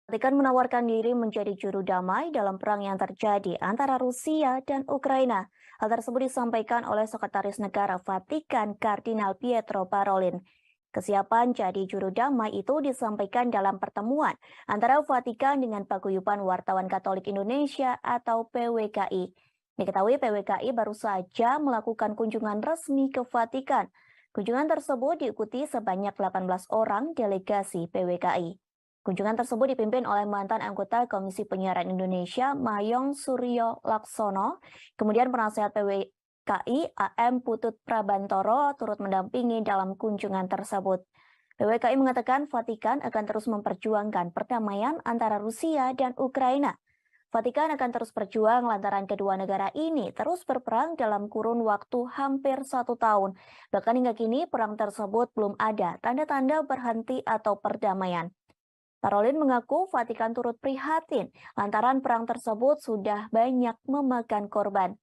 Vatikan menawarkan diri menjadi juru damai dalam perang yang terjadi antara Rusia dan Ukraina. Hal tersebut disampaikan oleh Sekretaris Negara Vatikan Kardinal Pietro Parolin. Kesiapan jadi juru damai itu disampaikan dalam pertemuan antara Vatikan dengan Paguyuban Wartawan Katolik Indonesia atau PWKI. Diketahui PWKI baru saja melakukan kunjungan resmi ke Vatikan. Kunjungan tersebut diikuti sebanyak 18 orang delegasi PWKI. Kunjungan tersebut dipimpin oleh mantan anggota Komisi Penyiaran Indonesia, Mayong Suryo Laksono. Kemudian penasehat PWKI, AM Putut Prabantoro, turut mendampingi dalam kunjungan tersebut. PWKI mengatakan Vatikan akan terus memperjuangkan perdamaian antara Rusia dan Ukraina. Vatikan akan terus berjuang lantaran kedua negara ini terus berperang dalam kurun waktu hampir 1 tahun. Bahkan hingga kini perang tersebut belum ada tanda-tanda berhenti atau perdamaian. Parolin mengaku Vatikan turut prihatin lantaran perang tersebut sudah banyak memakan korban.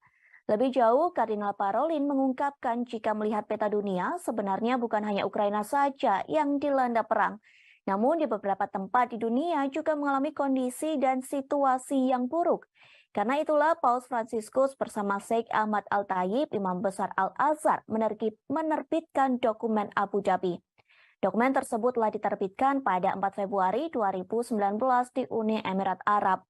Lebih jauh, Kardinal Parolin mengungkapkan jika melihat peta dunia, sebenarnya bukan hanya Ukraina saja yang dilanda perang. Namun di beberapa tempat di dunia juga mengalami kondisi dan situasi yang buruk. Karena itulah Paus Fransiskus bersama Sheikh Ahmad Al-Tayib, Imam Besar Al-Azhar, menerbitkan dokumen Abu Dhabi. Dokumen tersebut telah diterbitkan pada 4 Februari 2019 di Uni Emirat Arab.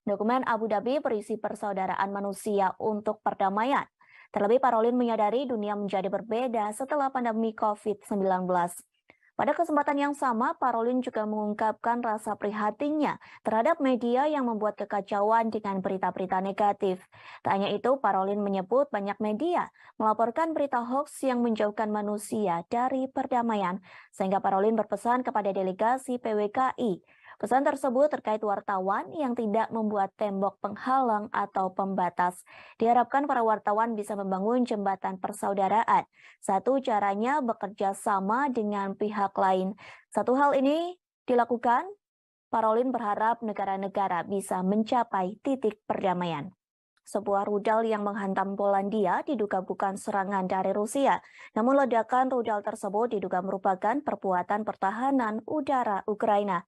Dokumen Abu Dhabi berisi persaudaraan manusia untuk perdamaian. Terlebih Parolin menyadari dunia menjadi berbeda setelah pandemi COVID-19. Pada kesempatan yang sama, Parolin juga mengungkapkan rasa prihatinnya terhadap media yang membuat kekacauan dengan berita-berita negatif. Tak hanya itu, Parolin menyebut banyak media melaporkan berita hoaks yang menjauhkan manusia dari perdamaian, sehingga Parolin berpesan kepada delegasi PWKI. Pesan tersebut terkait wartawan yang tidak membuat tembok penghalang atau pembatas. Diharapkan para wartawan bisa membangun jembatan persaudaraan. Satu caranya bekerja sama dengan pihak lain. Satu hal ini dilakukan, Parolin berharap negara-negara bisa mencapai titik perdamaian. Sebuah rudal yang menghantam Polandia diduga bukan serangan dari Rusia. Namun ledakan rudal tersebut diduga merupakan perbuatan pertahanan udara Ukraina.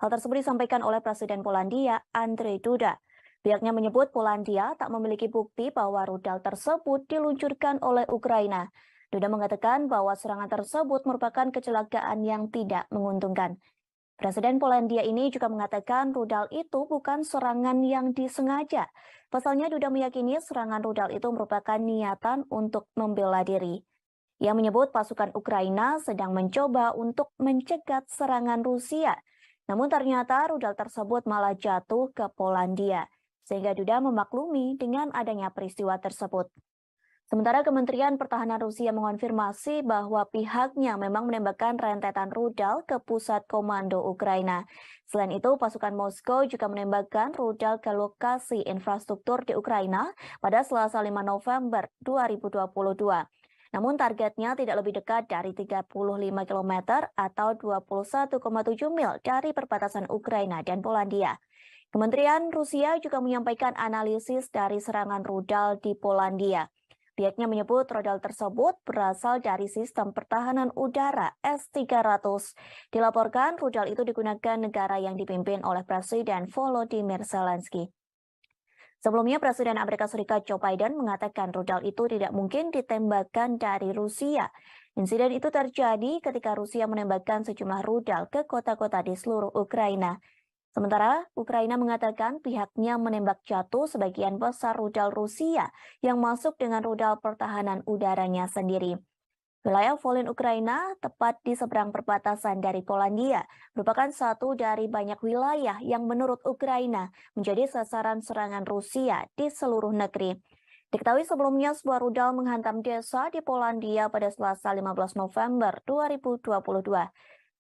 Hal tersebut disampaikan oleh Presiden Polandia, Andrzej Duda. Pihaknya menyebut Polandia tak memiliki bukti bahwa rudal tersebut diluncurkan oleh Ukraina. Duda mengatakan bahwa serangan tersebut merupakan kecelakaan yang tidak menguntungkan. Presiden Polandia ini juga mengatakan rudal itu bukan serangan yang disengaja. Pasalnya Duda meyakini serangan rudal itu merupakan niatan untuk membela diri. Ia menyebut pasukan Ukraina sedang mencoba untuk mencegat serangan Rusia. Namun ternyata rudal tersebut malah jatuh ke Polandia, sehingga Duda memaklumi dengan adanya peristiwa tersebut. Sementara Kementerian Pertahanan Rusia mengonfirmasi bahwa pihaknya memang menembakkan rentetan rudal ke pusat komando Ukraina. Selain itu, pasukan Moskow juga menembakkan rudal ke lokasi infrastruktur di Ukraina pada Selasa 5 November 2022. Namun targetnya tidak lebih dekat dari 35 km atau 21,7 mil dari perbatasan Ukraina dan Polandia. Kementerian Rusia juga menyampaikan analisis dari serangan rudal di Polandia. Pihaknya menyebut rudal tersebut berasal dari sistem pertahanan udara S-300. Dilaporkan rudal itu digunakan negara yang dipimpin oleh Presiden Volodymyr Zelensky. Sebelumnya, Presiden Amerika Serikat Joe Biden mengatakan rudal itu tidak mungkin ditembakkan dari Rusia. Insiden itu terjadi ketika Rusia menembakkan sejumlah rudal ke kota-kota di seluruh Ukraina. Sementara, Ukraina mengatakan pihaknya menembak jatuh sebagian besar rudal Rusia yang masuk dengan rudal pertahanan udaranya sendiri. Wilayah Volyn Ukraina, tepat di seberang perbatasan dari Polandia, merupakan satu dari banyak wilayah yang menurut Ukraina menjadi sasaran serangan Rusia di seluruh negeri. Diketahui sebelumnya sebuah rudal menghantam desa di Polandia pada Selasa 15 November 2022.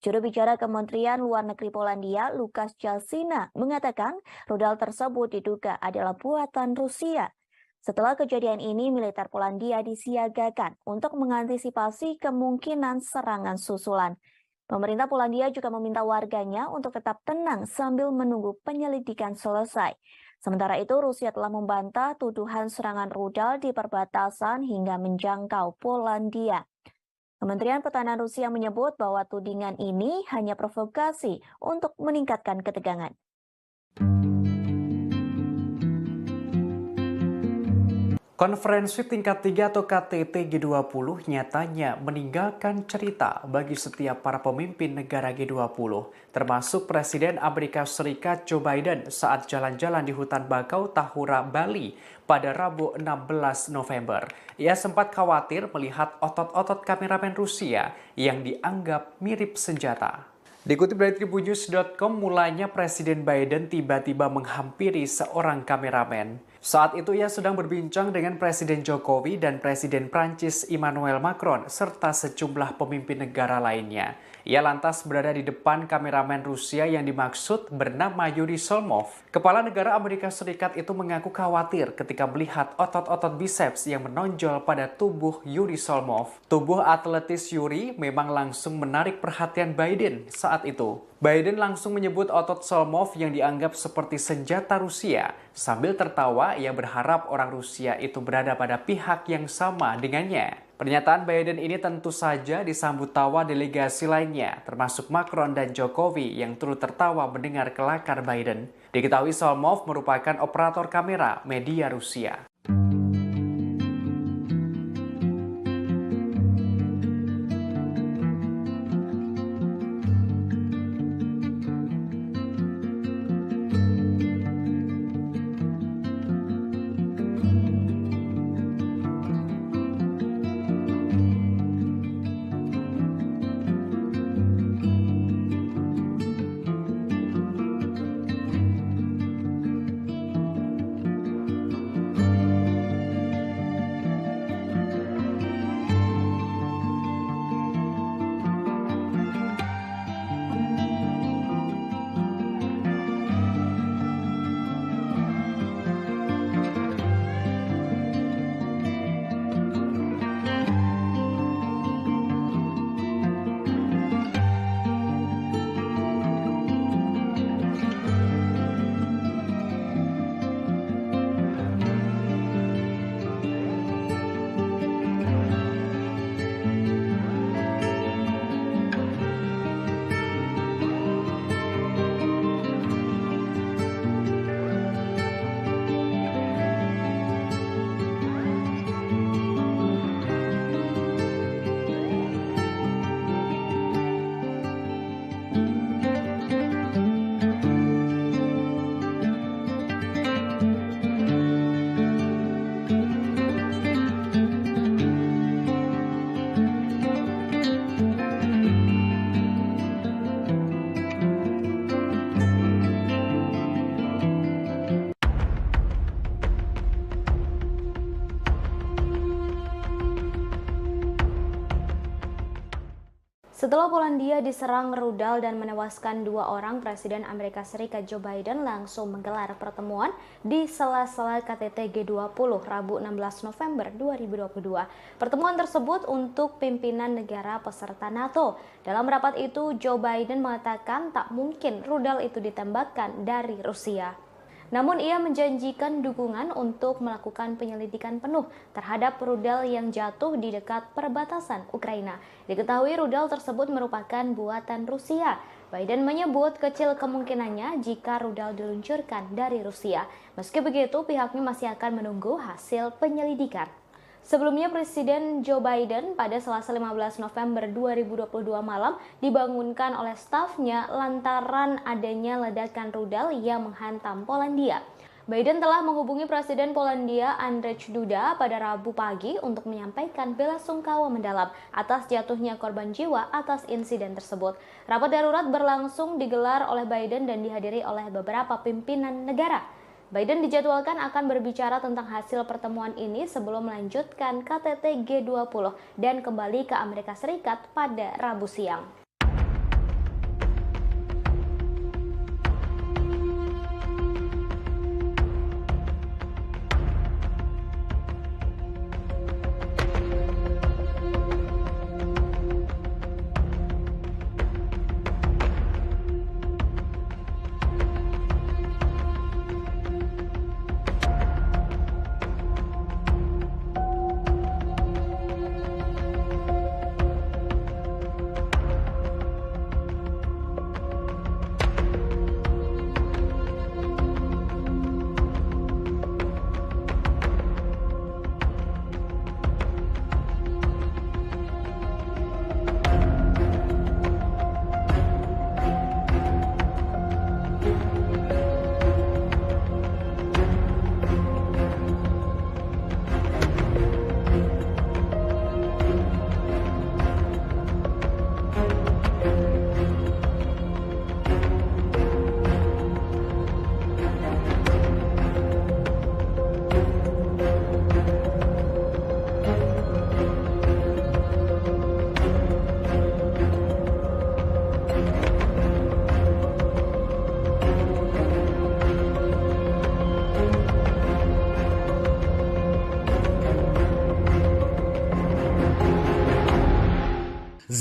Juru bicara Kementerian Luar Negeri Polandia, Lukasz Jasina, mengatakan rudal tersebut diduga adalah buatan Rusia. Setelah kejadian ini, militer Polandia disiagakan untuk mengantisipasi kemungkinan serangan susulan. Pemerintah Polandia juga meminta warganya untuk tetap tenang sambil menunggu penyelidikan selesai. Sementara itu, Rusia telah membantah tuduhan serangan rudal di perbatasan hingga menjangkau Polandia. Kementerian Pertahanan Rusia menyebut bahwa tudingan ini hanya provokasi untuk meningkatkan ketegangan. Konferensi tingkat 3 atau KTT G20 nyatanya meninggalkan cerita bagi setiap para pemimpin negara G20, termasuk Presiden Amerika Serikat Joe Biden saat jalan-jalan di hutan bakau Tahura, Bali pada Rabu 16 November. Ia sempat khawatir melihat otot-otot kameramen Rusia yang dianggap mirip senjata. Dikutip dari tribunnews.com, mulanya Presiden Biden tiba-tiba menghampiri seorang kameramen. Saat itu ia sedang berbincang dengan Presiden Jokowi dan Presiden Prancis Emmanuel Macron serta sejumlah pemimpin negara lainnya. Ia lantas berada di depan kameramen Rusia yang dimaksud bernama Yuri Solmov. Kepala negara Amerika Serikat itu mengaku khawatir ketika melihat otot-otot biceps yang menonjol pada tubuh Yuri Solmov. Tubuh atletis Yuri memang langsung menarik perhatian Biden saat itu. Biden langsung menyebut otot Solmov yang dianggap seperti senjata Rusia. Sambil tertawa, ia berharap orang Rusia itu berada pada pihak yang sama dengannya. Pernyataan Biden ini tentu saja disambut tawa delegasi lainnya, termasuk Macron dan Jokowi yang turut tertawa mendengar kelakar Biden. Diketahui Solmov merupakan operator kamera media Rusia. Setelah Polandia diserang rudal dan menewaskan 2 orang, Presiden Amerika Serikat Joe Biden langsung menggelar pertemuan di sela-sela KTT G20 Rabu 16 November 2022. Pertemuan tersebut untuk pimpinan negara peserta NATO. Dalam rapat itu, Joe Biden mengatakan tak mungkin rudal itu ditembakkan dari Rusia. Namun ia menjanjikan dukungan untuk melakukan penyelidikan penuh terhadap rudal yang jatuh di dekat perbatasan Ukraina. Diketahui rudal tersebut merupakan buatan Rusia. Biden menyebut kecil kemungkinannya jika rudal diluncurkan dari Rusia. Meski begitu, pihaknya masih akan menunggu hasil penyelidikan. Sebelumnya, Presiden Joe Biden pada Selasa 15 November 2022 malam dibangunkan oleh stafnya lantaran adanya ledakan rudal yang menghantam Polandia. Biden telah menghubungi Presiden Polandia Andrzej Duda pada Rabu pagi untuk menyampaikan belasungkawa mendalam atas jatuhnya korban jiwa atas insiden tersebut. Rapat darurat berlangsung digelar oleh Biden dan dihadiri oleh beberapa pimpinan negara. Biden dijadwalkan akan berbicara tentang hasil pertemuan ini sebelum melanjutkan KTT G20 dan kembali ke Amerika Serikat pada Rabu siang.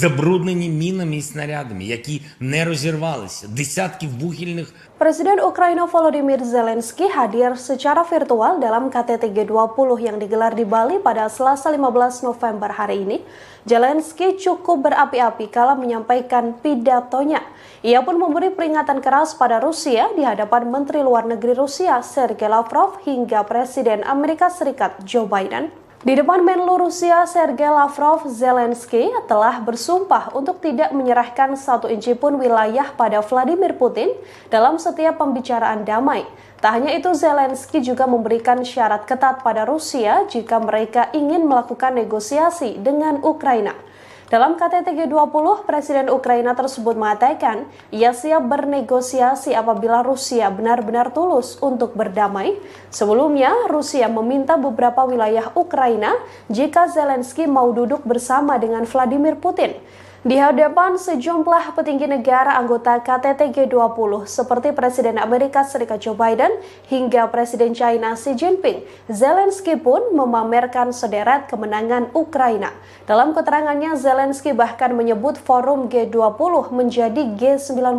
Забруднені мінами і снарядами, які не розірвалися, десятки вугільних. Presiden Ukraina Volodymyr Zelensky hadir secara virtual dalam KTT G20 yang digelar di Bali pada Selasa 15 November hari ini. Zelensky cukup berapi-api kala menyampaikan pidatonya. Ia pun memberi peringatan keras pada Rusia di hadapan Menteri Luar Negeri Rusia Sergei Lavrov hingga Presiden Amerika Serikat Joe Biden. Di depan Menlu Rusia Sergei Lavrov, Zelensky telah bersumpah untuk tidak menyerahkan 1 inci pun wilayah pada Vladimir Putin dalam setiap pembicaraan damai. Tak hanya itu, Zelensky juga memberikan syarat ketat pada Rusia jika mereka ingin melakukan negosiasi dengan Ukraina. Dalam KTT G20, Presiden Ukraina tersebut mengatakan ia siap bernegosiasi apabila Rusia benar-benar tulus untuk berdamai. Sebelumnya, Rusia meminta beberapa wilayah Ukraina jika Zelensky mau duduk bersama dengan Vladimir Putin. Di hadapan sejumlah petinggi negara anggota KTT G20 seperti Presiden Amerika Serikat Joe Biden hingga Presiden China Xi Jinping, Zelensky pun memamerkan sederet kemenangan Ukraina. Dalam keterangannya, Zelensky bahkan menyebut forum G20 menjadi G19.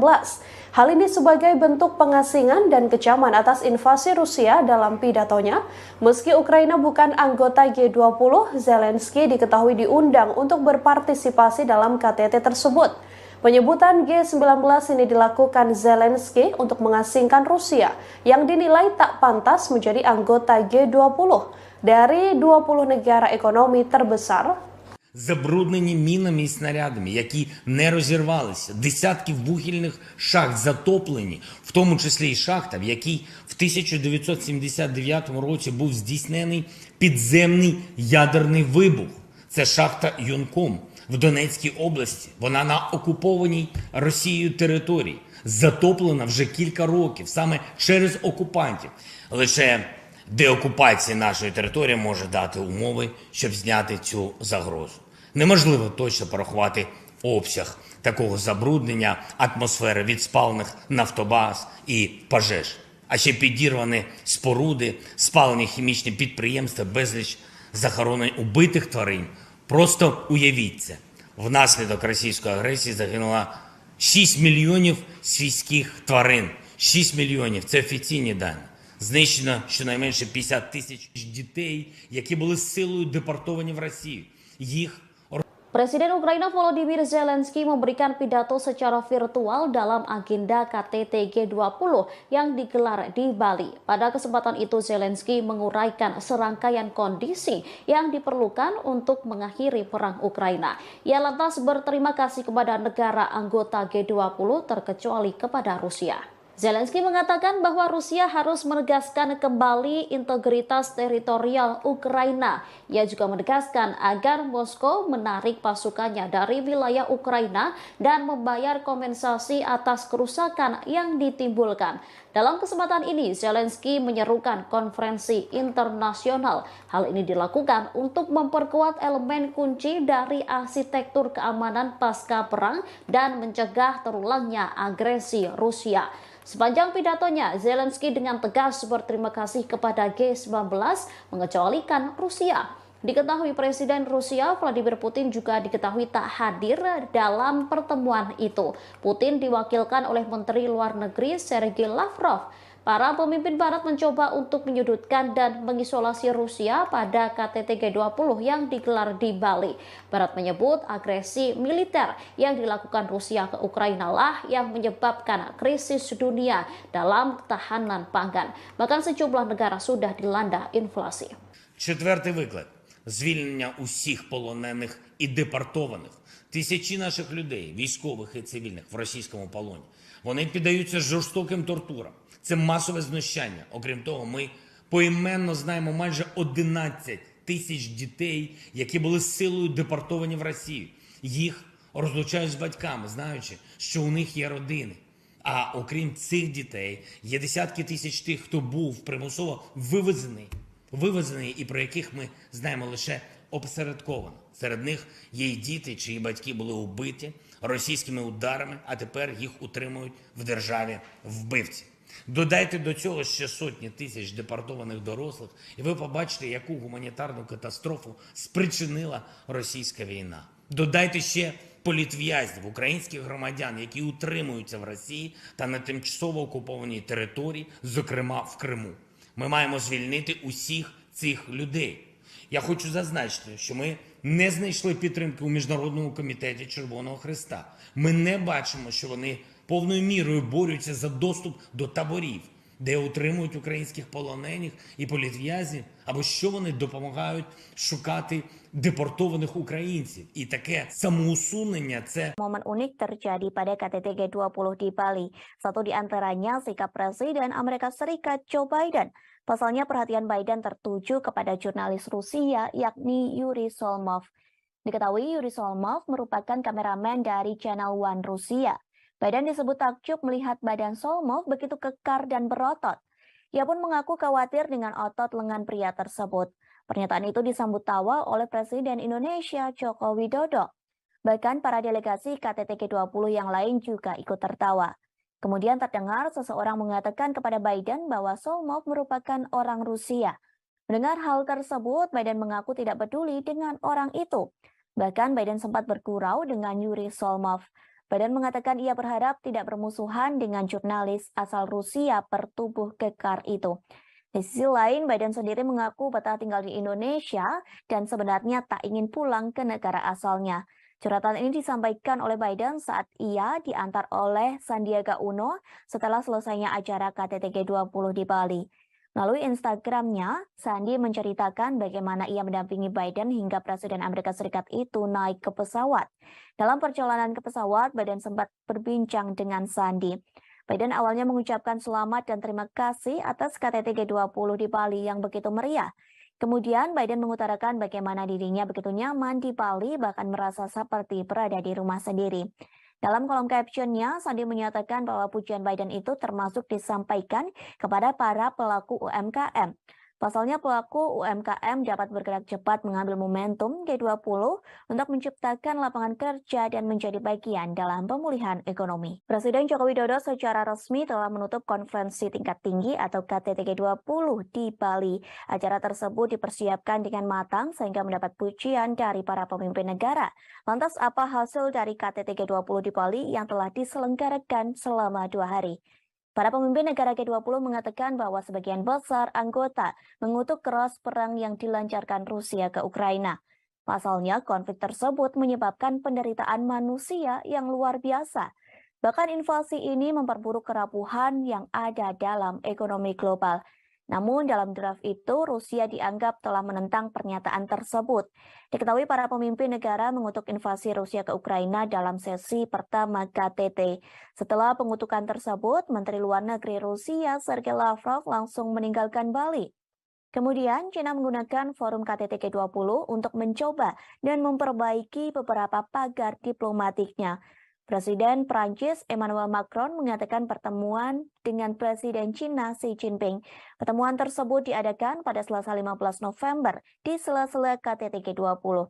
Hal ini sebagai bentuk pengasingan dan kecaman atas invasi Rusia dalam pidatonya. Meski Ukraina bukan anggota G20, Zelensky diketahui diundang untuk berpartisipasi dalam KTT tersebut. Penyebutan G19 ini dilakukan Zelensky untuk mengasingkan Rusia yang dinilai tak pantas menjadi anggota G20 dari 20 negara ekonomi terbesar. Забруднені мінами і снарядами, які не розірвалися, десятки вугільних шахт затоплені, в тому числі і шахта, в якій в 1979 році був здійснений підземний ядерний вибух. Це шахта Юнком в Донецькій області. Вона на окупованій Росією території. Затоплена вже кілька років, саме через окупантів. Лише деокупація нашої території може дати умови, щоб зняти цю загрозу. Неможливо точно порахувати обсяг такого забруднення атмосфери від спалених нафтобаз і пожеж. А ще підірвані споруди, спалені хімічні підприємства, безліч захоронень убитих тварин. Просто уявіть це. Внаслідок російської агресії загинуло 6 мільйонів свійських тварин. 6 мільйонів – це офіційні дані. Знищено щонайменше 50 тисяч дітей, які були силою депортовані в Росію. Їх Presiden Ukraina Volodymyr Zelensky memberikan pidato secara virtual dalam agenda KTT G20 yang digelar di Bali. Pada kesempatan itu Zelensky menguraikan serangkaian kondisi yang diperlukan untuk mengakhiri perang Ukraina. Ia lantas berterima kasih kepada negara anggota G20 terkecuali kepada Rusia. Zelensky mengatakan bahwa Rusia harus menegaskan kembali integritas teritorial Ukraina. Ia juga menegaskan agar Moskow menarik pasukannya dari wilayah Ukraina dan membayar kompensasi atas kerusakan yang ditimbulkan. Dalam kesempatan ini, Zelensky menyerukan konferensi internasional. Hal ini dilakukan untuk memperkuat elemen kunci dari arsitektur keamanan pasca perang dan mencegah terulangnya agresi Rusia. Sepanjang pidatonya, Zelensky dengan tegas berterima kasih kepada G19 mengecualikan Rusia. Diketahui Presiden Rusia Vladimir Putin juga diketahui tak hadir dalam pertemuan itu. Putin diwakilkan oleh Menteri Luar Negeri Sergei Lavrov. Para pemimpin Barat mencoba untuk menyudutkan dan mengisolasi Rusia pada KTT G20 yang digelar di Bali. Barat menyebut agresi militer yang dilakukan Rusia ke Ukraina lah yang menyebabkan krisis dunia dalam ketahanan pangan. Bahkan sejumlah negara sudah dilanda inflasi. Четвертий виклик – звільнення усіх полонених і депортованих. Тисячі наших людей, військових і цивільних, в російському полоні. Вони піддаються жорстоким тортурам. Це масове знущання. Окрім того, ми поіменно знаємо майже 11 тисяч дітей, які були силою депортовані в Росію. Їх розлучають з батьками, знаючи, що у них є родини. А окрім цих дітей, є десятки тисяч тих, хто був примусово вивезений і про яких ми знаємо лише опосередковано. Серед них є й діти, чиї батьки були убиті російськими ударами, а тепер їх утримують в державі вбивці. Додайте до цього ще сотні тисяч депортованих дорослих, і ви побачите, яку гуманітарну катастрофу спричинила російська війна. Додайте ще політв'язнів, українських громадян, які утримуються в Росії та на тимчасово окупованій території, зокрема в Криму. Ми маємо звільнити усіх цих людей. Я хочу зазначити, що ми не знайшли підтримки у Міжнародному комітеті Червоного Хреста. Ми не бачимо, що вони повною мірою борються за доступ до таборів, де утримують українських полонених і політв'язнів, або що вони допомагають шукати депортованих українців. І таке самоусунення – це Momen unik terjadi pada KTT G20 di Bali. Satu di antaranya sikap Presiden Amerika Serikat Joe Biden. Pasalnya perhatian Biden tertuju kepada jurnalis Rusia yakni Yuri Solmov. Diketahui Yuri Solmov merupakan kameramen dari Channel One Rusia. Biden disebut takjub melihat badan Solmov begitu kekar dan berotot. Ia pun mengaku khawatir dengan otot lengan pria tersebut. Pernyataan itu disambut tawa oleh Presiden Indonesia Joko Widodo. Bahkan para delegasi KTT G20 yang lain juga ikut tertawa. Kemudian terdengar seseorang mengatakan kepada Biden bahwa Solmov merupakan orang Rusia. Mendengar hal tersebut, Biden mengaku tidak peduli dengan orang itu. Bahkan Biden sempat bergurau dengan Yuri Solmov. Biden mengatakan ia berharap tidak bermusuhan dengan jurnalis asal Rusia bertubuh kekar itu. Di sisi lain, Biden sendiri mengaku betah tinggal di Indonesia dan sebenarnya tak ingin pulang ke negara asalnya. Curhatan ini disampaikan oleh Biden saat ia diantar oleh Sandiaga Uno setelah selesainya acara KTT G20 di Bali. Melalui Instagramnya, Sandi menceritakan bagaimana ia mendampingi Biden hingga Presiden Amerika Serikat itu naik ke pesawat. Dalam perjalanan ke pesawat, Biden sempat berbincang dengan Sandi. Biden awalnya mengucapkan selamat dan terima kasih atas KTT G20 di Bali yang begitu meriah. Kemudian Biden mengutarakan bagaimana dirinya begitu nyaman di Bali, bahkan merasa seperti berada di rumah sendiri. Dalam kolom captionnya, Sandi menyatakan bahwa pujian Biden itu termasuk disampaikan kepada para pelaku UMKM. Pasalnya pelaku UMKM dapat bergerak cepat mengambil momentum G20 untuk menciptakan lapangan kerja dan menjadi bagian dalam pemulihan ekonomi. Presiden Joko Widodo secara resmi telah menutup konferensi tingkat tinggi atau KTT G20 di Bali. Acara tersebut dipersiapkan dengan matang sehingga mendapat pujian dari para pemimpin negara. Lantas apa hasil dari KTT G20 di Bali yang telah diselenggarakan selama 2 hari? Para pemimpin negara G20 mengatakan bahwa sebagian besar anggota mengutuk keras perang yang dilancarkan Rusia ke Ukraina. Pasalnya, konflik tersebut menyebabkan penderitaan manusia yang luar biasa. Bahkan invasi ini memperburuk kerapuhan yang ada dalam ekonomi global. Namun dalam draft itu, Rusia dianggap telah menentang pernyataan tersebut. Diketahui para pemimpin negara mengutuk invasi Rusia ke Ukraina dalam sesi pertama KTT. Setelah pengutukan tersebut, Menteri Luar Negeri Rusia Sergei Lavrov langsung meninggalkan Bali. Kemudian, China menggunakan forum KTT G20 untuk mencoba dan memperbaiki beberapa pagar diplomatiknya. Presiden Prancis Emmanuel Macron mengatakan pertemuan dengan Presiden China Xi Jinping. Pertemuan tersebut diadakan pada Selasa 15 November di sela-sela KTT G20.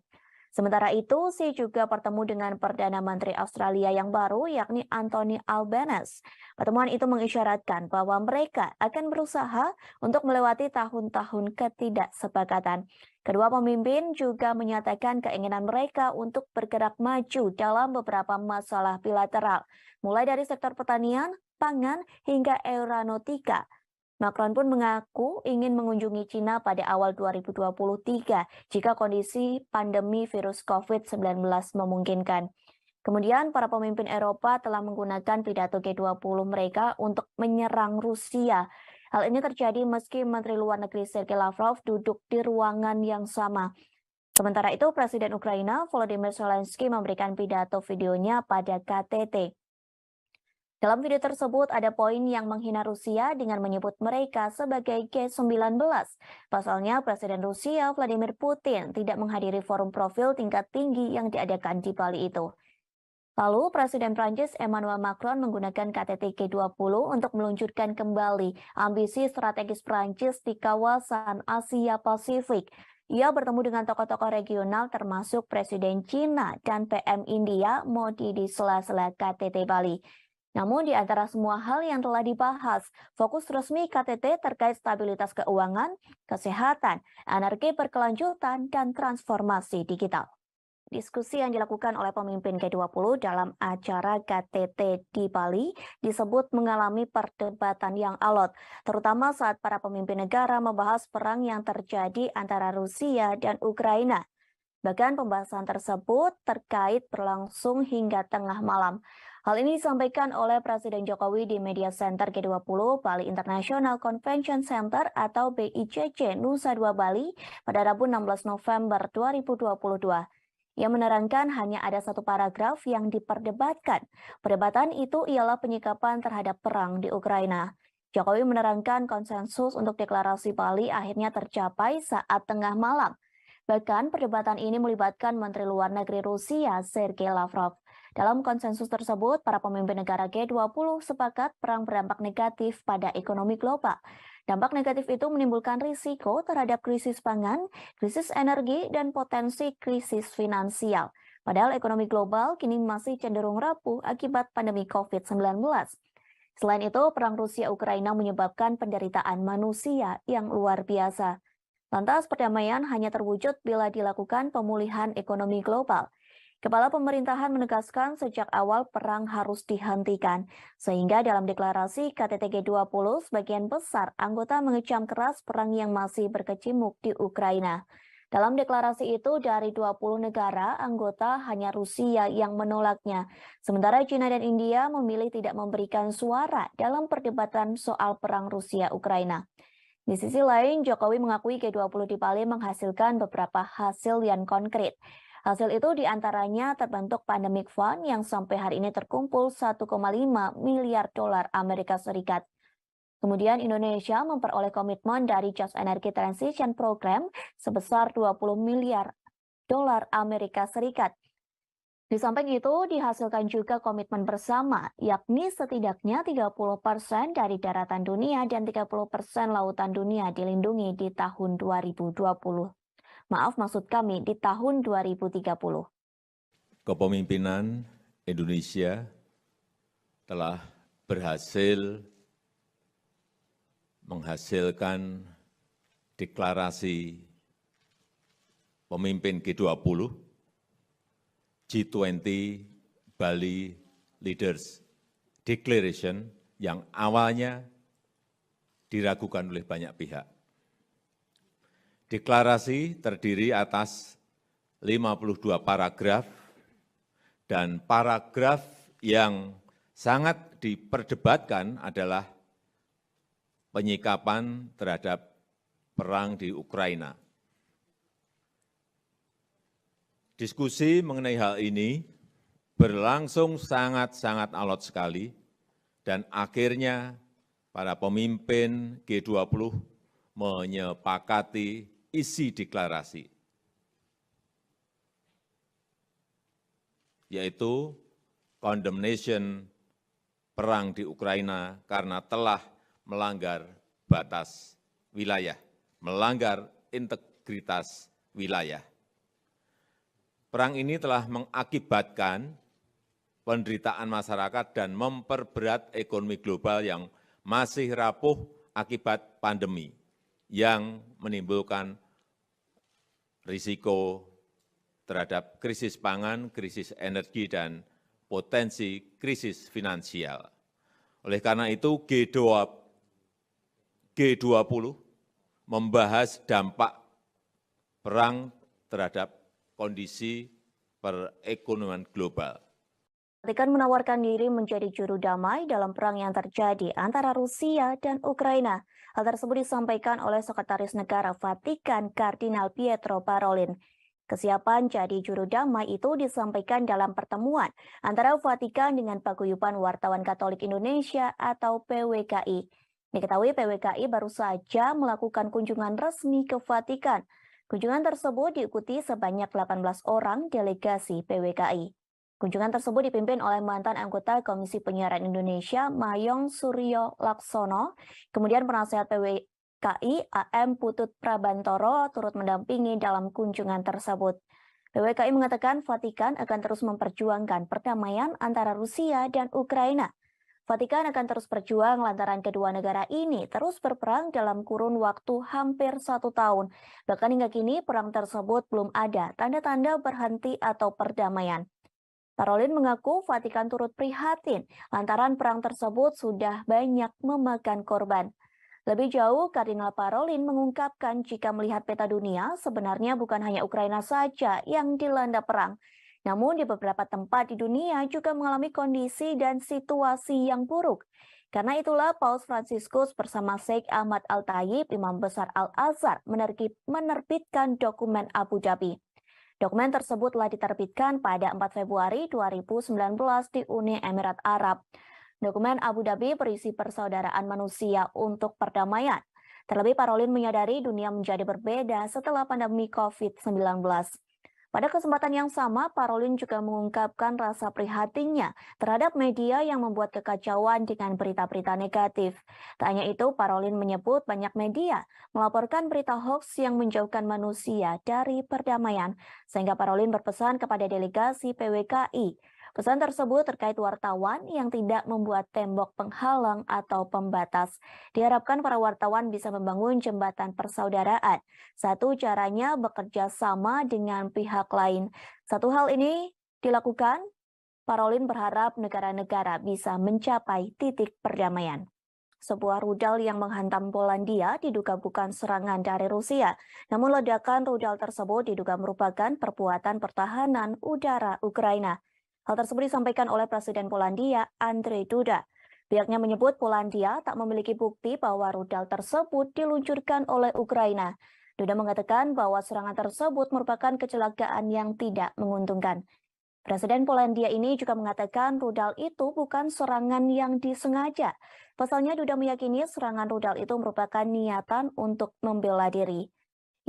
Sementara itu, Xi juga bertemu dengan Perdana Menteri Australia yang baru, yakni Anthony Albanese. Pertemuan itu mengisyaratkan bahwa mereka akan berusaha untuk melewati tahun-tahun ketidaksepakatan. Kedua pemimpin juga menyatakan keinginan mereka untuk bergerak maju dalam beberapa masalah bilateral, mulai dari sektor pertanian, pangan, hingga aeronautika. Macron pun mengaku ingin mengunjungi China pada awal 2023 jika kondisi pandemi virus COVID-19 memungkinkan. Kemudian para pemimpin Eropa telah menggunakan pidato G20 mereka untuk menyerang Rusia. Hal ini terjadi meski Menteri Luar Negeri Sergei Lavrov duduk di ruangan yang sama. Sementara itu, Presiden Ukraina Volodymyr Zelensky memberikan pidato videonya pada KTT. Dalam video tersebut ada poin yang menghina Rusia dengan menyebut mereka sebagai G19. Pasalnya Presiden Rusia Vladimir Putin tidak menghadiri forum profil tingkat tinggi yang diadakan di Bali itu. Lalu Presiden Prancis Emmanuel Macron menggunakan KTT G20 untuk meluncurkan kembali ambisi strategis Prancis di kawasan Asia Pasifik. Ia bertemu dengan tokoh-tokoh regional termasuk Presiden China dan PM India Modi di sela-sela KTT Bali. Namun di antara semua hal yang telah dibahas, fokus resmi KTT terkait stabilitas keuangan, kesehatan, energi berkelanjutan, dan transformasi digital. Diskusi yang dilakukan oleh pemimpin G20 dalam acara KTT di Bali disebut mengalami perdebatan yang alot, terutama saat para pemimpin negara membahas perang yang terjadi antara Rusia dan Ukraina. Bahkan pembahasan tersebut terkait berlangsung hingga tengah malam. Hal ini disampaikan oleh Presiden Jokowi di Media Center G20 Bali International Convention Center atau BICC Nusa Dua Bali pada Rabu 16 November 2022. Ia menerangkan hanya ada satu paragraf yang diperdebatkan. Perdebatan itu ialah penyikapan terhadap perang di Ukraina. Jokowi menerangkan konsensus untuk deklarasi Bali akhirnya tercapai saat tengah malam. Bahkan perdebatan ini melibatkan Menteri Luar Negeri Rusia Sergei Lavrov. Dalam konsensus tersebut, para pemimpin negara G20 sepakat perang berdampak negatif pada ekonomi global. Dampak negatif itu menimbulkan risiko terhadap krisis pangan, krisis energi, dan potensi krisis finansial. Padahal ekonomi global kini masih cenderung rapuh akibat pandemi COVID-19. Selain itu, perang Rusia-Ukraina menyebabkan penderitaan manusia yang luar biasa. Lantas perdamaian hanya terwujud bila dilakukan pemulihan ekonomi global. Kepala pemerintahan menegaskan sejak awal perang harus dihentikan, sehingga dalam deklarasi KTT G20 sebagian besar anggota mengecam keras perang yang masih berkecamuk di Ukraina. Dalam deklarasi itu dari 20 negara anggota hanya Rusia yang menolaknya, sementara China dan India memilih tidak memberikan suara dalam perdebatan soal perang Rusia-Ukraina. Di sisi lain, Jokowi mengakui G20 di Bali menghasilkan beberapa hasil yang konkret. Hasil itu diantaranya terbentuk Pandemic Fund yang sampai hari ini terkumpul 1,5 miliar dolar Amerika Serikat. Kemudian Indonesia memperoleh komitmen dari Just Energy Transition Program sebesar 20 miliar dolar Amerika Serikat. Di samping itu, dihasilkan juga komitmen bersama, yakni setidaknya 30% dari daratan dunia dan 30% lautan dunia dilindungi di tahun 2020. Maaf, maksud kami di tahun 2030. Kepemimpinan Indonesia telah berhasil menghasilkan deklarasi pemimpin G20, G20 Bali Leaders Declaration yang awalnya diragukan oleh banyak pihak. Deklarasi terdiri atas 52 paragraf dan paragraf yang sangat diperdebatkan adalah penyikapan terhadap perang di Ukraina. Diskusi mengenai hal ini berlangsung sangat-sangat alot sekali dan akhirnya para pemimpin G20 menyepakati isi deklarasi, yaitu condemnation perang di Ukraina karena telah melanggar batas wilayah, melanggar integritas wilayah. Perang ini telah mengakibatkan penderitaan masyarakat dan memperberat ekonomi global yang masih rapuh akibat pandemi, yang menimbulkan risiko terhadap krisis pangan, krisis energi, dan potensi krisis finansial. Oleh karena itu, G20 membahas dampak perang terhadap kondisi perekonomian global. Vatikan menawarkan diri menjadi juru damai dalam perang yang terjadi antara Rusia dan Ukraina. Hal tersebut disampaikan oleh Sekretaris Negara Vatikan Kardinal Pietro Parolin. Kesiapan jadi juru damai itu disampaikan dalam pertemuan antara Vatikan dengan Paguyuban Wartawan Katolik Indonesia atau PWKI. Diketahui PWKI baru saja melakukan kunjungan resmi ke Vatikan. Kunjungan tersebut diikuti sebanyak 18 orang delegasi PWKI. Kunjungan tersebut dipimpin oleh mantan anggota Komisi Penyiaran Indonesia Mayong Suryo Laksono, kemudian penasihat PWKI AM Putut Prabantoro turut mendampingi dalam kunjungan tersebut. PWKI mengatakan Vatikan akan terus memperjuangkan perdamaian antara Rusia dan Ukraina. Vatikan akan terus berjuang lantaran kedua negara ini terus berperang dalam kurun waktu hampir 1 tahun. Bahkan hingga kini perang tersebut belum ada tanda-tanda berhenti atau perdamaian. Parolin mengaku Vatikan turut prihatin lantaran perang tersebut sudah banyak memakan korban. Lebih jauh, Kardinal Parolin mengungkapkan jika melihat peta dunia, sebenarnya bukan hanya Ukraina saja yang dilanda perang. Namun di beberapa tempat di dunia juga mengalami kondisi dan situasi yang buruk. Karena itulah Paus Fransiskus bersama Sheikh Ahmad Al-Tayib, Imam Besar Al-Azhar, menerbitkan dokumen Abu Dhabi. Dokumen tersebut telah diterbitkan pada 4 Februari 2019 di Uni Emirat Arab. Dokumen Abu Dhabi berisi persaudaraan manusia untuk perdamaian. Terlebih Parolin menyadari dunia menjadi berbeda setelah pandemi COVID-19. Pada kesempatan yang sama, Parolin juga mengungkapkan rasa prihatinnya terhadap media yang membuat kekacauan dengan berita-berita negatif. Tak hanya itu, Parolin menyebut banyak media melaporkan berita hoax yang menjauhkan manusia dari perdamaian, sehingga Parolin berpesan kepada delegasi PWKI. Pesan tersebut terkait wartawan yang tidak membuat tembok penghalang atau pembatas. Diharapkan para wartawan bisa membangun jembatan persaudaraan. Satu caranya bekerja sama dengan pihak lain. Satu hal ini dilakukan, Parolin berharap negara-negara bisa mencapai titik perdamaian. Sebuah rudal yang menghantam Polandia diduga bukan serangan dari Rusia. Namun ledakan rudal tersebut diduga merupakan perbuatan pertahanan udara Ukraina. Hal tersebut disampaikan oleh Presiden Polandia, Andrzej Duda. Pihaknya menyebut Polandia tak memiliki bukti bahwa rudal tersebut diluncurkan oleh Ukraina. Duda mengatakan bahwa serangan tersebut merupakan kecelakaan yang tidak menguntungkan. Presiden Polandia ini juga mengatakan rudal itu bukan serangan yang disengaja. Pasalnya Duda meyakini serangan rudal itu merupakan niatan untuk membela diri.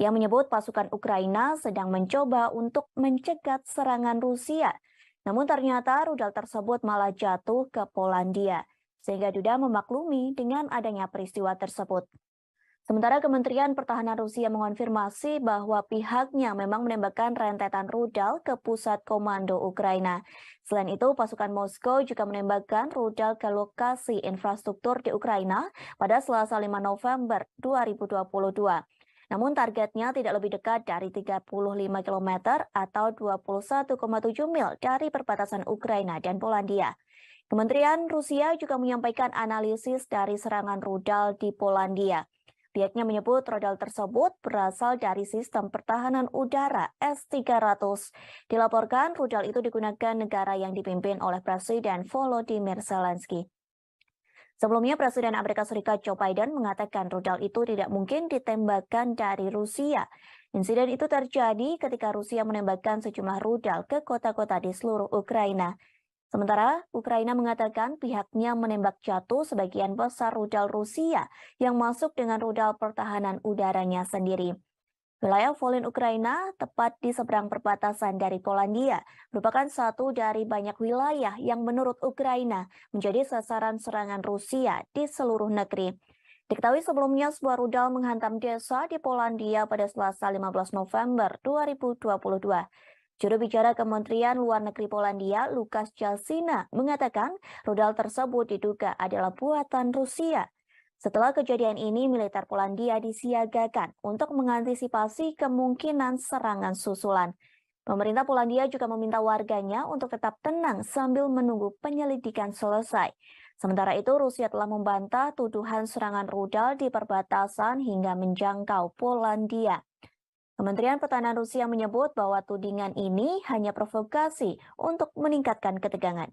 Ia menyebut pasukan Ukraina sedang mencoba untuk mencegat serangan Rusia. Namun ternyata rudal tersebut malah jatuh ke Polandia, sehingga Duda memaklumi dengan adanya peristiwa tersebut. Sementara Kementerian Pertahanan Rusia mengonfirmasi bahwa pihaknya memang menembakkan rentetan rudal ke pusat komando Ukraina. Selain itu, pasukan Moskow juga menembakkan rudal ke lokasi infrastruktur di Ukraina pada Selasa 5 November 2022. Namun targetnya tidak lebih dekat dari 35 km atau 21,7 mil dari perbatasan Ukraina dan Polandia. Kementerian Rusia juga menyampaikan analisis dari serangan rudal di Polandia. Pihaknya menyebut rudal tersebut berasal dari sistem pertahanan udara S-300. Dilaporkan rudal itu digunakan negara yang dipimpin oleh Presiden Volodymyr Zelensky. Sebelumnya, Presiden Amerika Serikat Joe Biden mengatakan rudal itu tidak mungkin ditembakkan dari Rusia. Insiden itu terjadi ketika Rusia menembakkan sejumlah rudal ke kota-kota di seluruh Ukraina. Sementara Ukraina mengatakan pihaknya menembak jatuh sebagian besar rudal Rusia yang masuk dengan rudal pertahanan udaranya sendiri. Wilayah Volyn Ukraina, tepat di seberang perbatasan dari Polandia, merupakan satu dari banyak wilayah yang menurut Ukraina menjadi sasaran serangan Rusia di seluruh negeri. Diketahui sebelumnya sebuah rudal menghantam desa di Polandia pada Selasa 15 November 2022. Juru bicara Kementerian Luar Negeri Polandia, Lukasz Jasina, mengatakan rudal tersebut diduga adalah buatan Rusia. Setelah kejadian ini, militer Polandia disiagakan untuk mengantisipasi kemungkinan serangan susulan. Pemerintah Polandia juga meminta warganya untuk tetap tenang sambil menunggu penyelidikan selesai. Sementara itu, Rusia telah membantah tuduhan serangan rudal di perbatasan hingga menjangkau Polandia. Kementerian Pertahanan Rusia menyebut bahwa tudingan ini hanya provokasi untuk meningkatkan ketegangan.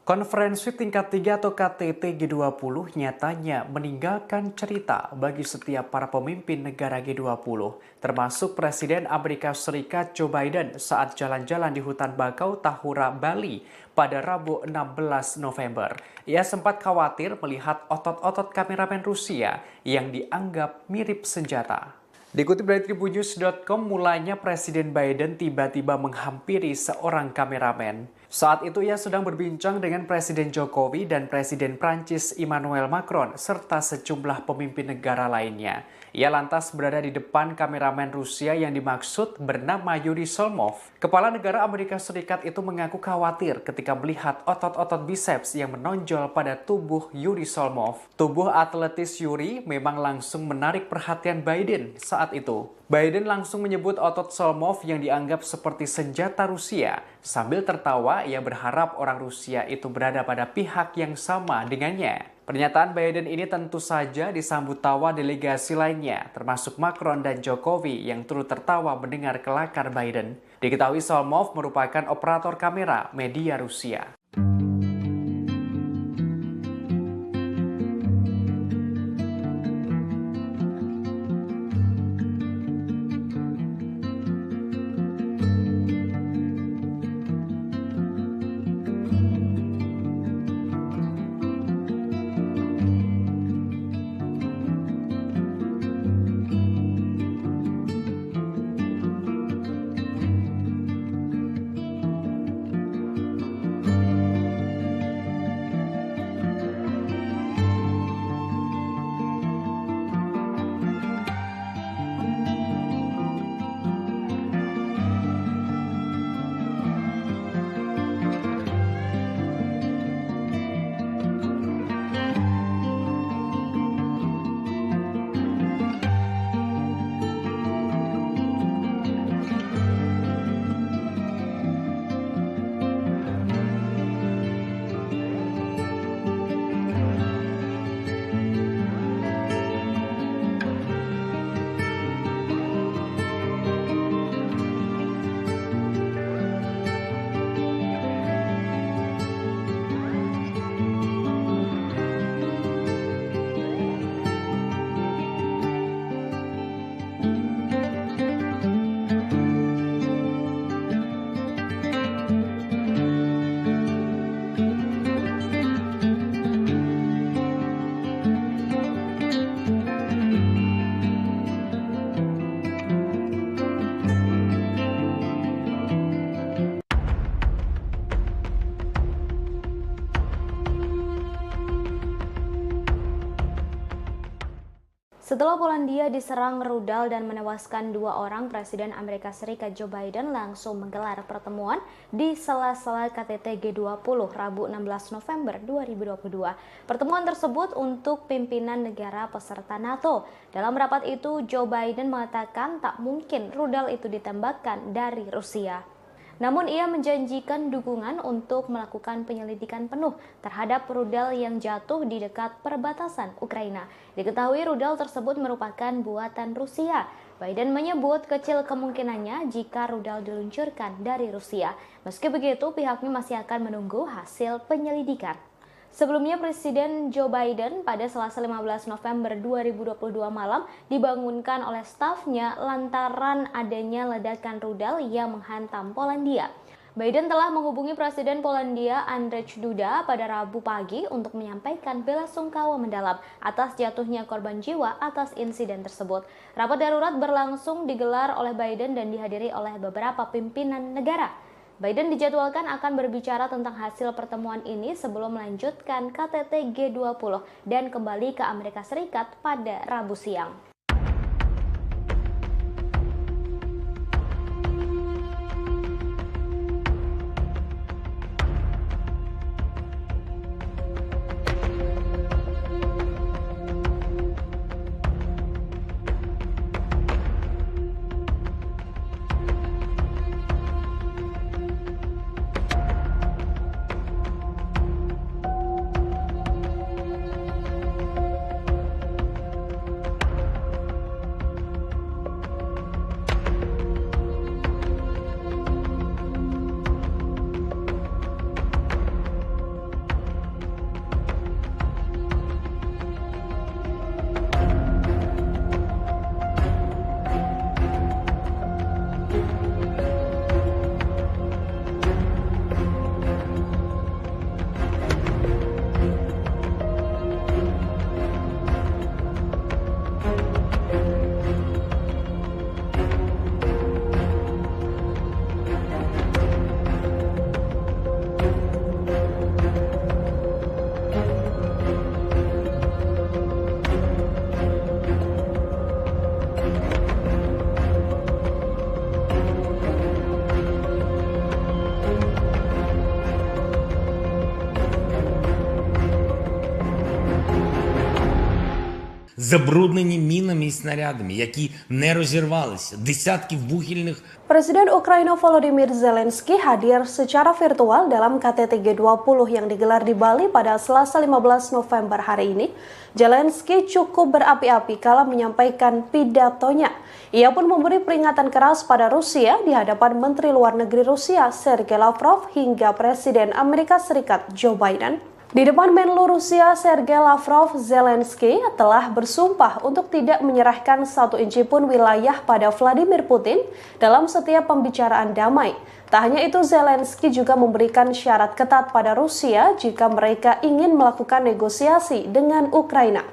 Konferensi tingkat 3 atau KTT G20 nyatanya meninggalkan cerita bagi setiap para pemimpin negara G20, termasuk Presiden Amerika Serikat Joe Biden saat jalan-jalan di hutan bakau Tahura, Bali pada Rabu 16 November. Ia sempat khawatir melihat otot-otot kameramen Rusia yang dianggap mirip senjata. Dikutip dari tribunnews.com, mulanya Presiden Biden tiba-tiba menghampiri seorang kameramen. Saat itu ia sedang berbincang dengan Presiden Jokowi dan Presiden Prancis Emmanuel Macron serta sejumlah pemimpin negara lainnya. Ia lantas berada di depan kameramen Rusia yang dimaksud bernama Yuri Solmov. Kepala negara Amerika Serikat itu mengaku khawatir ketika melihat otot-otot biceps yang menonjol pada tubuh Yuri Solmov. Tubuh atletis Yuri memang langsung menarik perhatian Biden saat itu. Biden langsung menyebut otot Solmov yang dianggap seperti senjata Rusia. Sambil tertawa, ia berharap orang Rusia itu berada pada pihak yang sama dengannya. Pernyataan Biden ini tentu saja disambut tawa delegasi lainnya, termasuk Macron dan Jokowi yang turut tertawa mendengar kelakar Biden. Diketahui Solmov merupakan operator kamera media Rusia. Setelah Polandia diserang rudal dan menewaskan 2 orang, Presiden Amerika Serikat Joe Biden langsung menggelar pertemuan di sela-sela KTT G20 Rabu 16 November 2022. Pertemuan tersebut untuk pimpinan negara peserta NATO. Dalam rapat itu, Joe Biden mengatakan tak mungkin rudal itu ditembakkan dari Rusia. Namun ia menjanjikan dukungan untuk melakukan penyelidikan penuh terhadap rudal yang jatuh di dekat perbatasan Ukraina. Diketahui rudal tersebut merupakan buatan Rusia. Biden menyebut kecil kemungkinannya jika rudal diluncurkan dari Rusia. Meski begitu, pihaknya masih akan menunggu hasil penyelidikan. Sebelumnya, Presiden Joe Biden pada Selasa 15 November 2022 malam dibangunkan oleh stafnya lantaran adanya ledakan rudal yang menghantam Polandia. Biden telah menghubungi Presiden Polandia Andrzej Duda pada Rabu pagi untuk menyampaikan belasungkawa mendalam atas jatuhnya korban jiwa atas insiden tersebut. Rapat darurat berlangsung digelar oleh Biden dan dihadiri oleh beberapa pimpinan negara. Biden dijadwalkan akan berbicara tentang hasil pertemuan ini sebelum melanjutkan KTT G20 dan kembali ke Amerika Serikat pada Rabu siang. Забруднені мінами і снарядами, які не розірвалися, десятки вугільних. Presiden Ukraina Volodymyr Zelensky hadir secara virtual dalam KTT G20 yang digelar di Bali pada Selasa 15 November hari ini. Zelensky cukup berapi-api kala menyampaikan pidatonya. Ia pun memberi peringatan keras pada Rusia di hadapan Menteri Luar Negeri Rusia Sergei Lavrov hingga Presiden Amerika Serikat Joe Biden. Di depan Menlu Rusia Sergei Lavrov, Zelensky telah bersumpah untuk tidak menyerahkan 1 inci pun wilayah pada Vladimir Putin dalam setiap pembicaraan damai. Tak hanya itu, Zelensky juga memberikan syarat ketat pada Rusia jika mereka ingin melakukan negosiasi dengan Ukraina.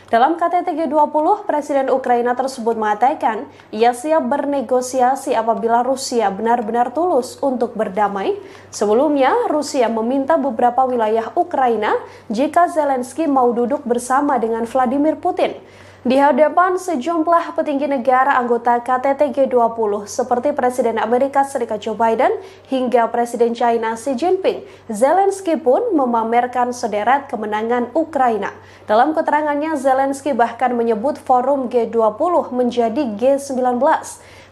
Dalam KTT G20, Presiden Ukraina tersebut mengatakan ia siap bernegosiasi apabila Rusia benar-benar tulus untuk berdamai. Sebelumnya, Rusia meminta beberapa wilayah Ukraina jika Zelensky mau duduk bersama dengan Vladimir Putin. Di hadapan sejumlah petinggi negara anggota KTT G20 seperti Presiden Amerika Serikat Joe Biden hingga Presiden China Xi Jinping, Zelensky pun memamerkan sederet kemenangan Ukraina. Dalam keterangannya, Zelensky bahkan menyebut forum G20 menjadi G19.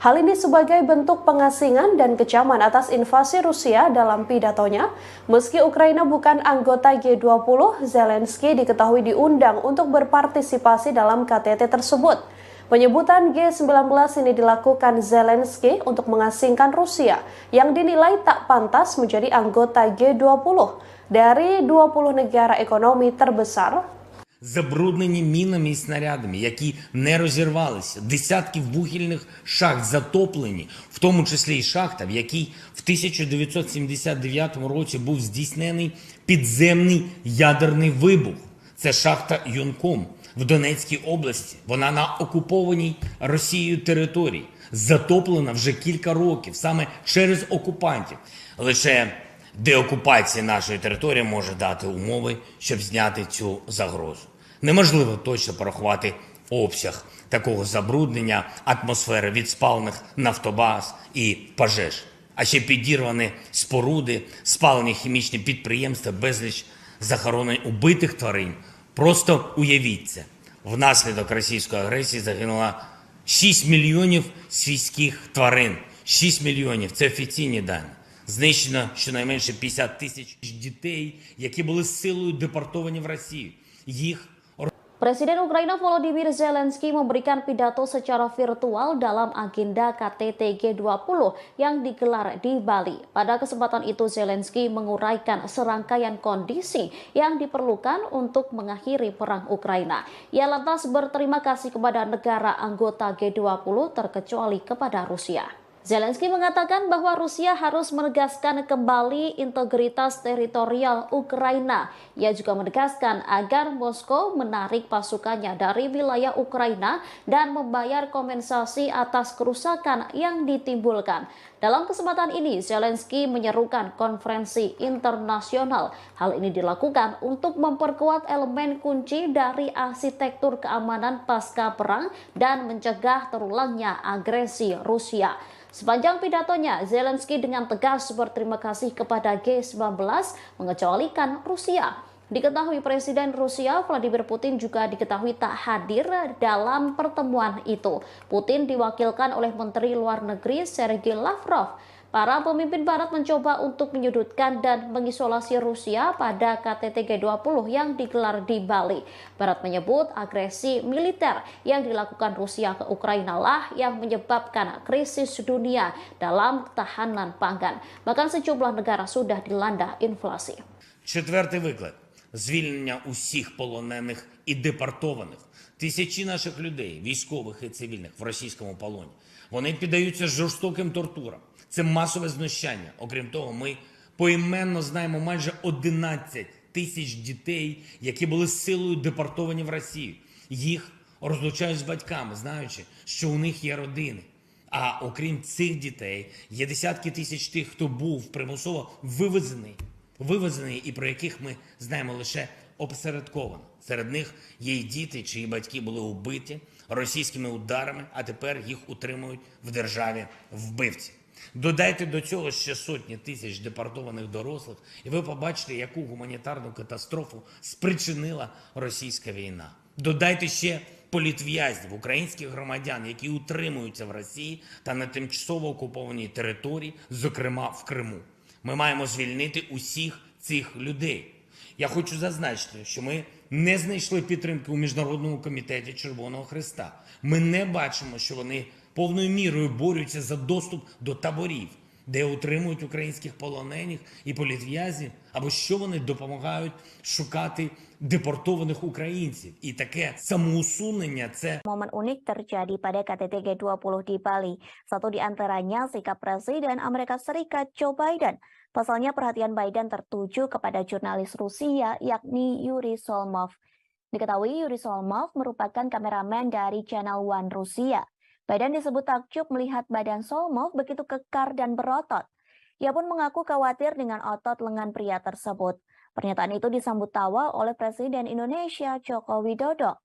Hal ini sebagai bentuk pengasingan dan kecaman atas invasi Rusia dalam pidatonya. Meski Ukraina bukan anggota G20, Zelensky diketahui diundang untuk berpartisipasi dalam KTT tersebut. Penyebutan G19 ini dilakukan Zelensky untuk mengasingkan Rusia yang dinilai tak pantas menjadi anggota G20 dari 20 negara ekonomi terbesar. Забруднені мінами і снарядами, які не розірвалися, десятки вугільних шахт затоплені, в тому числі і шахта, в якій в 1979 році був здійснений підземний ядерний вибух. Це шахта Юнком в Донецькій області. Вона на окупованій Росією території, затоплена вже кілька років, саме через окупантів. Лише деокупація нашої території може дати умови, щоб зняти цю загрозу. Неможливо точно порахувати обсяг такого забруднення атмосфери від спалених нафтобаз і пожеж. А ще підірвані споруди, спалені хімічні підприємства, безліч захоронень убитих тварин. Просто уявіть це. Внаслідок російської агресії загинуло 6 мільйонів свійських тварин. 6 мільйонів – це офіційні дані. Знищено щонайменше 50 тисяч дітей, які були силою депортовані в Росію. Їх Presiden Ukraina Volodymyr Zelensky memberikan pidato secara virtual dalam agenda KTT G20 yang digelar di Bali. Pada kesempatan itu Zelensky menguraikan serangkaian kondisi yang diperlukan untuk mengakhiri perang Ukraina. Ia lantas berterima kasih kepada negara anggota G20 terkecuali kepada Rusia. Zelensky mengatakan bahwa Rusia harus menegaskan kembali integritas teritorial Ukraina. Ia juga menegaskan agar Moskow menarik pasukannya dari wilayah Ukraina dan membayar kompensasi atas kerusakan yang ditimbulkan. Dalam kesempatan ini, Zelensky menyerukan konferensi internasional. Hal ini dilakukan untuk memperkuat elemen kunci dari arsitektur keamanan pasca perang dan mencegah terulangnya agresi Rusia. Sepanjang pidatonya, Zelensky dengan tegas berterima kasih kepada G19 mengecualikan Rusia. Diketahui Presiden Rusia Vladimir Putin juga diketahui tak hadir dalam pertemuan itu. Putin diwakilkan oleh Menteri Luar Negeri Sergei Lavrov. Para pemimpin Barat mencoba untuk menyudutkan dan mengisolasi Rusia pada KTT G20 yang digelar di Bali. Barat menyebut agresi militer yang dilakukan Rusia ke Ukraina lah yang menyebabkan krisis dunia dalam ketahanan pangan. Bahkan sejumlah negara sudah dilanda inflasi. Четвертий виклик – звільнення усіх полонених і депортованих. Тисячі наших людей, військових і цивільних, в російському полоні. Вони піддаються жорстоким тортурам. Це масове знущання. Окрім того, ми поіменно знаємо майже 11 тисяч дітей, які були силою депортовані в Росію. Їх розлучають з батьками, знаючи, що у них є родини. А окрім цих дітей, є десятки тисяч тих, хто був примусово вивезений і про яких ми знаємо лише опосередковано. Серед них є й діти, чиї батьки були убиті російськими ударами, а тепер їх утримують в державі вбивці. Додайте до цього ще сотні тисяч депортованих дорослих, і ви побачите, яку гуманітарну катастрофу спричинила російська війна. Додайте ще політв'язнів, українських громадян, які утримуються в Росії та на тимчасово окупованій території, зокрема в Криму. Ми маємо звільнити усіх цих людей. Я хочу зазначити, що ми не знайшли підтримки у Міжнародному комітеті Червоного Хреста. Ми не бачимо, що вони повною мірою борються за доступ до таборів, де утримують українських полонених і політв'язнів, або що вони допомагають шукати депортованих українців. І таке самоусунення – це Momen unik terjadi pada KTT G20 di Bali. Satu di antaranya sikap Presiden Amerika Serikat Joe Biden. Pasalnya perhatian Biden tertuju kepada jurnalis Rusia yakni Yuri Solmov. Diketahui Yuri Solmov merupakan kameramen dari Channel One Rusia. Biden disebut takjub melihat badan Solmov begitu kekar dan berotot. Ia pun mengaku khawatir dengan otot lengan pria tersebut. Pernyataan itu disambut tawa oleh Presiden Indonesia Joko Widodo.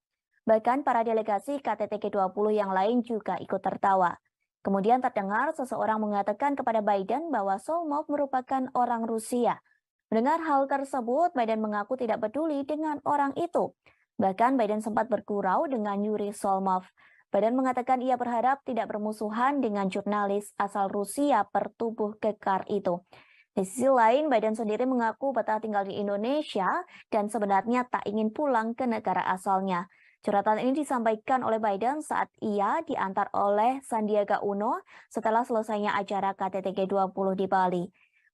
Bahkan para delegasi KTT G20 yang lain juga ikut tertawa. Kemudian terdengar seseorang mengatakan kepada Biden bahwa Solmov merupakan orang Rusia. Mendengar hal tersebut, Biden mengaku tidak peduli dengan orang itu. Bahkan Biden sempat bergurau dengan Yuri Solmov. Biden mengatakan ia berharap tidak bermusuhan dengan jurnalis asal Rusia bertubuh kekar itu. Di sisi lain, Biden sendiri mengaku betah tinggal di Indonesia dan sebenarnya tak ingin pulang ke negara asalnya. Curhatan ini disampaikan oleh Biden saat ia diantar oleh Sandiaga Uno setelah selesainya acara KTT G20 di Bali.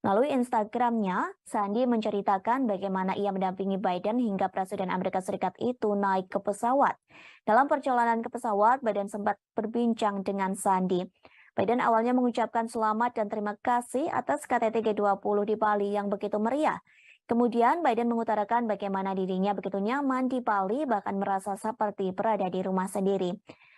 Melalui Instagramnya, Sandi menceritakan bagaimana ia mendampingi Biden hingga Presiden Amerika Serikat itu naik ke pesawat. Dalam perjalanan ke pesawat, Biden sempat berbincang dengan Sandi. Biden awalnya mengucapkan selamat dan terima kasih atas KTT G20 di Bali yang begitu meriah. Kemudian Biden mengutarakan bagaimana dirinya begitu nyaman di Bali, bahkan merasa seperti berada di rumah sendiri.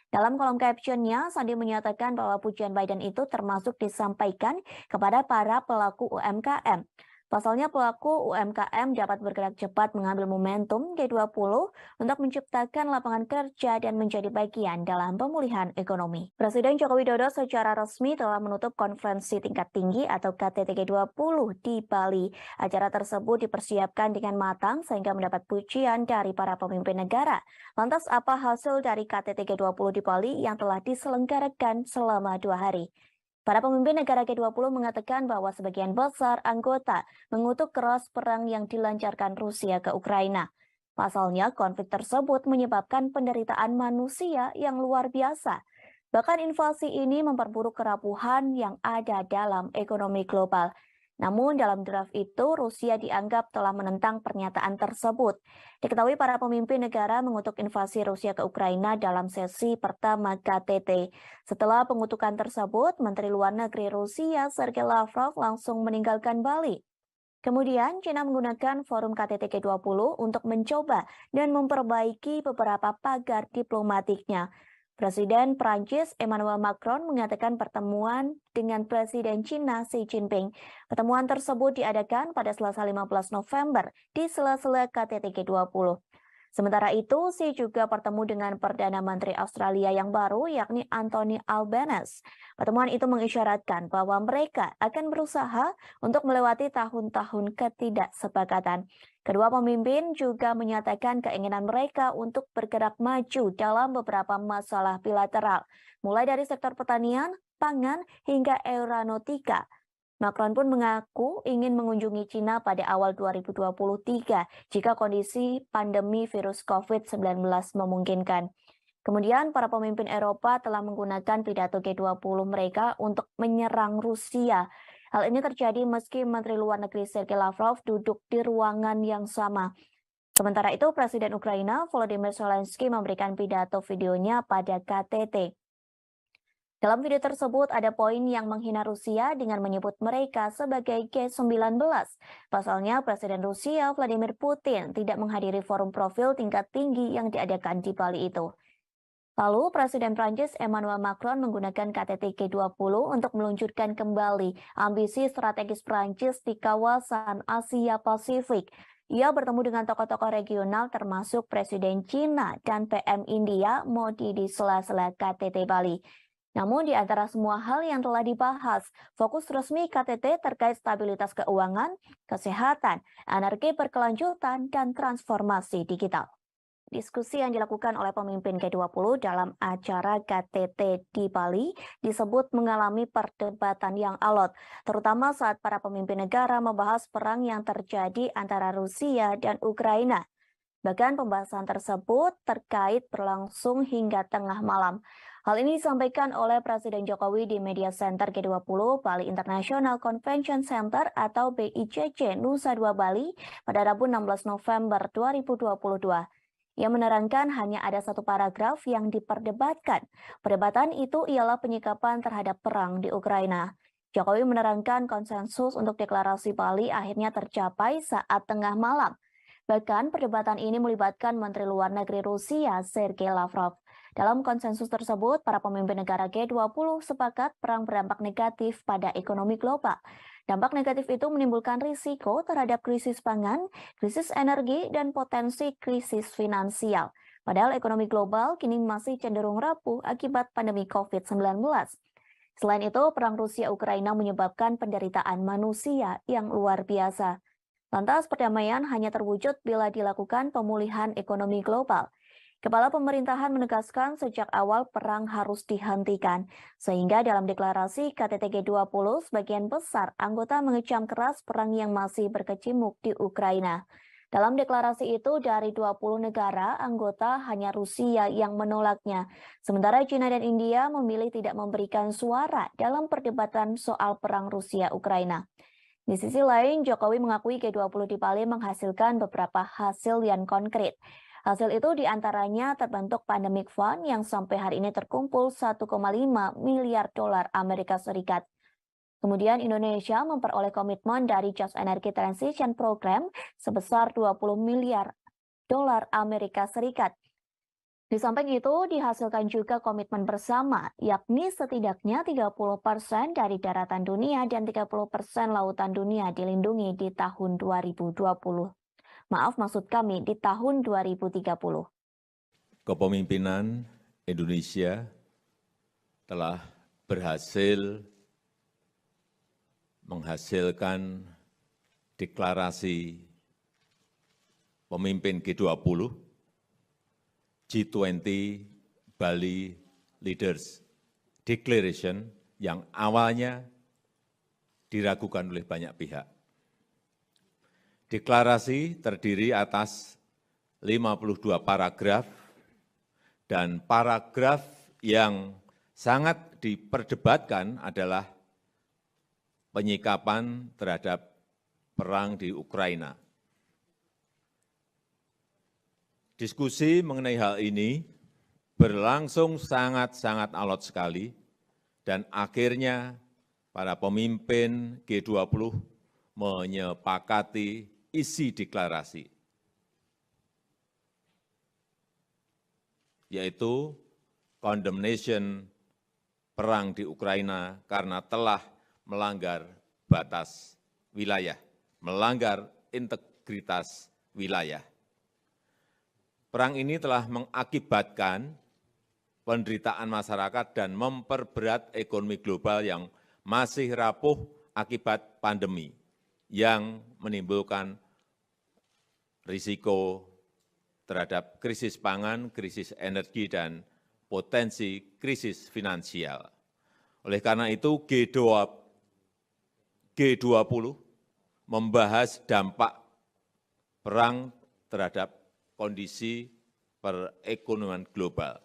Dalam kolom captionnya, Sandi menyatakan bahwa pujian Biden itu termasuk disampaikan kepada para pelaku UMKM. Pasalnya pelaku UMKM dapat bergerak cepat mengambil momentum G20 untuk menciptakan lapangan kerja dan menjadi bagian dalam pemulihan ekonomi. Presiden Joko Widodo secara resmi telah menutup konferensi tingkat tinggi atau KTT G20 di Bali. Acara tersebut dipersiapkan dengan matang sehingga mendapat pujian dari para pemimpin negara. Lantas apa hasil dari KTT G20 di Bali yang telah diselenggarakan selama 2 hari? Para pemimpin negara G20 mengatakan bahwa sebagian besar anggota mengutuk keras perang yang dilancarkan Rusia ke Ukraina. Pasalnya, konflik tersebut menyebabkan penderitaan manusia yang luar biasa. Bahkan invasi ini memperburuk kerapuhan yang ada dalam ekonomi global. Namun dalam draft itu, Rusia dianggap telah menentang pernyataan tersebut. Diketahui para pemimpin negara mengutuk invasi Rusia ke Ukraina dalam sesi pertama KTT. Setelah pengutukan tersebut, Menteri Luar Negeri Rusia Sergei Lavrov langsung meninggalkan Bali. Kemudian, China menggunakan forum KTT G20 untuk mencoba dan memperbaiki beberapa pagar diplomatiknya. Presiden Prancis Emmanuel Macron mengatakan pertemuan dengan Presiden China Xi Jinping. Pertemuan tersebut diadakan pada Selasa 15 November di sela-sela KTT G20. Sementara itu, Xi juga bertemu dengan Perdana Menteri Australia yang baru, yakni Anthony Albanese. Pertemuan itu mengisyaratkan bahwa mereka akan berusaha untuk melewati tahun-tahun ketidaksepakatan. Kedua pemimpin juga menyatakan keinginan mereka untuk bergerak maju dalam beberapa masalah bilateral, mulai dari sektor pertanian, pangan, hingga aeronautika. Macron pun mengaku ingin mengunjungi China pada awal 2023 jika kondisi pandemi virus COVID-19 memungkinkan. Kemudian para pemimpin Eropa telah menggunakan pidato G20 mereka untuk menyerang Rusia. Hal ini terjadi meski Menteri Luar Negeri Sergei Lavrov duduk di ruangan yang sama. Sementara itu, Presiden Ukraina Volodymyr Zelensky memberikan pidato videonya pada KTT. Dalam video tersebut ada poin yang menghina Rusia dengan menyebut mereka sebagai G19. Pasalnya Presiden Rusia Vladimir Putin tidak menghadiri forum profil tingkat tinggi yang diadakan di Bali itu. Lalu Presiden Prancis Emmanuel Macron menggunakan KTT G20 untuk meluncurkan kembali ambisi strategis Prancis di kawasan Asia Pasifik. Ia bertemu dengan tokoh-tokoh regional termasuk Presiden China dan PM India Modi di sela-sela KTT Bali. Namun di antara semua hal yang telah dibahas, fokus resmi KTT terkait stabilitas keuangan, kesehatan, energi berkelanjutan, dan transformasi digital. Diskusi yang dilakukan oleh pemimpin G20 dalam acara KTT di Bali disebut mengalami perdebatan yang alot, terutama saat para pemimpin negara membahas perang yang terjadi antara Rusia dan Ukraina. Bahkan pembahasan tersebut terkait berlangsung hingga tengah malam. Hal ini disampaikan oleh Presiden Jokowi di Media Center G20 Bali International Convention Center atau BICC Nusa Dua Bali pada Rabu 16 November 2022. Ia menerangkan hanya ada satu paragraf yang diperdebatkan. Perdebatan itu ialah penyikapan terhadap perang di Ukraina. Jokowi menerangkan konsensus untuk deklarasi Bali akhirnya tercapai saat tengah malam. Bahkan perdebatan ini melibatkan Menteri Luar Negeri Rusia Sergei Lavrov. Dalam konsensus tersebut, para pemimpin negara G20 sepakat perang berdampak negatif pada ekonomi global. Dampak negatif itu menimbulkan risiko terhadap krisis pangan, krisis energi, dan potensi krisis finansial. Padahal ekonomi global kini masih cenderung rapuh akibat pandemi COVID-19. Selain itu, perang Rusia-Ukraina menyebabkan penderitaan manusia yang luar biasa. Lantas perdamaian hanya terwujud bila dilakukan pemulihan ekonomi global. Kepala pemerintahan menegaskan sejak awal perang harus dihentikan, sehingga dalam deklarasi KTT G20 sebagian besar anggota mengecam keras perang yang masih berkecamuk di Ukraina. Dalam deklarasi itu dari 20 negara anggota hanya Rusia yang menolaknya, sementara China dan India memilih tidak memberikan suara dalam perdebatan soal perang Rusia-Ukraina. Di sisi lain, Jokowi mengakui G20 di Bali menghasilkan beberapa hasil yang konkret. Hasil itu diantaranya terbentuk Pandemic Fund yang sampai hari ini terkumpul 1,5 miliar dolar Amerika Serikat. Kemudian Indonesia memperoleh komitmen dari Just Energy Transition Program sebesar 20 miliar dolar Amerika Serikat. Di samping itu, dihasilkan juga komitmen bersama, yakni setidaknya 30% dari daratan dunia dan 30% lautan dunia dilindungi di tahun 2020. Maaf, maksud kami di tahun 2030. Kepemimpinan Indonesia telah berhasil menghasilkan deklarasi pemimpin G20, G20 Bali Leaders Declaration yang awalnya diragukan oleh banyak pihak. Deklarasi terdiri atas 52 paragraf dan paragraf yang sangat diperdebatkan adalah penyikapan terhadap perang di Ukraina. Diskusi mengenai hal ini berlangsung sangat-sangat alot sekali dan akhirnya para pemimpin G20 menyepakati isi deklarasi, yaitu condemnation perang di Ukraina karena telah melanggar batas wilayah, melanggar integritas wilayah. Perang ini telah mengakibatkan penderitaan masyarakat dan memperberat ekonomi global yang masih rapuh akibat pandemi, yang menimbulkan risiko terhadap krisis pangan, krisis energi, dan potensi krisis finansial. Oleh karena itu, G20 membahas dampak perang terhadap kondisi perekonomian global.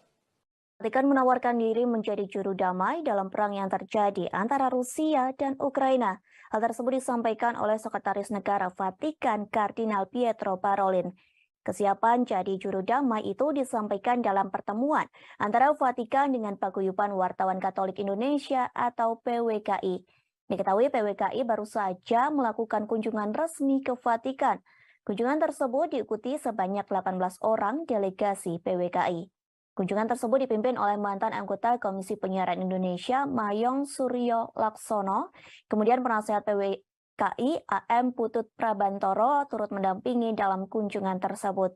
Vatikan menawarkan diri menjadi juru damai dalam perang yang terjadi antara Rusia dan Ukraina. Hal tersebut disampaikan oleh Sekretaris Negara Vatikan Kardinal Pietro Parolin. Kesiapan jadi juru damai itu disampaikan dalam pertemuan antara Vatikan dengan Paguyuban Wartawan Katolik Indonesia atau PWKI. Diketahui PWKI baru saja melakukan kunjungan resmi ke Vatikan. Kunjungan tersebut diikuti sebanyak 18 orang delegasi PWKI. Kunjungan tersebut dipimpin oleh mantan anggota Komisi Penyiaran Indonesia, Mayong Suryo Laksono, kemudian penasehat PWKI AM Putut Prabantoro turut mendampingi dalam kunjungan tersebut.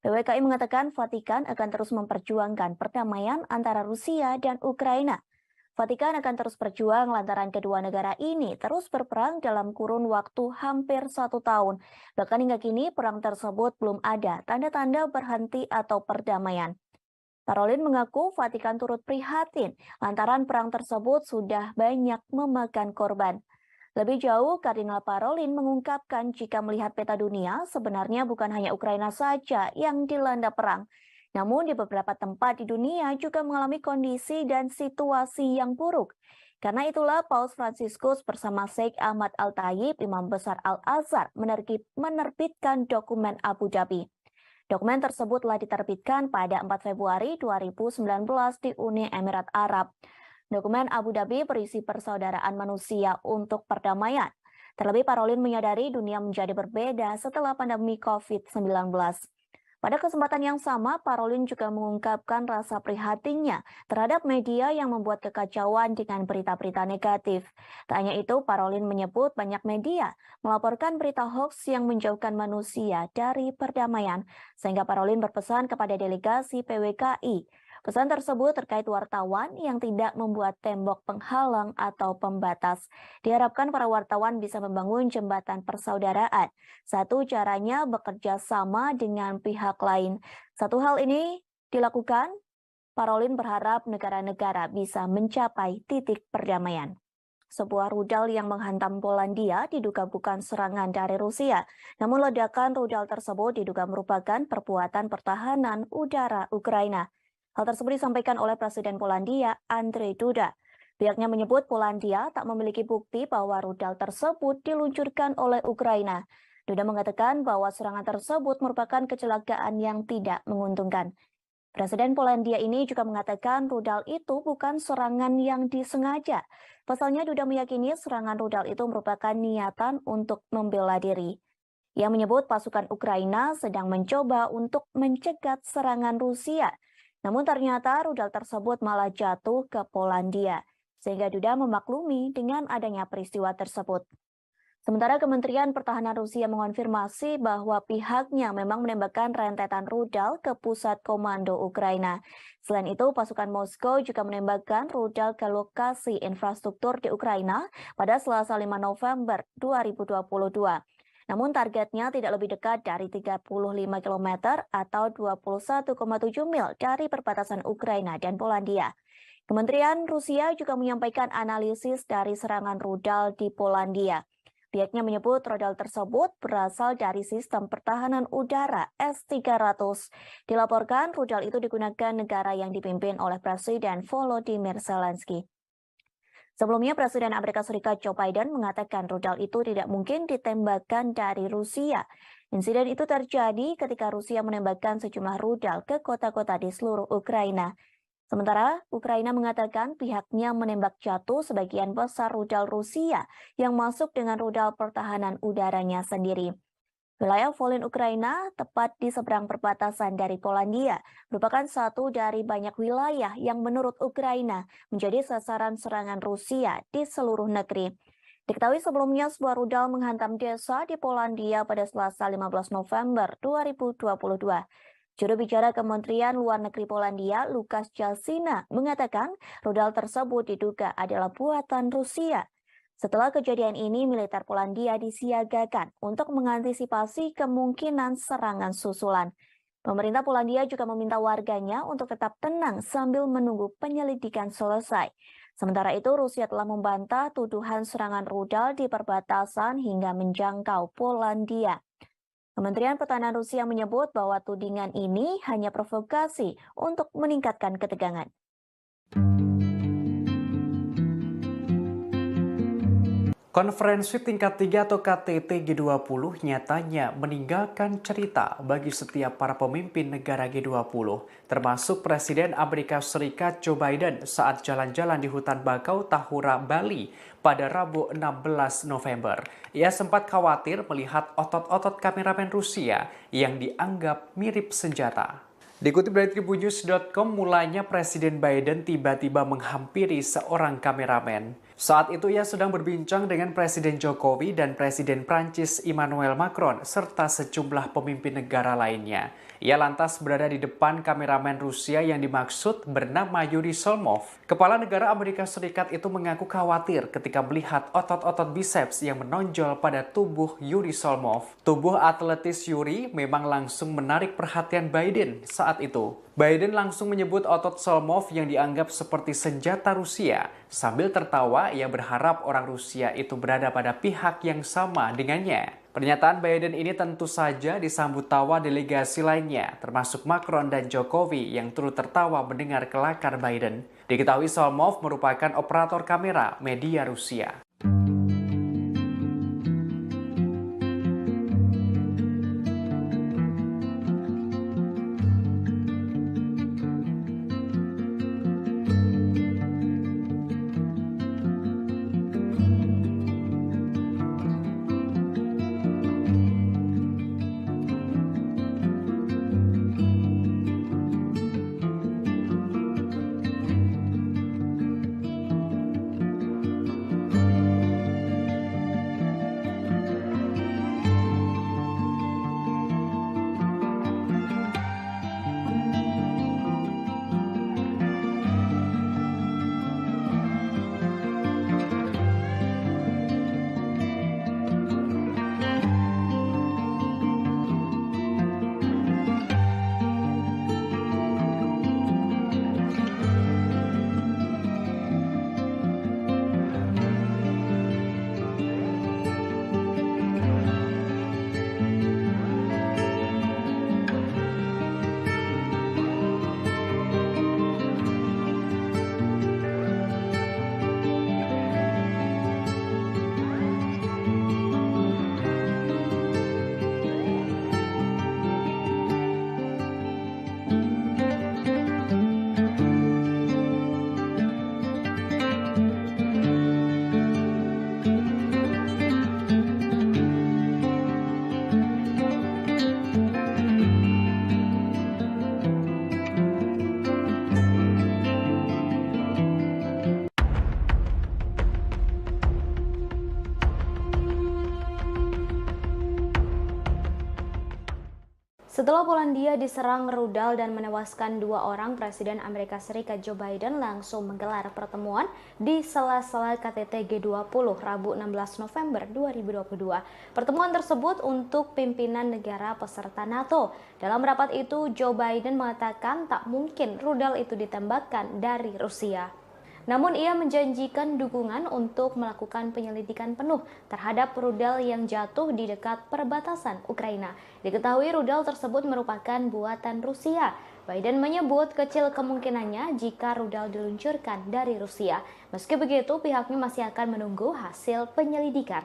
PWKI mengatakan Vatikan akan terus memperjuangkan perdamaian antara Rusia dan Ukraina. Vatikan akan terus berjuang lantaran kedua negara ini terus berperang dalam kurun waktu hampir 1 tahun. Bahkan hingga kini perang tersebut belum ada tanda-tanda berhenti atau perdamaian. Parolin mengaku Vatikan turut prihatin lantaran perang tersebut sudah banyak memakan korban. Lebih jauh, Kardinal Parolin mengungkapkan jika melihat peta dunia, sebenarnya bukan hanya Ukraina saja yang dilanda perang. Namun di beberapa tempat di dunia juga mengalami kondisi dan situasi yang buruk. Karena itulah Paus Fransiskus bersama Sheikh Ahmad Al-Tayib, Imam Besar Al-Azhar, menerbitkan dokumen Abu Dhabi. Dokumen tersebut telah diterbitkan pada 4 Februari 2019 di Uni Emirat Arab. Dokumen Abu Dhabi berisi persaudaraan manusia untuk perdamaian. Terlebih Parolin menyadari dunia menjadi berbeda setelah pandemi COVID-19. Pada kesempatan yang sama, Parolin juga mengungkapkan rasa prihatinnya terhadap media yang membuat kekacauan dengan berita-berita negatif. Tak hanya itu, Parolin menyebut banyak media melaporkan berita hoax yang menjauhkan manusia dari perdamaian, sehingga Parolin berpesan kepada delegasi PWKI. Pesan tersebut terkait wartawan yang tidak membuat tembok penghalang atau pembatas. Diharapkan para wartawan bisa membangun jembatan persaudaraan. Satu caranya bekerja sama dengan pihak lain. Satu hal ini dilakukan, Parolin berharap negara-negara bisa mencapai titik perdamaian. Sebuah rudal yang menghantam Polandia diduga bukan serangan dari Rusia. Namun ledakan rudal tersebut diduga merupakan perbuatan pertahanan udara Ukraina. Hal tersebut disampaikan oleh Presiden Polandia, Andrzej Duda. Pihaknya menyebut Polandia tak memiliki bukti bahwa rudal tersebut diluncurkan oleh Ukraina. Duda mengatakan bahwa serangan tersebut merupakan kecelakaan yang tidak menguntungkan. Presiden Polandia ini juga mengatakan rudal itu bukan serangan yang disengaja. Pasalnya Duda meyakini serangan rudal itu merupakan niatan untuk membela diri. Ia menyebut pasukan Ukraina sedang mencoba untuk mencegat serangan Rusia. Namun ternyata rudal tersebut malah jatuh ke Polandia, sehingga Duda memaklumi dengan adanya peristiwa tersebut. Sementara Kementerian Pertahanan Rusia mengonfirmasi bahwa pihaknya memang menembakkan rentetan rudal ke pusat komando Ukraina. Selain itu, pasukan Moskow juga menembakkan rudal ke lokasi infrastruktur di Ukraina pada Selasa 5 November 2022. Namun targetnya tidak lebih dekat dari 35 km atau 21,7 mil dari perbatasan Ukraina dan Polandia. Kementerian Rusia juga menyampaikan analisis dari serangan rudal di Polandia. Pihaknya menyebut rudal tersebut berasal dari sistem pertahanan udara S-300. Dilaporkan rudal itu digunakan negara yang dipimpin oleh Presiden Volodymyr Zelensky. Sebelumnya, Presiden Amerika Serikat Joe Biden mengatakan rudal itu tidak mungkin ditembakkan dari Rusia. Insiden itu terjadi ketika Rusia menembakkan sejumlah rudal ke kota-kota di seluruh Ukraina. Sementara Ukraina mengatakan pihaknya menembak jatuh sebagian besar rudal Rusia yang masuk dengan rudal pertahanan udaranya sendiri. Wilayah Volyn Ukraina, tepat di seberang perbatasan dari Polandia, merupakan satu dari banyak wilayah yang menurut Ukraina menjadi sasaran serangan Rusia di seluruh negeri. Diketahui sebelumnya sebuah rudal menghantam desa di Polandia pada Selasa 15 November 2022. Juru bicara Kementerian Luar Negeri Polandia, Lukasz Jalsina, mengatakan rudal tersebut diduga adalah buatan Rusia. Setelah kejadian ini, militer Polandia disiagakan untuk mengantisipasi kemungkinan serangan susulan. Pemerintah Polandia juga meminta warganya untuk tetap tenang sambil menunggu penyelidikan selesai. Sementara itu, Rusia telah membantah tuduhan serangan rudal di perbatasan hingga menjangkau Polandia. Kementerian Pertahanan Rusia menyebut bahwa tudingan ini hanya provokasi untuk meningkatkan ketegangan. Konferensi tingkat 3 atau KTT G20 nyatanya meninggalkan cerita bagi setiap para pemimpin negara G20, termasuk Presiden Amerika Serikat Joe Biden saat jalan-jalan di hutan bakau Tahura, Bali pada Rabu 16 November. Ia sempat khawatir melihat otot-otot kameramen Rusia yang dianggap mirip senjata. Dikutip dari tribunnews.com, mulanya Presiden Biden tiba-tiba menghampiri seorang kameramen. Saat itu ia sedang berbincang dengan Presiden Jokowi dan Presiden Prancis Emmanuel Macron serta sejumlah pemimpin negara lainnya. Ia lantas berada di depan kameramen Rusia yang dimaksud bernama Yuri Solmov. Kepala negara Amerika Serikat itu mengaku khawatir ketika melihat otot-otot biceps yang menonjol pada tubuh Yuri Solmov. Tubuh atletis Yuri memang langsung menarik perhatian Biden saat itu. Biden langsung menyebut otot Solmov yang dianggap seperti senjata Rusia. Sambil tertawa, ia berharap orang Rusia itu berada pada pihak yang sama dengannya. Pernyataan Biden ini tentu saja disambut tawa delegasi lainnya, termasuk Macron dan Jokowi yang turut tertawa mendengar kelakar Biden. Diketahui Solmov merupakan operator kamera media Rusia. Setelah Polandia diserang rudal dan menewaskan 2 orang, Presiden Amerika Serikat Joe Biden langsung menggelar pertemuan di sela-sela KTT G20 Rabu 16 November 2022. Pertemuan tersebut untuk pimpinan negara peserta NATO. Dalam rapat itu, Joe Biden mengatakan tak mungkin rudal itu ditembakkan dari Rusia. Namun ia menjanjikan dukungan untuk melakukan penyelidikan penuh terhadap rudal yang jatuh di dekat perbatasan Ukraina. Diketahui rudal tersebut merupakan buatan Rusia. Biden menyebut kecil kemungkinannya jika rudal diluncurkan dari Rusia. Meski begitu, pihaknya masih akan menunggu hasil penyelidikan.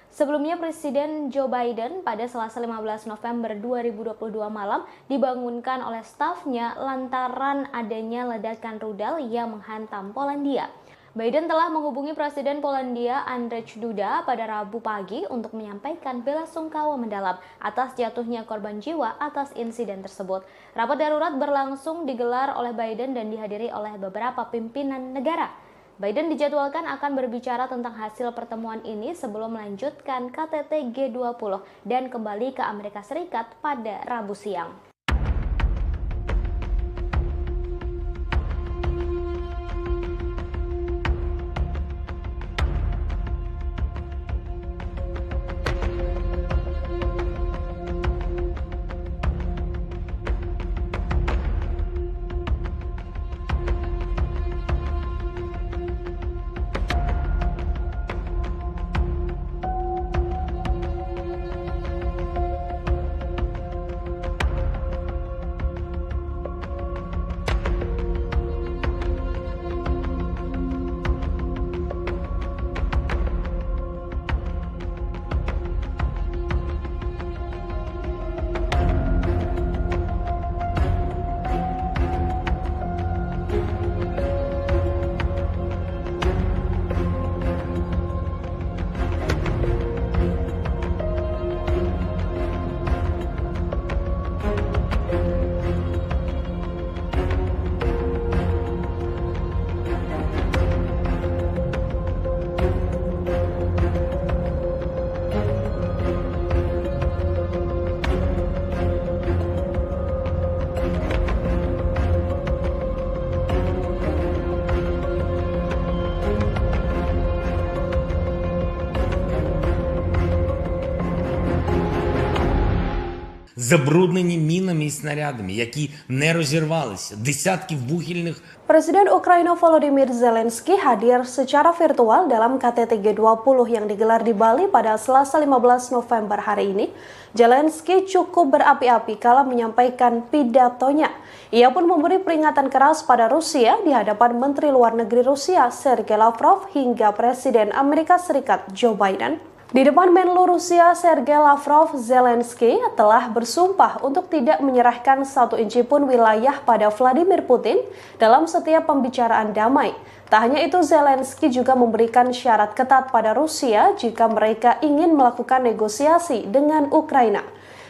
Sebelumnya, Presiden Joe Biden pada Selasa 15 November 2022 malam dibangunkan oleh stafnya lantaran adanya ledakan rudal yang menghantam Polandia. Biden telah menghubungi Presiden Polandia Andrzej Duda pada Rabu pagi untuk menyampaikan belasungkawa mendalam atas jatuhnya korban jiwa atas insiden tersebut. Rapat darurat berlangsung digelar oleh Biden dan dihadiri oleh beberapa pimpinan negara. Biden dijadwalkan akan berbicara tentang hasil pertemuan ini sebelum melanjutkan KTT G20 dan kembali ke Amerika Serikat pada Rabu siang. Забруднені мінами і снарядами, які не розірвалися, десятків вугільних. Presiden Ukraina Volodymyr Zelensky hadir secara virtual dalam KTT G20 yang digelar di Bali pada Selasa 15 November hari ini. Zelensky cukup berapi-api kala menyampaikan pidatonya. Ia pun memberi peringatan keras pada Rusia di hadapan Menteri Luar Negeri Rusia Sergei Lavrov hingga Presiden Amerika Serikat Joe Biden. Di depan Menlu Rusia Sergei Lavrov, Zelensky telah bersumpah untuk tidak menyerahkan 1 inci pun wilayah pada Vladimir Putin dalam setiap pembicaraan damai. Tak hanya itu, Zelensky juga memberikan syarat ketat pada Rusia jika mereka ingin melakukan negosiasi dengan Ukraina.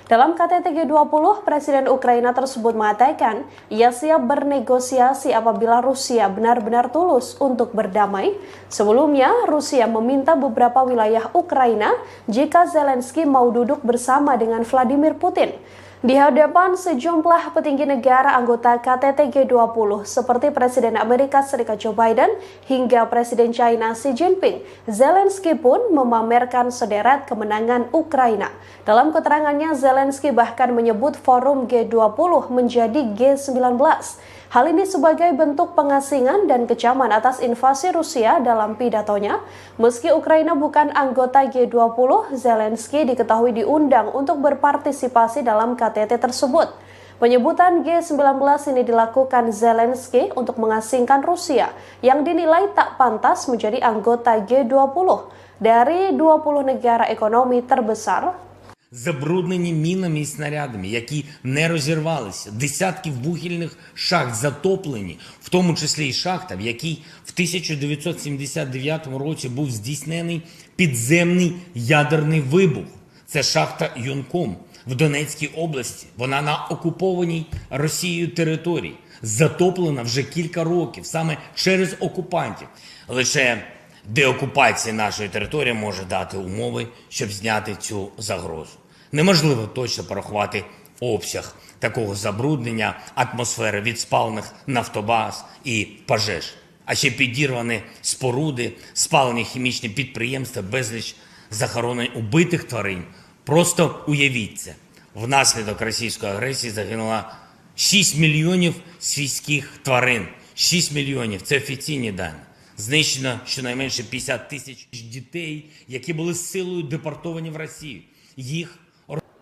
Dalam KTT G20, Presiden Ukraina tersebut mengatakan ia siap bernegosiasi apabila Rusia benar-benar tulus untuk berdamai. Sebelumnya, Rusia meminta beberapa wilayah Ukraina jika Zelensky mau duduk bersama dengan Vladimir Putin. Di hadapan sejumlah petinggi negara anggota KTT G20 seperti Presiden Amerika Serikat Joe Biden hingga Presiden China Xi Jinping, Zelensky pun memamerkan sederet kemenangan Ukraina. Dalam keterangannya, Zelensky bahkan menyebut forum G20 menjadi G19. Hal ini sebagai bentuk pengasingan dan kecaman atas invasi Rusia dalam pidatonya. Meski Ukraina bukan anggota G20, Zelensky diketahui diundang untuk berpartisipasi dalam KTT tersebut. Penyebutan G19 ini dilakukan Zelensky untuk mengasingkan Rusia yang dinilai tak pantas menjadi anggota G20 dari 20 negara ekonomi terbesar. Забруднені мінами і снарядами, які не розірвалися, десятків вугільних шахт затоплені, в тому числі і шахта, в якій в 1979 році був здійснений підземний ядерний вибух. Це шахта Юнком в Донецькій області. Вона на окупованій Росією території, затоплена вже кілька років, саме через окупантів. Лише деокупація нашої території може дати умови, щоб зняти цю загрозу. Неможливо точно порахувати обсяг такого забруднення атмосфери від спалених нафтобаз і пожеж. А ще підірвані споруди, спалені хімічні підприємства, безліч захоронень убитих тварин. Просто уявіть це. Внаслідок російської агресії загинуло 6 мільйонів свійських тварин. 6 мільйонів – це офіційні дані. Знищено щонайменше 50 тисяч дітей, які були силою депортовані в Росію. Їх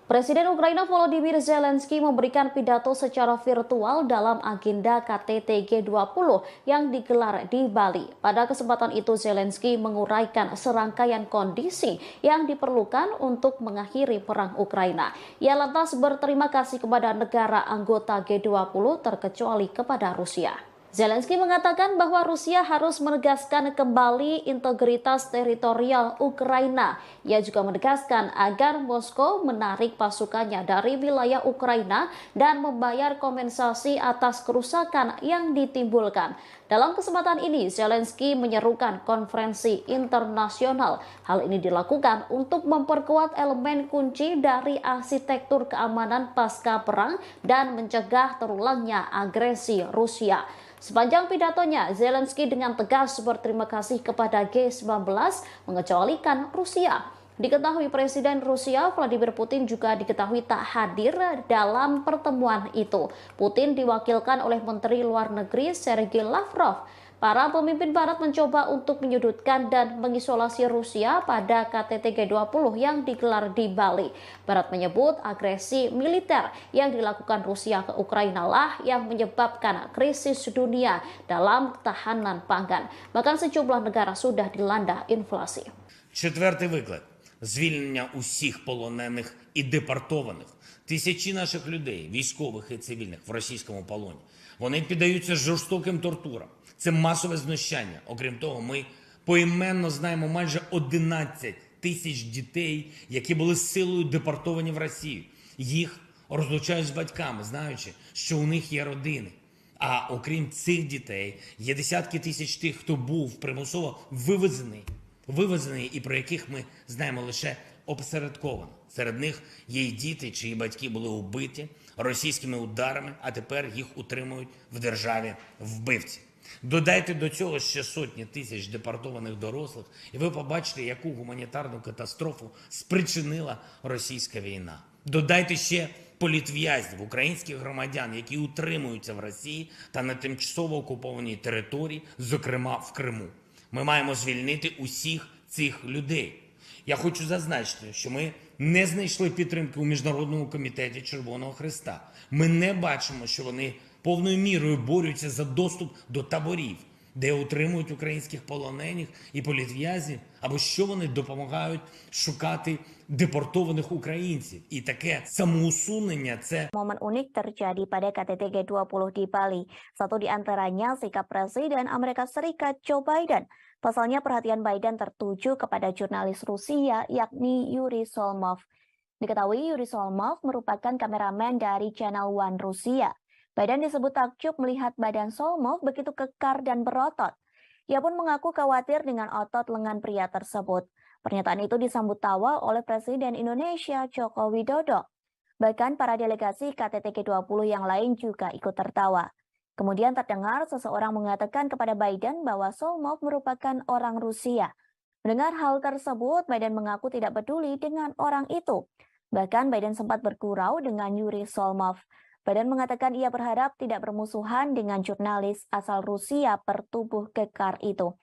Presiden Ukraina Volodymyr Zelensky memberikan pidato secara virtual dalam agenda KTT G20 yang digelar di Bali. Pada kesempatan itu Zelensky menguraikan serangkaian kondisi yang diperlukan untuk mengakhiri perang Ukraina. Ia lantas berterima kasih kepada negara anggota G20 terkecuali kepada Rusia. Zelensky mengatakan bahwa Rusia harus menegaskan kembali integritas teritorial Ukraina. Ia juga menegaskan agar Moskow menarik pasukannya dari wilayah Ukraina dan membayar kompensasi atas kerusakan yang ditimbulkan. Dalam kesempatan ini, Zelensky menyerukan konferensi internasional. Hal ini dilakukan untuk memperkuat elemen kunci dari arsitektur keamanan pasca perang dan mencegah terulangnya agresi Rusia. Sepanjang pidatonya, Zelensky dengan tegas berterima kasih kepada G19 mengecualikan Rusia. Diketahui Presiden Rusia Vladimir Putin juga diketahui tak hadir dalam pertemuan itu. Putin diwakilkan oleh Menteri Luar Negeri Sergei Lavrov. Para pemimpin Barat mencoba untuk menyudutkan dan mengisolasi Rusia pada KTT G20 yang digelar di Bali. Barat menyebut agresi militer yang dilakukan Rusia ke Ukraina lah yang menyebabkan krisis dunia dalam ketahanan pangan. Bahkan sejumlah negara sudah dilanda inflasi. Четвертий виклик – звільнення усіх полонених і депортованих. Тисячі наших людей, військових і цивільних, в російському полоні. Вони піддаються жорстоким тортурам. Це масове знущання. Окрім того, ми поіменно знаємо майже 11 тисяч дітей, які були силою депортовані в Росію. Їх розлучають з батьками, знаючи, що у них є родини. А окрім цих дітей, є десятки тисяч тих, хто був примусово вивезений і про яких ми знаємо лише опосередковано. Серед них є й діти, чиї батьки були убиті російськими ударами, а тепер їх утримують в державі вбивці. Додайте до цього ще сотні тисяч депортованих дорослих, і ви побачите, яку гуманітарну катастрофу спричинила російська війна. Додайте ще політв'язнів, українських громадян, які утримуються в Росії та на тимчасово окупованій території, зокрема в Криму. Ми маємо звільнити усіх цих людей. Я хочу зазначити, що ми не знайшли підтримки у Міжнародному комітеті Червоного Хреста. Ми не бачимо, що вони повною мірою борються за доступ до таборів, де утримують українських полонених і політв'язнів, або що вони допомагають шукати депортованих українців. І таке самоусунення – це Momen unik terjadi pada KTT G20 di Bali. Satu di antaranya sikap Presiden Amerika Serikat Joe Biden. Pasalnya perhatian Biden tertuju kepada jurnalis Rusia yakni Yuri Solmov. Diketahui Yuri Solmov merupakan kameramen dari Channel One Rusia. Biden disebut takjub melihat badan Solmov begitu kekar dan berotot. Ia pun mengaku khawatir dengan otot lengan pria tersebut. Pernyataan itu disambut tawa oleh Presiden Indonesia Joko Widodo. Bahkan para delegasi KTT G20 yang lain juga ikut tertawa. Kemudian terdengar seseorang mengatakan kepada Biden bahwa Solmov merupakan orang Rusia. Mendengar hal tersebut, Biden mengaku tidak peduli dengan orang itu. Bahkan Biden sempat bergurau dengan Yuri Solmov. Biden mengatakan ia berharap tidak bermusuhan dengan jurnalis asal Rusia bertubuh kekar itu.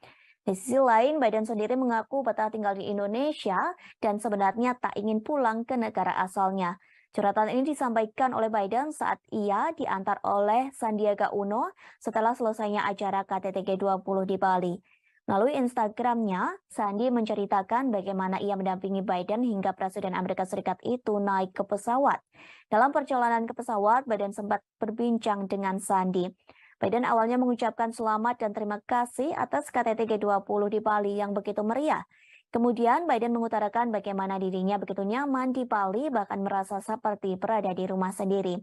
Di sisi lain, Biden sendiri mengaku betah tinggal di Indonesia dan sebenarnya tak ingin pulang ke negara asalnya. Curhatan ini disampaikan oleh Biden saat ia diantar oleh Sandiaga Uno setelah selesainya acara KTT G20 di Bali. Melalui Instagramnya, Sandi menceritakan bagaimana ia mendampingi Biden hingga Presiden Amerika Serikat itu naik ke pesawat. Dalam perjalanan ke pesawat, Biden sempat berbincang dengan Sandi. Biden awalnya mengucapkan selamat dan terima kasih atas KTT G20 di Bali yang begitu meriah. Kemudian Biden mengutarakan bagaimana dirinya begitu nyaman di Bali, bahkan merasa seperti berada di rumah sendiri.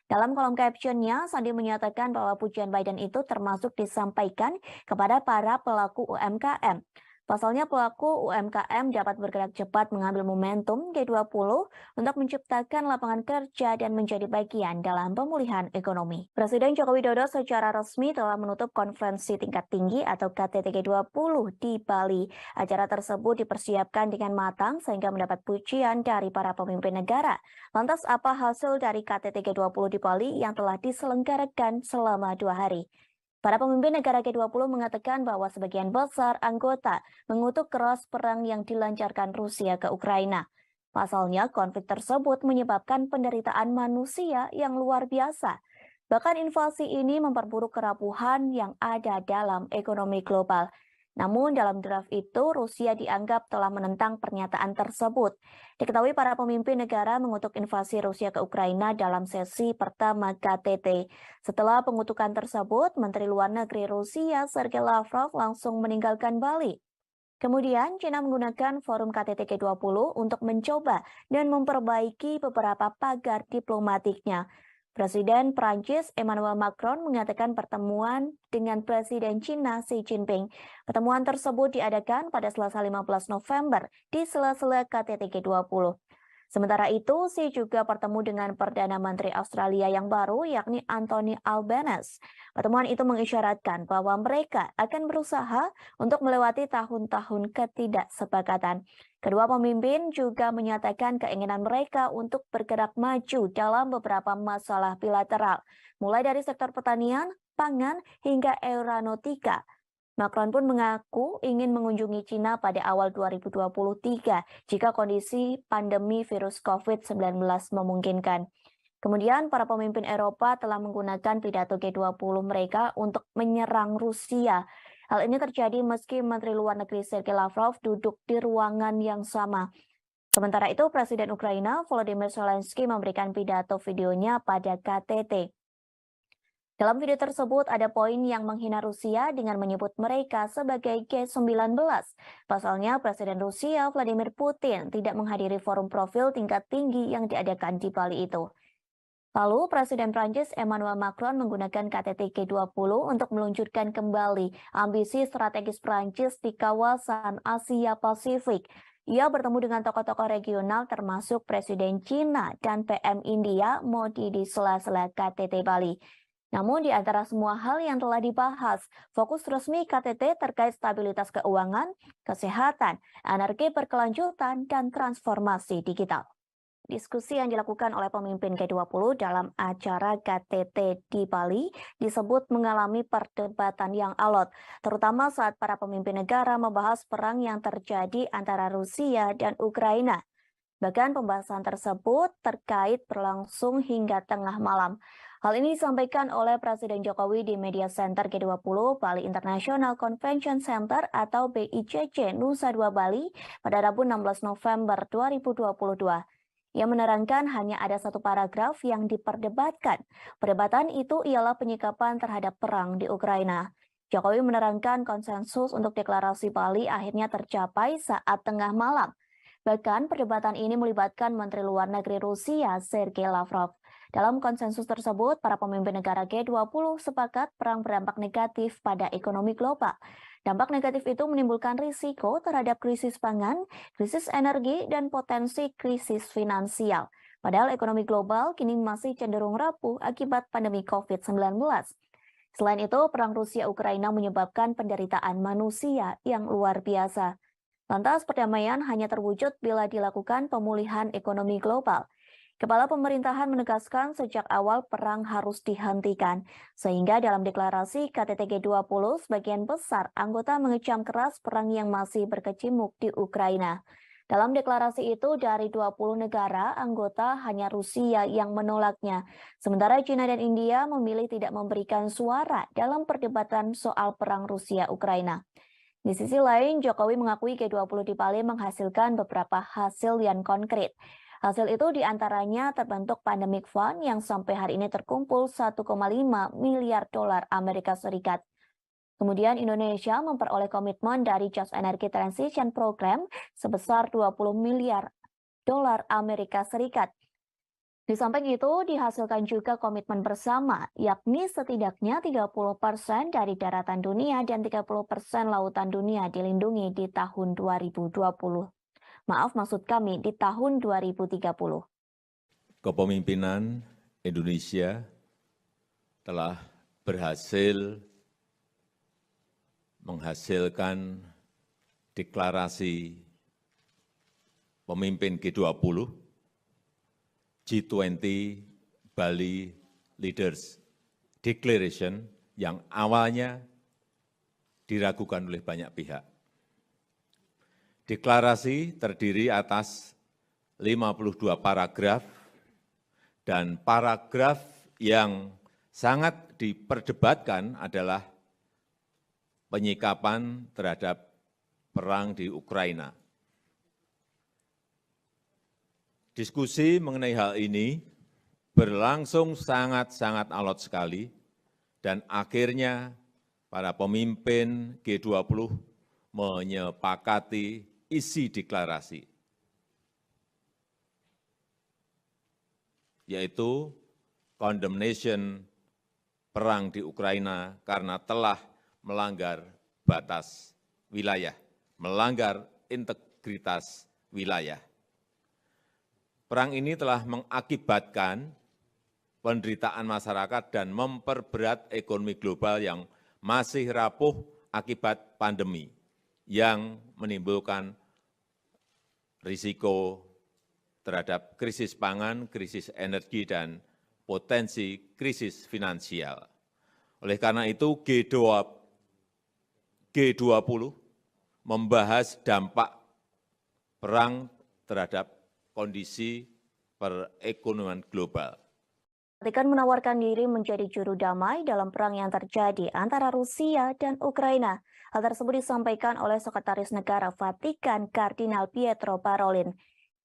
Dalam kolom captionnya, Sandi menyatakan bahwa pujian Biden itu termasuk disampaikan kepada para pelaku UMKM. Pasalnya pelaku UMKM dapat bergerak cepat mengambil momentum G20 untuk menciptakan lapangan kerja dan menjadi bagian dalam pemulihan ekonomi. Presiden Joko Widodo secara resmi telah menutup konferensi tingkat tinggi atau KTT G20 di Bali. Acara tersebut dipersiapkan dengan matang sehingga mendapat pujian dari para pemimpin negara. Lantas apa hasil dari KTT G20 di Bali yang telah diselenggarakan selama 2 hari? Para pemimpin negara G20 mengatakan bahwa sebagian besar anggota mengutuk keras perang yang dilancarkan Rusia ke Ukraina. Pasalnya, konflik tersebut menyebabkan penderitaan manusia yang luar biasa. Bahkan invasi ini memperburuk kerapuhan yang ada dalam ekonomi global. Namun dalam draft itu, Rusia dianggap telah menentang pernyataan tersebut. Diketahui para pemimpin negara mengutuk invasi Rusia ke Ukraina dalam sesi pertama KTT. Setelah pengutukan tersebut, Menteri Luar Negeri Rusia Sergei Lavrov langsung meninggalkan Bali. Kemudian, China menggunakan forum KTT G20 untuk mencoba dan memperbaiki beberapa pagar diplomatiknya. Presiden Prancis Emmanuel Macron mengatakan pertemuan dengan Presiden China Xi Jinping. Pertemuan tersebut diadakan pada Selasa 15 November di sela-sela KTT G20. Sementara itu, Xi juga bertemu dengan Perdana Menteri Australia yang baru, yakni Anthony Albanese. Pertemuan itu mengisyaratkan bahwa mereka akan berusaha untuk melewati tahun-tahun ketidaksepakatan. Kedua pemimpin juga menyatakan keinginan mereka untuk bergerak maju dalam beberapa masalah bilateral, mulai dari sektor pertanian, pangan, hingga aeronautika. Macron pun mengaku ingin mengunjungi China pada awal 2023 jika kondisi pandemi virus COVID-19 memungkinkan. Kemudian para pemimpin Eropa telah menggunakan pidato G20 mereka untuk menyerang Rusia. Hal ini terjadi meski Menteri Luar Negeri Sergei Lavrov duduk di ruangan yang sama. Sementara itu, Presiden Ukraina Volodymyr Zelensky memberikan pidato videonya pada KTT. Dalam video tersebut ada poin yang menghina Rusia dengan menyebut mereka sebagai G19. Pasalnya Presiden Rusia Vladimir Putin tidak menghadiri forum profil tingkat tinggi yang diadakan di Bali itu. Lalu Presiden Prancis Emmanuel Macron menggunakan KTT G20 untuk meluncurkan kembali ambisi strategis Prancis di kawasan Asia Pasifik. Ia bertemu dengan tokoh-tokoh regional termasuk Presiden China dan PM India Modi di sela-sela KTT Bali. Namun di antara semua hal yang telah dibahas, fokus resmi KTT terkait stabilitas keuangan, kesehatan, energi berkelanjutan, dan transformasi digital. Diskusi yang dilakukan oleh pemimpin G20 dalam acara KTT di Bali disebut mengalami perdebatan yang alot, terutama saat para pemimpin negara membahas perang yang terjadi antara Rusia dan Ukraina. Bahkan pembahasan tersebut terkait berlangsung hingga tengah malam. Hal ini disampaikan oleh Presiden Jokowi di Media Center G20 Bali International Convention Center atau BICC Nusa Dua Bali pada Rabu 16 November 2022. Ia menerangkan hanya ada satu paragraf yang diperdebatkan. Perdebatan itu ialah penyikapan terhadap perang di Ukraina. Jokowi menerangkan konsensus untuk deklarasi Bali akhirnya tercapai saat tengah malam. Bahkan perdebatan ini melibatkan Menteri Luar Negeri Rusia Sergei Lavrov. Dalam konsensus tersebut, para pemimpin negara G20 sepakat perang berdampak negatif pada ekonomi global. Dampak negatif itu menimbulkan risiko terhadap krisis pangan, krisis energi, dan potensi krisis finansial. Padahal ekonomi global kini masih cenderung rapuh akibat pandemi COVID-19. Selain itu, perang Rusia-Ukraina menyebabkan penderitaan manusia yang luar biasa. Lantas perdamaian hanya terwujud bila dilakukan pemulihan ekonomi global. Kepala pemerintahan menegaskan sejak awal perang harus dihentikan, sehingga dalam deklarasi KTT G20 sebagian besar anggota mengecam keras perang yang masih berkecamuk di Ukraina. Dalam deklarasi itu dari 20 negara anggota hanya Rusia yang menolaknya, sementara China dan India memilih tidak memberikan suara dalam perdebatan soal perang Rusia-Ukraina. Di sisi lain, Jokowi mengakui G20 di Bali menghasilkan beberapa hasil yang konkret. Hasil itu diantaranya terbentuk Pandemic Fund yang sampai hari ini terkumpul 1,5 miliar dolar Amerika Serikat. Kemudian Indonesia memperoleh komitmen dari Just Energy Transition Program sebesar 20 miliar dolar Amerika Serikat. Di samping itu, dihasilkan juga komitmen bersama, yakni setidaknya 30% dari daratan dunia dan 30% lautan dunia dilindungi di tahun 2020. Maaf, maksud kami di tahun 2030. Kepemimpinan Indonesia telah berhasil menghasilkan deklarasi pemimpin G20, G20 Bali Leaders Declaration yang awalnya diragukan oleh banyak pihak. Deklarasi terdiri atas 52 paragraf dan paragraf yang sangat diperdebatkan adalah penyikapan terhadap perang di Ukraina. Diskusi mengenai hal ini berlangsung sangat-sangat alot sekali dan akhirnya para pemimpin G20 menyepakati isi deklarasi, yaitu condemnation perang di Ukraina karena telah melanggar batas wilayah, melanggar integritas wilayah. Perang ini telah mengakibatkan penderitaan masyarakat dan memperberat ekonomi global yang masih rapuh akibat pandemi yang menimbulkan risiko terhadap krisis pangan, krisis energi, dan potensi krisis finansial. Oleh karena itu, G20 membahas dampak perang terhadap kondisi perekonomian global. Vatikan menawarkan diri menjadi juru damai dalam perang yang terjadi antara Rusia dan Ukraina. Hal tersebut disampaikan oleh Sekretaris Negara Vatikan Kardinal Pietro Parolin.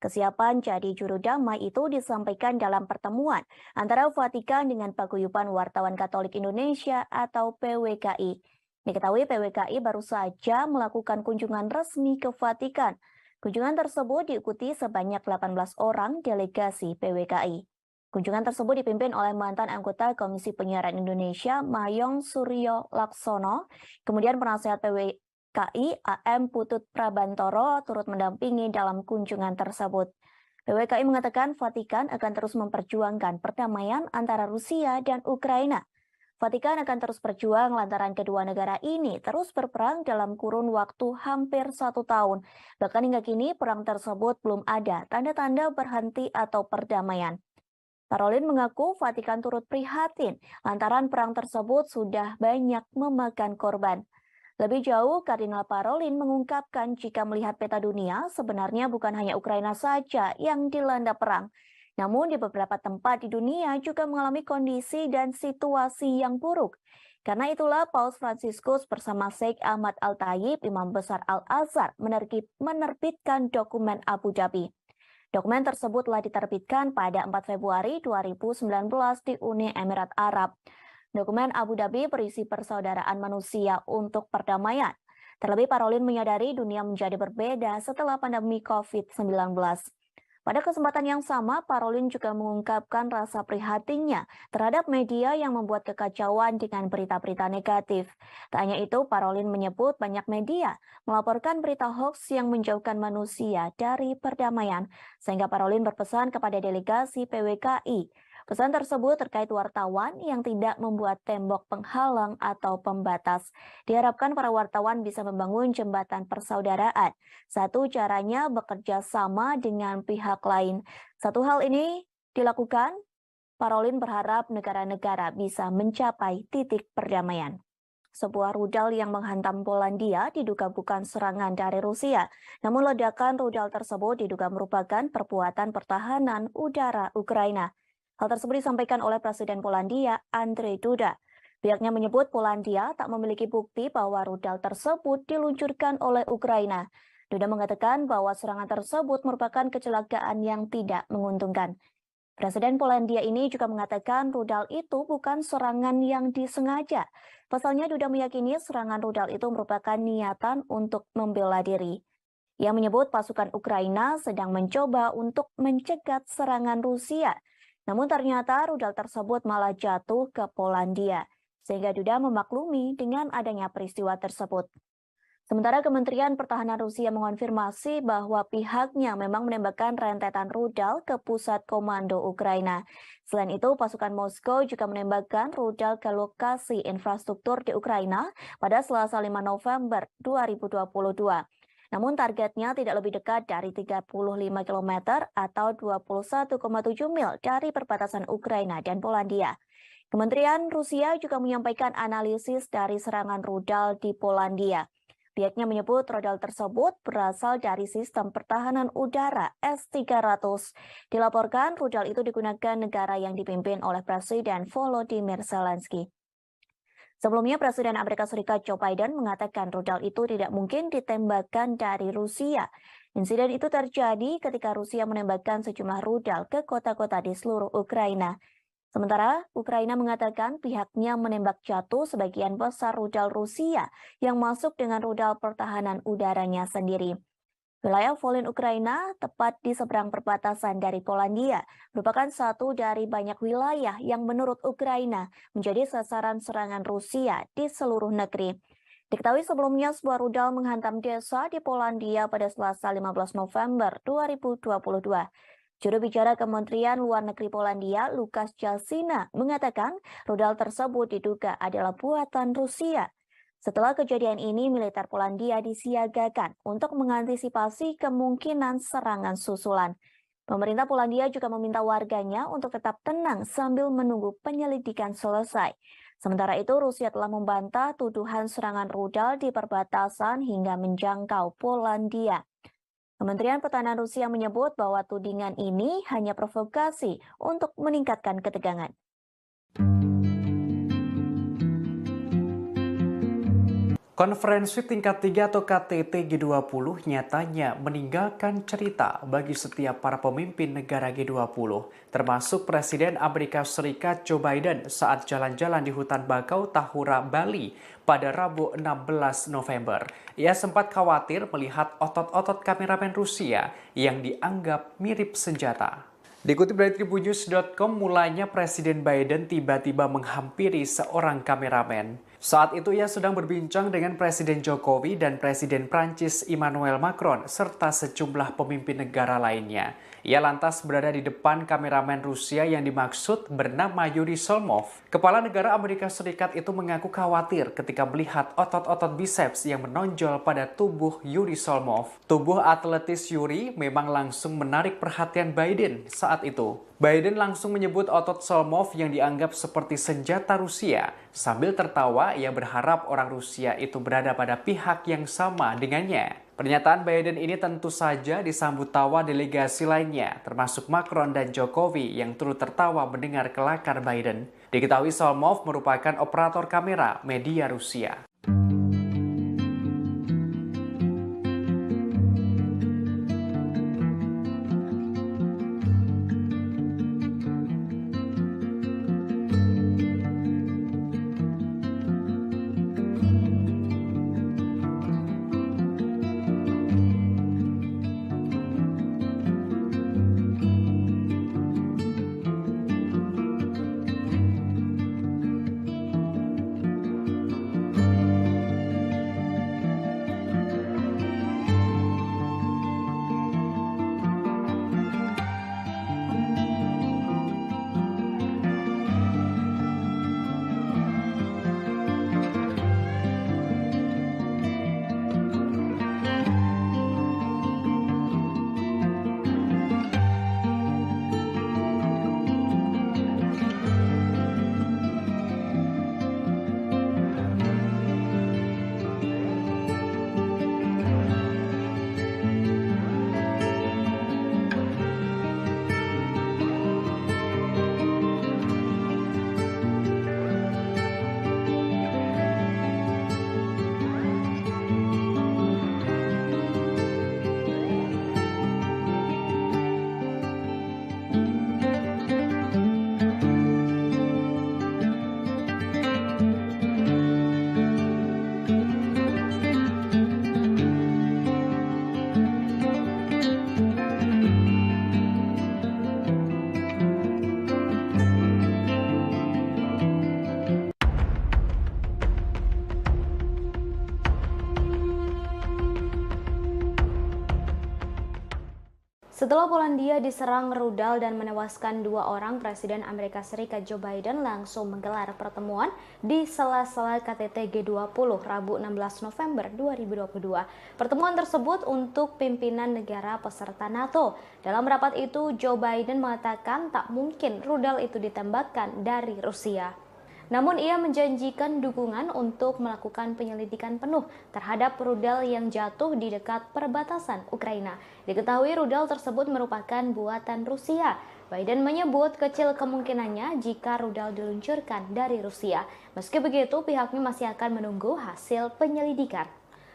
Kesiapan jadi juru damai itu disampaikan dalam pertemuan antara Vatikan dengan Paguyuban Wartawan Katolik Indonesia atau PWKI. Diketahui PWKI baru saja melakukan kunjungan resmi ke Vatikan. Kunjungan tersebut diikuti sebanyak 18 orang delegasi PWKI. Kunjungan tersebut dipimpin oleh mantan anggota Komisi Penyiaran Indonesia, Mayong Suryo Laksono. Kemudian penasehat PWKI, AM Putut Prabantoro, turut mendampingi dalam kunjungan tersebut. PWKI mengatakan Vatikan akan terus memperjuangkan perdamaian antara Rusia dan Ukraina. Vatikan akan terus berjuang lantaran kedua negara ini terus berperang dalam kurun waktu hampir 1 tahun. Bahkan hingga kini perang tersebut belum ada tanda-tanda berhenti atau perdamaian. Parolin mengaku Vatikan turut prihatin lantaran perang tersebut sudah banyak memakan korban. Lebih jauh, Kardinal Parolin mengungkapkan jika melihat peta dunia, sebenarnya bukan hanya Ukraina saja yang dilanda perang. Namun di beberapa tempat di dunia juga mengalami kondisi dan situasi yang buruk. Karena itulah Paus Fransiskus bersama Sheikh Ahmad Al-Tayib, Imam Besar Al-Azhar, menerbitkan dokumen Abu Dhabi. Dokumen tersebut telah diterbitkan pada 4 Februari 2019 di Uni Emirat Arab. Dokumen Abu Dhabi berisi persaudaraan manusia untuk perdamaian. Terlebih Parolin menyadari dunia menjadi berbeda setelah pandemi COVID-19. Pada kesempatan yang sama, Parolin juga mengungkapkan rasa prihatinnya terhadap media yang membuat kekacauan dengan berita-berita negatif. Tak hanya itu, Parolin menyebut banyak media melaporkan berita hoax yang menjauhkan manusia dari perdamaian, sehingga Parolin berpesan kepada delegasi PWKI. Pesan tersebut terkait wartawan yang tidak membuat tembok penghalang atau pembatas. Diharapkan para wartawan bisa membangun jembatan persaudaraan. Satu caranya bekerja sama dengan pihak lain. Satu hal ini dilakukan, Parolin berharap negara-negara bisa mencapai titik perdamaian. Sebuah rudal yang menghantam Polandia diduga bukan serangan dari Rusia. Namun ledakan rudal tersebut diduga merupakan perbuatan pertahanan udara Ukraina. Hal tersebut disampaikan oleh Presiden Polandia, Andrzej Duda. Pihaknya menyebut Polandia tak memiliki bukti bahwa rudal tersebut diluncurkan oleh Ukraina. Duda mengatakan bahwa serangan tersebut merupakan kecelakaan yang tidak menguntungkan. Presiden Polandia ini juga mengatakan rudal itu bukan serangan yang disengaja. Pasalnya Duda meyakini serangan rudal itu merupakan niatan untuk membela diri. Ia menyebut pasukan Ukraina sedang mencoba untuk mencegat serangan Rusia. Namun ternyata rudal tersebut malah jatuh ke Polandia, sehingga Duda memaklumi dengan adanya peristiwa tersebut. Sementara Kementerian Pertahanan Rusia mengonfirmasi bahwa pihaknya memang menembakkan rentetan rudal ke pusat komando Ukraina. Selain itu, pasukan Moskow juga menembakkan rudal ke lokasi infrastruktur di Ukraina pada Selasa 5 November 2022. Namun targetnya tidak lebih dekat dari 35 km atau 21,7 mil dari perbatasan Ukraina dan Polandia. Kementerian Rusia juga menyampaikan analisis dari serangan rudal di Polandia. Pihaknya menyebut rudal tersebut berasal dari sistem pertahanan udara S-300. Dilaporkan rudal itu digunakan negara yang dipimpin oleh Presiden Volodymyr Zelensky. Sebelumnya, Presiden Amerika Serikat Joe Biden mengatakan rudal itu tidak mungkin ditembakkan dari Rusia. Insiden itu terjadi ketika Rusia menembakkan sejumlah rudal ke kota-kota di seluruh Ukraina. Sementara Ukraina mengatakan pihaknya menembak jatuh sebagian besar rudal Rusia yang masuk dengan rudal pertahanan udaranya sendiri. Wilayah Volyn Ukraina, tepat di seberang perbatasan dari Polandia, merupakan satu dari banyak wilayah yang menurut Ukraina menjadi sasaran serangan Rusia di seluruh negeri. Diketahui sebelumnya sebuah rudal menghantam desa di Polandia pada Selasa 15 November 2022. Juru bicara Kementerian Luar Negeri Polandia, Lukasz Jasina, mengatakan rudal tersebut diduga adalah buatan Rusia. Setelah kejadian ini, militer Polandia disiagakan untuk mengantisipasi kemungkinan serangan susulan. Pemerintah Polandia juga meminta warganya untuk tetap tenang sambil menunggu penyelidikan selesai. Sementara itu, Rusia telah membantah tuduhan serangan rudal di perbatasan hingga menjangkau Polandia. Kementerian Pertahanan Rusia menyebut bahwa tudingan ini hanya provokasi untuk meningkatkan ketegangan. Konferensi tingkat 3 atau KTT G20 nyatanya meninggalkan cerita bagi setiap para pemimpin negara G20, termasuk Presiden Amerika Serikat Joe Biden saat jalan-jalan di hutan bakau Tahura, Bali pada Rabu 16 November. Ia sempat khawatir melihat otot-otot kameramen Rusia yang dianggap mirip senjata. Dikutip dari tribunnews.com, mulanya Presiden Biden tiba-tiba menghampiri seorang kameramen. Saat itu ia sedang berbincang dengan Presiden Jokowi dan Presiden Prancis Emmanuel Macron serta sejumlah pemimpin negara lainnya. Ia lantas berada di depan kameramen Rusia yang dimaksud bernama Yuri Solmov. Kepala negara Amerika Serikat itu mengaku khawatir ketika melihat otot-otot biceps yang menonjol pada tubuh Yuri Solmov. Tubuh atletis Yuri memang langsung menarik perhatian Biden saat itu. Biden langsung menyebut otot Solmov yang dianggap seperti senjata Rusia. Sambil tertawa, ia berharap orang Rusia itu berada pada pihak yang sama dengannya. Pernyataan Biden ini tentu saja disambut tawa delegasi lainnya, termasuk Macron dan Jokowi yang turut tertawa mendengar kelakar Biden. Diketahui Solmov merupakan operator kamera media Rusia. Setelah Polandia diserang rudal dan menewaskan 2 orang, Presiden Amerika Serikat Joe Biden langsung menggelar pertemuan di sela-sela KTT G20 Rabu 16 November 2022. Pertemuan tersebut untuk pimpinan negara peserta NATO. Dalam rapat itu, Joe Biden mengatakan tak mungkin rudal itu ditembakkan dari Rusia. Namun ia menjanjikan dukungan untuk melakukan penyelidikan penuh terhadap rudal yang jatuh di dekat perbatasan Ukraina. Diketahui rudal tersebut merupakan buatan Rusia. Biden menyebut kecil kemungkinannya jika rudal diluncurkan dari Rusia. Meski begitu, pihaknya masih akan menunggu hasil penyelidikan.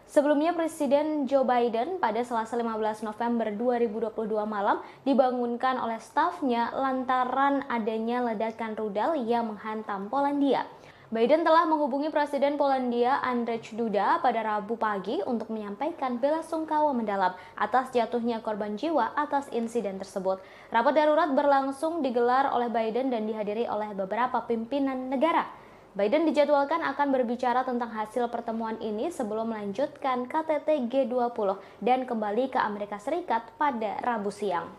Sebelumnya, Presiden Joe Biden pada Selasa 15 November 2022 malam dibangunkan oleh stafnya lantaran adanya ledakan rudal yang menghantam Polandia. Biden telah menghubungi Presiden Polandia Andrzej Duda pada Rabu pagi untuk menyampaikan belasungkawa mendalam atas jatuhnya korban jiwa atas insiden tersebut. Rapat darurat berlangsung digelar oleh Biden dan dihadiri oleh beberapa pimpinan negara. Biden dijadwalkan akan berbicara tentang hasil pertemuan ini sebelum melanjutkan KTT G20 dan kembali ke Amerika Serikat pada Rabu siang.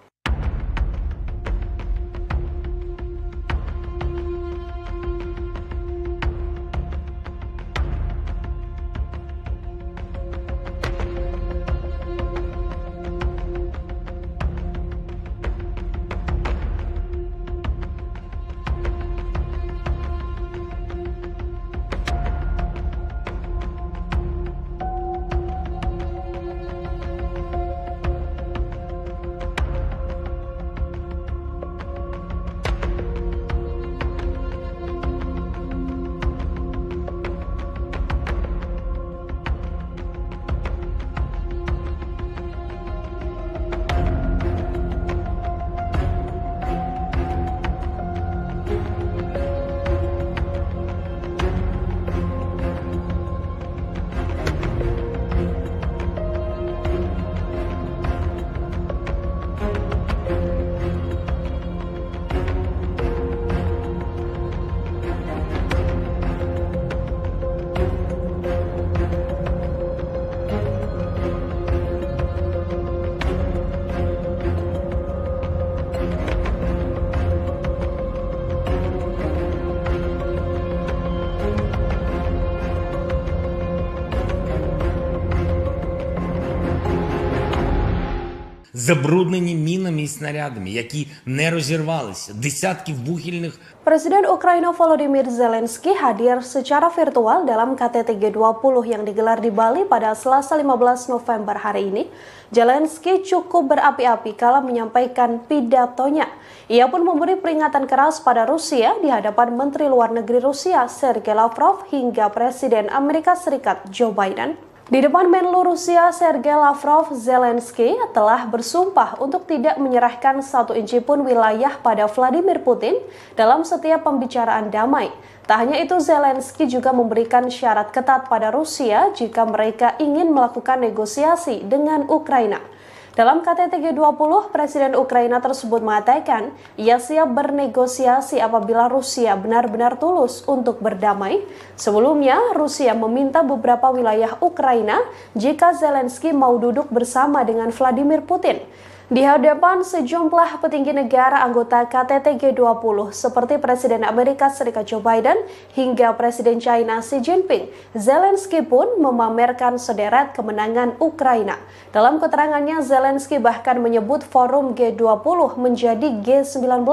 Забруднені мінами і снарядами, які не розірвалися, десятки вибухівних. Presiden Ukraina Volodymyr Zelensky hadir secara virtual dalam KTT G20 yang digelar di Bali pada Selasa 15 November hari ini. Zelensky cukup berapi-api kala menyampaikan pidatonya. Ia pun memberi peringatan keras pada Rusia di hadapan Menteri Luar Negeri Rusia Sergei Lavrov hingga Presiden Amerika Serikat Joe Biden. Di depan Menlu Rusia Sergei Lavrov, Zelensky telah bersumpah untuk tidak menyerahkan satu inci pun wilayah pada Vladimir Putin dalam setiap pembicaraan damai. Tak hanya itu, Zelensky juga memberikan syarat ketat pada Rusia jika mereka ingin melakukan negosiasi dengan Ukraina. Dalam KTT G20, Presiden Ukraina tersebut mengatakan ia siap bernegosiasi apabila Rusia benar-benar tulus untuk berdamai. Sebelumnya, Rusia meminta beberapa wilayah Ukraina jika Zelensky mau duduk bersama dengan Vladimir Putin. Di hadapan sejumlah petinggi negara anggota KTT G20 seperti Presiden Amerika Serikat Joe Biden hingga Presiden China Xi Jinping, Zelensky pun memamerkan sederet kemenangan Ukraina. Dalam keterangannya, Zelensky bahkan menyebut forum G20 menjadi G19.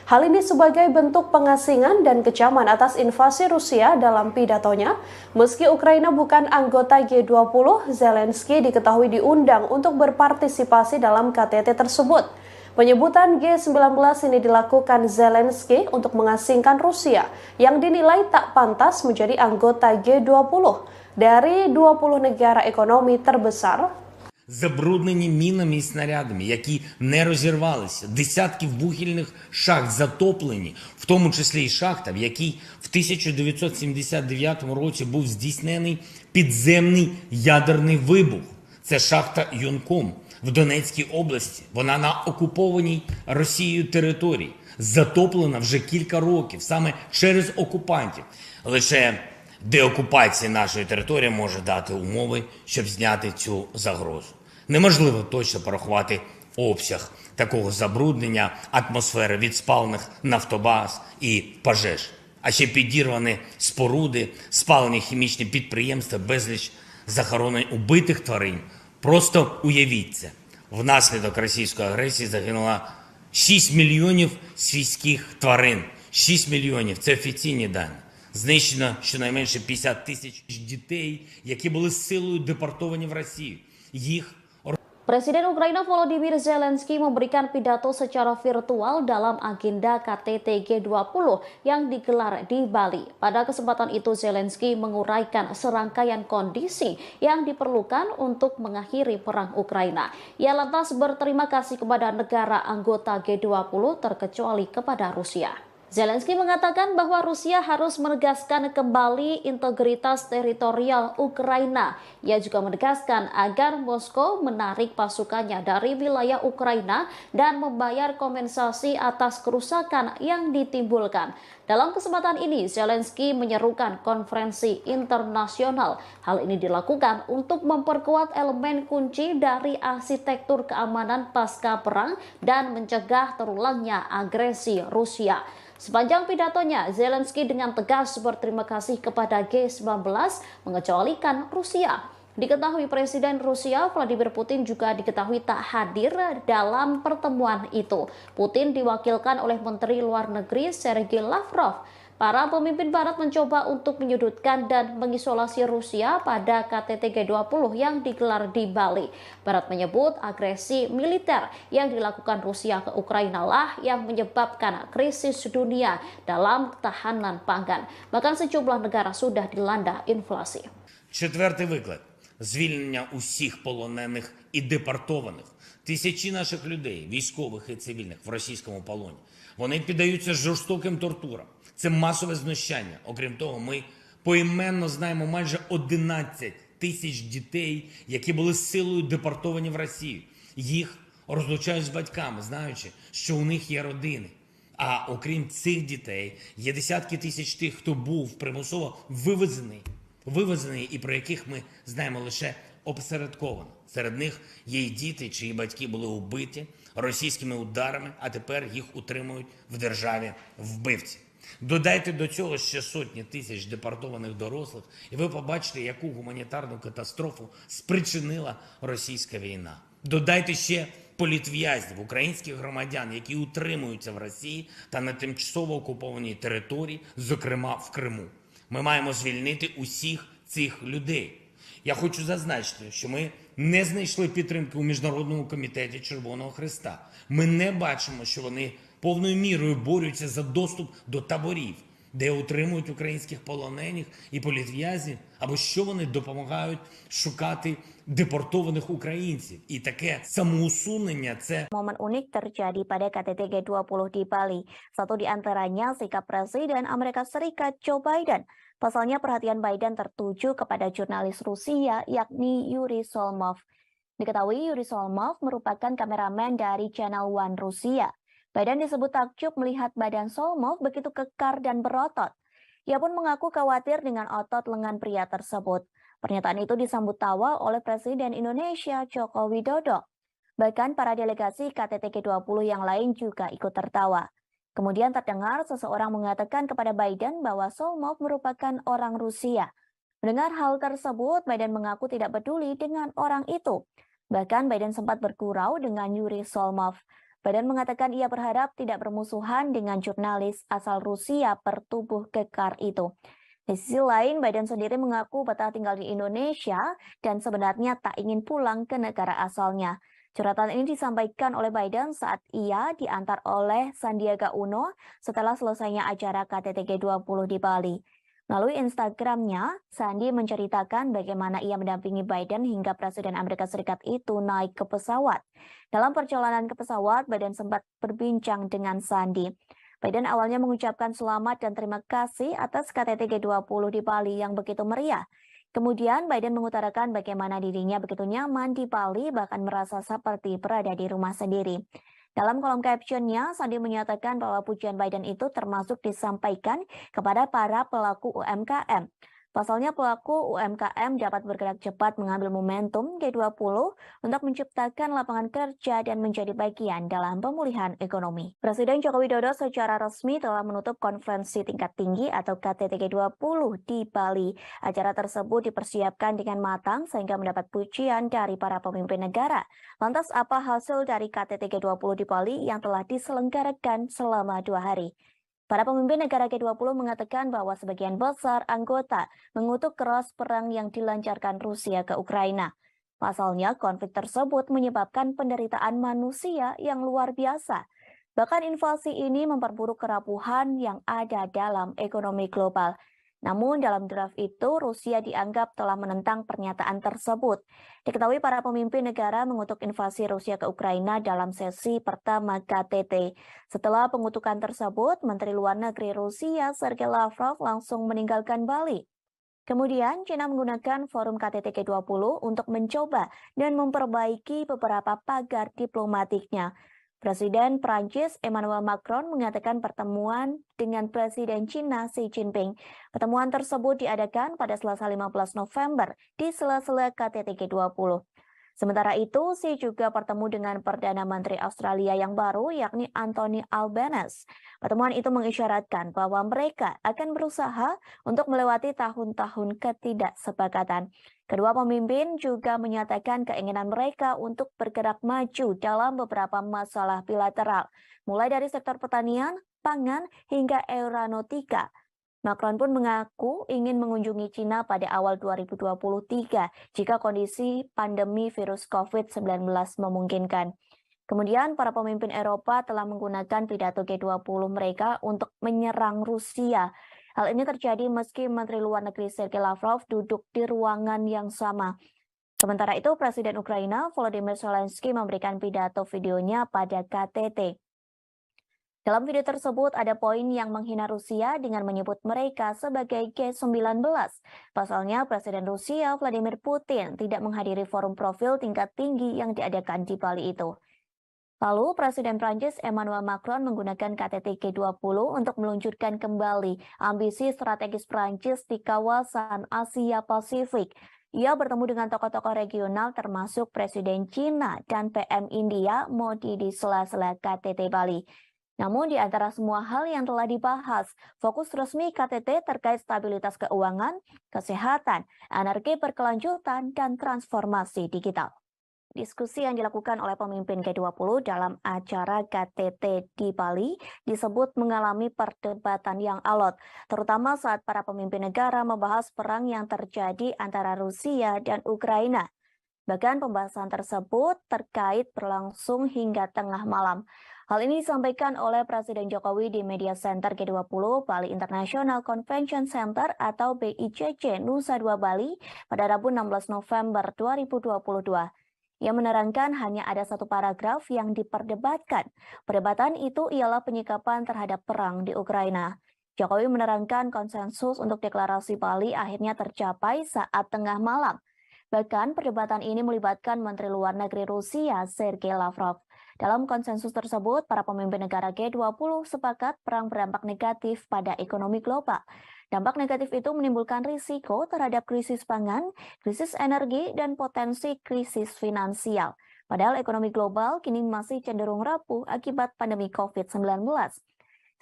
Hal ini sebagai bentuk pengasingan dan kecaman atas invasi Rusia dalam pidatonya. Meski Ukraina bukan anggota G20, Zelensky diketahui diundang untuk berpartisipasi dalam KTT tersebut. Penyebutan G19 ini dilakukan Zelensky untuk mengasingkan Rusia yang dinilai tak pantas menjadi anggota G20 dari 20 negara ekonomi terbesar. Забруднені мінами і снарядами, які не розірвалися, десятки вибухівних шахт затоплені, в тому числі і шахта, в якій в 1979 році був здійснений підземний ядерний вибух. Це шахта Юнком в Донецькій області. Вона на окупованій Росією території, затоплена вже кілька років, саме через окупантів. Лише деокупація нашої території може дати умови, щоб зняти цю загрозу. Неможливо точно порахувати обсяг такого забруднення атмосфери від спалених нафтобаз і пожеж. А ще підірвані споруди, спалені хімічні підприємства, безліч захоронень убитих тварин. Просто уявіть це. Внаслідок російської агресії загинуло 6 мільйонів свійських тварин. 6 мільйонів – це офіційні дані. Знищено щонайменше 50 тисяч дітей, які були силою депортовані в Росію. Їх Presiden Ukraina Volodymyr Zelensky memberikan pidato secara virtual dalam agenda KTT G20 yang digelar di Bali. Pada kesempatan itu Zelensky menguraikan serangkaian kondisi yang diperlukan untuk mengakhiri perang Ukraina. Ia lantas berterima kasih kepada negara anggota G20 terkecuali kepada Rusia. Zelensky mengatakan bahwa Rusia harus menegaskan kembali integritas teritorial Ukraina. Ia juga menegaskan agar Moskow menarik pasukannya dari wilayah Ukraina dan membayar kompensasi atas kerusakan yang ditimbulkan. Dalam kesempatan ini, Zelensky menyerukan konferensi internasional. Hal ini dilakukan untuk memperkuat elemen kunci dari arsitektur keamanan pasca perang dan mencegah terulangnya agresi Rusia. Sepanjang pidatonya, Zelensky dengan tegas berterima kasih kepada G19 mengecualikan Rusia. Diketahui Presiden Rusia Vladimir Putin juga diketahui tak hadir dalam pertemuan itu. Putin diwakilkan oleh Menteri Luar Negeri Sergei Lavrov. Para pemimpin Barat mencoba untuk menyudutkan dan mengisolasi Rusia pada KTT G20 yang digelar di Bali. Barat menyebut agresi militer yang dilakukan Rusia ke Ukraina lah yang menyebabkan krisis dunia dalam ketahanan pangan. Bahkan sejumlah negara sudah dilanda inflasi. Четвертий виклик – звільнення усіх полонених і депортованих. Тисячі наших людей, військових і цивільних, в російському полоні. Вони піддаються жорстоким тортурам. Це масове знущання. Окрім того, ми поіменно знаємо майже 11 тисяч дітей, які були силою депортовані в Росію. Їх розлучають з батьками, знаючи, що у них є родини. А окрім цих дітей, є десятки тисяч тих, хто був примусово вивезений і про яких ми знаємо лише опосередковано. Серед них є й діти, чиї батьки були убиті російськими ударами, а тепер їх утримують в державі вбивці. Додайте до цього ще сотні тисяч депортованих дорослих, і ви побачите, яку гуманітарну катастрофу спричинила російська війна. Додайте ще політв'язнів, українських громадян, які утримуються в Росії та на тимчасово окупованій території, зокрема в Криму. Ми маємо звільнити усіх цих людей. Я хочу зазначити, що ми не знайшли підтримки у Міжнародному комітеті Червоного Хреста. Ми не бачимо, що вони повною мірою борються за доступ до таборів, де утримують українських полонених і політв'язнів, або що вони допомагають шукати депортованих українців. І таке самоусунення – це Momen unik terjadi pada KTT G20 di Bali. Satu di antaranya sikap Presiden Amerika Serikat Joe Biden. Pasalnya perhatian Biden tertuju kepada jurnalis Rusia yakni Yuri Solmov. Diketahui Yuri Solmov merupakan kameramen dari Channel One Rusia. Biden disebut takjub melihat badan Solmov begitu kekar dan berotot. Ia pun mengaku khawatir dengan otot lengan pria tersebut. Pernyataan itu disambut tawa oleh Presiden Indonesia Joko Widodo. Bahkan para delegasi KTT G20 yang lain juga ikut tertawa. Kemudian terdengar seseorang mengatakan kepada Biden bahwa Solmov merupakan orang Rusia. Mendengar hal tersebut, Biden mengaku tidak peduli dengan orang itu. Bahkan Biden sempat bergurau dengan Yuri Solmov. Biden mengatakan ia berharap tidak bermusuhan dengan jurnalis asal Rusia bertubuh kekar itu. Di sisi lain, Biden sendiri mengaku betah tinggal di Indonesia dan sebenarnya tak ingin pulang ke negara asalnya. Curhatan ini disampaikan oleh Biden saat ia diantar oleh Sandiaga Uno setelah selesainya acara KTT G20 di Bali. Melalui Instagramnya, Sandi menceritakan bagaimana ia mendampingi Biden hingga Presiden Amerika Serikat itu naik ke pesawat. Dalam perjalanan ke pesawat, Biden sempat berbincang dengan Sandi. Biden awalnya mengucapkan selamat dan terima kasih atas KTT G20 di Bali yang begitu meriah. Kemudian Biden mengutarakan bagaimana dirinya begitu nyaman di Bali, bahkan merasa seperti berada di rumah sendiri. Dalam kolom captionnya, Sandi menyatakan bahwa pujian Biden itu termasuk disampaikan kepada para pelaku UMKM. Pasalnya pelaku UMKM dapat bergerak cepat mengambil momentum G20 untuk menciptakan lapangan kerja dan menjadi bagian dalam pemulihan ekonomi. Presiden Joko Widodo secara resmi telah menutup konferensi tingkat tinggi atau KTT G20 di Bali. Acara tersebut dipersiapkan dengan matang sehingga mendapat pujian dari para pemimpin negara. Lantas apa hasil dari KTT G20 di Bali yang telah diselenggarakan selama 2 hari? Para pemimpin negara G20 mengatakan bahwa sebagian besar anggota mengutuk keras perang yang dilancarkan Rusia ke Ukraina. Pasalnya, konflik tersebut menyebabkan penderitaan manusia yang luar biasa. Bahkan invasi ini memperburuk kerapuhan yang ada dalam ekonomi global. Namun dalam draft itu, Rusia dianggap telah menentang pernyataan tersebut. Diketahui para pemimpin negara mengutuk invasi Rusia ke Ukraina dalam sesi pertama KTT. Setelah pengutukan tersebut, Menteri Luar Negeri Rusia Sergei Lavrov langsung meninggalkan Bali. Kemudian, China menggunakan forum KTT G20 untuk mencoba dan memperbaiki beberapa pagar diplomatiknya. Presiden Prancis Emmanuel Macron mengatakan pertemuan dengan Presiden China Xi Jinping. Pertemuan tersebut diadakan pada Selasa 15 November di sela-sela KTT G20. Sementara itu, Xi juga bertemu dengan Perdana Menteri Australia yang baru, yakni Anthony Albanese. Pertemuan itu mengisyaratkan bahwa mereka akan berusaha untuk melewati tahun-tahun ketidaksepakatan. Kedua pemimpin juga menyatakan keinginan mereka untuk bergerak maju dalam beberapa masalah bilateral, mulai dari sektor pertanian, pangan, hingga aeronautika. Macron pun mengaku ingin mengunjungi China pada awal 2023 jika kondisi pandemi virus COVID-19 memungkinkan. Kemudian para pemimpin Eropa telah menggunakan pidato G20 mereka untuk menyerang Rusia. Hal ini terjadi meski Menteri Luar Negeri Sergei Lavrov duduk di ruangan yang sama. Sementara itu, Presiden Ukraina Volodymyr Zelensky memberikan pidato videonya pada KTT. Dalam video tersebut ada poin yang menghina Rusia dengan menyebut mereka sebagai G19. Pasalnya Presiden Rusia Vladimir Putin tidak menghadiri forum profil tingkat tinggi yang diadakan di Bali itu. Lalu Presiden Prancis Emmanuel Macron menggunakan KTT G20 untuk meluncurkan kembali ambisi strategis Prancis di kawasan Asia Pasifik. Ia bertemu dengan tokoh-tokoh regional termasuk Presiden China dan PM India Modi di sela-sela KTT Bali. Namun di antara semua hal yang telah dibahas, fokus resmi KTT terkait stabilitas keuangan, kesehatan, energi berkelanjutan, dan transformasi digital. Diskusi yang dilakukan oleh pemimpin G20 dalam acara KTT di Bali disebut mengalami perdebatan yang alot, terutama saat para pemimpin negara membahas perang yang terjadi antara Rusia dan Ukraina. Bahkan pembahasan tersebut terkait berlangsung hingga tengah malam. Hal ini disampaikan oleh Presiden Jokowi di Media Center G20 Bali International Convention Center atau BICC Nusa Dua Bali pada Rabu 16 November 2022. Ia menerangkan hanya ada satu paragraf yang diperdebatkan. Perdebatan itu ialah penyikapan terhadap perang di Ukraina. Jokowi menerangkan konsensus untuk deklarasi Bali akhirnya tercapai saat tengah malam. Bahkan perdebatan ini melibatkan Menteri Luar Negeri Rusia Sergei Lavrov. Dalam konsensus tersebut, para pemimpin negara G20 sepakat perang berdampak negatif pada ekonomi global. Dampak negatif itu menimbulkan risiko terhadap krisis pangan, krisis energi, dan potensi krisis finansial. Padahal ekonomi global kini masih cenderung rapuh akibat pandemi COVID-19.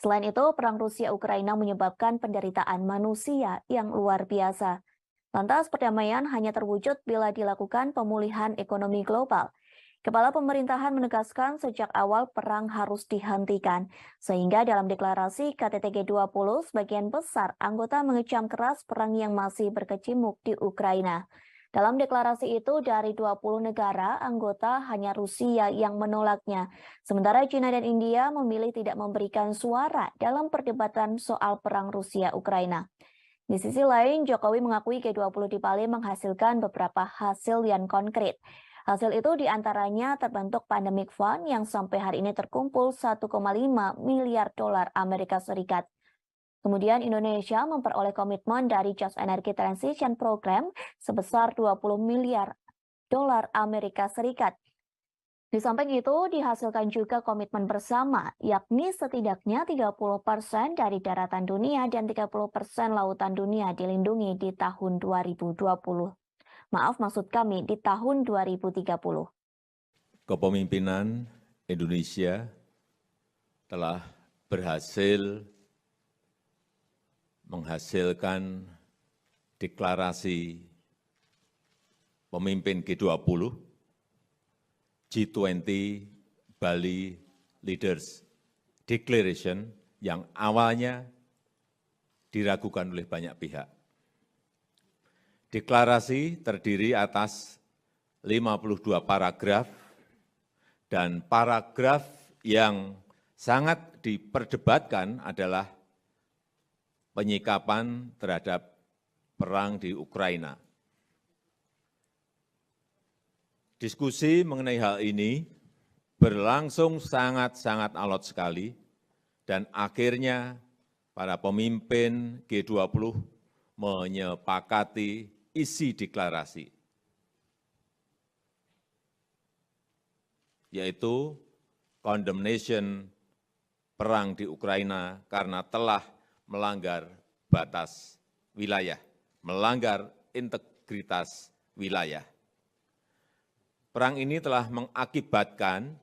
Selain itu, perang Rusia-Ukraina menyebabkan penderitaan manusia yang luar biasa. Lantas perdamaian hanya terwujud bila dilakukan pemulihan ekonomi global. Kepala pemerintahan menegaskan sejak awal perang harus dihentikan, sehingga dalam deklarasi KTT G20 sebagian besar anggota mengecam keras perang yang masih berkecimpung di Ukraina. Dalam deklarasi itu dari 20 negara anggota hanya Rusia yang menolaknya, sementara China dan India memilih tidak memberikan suara dalam perdebatan soal perang Rusia-Ukraina. Di sisi lain, Jokowi mengakui G20 di Bali menghasilkan beberapa hasil yang konkret. Hasil itu diantaranya terbentuk Pandemic Fund yang sampai hari ini terkumpul 1,5 miliar dolar Amerika Serikat. Kemudian Indonesia memperoleh komitmen dari Just Energy Transition Program sebesar 20 miliar dolar Amerika Serikat. Di samping itu, dihasilkan juga komitmen bersama, yakni setidaknya 30% dari daratan dunia dan 30% lautan dunia dilindungi di tahun 2020. Maaf, maksud kami di tahun 2030. Kepemimpinan Indonesia telah berhasil menghasilkan deklarasi pemimpin G20, G20 Bali Leaders Declaration yang awalnya diragukan oleh banyak pihak. Deklarasi terdiri atas 52 paragraf dan paragraf yang sangat diperdebatkan adalah penyikapan terhadap perang di Ukraina. Diskusi mengenai hal ini berlangsung sangat-sangat alot sekali dan akhirnya para pemimpin G20 menyepakati isi deklarasi, yaitu condemnation perang di Ukraina karena telah melanggar batas wilayah, melanggar integritas wilayah. Perang ini telah mengakibatkan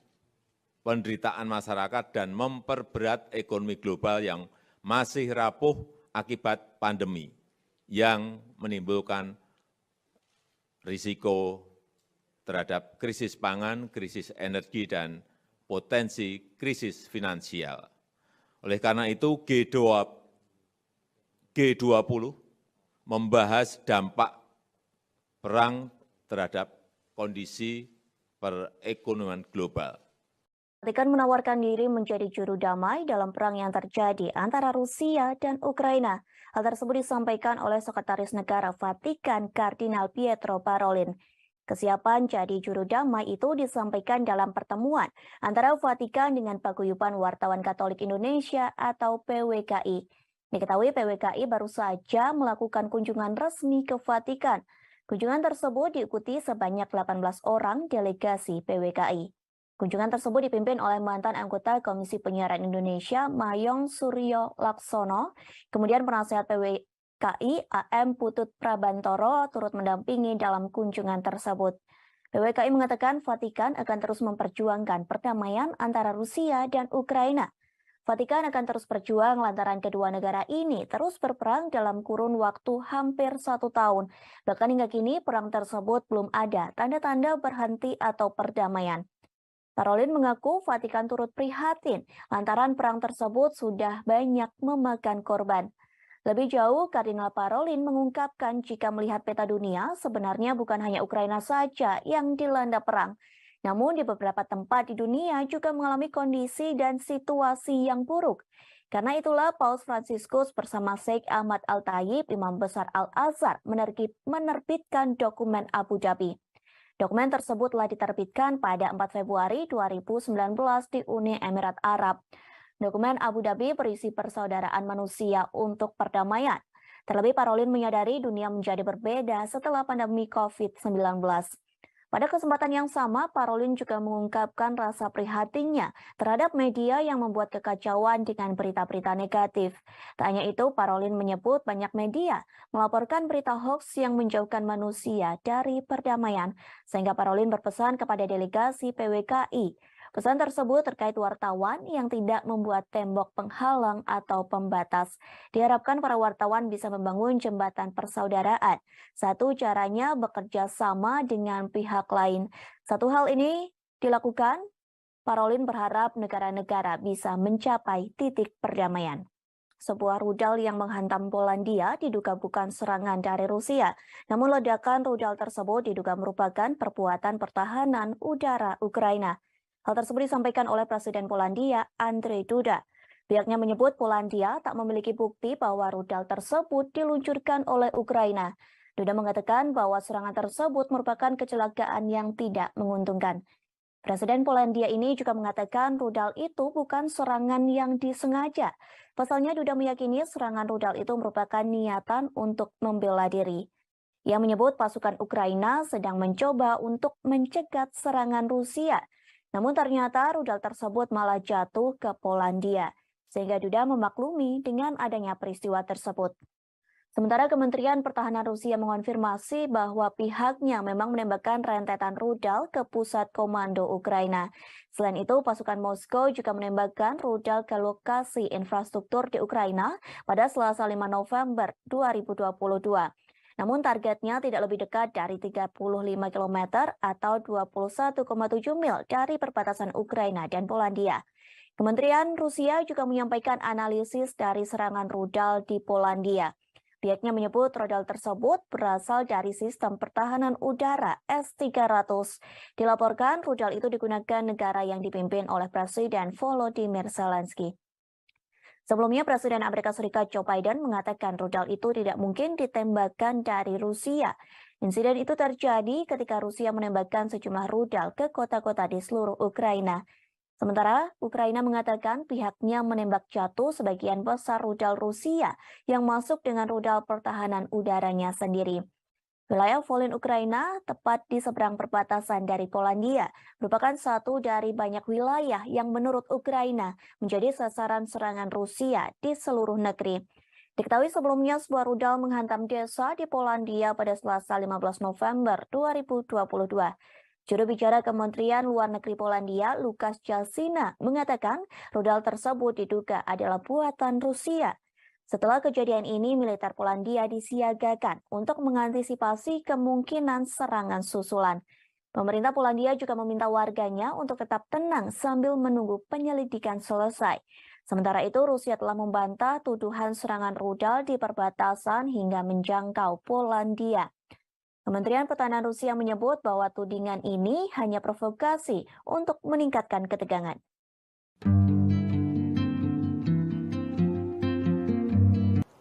penderitaan masyarakat dan memperberat ekonomi global yang masih rapuh akibat pandemi, yang menimbulkan risiko terhadap krisis pangan, krisis energi, dan potensi krisis finansial. Oleh karena itu, G20 membahas dampak perang terhadap kondisi perekonomian global. Vatikan menawarkan diri menjadi juru damai dalam perang yang terjadi antara Rusia dan Ukraina. Hal tersebut disampaikan oleh Sekretaris Negara Vatikan Kardinal Pietro Parolin. Kesiapan jadi juru damai itu disampaikan dalam pertemuan antara Vatikan dengan Paguyuban Wartawan Katolik Indonesia atau PWKI. Diketahui PWKI baru saja melakukan kunjungan resmi ke Vatikan. Kunjungan tersebut diikuti sebanyak 18 orang delegasi PWKI. Kunjungan tersebut dipimpin oleh mantan anggota Komisi Penyiaran Indonesia Mayong Suryo Laksono, kemudian penasehat PWKI AM Putut Prabantoro turut mendampingi dalam kunjungan tersebut. PWKI mengatakan Vatikan akan terus memperjuangkan perdamaian antara Rusia dan Ukraina. Vatikan akan terus berjuang lantaran kedua negara ini terus berperang dalam kurun waktu hampir 1 tahun. Bahkan hingga kini perang tersebut belum ada tanda-tanda berhenti atau perdamaian. Parolin mengaku Vatikan turut prihatin lantaran perang tersebut sudah banyak memakan korban. Lebih jauh, Kardinal Parolin mengungkapkan jika melihat peta dunia, sebenarnya bukan hanya Ukraina saja yang dilanda perang. Namun di beberapa tempat di dunia juga mengalami kondisi dan situasi yang buruk. Karena itulah Paus Fransiskus bersama Sheikh Ahmad Al-Tayib, Imam Besar Al-Azhar, menerbitkan dokumen Abu Dhabi. Dokumen tersebut telah diterbitkan pada 4 Februari 2019 di Uni Emirat Arab. Dokumen Abu Dhabi berisi persaudaraan manusia untuk perdamaian. Terlebih Parolin menyadari dunia menjadi berbeda setelah pandemi COVID-19. Pada kesempatan yang sama, Parolin juga mengungkapkan rasa prihatinnya terhadap media yang membuat kekacauan dengan berita-berita negatif. Tak hanya itu, Parolin menyebut banyak media melaporkan berita hoax yang menjauhkan manusia dari perdamaian, sehingga Parolin berpesan kepada delegasi PWKI. Pesan tersebut terkait wartawan yang tidak membuat tembok penghalang atau pembatas. Diharapkan para wartawan bisa membangun jembatan persaudaraan. Satu caranya bekerja sama dengan pihak lain. Satu hal ini dilakukan, Parolin berharap negara-negara bisa mencapai titik perdamaian. Sebuah rudal yang menghantam Polandia diduga bukan serangan dari Rusia. Namun ledakan rudal tersebut diduga merupakan perbuatan pertahanan udara Ukraina. Hal tersebut disampaikan oleh Presiden Polandia, Andrzej Duda. Pihaknya menyebut Polandia tak memiliki bukti bahwa rudal tersebut diluncurkan oleh Ukraina. Duda mengatakan bahwa serangan tersebut merupakan kecelakaan yang tidak menguntungkan. Presiden Polandia ini juga mengatakan rudal itu bukan serangan yang disengaja. Pasalnya Duda meyakini serangan rudal itu merupakan niatan untuk membela diri. Ia menyebut pasukan Ukraina sedang mencoba untuk mencegat serangan Rusia. Namun ternyata rudal tersebut malah jatuh ke Polandia, sehingga Duda memaklumi dengan adanya peristiwa tersebut. Sementara Kementerian Pertahanan Rusia mengonfirmasi bahwa pihaknya memang menembakkan rentetan rudal ke pusat komando Ukraina. Selain itu, pasukan Moskow juga menembakkan rudal ke lokasi infrastruktur di Ukraina pada Selasa 5 November 2022. Namun targetnya tidak lebih dekat dari 35 km atau 21,7 mil dari perbatasan Ukraina dan Polandia. Kementerian Rusia juga menyampaikan analisis dari serangan rudal di Polandia. Pihaknya menyebut rudal tersebut berasal dari sistem pertahanan udara S-300. Dilaporkan rudal itu digunakan negara yang dipimpin oleh Presiden Volodymyr Zelensky. Sebelumnya, Presiden Amerika Serikat Joe Biden mengatakan rudal itu tidak mungkin ditembakkan dari Rusia. Insiden itu terjadi ketika Rusia menembakkan sejumlah rudal ke kota-kota di seluruh Ukraina. Sementara Ukraina mengatakan pihaknya menembak jatuh sebagian besar rudal Rusia yang masuk dengan rudal pertahanan udaranya sendiri. Wilayah Volyn Ukraina, tepat di seberang perbatasan dari Polandia, merupakan satu dari banyak wilayah yang menurut Ukraina menjadi sasaran serangan Rusia di seluruh negeri. Diketahui sebelumnya sebuah rudal menghantam desa di Polandia pada Selasa 15 November 2022. Juru bicara Kementerian Luar Negeri Polandia, Lukasz Jasina, mengatakan rudal tersebut diduga adalah buatan Rusia. Setelah kejadian ini, militer Polandia disiagakan untuk mengantisipasi kemungkinan serangan susulan. Pemerintah Polandia juga meminta warganya untuk tetap tenang sambil menunggu penyelidikan selesai. Sementara itu, Rusia telah membantah tuduhan serangan rudal di perbatasan hingga menjangkau Polandia. Kementerian Pertahanan Rusia menyebut bahwa tudingan ini hanya provokasi untuk meningkatkan ketegangan.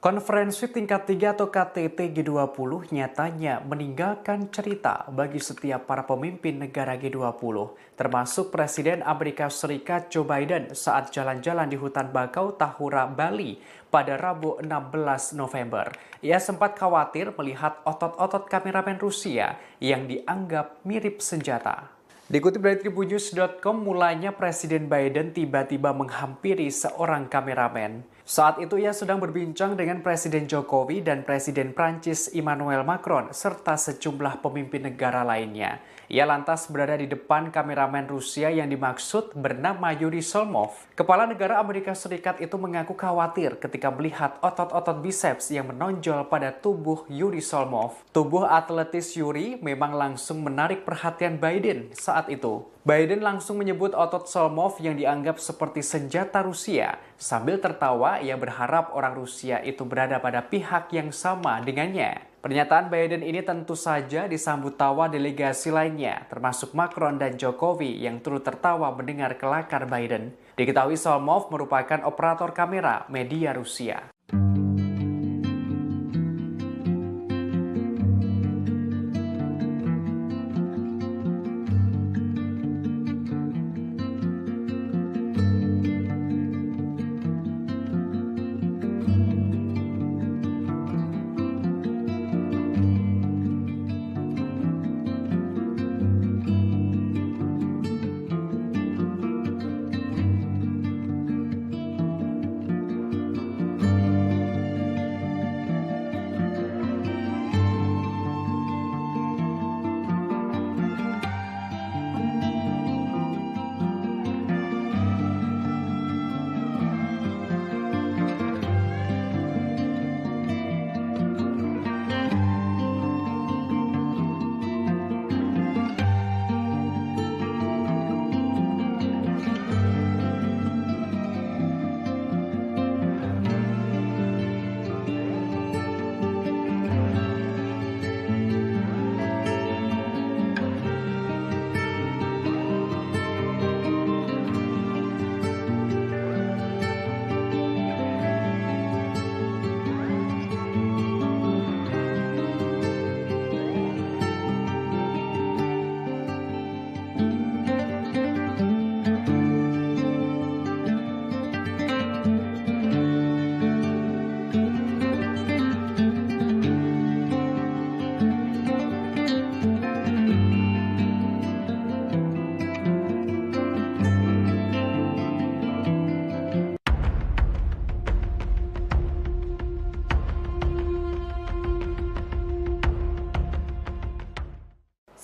Konferensi tingkat 3 atau KTT G20 nyatanya meninggalkan cerita bagi setiap para pemimpin negara G20, termasuk Presiden Amerika Serikat Joe Biden saat jalan-jalan di hutan bakau Tahura, Bali pada Rabu 16 November. Ia sempat khawatir melihat otot-otot kameramen Rusia yang dianggap mirip senjata. Dikutip dari tribunnews.com, mulanya Presiden Biden tiba-tiba menghampiri seorang kameramen. Saat itu ia sedang berbincang dengan Presiden Jokowi dan Presiden Prancis Emmanuel Macron serta sejumlah pemimpin negara lainnya. Ia lantas berada di depan kameramen Rusia yang dimaksud bernama Yuri Solmov. Kepala negara Amerika Serikat itu mengaku khawatir ketika melihat otot-otot biceps yang menonjol pada tubuh Yuri Solmov. Tubuh atletis Yuri memang langsung menarik perhatian Biden saat itu. Biden langsung menyebut otot Solmov yang dianggap seperti senjata Rusia. Sambil tertawa, ia berharap orang Rusia itu berada pada pihak yang sama dengannya. Pernyataan Biden ini tentu saja disambut tawa delegasi lainnya, termasuk Macron dan Jokowi yang turut tertawa mendengar kelakar Biden. Diketahui Solmov merupakan operator kamera media Rusia.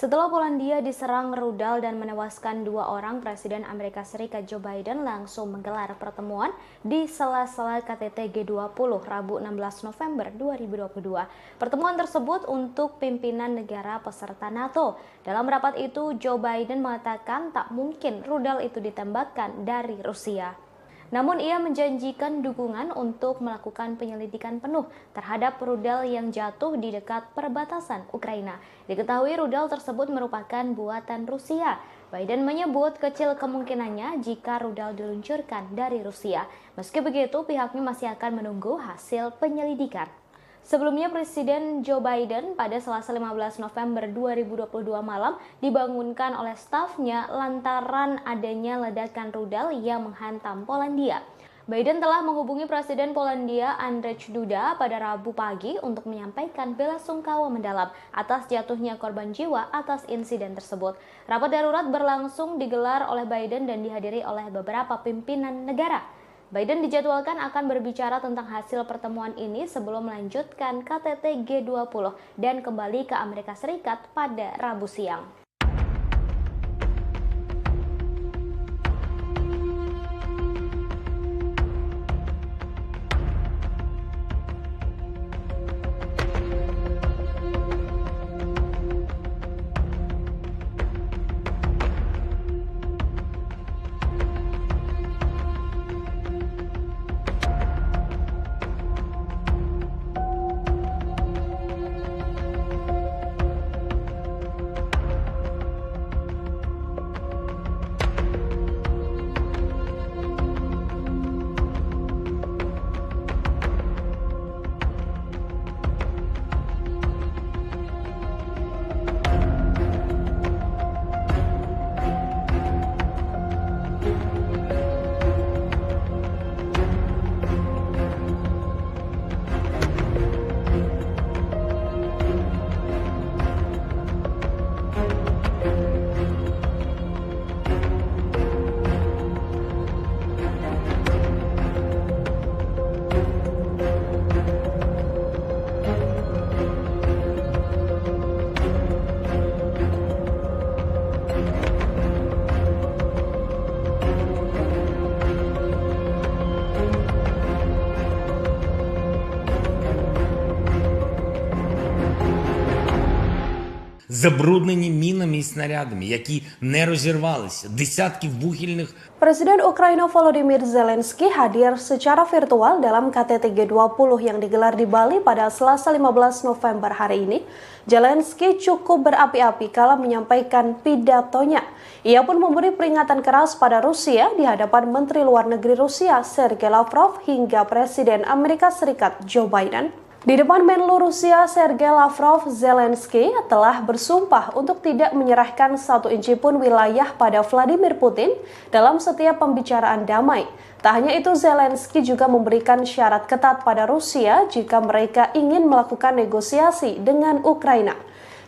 Setelah Polandia diserang rudal dan menewaskan 2 orang, Presiden Amerika Serikat Joe Biden langsung menggelar pertemuan di sela-sela KTT G20 Rabu 16 November 2022. Pertemuan tersebut untuk pimpinan negara peserta NATO. Dalam rapat itu, Joe Biden mengatakan tak mungkin rudal itu ditembakkan dari Rusia. Namun ia menjanjikan dukungan untuk melakukan penyelidikan penuh terhadap rudal yang jatuh di dekat perbatasan Ukraina. Diketahui rudal tersebut merupakan buatan Rusia. Biden menyebut kecil kemungkinannya jika rudal diluncurkan dari Rusia. Meski begitu, pihaknya masih akan menunggu hasil penyelidikan. Sebelumnya, Presiden Joe Biden pada Selasa 15 November 2022 malam dibangunkan oleh stafnya lantaran adanya ledakan rudal yang menghantam Polandia. Biden telah menghubungi Presiden Polandia Andrzej Duda pada Rabu pagi untuk menyampaikan belasungkawa mendalam atas jatuhnya korban jiwa atas insiden tersebut. Rapat darurat berlangsung digelar oleh Biden dan dihadiri oleh beberapa pimpinan negara. Biden dijadwalkan akan berbicara tentang hasil pertemuan ini sebelum melanjutkan KTT G20 dan kembali ke Amerika Serikat pada Rabu siang. Забруднені мінами і снарядами, які не розірвалися, десятків вугільних. Presiden Ukraina Volodymyr Zelensky hadir secara virtual dalam KTT G20 yang digelar di Bali pada Selasa 15 November hari ini. Zelensky cukup berapi-api kala menyampaikan pidatonya. Ia pun memberi peringatan keras pada Rusia di hadapan Menteri Luar Negeri Rusia Sergei Lavrov hingga Presiden Amerika Serikat Joe Biden. Di depan Menlu Rusia Sergei Lavrov, Zelensky telah bersumpah untuk tidak menyerahkan 1 inci pun wilayah pada Vladimir Putin dalam setiap pembicaraan damai. Tak hanya itu, Zelensky juga memberikan syarat ketat pada Rusia jika mereka ingin melakukan negosiasi dengan Ukraina.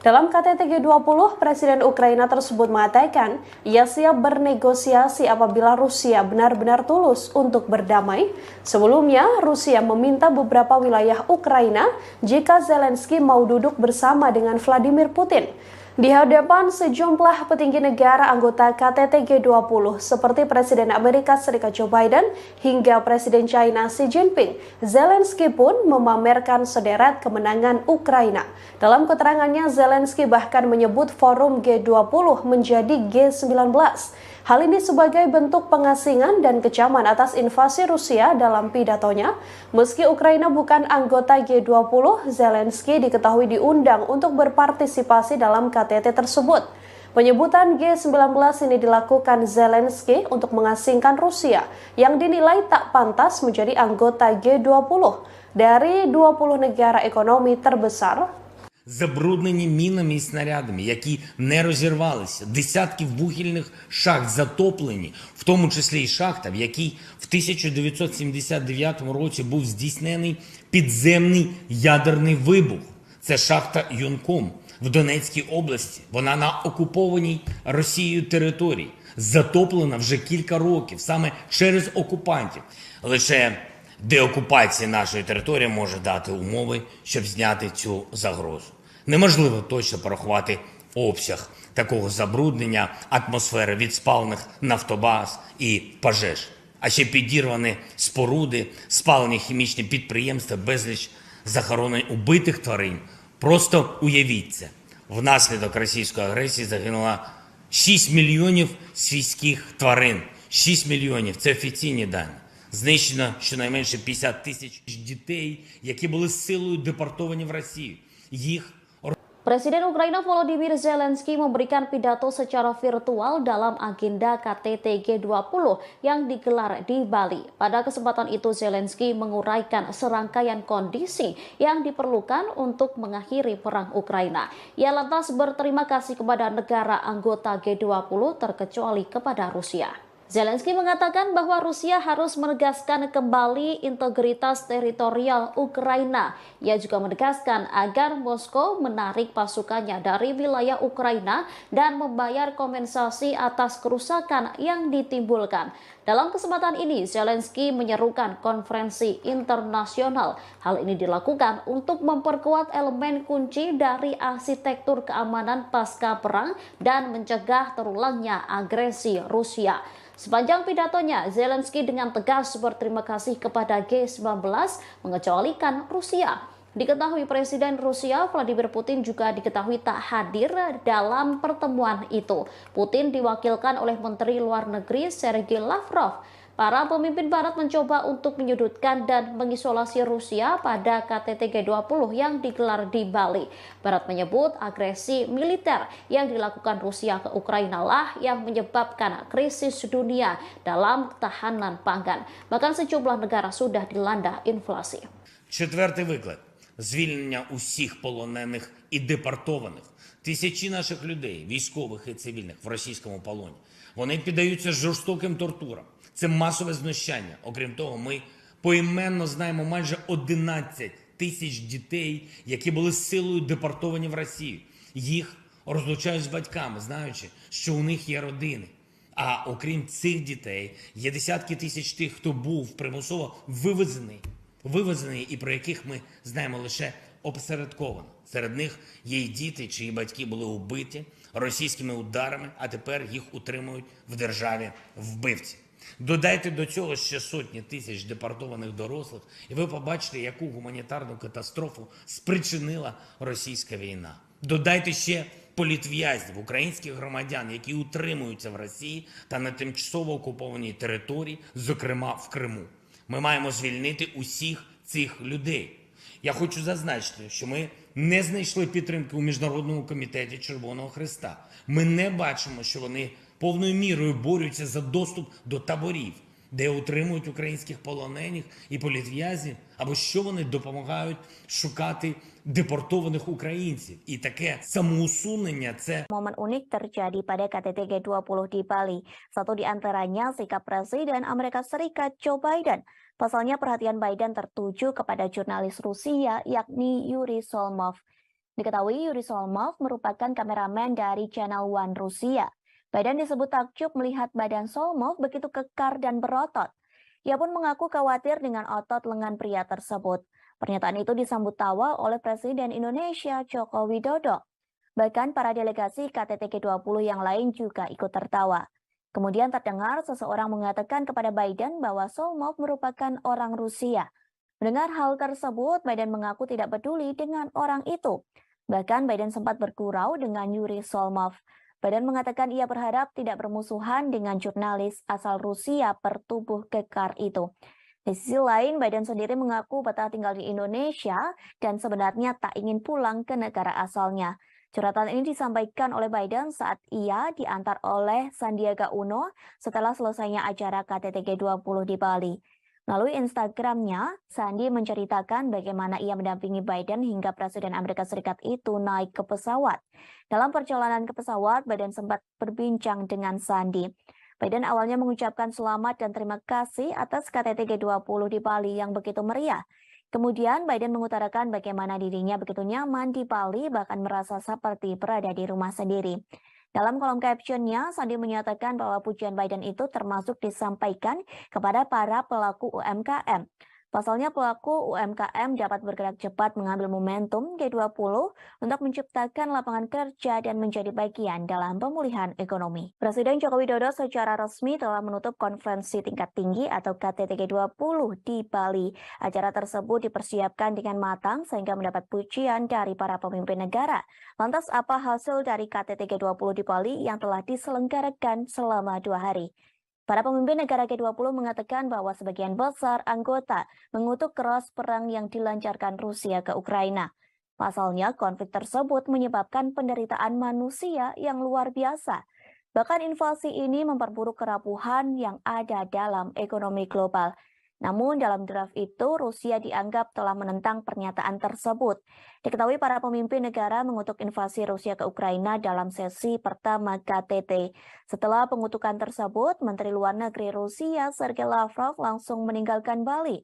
Dalam KTT G20, Presiden Ukraina tersebut mengatakan ia siap bernegosiasi apabila Rusia benar-benar tulus untuk berdamai. Sebelumnya, Rusia meminta beberapa wilayah Ukraina jika Zelensky mau duduk bersama dengan Vladimir Putin. Di hadapan sejumlah petinggi negara anggota KTT G20 seperti Presiden Amerika Serikat Joe Biden hingga Presiden China Xi Jinping, Zelensky pun memamerkan sederet kemenangan Ukraina. Dalam keterangannya, Zelensky bahkan menyebut forum G20 menjadi G19. Hal ini sebagai bentuk pengasingan dan kecaman atas invasi Rusia dalam pidatonya. Meski Ukraina bukan anggota G20, Zelensky diketahui diundang untuk berpartisipasi dalam KTT tersebut. Penyebutan G19 ini dilakukan Zelensky untuk mengasingkan Rusia yang dinilai tak pantas menjadi anggota G20 dari 20 negara ekonomi terbesar. Забруднені мінами і снарядами, які не розірвалися, десятки вугільних шахт затоплені, в тому числі і шахта, в якій в 1979 році був здійснений підземний ядерний вибух. Це шахта Юнком в Донецькій області. Вона на окупованій Росією території. Затоплена вже кілька років, саме через окупантів. Лише деокупація нашої території може дати умови, щоб зняти цю загрозу. Неможливо точно порахувати обсяг такого забруднення атмосфери від спалених нафтобаз і пожеж. А ще підірвані споруди, спалені хімічні підприємства, безліч захоронень убитих тварин. Просто уявіть це. Внаслідок російської агресії загинуло 6 мільйонів свійських тварин. 6 мільйонів – це офіційні дані. Знищено щонайменше 50 тисяч дітей, які були силою депортовані в Росію. Їх Presiden Ukraina Volodymyr Zelensky memberikan pidato secara virtual dalam agenda KTT G20 yang digelar di Bali. Pada kesempatan itu Zelensky menguraikan serangkaian kondisi yang diperlukan untuk mengakhiri perang Ukraina. Ia lantas berterima kasih kepada negara anggota G20 terkecuali kepada Rusia. Zelensky mengatakan bahwa Rusia harus menegaskan kembali integritas teritorial Ukraina. Ia juga menegaskan agar Moskow menarik pasukannya dari wilayah Ukraina dan membayar kompensasi atas kerusakan yang ditimbulkan. Dalam kesempatan ini, Zelensky menyerukan konferensi internasional. Hal ini dilakukan untuk memperkuat elemen kunci dari arsitektur keamanan pasca perang dan mencegah terulangnya agresi Rusia. Sepanjang pidatonya, Zelensky dengan tegas berterima kasih kepada G19 mengecualikan Rusia. Diketahui Presiden Rusia Vladimir Putin juga diketahui tak hadir dalam pertemuan itu. Putin diwakilkan oleh Menteri Luar Negeri Sergei Lavrov. Para pemimpin Barat mencoba untuk menyudutkan dan mengisolasi Rusia pada KTT G20 yang digelar di Bali. Barat menyebut agresi militer yang dilakukan Rusia ke Ukraina lah yang menyebabkan krisis dunia dalam ketahanan pangan. Bahkan sejumlah negara sudah dilanda inflasi. Четвертий виклик – звільнення усіх полонених і депортованих. Тисячі наших людей, військових і цивільних, в російському полоні. Вони піддаються жорстоким тортурам. Це масове знущання. Окрім того, ми поіменно знаємо майже 11 тисяч дітей, які були силою депортовані в Росію. Їх розлучають з батьками, знаючи, що у них є родини. А окрім цих дітей, є десятки тисяч тих, хто був примусово вивезений і про яких ми знаємо лише опосередковано. Серед них є й діти, чиї батьки були убиті російськими ударами, а тепер їх утримують в державі вбивці. Додайте до цього ще сотні тисяч депортованих дорослих, і ви побачите, яку гуманітарну катастрофу спричинила російська війна. Додайте ще політв'язнів, українських громадян, які утримуються в Росії та на тимчасово окупованій території, зокрема в Криму. Ми маємо звільнити усіх цих людей. Я хочу зазначити, що ми не знайшли підтримки у Міжнародному комітеті Червоного Хреста. Ми не бачимо, що вони повною мірою борються за доступ до таборів, де утримують українських полонених і політв'язнів, або що вони допомагають шукати депортованих українців. І таке самоусунення – це Momen unik terjadi pada KTT G20 di Bali. Satu di antaranya sikap Presiden Amerika Serikat Joe Biden. Pasalnya perhatian Biden tertuju kepada jurnalis Rusia yakni Yuri Solmov. Diketahui Yuri Solmov merupakan kameramen dari Channel One Rusia. Biden disebut takjub melihat badan Solmov begitu kekar dan berotot. Ia pun mengaku khawatir dengan otot lengan pria tersebut. Pernyataan itu disambut tawa oleh Presiden Indonesia Joko Widodo. Bahkan para delegasi KTT G20 yang lain juga ikut tertawa. Kemudian terdengar seseorang mengatakan kepada Biden bahwa Solmov merupakan orang Rusia. Mendengar hal tersebut, Biden mengaku tidak peduli dengan orang itu. Bahkan Biden sempat bergurau dengan Yuri Solmov. Biden mengatakan ia berharap tidak bermusuhan dengan jurnalis asal Rusia bertubuh kekar itu. Di sisi lain, Biden sendiri mengaku betah tinggal di Indonesia dan sebenarnya tak ingin pulang ke negara asalnya. Curhatan ini disampaikan oleh Biden saat ia diantar oleh Sandiaga Uno setelah selesainya acara KTT G20 di Bali. Melalui Instagramnya, Sandi menceritakan bagaimana ia mendampingi Biden hingga Presiden Amerika Serikat itu naik ke pesawat. Dalam perjalanan ke pesawat, Biden sempat berbincang dengan Sandi. Biden awalnya mengucapkan selamat dan terima kasih atas KTT G20 di Bali yang begitu meriah. Kemudian Biden mengutarakan bagaimana dirinya begitu nyaman di Bali, bahkan merasa seperti berada di rumah sendiri. Dalam kolom captionnya, Sandi menyatakan bahwa pujian Biden itu termasuk disampaikan kepada para pelaku UMKM. Pasalnya pelaku UMKM dapat bergerak cepat mengambil momentum G20 untuk menciptakan lapangan kerja dan menjadi bagian dalam pemulihan ekonomi. Presiden Joko Widodo secara resmi telah menutup konferensi tingkat tinggi atau KTT G20 di Bali. Acara tersebut dipersiapkan dengan matang sehingga mendapat pujian dari para pemimpin negara. Lantas apa hasil dari KTT G20 di Bali yang telah diselenggarakan selama 2 hari? Para pemimpin negara G20 mengatakan bahwa sebagian besar anggota mengutuk keras perang yang dilancarkan Rusia ke Ukraina. Pasalnya, konflik tersebut menyebabkan penderitaan manusia yang luar biasa. Bahkan invasi ini memperburuk kerapuhan yang ada dalam ekonomi global. Namun dalam draft itu, Rusia dianggap telah menentang pernyataan tersebut. Diketahui para pemimpin negara mengutuk invasi Rusia ke Ukraina dalam sesi pertama KTT. Setelah pengutukan tersebut, Menteri Luar Negeri Rusia Sergei Lavrov langsung meninggalkan Bali.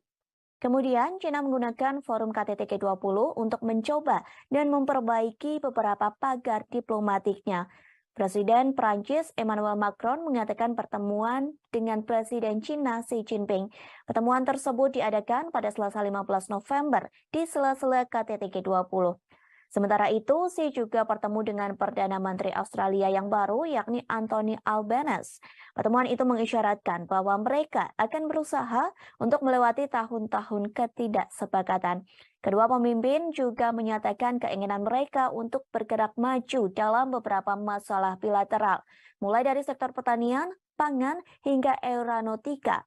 Kemudian, China menggunakan forum KTT G20 untuk mencoba dan memperbaiki beberapa pagar diplomatiknya. Presiden Prancis Emmanuel Macron mengatakan pertemuan dengan Presiden China Xi Jinping. Pertemuan tersebut diadakan pada Selasa 15 November di sela-sela KTT G20. Sementara itu, Xi juga bertemu dengan Perdana Menteri Australia yang baru, yakni Anthony Albanese. Pertemuan itu mengisyaratkan bahwa mereka akan berusaha untuk melewati tahun-tahun ketidaksepakatan. Kedua pemimpin juga menyatakan keinginan mereka untuk bergerak maju dalam beberapa masalah bilateral, mulai dari sektor pertanian, pangan, hingga aeronautika.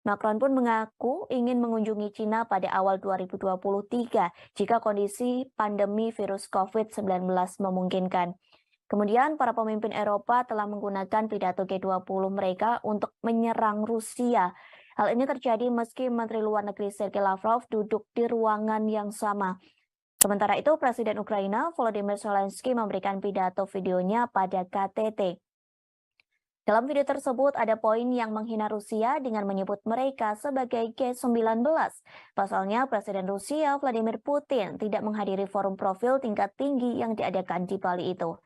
Macron pun mengaku ingin mengunjungi China pada awal 2023 jika kondisi pandemi virus COVID-19 memungkinkan. Kemudian para pemimpin Eropa telah menggunakan pidato G20 mereka untuk menyerang Rusia. Hal ini terjadi meski Menteri Luar Negeri Sergei Lavrov duduk di ruangan yang sama. Sementara itu, Presiden Ukraina Volodymyr Zelensky memberikan pidato videonya pada KTT. Dalam video tersebut ada poin yang menghina Rusia dengan menyebut mereka sebagai G19. Pasalnya Presiden Rusia Vladimir Putin tidak menghadiri forum profil tingkat tinggi yang diadakan di Bali itu.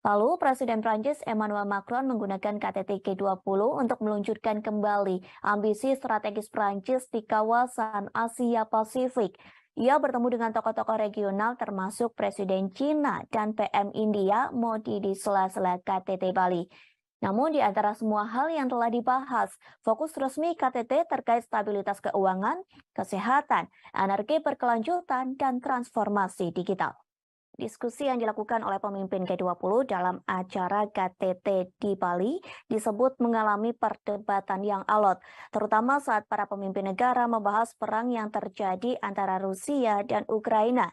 Lalu Presiden Prancis Emmanuel Macron menggunakan KTT G20 untuk meluncurkan kembali ambisi strategis Prancis di kawasan Asia Pasifik. Ia bertemu dengan tokoh-tokoh regional termasuk Presiden China dan PM India Modi di sela-sela KTT Bali. Namun di antara semua hal yang telah dibahas, fokus resmi KTT terkait stabilitas keuangan, kesehatan, energi berkelanjutan, dan transformasi digital. Diskusi yang dilakukan oleh pemimpin G20 dalam acara KTT di Bali disebut mengalami perdebatan yang alot, terutama saat para pemimpin negara membahas perang yang terjadi antara Rusia dan Ukraina.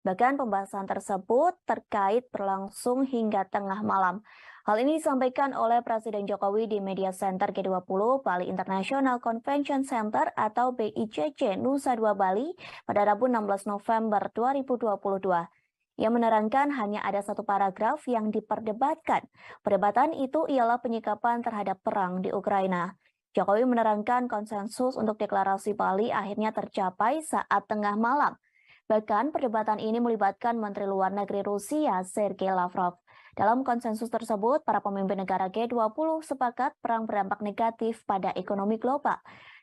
Bahkan pembahasan tersebut terkait berlangsung hingga tengah malam. Hal ini disampaikan oleh Presiden Jokowi di Media Center G20 Bali International Convention Center atau BICC Nusa Dua Bali pada Rabu 16 November 2022. Ia menerangkan hanya ada satu paragraf yang diperdebatkan. Perdebatan itu ialah penyikapan terhadap perang di Ukraina. Jokowi menerangkan konsensus untuk deklarasi Bali akhirnya tercapai saat tengah malam. Bahkan perdebatan ini melibatkan Menteri Luar Negeri Rusia Sergei Lavrov. Dalam konsensus tersebut, para pemimpin negara G20 sepakat perang berdampak negatif pada ekonomi global.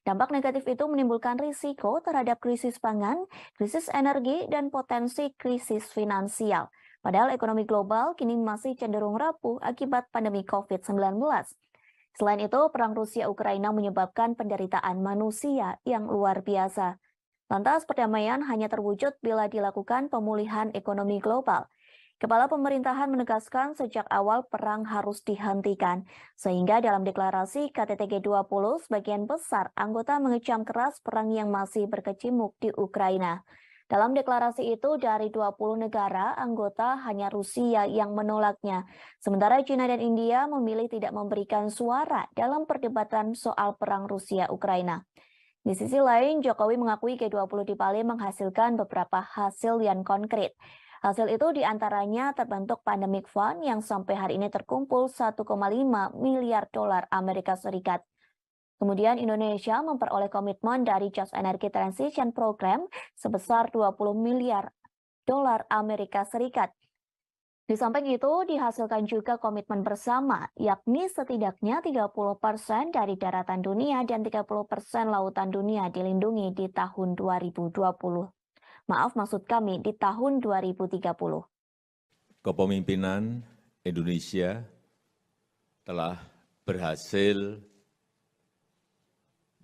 Dampak negatif itu menimbulkan risiko terhadap krisis pangan, krisis energi, dan potensi krisis finansial. Padahal ekonomi global kini masih cenderung rapuh akibat pandemi COVID-19. Selain itu, perang Rusia-Ukraina menyebabkan penderitaan manusia yang luar biasa. Lantas perdamaian hanya terwujud bila dilakukan pemulihan ekonomi global. Kepala pemerintahan menegaskan sejak awal perang harus dihentikan, sehingga dalam deklarasi KTT G20 sebagian besar anggota mengecam keras perang yang masih berkecamuk di Ukraina. Dalam deklarasi itu dari 20 negara anggota hanya Rusia yang menolaknya, sementara China dan India memilih tidak memberikan suara dalam perdebatan soal perang Rusia-Ukraina. Di sisi lain, Jokowi mengakui G20 di Bali menghasilkan beberapa hasil yang konkret. Hasil itu diantaranya terbentuk Pandemic Fund yang sampai hari ini terkumpul 1,5 miliar dolar Amerika Serikat. Kemudian Indonesia memperoleh komitmen dari Just Energy Transition Program sebesar 20 miliar dolar Amerika Serikat. Di samping itu, dihasilkan juga komitmen bersama, yakni setidaknya 30% dari daratan dunia dan 30% lautan dunia dilindungi di tahun 2020. Maaf, maksud kami di tahun 2030. Kepemimpinan Indonesia telah berhasil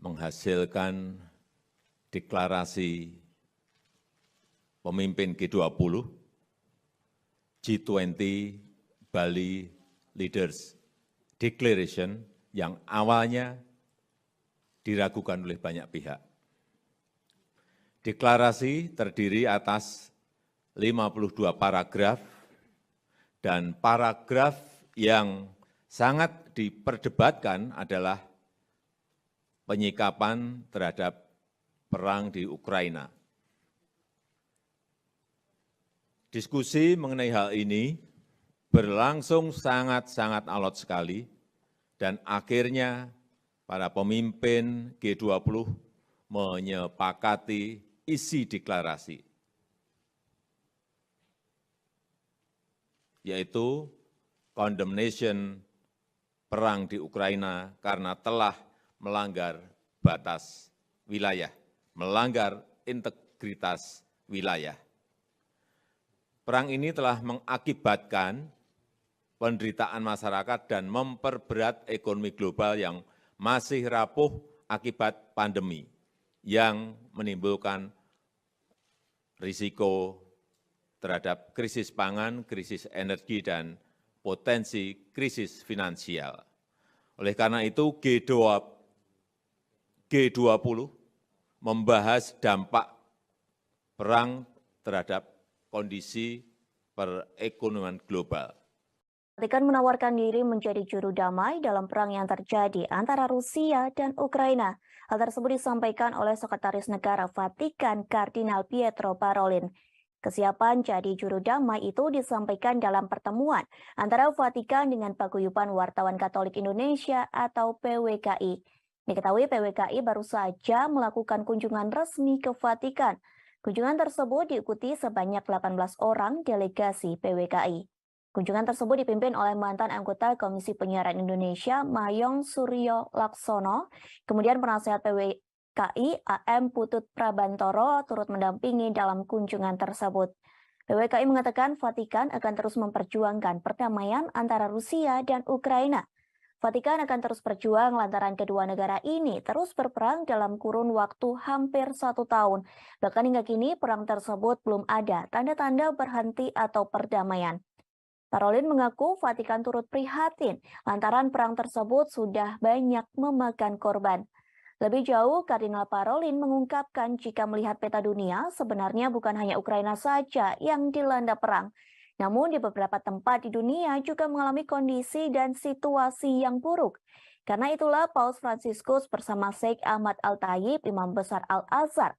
menghasilkan deklarasi pemimpin G20, G20 Bali Leaders Declaration yang awalnya diragukan oleh banyak pihak. Deklarasi terdiri atas 52 paragraf dan paragraf yang sangat diperdebatkan adalah penyikapan terhadap perang di Ukraina. Diskusi mengenai hal ini berlangsung sangat-sangat alot sekali dan akhirnya para pemimpin G20 menyepakati isi deklarasi, yaitu condemnation perang di Ukraina karena telah melanggar batas wilayah, melanggar integritas wilayah. Perang ini telah mengakibatkan penderitaan masyarakat dan memperberat ekonomi global yang masih rapuh akibat pandemi, yang menimbulkan risiko terhadap krisis pangan, krisis energi, dan potensi krisis finansial. Oleh karena itu, G20 membahas dampak perang terhadap kondisi perekonomian global. Vatikan menawarkan diri menjadi juru damai dalam perang yang terjadi antara Rusia dan Ukraina. Hal tersebut disampaikan oleh Sekretaris Negara Vatikan Kardinal Pietro Parolin. Kesiapan jadi juru damai itu disampaikan dalam pertemuan antara Vatikan dengan Paguyuban Wartawan Katolik Indonesia atau PWKI. Diketahui PWKI baru saja melakukan kunjungan resmi ke Vatikan. Kunjungan tersebut diikuti sebanyak 18 orang delegasi PWKI. Kunjungan tersebut dipimpin oleh mantan anggota Komisi Penyiaran Indonesia, Mayong Suryo Laksono. Kemudian penasehat PWKI, AM Putut Prabantoro, turut mendampingi dalam kunjungan tersebut. PWKI mengatakan Vatikan akan terus memperjuangkan perdamaian antara Rusia dan Ukraina. Vatikan akan terus berjuang lantaran kedua negara ini terus berperang dalam kurun waktu hampir 1 tahun. Bahkan hingga kini perang tersebut belum ada tanda-tanda berhenti atau perdamaian. Parolin mengaku Vatikan turut prihatin lantaran perang tersebut sudah banyak memakan korban. Lebih jauh, Kardinal Parolin mengungkapkan jika melihat peta dunia, sebenarnya bukan hanya Ukraina saja yang dilanda perang. Namun di beberapa tempat di dunia juga mengalami kondisi dan situasi yang buruk. Karena itulah Paus Fransiskus bersama Sheikh Ahmad Al-Tayib, Imam Besar Al-Azhar,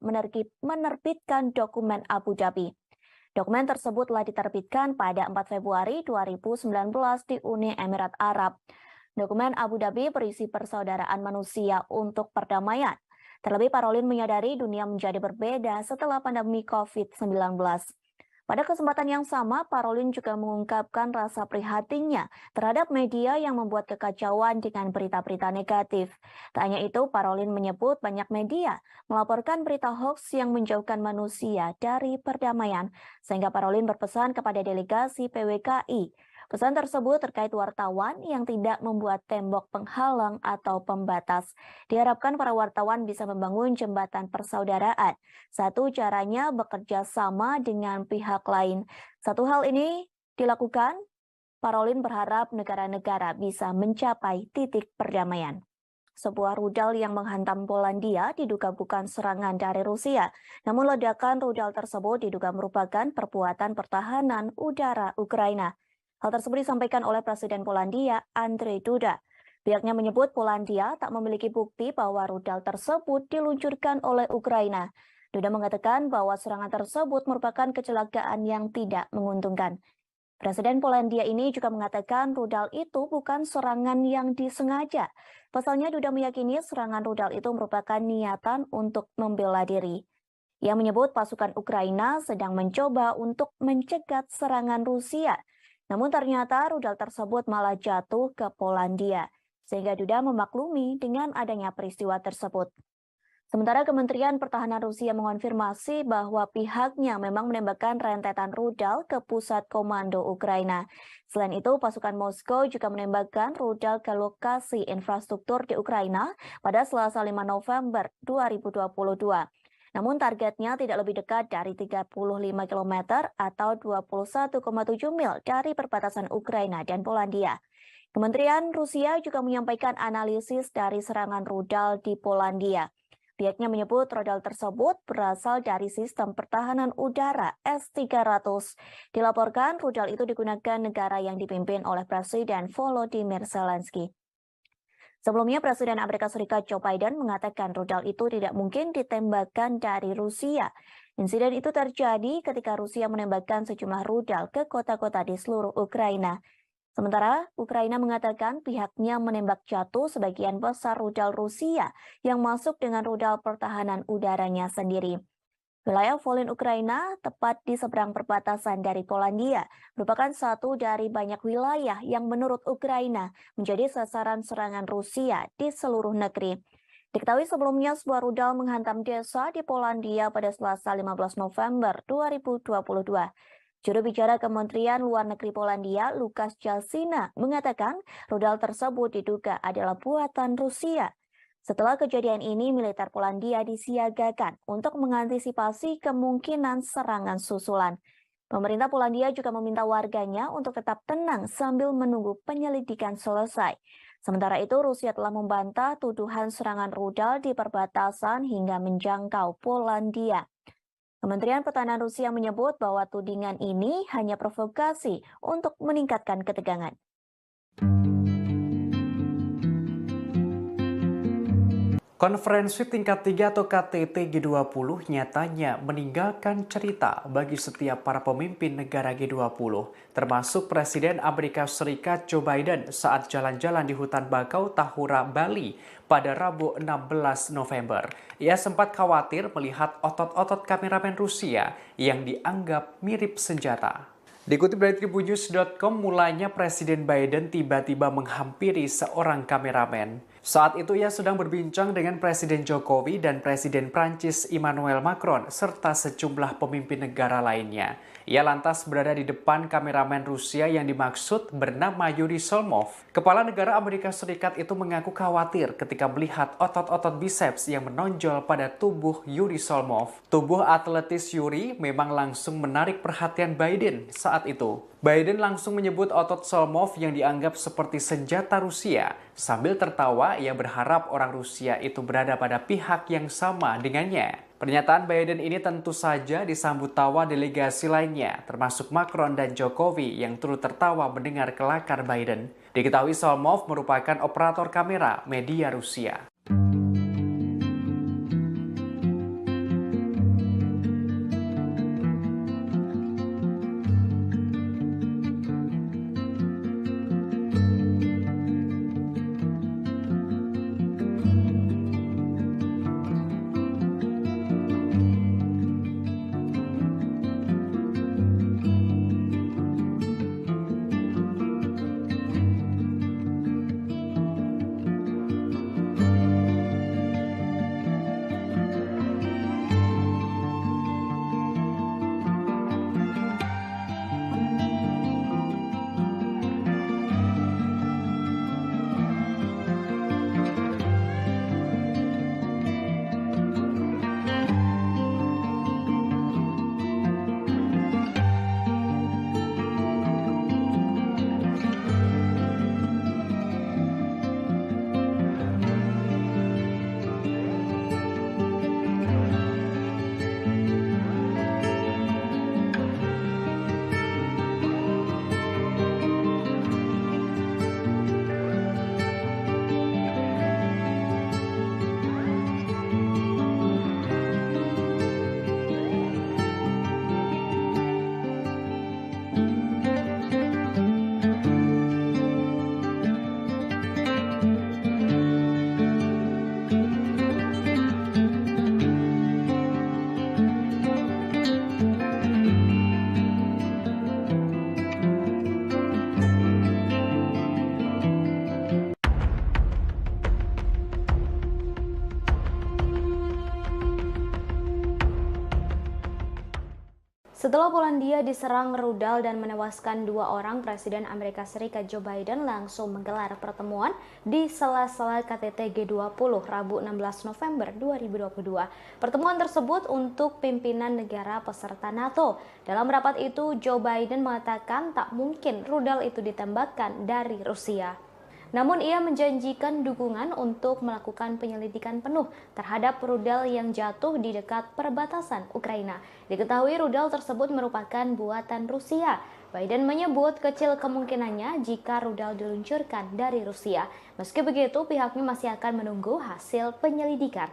menerbitkan dokumen Abu Dhabi. Dokumen tersebut telah diterbitkan pada 4 Februari 2019 di Uni Emirat Arab. Dokumen Abu Dhabi berisi persaudaraan manusia untuk perdamaian. Terlebih Parolin menyadari dunia menjadi berbeda setelah pandemi COVID-19. Pada kesempatan yang sama, Parolin juga mengungkapkan rasa prihatinnya terhadap media yang membuat kekacauan dengan berita-berita negatif. Tak hanya itu, Parolin menyebut banyak media melaporkan berita hoax yang menjauhkan manusia dari perdamaian, sehingga Parolin berpesan kepada delegasi PWKI. Pesan tersebut terkait wartawan yang tidak membuat tembok penghalang atau pembatas. Diharapkan para wartawan bisa membangun jembatan persaudaraan. Satu caranya bekerja sama dengan pihak lain. Satu hal ini dilakukan, Parolin berharap negara-negara bisa mencapai titik perdamaian. Sebuah rudal yang menghantam Polandia diduga bukan serangan dari Rusia. Namun ledakan rudal tersebut diduga merupakan perbuatan pertahanan udara Ukraina. Hal tersebut disampaikan oleh Presiden Polandia, Andrzej Duda. Pihaknya menyebut Polandia tak memiliki bukti bahwa rudal tersebut diluncurkan oleh Ukraina. Duda mengatakan bahwa serangan tersebut merupakan kecelakaan yang tidak menguntungkan. Presiden Polandia ini juga mengatakan rudal itu bukan serangan yang disengaja. Pasalnya Duda meyakini serangan rudal itu merupakan niatan untuk membela diri. Ia menyebut pasukan Ukraina sedang mencoba untuk mencegat serangan Rusia. Namun ternyata rudal tersebut malah jatuh ke Polandia, sehingga Duda memaklumi dengan adanya peristiwa tersebut. Sementara Kementerian Pertahanan Rusia mengonfirmasi bahwa pihaknya memang menembakkan rentetan rudal ke pusat komando Ukraina. Selain itu, pasukan Moskow juga menembakkan rudal ke lokasi infrastruktur di Ukraina pada Selasa 5 November 2022. Namun targetnya tidak lebih dekat dari 35 km atau 21,7 mil dari perbatasan Ukraina dan Polandia. Kementerian Rusia juga menyampaikan analisis dari serangan rudal di Polandia. Pihaknya menyebut rudal tersebut berasal dari sistem pertahanan udara S-300. Dilaporkan rudal itu digunakan negara yang dipimpin oleh Presiden Volodymyr Zelensky. Sebelumnya, Presiden Amerika Serikat Joe Biden mengatakan rudal itu tidak mungkin ditembakkan dari Rusia. Insiden itu terjadi ketika Rusia menembakkan sejumlah rudal ke kota-kota di seluruh Ukraina. Sementara Ukraina mengatakan pihaknya menembak jatuh sebagian besar rudal Rusia yang masuk dengan rudal pertahanan udaranya sendiri. Wilayah Volyn Ukraina, tepat di seberang perbatasan dari Polandia, merupakan satu dari banyak wilayah yang menurut Ukraina menjadi sasaran serangan Rusia di seluruh negeri. Diketahui sebelumnya sebuah rudal menghantam desa di Polandia pada Selasa 15 November 2022. Juru bicara Kementerian Luar Negeri Polandia, Lukasz Jasina, mengatakan rudal tersebut diduga adalah buatan Rusia. Setelah kejadian ini, militer Polandia disiagakan untuk mengantisipasi kemungkinan serangan susulan. Pemerintah Polandia juga meminta warganya untuk tetap tenang sambil menunggu penyelidikan selesai. Sementara itu, Rusia telah membantah tuduhan serangan rudal di perbatasan hingga menjangkau Polandia. Kementerian Pertahanan Rusia menyebut bahwa tudingan ini hanya provokasi untuk meningkatkan ketegangan. Konferensi tingkat 3 atau KTT G20 nyatanya meninggalkan cerita bagi setiap para pemimpin negara G20, termasuk Presiden Amerika Serikat Joe Biden saat jalan-jalan di hutan bakau Tahura, Bali pada Rabu 16 November. Ia sempat khawatir melihat otot-otot kameramen Rusia yang dianggap mirip senjata. Dikutip dari tribunnews.com, mulanya Presiden Biden tiba-tiba menghampiri seorang kameramen. Saat itu ia sedang berbincang dengan Presiden Jokowi dan Presiden Prancis Emmanuel Macron serta sejumlah pemimpin negara lainnya. Ia lantas berada di depan kameramen Rusia yang dimaksud bernama Yuri Solmov. Kepala negara Amerika Serikat itu mengaku khawatir ketika melihat otot-otot biceps yang menonjol pada tubuh Yuri Solmov. Tubuh atletis Yuri memang langsung menarik perhatian Biden saat itu. Biden langsung menyebut otot Solmov yang dianggap seperti senjata Rusia. Sambil tertawa, ia berharap orang Rusia itu berada pada pihak yang sama dengannya. Pernyataan Biden ini tentu saja disambut tawa delegasi lainnya, termasuk Macron dan Jokowi yang turut tertawa mendengar kelakar Biden. Diketahui Solmov merupakan operator kamera media Rusia. Setelah Polandia diserang rudal dan menewaskan 2 orang, Presiden Amerika Serikat Joe Biden langsung menggelar pertemuan di sela-sela KTT G20 Rabu 16 November 2022. Pertemuan tersebut untuk pimpinan negara peserta NATO. Dalam rapat itu, Joe Biden mengatakan tak mungkin rudal itu ditembakkan dari Rusia. Namun ia menjanjikan dukungan untuk melakukan penyelidikan penuh terhadap rudal yang jatuh di dekat perbatasan Ukraina. Diketahui rudal tersebut merupakan buatan Rusia. Biden menyebut kecil kemungkinannya jika rudal diluncurkan dari Rusia. Meski begitu, pihaknya masih akan menunggu hasil penyelidikan.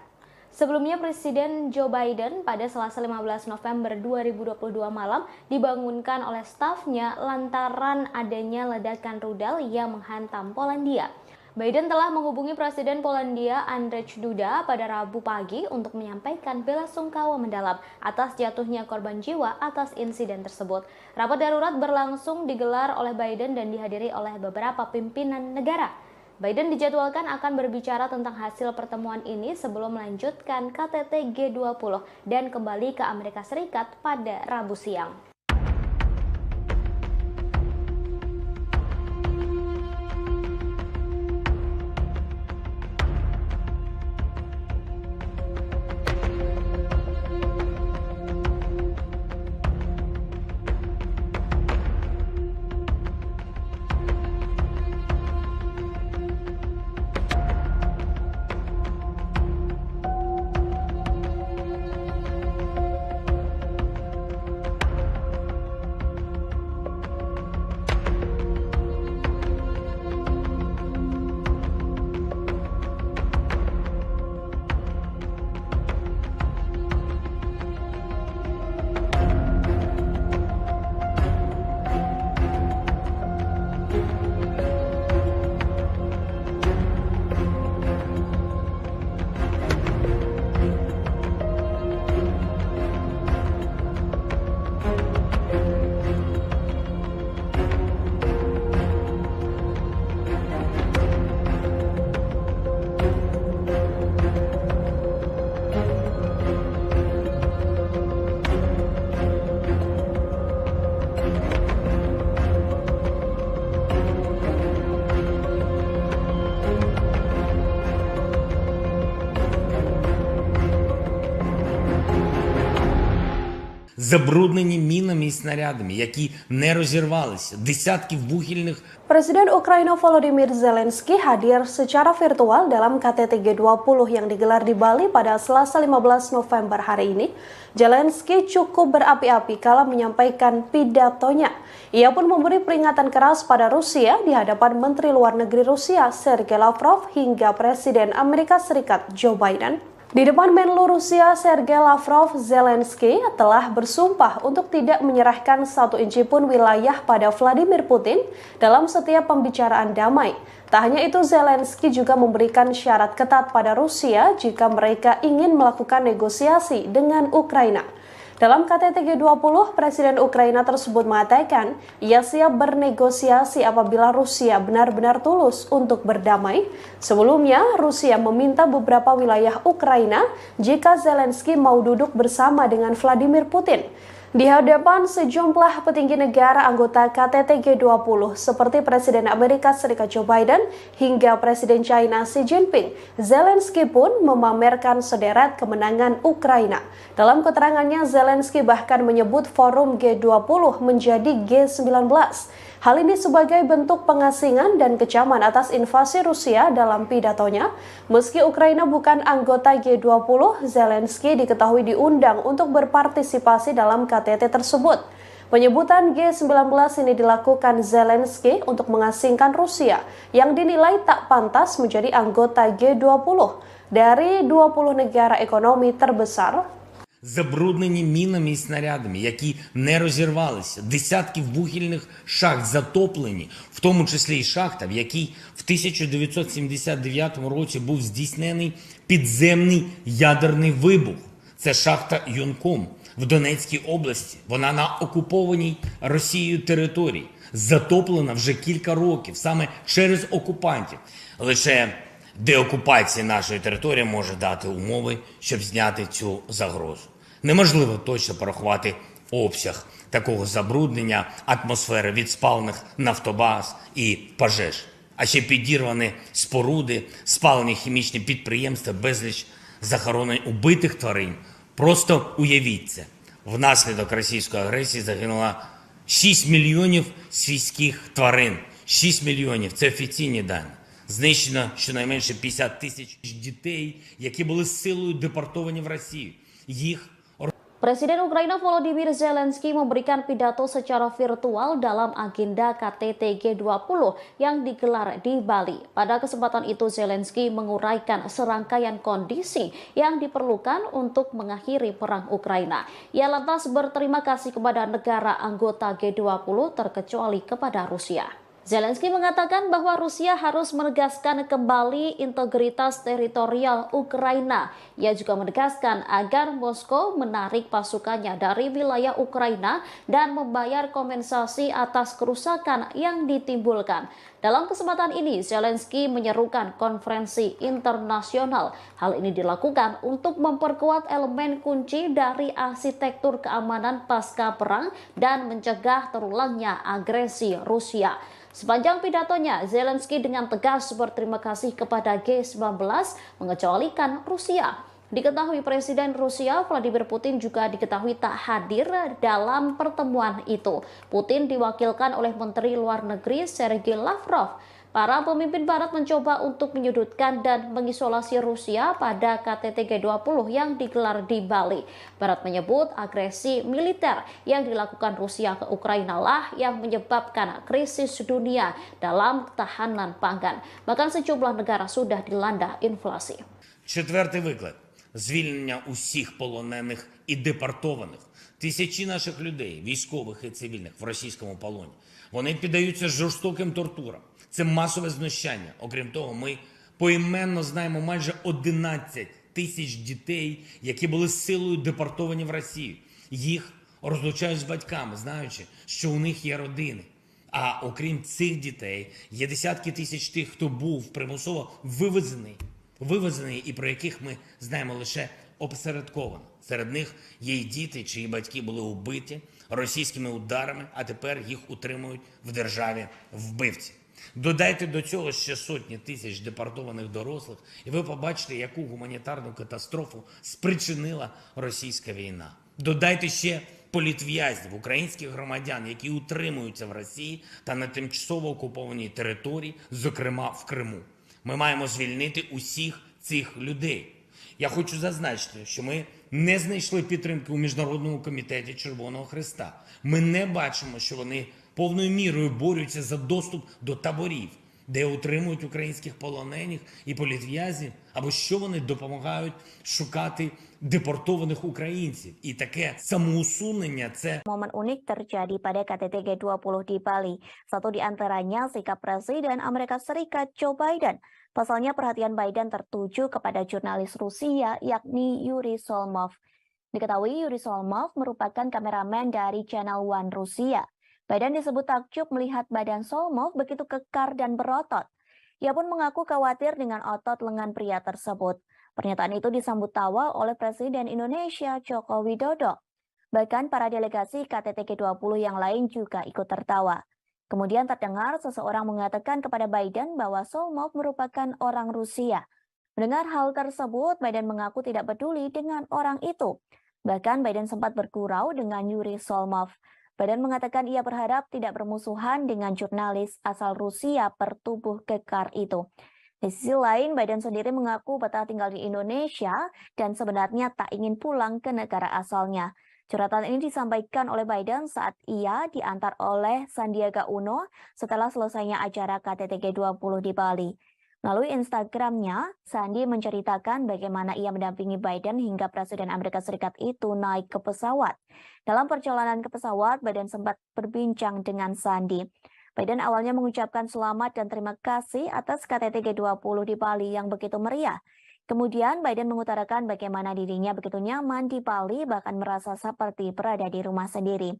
Sebelumnya, Presiden Joe Biden pada Selasa 15 November 2022 malam dibangunkan oleh stafnya lantaran adanya ledakan rudal yang menghantam Polandia. Biden telah menghubungi Presiden Polandia Andrzej Duda pada Rabu pagi untuk menyampaikan belasungkawa mendalam atas jatuhnya korban jiwa atas insiden tersebut. Rapat darurat berlangsung digelar oleh Biden dan dihadiri oleh beberapa pimpinan negara. Biden dijadwalkan akan berbicara tentang hasil pertemuan ini sebelum melanjutkan KTT G20 dan kembali ke Amerika Serikat pada Rabu siang. Забруднені мінами і снарядами, які не розірвалися, десятки вугільних. Presiden Ukraina Volodymyr Zelensky hadir secara virtual dalam KTT G20 yang digelar di Bali pada Selasa 15 November hari ini. Zelensky cukup berapi-api kala menyampaikan pidatonya. Ia pun memberi peringatan keras pada Rusia di hadapan Menteri Luar Negeri Rusia Sergei Lavrov hingga Presiden Amerika Serikat Joe Biden. Di depan Menlu Rusia Sergei Lavrov, Zelensky telah bersumpah untuk tidak menyerahkan 1 inci pun wilayah pada Vladimir Putin dalam setiap pembicaraan damai. Tak hanya itu, Zelensky juga memberikan syarat ketat pada Rusia jika mereka ingin melakukan negosiasi dengan Ukraina. Dalam KTT G20, Presiden Ukraina tersebut mengatakan ia siap bernegosiasi apabila Rusia benar-benar tulus untuk berdamai. Sebelumnya, Rusia meminta beberapa wilayah Ukraina jika Zelensky mau duduk bersama dengan Vladimir Putin. Di hadapan sejumlah petinggi negara anggota KTT G20 seperti Presiden Amerika Serikat Joe Biden hingga Presiden China Xi Jinping, Zelensky pun memamerkan sederet kemenangan Ukraina. Dalam keterangannya, Zelensky bahkan menyebut forum G20 menjadi G19. Hal ini sebagai bentuk pengasingan dan kecaman atas invasi Rusia dalam pidatonya. Meski Ukraina bukan anggota G20, Zelensky diketahui diundang untuk berpartisipasi dalam KTT tersebut. Penyebutan G19 ini dilakukan Zelensky untuk mengasingkan Rusia yang dinilai tak pantas menjadi anggota G20 dari 20 negara ekonomi terbesar. Забруднені мінами і снарядами, які не розірвалися, десятки вугільних шахт затоплені, в тому числі і шахта, в якій в 1979 році був здійснений підземний ядерний вибух. Це шахта Юнком в Донецькій області. Вона на окупованій Росією території. Затоплена вже кілька років, саме через окупантів. Лише деокупація нашої території може дати умови, щоб зняти цю загрозу. Неможливо точно порахувати обсяг такого забруднення атмосфери від спалених нафтобаз і пожеж. А ще підірвані споруди, спалені хімічні підприємства, безліч захоронень убитих тварин. Просто уявіть це. Внаслідок російської агресії загинуло 6 мільйонів свійських тварин. 6 мільйонів – це офіційні дані. Знищено щонайменше 50 тисяч дітей, які були силою депортовані в Росію. Їх Presiden Ukraina Volodymyr Zelensky memberikan pidato secara virtual dalam agenda KTT G20 yang digelar di Bali. Pada kesempatan itu Zelensky menguraikan serangkaian kondisi yang diperlukan untuk mengakhiri perang Ukraina. Ia lantas berterima kasih kepada negara anggota G20 terkecuali kepada Rusia. Zelensky mengatakan bahwa Rusia harus menegaskan kembali integritas teritorial Ukraina. Ia juga menegaskan agar Moskow menarik pasukannya dari wilayah Ukraina dan membayar kompensasi atas kerusakan yang ditimbulkan. Dalam kesempatan ini, Zelensky menyerukan konferensi internasional. Hal ini dilakukan untuk memperkuat elemen kunci dari arsitektur keamanan pasca perang dan mencegah terulangnya agresi Rusia. Sepanjang pidatonya, Zelensky dengan tegas berterima kasih kepada G19 mengecualikan Rusia. Diketahui Presiden Rusia Vladimir Putin juga diketahui tak hadir dalam pertemuan itu. Putin diwakilkan oleh Menteri Luar Negeri Sergei Lavrov. Para pemimpin Barat mencoba untuk menyudutkan dan mengisolasi Rusia pada KTT G20 yang digelar di Bali. Barat menyebut agresi militer yang dilakukan Rusia ke Ukraina lah yang menyebabkan krisis dunia dalam ketahanan pangan. Bahkan sejumlah negara sudah dilanda inflasi. Четвертий виклик – звільнення усіх полонених і депортованих. Тисячі наших людей, військових і цивільних, в російському полоні. Вони піддаються жорстоким тортурам. Це масове знущання. Окрім того, ми поіменно знаємо майже 11 тисяч дітей, які були силою депортовані в Росію. Їх розлучають з батьками, знаючи, що у них є родини. А окрім цих дітей, є десятки тисяч тих, хто був примусово вивезений і про яких ми знаємо лише опосередковано. Серед них є й діти, чиї батьки були убиті російськими ударами, а тепер їх утримують в державі вбивці. Додайте до цього ще сотні тисяч депортованих дорослих, і ви побачите, яку гуманітарну катастрофу спричинила російська війна. Додайте ще політв'язнів, українських громадян, які утримуються в Росії та на тимчасово окупованій території, зокрема в Криму. Ми маємо звільнити усіх цих людей. Я хочу зазначити, що ми не знайшли підтримки у Міжнародному комітеті Червоного Хреста. Ми не бачимо, що вони повною мірою борються за доступ до таборів, де утримують українських полонених і політв'язнів, або що вони допомагають шукати депортованих українців. І таке самоусунення – це Momen unik terjadi pada KTT G20 di Bali. Satu di antaranya sikap Presiden Amerika Serikat Joe Biden. Pasalnya perhatian Biden tertuju kepada jurnalis Rusia yakni Yuri Solmov. Diketahui Yuri Solmov merupakan kameramen dari Channel One Rusia. Biden disebut takjub melihat badan Solmov begitu kekar dan berotot. Ia pun mengaku khawatir dengan otot lengan pria tersebut. Pernyataan itu disambut tawa oleh Presiden Indonesia Joko Widodo. Bahkan para delegasi KTT G20 yang lain juga ikut tertawa. Kemudian terdengar seseorang mengatakan kepada Biden bahwa Solmov merupakan orang Rusia. Mendengar hal tersebut, Biden mengaku tidak peduli dengan orang itu. Bahkan Biden sempat bergurau dengan Yuri Solmov. Biden mengatakan ia berharap tidak bermusuhan dengan jurnalis asal Rusia bertubuh kekar itu. Di sisi lain, Biden sendiri mengaku betah tinggal di Indonesia dan sebenarnya tak ingin pulang ke negara asalnya. Curhatan ini disampaikan oleh Biden saat ia diantar oleh Sandiaga Uno setelah selesainya acara KTT G20 di Bali. Melalui Instagramnya, Sandi menceritakan bagaimana ia mendampingi Biden hingga Presiden Amerika Serikat itu naik ke pesawat. Dalam perjalanan ke pesawat, Biden sempat berbincang dengan Sandi. Biden awalnya mengucapkan selamat dan terima kasih atas KTT G20 di Bali yang begitu meriah. Kemudian Biden mengutarakan bagaimana dirinya begitu nyaman di Bali, bahkan merasa seperti berada di rumah sendiri.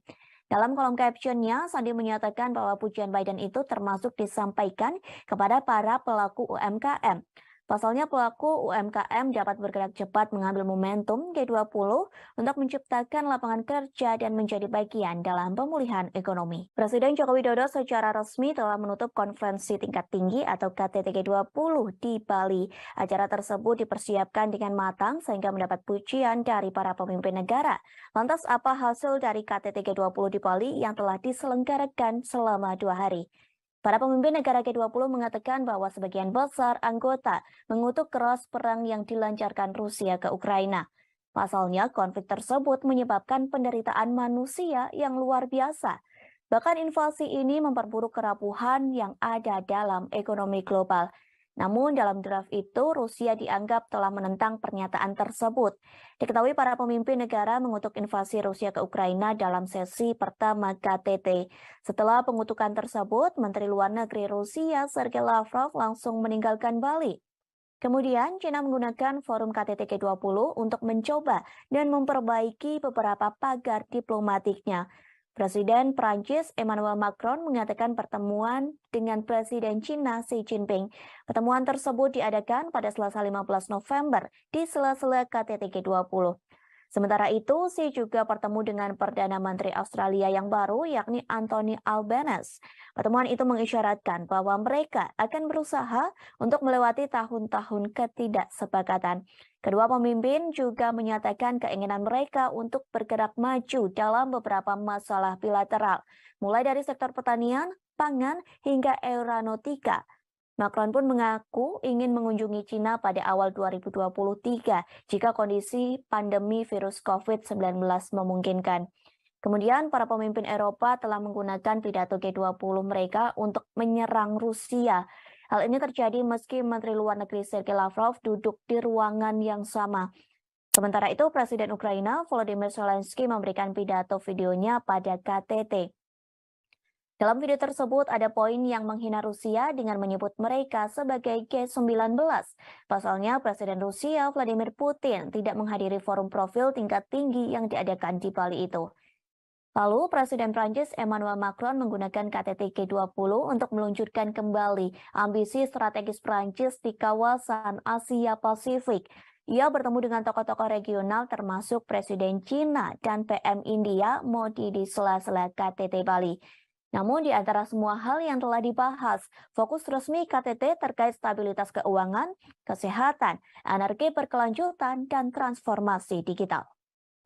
Dalam kolom captionnya, Sandi menyatakan bahwa pujian Biden itu termasuk disampaikan kepada para pelaku UMKM. Pasalnya pelaku UMKM dapat bergerak cepat mengambil momentum G20 untuk menciptakan lapangan kerja dan menjadi bagian dalam pemulihan ekonomi. Presiden Joko Widodo secara resmi telah menutup konferensi tingkat tinggi atau KTT G20 di Bali. Acara tersebut dipersiapkan dengan matang sehingga mendapat pujian dari para pemimpin negara. Lantas apa hasil dari KTT G20 di Bali yang telah diselenggarakan selama 2 hari? Para pemimpin negara G20 mengatakan bahwa sebagian besar anggota mengutuk keras perang yang dilancarkan Rusia ke Ukraina. Pasalnya, konflik tersebut menyebabkan penderitaan manusia yang luar biasa. Bahkan invasi ini memperburuk kerapuhan yang ada dalam ekonomi global. Namun dalam draft itu, Rusia dianggap telah menentang pernyataan tersebut. Diketahui para pemimpin negara mengutuk invasi Rusia ke Ukraina dalam sesi pertama KTT. Setelah pengutukan tersebut, Menteri Luar Negeri Rusia Sergei Lavrov langsung meninggalkan Bali. Kemudian, China menggunakan forum KTT G20 untuk mencoba dan memperbaiki beberapa pagar diplomatiknya. Presiden Prancis Emmanuel Macron mengatakan pertemuan dengan Presiden China Xi Jinping. Pertemuan tersebut diadakan pada Selasa 15 November di sela-sela KTT G20. Sementara itu, Xi juga bertemu dengan Perdana Menteri Australia yang baru, yakni Anthony Albanese. Pertemuan itu mengisyaratkan bahwa mereka akan berusaha untuk melewati tahun-tahun ketidaksepakatan. Kedua pemimpin juga menyatakan keinginan mereka untuk bergerak maju dalam beberapa masalah bilateral, mulai dari sektor pertanian, pangan, hingga aeronautika. Macron pun mengaku ingin mengunjungi China pada awal 2023 jika kondisi pandemi virus COVID-19 memungkinkan. Kemudian para pemimpin Eropa telah menggunakan pidato G20 mereka untuk menyerang Rusia. Hal ini terjadi meski Menteri Luar Negeri Sergei Lavrov duduk di ruangan yang sama. Sementara itu, Presiden Ukraina Volodymyr Zelensky memberikan pidato videonya pada KTT. Dalam video tersebut ada poin yang menghina Rusia dengan menyebut mereka sebagai G19. Pasalnya Presiden Rusia Vladimir Putin tidak menghadiri forum profil tingkat tinggi yang diadakan di Bali itu. Lalu Presiden Prancis Emmanuel Macron menggunakan KTT G20 untuk meluncurkan kembali ambisi strategis Prancis di kawasan Asia Pasifik. Ia bertemu dengan tokoh-tokoh regional termasuk Presiden China dan PM India Modi di sela-sela KTT Bali. Namun di antara semua hal yang telah dibahas, fokus resmi KTT terkait stabilitas keuangan, kesehatan, energi berkelanjutan, dan transformasi digital.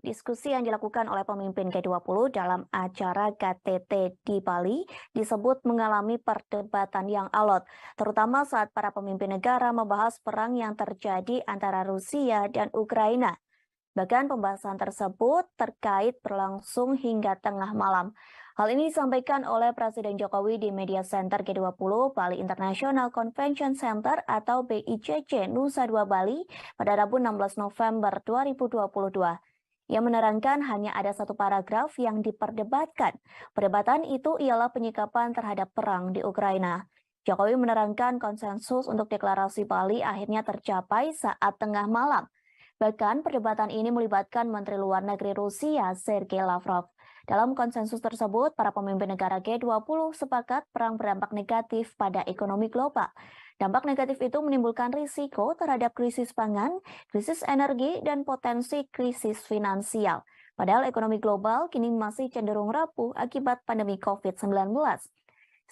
Diskusi yang dilakukan oleh pemimpin G20 dalam acara KTT di Bali disebut mengalami perdebatan yang alot, terutama saat para pemimpin negara membahas perang yang terjadi antara Rusia dan Ukraina. Bahkan pembahasan tersebut terkait berlangsung hingga tengah malam. Hal ini disampaikan oleh Presiden Jokowi di Media Center G20 Bali International Convention Center atau BICC Nusa Dua Bali pada Rabu 16 November 2022. Ia menerangkan hanya ada satu paragraf yang diperdebatkan. Perdebatan itu ialah penyikapan terhadap perang di Ukraina. Jokowi menerangkan konsensus untuk deklarasi Bali akhirnya tercapai saat tengah malam. Bahkan perdebatan ini melibatkan Menteri Luar Negeri Rusia Sergei Lavrov. Dalam konsensus tersebut, para pemimpin negara G20 sepakat perang berdampak negatif pada ekonomi global. Dampak negatif itu menimbulkan risiko terhadap krisis pangan, krisis energi, dan potensi krisis finansial. Padahal ekonomi global kini masih cenderung rapuh akibat pandemi COVID-19.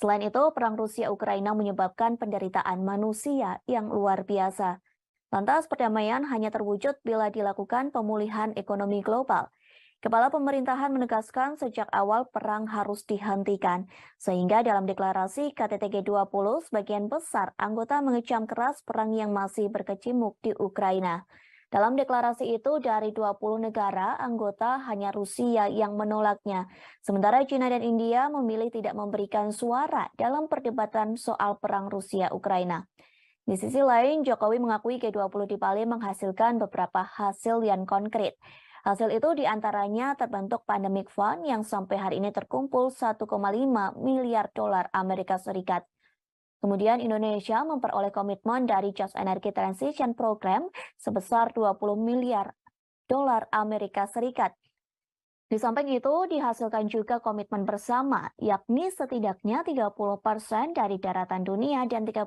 Selain itu, perang Rusia-Ukraina menyebabkan penderitaan manusia yang luar biasa. Lantas perdamaian hanya terwujud bila dilakukan pemulihan ekonomi global. Kepala pemerintahan menegaskan sejak awal perang harus dihentikan, sehingga dalam deklarasi KTT G20 sebagian besar anggota mengecam keras perang yang masih berkecamuk di Ukraina. Dalam deklarasi itu dari 20 negara anggota hanya Rusia yang menolaknya, sementara China dan India memilih tidak memberikan suara dalam perdebatan soal perang Rusia-Ukraina. Di sisi lain, Jokowi mengakui G20 di Bali menghasilkan beberapa hasil yang konkret. Hasil itu diantaranya terbentuk Pandemic Fund yang sampai hari ini terkumpul 1,5 miliar dolar Amerika Serikat. Kemudian Indonesia memperoleh komitmen dari Just Energy Transition Program sebesar 20 miliar dolar Amerika Serikat. Di samping itu, dihasilkan juga komitmen bersama, yakni setidaknya 30% dari daratan dunia dan 30%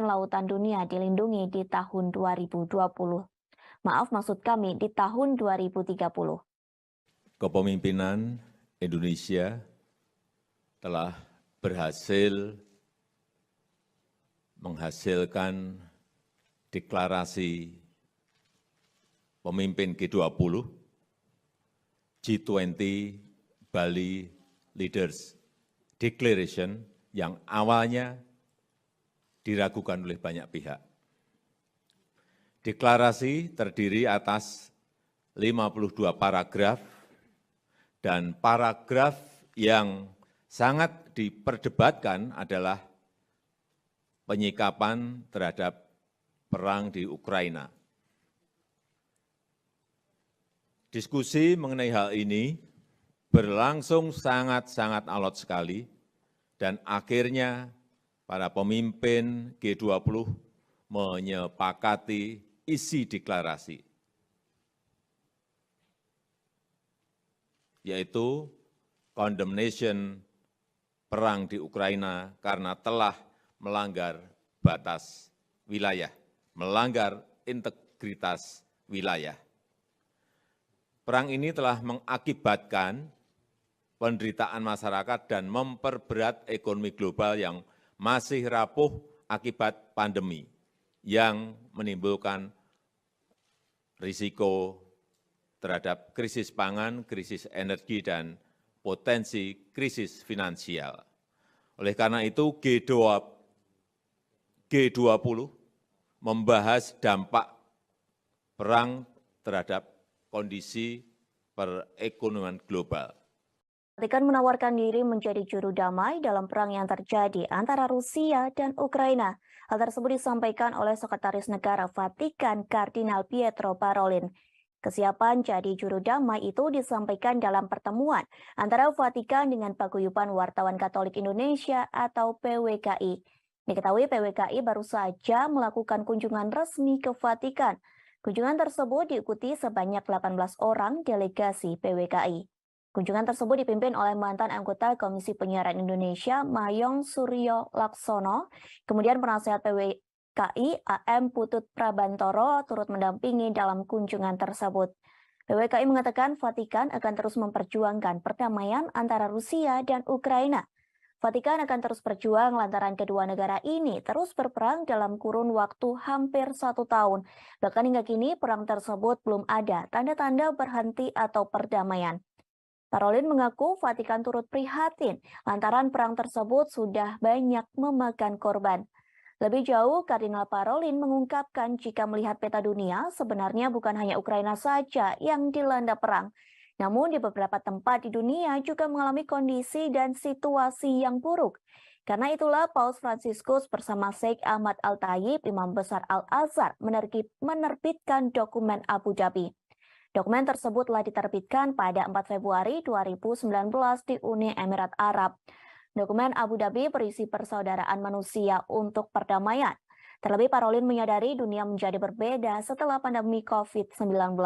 lautan dunia dilindungi di tahun 2020. Maaf, maksud kami di tahun 2030. Kepemimpinan Indonesia telah berhasil menghasilkan deklarasi pemimpin G20, G20 Bali Leaders Declaration yang awalnya diragukan oleh banyak pihak. Deklarasi terdiri atas 52 paragraf dan paragraf yang sangat diperdebatkan adalah penyikapan terhadap perang di Ukraina. Diskusi mengenai hal ini berlangsung sangat-sangat alot sekali dan akhirnya para pemimpin G20 menyepakati isi deklarasi, yaitu condemnation perang di Ukraina karena telah melanggar batas wilayah, melanggar integritas wilayah. Perang ini telah mengakibatkan penderitaan masyarakat dan memperberat ekonomi global yang masih rapuh akibat pandemi, yang menimbulkan risiko terhadap krisis pangan, krisis energi, dan potensi krisis finansial. Oleh karena itu, G20 membahas dampak perang terhadap kondisi perekonomian global. Vatikan menawarkan diri menjadi juru damai dalam perang yang terjadi antara Rusia dan Ukraina. Hal tersebut disampaikan oleh Sekretaris Negara Vatikan Kardinal Pietro Parolin. Kesiapan jadi juru damai itu disampaikan dalam pertemuan antara Vatikan dengan Paguyuban Wartawan Katolik Indonesia atau PWKI. Diketahui PWKI baru saja melakukan kunjungan resmi ke Vatikan. Kunjungan tersebut diikuti sebanyak 18 orang delegasi PWKI. Kunjungan tersebut dipimpin oleh mantan anggota Komisi Penyiaran Indonesia Mayong Suryo Laksono, kemudian penasihat PWKI AM Putut Prabantoro turut mendampingi dalam kunjungan tersebut. PWKI mengatakan Vatikan akan terus memperjuangkan perdamaian antara Rusia dan Ukraina. Vatikan akan terus berjuang lantaran kedua negara ini terus berperang dalam kurun waktu hampir 1 tahun. Bahkan hingga kini perang tersebut belum ada tanda-tanda berhenti atau perdamaian. Parolin mengaku Vatikan turut prihatin lantaran perang tersebut sudah banyak memakan korban. Lebih jauh, Kardinal Parolin mengungkapkan jika melihat peta dunia, sebenarnya bukan hanya Ukraina saja yang dilanda perang. Namun di beberapa tempat di dunia juga mengalami kondisi dan situasi yang buruk. Karena itulah Paus Fransiskus bersama Sheikh Ahmad Al-Tayib, Imam Besar Al-Azhar, menerbitkan dokumen Abu Dhabi. Dokumen tersebut telah diterbitkan pada 4 Februari 2019 di Uni Emirat Arab. Dokumen Abu Dhabi berisi persaudaraan manusia untuk perdamaian. Terlebih Parolin menyadari dunia menjadi berbeda setelah pandemi COVID-19.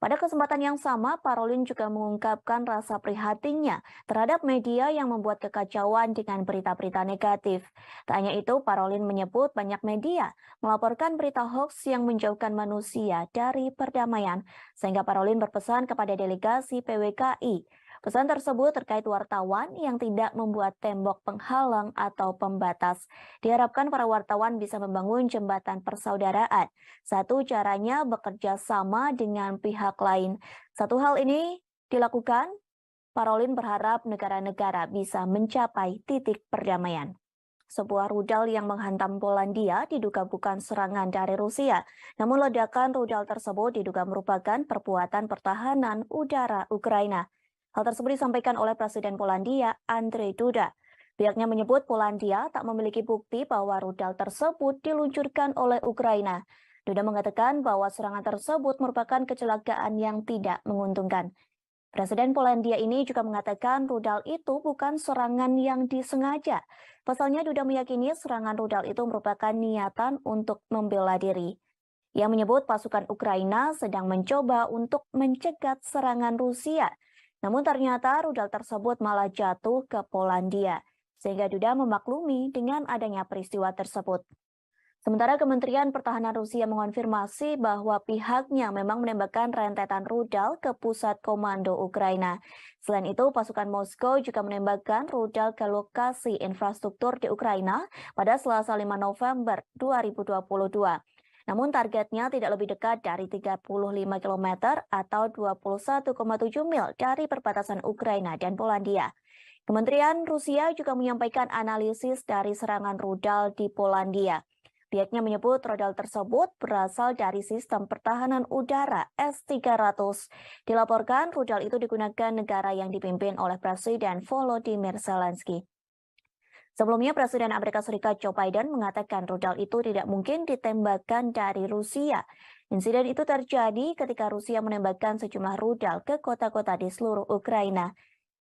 Pada kesempatan yang sama, Parolin juga mengungkapkan rasa prihatinnya terhadap media yang membuat kekacauan dengan berita-berita negatif. Tak hanya itu, Parolin menyebut banyak media melaporkan berita hoax yang menjauhkan manusia dari perdamaian, sehingga Parolin berpesan kepada delegasi PWKI. Pesan tersebut terkait wartawan yang tidak membuat tembok penghalang atau pembatas. Diharapkan para wartawan bisa membangun jembatan persaudaraan. Satu caranya bekerja sama dengan pihak lain. Satu hal ini dilakukan, Parolin berharap negara-negara bisa mencapai titik perdamaian. Sebuah rudal yang menghantam Polandia diduga bukan serangan dari Rusia. Namun ledakan rudal tersebut diduga merupakan perbuatan pertahanan udara Ukraina. Hal tersebut disampaikan oleh Presiden Polandia, Andrzej Duda. Pihaknya menyebut Polandia tak memiliki bukti bahwa rudal tersebut diluncurkan oleh Ukraina. Duda mengatakan bahwa serangan tersebut merupakan kecelakaan yang tidak menguntungkan. Presiden Polandia ini juga mengatakan rudal itu bukan serangan yang disengaja. Pasalnya Duda meyakini serangan rudal itu merupakan niatan untuk membela diri. Ia menyebut pasukan Ukraina sedang mencoba untuk mencegat serangan Rusia. Namun ternyata rudal tersebut malah jatuh ke Polandia, sehingga Duda memaklumi dengan adanya peristiwa tersebut. Sementara Kementerian Pertahanan Rusia mengonfirmasi bahwa pihaknya memang menembakkan rentetan rudal ke pusat komando Ukraina. Selain itu, pasukan Moskow juga menembakkan rudal ke lokasi infrastruktur di Ukraina pada Selasa 5 November 2022. Namun targetnya tidak lebih dekat dari 35 km atau 21,7 mil dari perbatasan Ukraina dan Polandia. Kementerian Rusia juga menyampaikan analisis dari serangan rudal di Polandia. Pihaknya menyebut rudal tersebut berasal dari sistem pertahanan udara S-300. Dilaporkan rudal itu digunakan negara yang dipimpin oleh Presiden Volodymyr Zelensky. Sebelumnya, Presiden Amerika Serikat Joe Biden mengatakan rudal itu tidak mungkin ditembakkan dari Rusia. Insiden itu terjadi ketika Rusia menembakkan sejumlah rudal ke kota-kota di seluruh Ukraina.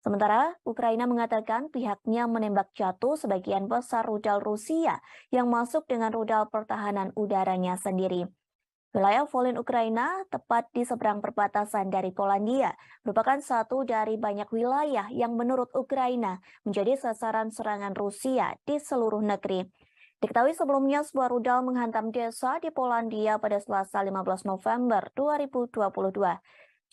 Sementara Ukraina mengatakan pihaknya menembak jatuh sebagian besar rudal Rusia yang masuk dengan rudal pertahanan udaranya sendiri. Wilayah Volyn Ukraina, tepat di seberang perbatasan dari Polandia, merupakan satu dari banyak wilayah yang menurut Ukraina menjadi sasaran serangan Rusia di seluruh negeri. Diketahui sebelumnya sebuah rudal menghantam desa di Polandia pada Selasa 15 November 2022.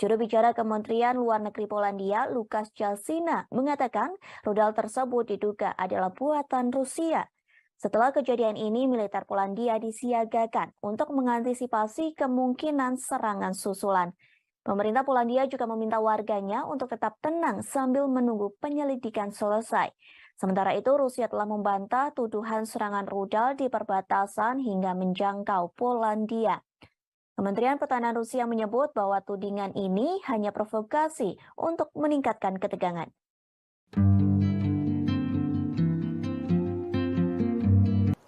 Juru bicara Kementerian Luar Negeri Polandia, Lukasz Jalsina, mengatakan rudal tersebut diduga adalah buatan Rusia. Setelah kejadian ini, militer Polandia disiagakan untuk mengantisipasi kemungkinan serangan susulan. Pemerintah Polandia juga meminta warganya untuk tetap tenang sambil menunggu penyelidikan selesai. Sementara itu, Rusia telah membantah tuduhan serangan rudal di perbatasan hingga menjangkau Polandia. Kementerian Pertahanan Rusia menyebut bahwa tudingan ini hanya provokasi untuk meningkatkan ketegangan.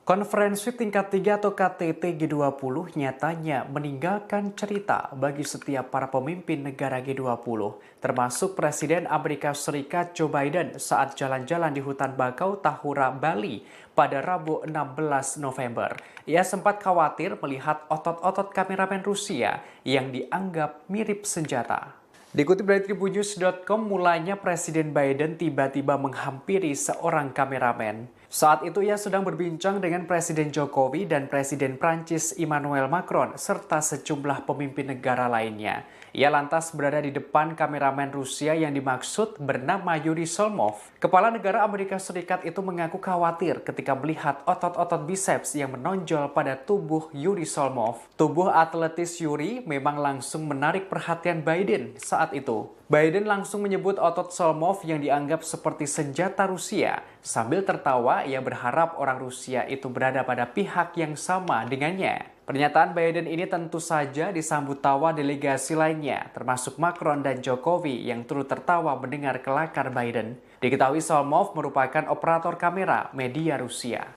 Konferensi tingkat 3 atau KTT G20 nyatanya meninggalkan cerita bagi setiap para pemimpin negara G20, termasuk Presiden Amerika Serikat Joe Biden saat jalan-jalan di hutan bakau Tahura, Bali pada Rabu 16 November. Ia sempat khawatir melihat otot-otot kameramen Rusia yang dianggap mirip senjata. Dikutip dari tribunnews.com, mulanya Presiden Biden tiba-tiba menghampiri seorang kameramen. Saat itu ia sedang berbincang dengan Presiden Jokowi dan Presiden Prancis Emmanuel Macron serta sejumlah pemimpin negara lainnya. Ia lantas berada di depan kameramen Rusia yang dimaksud bernama Yuri Solmov. Kepala negara Amerika Serikat itu mengaku khawatir ketika melihat otot-otot biceps yang menonjol pada tubuh Yuri Solmov. Tubuh atletis Yuri memang langsung menarik perhatian Biden saat itu. Biden langsung menyebut otot Solmov yang dianggap seperti senjata Rusia. Sambil tertawa, ia berharap orang Rusia itu berada pada pihak yang sama dengannya. Pernyataan Biden ini tentu saja disambut tawa delegasi lainnya, termasuk Macron dan Jokowi yang turut tertawa mendengar kelakar Biden. Diketahui Solmov merupakan operator kamera media Rusia.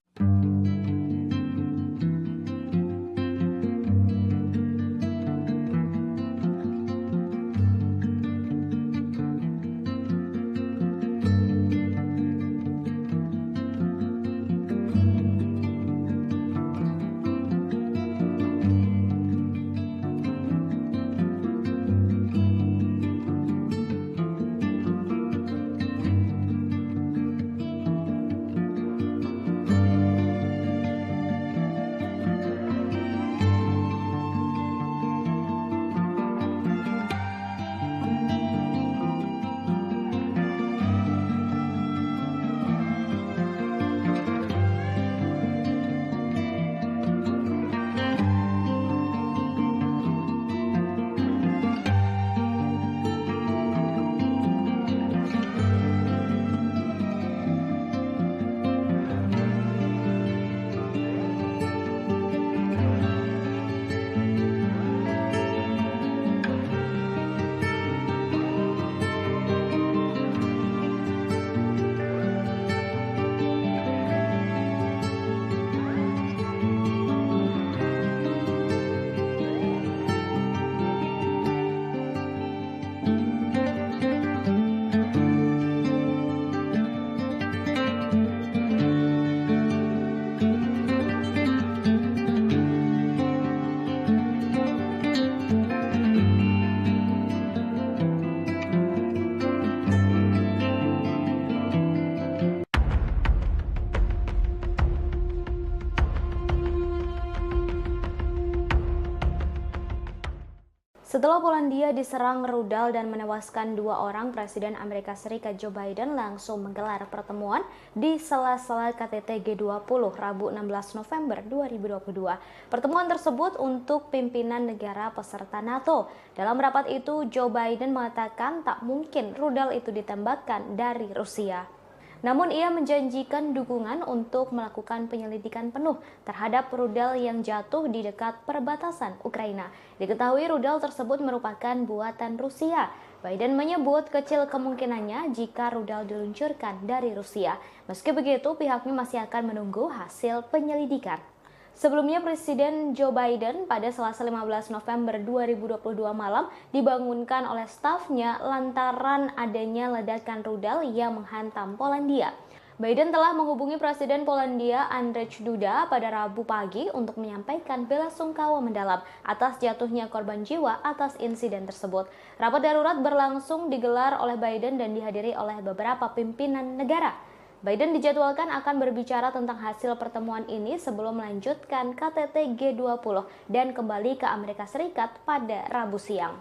Setelah Polandia diserang rudal dan menewaskan 2 orang, Presiden Amerika Serikat Joe Biden langsung menggelar pertemuan di sela-sela KTT G20 Rabu 16 November 2022. Pertemuan tersebut untuk pimpinan negara peserta NATO. Dalam rapat itu, Joe Biden mengatakan tak mungkin rudal itu ditembakkan dari Rusia. Namun ia menjanjikan dukungan untuk melakukan penyelidikan penuh terhadap rudal yang jatuh di dekat perbatasan Ukraina. Diketahui rudal tersebut merupakan buatan Rusia. Biden menyebut kecil kemungkinannya jika rudal diluncurkan dari Rusia. Meski begitu, pihaknya masih akan menunggu hasil penyelidikan. Sebelumnya, Presiden Joe Biden pada Selasa 15 November 2022 malam dibangunkan oleh stafnya lantaran adanya ledakan rudal yang menghantam Polandia. Biden telah menghubungi Presiden Polandia Andrzej Duda pada Rabu pagi untuk menyampaikan belasungkawa mendalam atas jatuhnya korban jiwa atas insiden tersebut. Rapat darurat berlangsung digelar oleh Biden dan dihadiri oleh beberapa pimpinan negara. Biden dijadwalkan akan berbicara tentang hasil pertemuan ini sebelum melanjutkan KTT G20 dan kembali ke Amerika Serikat pada Rabu siang.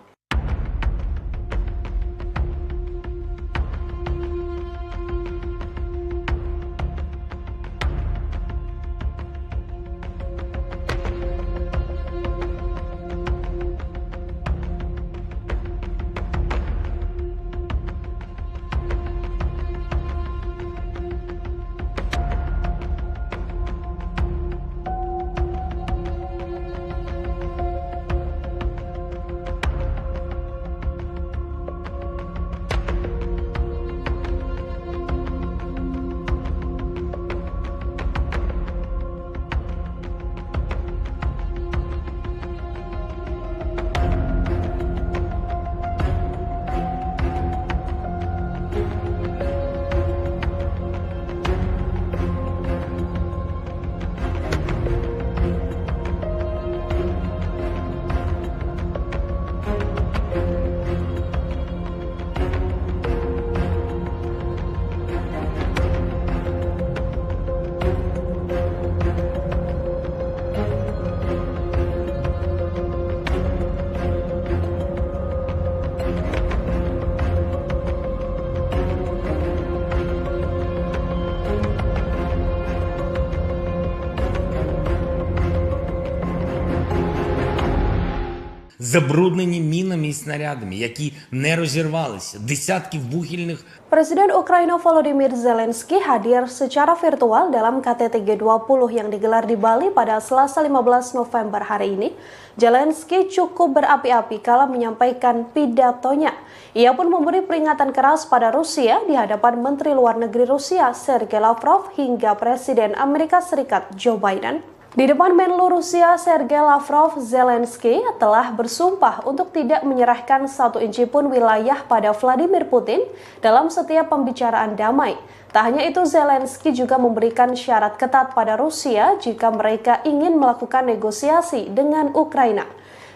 Забруднені мінами і снарядами, які не розірвалися, десятки вугільних. Presiden Ukraina Volodymyr Zelensky hadir secara virtual dalam KTT G20 yang digelar di Bali pada Selasa 15 November hari ini. Zelensky cukup berapi-api kala menyampaikan pidatonya. Ia pun memberi peringatan keras pada Rusia di hadapan Menteri Luar Negeri Rusia Sergei Lavrov hingga Presiden Amerika Serikat Joe Biden. Di depan Menlu Rusia Sergei Lavrov, Zelensky telah bersumpah untuk tidak menyerahkan 1 inci pun wilayah pada Vladimir Putin dalam setiap pembicaraan damai. Tak hanya itu, Zelensky juga memberikan syarat ketat pada Rusia jika mereka ingin melakukan negosiasi dengan Ukraina.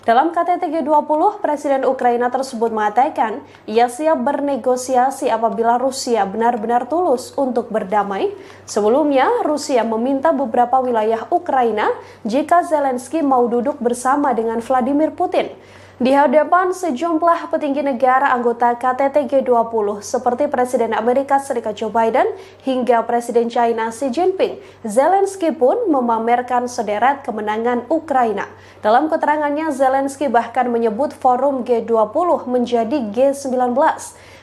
Dalam KTT G20, Presiden Ukraina tersebut mengatakan ia siap bernegosiasi apabila Rusia benar-benar tulus untuk berdamai. Sebelumnya, Rusia meminta beberapa wilayah Ukraina jika Zelensky mau duduk bersama dengan Vladimir Putin. Di hadapan sejumlah petinggi negara anggota KTT G20 seperti Presiden Amerika Serikat Joe Biden hingga Presiden China Xi Jinping, Zelensky pun memamerkan sederet kemenangan Ukraina. Dalam keterangannya, Zelensky bahkan menyebut forum G20 menjadi G19.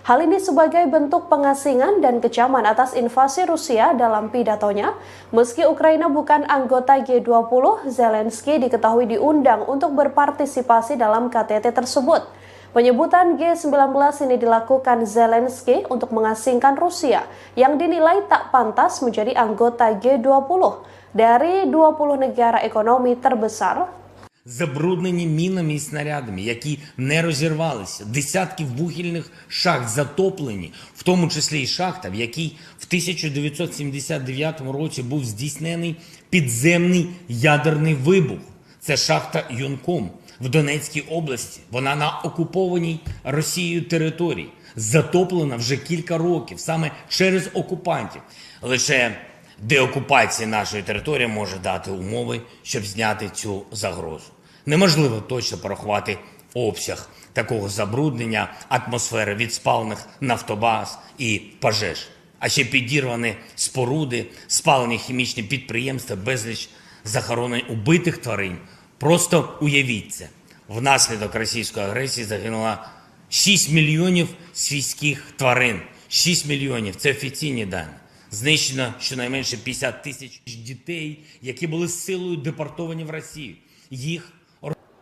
Hal ini sebagai bentuk pengasingan dan kecaman atas invasi Rusia dalam pidatonya. Meski Ukraina bukan anggota G20, Zelensky diketahui diundang untuk berpartisipasi dalam KTT tersebut. Penyebutan G19 ini dilakukan Zelensky untuk mengasingkan Rusia yang dinilai tak pantas menjadi anggota G20 dari 20 negara ekonomi terbesar. Забруднені мінами і снарядами, які не розірвалися, десятки вугільних шахт затоплені, в тому числі і шахта, в якій в 1979 році був здійснений підземний ядерний вибух. Це шахта Юнком в Донецькій області. Вона на окупованій Росією території, затоплена вже кілька років, саме через окупантів. Лише деокупація нашої території може дати умови, щоб зняти цю загрозу. Неможливо точно порахувати обсяг такого забруднення атмосфери від спалених нафтобаз і пожеж. А ще підірвані споруди, спалені хімічні підприємства, безліч захоронень убитих тварин. Просто уявіть це. Внаслідок російської агресії загинуло 6 мільйонів свійських тварин. 6 мільйонів – це офіційні дані. Знищено щонайменше 50 тисяч дітей, які були силою депортовані в Росію. Їх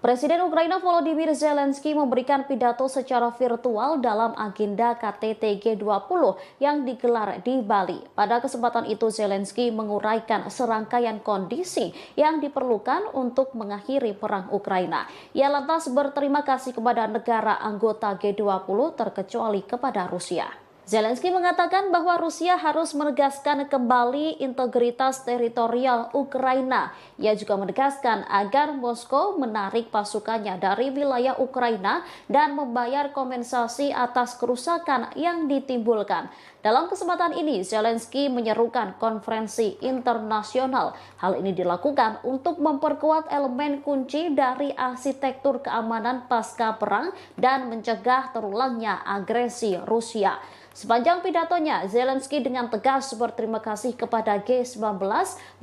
Presiden Ukraina Volodymyr Zelensky memberikan pidato secara virtual dalam agenda KTT G20 yang digelar di Bali. Pada kesempatan itu Zelensky menguraikan serangkaian kondisi yang diperlukan untuk mengakhiri perang Ukraina. Ia lantas berterima kasih kepada negara anggota G20 terkecuali kepada Rusia. Zelensky mengatakan bahwa Rusia harus menegaskan kembali integritas teritorial Ukraina. Ia juga menegaskan agar Moskow menarik pasukannya dari wilayah Ukraina dan membayar kompensasi atas kerusakan yang ditimbulkan. Dalam kesempatan ini, Zelensky menyerukan konferensi internasional. Hal ini dilakukan untuk memperkuat elemen kunci dari arsitektur keamanan pasca perang dan mencegah terulangnya agresi Rusia. Sepanjang pidatonya, Zelensky dengan tegas berterima kasih kepada G19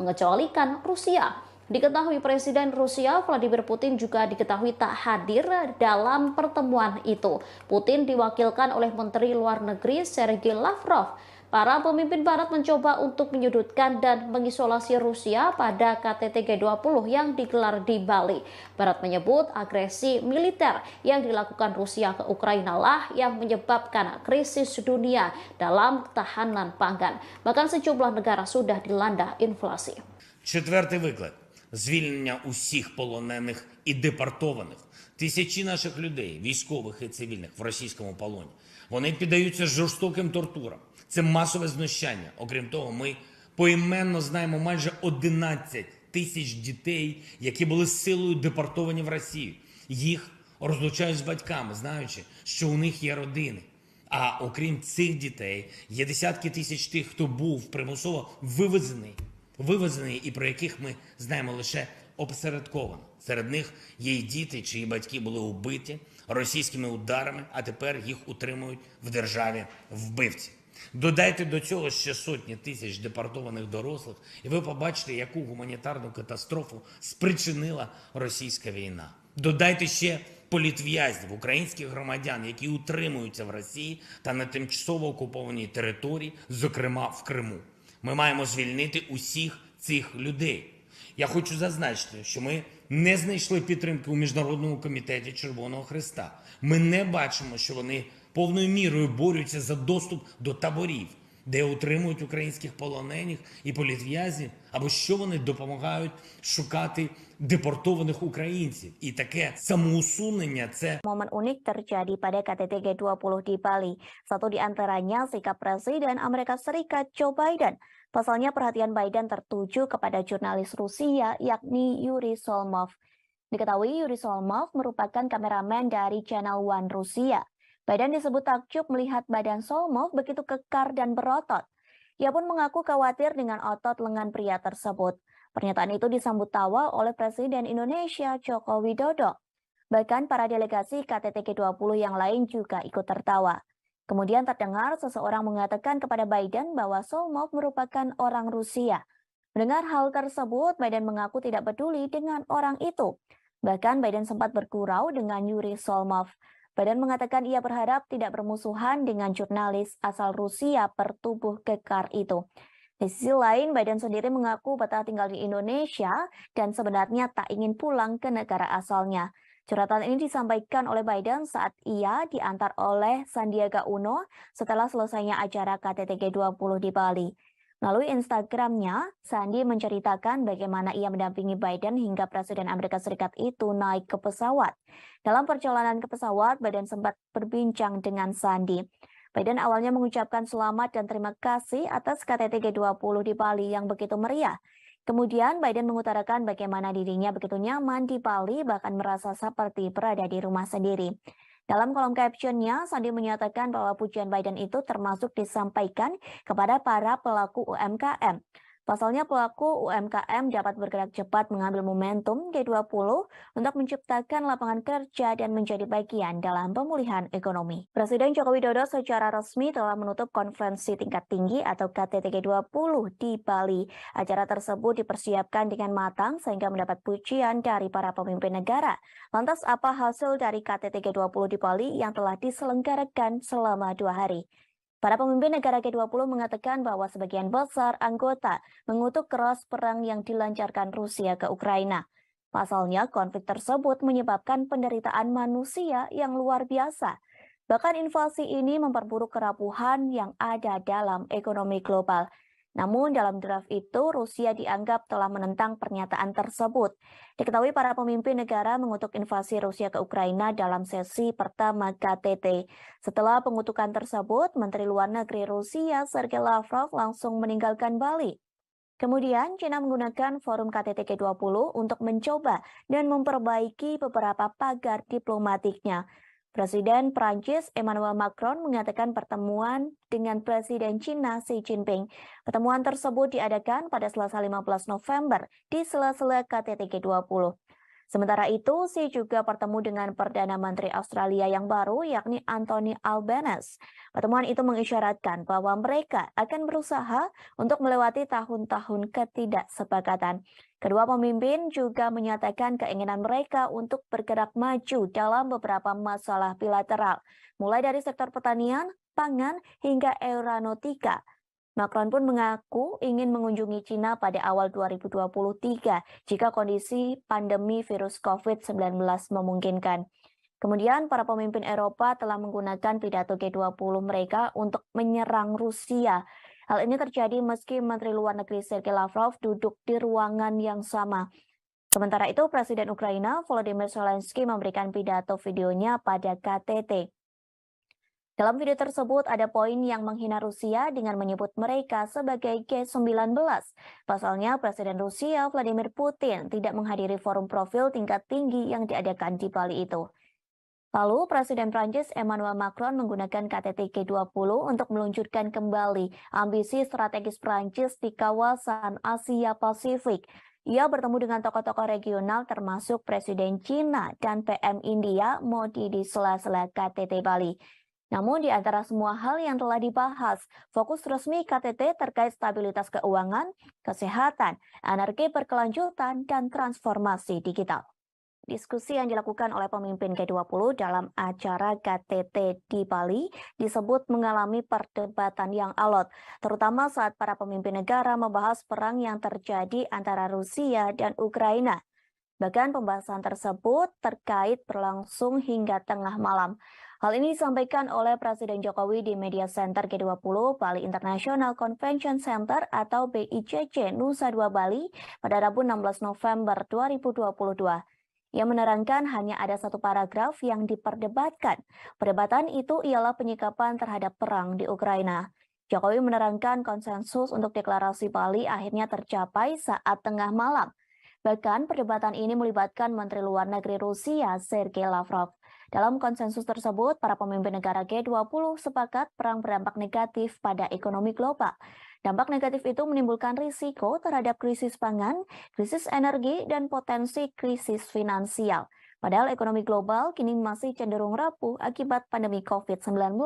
mengecualikan Rusia. Diketahui Presiden Rusia Vladimir Putin juga diketahui tak hadir dalam pertemuan itu. Putin diwakilkan oleh Menteri Luar Negeri Sergei Lavrov. Para pemimpin Barat mencoba untuk menyudutkan dan mengisolasi Rusia pada KTT G20 yang digelar di Bali. Barat menyebut agresi militer yang dilakukan Rusia ke Ukraina lah yang menyebabkan krisis dunia dalam ketahanan pangan. Bahkan sejumlah negara sudah dilanda inflasi. Четвертий виклик – звільнення усіх полонених і депортованих. Тисячі наших людей, військових і цивільних, в російському полоні. Вони піддаються жорстоким тортурам. Це масове знущання. Окрім того, ми поіменно знаємо майже 11 тисяч дітей, які були силою депортовані в Росію. Їх розлучають з батьками, знаючи, що у них є родини. А окрім цих дітей, є десятки тисяч тих, хто був примусово вивезений і про яких ми знаємо лише опосередковано. Серед них є й діти, чиї батьки були убиті російськими ударами, а тепер їх утримують в державі вбивці. Додайте до цього ще сотні тисяч депортованих дорослих, і ви побачите, яку гуманітарну катастрофу спричинила російська війна. Додайте ще політв'язнів, українських громадян, які утримуються в Росії та на тимчасово окупованій території, зокрема в Криму. Ми маємо звільнити усіх цих людей. Я хочу зазначити, що ми не знайшли підтримки у Міжнародному комітеті Червоного Хреста. Ми не бачимо, що вони повною мірою борються за доступ до таборів, де утримують українських полонених і політв'язнів, або що вони допомагають шукати депортованих українців. І таке самоусунення – це Momen unik terjadi pada KTT G20 di Bali. Satu di antaranya sikap Presiden Amerika Serikat Joe Biden. Pasalnya perhatian Biden tertuju kepada jurnalis Rusia yakni Yuri Solmov. Diketahui Yuri Solmov merupakan kameramen dari Channel One Rusia. Biden disebut takjub melihat badan Solmov begitu kekar dan berotot. Ia pun mengaku khawatir dengan otot lengan pria tersebut. Pernyataan itu disambut tawa oleh Presiden Indonesia Joko Widodo. Bahkan para delegasi KTT G20 yang lain juga ikut tertawa. Kemudian terdengar seseorang mengatakan kepada Biden bahwa Solmov merupakan orang Rusia. Mendengar hal tersebut, Biden mengaku tidak peduli dengan orang itu. Bahkan Biden sempat bergurau dengan Yuri Solmov. Biden mengatakan ia berharap tidak bermusuhan dengan jurnalis asal Rusia bertubuh kekar itu. Di sisi lain, Biden sendiri mengaku betah tinggal di Indonesia dan sebenarnya tak ingin pulang ke negara asalnya. Curhatan ini disampaikan oleh Biden saat ia diantar oleh Sandiaga Uno setelah selesainya acara KTT G20 di Bali. Melalui Instagramnya, Sandi menceritakan bagaimana ia mendampingi Biden hingga Presiden Amerika Serikat itu naik ke pesawat. Dalam perjalanan ke pesawat, Biden sempat berbincang dengan Sandi. Biden awalnya mengucapkan selamat dan terima kasih atas KTT G20 di Bali yang begitu meriah. Kemudian Biden mengutarakan bagaimana dirinya begitu nyaman di Bali, bahkan merasa seperti berada di rumah sendiri. Dalam kolom captionnya, Sandi menyatakan bahwa pujian Biden itu termasuk disampaikan kepada para pelaku UMKM. Pasalnya pelaku UMKM dapat bergerak cepat mengambil momentum G20 untuk menciptakan lapangan kerja dan menjadi bagian dalam pemulihan ekonomi. Presiden Joko Widodo secara resmi telah menutup konferensi tingkat tinggi atau KTT G20 di Bali. Acara tersebut dipersiapkan dengan matang sehingga mendapat pujian dari para pemimpin negara. Lantas apa hasil dari KTT G20 di Bali yang telah diselenggarakan selama 2 hari? Para pemimpin negara G20 mengatakan bahwa sebagian besar anggota mengutuk keras perang yang dilancarkan Rusia ke Ukraina. Pasalnya, konflik tersebut menyebabkan penderitaan manusia yang luar biasa. Bahkan invasi ini memperburuk kerapuhan yang ada dalam ekonomi global. Namun dalam draft itu, Rusia dianggap telah menentang pernyataan tersebut. Diketahui para pemimpin negara mengutuk invasi Rusia ke Ukraina dalam sesi pertama KTT. Setelah pengutukan tersebut, Menteri Luar Negeri Rusia Sergei Lavrov langsung meninggalkan Bali. Kemudian, China menggunakan forum KTT G20 untuk mencoba dan memperbaiki beberapa pagar diplomatiknya. Presiden Prancis Emmanuel Macron mengatakan pertemuan dengan Presiden China Xi Jinping. Pertemuan tersebut diadakan pada Selasa 15 November di sela-sela KTT G20. Sementara itu, Xi juga bertemu dengan Perdana Menteri Australia yang baru, yakni Anthony Albanese. Pertemuan itu mengisyaratkan bahwa mereka akan berusaha untuk melewati tahun-tahun ketidaksepakatan. Kedua pemimpin juga menyatakan keinginan mereka untuk bergerak maju dalam beberapa masalah bilateral, mulai dari sektor pertanian, pangan, hingga aeronautika. Macron pun mengaku ingin mengunjungi China pada awal 2023 jika kondisi pandemi virus COVID-19 memungkinkan. Kemudian para pemimpin Eropa telah menggunakan pidato G20 mereka untuk menyerang Rusia. Hal ini terjadi meski Menteri Luar Negeri Sergei Lavrov duduk di ruangan yang sama. Sementara itu, Presiden Ukraina Volodymyr Zelensky memberikan pidato videonya pada KTT. Dalam video tersebut ada poin yang menghina Rusia dengan menyebut mereka sebagai G19. Pasalnya Presiden Rusia Vladimir Putin tidak menghadiri forum profil tingkat tinggi yang diadakan di Bali itu. Lalu Presiden Prancis Emmanuel Macron menggunakan KTT G20 untuk meluncurkan kembali ambisi strategis Prancis di kawasan Asia Pasifik. Ia bertemu dengan tokoh-tokoh regional termasuk Presiden China dan PM India Modi di sela-sela KTT Bali. Namun di antara semua hal yang telah dibahas, fokus resmi KTT terkait stabilitas keuangan, kesehatan, energi berkelanjutan, dan transformasi digital. Diskusi yang dilakukan oleh pemimpin G20 dalam acara KTT di Bali disebut mengalami perdebatan yang alot, terutama saat para pemimpin negara membahas perang yang terjadi antara Rusia dan Ukraina. Bahkan pembahasan tersebut terkait berlangsung hingga tengah malam. Hal ini disampaikan oleh Presiden Jokowi di Media Center G20 Bali International Convention Center atau BICC Nusa Dua Bali pada Rabu 16 November 2022. Ia menerangkan hanya ada satu paragraf yang diperdebatkan. Perdebatan itu ialah penyikapan terhadap perang di Ukraina. Jokowi menerangkan konsensus untuk deklarasi Bali akhirnya tercapai saat tengah malam. Bahkan perdebatan ini melibatkan Menteri Luar Negeri Rusia Sergei Lavrov. Dalam konsensus tersebut, para pemimpin negara G20 sepakat perang berdampak negatif pada ekonomi global. Dampak negatif itu menimbulkan risiko terhadap krisis pangan, krisis energi, dan potensi krisis finansial. Padahal ekonomi global kini masih cenderung rapuh akibat pandemi COVID-19.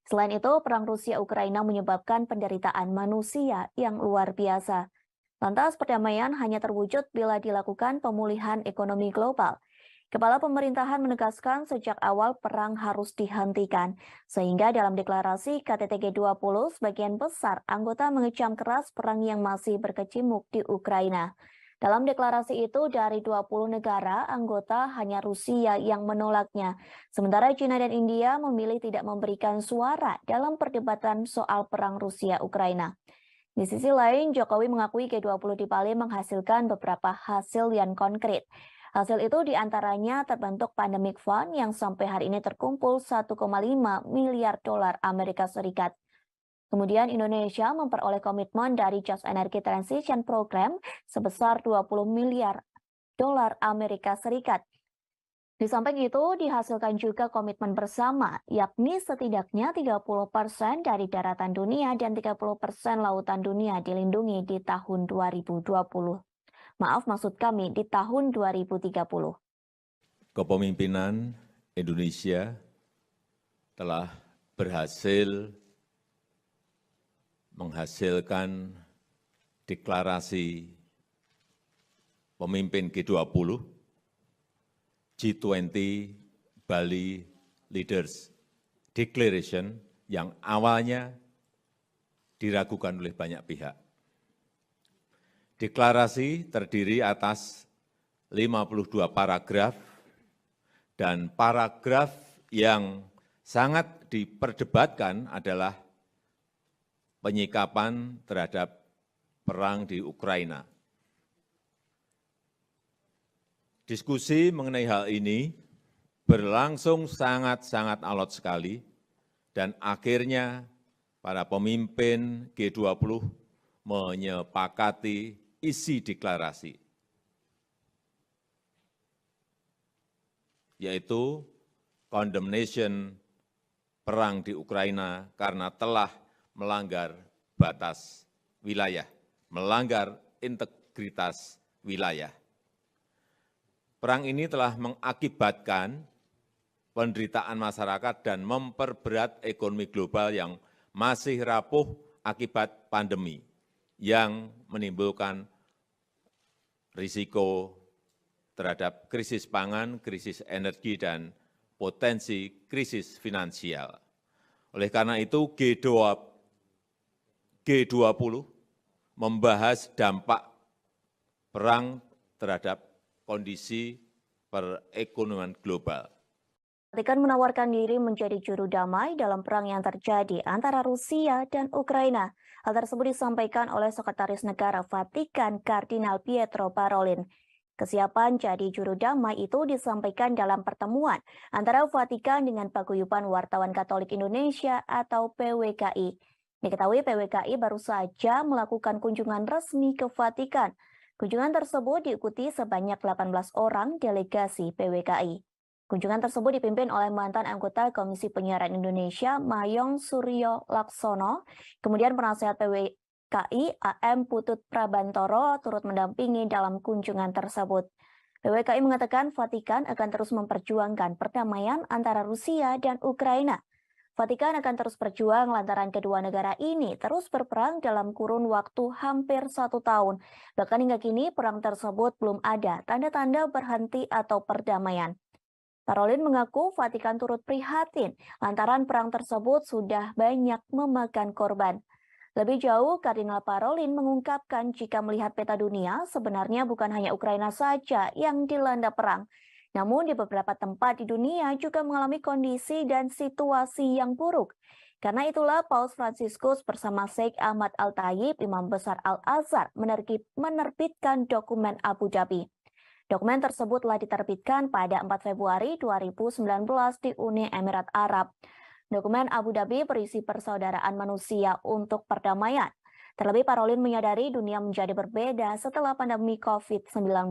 Selain itu, perang Rusia-Ukraina menyebabkan penderitaan manusia yang luar biasa. Lantas perdamaian hanya terwujud bila dilakukan pemulihan ekonomi global. Kepala pemerintahan menegaskan sejak awal perang harus dihentikan, sehingga dalam deklarasi KTT G20 sebagian besar anggota mengecam keras perang yang masih berkecamuk di Ukraina. Dalam deklarasi itu dari 20 negara anggota hanya Rusia yang menolaknya, sementara China dan India memilih tidak memberikan suara dalam perdebatan soal perang Rusia-Ukraina. Di sisi lain, Jokowi mengakui G20 di Bali menghasilkan beberapa hasil yang konkret. Hasil itu diantaranya terbentuk Pandemic Fund yang sampai hari ini terkumpul 1,5 miliar dolar Amerika Serikat. Kemudian Indonesia memperoleh komitmen dari Just Energy Transition Program sebesar 20 miliar dolar Amerika Serikat. Di samping itu, dihasilkan juga komitmen bersama, yakni setidaknya 30% dari daratan dunia dan 30% lautan dunia dilindungi di tahun 2020. Maaf, maksud kami di tahun 2030. Kepemimpinan Indonesia telah berhasil menghasilkan deklarasi pemimpin G20, G20 Bali Leaders Declaration yang awalnya diragukan oleh banyak pihak. Deklarasi terdiri atas 52 paragraf dan paragraf yang sangat diperdebatkan adalah penyikapan terhadap perang di Ukraina. Diskusi mengenai hal ini berlangsung sangat-sangat alot sekali dan akhirnya para pemimpin G20 menyepakati isi deklarasi, yaitu condemnation perang di Ukraina karena telah melanggar batas wilayah, melanggar integritas wilayah. Perang ini telah mengakibatkan penderitaan masyarakat dan memperberat ekonomi global yang masih rapuh akibat pandemi, yang menimbulkan risiko terhadap krisis pangan, krisis energi, dan potensi krisis finansial. Oleh karena itu, G20 membahas dampak perang terhadap kondisi perekonomian global. Vatikan menawarkan diri menjadi juru damai dalam perang yang terjadi antara Rusia dan Ukraina. Hal tersebut disampaikan oleh Sekretaris Negara Vatikan Kardinal Pietro Parolin. Kesiapan jadi juru damai itu disampaikan dalam pertemuan antara Vatikan dengan Paguyuban Wartawan Katolik Indonesia atau PWKI. Diketahui PWKI baru saja melakukan kunjungan resmi ke Vatikan. Kunjungan tersebut diikuti sebanyak 18 orang delegasi PWKI. Kunjungan tersebut dipimpin oleh mantan anggota Komisi Penyiaran Indonesia, Mayong Suryo Laksono, kemudian penasehat PWKI AM Putut Prabantoro turut mendampingi dalam kunjungan tersebut. PWKI mengatakan Vatikan akan terus memperjuangkan perdamaian antara Rusia dan Ukraina. Vatikan akan terus berjuang lantaran kedua negara ini terus berperang dalam kurun waktu hampir 1 tahun. Bahkan hingga kini perang tersebut belum ada tanda-tanda berhenti atau perdamaian. Parolin mengaku Vatikan turut prihatin lantaran perang tersebut sudah banyak memakan korban. Lebih jauh, Kardinal Parolin mengungkapkan jika melihat peta dunia, sebenarnya bukan hanya Ukraina saja yang dilanda perang. Namun di beberapa tempat di dunia juga mengalami kondisi dan situasi yang buruk. Karena itulah Paus Fransiskus bersama Sheikh Ahmad Al-Tayib, Imam Besar Al-Azhar, menerbitkan dokumen Abu Dhabi. Dokumen tersebut telah diterbitkan pada 4 Februari 2019 di Uni Emirat Arab. Dokumen Abu Dhabi berisi persaudaraan manusia untuk perdamaian. Terlebih Parolin menyadari dunia menjadi berbeda setelah pandemi COVID-19.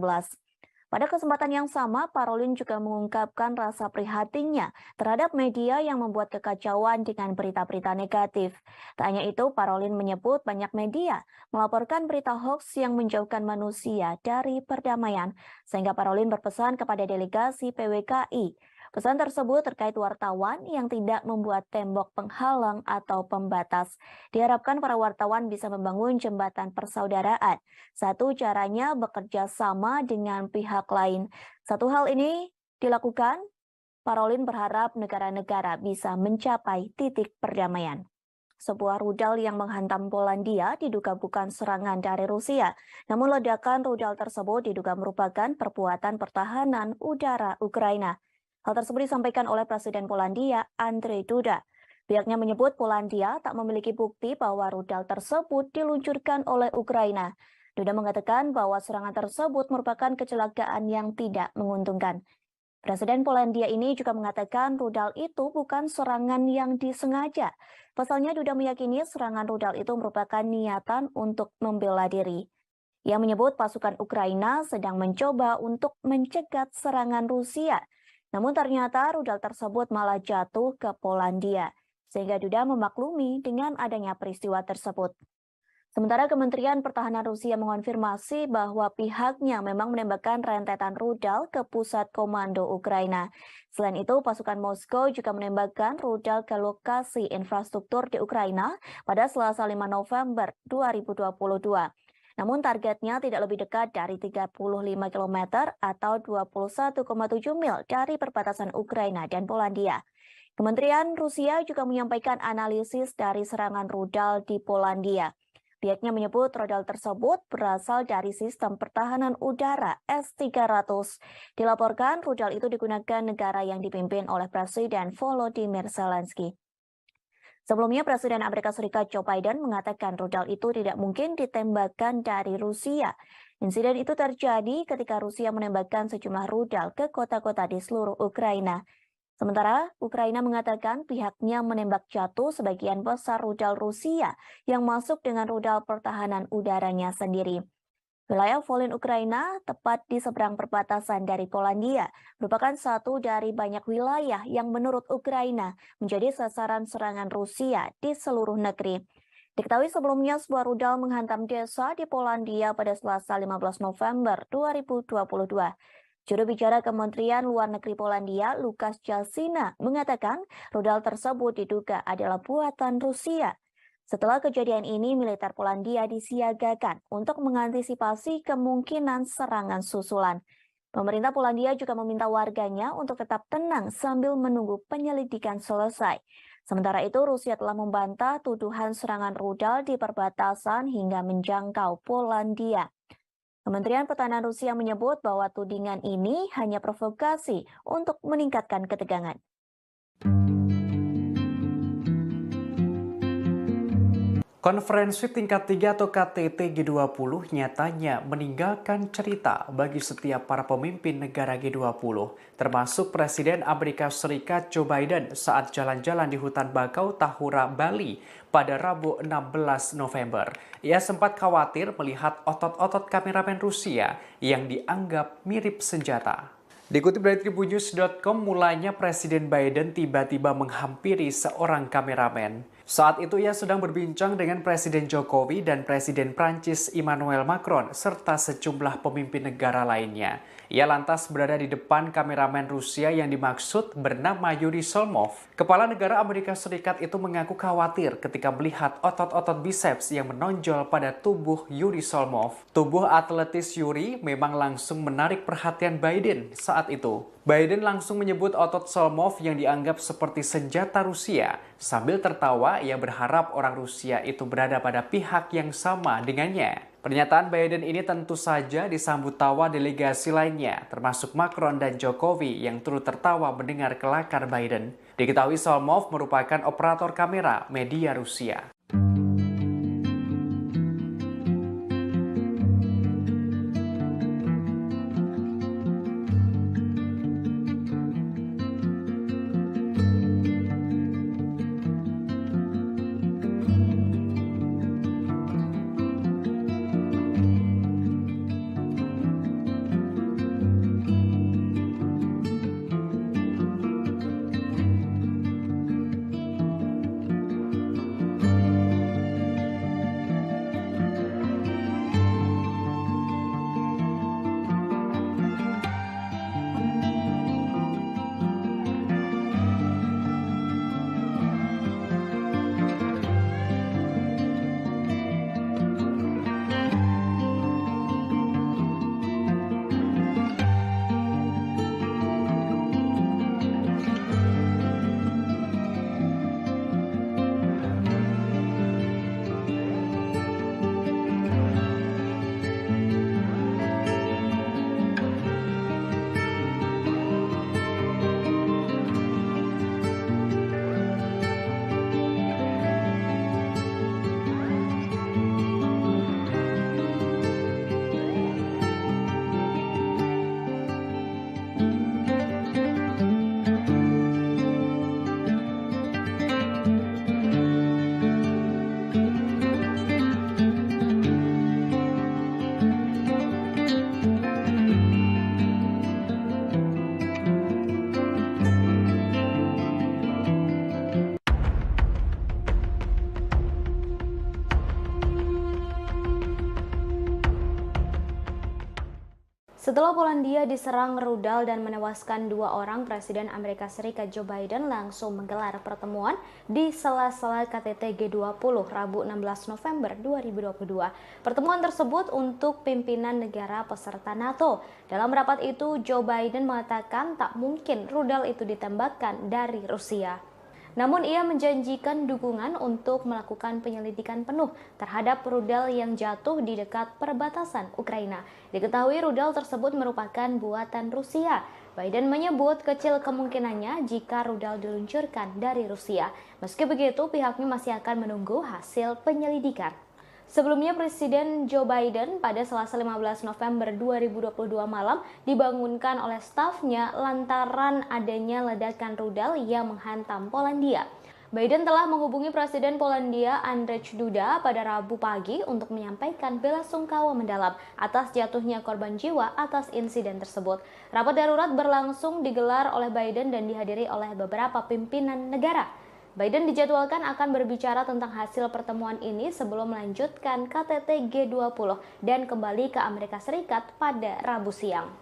Pada kesempatan yang sama, Parolin juga mengungkapkan rasa prihatinnya terhadap media yang membuat kekacauan dengan berita-berita negatif. Tak hanya itu, Parolin menyebut banyak media melaporkan berita hoaks yang menjauhkan manusia dari perdamaian, sehingga Parolin berpesan kepada delegasi PWKI. Pesan tersebut terkait wartawan yang tidak membuat tembok penghalang atau pembatas. Diharapkan para wartawan bisa membangun jembatan persaudaraan. Satu caranya bekerja sama dengan pihak lain. Satu hal ini dilakukan, Parolin berharap negara-negara bisa mencapai titik perdamaian. Sebuah rudal yang menghantam Polandia diduga bukan serangan dari Rusia. Namun ledakan rudal tersebut diduga merupakan perbuatan pertahanan udara Ukraina. Hal tersebut disampaikan oleh Presiden Polandia, Andrzej Duda. Pihaknya menyebut Polandia tak memiliki bukti bahwa rudal tersebut diluncurkan oleh Ukraina. Duda mengatakan bahwa serangan tersebut merupakan kecelakaan yang tidak menguntungkan. Presiden Polandia ini juga mengatakan rudal itu bukan serangan yang disengaja. Pasalnya Duda meyakini serangan rudal itu merupakan niatan untuk membela diri. Ia menyebut pasukan Ukraina sedang mencoba untuk mencegat serangan Rusia. Namun ternyata rudal tersebut malah jatuh ke Polandia, sehingga Duda memaklumi dengan adanya peristiwa tersebut. Sementara Kementerian Pertahanan Rusia mengonfirmasi bahwa pihaknya memang menembakkan rentetan rudal ke pusat komando Ukraina. Selain itu, pasukan Moskow juga menembakkan rudal ke lokasi infrastruktur di Ukraina pada Selasa 5 November 2022. Namun targetnya tidak lebih dekat dari 35 km atau 21,7 mil dari perbatasan Ukraina dan Polandia. Kementerian Rusia juga menyampaikan analisis dari serangan rudal di Polandia. Pihaknya menyebut rudal tersebut berasal dari sistem pertahanan udara S-300. Dilaporkan rudal itu digunakan negara yang dipimpin oleh Presiden Volodymyr Zelensky. Sebelumnya, Presiden Amerika Serikat Joe Biden mengatakan rudal itu tidak mungkin ditembakkan dari Rusia. Insiden itu terjadi ketika Rusia menembakkan sejumlah rudal ke kota-kota di seluruh Ukraina. Sementara Ukraina mengatakan pihaknya menembak jatuh sebagian besar rudal Rusia yang masuk dengan rudal pertahanan udaranya sendiri. Wilayah Volyn Ukraina, tepat di seberang perbatasan dari Polandia, merupakan satu dari banyak wilayah yang menurut Ukraina menjadi sasaran serangan Rusia di seluruh negeri. Diketahui sebelumnya sebuah rudal menghantam desa di Polandia pada Selasa 15 November 2022. Juru bicara Kementerian Luar Negeri Polandia, Lukasz Jasina, mengatakan rudal tersebut diduga adalah buatan Rusia. Setelah kejadian ini, militer Polandia disiagakan untuk mengantisipasi kemungkinan serangan susulan. Pemerintah Polandia juga meminta warganya untuk tetap tenang sambil menunggu penyelidikan selesai. Sementara itu, Rusia telah membantah tuduhan serangan rudal di perbatasan hingga menjangkau Polandia. Kementerian Pertahanan Rusia menyebut bahwa tudingan ini hanya provokasi untuk meningkatkan ketegangan. Konferensi tingkat 3 atau KTT G20 nyatanya meninggalkan cerita bagi setiap para pemimpin negara G20, termasuk Presiden Amerika Serikat Joe Biden saat jalan-jalan di hutan bakau Tahura, Bali pada Rabu 16 November. Ia sempat khawatir melihat otot-otot kameramen Rusia yang dianggap mirip senjata. Dikutip dari tribunnews.com, mulanya Presiden Biden tiba-tiba menghampiri seorang kameramen. Saat itu ia sedang berbincang dengan Presiden Jokowi dan Presiden Prancis Emmanuel Macron serta sejumlah pemimpin negara lainnya. Ia lantas berada di depan kameramen Rusia yang dimaksud bernama Yuri Solmov. Kepala negara Amerika Serikat itu mengaku khawatir ketika melihat otot-otot biceps yang menonjol pada tubuh Yuri Solmov. Tubuh atletis Yuri memang langsung menarik perhatian Biden saat itu. Biden langsung menyebut otot Solmov yang dianggap seperti senjata Rusia. Sambil tertawa, ia berharap orang Rusia itu berada pada pihak yang sama dengannya. Pernyataan Biden ini tentu saja disambut tawa delegasi lainnya, termasuk Macron dan Jokowi yang turut tertawa mendengar kelakar Biden. Diketahui Solmov merupakan operator kamera media Rusia. Setelah Polandia diserang rudal dan menewaskan 2 orang, Presiden Amerika Serikat Joe Biden langsung menggelar pertemuan di sela-sela KTT G20 Rabu 16 November 2022. Pertemuan tersebut untuk pimpinan negara peserta NATO. Dalam rapat itu, Joe Biden mengatakan tak mungkin rudal itu ditembakkan dari Rusia. Namun ia menjanjikan dukungan untuk melakukan penyelidikan penuh terhadap rudal yang jatuh di dekat perbatasan Ukraina. Diketahui rudal tersebut merupakan buatan Rusia. Biden menyebut kecil kemungkinannya jika rudal diluncurkan dari Rusia. Meski begitu, pihaknya masih akan menunggu hasil penyelidikan. Sebelumnya, Presiden Joe Biden pada Selasa 15 November 2022 malam dibangunkan oleh stafnya lantaran adanya ledakan rudal yang menghantam Polandia. Biden telah menghubungi Presiden Polandia Andrzej Duda pada Rabu pagi untuk menyampaikan belasungkawa mendalam atas jatuhnya korban jiwa atas insiden tersebut. Rapat darurat berlangsung digelar oleh Biden dan dihadiri oleh beberapa pimpinan negara. Biden dijadwalkan akan berbicara tentang hasil pertemuan ini sebelum melanjutkan KTT G20 dan kembali ke Amerika Serikat pada Rabu siang.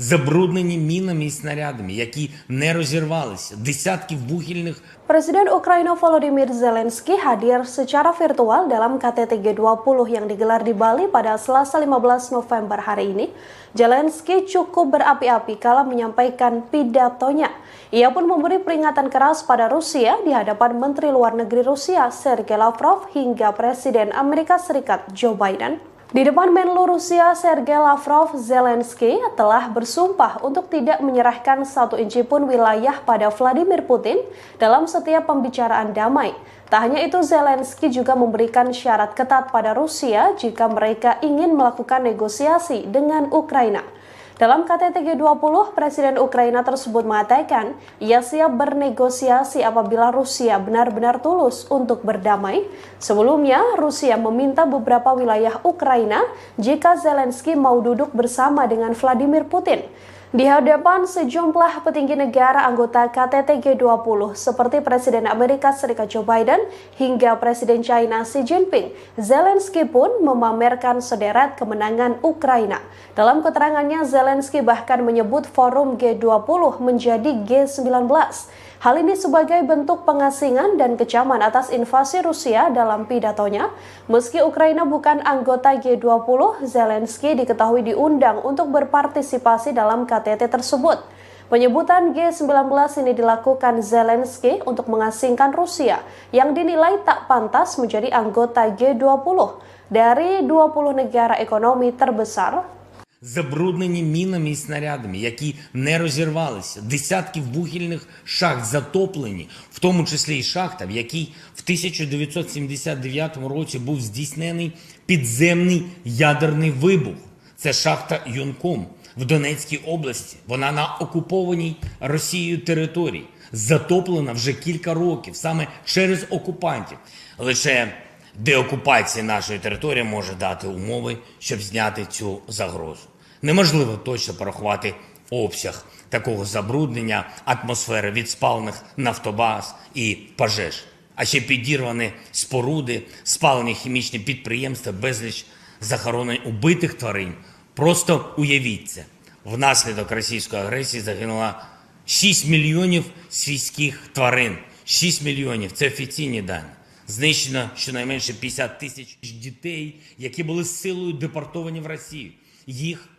Забруднені мінами і снарядами, які не розірвалися, десятків вугільних. Presiden Ukraina Volodymyr Zelensky hadir secara virtual dalam KTT G20 yang digelar di Bali pada Selasa 15 November hari ini. Zelensky cukup berapi-api kala menyampaikan pidatonya. Ia pun memberi peringatan keras pada Rusia di hadapan Menteri Luar Negeri Rusia Sergei Lavrov hingga Presiden Amerika Serikat Joe Biden. Di depan Menlu Rusia Sergei Lavrov, Zelensky telah bersumpah untuk tidak menyerahkan satu inci pun wilayah pada Vladimir Putin dalam setiap pembicaraan damai. Tak hanya itu, Zelensky juga memberikan syarat ketat pada Rusia jika mereka ingin melakukan negosiasi dengan Ukraina. Dalam KTT G20, Presiden Ukraina tersebut mengatakan ia siap bernegosiasi apabila Rusia benar-benar tulus untuk berdamai. Sebelumnya, Rusia meminta beberapa wilayah Ukraina jika Zelensky mau duduk bersama dengan Vladimir Putin. Di hadapan sejumlah petinggi negara anggota KTT G20 seperti Presiden Amerika Serikat Joe Biden hingga Presiden China Xi Jinping, Zelensky pun memamerkan sederet kemenangan Ukraina. Dalam keterangannya, Zelensky bahkan menyebut forum G20 menjadi G19. Hal ini sebagai bentuk pengasingan dan kecaman atas invasi Rusia dalam pidatonya. Meski Ukraina bukan anggota G20, Zelensky diketahui diundang untuk berpartisipasi dalam KTT tersebut. Penyebutan G19 ini dilakukan Zelensky untuk mengasingkan Rusia yang dinilai tak pantas menjadi anggota G20 dari 20 negara ekonomi terbesar. Забруднені мінами і снарядами, які не розірвалися, десятки вугільних шахт затоплені, в тому числі і шахта, в якій в 1979 році був здійснений підземний ядерний вибух. Це шахта Юнком в Донецькій області. Вона на окупованій Росією території, затоплена вже кілька років, саме через окупантів. Лише деокупація нашої території може дати умови, щоб зняти цю загрозу. Неможливо точно порахувати обсяг такого забруднення атмосфери від спалених нафтобаз і пожеж. А ще підірвані споруди, спалені хімічні підприємства, безліч захоронень убитих тварин. Просто уявіть це. Внаслідок російської агресії загинуло 6 мільйонів свійських тварин. 6 мільйонів – це офіційні дані. Знищено щонайменше 50 тисяч дітей, які були силою депортовані в Росію. Їх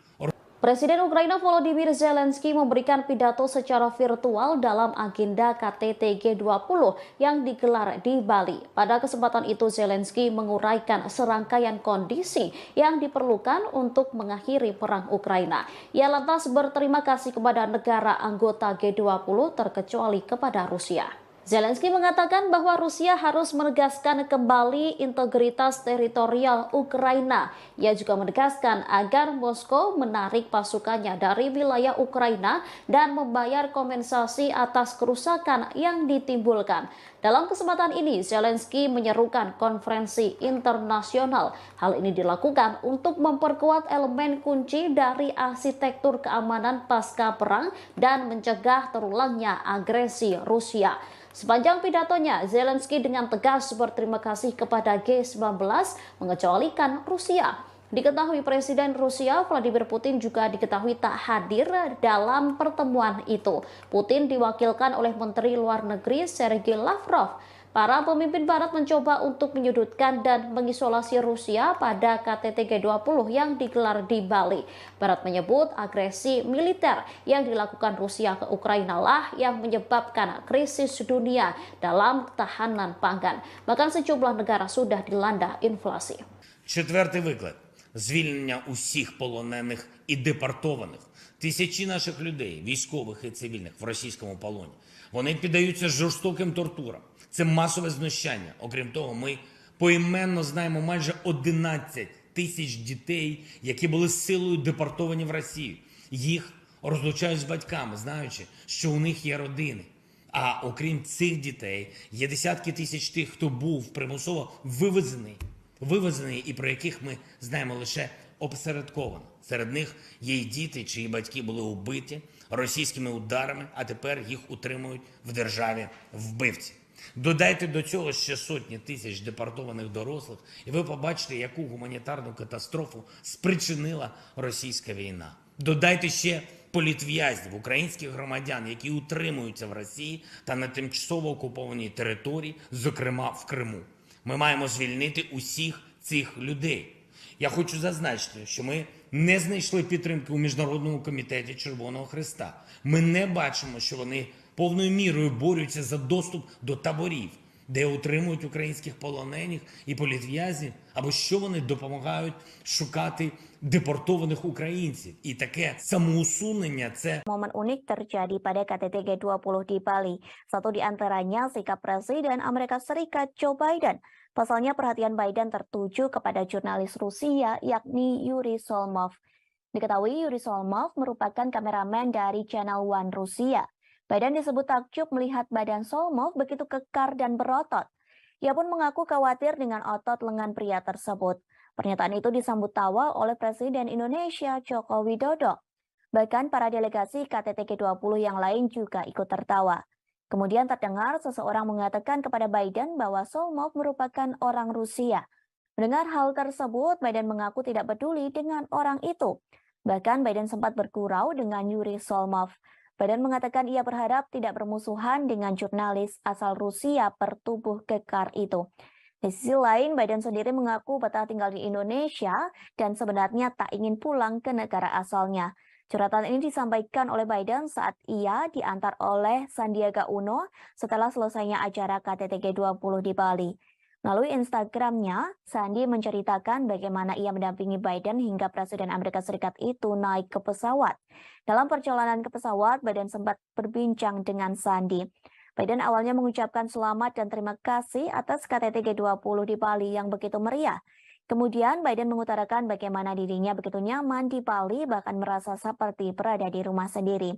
Presiden Ukraina Volodymyr Zelensky memberikan pidato secara virtual dalam agenda KTT G20 yang digelar di Bali. Pada kesempatan itu Zelensky menguraikan serangkaian kondisi yang diperlukan untuk mengakhiri perang Ukraina. Ia lantas berterima kasih kepada negara anggota G20 terkecuali kepada Rusia. Zelensky mengatakan bahwa Rusia harus menegaskan kembali integritas teritorial Ukraina. Ia juga menegaskan agar Moskow menarik pasukannya dari wilayah Ukraina dan membayar kompensasi atas kerusakan yang ditimbulkan. Dalam kesempatan ini, Zelensky menyerukan konferensi internasional. Hal ini dilakukan untuk memperkuat elemen kunci dari arsitektur keamanan pasca perang dan mencegah terulangnya agresi Rusia. Sepanjang pidatonya, Zelensky dengan tegas berterima kasih kepada G19 mengecualikan Rusia. Diketahui Presiden Rusia Vladimir Putin juga diketahui tak hadir dalam pertemuan itu. Putin diwakilkan oleh Menteri Luar Negeri Sergei Lavrov. Para pemimpin Barat mencoba untuk menyudutkan dan mengisolasi Rusia pada KTT G20 yang digelar di Bali. Barat menyebut agresi militer yang dilakukan Rusia ke Ukraina lah yang menyebabkan krisis dunia dalam ketahanan pangan. Bahkan sejumlah negara sudah dilanda inflasi. Четвертий виклик – звільнення усіх полонених і депортованих. Тисячі наших людей, військових і цивільних, в російському полоні. Вони піддаються жорстоким тортурам. Це масове знущання. Окрім того, ми поіменно знаємо майже 11 тисяч дітей, які були силою депортовані в Росію. Їх розлучають з батьками, знаючи, що у них є родини. А окрім цих дітей, є десятки тисяч тих, хто був примусово вивезений і про яких ми знаємо лише опосередковано. Серед них є й діти, чиї батьки були убиті російськими ударами, а тепер їх утримують в державі вбивці. Додайте до цього ще сотні тисяч депортованих дорослих, і ви побачите, яку гуманітарну катастрофу спричинила російська війна. Додайте ще політв'язнів, українських громадян, які утримуються в Росії та на тимчасово окупованій території, зокрема в Криму. Ми маємо звільнити усіх цих людей. Я хочу зазначити, що ми не знайшли підтримки у Міжнародному комітеті Червоного Хреста. Ми не бачимо, що вони повною мірою борються за доступ до таборів, де утримують українських полонених і політв'язнів, або що вони допомагають шукати депортованих українців. І таке самоусунення – це Momen unik terjadi pada KTT G20 di Bali. Satu di antaranya sikap Presiden Amerika Serikat Joe Biden. Pasalnya perhatian Biden tertuju kepada jurnalis Rusia yakni Yuri Solmov. Diketahui Yuri Solmov merupakan kameramen dari Channel One Rusia. Biden disebut takjub melihat badan Solmov begitu kekar dan berotot. Ia pun mengaku khawatir dengan otot lengan pria tersebut. Pernyataan itu disambut tawa oleh Presiden Indonesia Joko Widodo. Bahkan para delegasi KTT G20 yang lain juga ikut tertawa. Kemudian terdengar seseorang mengatakan kepada Biden bahwa Solmov merupakan orang Rusia. Mendengar hal tersebut, Biden mengaku tidak peduli dengan orang itu. Bahkan Biden sempat bergurau dengan Yuri Solmov. Biden mengatakan ia berharap tidak bermusuhan dengan jurnalis asal Rusia bertubuh kekar itu. Di sisi lain, Biden sendiri mengaku betah tinggal di Indonesia dan sebenarnya tak ingin pulang ke negara asalnya. Curhatan ini disampaikan oleh Biden saat ia diantar oleh Sandiaga Uno setelah selesainya acara KTT G20 di Bali. Melalui Instagramnya, Sandi menceritakan bagaimana ia mendampingi Biden hingga Presiden Amerika Serikat itu naik ke pesawat. Dalam perjalanan ke pesawat, Biden sempat berbincang dengan Sandi. Biden awalnya mengucapkan selamat dan terima kasih atas KTT G20 di Bali yang begitu meriah. Kemudian Biden mengutarakan bagaimana dirinya begitu nyaman di Bali, bahkan merasa seperti berada di rumah sendiri.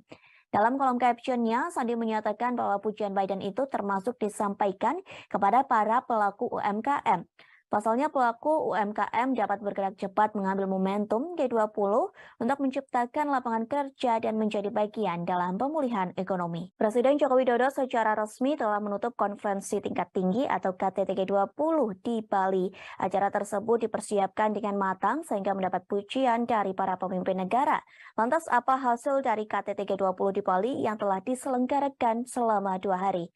Dalam kolom captionnya, Sandi menyatakan bahwa pujian Biden itu termasuk disampaikan kepada para pelaku UMKM. Pasalnya pelaku UMKM dapat bergerak cepat mengambil momentum G20 untuk menciptakan lapangan kerja dan menjadi bagian dalam pemulihan ekonomi. Presiden Joko Widodo secara resmi telah menutup konferensi tingkat tinggi atau KTT G20 di Bali. Acara tersebut dipersiapkan dengan matang sehingga mendapat pujian dari para pemimpin negara. Lantas apa hasil dari KTT G20 di Bali yang telah diselenggarakan selama 2 hari?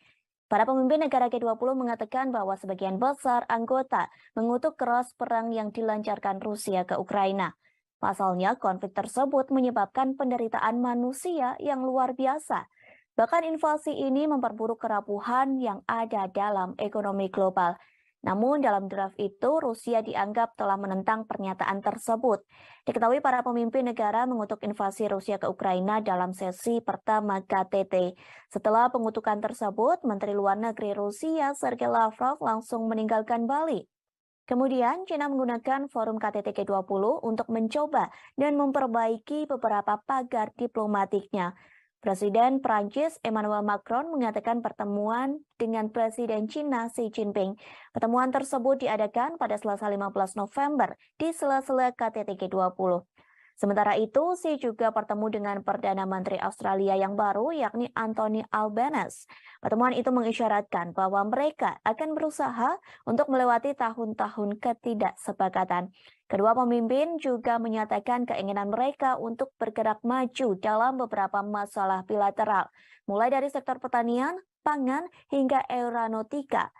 Para pemimpin negara G20 mengatakan bahwa sebagian besar anggota mengutuk keras perang yang dilancarkan Rusia ke Ukraina. Pasalnya, konflik tersebut menyebabkan penderitaan manusia yang luar biasa. Bahkan invasi ini memperburuk kerapuhan yang ada dalam ekonomi global. Namun dalam draft itu, Rusia dianggap telah menentang pernyataan tersebut. Diketahui para pemimpin negara mengutuk invasi Rusia ke Ukraina dalam sesi pertama KTT. Setelah pengutukan tersebut, Menteri Luar Negeri Rusia Sergei Lavrov langsung meninggalkan Bali. Kemudian, China menggunakan forum KTT G20 untuk mencoba dan memperbaiki beberapa pagar diplomatiknya. Presiden Prancis Emmanuel Macron mengatakan pertemuan dengan Presiden China Xi Jinping. Pertemuan tersebut diadakan pada Selasa 15 November di sela-sela KTT G20. Sementara itu, Xi juga bertemu dengan Perdana Menteri Australia yang baru, yakni Anthony Albanese. Pertemuan itu mengisyaratkan bahwa mereka akan berusaha untuk melewati tahun-tahun ketidaksepakatan. Kedua pemimpin juga menyatakan keinginan mereka untuk bergerak maju dalam beberapa masalah bilateral, mulai dari sektor pertanian, pangan, hingga aeronautika.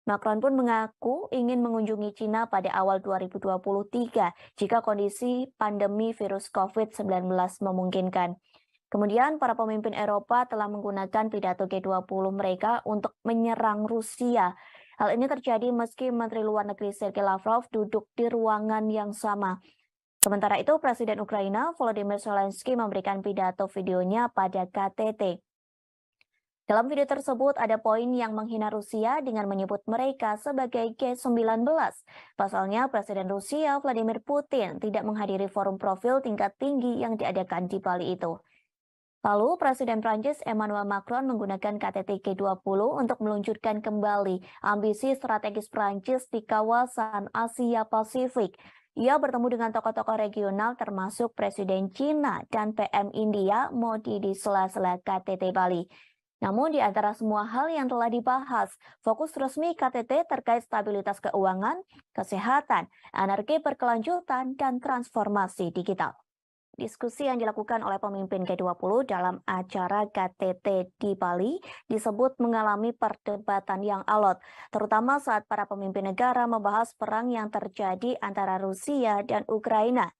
Macron pun mengaku ingin mengunjungi China pada awal 2023 jika kondisi pandemi virus COVID-19 memungkinkan. Kemudian para pemimpin Eropa telah menggunakan pidato G20 mereka untuk menyerang Rusia. Hal ini terjadi meski Menteri Luar Negeri Sergei Lavrov duduk di ruangan yang sama. Sementara itu, Presiden Ukraina Volodymyr Zelensky memberikan pidato videonya pada KTT. Dalam video tersebut ada poin yang menghina Rusia dengan menyebut mereka sebagai G19. Pasalnya Presiden Rusia Vladimir Putin tidak menghadiri forum profil tingkat tinggi yang diadakan di Bali itu. Lalu Presiden Prancis Emmanuel Macron menggunakan KTT G20 untuk meluncurkan kembali ambisi strategis Prancis di kawasan Asia Pasifik. Ia bertemu dengan tokoh-tokoh regional termasuk Presiden China dan PM India Modi di sela-sela KTT Bali. Namun di antara semua hal yang telah dibahas, fokus resmi KTT terkait stabilitas keuangan, kesehatan, energi berkelanjutan, dan transformasi digital. Diskusi yang dilakukan oleh pemimpin G20 dalam acara KTT di Bali disebut mengalami perdebatan yang alot, terutama saat para pemimpin negara membahas perang yang terjadi antara Rusia dan Ukraina.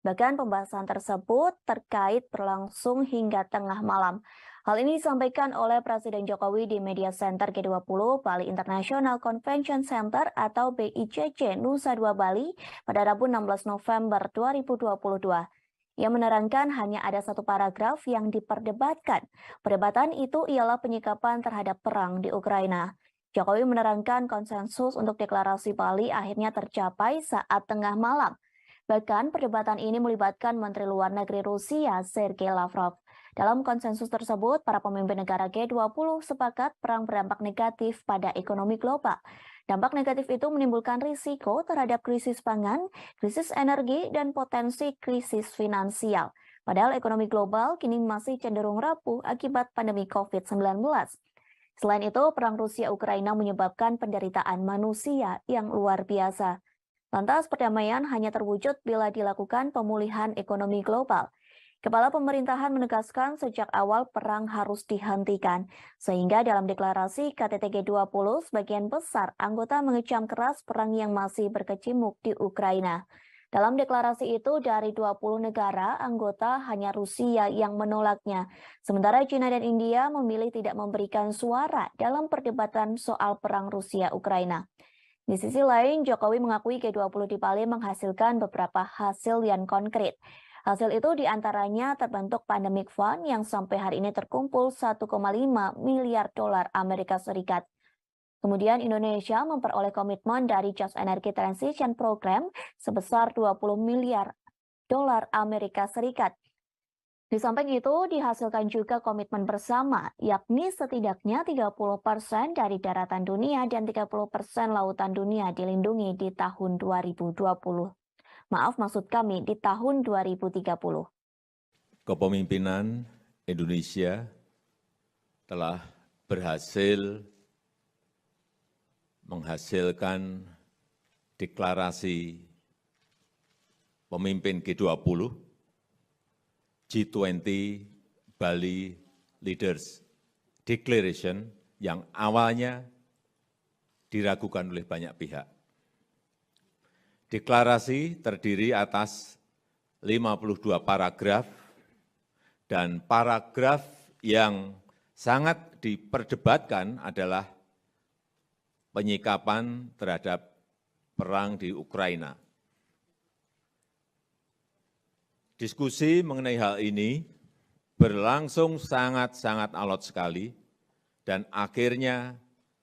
Bahkan pembahasan tersebut terkait berlangsung hingga tengah malam. Hal ini disampaikan oleh Presiden Jokowi di Media Center G20 Bali International Convention Center atau BICC Nusa Dua Bali pada Rabu 16 November 2022. Ia menerangkan hanya ada satu paragraf yang diperdebatkan. Perdebatan itu ialah penyikapan terhadap perang di Ukraina. Jokowi menerangkan konsensus untuk deklarasi Bali akhirnya tercapai saat tengah malam. Bahkan perdebatan ini melibatkan Menteri Luar Negeri Rusia Sergei Lavrov. Dalam konsensus tersebut, para pemimpin negara G20 sepakat perang berdampak negatif pada ekonomi global. Dampak negatif itu menimbulkan risiko terhadap krisis pangan, krisis energi, dan potensi krisis finansial. Padahal ekonomi global kini masih cenderung rapuh akibat pandemi COVID-19. Selain itu, perang Rusia-Ukraina menyebabkan penderitaan manusia yang luar biasa. Lantas perdamaian hanya terwujud bila dilakukan pemulihan ekonomi global. Kepala pemerintahan menegaskan sejak awal perang harus dihentikan, sehingga dalam deklarasi KTT G20 sebagian besar anggota mengecam keras perang yang masih berkecamuk di Ukraina. Dalam deklarasi itu dari 20 negara anggota hanya Rusia yang menolaknya, sementara China dan India memilih tidak memberikan suara dalam perdebatan soal perang Rusia-Ukraina. Di sisi lain, Jokowi mengakui G20 di Bali menghasilkan beberapa hasil yang konkret. Hasil itu diantaranya terbentuk Pandemic Fund yang sampai hari ini terkumpul 1,5 miliar dolar Amerika Serikat. Kemudian Indonesia memperoleh komitmen dari Just Energy Transition Program sebesar 20 miliar dolar Amerika Serikat. Di samping itu, dihasilkan juga komitmen bersama, yakni setidaknya 30% dari daratan dunia dan 30% lautan dunia dilindungi di tahun 2020. Maksud kami di tahun 2030. Kepemimpinan Indonesia telah berhasil menghasilkan deklarasi pemimpin G20, G20 Bali Leaders Declaration yang awalnya diragukan oleh banyak pihak. Deklarasi terdiri atas 52 paragraf dan paragraf yang sangat diperdebatkan adalah penyikapan terhadap perang di Ukraina. Diskusi mengenai hal ini berlangsung sangat-sangat alot sekali dan akhirnya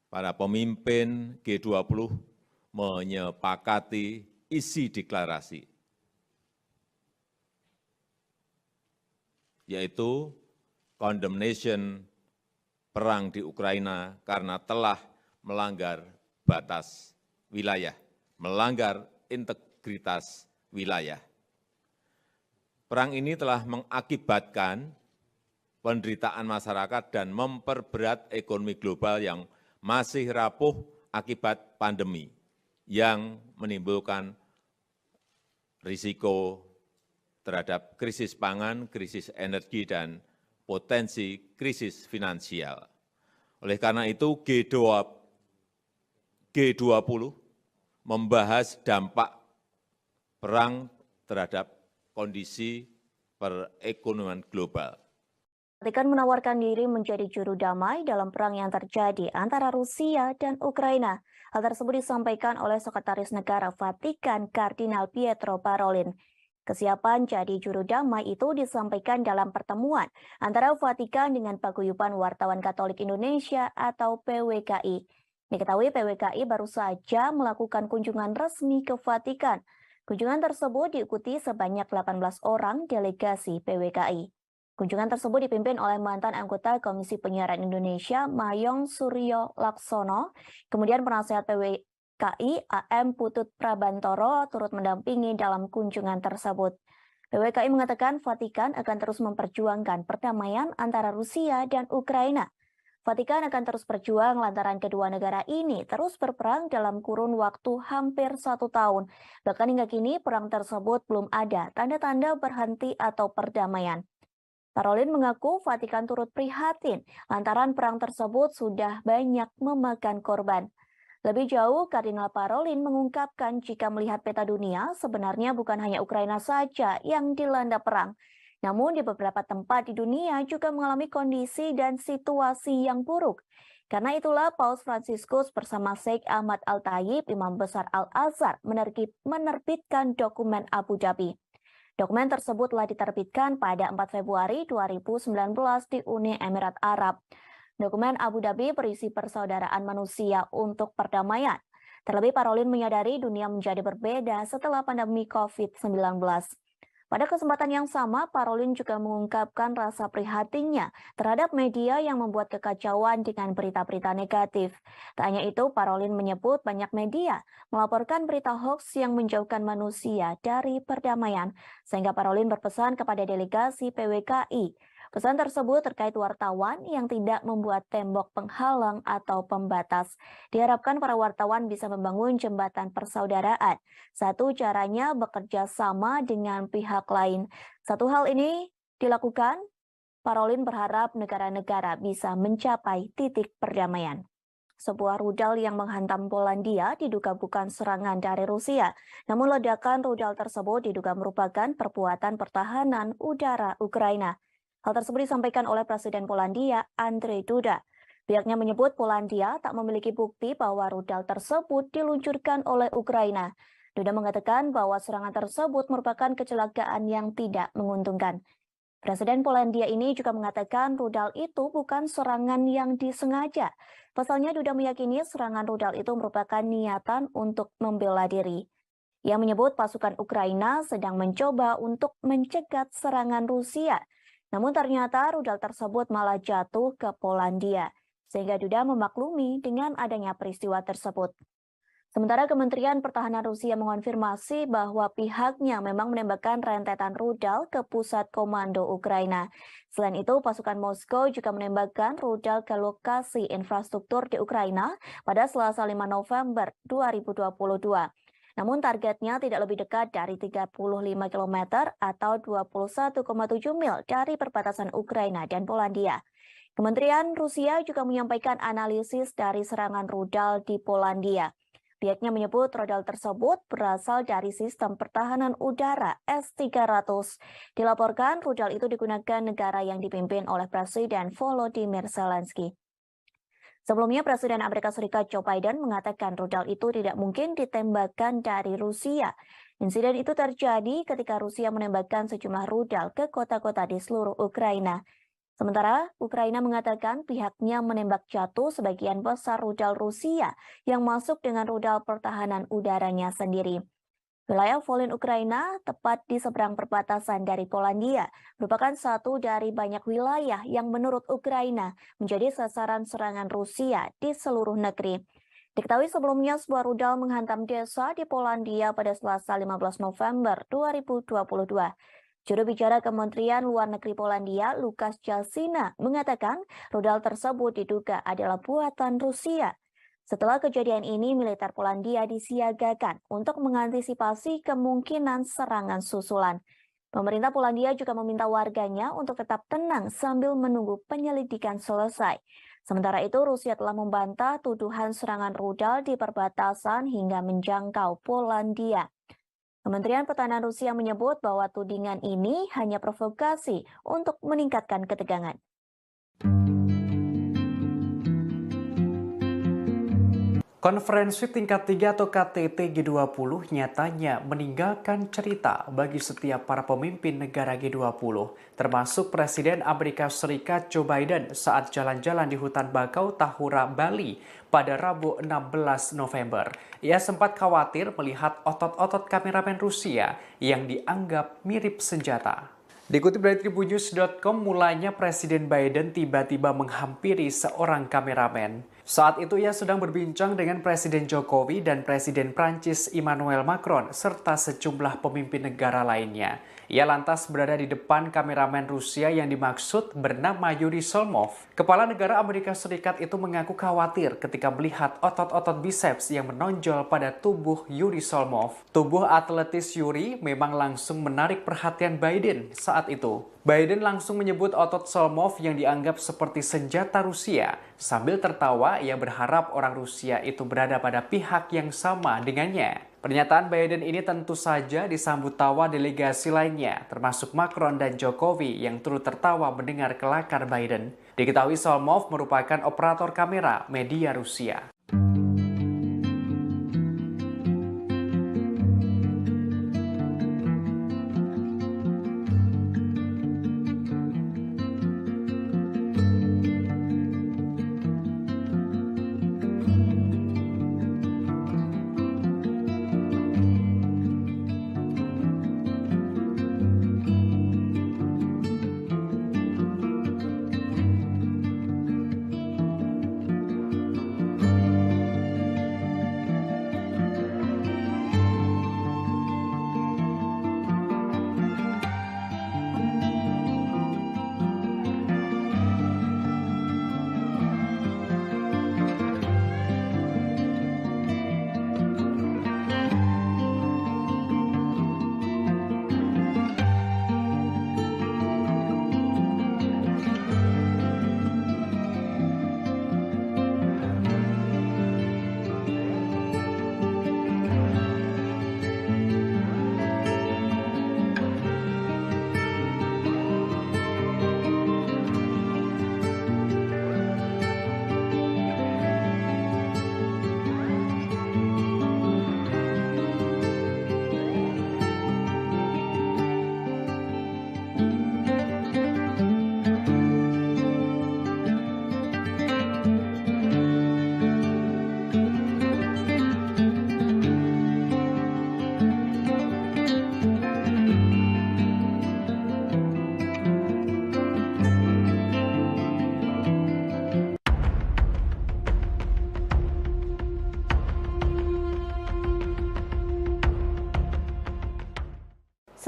para pemimpin G20 menyepakati isi deklarasi, yaitu condemnation perang di Ukraina karena telah melanggar batas wilayah, melanggar integritas wilayah. Perang ini telah mengakibatkan penderitaan masyarakat dan memperberat ekonomi global yang masih rapuh akibat pandemi yang menimbulkan risiko terhadap krisis pangan, krisis energi, dan potensi krisis finansial. Oleh karena itu, G20 membahas dampak perang terhadap kondisi perekonomian global. Vatikan menawarkan diri menjadi juru damai dalam perang yang terjadi antara Rusia dan Ukraina. Hal tersebut disampaikan oleh Sekretaris Negara Vatikan Kardinal Pietro Parolin. Kesiapan jadi juru damai itu disampaikan dalam pertemuan antara Vatikan dengan Paguyuban Wartawan Katolik Indonesia atau PWKI. Diketahui PWKI baru saja melakukan kunjungan resmi ke Vatikan. Kunjungan tersebut diikuti sebanyak 18 orang delegasi PWKI. Kunjungan tersebut dipimpin oleh mantan anggota Komisi Penyiaran Indonesia, Mayong Suryo Laksono. Kemudian penasihat PWKI, AM Putut Prabantoro, turut mendampingi dalam kunjungan tersebut. PWKI mengatakan Vatikan akan terus memperjuangkan perdamaian antara Rusia dan Ukraina. Vatikan akan terus berjuang lantaran kedua negara ini terus berperang dalam kurun waktu hampir 1 tahun. Bahkan hingga kini perang tersebut belum ada tanda-tanda berhenti atau perdamaian. Parolin mengaku Vatikan turut prihatin lantaran perang tersebut sudah banyak memakan korban. Lebih jauh, Kardinal Parolin mengungkapkan jika melihat peta dunia, sebenarnya bukan hanya Ukraina saja yang dilanda perang. Namun di beberapa tempat di dunia juga mengalami kondisi dan situasi yang buruk. Karena itulah Paus Fransiskus bersama Sheikh Ahmad Al-Tayib, Imam Besar Al-Azhar, menerbitkan dokumen Abu Dhabi. Dokumen tersebut telah diterbitkan pada 4 Februari 2019 di Uni Emirat Arab. Dokumen Abu Dhabi berisi persaudaraan manusia untuk perdamaian. Terlebih Parolin menyadari dunia menjadi berbeda setelah pandemi COVID-19. Pada kesempatan yang sama, Parolin juga mengungkapkan rasa prihatinnya terhadap media yang membuat kekacauan dengan berita-berita negatif. Tak hanya itu, Parolin menyebut banyak media melaporkan berita hoaks yang menjauhkan manusia dari perdamaian, sehingga Parolin berpesan kepada delegasi PWKI. Pesan tersebut terkait wartawan yang tidak membuat tembok penghalang atau pembatas. Diharapkan para wartawan bisa membangun jembatan persaudaraan. Satu caranya bekerja sama dengan pihak lain. Satu hal ini dilakukan, Parolin berharap negara-negara bisa mencapai titik perdamaian. Sebuah rudal yang menghantam Polandia diduga bukan serangan dari Rusia. Namun ledakan rudal tersebut diduga merupakan perbuatan pertahanan udara Ukraina. Hal tersebut disampaikan oleh Presiden Polandia, Andrzej Duda. Pihaknya menyebut Polandia tak memiliki bukti bahwa rudal tersebut diluncurkan oleh Ukraina. Duda mengatakan bahwa serangan tersebut merupakan kecelakaan yang tidak menguntungkan. Presiden Polandia ini juga mengatakan rudal itu bukan serangan yang disengaja. Pasalnya Duda meyakini serangan rudal itu merupakan niatan untuk membela diri. Ia menyebut pasukan Ukraina sedang mencoba untuk mencegat serangan Rusia. Namun ternyata rudal tersebut malah jatuh ke Polandia, sehingga Duda memaklumi dengan adanya peristiwa tersebut. Sementara Kementerian Pertahanan Rusia mengonfirmasi bahwa pihaknya memang menembakkan rentetan rudal ke pusat komando Ukraina. Selain itu, pasukan Moskow juga menembakkan rudal ke lokasi infrastruktur di Ukraina pada Selasa 5 November 2022. Namun targetnya tidak lebih dekat dari 35 km atau 21,7 mil dari perbatasan Ukraina dan Polandia. Kementerian Rusia juga menyampaikan analisis dari serangan rudal di Polandia. Pihaknya menyebut rudal tersebut berasal dari sistem pertahanan udara S-300. Dilaporkan rudal itu digunakan negara yang dipimpin oleh Presiden Volodymyr Zelensky. Sebelumnya, Presiden Amerika Serikat Joe Biden mengatakan rudal itu tidak mungkin ditembakkan dari Rusia. Insiden itu terjadi ketika Rusia menembakkan sejumlah rudal ke kota-kota di seluruh Ukraina. Sementara, Ukraina mengatakan pihaknya menembak jatuh sebagian besar rudal Rusia yang masuk dengan rudal pertahanan udaranya sendiri. Wilayah Volyn Ukraina, tepat di seberang perbatasan dari Polandia, merupakan satu dari banyak wilayah yang menurut Ukraina menjadi sasaran serangan Rusia di seluruh negeri. Diketahui sebelumnya sebuah rudal menghantam desa di Polandia pada Selasa 15 November 2022. Juru bicara Kementerian Luar Negeri Polandia, Lukasz Jasina, mengatakan rudal tersebut diduga adalah buatan Rusia. Setelah kejadian ini, militer Polandia disiagakan untuk mengantisipasi kemungkinan serangan susulan. Pemerintah Polandia juga meminta warganya untuk tetap tenang sambil menunggu penyelidikan selesai. Sementara itu, Rusia telah membantah tuduhan serangan rudal di perbatasan hingga menjangkau Polandia. Kementerian Pertahanan Rusia menyebut bahwa tudingan ini hanya provokasi untuk meningkatkan ketegangan. Konferensi tingkat 3 atau KTT G20 nyatanya meninggalkan cerita bagi setiap para pemimpin negara G20, termasuk Presiden Amerika Serikat Joe Biden saat jalan-jalan di hutan bakau Tahura, Bali pada Rabu 16 November. Ia sempat khawatir melihat otot-otot kameramen Rusia yang dianggap mirip senjata. Dikutip dari tribunnews.com, mulanya Presiden Biden tiba-tiba menghampiri seorang kameramen. Saat itu ia sedang berbincang dengan Presiden Jokowi dan Presiden Prancis Emmanuel Macron serta sejumlah pemimpin negara lainnya. Ia lantas berada di depan kameramen Rusia yang dimaksud bernama Yuri Solmov. Kepala negara Amerika Serikat itu mengaku khawatir ketika melihat otot-otot biceps yang menonjol pada tubuh Yuri Solmov. Tubuh atletis Yuri memang langsung menarik perhatian Biden saat itu. Biden langsung menyebut otot Solmov yang dianggap seperti senjata Rusia. Sambil tertawa, ia berharap orang Rusia itu berada pada pihak yang sama dengannya. Pernyataan Biden ini tentu saja disambut tawa delegasi lainnya, termasuk Macron dan Jokowi yang turut tertawa mendengar kelakar Biden. Diketahui Solmov merupakan operator kamera media Rusia.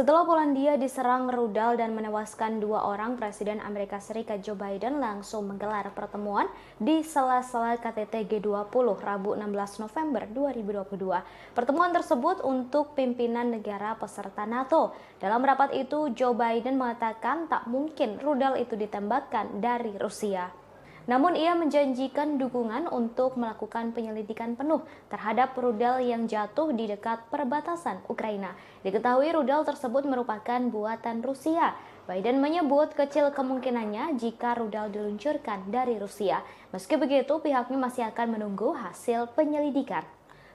Setelah Polandia diserang rudal dan menewaskan 2 orang, Presiden Amerika Serikat Joe Biden langsung menggelar pertemuan di sela-sela KTT G20 Rabu 16 November 2022. Pertemuan tersebut untuk pimpinan negara peserta NATO. Dalam rapat itu, Joe Biden mengatakan tak mungkin rudal itu ditembakkan dari Rusia. Namun ia menjanjikan dukungan untuk melakukan penyelidikan penuh terhadap rudal yang jatuh di dekat perbatasan Ukraina. Diketahui rudal tersebut merupakan buatan Rusia. Biden menyebut kecil kemungkinannya jika rudal diluncurkan dari Rusia. Meski begitu, pihaknya masih akan menunggu hasil penyelidikan.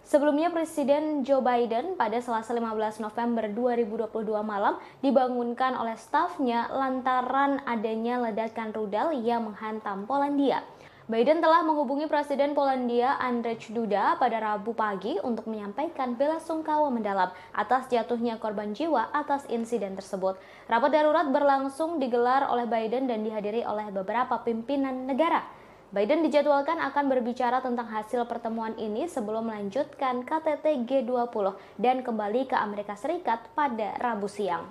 Sebelumnya, Presiden Joe Biden pada Selasa 15 November 2022 malam dibangunkan oleh stafnya lantaran adanya ledakan rudal yang menghantam Polandia. Biden telah menghubungi Presiden Polandia Andrzej Duda pada Rabu pagi untuk menyampaikan belasungkawa mendalam atas jatuhnya korban jiwa atas insiden tersebut. Rapat darurat berlangsung digelar oleh Biden dan dihadiri oleh beberapa pimpinan negara. Biden dijadwalkan akan berbicara tentang hasil pertemuan ini sebelum melanjutkan KTT G20 dan kembali ke Amerika Serikat pada Rabu siang.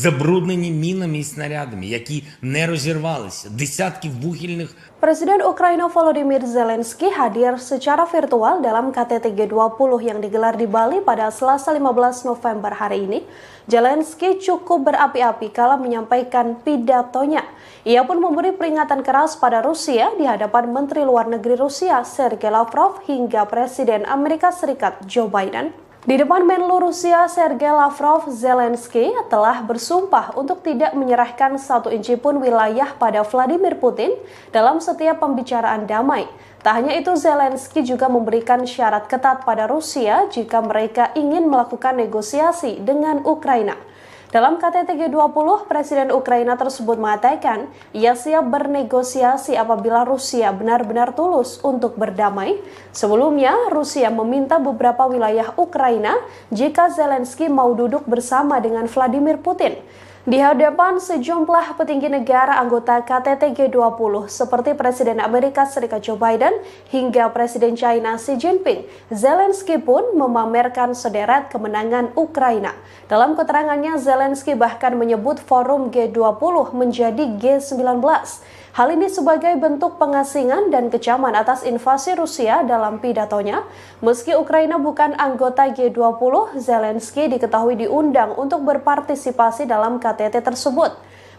Забруднені мінами і снарядами, які не розірвалися, десятки вугільних. Presiden Ukraina Volodymyr Zelensky hadir secara virtual dalam KTT G20 yang digelar di Bali pada Selasa 15 November hari ini. Zelensky cukup berapi-api kala menyampaikan pidatonya. Ia pun memberi peringatan keras pada Rusia di hadapan Menteri Luar Negeri Rusia Sergei Lavrov hingga Presiden Amerika Serikat Joe Biden. Di depan Menlu Rusia Sergei Lavrov, Zelensky telah bersumpah untuk tidak menyerahkan 1 inci pun wilayah pada Vladimir Putin dalam setiap pembicaraan damai. Tak hanya itu, Zelensky juga memberikan syarat ketat pada Rusia jika mereka ingin melakukan negosiasi dengan Ukraina. Dalam KTT G20, Presiden Ukraina tersebut mengatakan ia siap bernegosiasi apabila Rusia benar-benar tulus untuk berdamai. Sebelumnya, Rusia meminta beberapa wilayah Ukraina jika Zelensky mau duduk bersama dengan Vladimir Putin. Di hadapan sejumlah petinggi negara anggota KTT G20 seperti Presiden Amerika Serikat Joe Biden hingga Presiden China Xi Jinping, Zelensky pun memamerkan sederet kemenangan Ukraina. Dalam keterangannya, Zelensky bahkan menyebut forum G20 menjadi G19. Hal ini sebagai bentuk pengasingan dan kecaman atas invasi Rusia dalam pidatonya. Meski Ukraina bukan anggota G20, Zelensky diketahui diundang untuk berpartisipasi dalam KTT tersebut.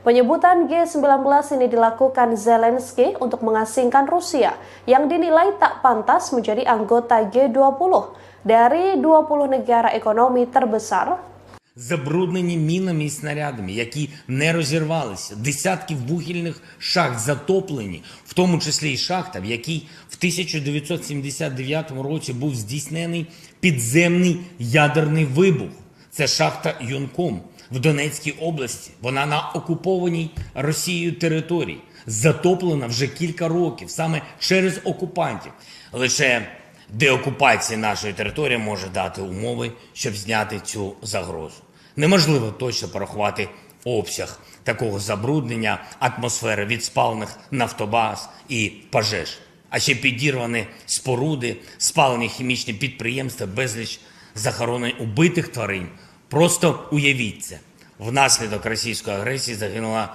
Penyebutan G19 ini dilakukan Zelensky untuk mengasingkan Rusia yang dinilai tak pantas menjadi anggota G20 dari 20 negara ekonomi terbesar. Забруднені мінами і снарядами, які не розірвалися, десятки вугільних шахт затоплені, в тому числі і шахта, в якій в 1979 році був здійснений підземний ядерний вибух. Це шахта Юнком в Донецькій області. Вона на окупованій Росією території. Затоплена вже кілька років, саме через окупантів. Лише деокупація нашої території може дати умови, щоб зняти цю загрозу. Неможливо точно порахувати обсяг такого забруднення атмосфери від спалених нафтобаз і пожеж. А ще підірвані споруди, спалені хімічні підприємства, безліч захоронень убитих тварин. Просто уявіть це. Внаслідок російської агресії загинуло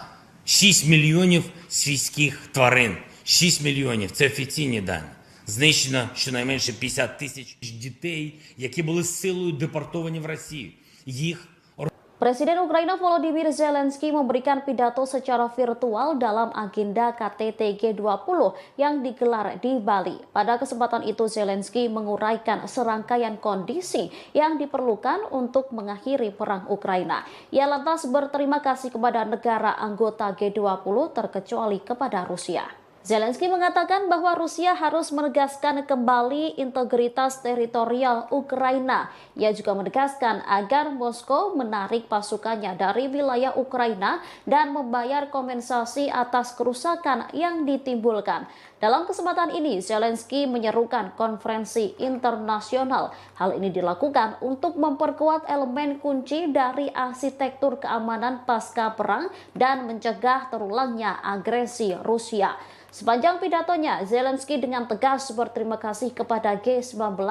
6 мільйонів свійських тварин. 6 мільйонів – це офіційні дані. Знищено щонайменше 50 тисяч дітей, які були силою депортовані в Росію. Їх Presiden Ukraina Volodymyr Zelensky memberikan pidato secara virtual dalam agenda KTT G20 yang digelar di Bali. Pada kesempatan itu Zelensky menguraikan serangkaian kondisi yang diperlukan untuk mengakhiri perang Ukraina. Ia lantas berterima kasih kepada negara anggota G20 terkecuali kepada Rusia. Zelensky mengatakan bahwa Rusia harus menegaskan kembali integritas teritorial Ukraina. Ia juga menegaskan agar Moskow menarik pasukannya dari wilayah Ukraina dan membayar kompensasi atas kerusakan yang ditimbulkan. Dalam kesempatan ini, Zelensky menyerukan konferensi internasional. Hal ini dilakukan untuk memperkuat elemen kunci dari arsitektur keamanan pasca perang dan mencegah terulangnya agresi Rusia. Sepanjang pidatonya, Zelensky dengan tegas berterima kasih kepada G19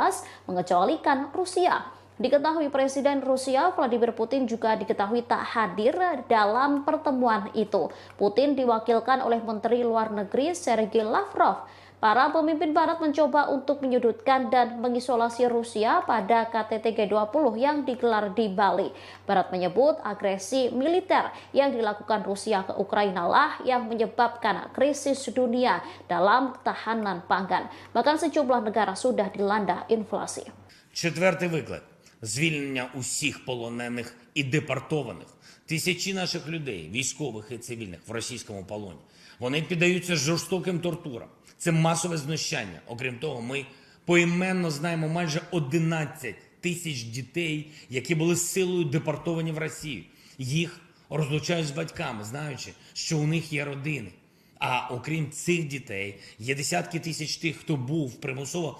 mengecualikan Rusia. Diketahui Presiden Rusia Vladimir Putin juga diketahui tak hadir dalam pertemuan itu. Putin diwakilkan oleh Menteri Luar Negeri Sergei Lavrov. Para pemimpin Barat mencoba untuk menyudutkan dan mengisolasi Rusia pada KTT G20 yang digelar di Bali. Barat menyebut agresi militer yang dilakukan Rusia ke Ukraina lah yang menyebabkan krisis dunia dalam ketahanan pangan. Bahkan sejumlah negara sudah dilanda inflasi. Четвертий виклик – звільнення усіх полонених і депортованих. Тисячі наших людей, військових і цивільних, в російському полоні. Вони піддаються жорстоким тортурам. Це масове знущання. Окрім того, ми поіменно знаємо майже 11 тисяч дітей, які були силою депортовані в Росію. Їх розлучають з батьками, знаючи, що у них є родини. А окрім цих дітей, є десятки тисяч тих, хто був примусово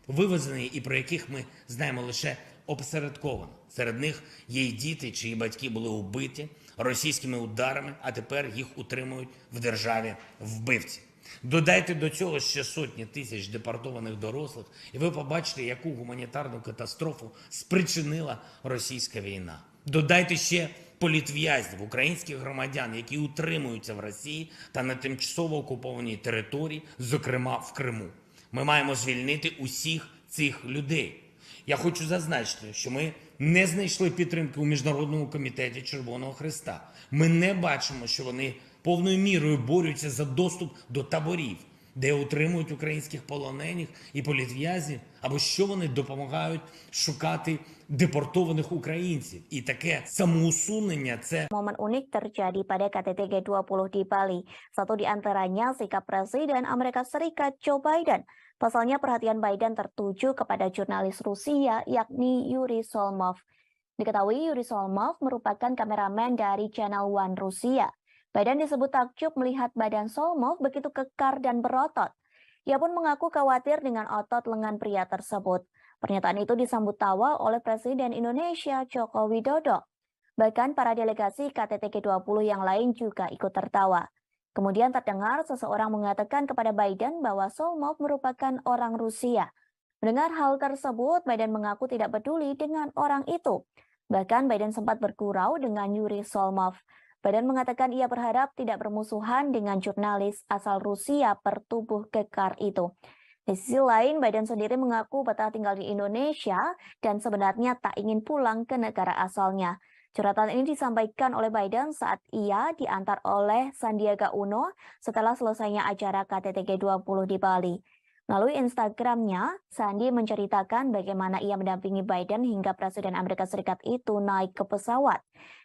вивезений і про яких ми знаємо лише опосередковано. Серед них є й діти, чиї батьки були убиті російськими ударами, а тепер їх утримують в державі вбивці. Додайте до цього ще сотні тисяч депортованих дорослих, і ви побачите, яку гуманітарну катастрофу спричинила російська війна. Додайте ще політв'язнів, українських громадян, які утримуються в Росії та на тимчасово окупованій території, зокрема в Криму. Ми маємо звільнити усіх цих людей. Я хочу зазначити, що ми не знайшли підтримки у Міжнародному комітеті Червоного Хреста. Ми не бачимо, що вони повною мірою борються за доступ до таборів, де утримують українських полонених і політв'язнів, або що вони допомагають шукати депортованих українців. І таке самоусунення – це Momen unik terjadi pada KTT G20 di Bali. Satu di antaranya sikap Presiden Amerika Serikat Joe Biden. Pasalnya perhatian Biden tertuju kepada jurnalis Rusia yakni Yuri Solmov. Diketahui Yuri Solmov merupakan kameramen dari Channel One Rusia. Biden disebut takjub melihat badan Solmov begitu kekar dan berotot. Ia pun mengaku khawatir dengan otot lengan pria tersebut. Pernyataan itu disambut tawa oleh Presiden Indonesia Joko Widodo. Bahkan para delegasi KTT G20 yang lain juga ikut tertawa. Kemudian terdengar seseorang mengatakan kepada Biden bahwa Solmov merupakan orang Rusia. Mendengar hal tersebut, Biden mengaku tidak peduli dengan orang itu. Bahkan Biden sempat bergurau dengan Yuri Solmov. Biden mengatakan ia berharap tidak bermusuhan dengan jurnalis asal Rusia bertubuh kekar itu. Di sisi lain, Biden sendiri mengaku betah tinggal di Indonesia dan sebenarnya tak ingin pulang ke negara asalnya. Curhatan ini disampaikan oleh Biden saat ia diantar oleh Sandiaga Uno setelah selesainya acara KTT G20 di Bali. Melalui Instagramnya, Sandi menceritakan bagaimana ia mendampingi Biden hingga Presiden Amerika Serikat itu naik ke pesawat.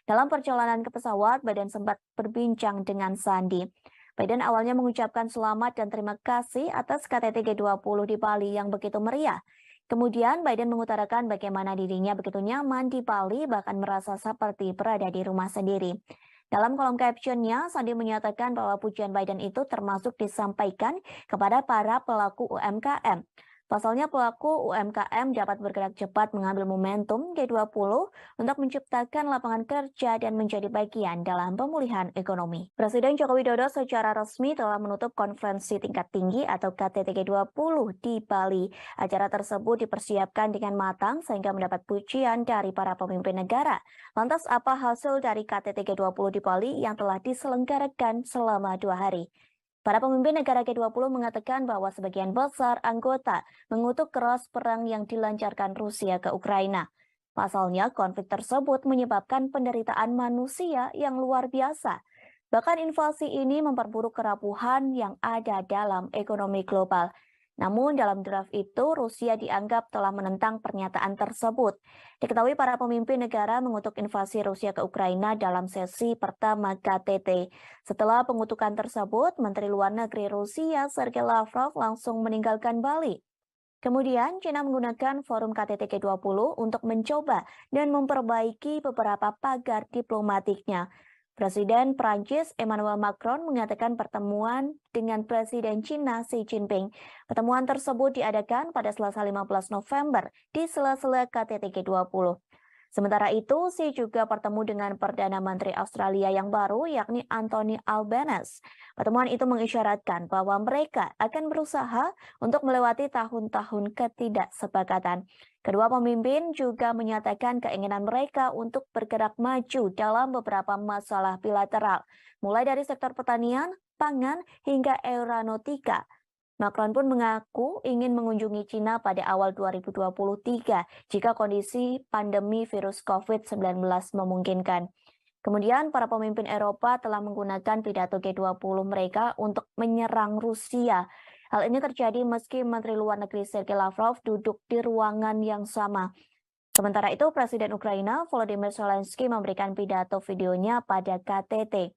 Dalam perjalanan ke pesawat, Biden sempat berbincang dengan Sandi. Biden awalnya mengucapkan selamat dan terima kasih atas KTT G20 di Bali yang begitu meriah. Kemudian Biden mengutarakan bagaimana dirinya begitu nyaman di Bali, bahkan merasa seperti berada di rumah sendiri. Dalam kolom captionnya, Sandi menyatakan bahwa pujian Biden itu termasuk disampaikan kepada para pelaku UMKM. Pasalnya pelaku UMKM dapat bergerak cepat mengambil momentum G20 untuk menciptakan lapangan kerja dan menjadi bagian dalam pemulihan ekonomi. Presiden Joko Widodo secara resmi telah menutup konferensi tingkat tinggi atau KTT G20 di Bali. Acara tersebut dipersiapkan dengan matang sehingga mendapat pujian dari para pemimpin negara. Lantas apa hasil dari KTT G20 di Bali yang telah diselenggarakan selama 2 hari? Para pemimpin negara G20 mengatakan bahwa sebagian besar anggota mengutuk keras perang yang dilancarkan Rusia ke Ukraina. Pasalnya, konflik tersebut menyebabkan penderitaan manusia yang luar biasa. Bahkan invasi ini memperburuk kerapuhan yang ada dalam ekonomi global. Namun dalam draft itu, Rusia dianggap telah menentang pernyataan tersebut. Diketahui para pemimpin negara mengutuk invasi Rusia ke Ukraina dalam sesi pertama KTT. Setelah pengutukan tersebut, Menteri Luar Negeri Rusia Sergei Lavrov langsung meninggalkan Bali. Kemudian, China menggunakan forum KTT G20 untuk mencoba dan memperbaiki beberapa pagar diplomatiknya. Presiden Prancis Emmanuel Macron mengatakan pertemuan dengan Presiden China Xi Jinping. Pertemuan tersebut diadakan pada Selasa 15 November di sela-sela KTT G20. Sementara itu, Xi juga bertemu dengan Perdana Menteri Australia yang baru, yakni Anthony Albanese. Pertemuan itu mengisyaratkan bahwa mereka akan berusaha untuk melewati tahun-tahun ketidaksepakatan. Kedua pemimpin juga menyatakan keinginan mereka untuk bergerak maju dalam beberapa masalah bilateral, mulai dari sektor pertanian, pangan, hingga aeronautika. Macron pun mengaku ingin mengunjungi China pada awal 2023 jika kondisi pandemi virus COVID-19 memungkinkan. Kemudian para pemimpin Eropa telah menggunakan pidato G20 mereka untuk menyerang Rusia. Hal ini terjadi meski Menteri Luar Negeri Sergei Lavrov duduk di ruangan yang sama. Sementara itu, Presiden Ukraina Volodymyr Zelensky memberikan pidato videonya pada KTT.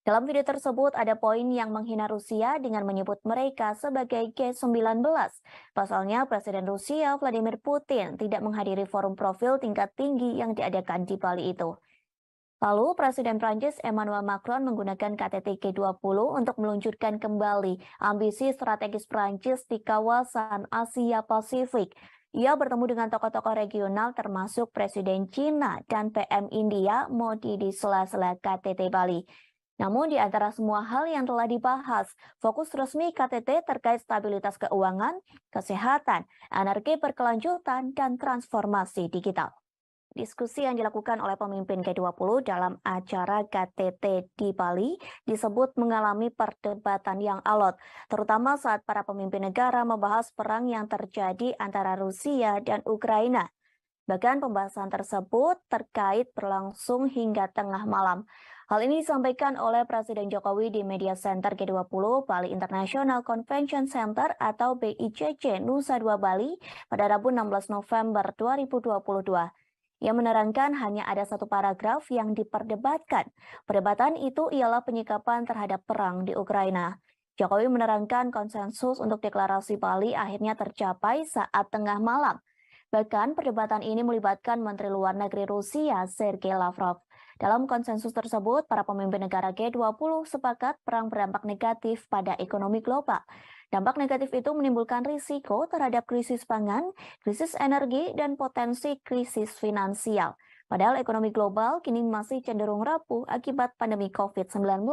Dalam video tersebut ada poin yang menghina Rusia dengan menyebut mereka sebagai G19. Pasalnya Presiden Rusia Vladimir Putin tidak menghadiri forum profil tingkat tinggi yang diadakan di Bali itu. Lalu Presiden Prancis Emmanuel Macron menggunakan KTT G20 untuk meluncurkan kembali ambisi strategis Prancis di kawasan Asia Pasifik. Ia bertemu dengan tokoh-tokoh regional termasuk Presiden China dan PM India Modi di sela-sela KTT Bali. Namun di antara semua hal yang telah dibahas, fokus resmi KTT terkait stabilitas keuangan, kesehatan, energi berkelanjutan, dan transformasi digital. Diskusi yang dilakukan oleh pemimpin G20 dalam acara KTT di Bali disebut mengalami perdebatan yang alot, terutama saat para pemimpin negara membahas perang yang terjadi antara Rusia dan Ukraina. Bahkan pembahasan tersebut terkait berlangsung hingga tengah malam. Hal ini disampaikan oleh Presiden Jokowi di Media Center G20 Bali International Convention Center atau BICC Nusa Dua Bali pada Rabu 16 November 2022. Ia menerangkan hanya ada satu paragraf yang diperdebatkan. Perdebatan itu ialah penyikapan terhadap perang di Ukraina. Jokowi menerangkan konsensus untuk deklarasi Bali akhirnya tercapai saat tengah malam. Bahkan perdebatan ini melibatkan Menteri Luar Negeri Rusia Sergei Lavrov. Dalam konsensus tersebut, para pemimpin negara G20 sepakat perang berdampak negatif pada ekonomi global. Dampak negatif itu menimbulkan risiko terhadap krisis pangan, krisis energi, dan potensi krisis finansial. Padahal ekonomi global kini masih cenderung rapuh akibat pandemi COVID-19.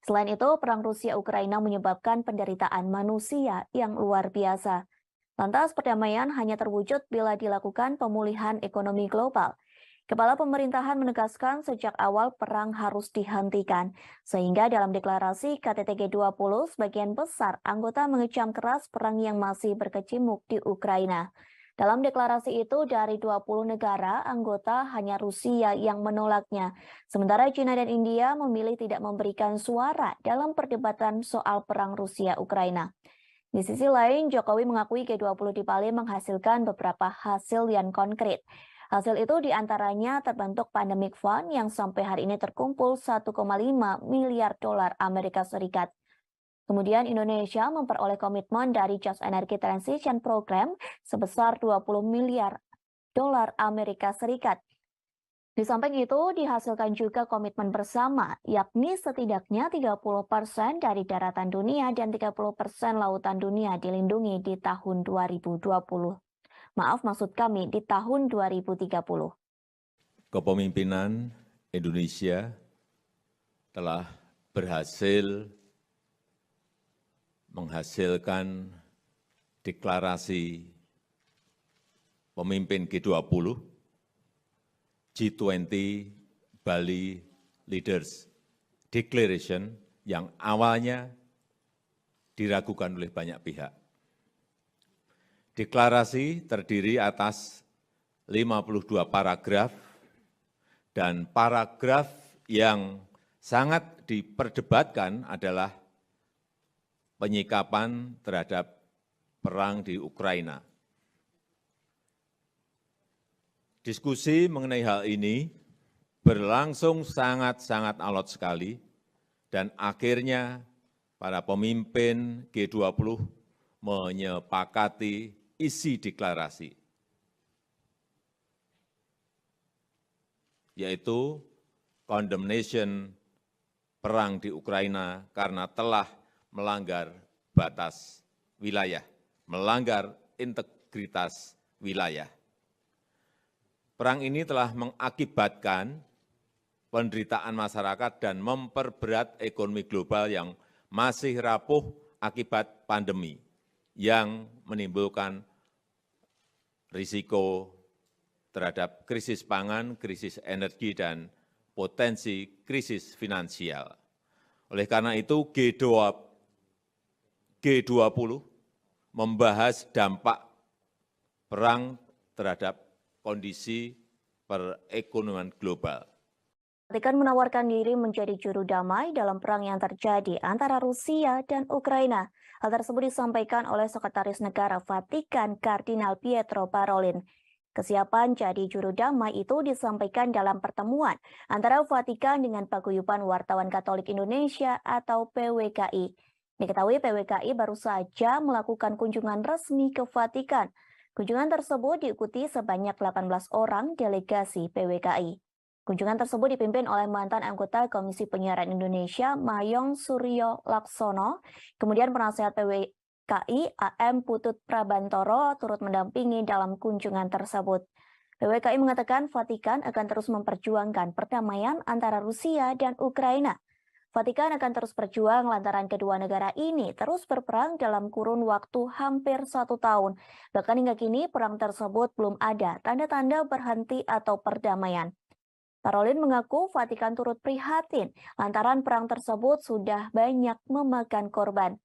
Selain itu, perang Rusia-Ukraina menyebabkan penderitaan manusia yang luar biasa. Lantas perdamaian hanya terwujud bila dilakukan pemulihan ekonomi global. Kepala pemerintahan menegaskan sejak awal perang harus dihentikan, sehingga dalam deklarasi KTT G20 sebagian besar anggota mengecam keras perang yang masih berkecamuk di Ukraina. Dalam deklarasi itu dari 20 negara anggota hanya Rusia yang menolaknya, sementara China dan India memilih tidak memberikan suara dalam perdebatan soal perang Rusia-Ukraina. Di sisi lain, Jokowi mengakui G20 di Bali menghasilkan beberapa hasil yang konkret. Hasil itu diantaranya terbentuk Pandemic Fund yang sampai hari ini terkumpul 1,5 miliar dolar Amerika Serikat. Kemudian Indonesia memperoleh komitmen dari Just Energy Transition Program sebesar 20 miliar dolar Amerika Serikat. Di samping itu, dihasilkan juga komitmen bersama, yakni setidaknya 30% dari daratan dunia dan 30% lautan dunia dilindungi di tahun 2020. Maaf, maksud kami di tahun 2030. Kepemimpinan Indonesia telah berhasil menghasilkan deklarasi pemimpin G20, G20 Bali Leaders Declaration yang awalnya diragukan oleh banyak pihak. Deklarasi terdiri atas 52 paragraf dan paragraf yang sangat diperdebatkan adalah penyikapan terhadap perang di Ukraina. Diskusi mengenai hal ini berlangsung sangat-sangat alot sekali dan akhirnya para pemimpin G20 menyepakati isi deklarasi, yaitu condemnation perang di Ukraina karena telah melanggar batas wilayah, melanggar integritas wilayah. Perang ini telah mengakibatkan penderitaan masyarakat dan memperberat ekonomi global yang masih rapuh akibat pandemi, yang menimbulkan risiko terhadap krisis pangan, krisis energi, dan potensi krisis finansial. Oleh karena itu, G20 membahas dampak perang terhadap kondisi perekonomian global. Vatikan menawarkan diri menjadi juru damai dalam perang yang terjadi antara Rusia dan Ukraina. Hal tersebut disampaikan oleh Sekretaris Negara Vatikan Kardinal Pietro Parolin. Kesiapan jadi juru damai itu disampaikan dalam pertemuan antara Vatikan dengan Paguyuban Wartawan Katolik Indonesia atau PWKI. Diketahui PWKI baru saja melakukan kunjungan resmi ke Vatikan. Kunjungan tersebut diikuti sebanyak 18 orang delegasi PWKI. Kunjungan tersebut dipimpin oleh mantan anggota Komisi Penyiaran Indonesia, Mayong Suryo Laksono, kemudian penasehat PWKI AM Putut Prabantoro turut mendampingi dalam kunjungan tersebut. PWKI mengatakan Vatikan akan terus memperjuangkan perdamaian antara Rusia dan Ukraina. Vatikan akan terus berjuang lantaran kedua negara ini terus berperang dalam kurun waktu hampir 1 tahun. Bahkan hingga kini perang tersebut belum ada tanda-tanda berhenti atau perdamaian. Parolin mengaku Vatikan turut prihatin lantaran perang tersebut sudah banyak memakan korban.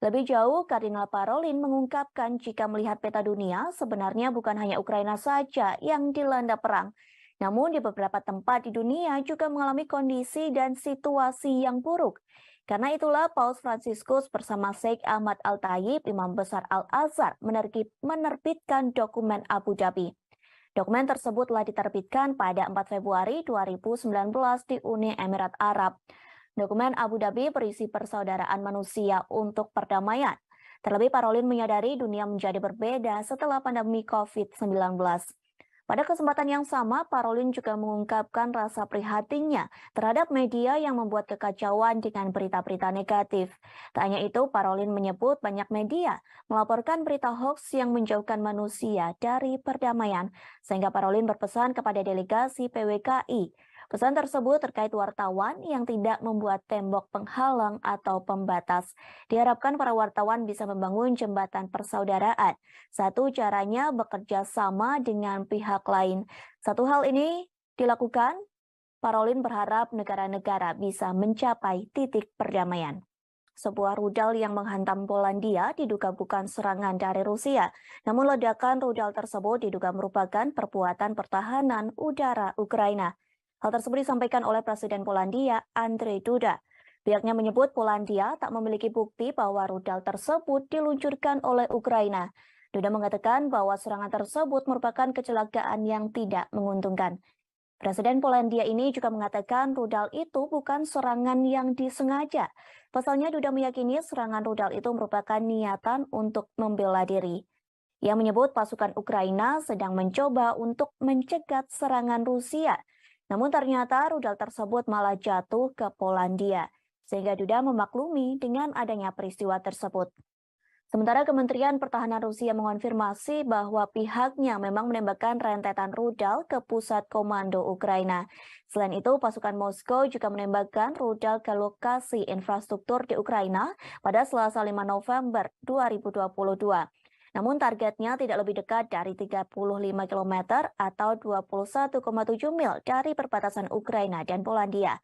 Lebih jauh, Kardinal Parolin mengungkapkan jika melihat peta dunia, sebenarnya bukan hanya Ukraina saja yang dilanda perang. Namun di beberapa tempat di dunia juga mengalami kondisi dan situasi yang buruk. Karena itulah Paus Fransiskus bersama Sheikh Ahmad Al-Tayib, Imam Besar Al-Azhar, menerbitkan dokumen Abu Dhabi. Dokumen tersebut telah diterbitkan pada 4 Februari 2019 di Uni Emirat Arab. Dokumen Abu Dhabi berisi persaudaraan manusia untuk perdamaian. Terlebih Parolin menyadari dunia menjadi berbeda setelah pandemi COVID-19. Pada kesempatan yang sama, Parolin juga mengungkapkan rasa prihatinnya terhadap media yang membuat kekacauan dengan berita-berita negatif. Tak hanya itu, Parolin menyebut banyak media melaporkan berita hoax yang menjauhkan manusia dari perdamaian, sehingga Parolin berpesan kepada delegasi PWKI. Pesan tersebut terkait wartawan yang tidak membuat tembok penghalang atau pembatas. Diharapkan para wartawan bisa membangun jembatan persaudaraan. Satu caranya bekerja sama dengan pihak lain. Satu hal ini dilakukan, Parolin berharap negara-negara bisa mencapai titik perdamaian. Sebuah rudal yang menghantam Polandia diduga bukan serangan dari Rusia. Namun ledakan rudal tersebut diduga merupakan perbuatan pertahanan udara Ukraina. Hal tersebut disampaikan oleh Presiden Polandia, Andrzej Duda. Pihaknya menyebut Polandia tak memiliki bukti bahwa rudal tersebut diluncurkan oleh Ukraina. Duda mengatakan bahwa serangan tersebut merupakan kecelakaan yang tidak menguntungkan. Presiden Polandia ini juga mengatakan rudal itu bukan serangan yang disengaja. Pasalnya Duda meyakini serangan rudal itu merupakan niatan untuk membela diri. Ia menyebut pasukan Ukraina sedang mencoba untuk mencegat serangan Rusia. Namun ternyata rudal tersebut malah jatuh ke Polandia, sehingga Duda memaklumi dengan adanya peristiwa tersebut. Sementara Kementerian Pertahanan Rusia mengonfirmasi bahwa pihaknya memang menembakkan rentetan rudal ke pusat komando Ukraina. Selain itu, pasukan Moskow juga menembakkan rudal ke lokasi infrastruktur di Ukraina pada Selasa 5 November 2022. Namun targetnya tidak lebih dekat dari 35 km atau 21,7 mil dari perbatasan Ukraina dan Polandia.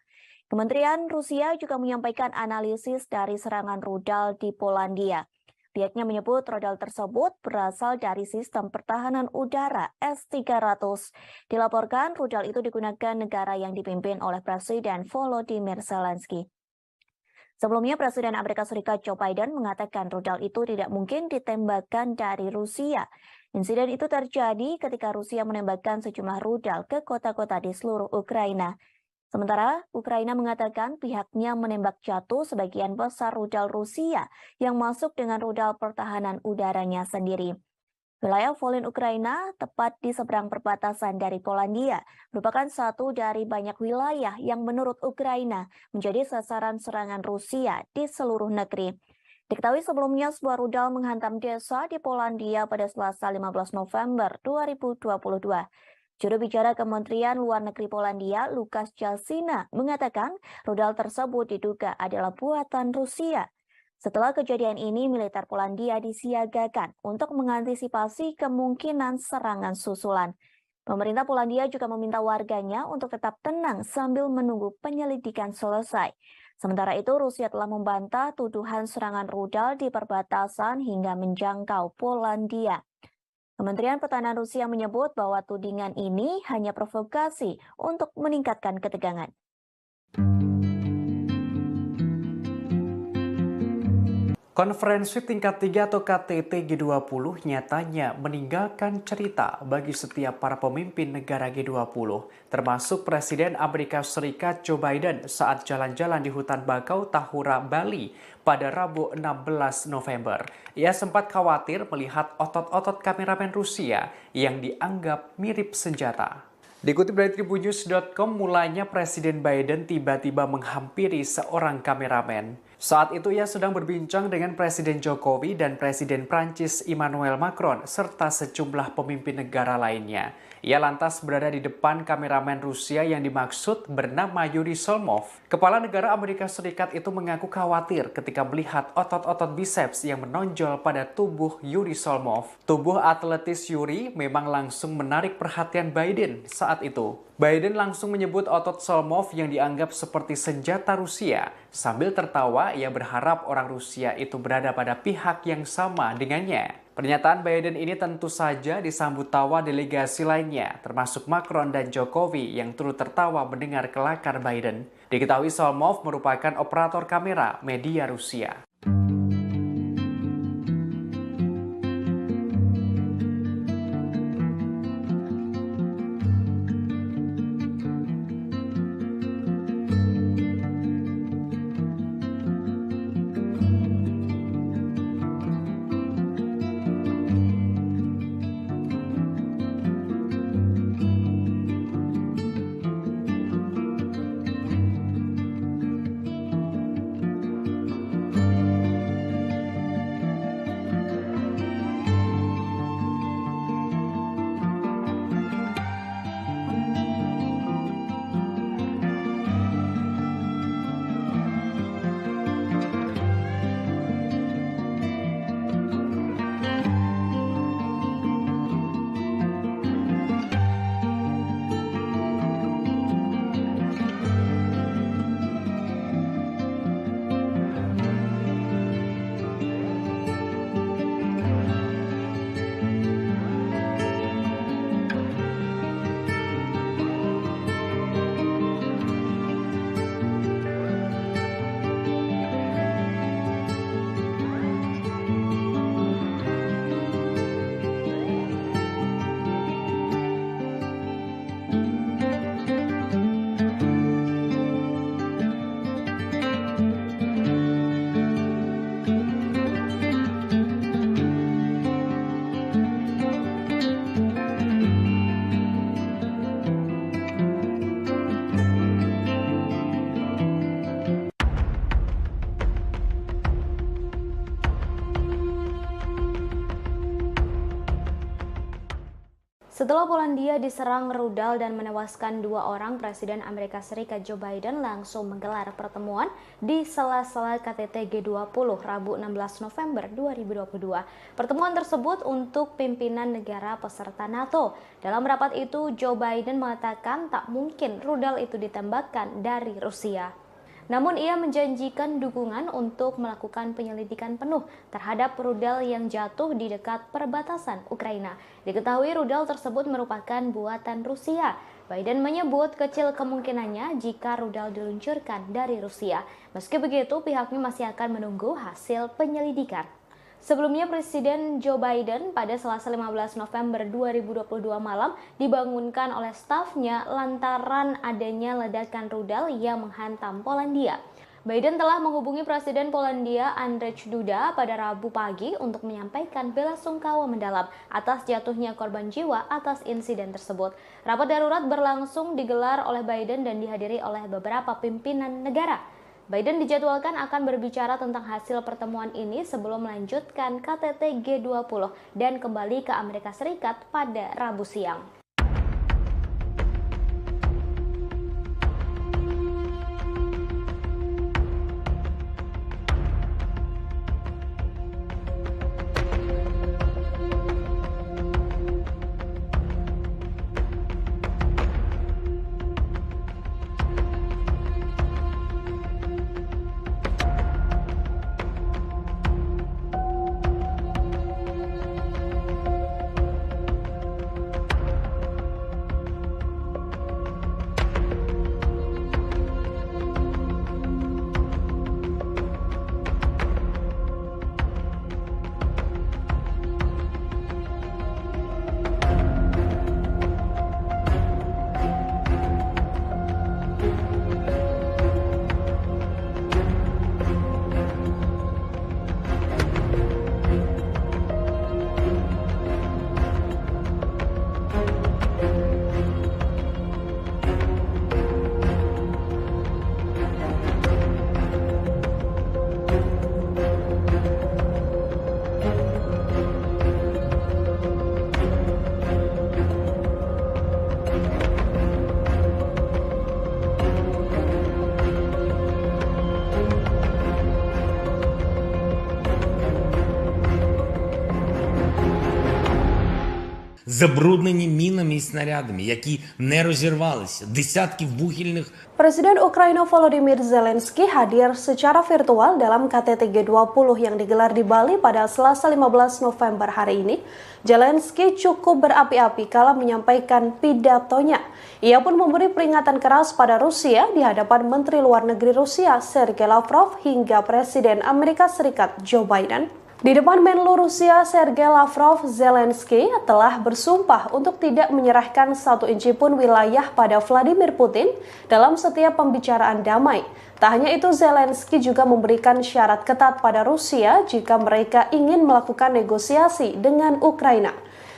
Kementerian Rusia juga menyampaikan analisis dari serangan rudal di Polandia. Pihaknya menyebut rudal tersebut berasal dari sistem pertahanan udara S-300. Dilaporkan rudal itu digunakan negara yang dipimpin oleh Presiden Volodymyr Zelensky. Sebelumnya, Presiden Amerika Serikat Joe Biden mengatakan rudal itu tidak mungkin ditembakkan dari Rusia. Insiden itu terjadi ketika Rusia menembakkan sejumlah rudal ke kota-kota di seluruh Ukraina. Sementara Ukraina mengatakan pihaknya menembak jatuh sebagian besar rudal Rusia yang masuk dengan rudal pertahanan udaranya sendiri. Wilayah Volyn Ukraina, tepat di seberang perbatasan dari Polandia, merupakan satu dari banyak wilayah yang menurut Ukraina menjadi sasaran serangan Rusia di seluruh negeri. Diketahui sebelumnya sebuah rudal menghantam desa di Polandia pada Selasa 15 November 2022. Juru bicara Kementerian Luar Negeri Polandia, Lukasz Jasina, mengatakan rudal tersebut diduga adalah buatan Rusia. Setelah kejadian ini, militer Polandia disiagakan untuk mengantisipasi kemungkinan serangan susulan. Pemerintah Polandia juga meminta warganya untuk tetap tenang sambil menunggu penyelidikan selesai. Sementara itu, Rusia telah membantah tuduhan serangan rudal di perbatasan hingga menjangkau Polandia. Kementerian Pertahanan Rusia menyebut bahwa tudingan ini hanya provokasi untuk meningkatkan ketegangan. Konferensi tingkat 3 atau KTT G20 nyatanya meninggalkan cerita bagi setiap para pemimpin negara G20, termasuk Presiden Amerika Serikat Joe Biden saat jalan-jalan di hutan bakau Tahura, Bali pada Rabu 16 November. Ia sempat khawatir melihat otot-otot kameramen Rusia yang dianggap mirip senjata. Dikutip dari tribunnews.com, mulanya Presiden Biden tiba-tiba menghampiri seorang kameramen. Saat itu ia sedang berbincang dengan Presiden Jokowi dan Presiden Prancis Emmanuel Macron serta sejumlah pemimpin negara lainnya. Ia lantas berada di depan kameramen Rusia yang dimaksud bernama Yuri Solmov. Kepala negara Amerika Serikat itu mengaku khawatir ketika melihat otot-otot biceps yang menonjol pada tubuh Yuri Solmov. Tubuh atletis Yuri memang langsung menarik perhatian Biden saat itu. Biden langsung menyebut otot Solmov yang dianggap seperti senjata Rusia. Sambil tertawa, ia berharap orang Rusia itu berada pada pihak yang sama dengannya. Pernyataan Biden ini tentu saja disambut tawa delegasi lainnya, termasuk Macron dan Jokowi yang turut tertawa mendengar kelakar Biden. Diketahui Solmov merupakan operator kamera media Rusia. Setelah Polandia diserang rudal dan menewaskan 2 orang, Presiden Amerika Serikat Joe Biden langsung menggelar pertemuan di sela-sela KTT G20 Rabu 16 November 2022. Pertemuan tersebut untuk pimpinan negara peserta NATO. Dalam rapat itu, Joe Biden mengatakan tak mungkin rudal itu ditembakkan dari Rusia. Namun ia menjanjikan dukungan untuk melakukan penyelidikan penuh terhadap rudal yang jatuh di dekat perbatasan Ukraina. Diketahui rudal tersebut merupakan buatan Rusia. Biden menyebut kecil kemungkinannya jika rudal diluncurkan dari Rusia. Meski begitu, pihaknya masih akan menunggu hasil penyelidikan. Sebelumnya, Presiden Joe Biden pada Selasa 15 November 2022 malam dibangunkan oleh stafnya lantaran adanya ledakan rudal yang menghantam Polandia. Biden telah menghubungi Presiden Polandia Andrzej Duda pada Rabu pagi untuk menyampaikan belasungkawa mendalam atas jatuhnya korban jiwa atas insiden tersebut. Rapat darurat berlangsung digelar oleh Biden dan dihadiri oleh beberapa pimpinan negara. Biden dijadwalkan akan berbicara tentang hasil pertemuan ini sebelum melanjutkan KTT G20 dan kembali ke Amerika Serikat pada Rabu siang. Забруднені мінами і снарядами, які не розірвалися, десятків вугільних. Presiden Ukraina Volodymyr Zelensky hadir secara virtual dalam KTT G20 yang digelar di Bali pada Selasa 15 November hari ini. Zelensky cukup berapi-api kala menyampaikan pidatonya. Ia pun memberi peringatan keras pada Rusia di hadapan Menteri Luar Negeri Rusia Sergei Lavrov hingga Presiden Amerika Serikat Joe Biden. Di depan Menlu Rusia Sergei Lavrov, Zelensky telah bersumpah untuk tidak menyerahkan satu inci pun wilayah pada Vladimir Putin dalam setiap pembicaraan damai. Tak hanya itu, Zelensky juga memberikan syarat ketat pada Rusia jika mereka ingin melakukan negosiasi dengan Ukraina.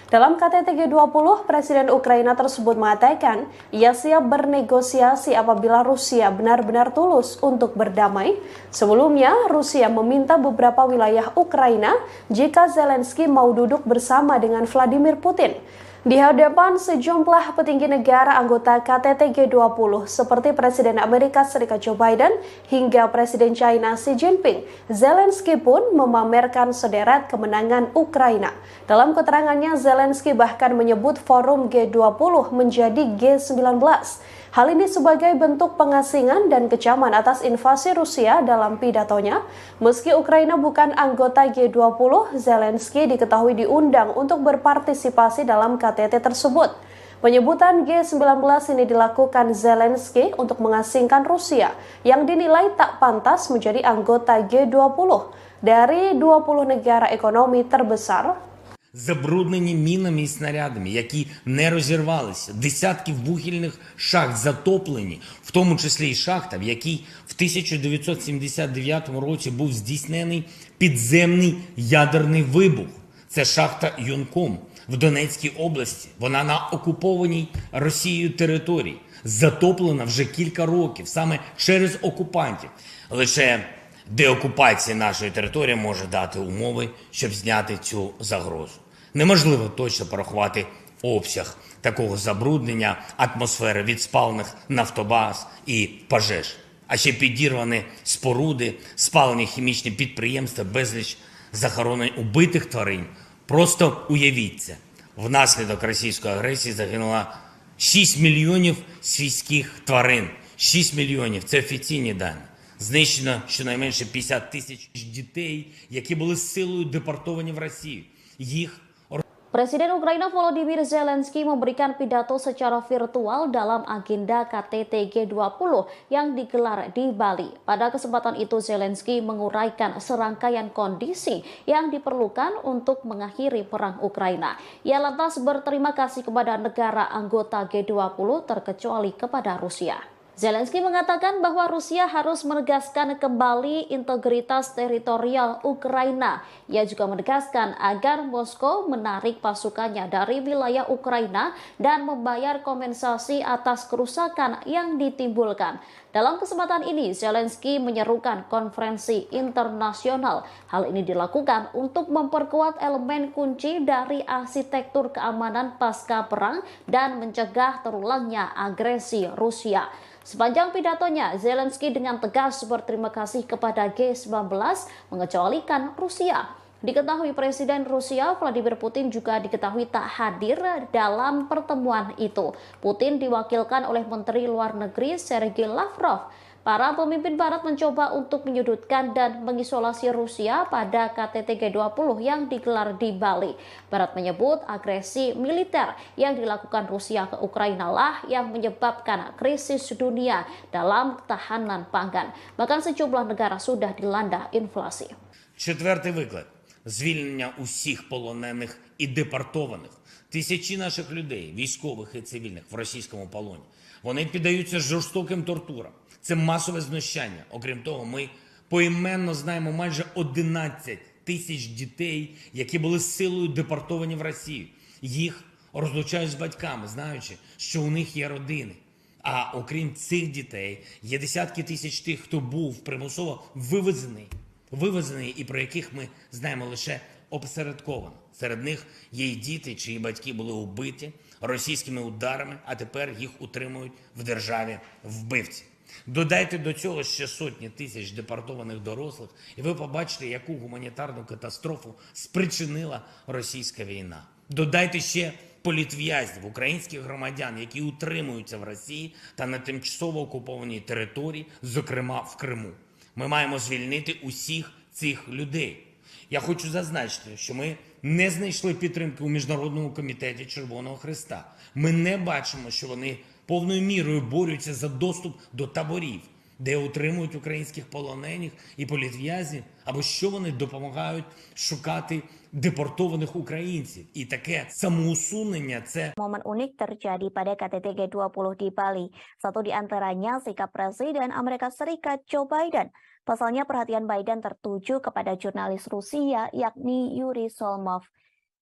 Dalam KTT G20, Presiden Ukraina tersebut mengatakan ia siap bernegosiasi apabila Rusia benar-benar tulus untuk berdamai. Sebelumnya, Rusia meminta beberapa wilayah Ukraina jika Zelensky mau duduk bersama dengan Vladimir Putin. Di hadapan sejumlah petinggi negara anggota KTT G20 seperti Presiden Amerika Serikat Joe Biden hingga Presiden China Xi Jinping, Zelensky pun memamerkan sederet kemenangan Ukraina. Dalam keterangannya, Zelensky bahkan menyebut forum G20 menjadi G19. Hal ini sebagai bentuk pengasingan dan kecaman atas invasi Rusia dalam pidatonya. Meski Ukraina bukan anggota G20, Zelensky diketahui diundang untuk berpartisipasi dalam KTT tersebut. Penyebutan G19 ini dilakukan Zelensky untuk mengasingkan Rusia yang dinilai tak pantas menjadi anggota G20 dari 20 negara ekonomi terbesar. Забруднені мінами і снарядами, які не розірвалися, десятки вугільних шахт затоплені, в тому числі і шахта, в якій в 1979 році був здійснений підземний ядерний вибух. Це шахта Юнком в Донецькій області. Вона на окупованій Росією території, затоплена вже кілька років, саме через окупантів. Лише деокупація нашої території може дати умови, щоб зняти цю загрозу. Неможливо точно порахувати обсяг такого забруднення атмосфери від спалених нафтобаз і пожеж. А ще підірвані споруди, спалені хімічні підприємства, безліч захоронень убитих тварин. Просто уявіть це. Внаслідок російської агресії загинуло 6 мільйонів свійських тварин. 6 мільйонів – це офіційні дані. Знищено щонайменше 50 тисяч дітей, які були силою депортовані в Росію. Їх Presiden Ukraina Volodymyr Zelensky memberikan pidato secara virtual dalam agenda KTT G20 yang digelar di Bali. Pada kesempatan itu Zelensky menguraikan serangkaian kondisi yang diperlukan untuk mengakhiri perang Ukraina. Ia lantas berterima kasih kepada negara anggota G20 terkecuali kepada Rusia. Zelensky mengatakan bahwa Rusia harus menegaskan kembali integritas teritorial Ukraina. Ia juga menegaskan agar Moskow menarik pasukannya dari wilayah Ukraina dan membayar kompensasi atas kerusakan yang ditimbulkan. Dalam kesempatan ini, Zelensky menyerukan konferensi internasional. Hal ini dilakukan untuk memperkuat elemen kunci dari arsitektur keamanan pasca perang dan mencegah terulangnya agresi Rusia. Sepanjang pidatonya, Zelensky dengan tegas berterima kasih kepada G19 mengecualikan Rusia. Diketahui Presiden Rusia Vladimir Putin juga diketahui tak hadir dalam pertemuan itu. Putin diwakilkan oleh Menteri Luar Negeri Sergei Lavrov. Para pemimpin Barat mencoba untuk menyudutkan dan mengisolasi Rusia pada KTT G20 yang digelar di Bali. Barat menyebut agresi militer yang dilakukan Rusia ke Ukraina lah yang menyebabkan krisis dunia dalam ketahanan pangan. Bahkan sejumlah negara sudah dilanda inflasi. Четвертий виклик – звільнення усіх полонених і депортованих. Тисячі наших людей, військових і цивільних, в російському полоні. Вони піддаються жорстоким тортурам. Це масове знущання. Окрім того, ми поіменно знаємо майже 11 тисяч дітей, які були силою депортовані в Росію. Їх розлучають з батьками, знаючи, що у них є родини. А окрім цих дітей, є десятки тисяч тих, хто був примусово вивезений і про яких ми знаємо лише опосередковано. Серед них є й діти, чиї батьки були убиті російськими ударами, а тепер їх утримують в державі вбивці. Додайте до цього ще сотні тисяч депортованих дорослих, і ви побачите, яку гуманітарну катастрофу спричинила російська війна. Додайте ще політв'язнів, українських громадян, які утримуються в Росії та на тимчасово окупованій території, зокрема в Криму. Ми маємо звільнити усіх цих людей. Я хочу зазначити, що ми не знайшли підтримки у Міжнародному комітеті Червоного Хреста. Ми не бачимо, що вони повною мірою борються за доступ до таборів, де утримують українських полонених і політв'язнів, або що вони допомагають шукати депортованих українців. І таке самоусунення – це Momen unik terjadi pada KTT G20 di Bali. Satu di antaranya sikap Presiden Amerika Serikat Joe Biden. Pasalnya perhatian Biden tertuju kepada jurnalis Rusia yakni Yuri Solmov.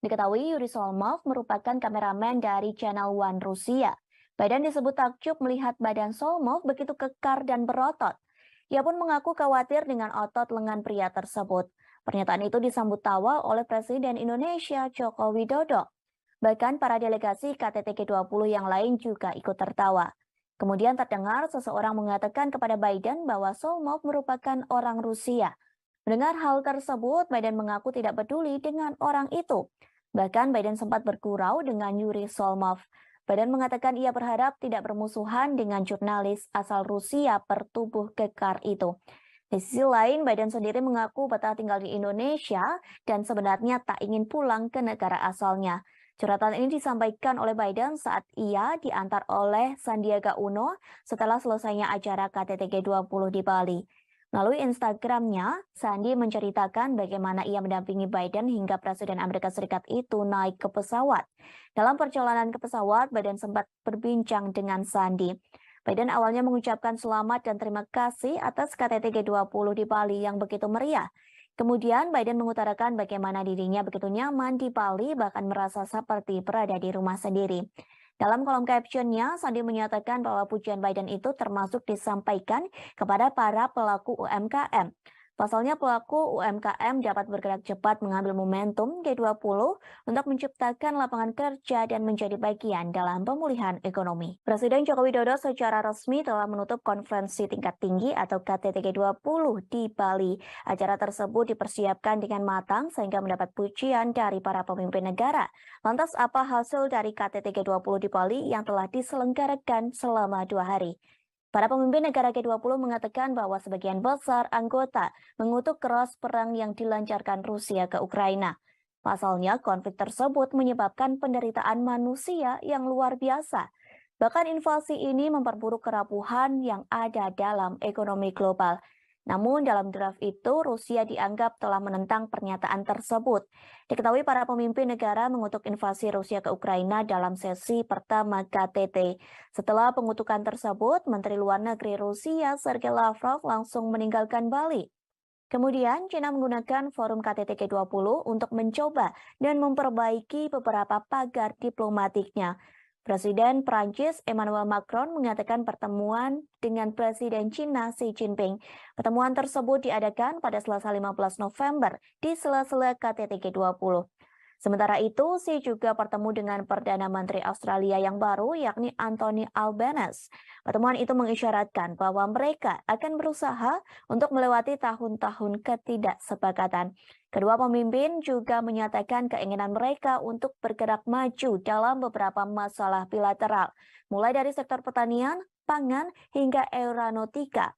Diketahui Yuri Solmov merupakan kameramen dari Channel One Rusia. Biden disebut takjub melihat badan Solmov begitu kekar dan berotot. Ia pun mengaku khawatir dengan otot lengan pria tersebut. Pernyataan itu disambut tawa oleh Presiden Indonesia Joko Widodo. Bahkan para delegasi KTT G20 yang lain juga ikut tertawa. Kemudian terdengar seseorang mengatakan kepada Biden bahwa Solmov merupakan orang Rusia. Mendengar hal tersebut, Biden mengaku tidak peduli dengan orang itu. Bahkan Biden sempat bergurau dengan Yuri Solmov. Biden mengatakan ia berharap tidak bermusuhan dengan jurnalis asal Rusia bertubuh kekar itu. Di sisi lain, Biden sendiri mengaku betah tinggal di Indonesia dan sebenarnya tak ingin pulang ke negara asalnya. Curhatan ini disampaikan oleh Biden saat ia diantar oleh Sandiaga Uno setelah selesainya acara KTT G20 di Bali. Melalui Instagramnya, Sandi menceritakan bagaimana ia mendampingi Biden hingga Presiden Amerika Serikat itu naik ke pesawat. Dalam perjalanan ke pesawat, Biden sempat berbincang dengan Sandi. Biden awalnya mengucapkan selamat dan terima kasih atas KTT G20 di Bali yang begitu meriah. Kemudian Biden mengutarakan bagaimana dirinya begitu nyaman di Bali, bahkan merasa seperti berada di rumah sendiri. Dalam kolom captionnya, Sandi menyatakan bahwa pujian Biden itu termasuk disampaikan kepada para pelaku UMKM. Pasalnya pelaku UMKM dapat bergerak cepat mengambil momentum G20 untuk menciptakan lapangan kerja dan menjadi bagian dalam pemulihan ekonomi. Presiden Joko Widodo secara resmi telah menutup konferensi tingkat tinggi atau KTT G20 di Bali. Acara tersebut dipersiapkan dengan matang sehingga mendapat pujian dari para pemimpin negara. Lantas apa hasil dari KTT G20 di Bali yang telah diselenggarakan selama 2 hari? Para pemimpin negara G20 mengatakan bahwa sebagian besar anggota mengutuk keras perang yang dilancarkan Rusia ke Ukraina. Pasalnya, konflik tersebut menyebabkan penderitaan manusia yang luar biasa. Bahkan invasi ini memperburuk kerapuhan yang ada dalam ekonomi global. Namun dalam draft itu, Rusia dianggap telah menentang pernyataan tersebut. Diketahui para pemimpin negara mengutuk invasi Rusia ke Ukraina dalam sesi pertama KTT. Setelah pengutukan tersebut, Menteri Luar Negeri Rusia Sergei Lavrov langsung meninggalkan Bali. Kemudian, China menggunakan forum KTT G20 untuk mencoba dan memperbaiki beberapa pagar diplomatiknya. Presiden Prancis Emmanuel Macron mengatakan pertemuan dengan Presiden China Xi Jinping. Pertemuan tersebut diadakan pada Selasa 15 November di sela-sela KTT G20. Sementara itu, Xi juga bertemu dengan Perdana Menteri Australia yang baru, yakni Anthony Albanese. Pertemuan itu mengisyaratkan bahwa mereka akan berusaha untuk melewati tahun-tahun ketidaksepakatan. Kedua pemimpin juga menyatakan keinginan mereka untuk bergerak maju dalam beberapa masalah bilateral, mulai dari sektor pertanian, pangan, hingga aeronautika.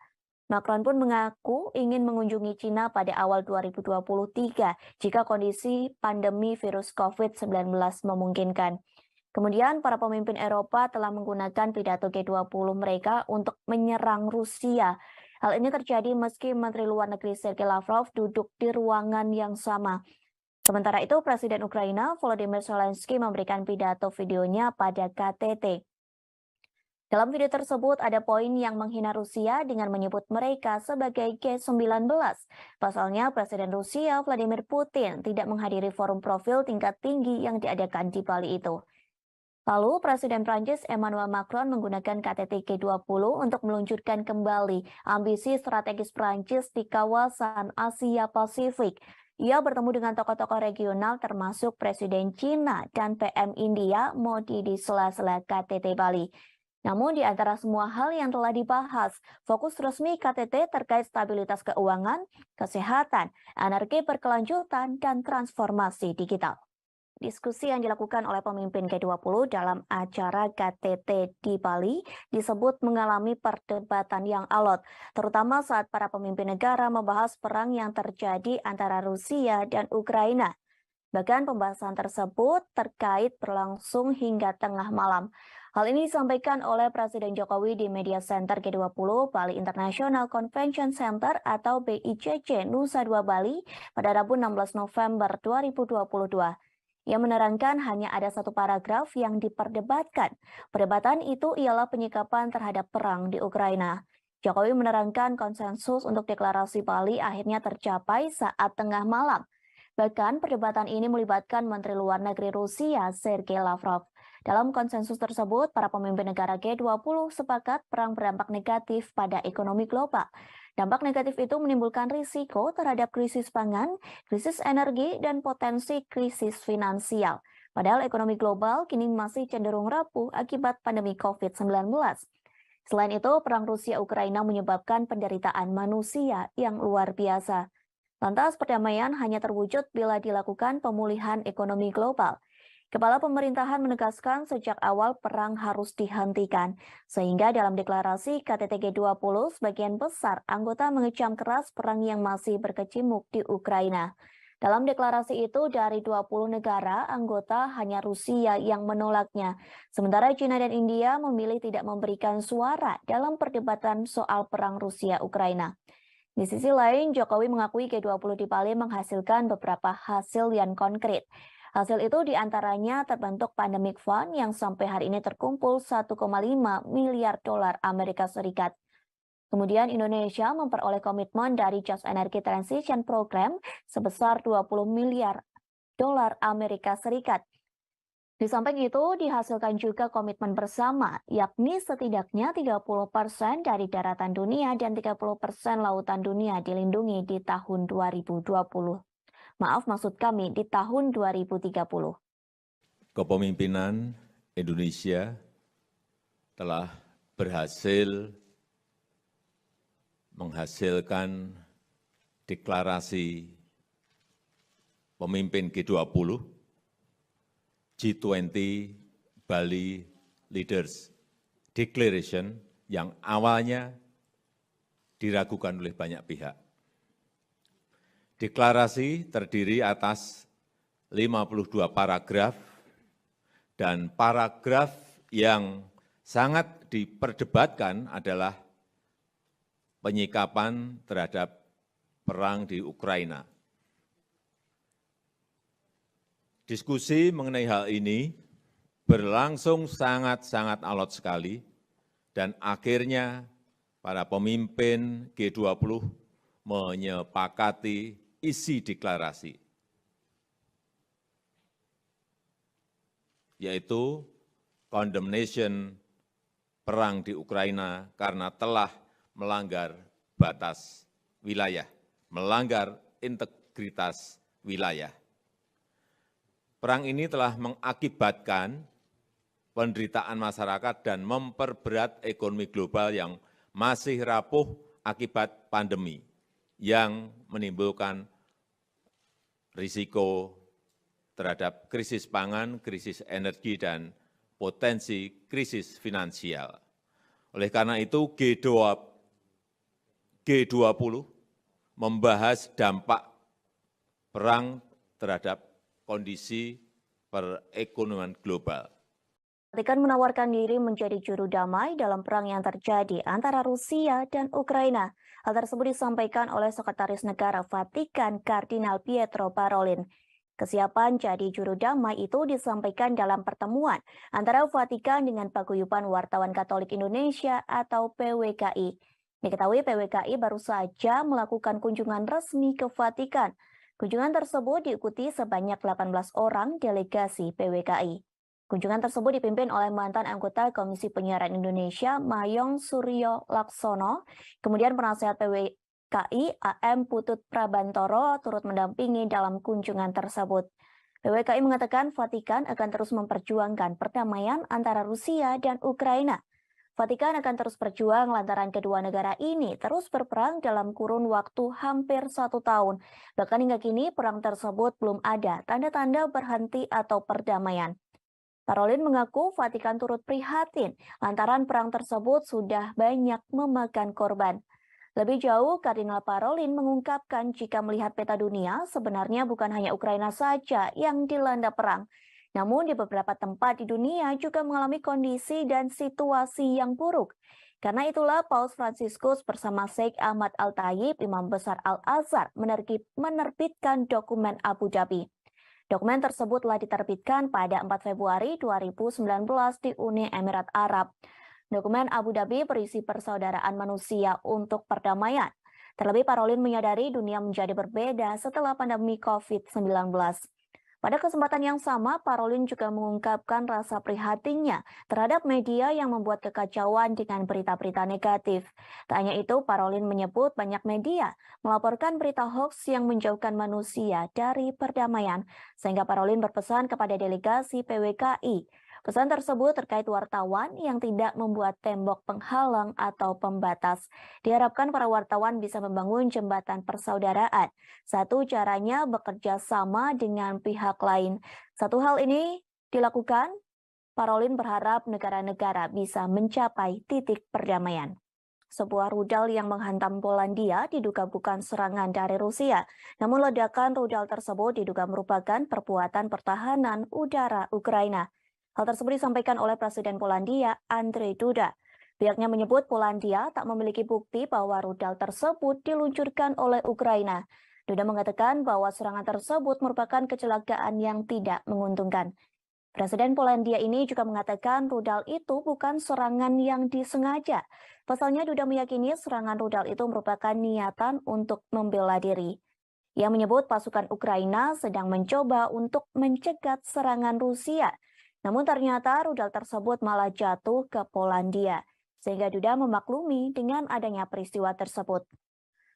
Macron pun mengaku ingin mengunjungi China pada awal 2023 jika kondisi pandemi virus COVID-19 memungkinkan. Kemudian para pemimpin Eropa telah menggunakan pidato G20 mereka untuk menyerang Rusia. Hal ini terjadi meski Menteri Luar Negeri Sergei Lavrov duduk di ruangan yang sama. Sementara itu, Presiden Ukraina Volodymyr Zelensky memberikan pidato videonya pada KTT. Dalam video tersebut ada poin yang menghina Rusia dengan menyebut mereka sebagai G19. Pasalnya Presiden Rusia Vladimir Putin tidak menghadiri forum profil tingkat tinggi yang diadakan di Bali itu. Lalu Presiden Prancis Emmanuel Macron menggunakan KTT G20 untuk meluncurkan kembali ambisi strategis Prancis di kawasan Asia Pasifik. Ia bertemu dengan tokoh-tokoh regional termasuk Presiden China dan PM India Modi di sela-sela KTT Bali. Namun di antara semua hal yang telah dibahas, fokus resmi KTT terkait stabilitas keuangan, kesehatan, energi berkelanjutan, dan transformasi digital. Diskusi yang dilakukan oleh pemimpin G20 dalam acara KTT di Bali disebut mengalami perdebatan yang alot, terutama saat para pemimpin negara membahas perang yang terjadi antara Rusia dan Ukraina. Bahkan pembahasan tersebut terkait berlangsung hingga tengah malam. Hal ini disampaikan oleh Presiden Jokowi di Media Center G20 Bali International Convention Center atau BICC Nusa Dua Bali pada Rabu 16 November 2022. Ia menerangkan hanya ada satu paragraf yang diperdebatkan. Perdebatan itu ialah penyikapan terhadap perang di Ukraina. Jokowi menerangkan konsensus untuk deklarasi Bali akhirnya tercapai saat tengah malam. Bahkan perdebatan ini melibatkan Menteri Luar Negeri Rusia Sergei Lavrov. Dalam konsensus tersebut, para pemimpin negara G20 sepakat perang berdampak negatif pada ekonomi global. Dampak negatif itu menimbulkan risiko terhadap krisis pangan, krisis energi, dan potensi krisis finansial. Padahal ekonomi global kini masih cenderung rapuh akibat pandemi COVID-19. Selain itu, perang Rusia-Ukraina menyebabkan penderitaan manusia yang luar biasa. Lantas perdamaian hanya terwujud bila dilakukan pemulihan ekonomi global. Kepala pemerintahan menegaskan sejak awal perang harus dihentikan, sehingga dalam deklarasi KTT G20 sebagian besar anggota mengecam keras perang yang masih berkecamuk di Ukraina. Dalam deklarasi itu dari 20 negara anggota hanya Rusia yang menolaknya, sementara China dan India memilih tidak memberikan suara dalam perdebatan soal perang Rusia-Ukraina. Di sisi lain, Jokowi mengakui G20 di Bali menghasilkan beberapa hasil yang konkret. Hasil itu diantaranya terbentuk Pandemic Fund yang sampai hari ini terkumpul 1,5 miliar dolar Amerika Serikat. Kemudian Indonesia memperoleh komitmen dari Just Energy Transition Program sebesar 20 miliar dolar Amerika Serikat. Di samping itu, dihasilkan juga komitmen bersama, yakni setidaknya 30% dari daratan dunia dan 30% lautan dunia dilindungi di tahun 2020. Maksud kami di tahun 2030. Kepemimpinan Indonesia telah berhasil menghasilkan deklarasi pemimpin G20, G20 Bali Leaders Declaration yang awalnya diragukan oleh banyak pihak. Deklarasi terdiri atas 52 paragraf dan paragraf yang sangat diperdebatkan adalah penyikapan terhadap perang di Ukraina. Diskusi mengenai hal ini berlangsung sangat-sangat alot sekali dan akhirnya para pemimpin G20 menyepakati isi deklarasi, yaitu condemnation perang di Ukraina karena telah melanggar batas wilayah, melanggar integritas wilayah. Perang ini telah mengakibatkan penderitaan masyarakat dan memperberat ekonomi global yang masih rapuh akibat pandemi yang menimbulkan risiko terhadap krisis pangan, krisis energi, dan potensi krisis finansial. Oleh karena itu, G20 membahas dampak perang terhadap kondisi perekonomian global. Vatikan menawarkan diri menjadi juru damai dalam perang yang terjadi antara Rusia dan Ukraina. Hal tersebut disampaikan oleh Sekretaris Negara Vatikan Kardinal Pietro Parolin. Kesiapan jadi juru damai itu disampaikan dalam pertemuan antara Vatikan dengan Paguyuban Wartawan Katolik Indonesia atau PWKI. Diketahui PWKI baru saja melakukan kunjungan resmi ke Vatikan. Kunjungan tersebut diikuti sebanyak 18 orang delegasi PWKI. Kunjungan tersebut dipimpin oleh mantan anggota Komisi Penyiaran Indonesia, Mayong Suryo Laksono. Kemudian penasihat PWKI, AM Putut Prabantoro, turut mendampingi dalam kunjungan tersebut. PWKI mengatakan Vatikan akan terus memperjuangkan perdamaian antara Rusia dan Ukraina. Vatikan akan terus berjuang lantaran kedua negara ini terus berperang dalam kurun waktu hampir 1 tahun. Bahkan hingga kini perang tersebut belum ada tanda-tanda berhenti atau perdamaian. Parolin mengaku Vatikan turut prihatin lantaran perang tersebut sudah banyak memakan korban. Lebih jauh, Kardinal Parolin mengungkapkan jika melihat peta dunia, sebenarnya bukan hanya Ukraina saja yang dilanda perang. Namun di beberapa tempat di dunia juga mengalami kondisi dan situasi yang buruk. Karena itulah Paus Fransiskus bersama Sheikh Ahmad Al-Tayib, Imam Besar Al-Azhar, menerbitkan dokumen Abu Dhabi. Dokumen tersebut telah diterbitkan pada 4 Februari 2019 di Uni Emirat Arab. Dokumen Abu Dhabi berisi persaudaraan manusia untuk perdamaian. Terlebih Parolin menyadari dunia menjadi berbeda setelah pandemi COVID-19. Pada kesempatan yang sama, Parolin juga mengungkapkan rasa prihatinnya terhadap media yang membuat kekacauan dengan berita-berita negatif. Tak hanya itu, Parolin menyebut banyak media melaporkan berita hoax yang menjauhkan manusia dari perdamaian, sehingga Parolin berpesan kepada delegasi PWKI. Pesan tersebut terkait wartawan yang tidak membuat tembok penghalang atau pembatas. Diharapkan para wartawan bisa membangun jembatan persaudaraan. Satu caranya bekerja sama dengan pihak lain. Satu hal ini dilakukan, Parolin berharap negara-negara bisa mencapai titik perdamaian. Sebuah rudal yang menghantam Polandia diduga bukan serangan dari Rusia. Namun ledakan rudal tersebut diduga merupakan perbuatan pertahanan udara Ukraina. Hal tersebut disampaikan oleh Presiden Polandia, Andrzej Duda. Pihaknya menyebut Polandia tak memiliki bukti bahwa rudal tersebut diluncurkan oleh Ukraina. Duda mengatakan bahwa serangan tersebut merupakan kecelakaan yang tidak menguntungkan. Presiden Polandia ini juga mengatakan rudal itu bukan serangan yang disengaja. Pasalnya Duda meyakini serangan rudal itu merupakan niatan untuk membela diri. Ia menyebut pasukan Ukraina sedang mencoba untuk mencegat serangan Rusia. Namun ternyata rudal tersebut malah jatuh ke Polandia, sehingga Duda memaklumi dengan adanya peristiwa tersebut.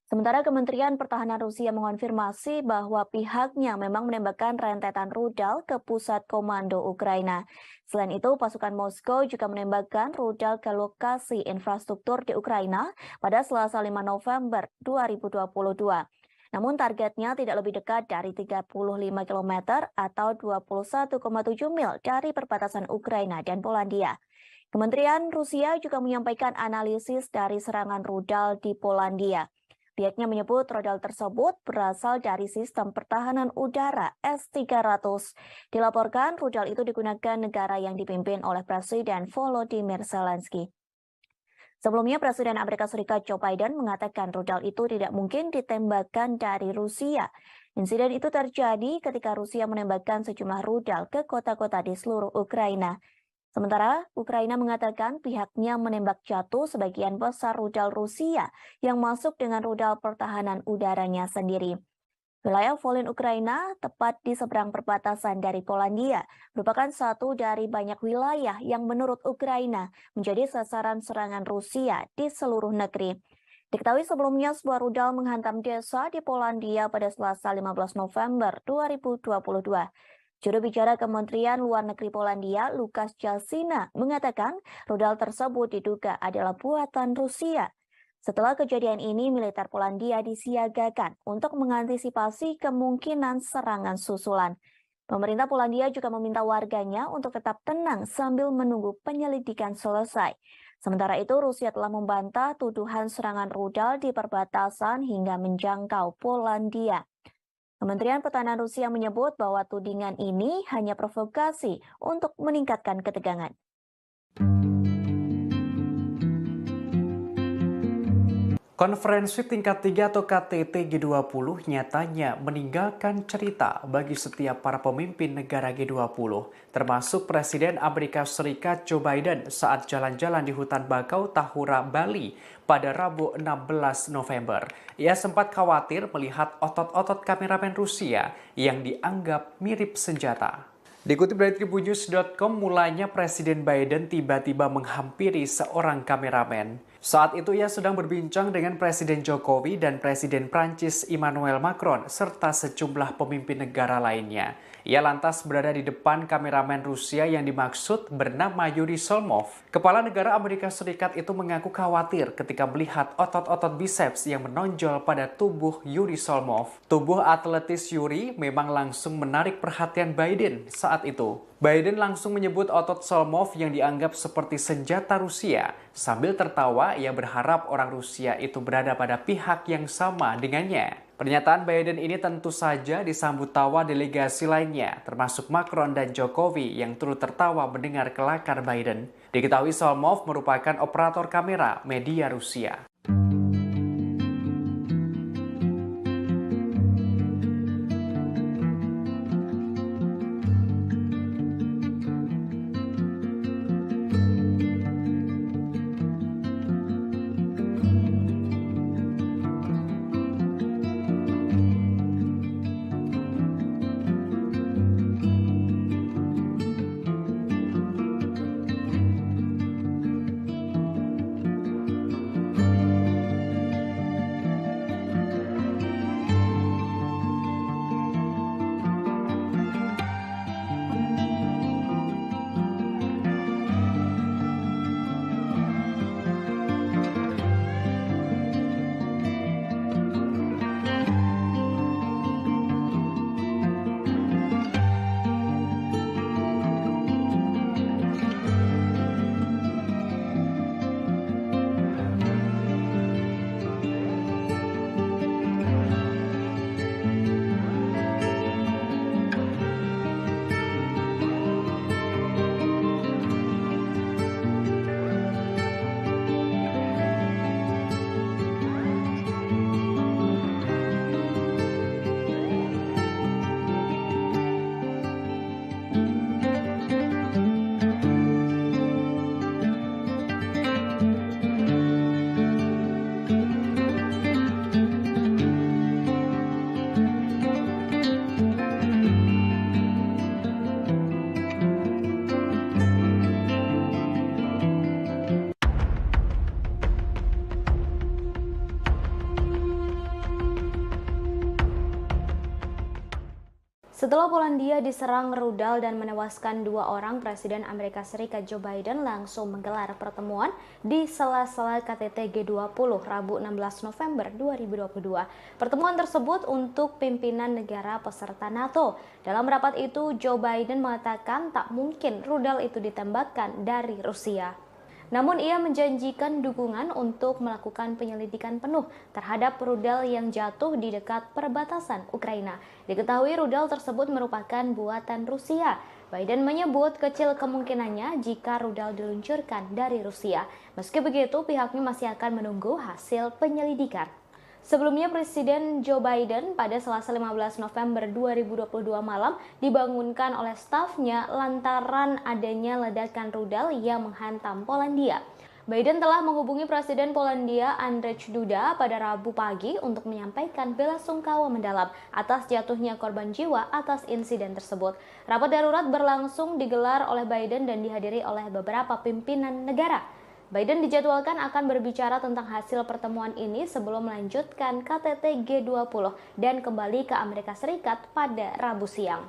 Sementara Kementerian Pertahanan Rusia mengonfirmasi bahwa pihaknya memang menembakkan rentetan rudal ke pusat komando Ukraina. Selain itu, pasukan Moskow juga menembakkan rudal ke lokasi infrastruktur di Ukraina pada Selasa 5 November 2022. Namun targetnya tidak lebih dekat dari 35 km atau 21,7 mil dari perbatasan Ukraina dan Polandia. Kementerian Rusia juga menyampaikan analisis dari serangan rudal di Polandia. Pihaknya menyebut rudal tersebut berasal dari sistem pertahanan udara S-300. Dilaporkan rudal itu digunakan negara yang dipimpin oleh Presiden Volodymyr Zelensky. Sebelumnya, Presiden Amerika Serikat Joe Biden mengatakan rudal itu tidak mungkin ditembakkan dari Rusia. Insiden itu terjadi ketika Rusia menembakkan sejumlah rudal ke kota-kota di seluruh Ukraina. Sementara Ukraina mengatakan pihaknya menembak jatuh sebagian besar rudal Rusia yang masuk dengan rudal pertahanan udaranya sendiri. Wilayah Volyn Ukraina, tepat di seberang perbatasan dari Polandia, merupakan satu dari banyak wilayah yang menurut Ukraina menjadi sasaran serangan Rusia di seluruh negeri. Diketahui sebelumnya sebuah rudal menghantam desa di Polandia pada Selasa 15 November 2022. Juru bicara Kementerian Luar Negeri Polandia, Lukasz Jasina, mengatakan rudal tersebut diduga adalah buatan Rusia. Setelah kejadian ini, militer Polandia disiagakan untuk mengantisipasi kemungkinan serangan susulan. Pemerintah Polandia juga meminta warganya untuk tetap tenang sambil menunggu penyelidikan selesai. Sementara itu, Rusia telah membantah tuduhan serangan rudal di perbatasan hingga menjangkau Polandia. Kementerian Pertahanan Rusia menyebut bahwa tudingan ini hanya provokasi untuk meningkatkan ketegangan. Konferensi tingkat 3 atau KTT G20 nyatanya meninggalkan cerita bagi setiap para pemimpin negara G20, termasuk Presiden Amerika Serikat Joe Biden saat jalan-jalan di hutan bakau Tahura, Bali pada Rabu 16 November. Ia sempat khawatir melihat otot-otot kameramen Rusia yang dianggap mirip senjata. Dikutip dari tribunnews.com, mulanya Presiden Biden tiba-tiba menghampiri seorang kameramen. Saat itu ia sedang berbincang dengan Presiden Jokowi dan Presiden Prancis Emmanuel Macron serta sejumlah pemimpin negara lainnya. Ia lantas berada di depan kameramen Rusia yang dimaksud bernama Yuri Solmov. Kepala negara Amerika Serikat itu mengaku khawatir ketika melihat otot-otot biceps yang menonjol pada tubuh Yuri Solmov. Tubuh atletis Yuri memang langsung menarik perhatian Biden saat itu. Biden langsung menyebut otot Solmov yang dianggap seperti senjata Rusia. Sambil tertawa, ia berharap orang Rusia itu berada pada pihak yang sama dengannya. Pernyataan Biden ini tentu saja disambut tawa delegasi lainnya, termasuk Macron dan Jokowi yang turut tertawa mendengar kelakar Biden. Diketahui Solmov merupakan operator kamera media Rusia. Setelah Polandia diserang rudal dan menewaskan 2 orang, Presiden Amerika Serikat Joe Biden langsung menggelar pertemuan di sela-sela KTT G20 Rabu 16 November 2022. Pertemuan tersebut untuk pimpinan negara peserta NATO. Dalam rapat itu, Joe Biden mengatakan tak mungkin rudal itu ditembakkan dari Rusia. Namun ia menjanjikan dukungan untuk melakukan penyelidikan penuh terhadap rudal yang jatuh di dekat perbatasan Ukraina. Diketahui rudal tersebut merupakan buatan Rusia. Biden menyebut kecil kemungkinannya jika rudal diluncurkan dari Rusia. Meski begitu, pihaknya masih akan menunggu hasil penyelidikan. Sebelumnya, Presiden Joe Biden pada Selasa 15 November 2022 malam dibangunkan oleh stafnya lantaran adanya ledakan rudal yang menghantam Polandia. Biden telah menghubungi Presiden Polandia Andrzej Duda pada Rabu pagi untuk menyampaikan belasungkawa mendalam atas jatuhnya korban jiwa atas insiden tersebut. Rapat darurat berlangsung digelar oleh Biden dan dihadiri oleh beberapa pimpinan negara. Biden dijadwalkan akan berbicara tentang hasil pertemuan ini sebelum melanjutkan KTT G20 dan kembali ke Amerika Serikat pada Rabu siang.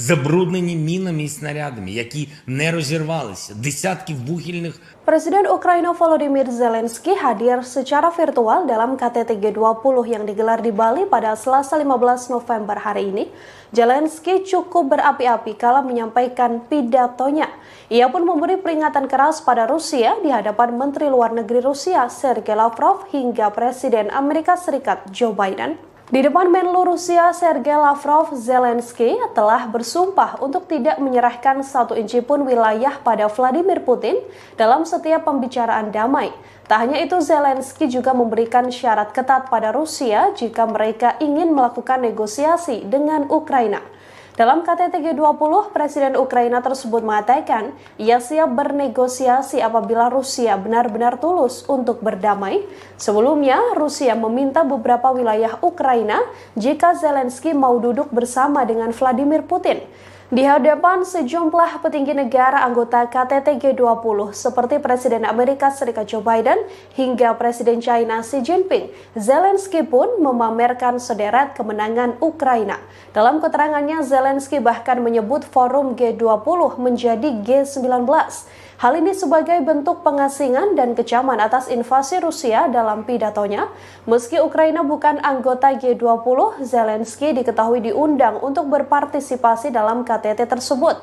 Забруднені мінами і снарядами, які не розірвалися, десятки вугільних. Presiden Ukraina Volodymyr Zelensky hadir secara virtual dalam KTT G20 yang digelar di Bali pada Selasa 15 November hari ini. Zelensky cukup berapi-api kala menyampaikan pidatonya. Ia pun memberi peringatan keras pada Rusia di hadapan Menteri Luar Negeri Rusia Sergei Lavrov hingga Presiden Amerika Serikat Joe Biden. Di depan Menlu Rusia Sergei Lavrov, Zelensky telah bersumpah untuk tidak menyerahkan 1 inci pun wilayah pada Vladimir Putin dalam setiap pembicaraan damai. Tak hanya itu, Zelensky juga memberikan syarat ketat pada Rusia jika mereka ingin melakukan negosiasi dengan Ukraina. Dalam KTT G20, Presiden Ukraina tersebut mengatakan ia siap bernegosiasi apabila Rusia benar-benar tulus untuk berdamai. Sebelumnya, Rusia meminta beberapa wilayah Ukraina jika Zelensky mau duduk bersama dengan Vladimir Putin. Di hadapan sejumlah petinggi negara anggota KTT G20 seperti Presiden Amerika Serikat Joe Biden hingga Presiden China Xi Jinping, Zelensky pun memamerkan sederet kemenangan Ukraina. Dalam keterangannya, Zelensky bahkan menyebut forum G20 menjadi G19. Hal ini sebagai bentuk pengasingan dan kecaman atas invasi Rusia dalam pidatonya. Meski Ukraina bukan anggota G20, Zelensky diketahui diundang untuk berpartisipasi dalam KTT tersebut.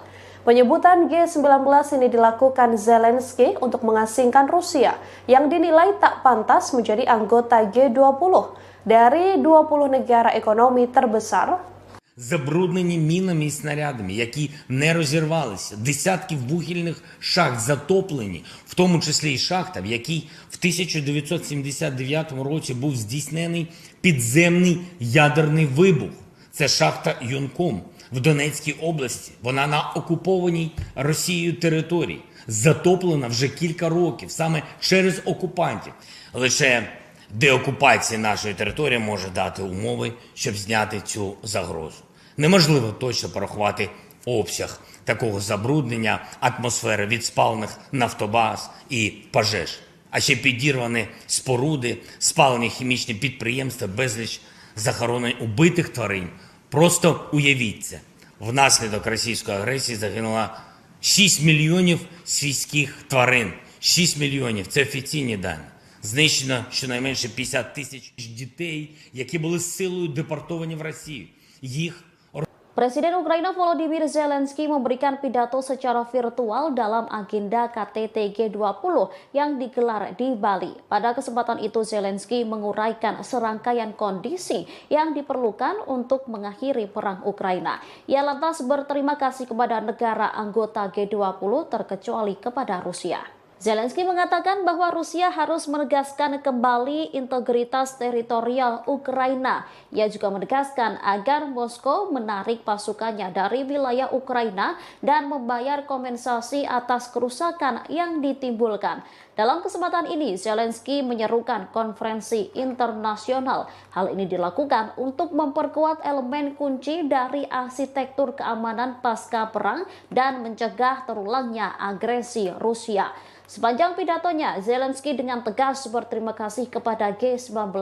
Penyebutan G19 ini dilakukan Zelensky untuk mengasingkan Rusia yang dinilai tak pantas menjadi anggota G20 dari 20 negara ekonomi terbesar. Забруднені мінами і снарядами, які не розірвалися, десятки вугільних шахт затоплені, в тому числі і шахта, в якій в 1979 році був здійснений підземний ядерний вибух. Це шахта Юнком в Донецькій області. Вона на окупованій Росією території. Затоплена вже кілька років, саме через окупантів. Лише деокупація нашої території може дати умови, щоб зняти цю загрозу. Неможливо точно порахувати обсяг такого забруднення атмосфери від спалених нафтобаз і пожеж. А ще підірвані споруди, спалені хімічні підприємства, безліч захоронень убитих тварин. Просто уявіть це. Внаслідок російської агресії загинуло 6 мільйонів свійських тварин. 6 мільйонів – це офіційні дані. Знищено щонайменше 50 тисяч дітей, які були силою депортовані в Росію. Їх Presiden Ukraina Volodymyr Zelensky memberikan pidato secara virtual dalam agenda KTT G20 yang digelar di Bali. Pada kesempatan itu Zelensky menguraikan serangkaian kondisi yang diperlukan untuk mengakhiri perang Ukraina. Ia lantas berterima kasih kepada negara anggota G20 terkecuali kepada Rusia. Zelensky mengatakan bahwa Rusia harus menegaskan kembali integritas teritorial Ukraina. Ia juga menegaskan agar Moskow menarik pasukannya dari wilayah Ukraina dan membayar kompensasi atas kerusakan yang ditimbulkan. Dalam kesempatan ini, Zelensky menyerukan konferensi internasional. Hal ini dilakukan untuk memperkuat elemen kunci dari arsitektur keamanan pasca perang dan mencegah terulangnya agresi Rusia. Sepanjang pidatonya, Zelensky dengan tegas berterima kasih kepada G19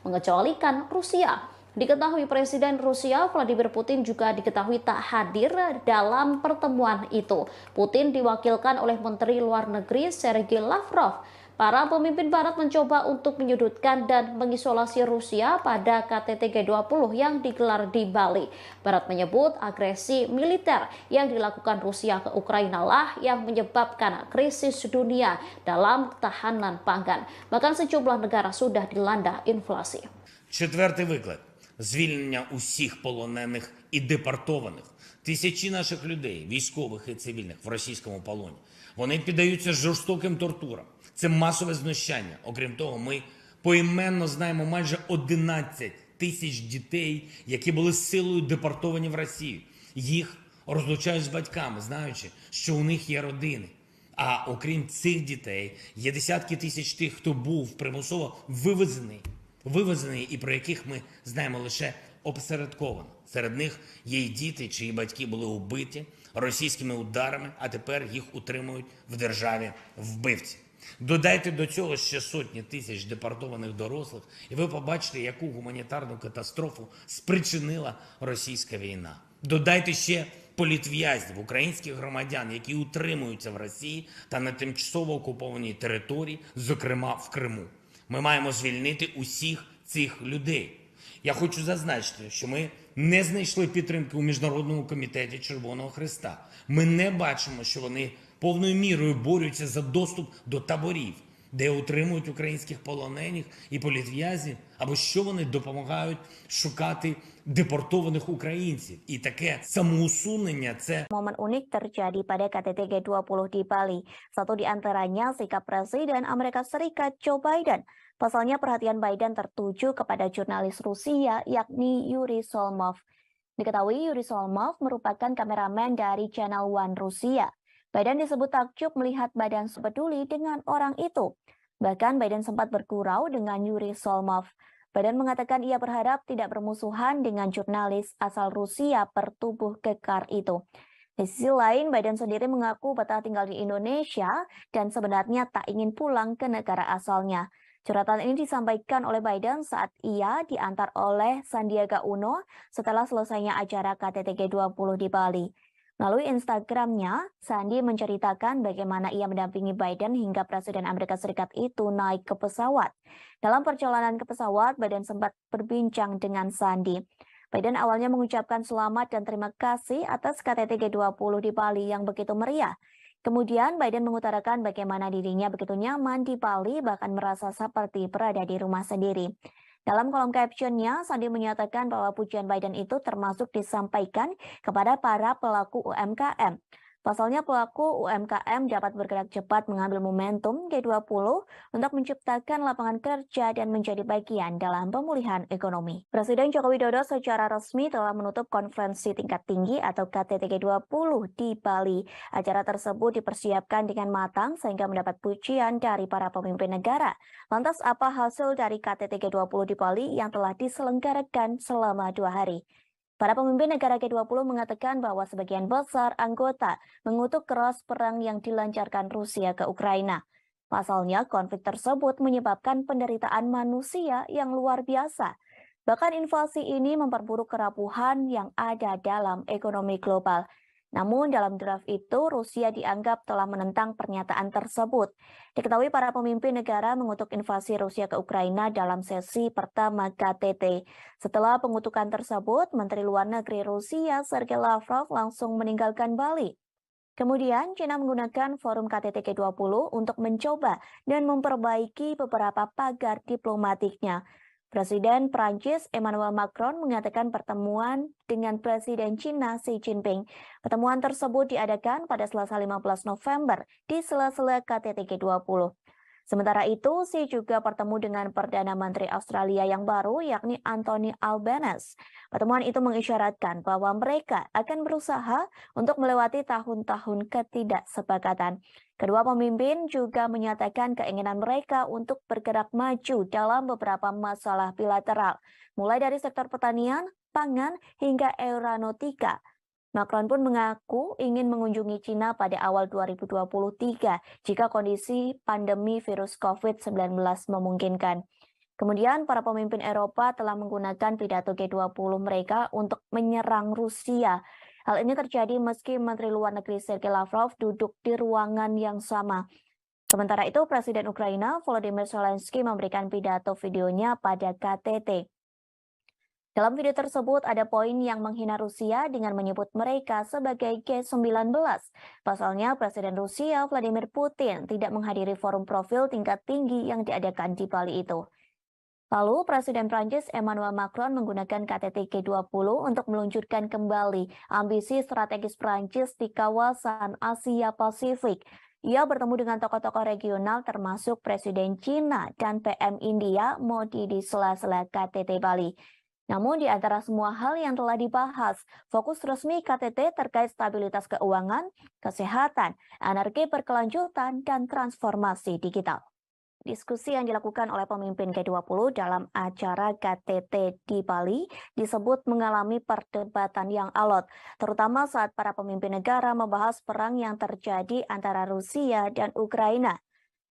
mengecualikan Rusia. Diketahui Presiden Rusia Vladimir Putin juga diketahui tak hadir dalam pertemuan itu. Putin diwakilkan oleh Menteri Luar Negeri Sergei Lavrov. Para pemimpin Barat mencoba untuk menyudutkan dan mengisolasi Rusia pada KTT G20 yang digelar di Bali. Barat menyebut agresi militer yang dilakukan Rusia ke Ukraina lah yang menyebabkan krisis dunia dalam ketahanan pangan. Bahkan sejumlah negara sudah dilanda inflasi. Четвертий виклик – звільнення усіх полонених і депортованих. Тисячі наших людей, військових і цивільних, в російському полоні. Вони піддаються жорстоким тортурам. Це масове знущання. Окрім того, ми поіменно знаємо майже 11 тисяч дітей, які були силою депортовані в Росію. Їх розлучають з батьками, знаючи, що у них є родини. А окрім цих дітей, є десятки тисяч тих, хто був примусово вивезений і про яких ми знаємо лише опосередковано. Серед них є й діти, чиї батьки були убиті російськими ударами, а тепер їх утримують в державі вбивці. Додайте до цього ще сотні тисяч депортованих дорослих, і ви побачите, яку гуманітарну катастрофу спричинила російська війна. Додайте ще політв'язнів, українських громадян, які утримуються в Росії та на тимчасово окупованій території, зокрема в Криму. Ми маємо звільнити усіх цих людей. Я хочу зазначити, що ми не знайшли підтримки у Міжнародному комітеті Червоного Хреста. Ми не бачимо, що вони повною мірою борються за доступ до таборів, де утримують українських полонених і політв'язнів, або що вони допомагають шукати депортованих українців. І таке самоусунення – це Momen unik terjadi pada KTT G20 di Bali. Satu di antaranya sikap Presiden Amerika Serikat Joe Biden. Pasalnya perhatian Biden tertuju kepada jurnalis Rusia yakni Yuri Solmov. Diketahui Yuri Solmov merupakan kameramen dari Channel One Rusia. Biden disebut takjub melihat Biden peduli dengan orang itu. Bahkan Biden sempat bergurau dengan Yuri Solmov. Biden mengatakan ia berharap tidak bermusuhan dengan jurnalis asal Rusia bertubuh kekar itu. Di sisi lain, Biden sendiri mengaku betah tinggal di Indonesia dan sebenarnya tak ingin pulang ke negara asalnya. Curhatan ini disampaikan oleh Biden saat ia diantar oleh Sandiaga Uno setelah selesainya acara KTT G20 di Bali. Melalui Instagramnya, Sandi menceritakan bagaimana ia mendampingi Biden hingga Presiden Amerika Serikat itu naik ke pesawat. Dalam perjalanan ke pesawat, Biden sempat berbincang dengan Sandi. Biden awalnya mengucapkan selamat dan terima kasih atas KTT G20 di Bali yang begitu meriah. Kemudian Biden mengutarakan bagaimana dirinya begitu nyaman di Bali, bahkan merasa seperti berada di rumah sendiri. Dalam kolom captionnya, Sandi menyatakan bahwa pujian Biden itu termasuk disampaikan kepada para pelaku UMKM. Pasalnya pelaku UMKM dapat bergerak cepat mengambil momentum G20 untuk menciptakan lapangan kerja dan menjadi bagian dalam pemulihan ekonomi. Presiden Joko Widodo secara resmi telah menutup konferensi tingkat tinggi atau KTT G20 di Bali. Acara tersebut dipersiapkan dengan matang sehingga mendapat pujian dari para pemimpin negara. Lantas apa hasil dari KTT G20 di Bali yang telah diselenggarakan selama 2 hari? Para pemimpin negara G20 mengatakan bahwa sebagian besar anggota mengutuk keras perang yang dilancarkan Rusia ke Ukraina. Pasalnya, konflik tersebut menyebabkan penderitaan manusia yang luar biasa. Bahkan invasi ini memperburuk kerapuhan yang ada dalam ekonomi global. Namun dalam draft itu, Rusia dianggap telah menentang pernyataan tersebut. Diketahui para pemimpin negara mengutuk invasi Rusia ke Ukraina dalam sesi pertama KTT. Setelah pengutukan tersebut, Menteri Luar Negeri Rusia Sergei Lavrov langsung meninggalkan Bali. Kemudian, China menggunakan forum KTT G20 untuk mencoba dan memperbaiki beberapa pagar diplomatiknya. Presiden Prancis Emmanuel Macron mengatakan pertemuan dengan Presiden China Xi Jinping. Pertemuan tersebut diadakan pada Selasa 15 November di sela-sela KTT G20. Sementara itu, Xi juga bertemu dengan Perdana Menteri Australia yang baru, yakni Anthony Albanese. Pertemuan itu mengisyaratkan bahwa mereka akan berusaha untuk melewati tahun-tahun ketidaksepakatan. Kedua pemimpin juga menyatakan keinginan mereka untuk bergerak maju dalam beberapa masalah bilateral, mulai dari sektor pertanian, pangan, hingga aeronautika. Macron pun mengaku ingin mengunjungi China pada awal 2023 jika kondisi pandemi virus COVID-19 memungkinkan. Kemudian para pemimpin Eropa telah menggunakan pidato G20 mereka untuk menyerang Rusia. Hal ini terjadi meski Menteri Luar Negeri Sergei Lavrov duduk di ruangan yang sama. Sementara itu, Presiden Ukraina Volodymyr Zelensky memberikan pidato videonya pada KTT. Dalam video tersebut ada poin yang menghina Rusia dengan menyebut mereka sebagai G19. Pasalnya Presiden Rusia Vladimir Putin tidak menghadiri forum profil tingkat tinggi yang diadakan di Bali itu. Lalu Presiden Prancis Emmanuel Macron menggunakan KTT G20 untuk meluncurkan kembali ambisi strategis Prancis di kawasan Asia Pasifik. Ia bertemu dengan tokoh-tokoh regional termasuk Presiden China dan PM India Modi di sela-sela KTT Bali. Namun di antara semua hal yang telah dibahas, fokus resmi KTT terkait stabilitas keuangan, kesehatan, energi berkelanjutan, dan transformasi digital. Diskusi yang dilakukan oleh pemimpin G20 dalam acara KTT di Bali disebut mengalami perdebatan yang alot, terutama saat para pemimpin negara membahas perang yang terjadi antara Rusia dan Ukraina.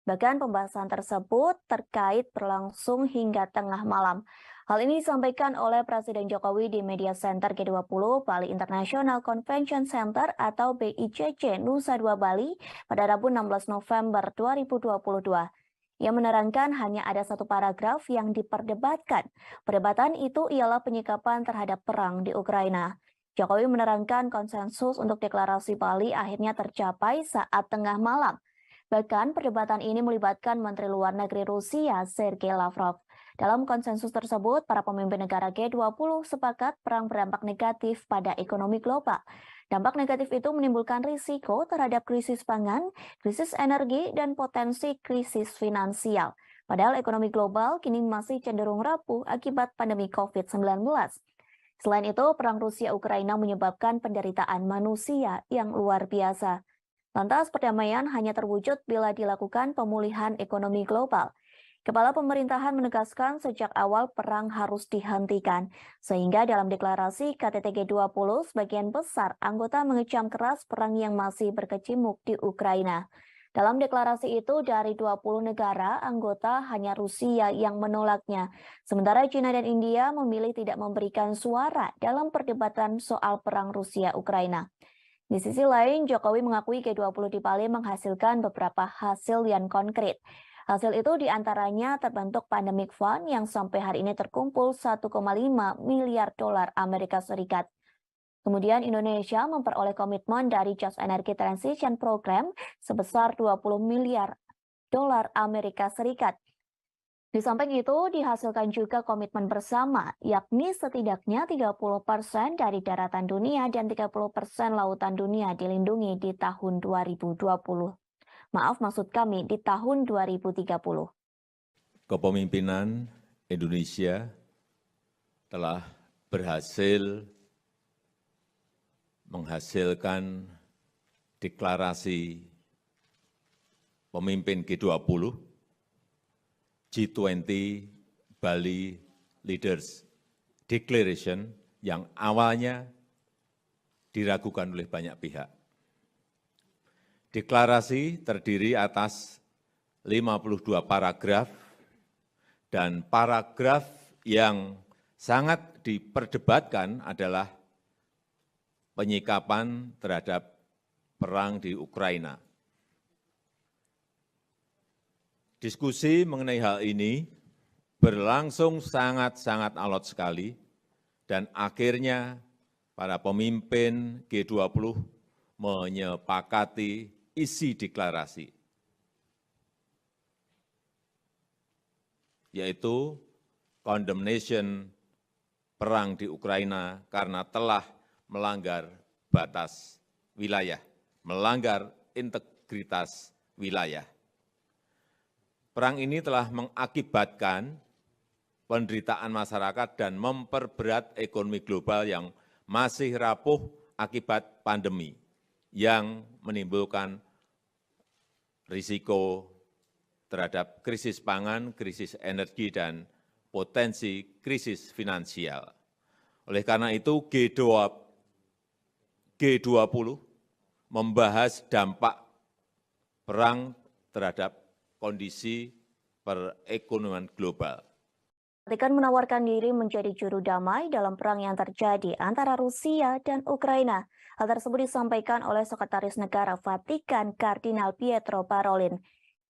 Bahkan pembahasan tersebut terkait berlangsung hingga tengah malam. Hal ini disampaikan oleh Presiden Jokowi di Media Center G20 Bali International Convention Center atau BICC Nusa Dua Bali pada Rabu 16 November 2022. Ia menerangkan hanya ada satu paragraf yang diperdebatkan. Perdebatan itu ialah penyikapan terhadap perang di Ukraina. Jokowi menerangkan konsensus untuk deklarasi Bali akhirnya tercapai saat tengah malam. Bahkan perdebatan ini melibatkan Menteri Luar Negeri Rusia Sergei Lavrov. Dalam konsensus tersebut, para pemimpin negara G20 sepakat perang berdampak negatif pada ekonomi global. Dampak negatif itu menimbulkan risiko terhadap krisis pangan, krisis energi, dan potensi krisis finansial. Padahal ekonomi global kini masih cenderung rapuh akibat pandemi COVID-19. Selain itu, perang Rusia-Ukraina menyebabkan penderitaan manusia yang luar biasa. Lantas perdamaian hanya terwujud bila dilakukan pemulihan ekonomi global. Kepala pemerintahan menegaskan sejak awal perang harus dihentikan, sehingga dalam deklarasi KTT G20 sebagian besar anggota mengecam keras perang yang masih berkecamuk di Ukraina. Dalam deklarasi itu dari 20 negara anggota hanya Rusia yang menolaknya, sementara China dan India memilih tidak memberikan suara dalam perdebatan soal perang Rusia-Ukraina. Di sisi lain, Jokowi mengakui G20 di Bali menghasilkan beberapa hasil yang konkret. Hasil itu diantaranya terbentuk Pandemic Fund yang sampai hari ini terkumpul 1,5 miliar dolar Amerika Serikat. Kemudian Indonesia memperoleh komitmen dari Just Energy Transition Program sebesar 20 miliar dolar Amerika Serikat. Di samping itu dihasilkan juga komitmen bersama, yakni setidaknya 30% dari daratan dunia dan 30% lautan dunia dilindungi di tahun 2020. Maksud kami di tahun 2030. Kepemimpinan Indonesia telah berhasil menghasilkan deklarasi pemimpin G20, G20 Bali Leaders Declaration yang awalnya diragukan oleh banyak pihak. Deklarasi terdiri atas 52 paragraf dan paragraf yang sangat diperdebatkan adalah penyikapan terhadap perang di Ukraina. Diskusi mengenai hal ini berlangsung sangat-sangat alot sekali dan akhirnya para pemimpin G20 menyepakati isi deklarasi, yaitu condemnation perang di Ukraina karena telah melanggar batas wilayah, melanggar integritas wilayah. Perang ini telah mengakibatkan penderitaan masyarakat dan memperberat ekonomi global yang masih rapuh akibat pandemi yang menimbulkan risiko terhadap krisis pangan, krisis energi, dan potensi krisis finansial. Oleh karena itu, G20 membahas dampak perang terhadap kondisi perekonomian global. Vatikan menawarkan diri menjadi juru damai dalam perang yang terjadi antara Rusia dan Ukraina. Hal tersebut disampaikan oleh Sekretaris Negara Vatikan Kardinal Pietro Parolin.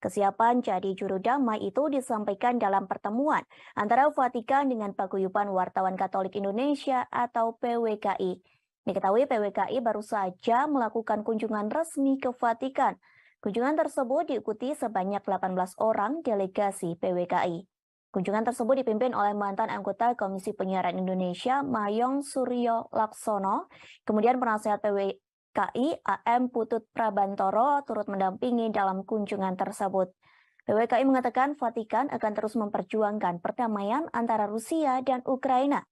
Kesiapan jadi juru damai itu disampaikan dalam pertemuan antara Vatikan dengan Paguyuban Wartawan Katolik Indonesia atau PWKI. Diketahui PWKI baru saja melakukan kunjungan resmi ke Vatikan. Kunjungan tersebut diikuti sebanyak 18 orang delegasi PWKI. Kunjungan tersebut dipimpin oleh mantan anggota Komisi Penyiaran Indonesia, Mayong Suryo Laksono. Kemudian penasihat PWKI, AM Putut Prabantoro, turut mendampingi dalam kunjungan tersebut. PWKI mengatakan Vatikan akan terus memperjuangkan perdamaian antara Rusia dan Ukraina.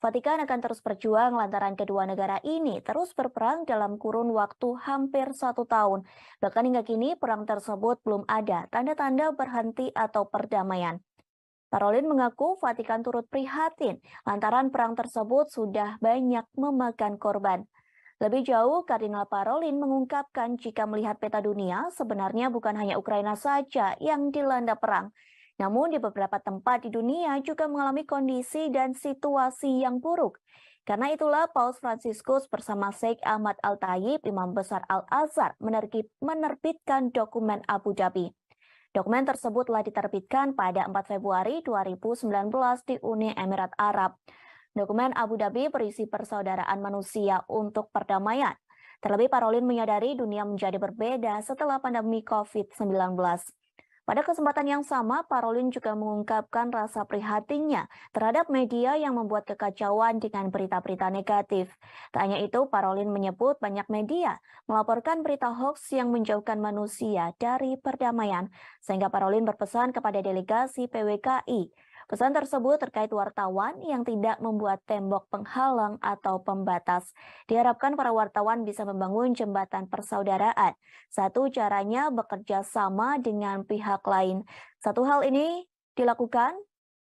Vatikan akan terus berjuang lantaran kedua negara ini terus berperang dalam kurun waktu hampir 1 tahun. Bahkan hingga kini perang tersebut belum ada tanda-tanda berhenti atau perdamaian. Parolin mengaku Vatikan turut prihatin lantaran perang tersebut sudah banyak memakan korban. Lebih jauh, Kardinal Parolin mengungkapkan jika melihat peta dunia, sebenarnya bukan hanya Ukraina saja yang dilanda perang. Namun di beberapa tempat di dunia juga mengalami kondisi dan situasi yang buruk. Karena itulah Paus Fransiskus bersama Sheikh Ahmad Al-Tayib, Imam Besar Al-Azhar, menerbitkan dokumen Abu Dhabi. Dokumen tersebut telah diterbitkan pada 4 Februari 2019 di Uni Emirat Arab. Dokumen Abu Dhabi berisi persaudaraan manusia untuk perdamaian. Terlebih Parolin menyadari dunia menjadi berbeda setelah pandemi COVID-19. Pada kesempatan yang sama, Parolin juga mengungkapkan rasa prihatinnya terhadap media yang membuat kekacauan dengan berita-berita negatif. Tak hanya itu, Parolin menyebut banyak media melaporkan berita hoax yang menjauhkan manusia dari perdamaian, sehingga Parolin berpesan kepada delegasi PWKI. Pesan tersebut terkait wartawan yang tidak membuat tembok penghalang atau pembatas. Diharapkan para wartawan bisa membangun jembatan persaudaraan. Satu caranya bekerja sama dengan pihak lain. Satu hal ini dilakukan,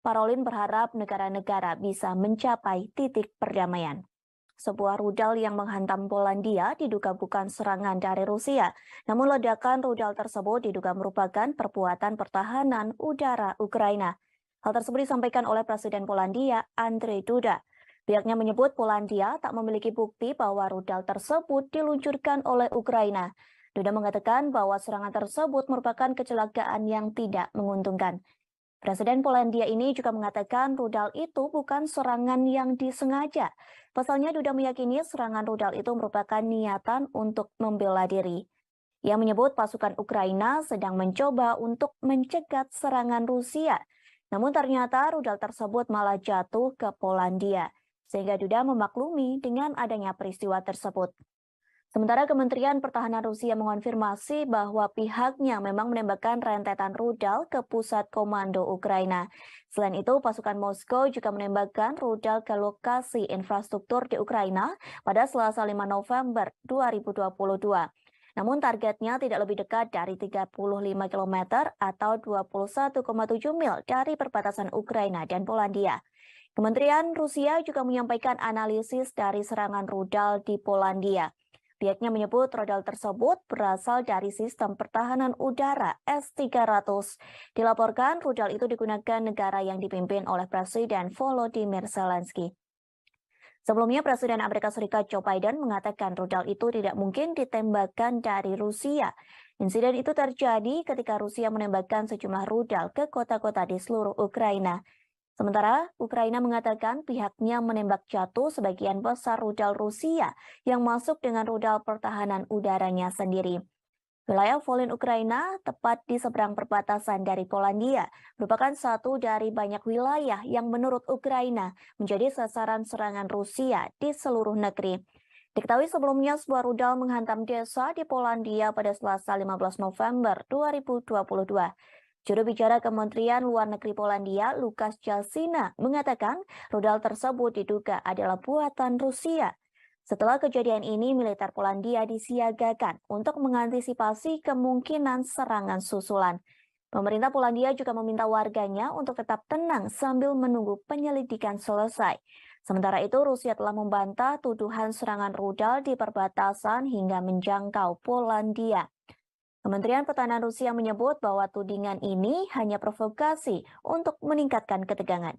Parolin berharap negara-negara bisa mencapai titik perdamaian. Sebuah rudal yang menghantam Polandia diduga bukan serangan dari Rusia. Namun ledakan rudal tersebut diduga merupakan perbuatan pertahanan udara Ukraina. Hal tersebut disampaikan oleh Presiden Polandia, Andrzej Duda. Pihaknya menyebut Polandia tak memiliki bukti bahwa rudal tersebut diluncurkan oleh Ukraina. Duda mengatakan bahwa serangan tersebut merupakan kecelakaan yang tidak menguntungkan. Presiden Polandia ini juga mengatakan rudal itu bukan serangan yang disengaja. Pasalnya Duda meyakini serangan rudal itu merupakan niatan untuk membela diri. Ia menyebut pasukan Ukraina sedang mencoba untuk mencegat serangan Rusia. Namun ternyata rudal tersebut malah jatuh ke Polandia, sehingga Duda memaklumi dengan adanya peristiwa tersebut. Sementara Kementerian Pertahanan Rusia mengonfirmasi bahwa pihaknya memang menembakkan rentetan rudal ke pusat komando Ukraina. Selain itu, pasukan Moskow juga menembakkan rudal ke lokasi infrastruktur di Ukraina pada Selasa 5 November 2022. Namun targetnya tidak lebih dekat dari 35 km atau 21,7 mil dari perbatasan Ukraina dan Polandia. Kementerian Rusia juga menyampaikan analisis dari serangan rudal di Polandia. Pihaknya menyebut rudal tersebut berasal dari sistem pertahanan udara S-300. Dilaporkan rudal itu digunakan negara yang dipimpin oleh Presiden Volodymyr Zelensky. Sebelumnya, Presiden Amerika Serikat Joe Biden mengatakan rudal itu tidak mungkin ditembakkan dari Rusia. Insiden itu terjadi ketika Rusia menembakkan sejumlah rudal ke kota-kota di seluruh Ukraina. Sementara Ukraina mengatakan pihaknya menembak jatuh sebagian besar rudal Rusia yang masuk dengan rudal pertahanan udaranya sendiri. Wilayah Volyn Ukraina, tepat di seberang perbatasan dari Polandia, merupakan satu dari banyak wilayah yang menurut Ukraina menjadi sasaran serangan Rusia di seluruh negeri. Diketahui sebelumnya sebuah rudal menghantam desa di Polandia pada Selasa 15 November 2022. Juru bicara Kementerian Luar Negeri Polandia, Lukasz Jalsina, mengatakan rudal tersebut diduga adalah buatan Rusia. Setelah kejadian ini, militer Polandia disiagakan untuk mengantisipasi kemungkinan serangan susulan. Pemerintah Polandia juga meminta warganya untuk tetap tenang sambil menunggu penyelidikan selesai. Sementara itu, Rusia telah membantah tuduhan serangan rudal di perbatasan hingga menjangkau Polandia. Kementerian Pertahanan Rusia menyebut bahwa tudingan ini hanya provokasi untuk meningkatkan ketegangan.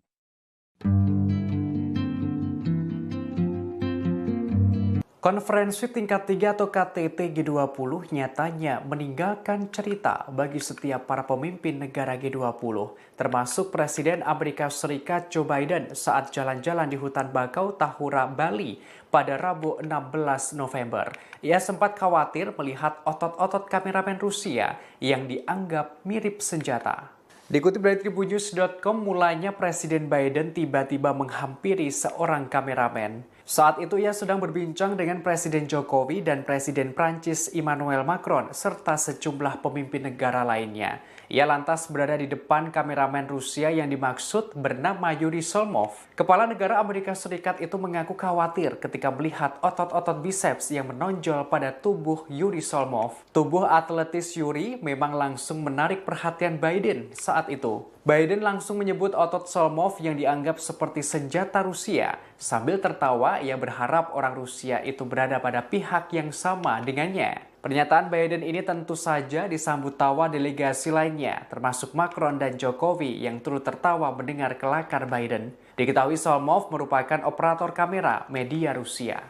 Konferensi tingkat 3 atau KTT G20 nyatanya meninggalkan cerita bagi setiap para pemimpin negara G20, termasuk Presiden Amerika Serikat Joe Biden saat jalan-jalan di hutan bakau Tahura, Bali pada Rabu 16 November. Ia sempat khawatir melihat otot-otot kameramen Rusia yang dianggap mirip senjata. Dikutip dari tribunnews.com, mulanya Presiden Biden tiba-tiba menghampiri seorang kameramen. Saat itu ia sedang berbincang dengan Presiden Jokowi dan Presiden Prancis Emmanuel Macron serta sejumlah pemimpin negara lainnya. Ia lantas berada di depan kameramen Rusia yang dimaksud bernama Yuri Solmov. Kepala negara Amerika Serikat itu mengaku khawatir ketika melihat otot-otot biceps yang menonjol pada tubuh Yuri Solmov. Tubuh atletis Yuri memang langsung menarik perhatian Biden saat itu. Biden langsung menyebut otot Solmov yang dianggap seperti senjata Rusia. Sambil tertawa, ia berharap orang Rusia itu berada pada pihak yang sama dengannya. Pernyataan Biden ini tentu saja disambut tawa delegasi lainnya, termasuk Macron dan Jokowi yang turut tertawa mendengar kelakar Biden. Diketahui Solmov merupakan operator kamera media Rusia.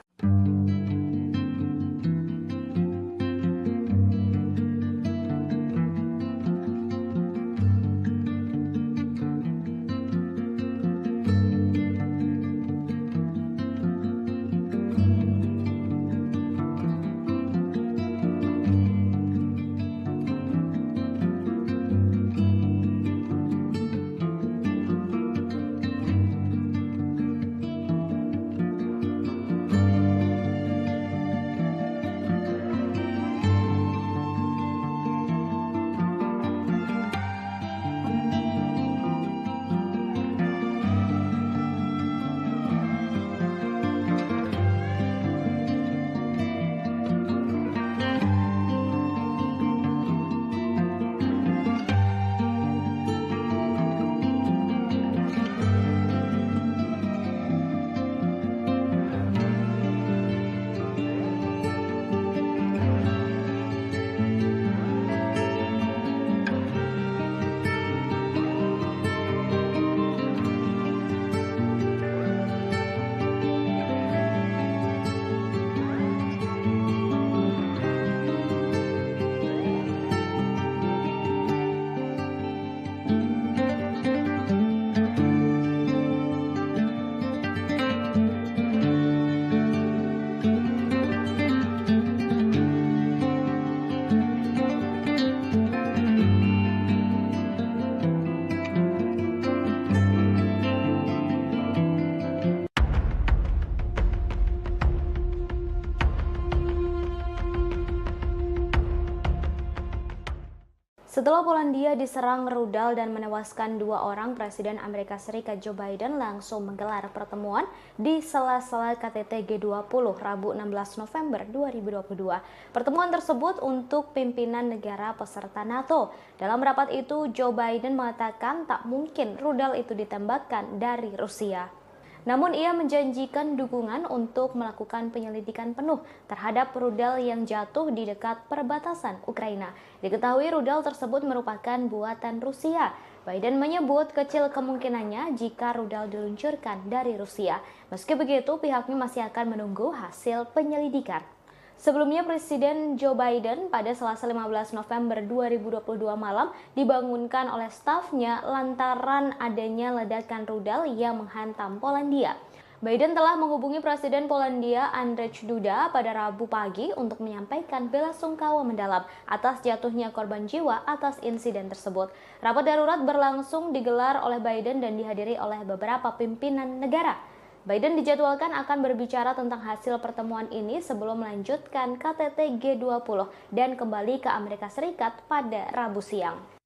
Setelah Polandia diserang rudal dan menewaskan 2 orang, Presiden Amerika Serikat Joe Biden langsung menggelar pertemuan di sela-sela KTT G20 Rabu 16 November 2022. Pertemuan tersebut untuk pimpinan negara peserta NATO. Dalam rapat itu, Joe Biden mengatakan tak mungkin rudal itu ditembakkan dari Rusia. Namun ia menjanjikan dukungan untuk melakukan penyelidikan penuh terhadap rudal yang jatuh di dekat perbatasan Ukraina. Diketahui rudal tersebut merupakan buatan Rusia. Biden menyebut kecil kemungkinannya jika rudal diluncurkan dari Rusia. Meski begitu, pihaknya masih akan menunggu hasil penyelidikan. Sebelumnya, Presiden Joe Biden pada Selasa 15 November 2022 malam dibangunkan oleh stafnya lantaran adanya ledakan rudal yang menghantam Polandia. Biden telah menghubungi Presiden Polandia Andrzej Duda pada Rabu pagi untuk menyampaikan belasungkawa mendalam atas jatuhnya korban jiwa atas insiden tersebut. Rapat darurat berlangsung digelar oleh Biden dan dihadiri oleh beberapa pimpinan negara. Biden dijadwalkan akan berbicara tentang hasil pertemuan ini sebelum melanjutkan KTT G20 dan kembali ke Amerika Serikat pada Rabu siang.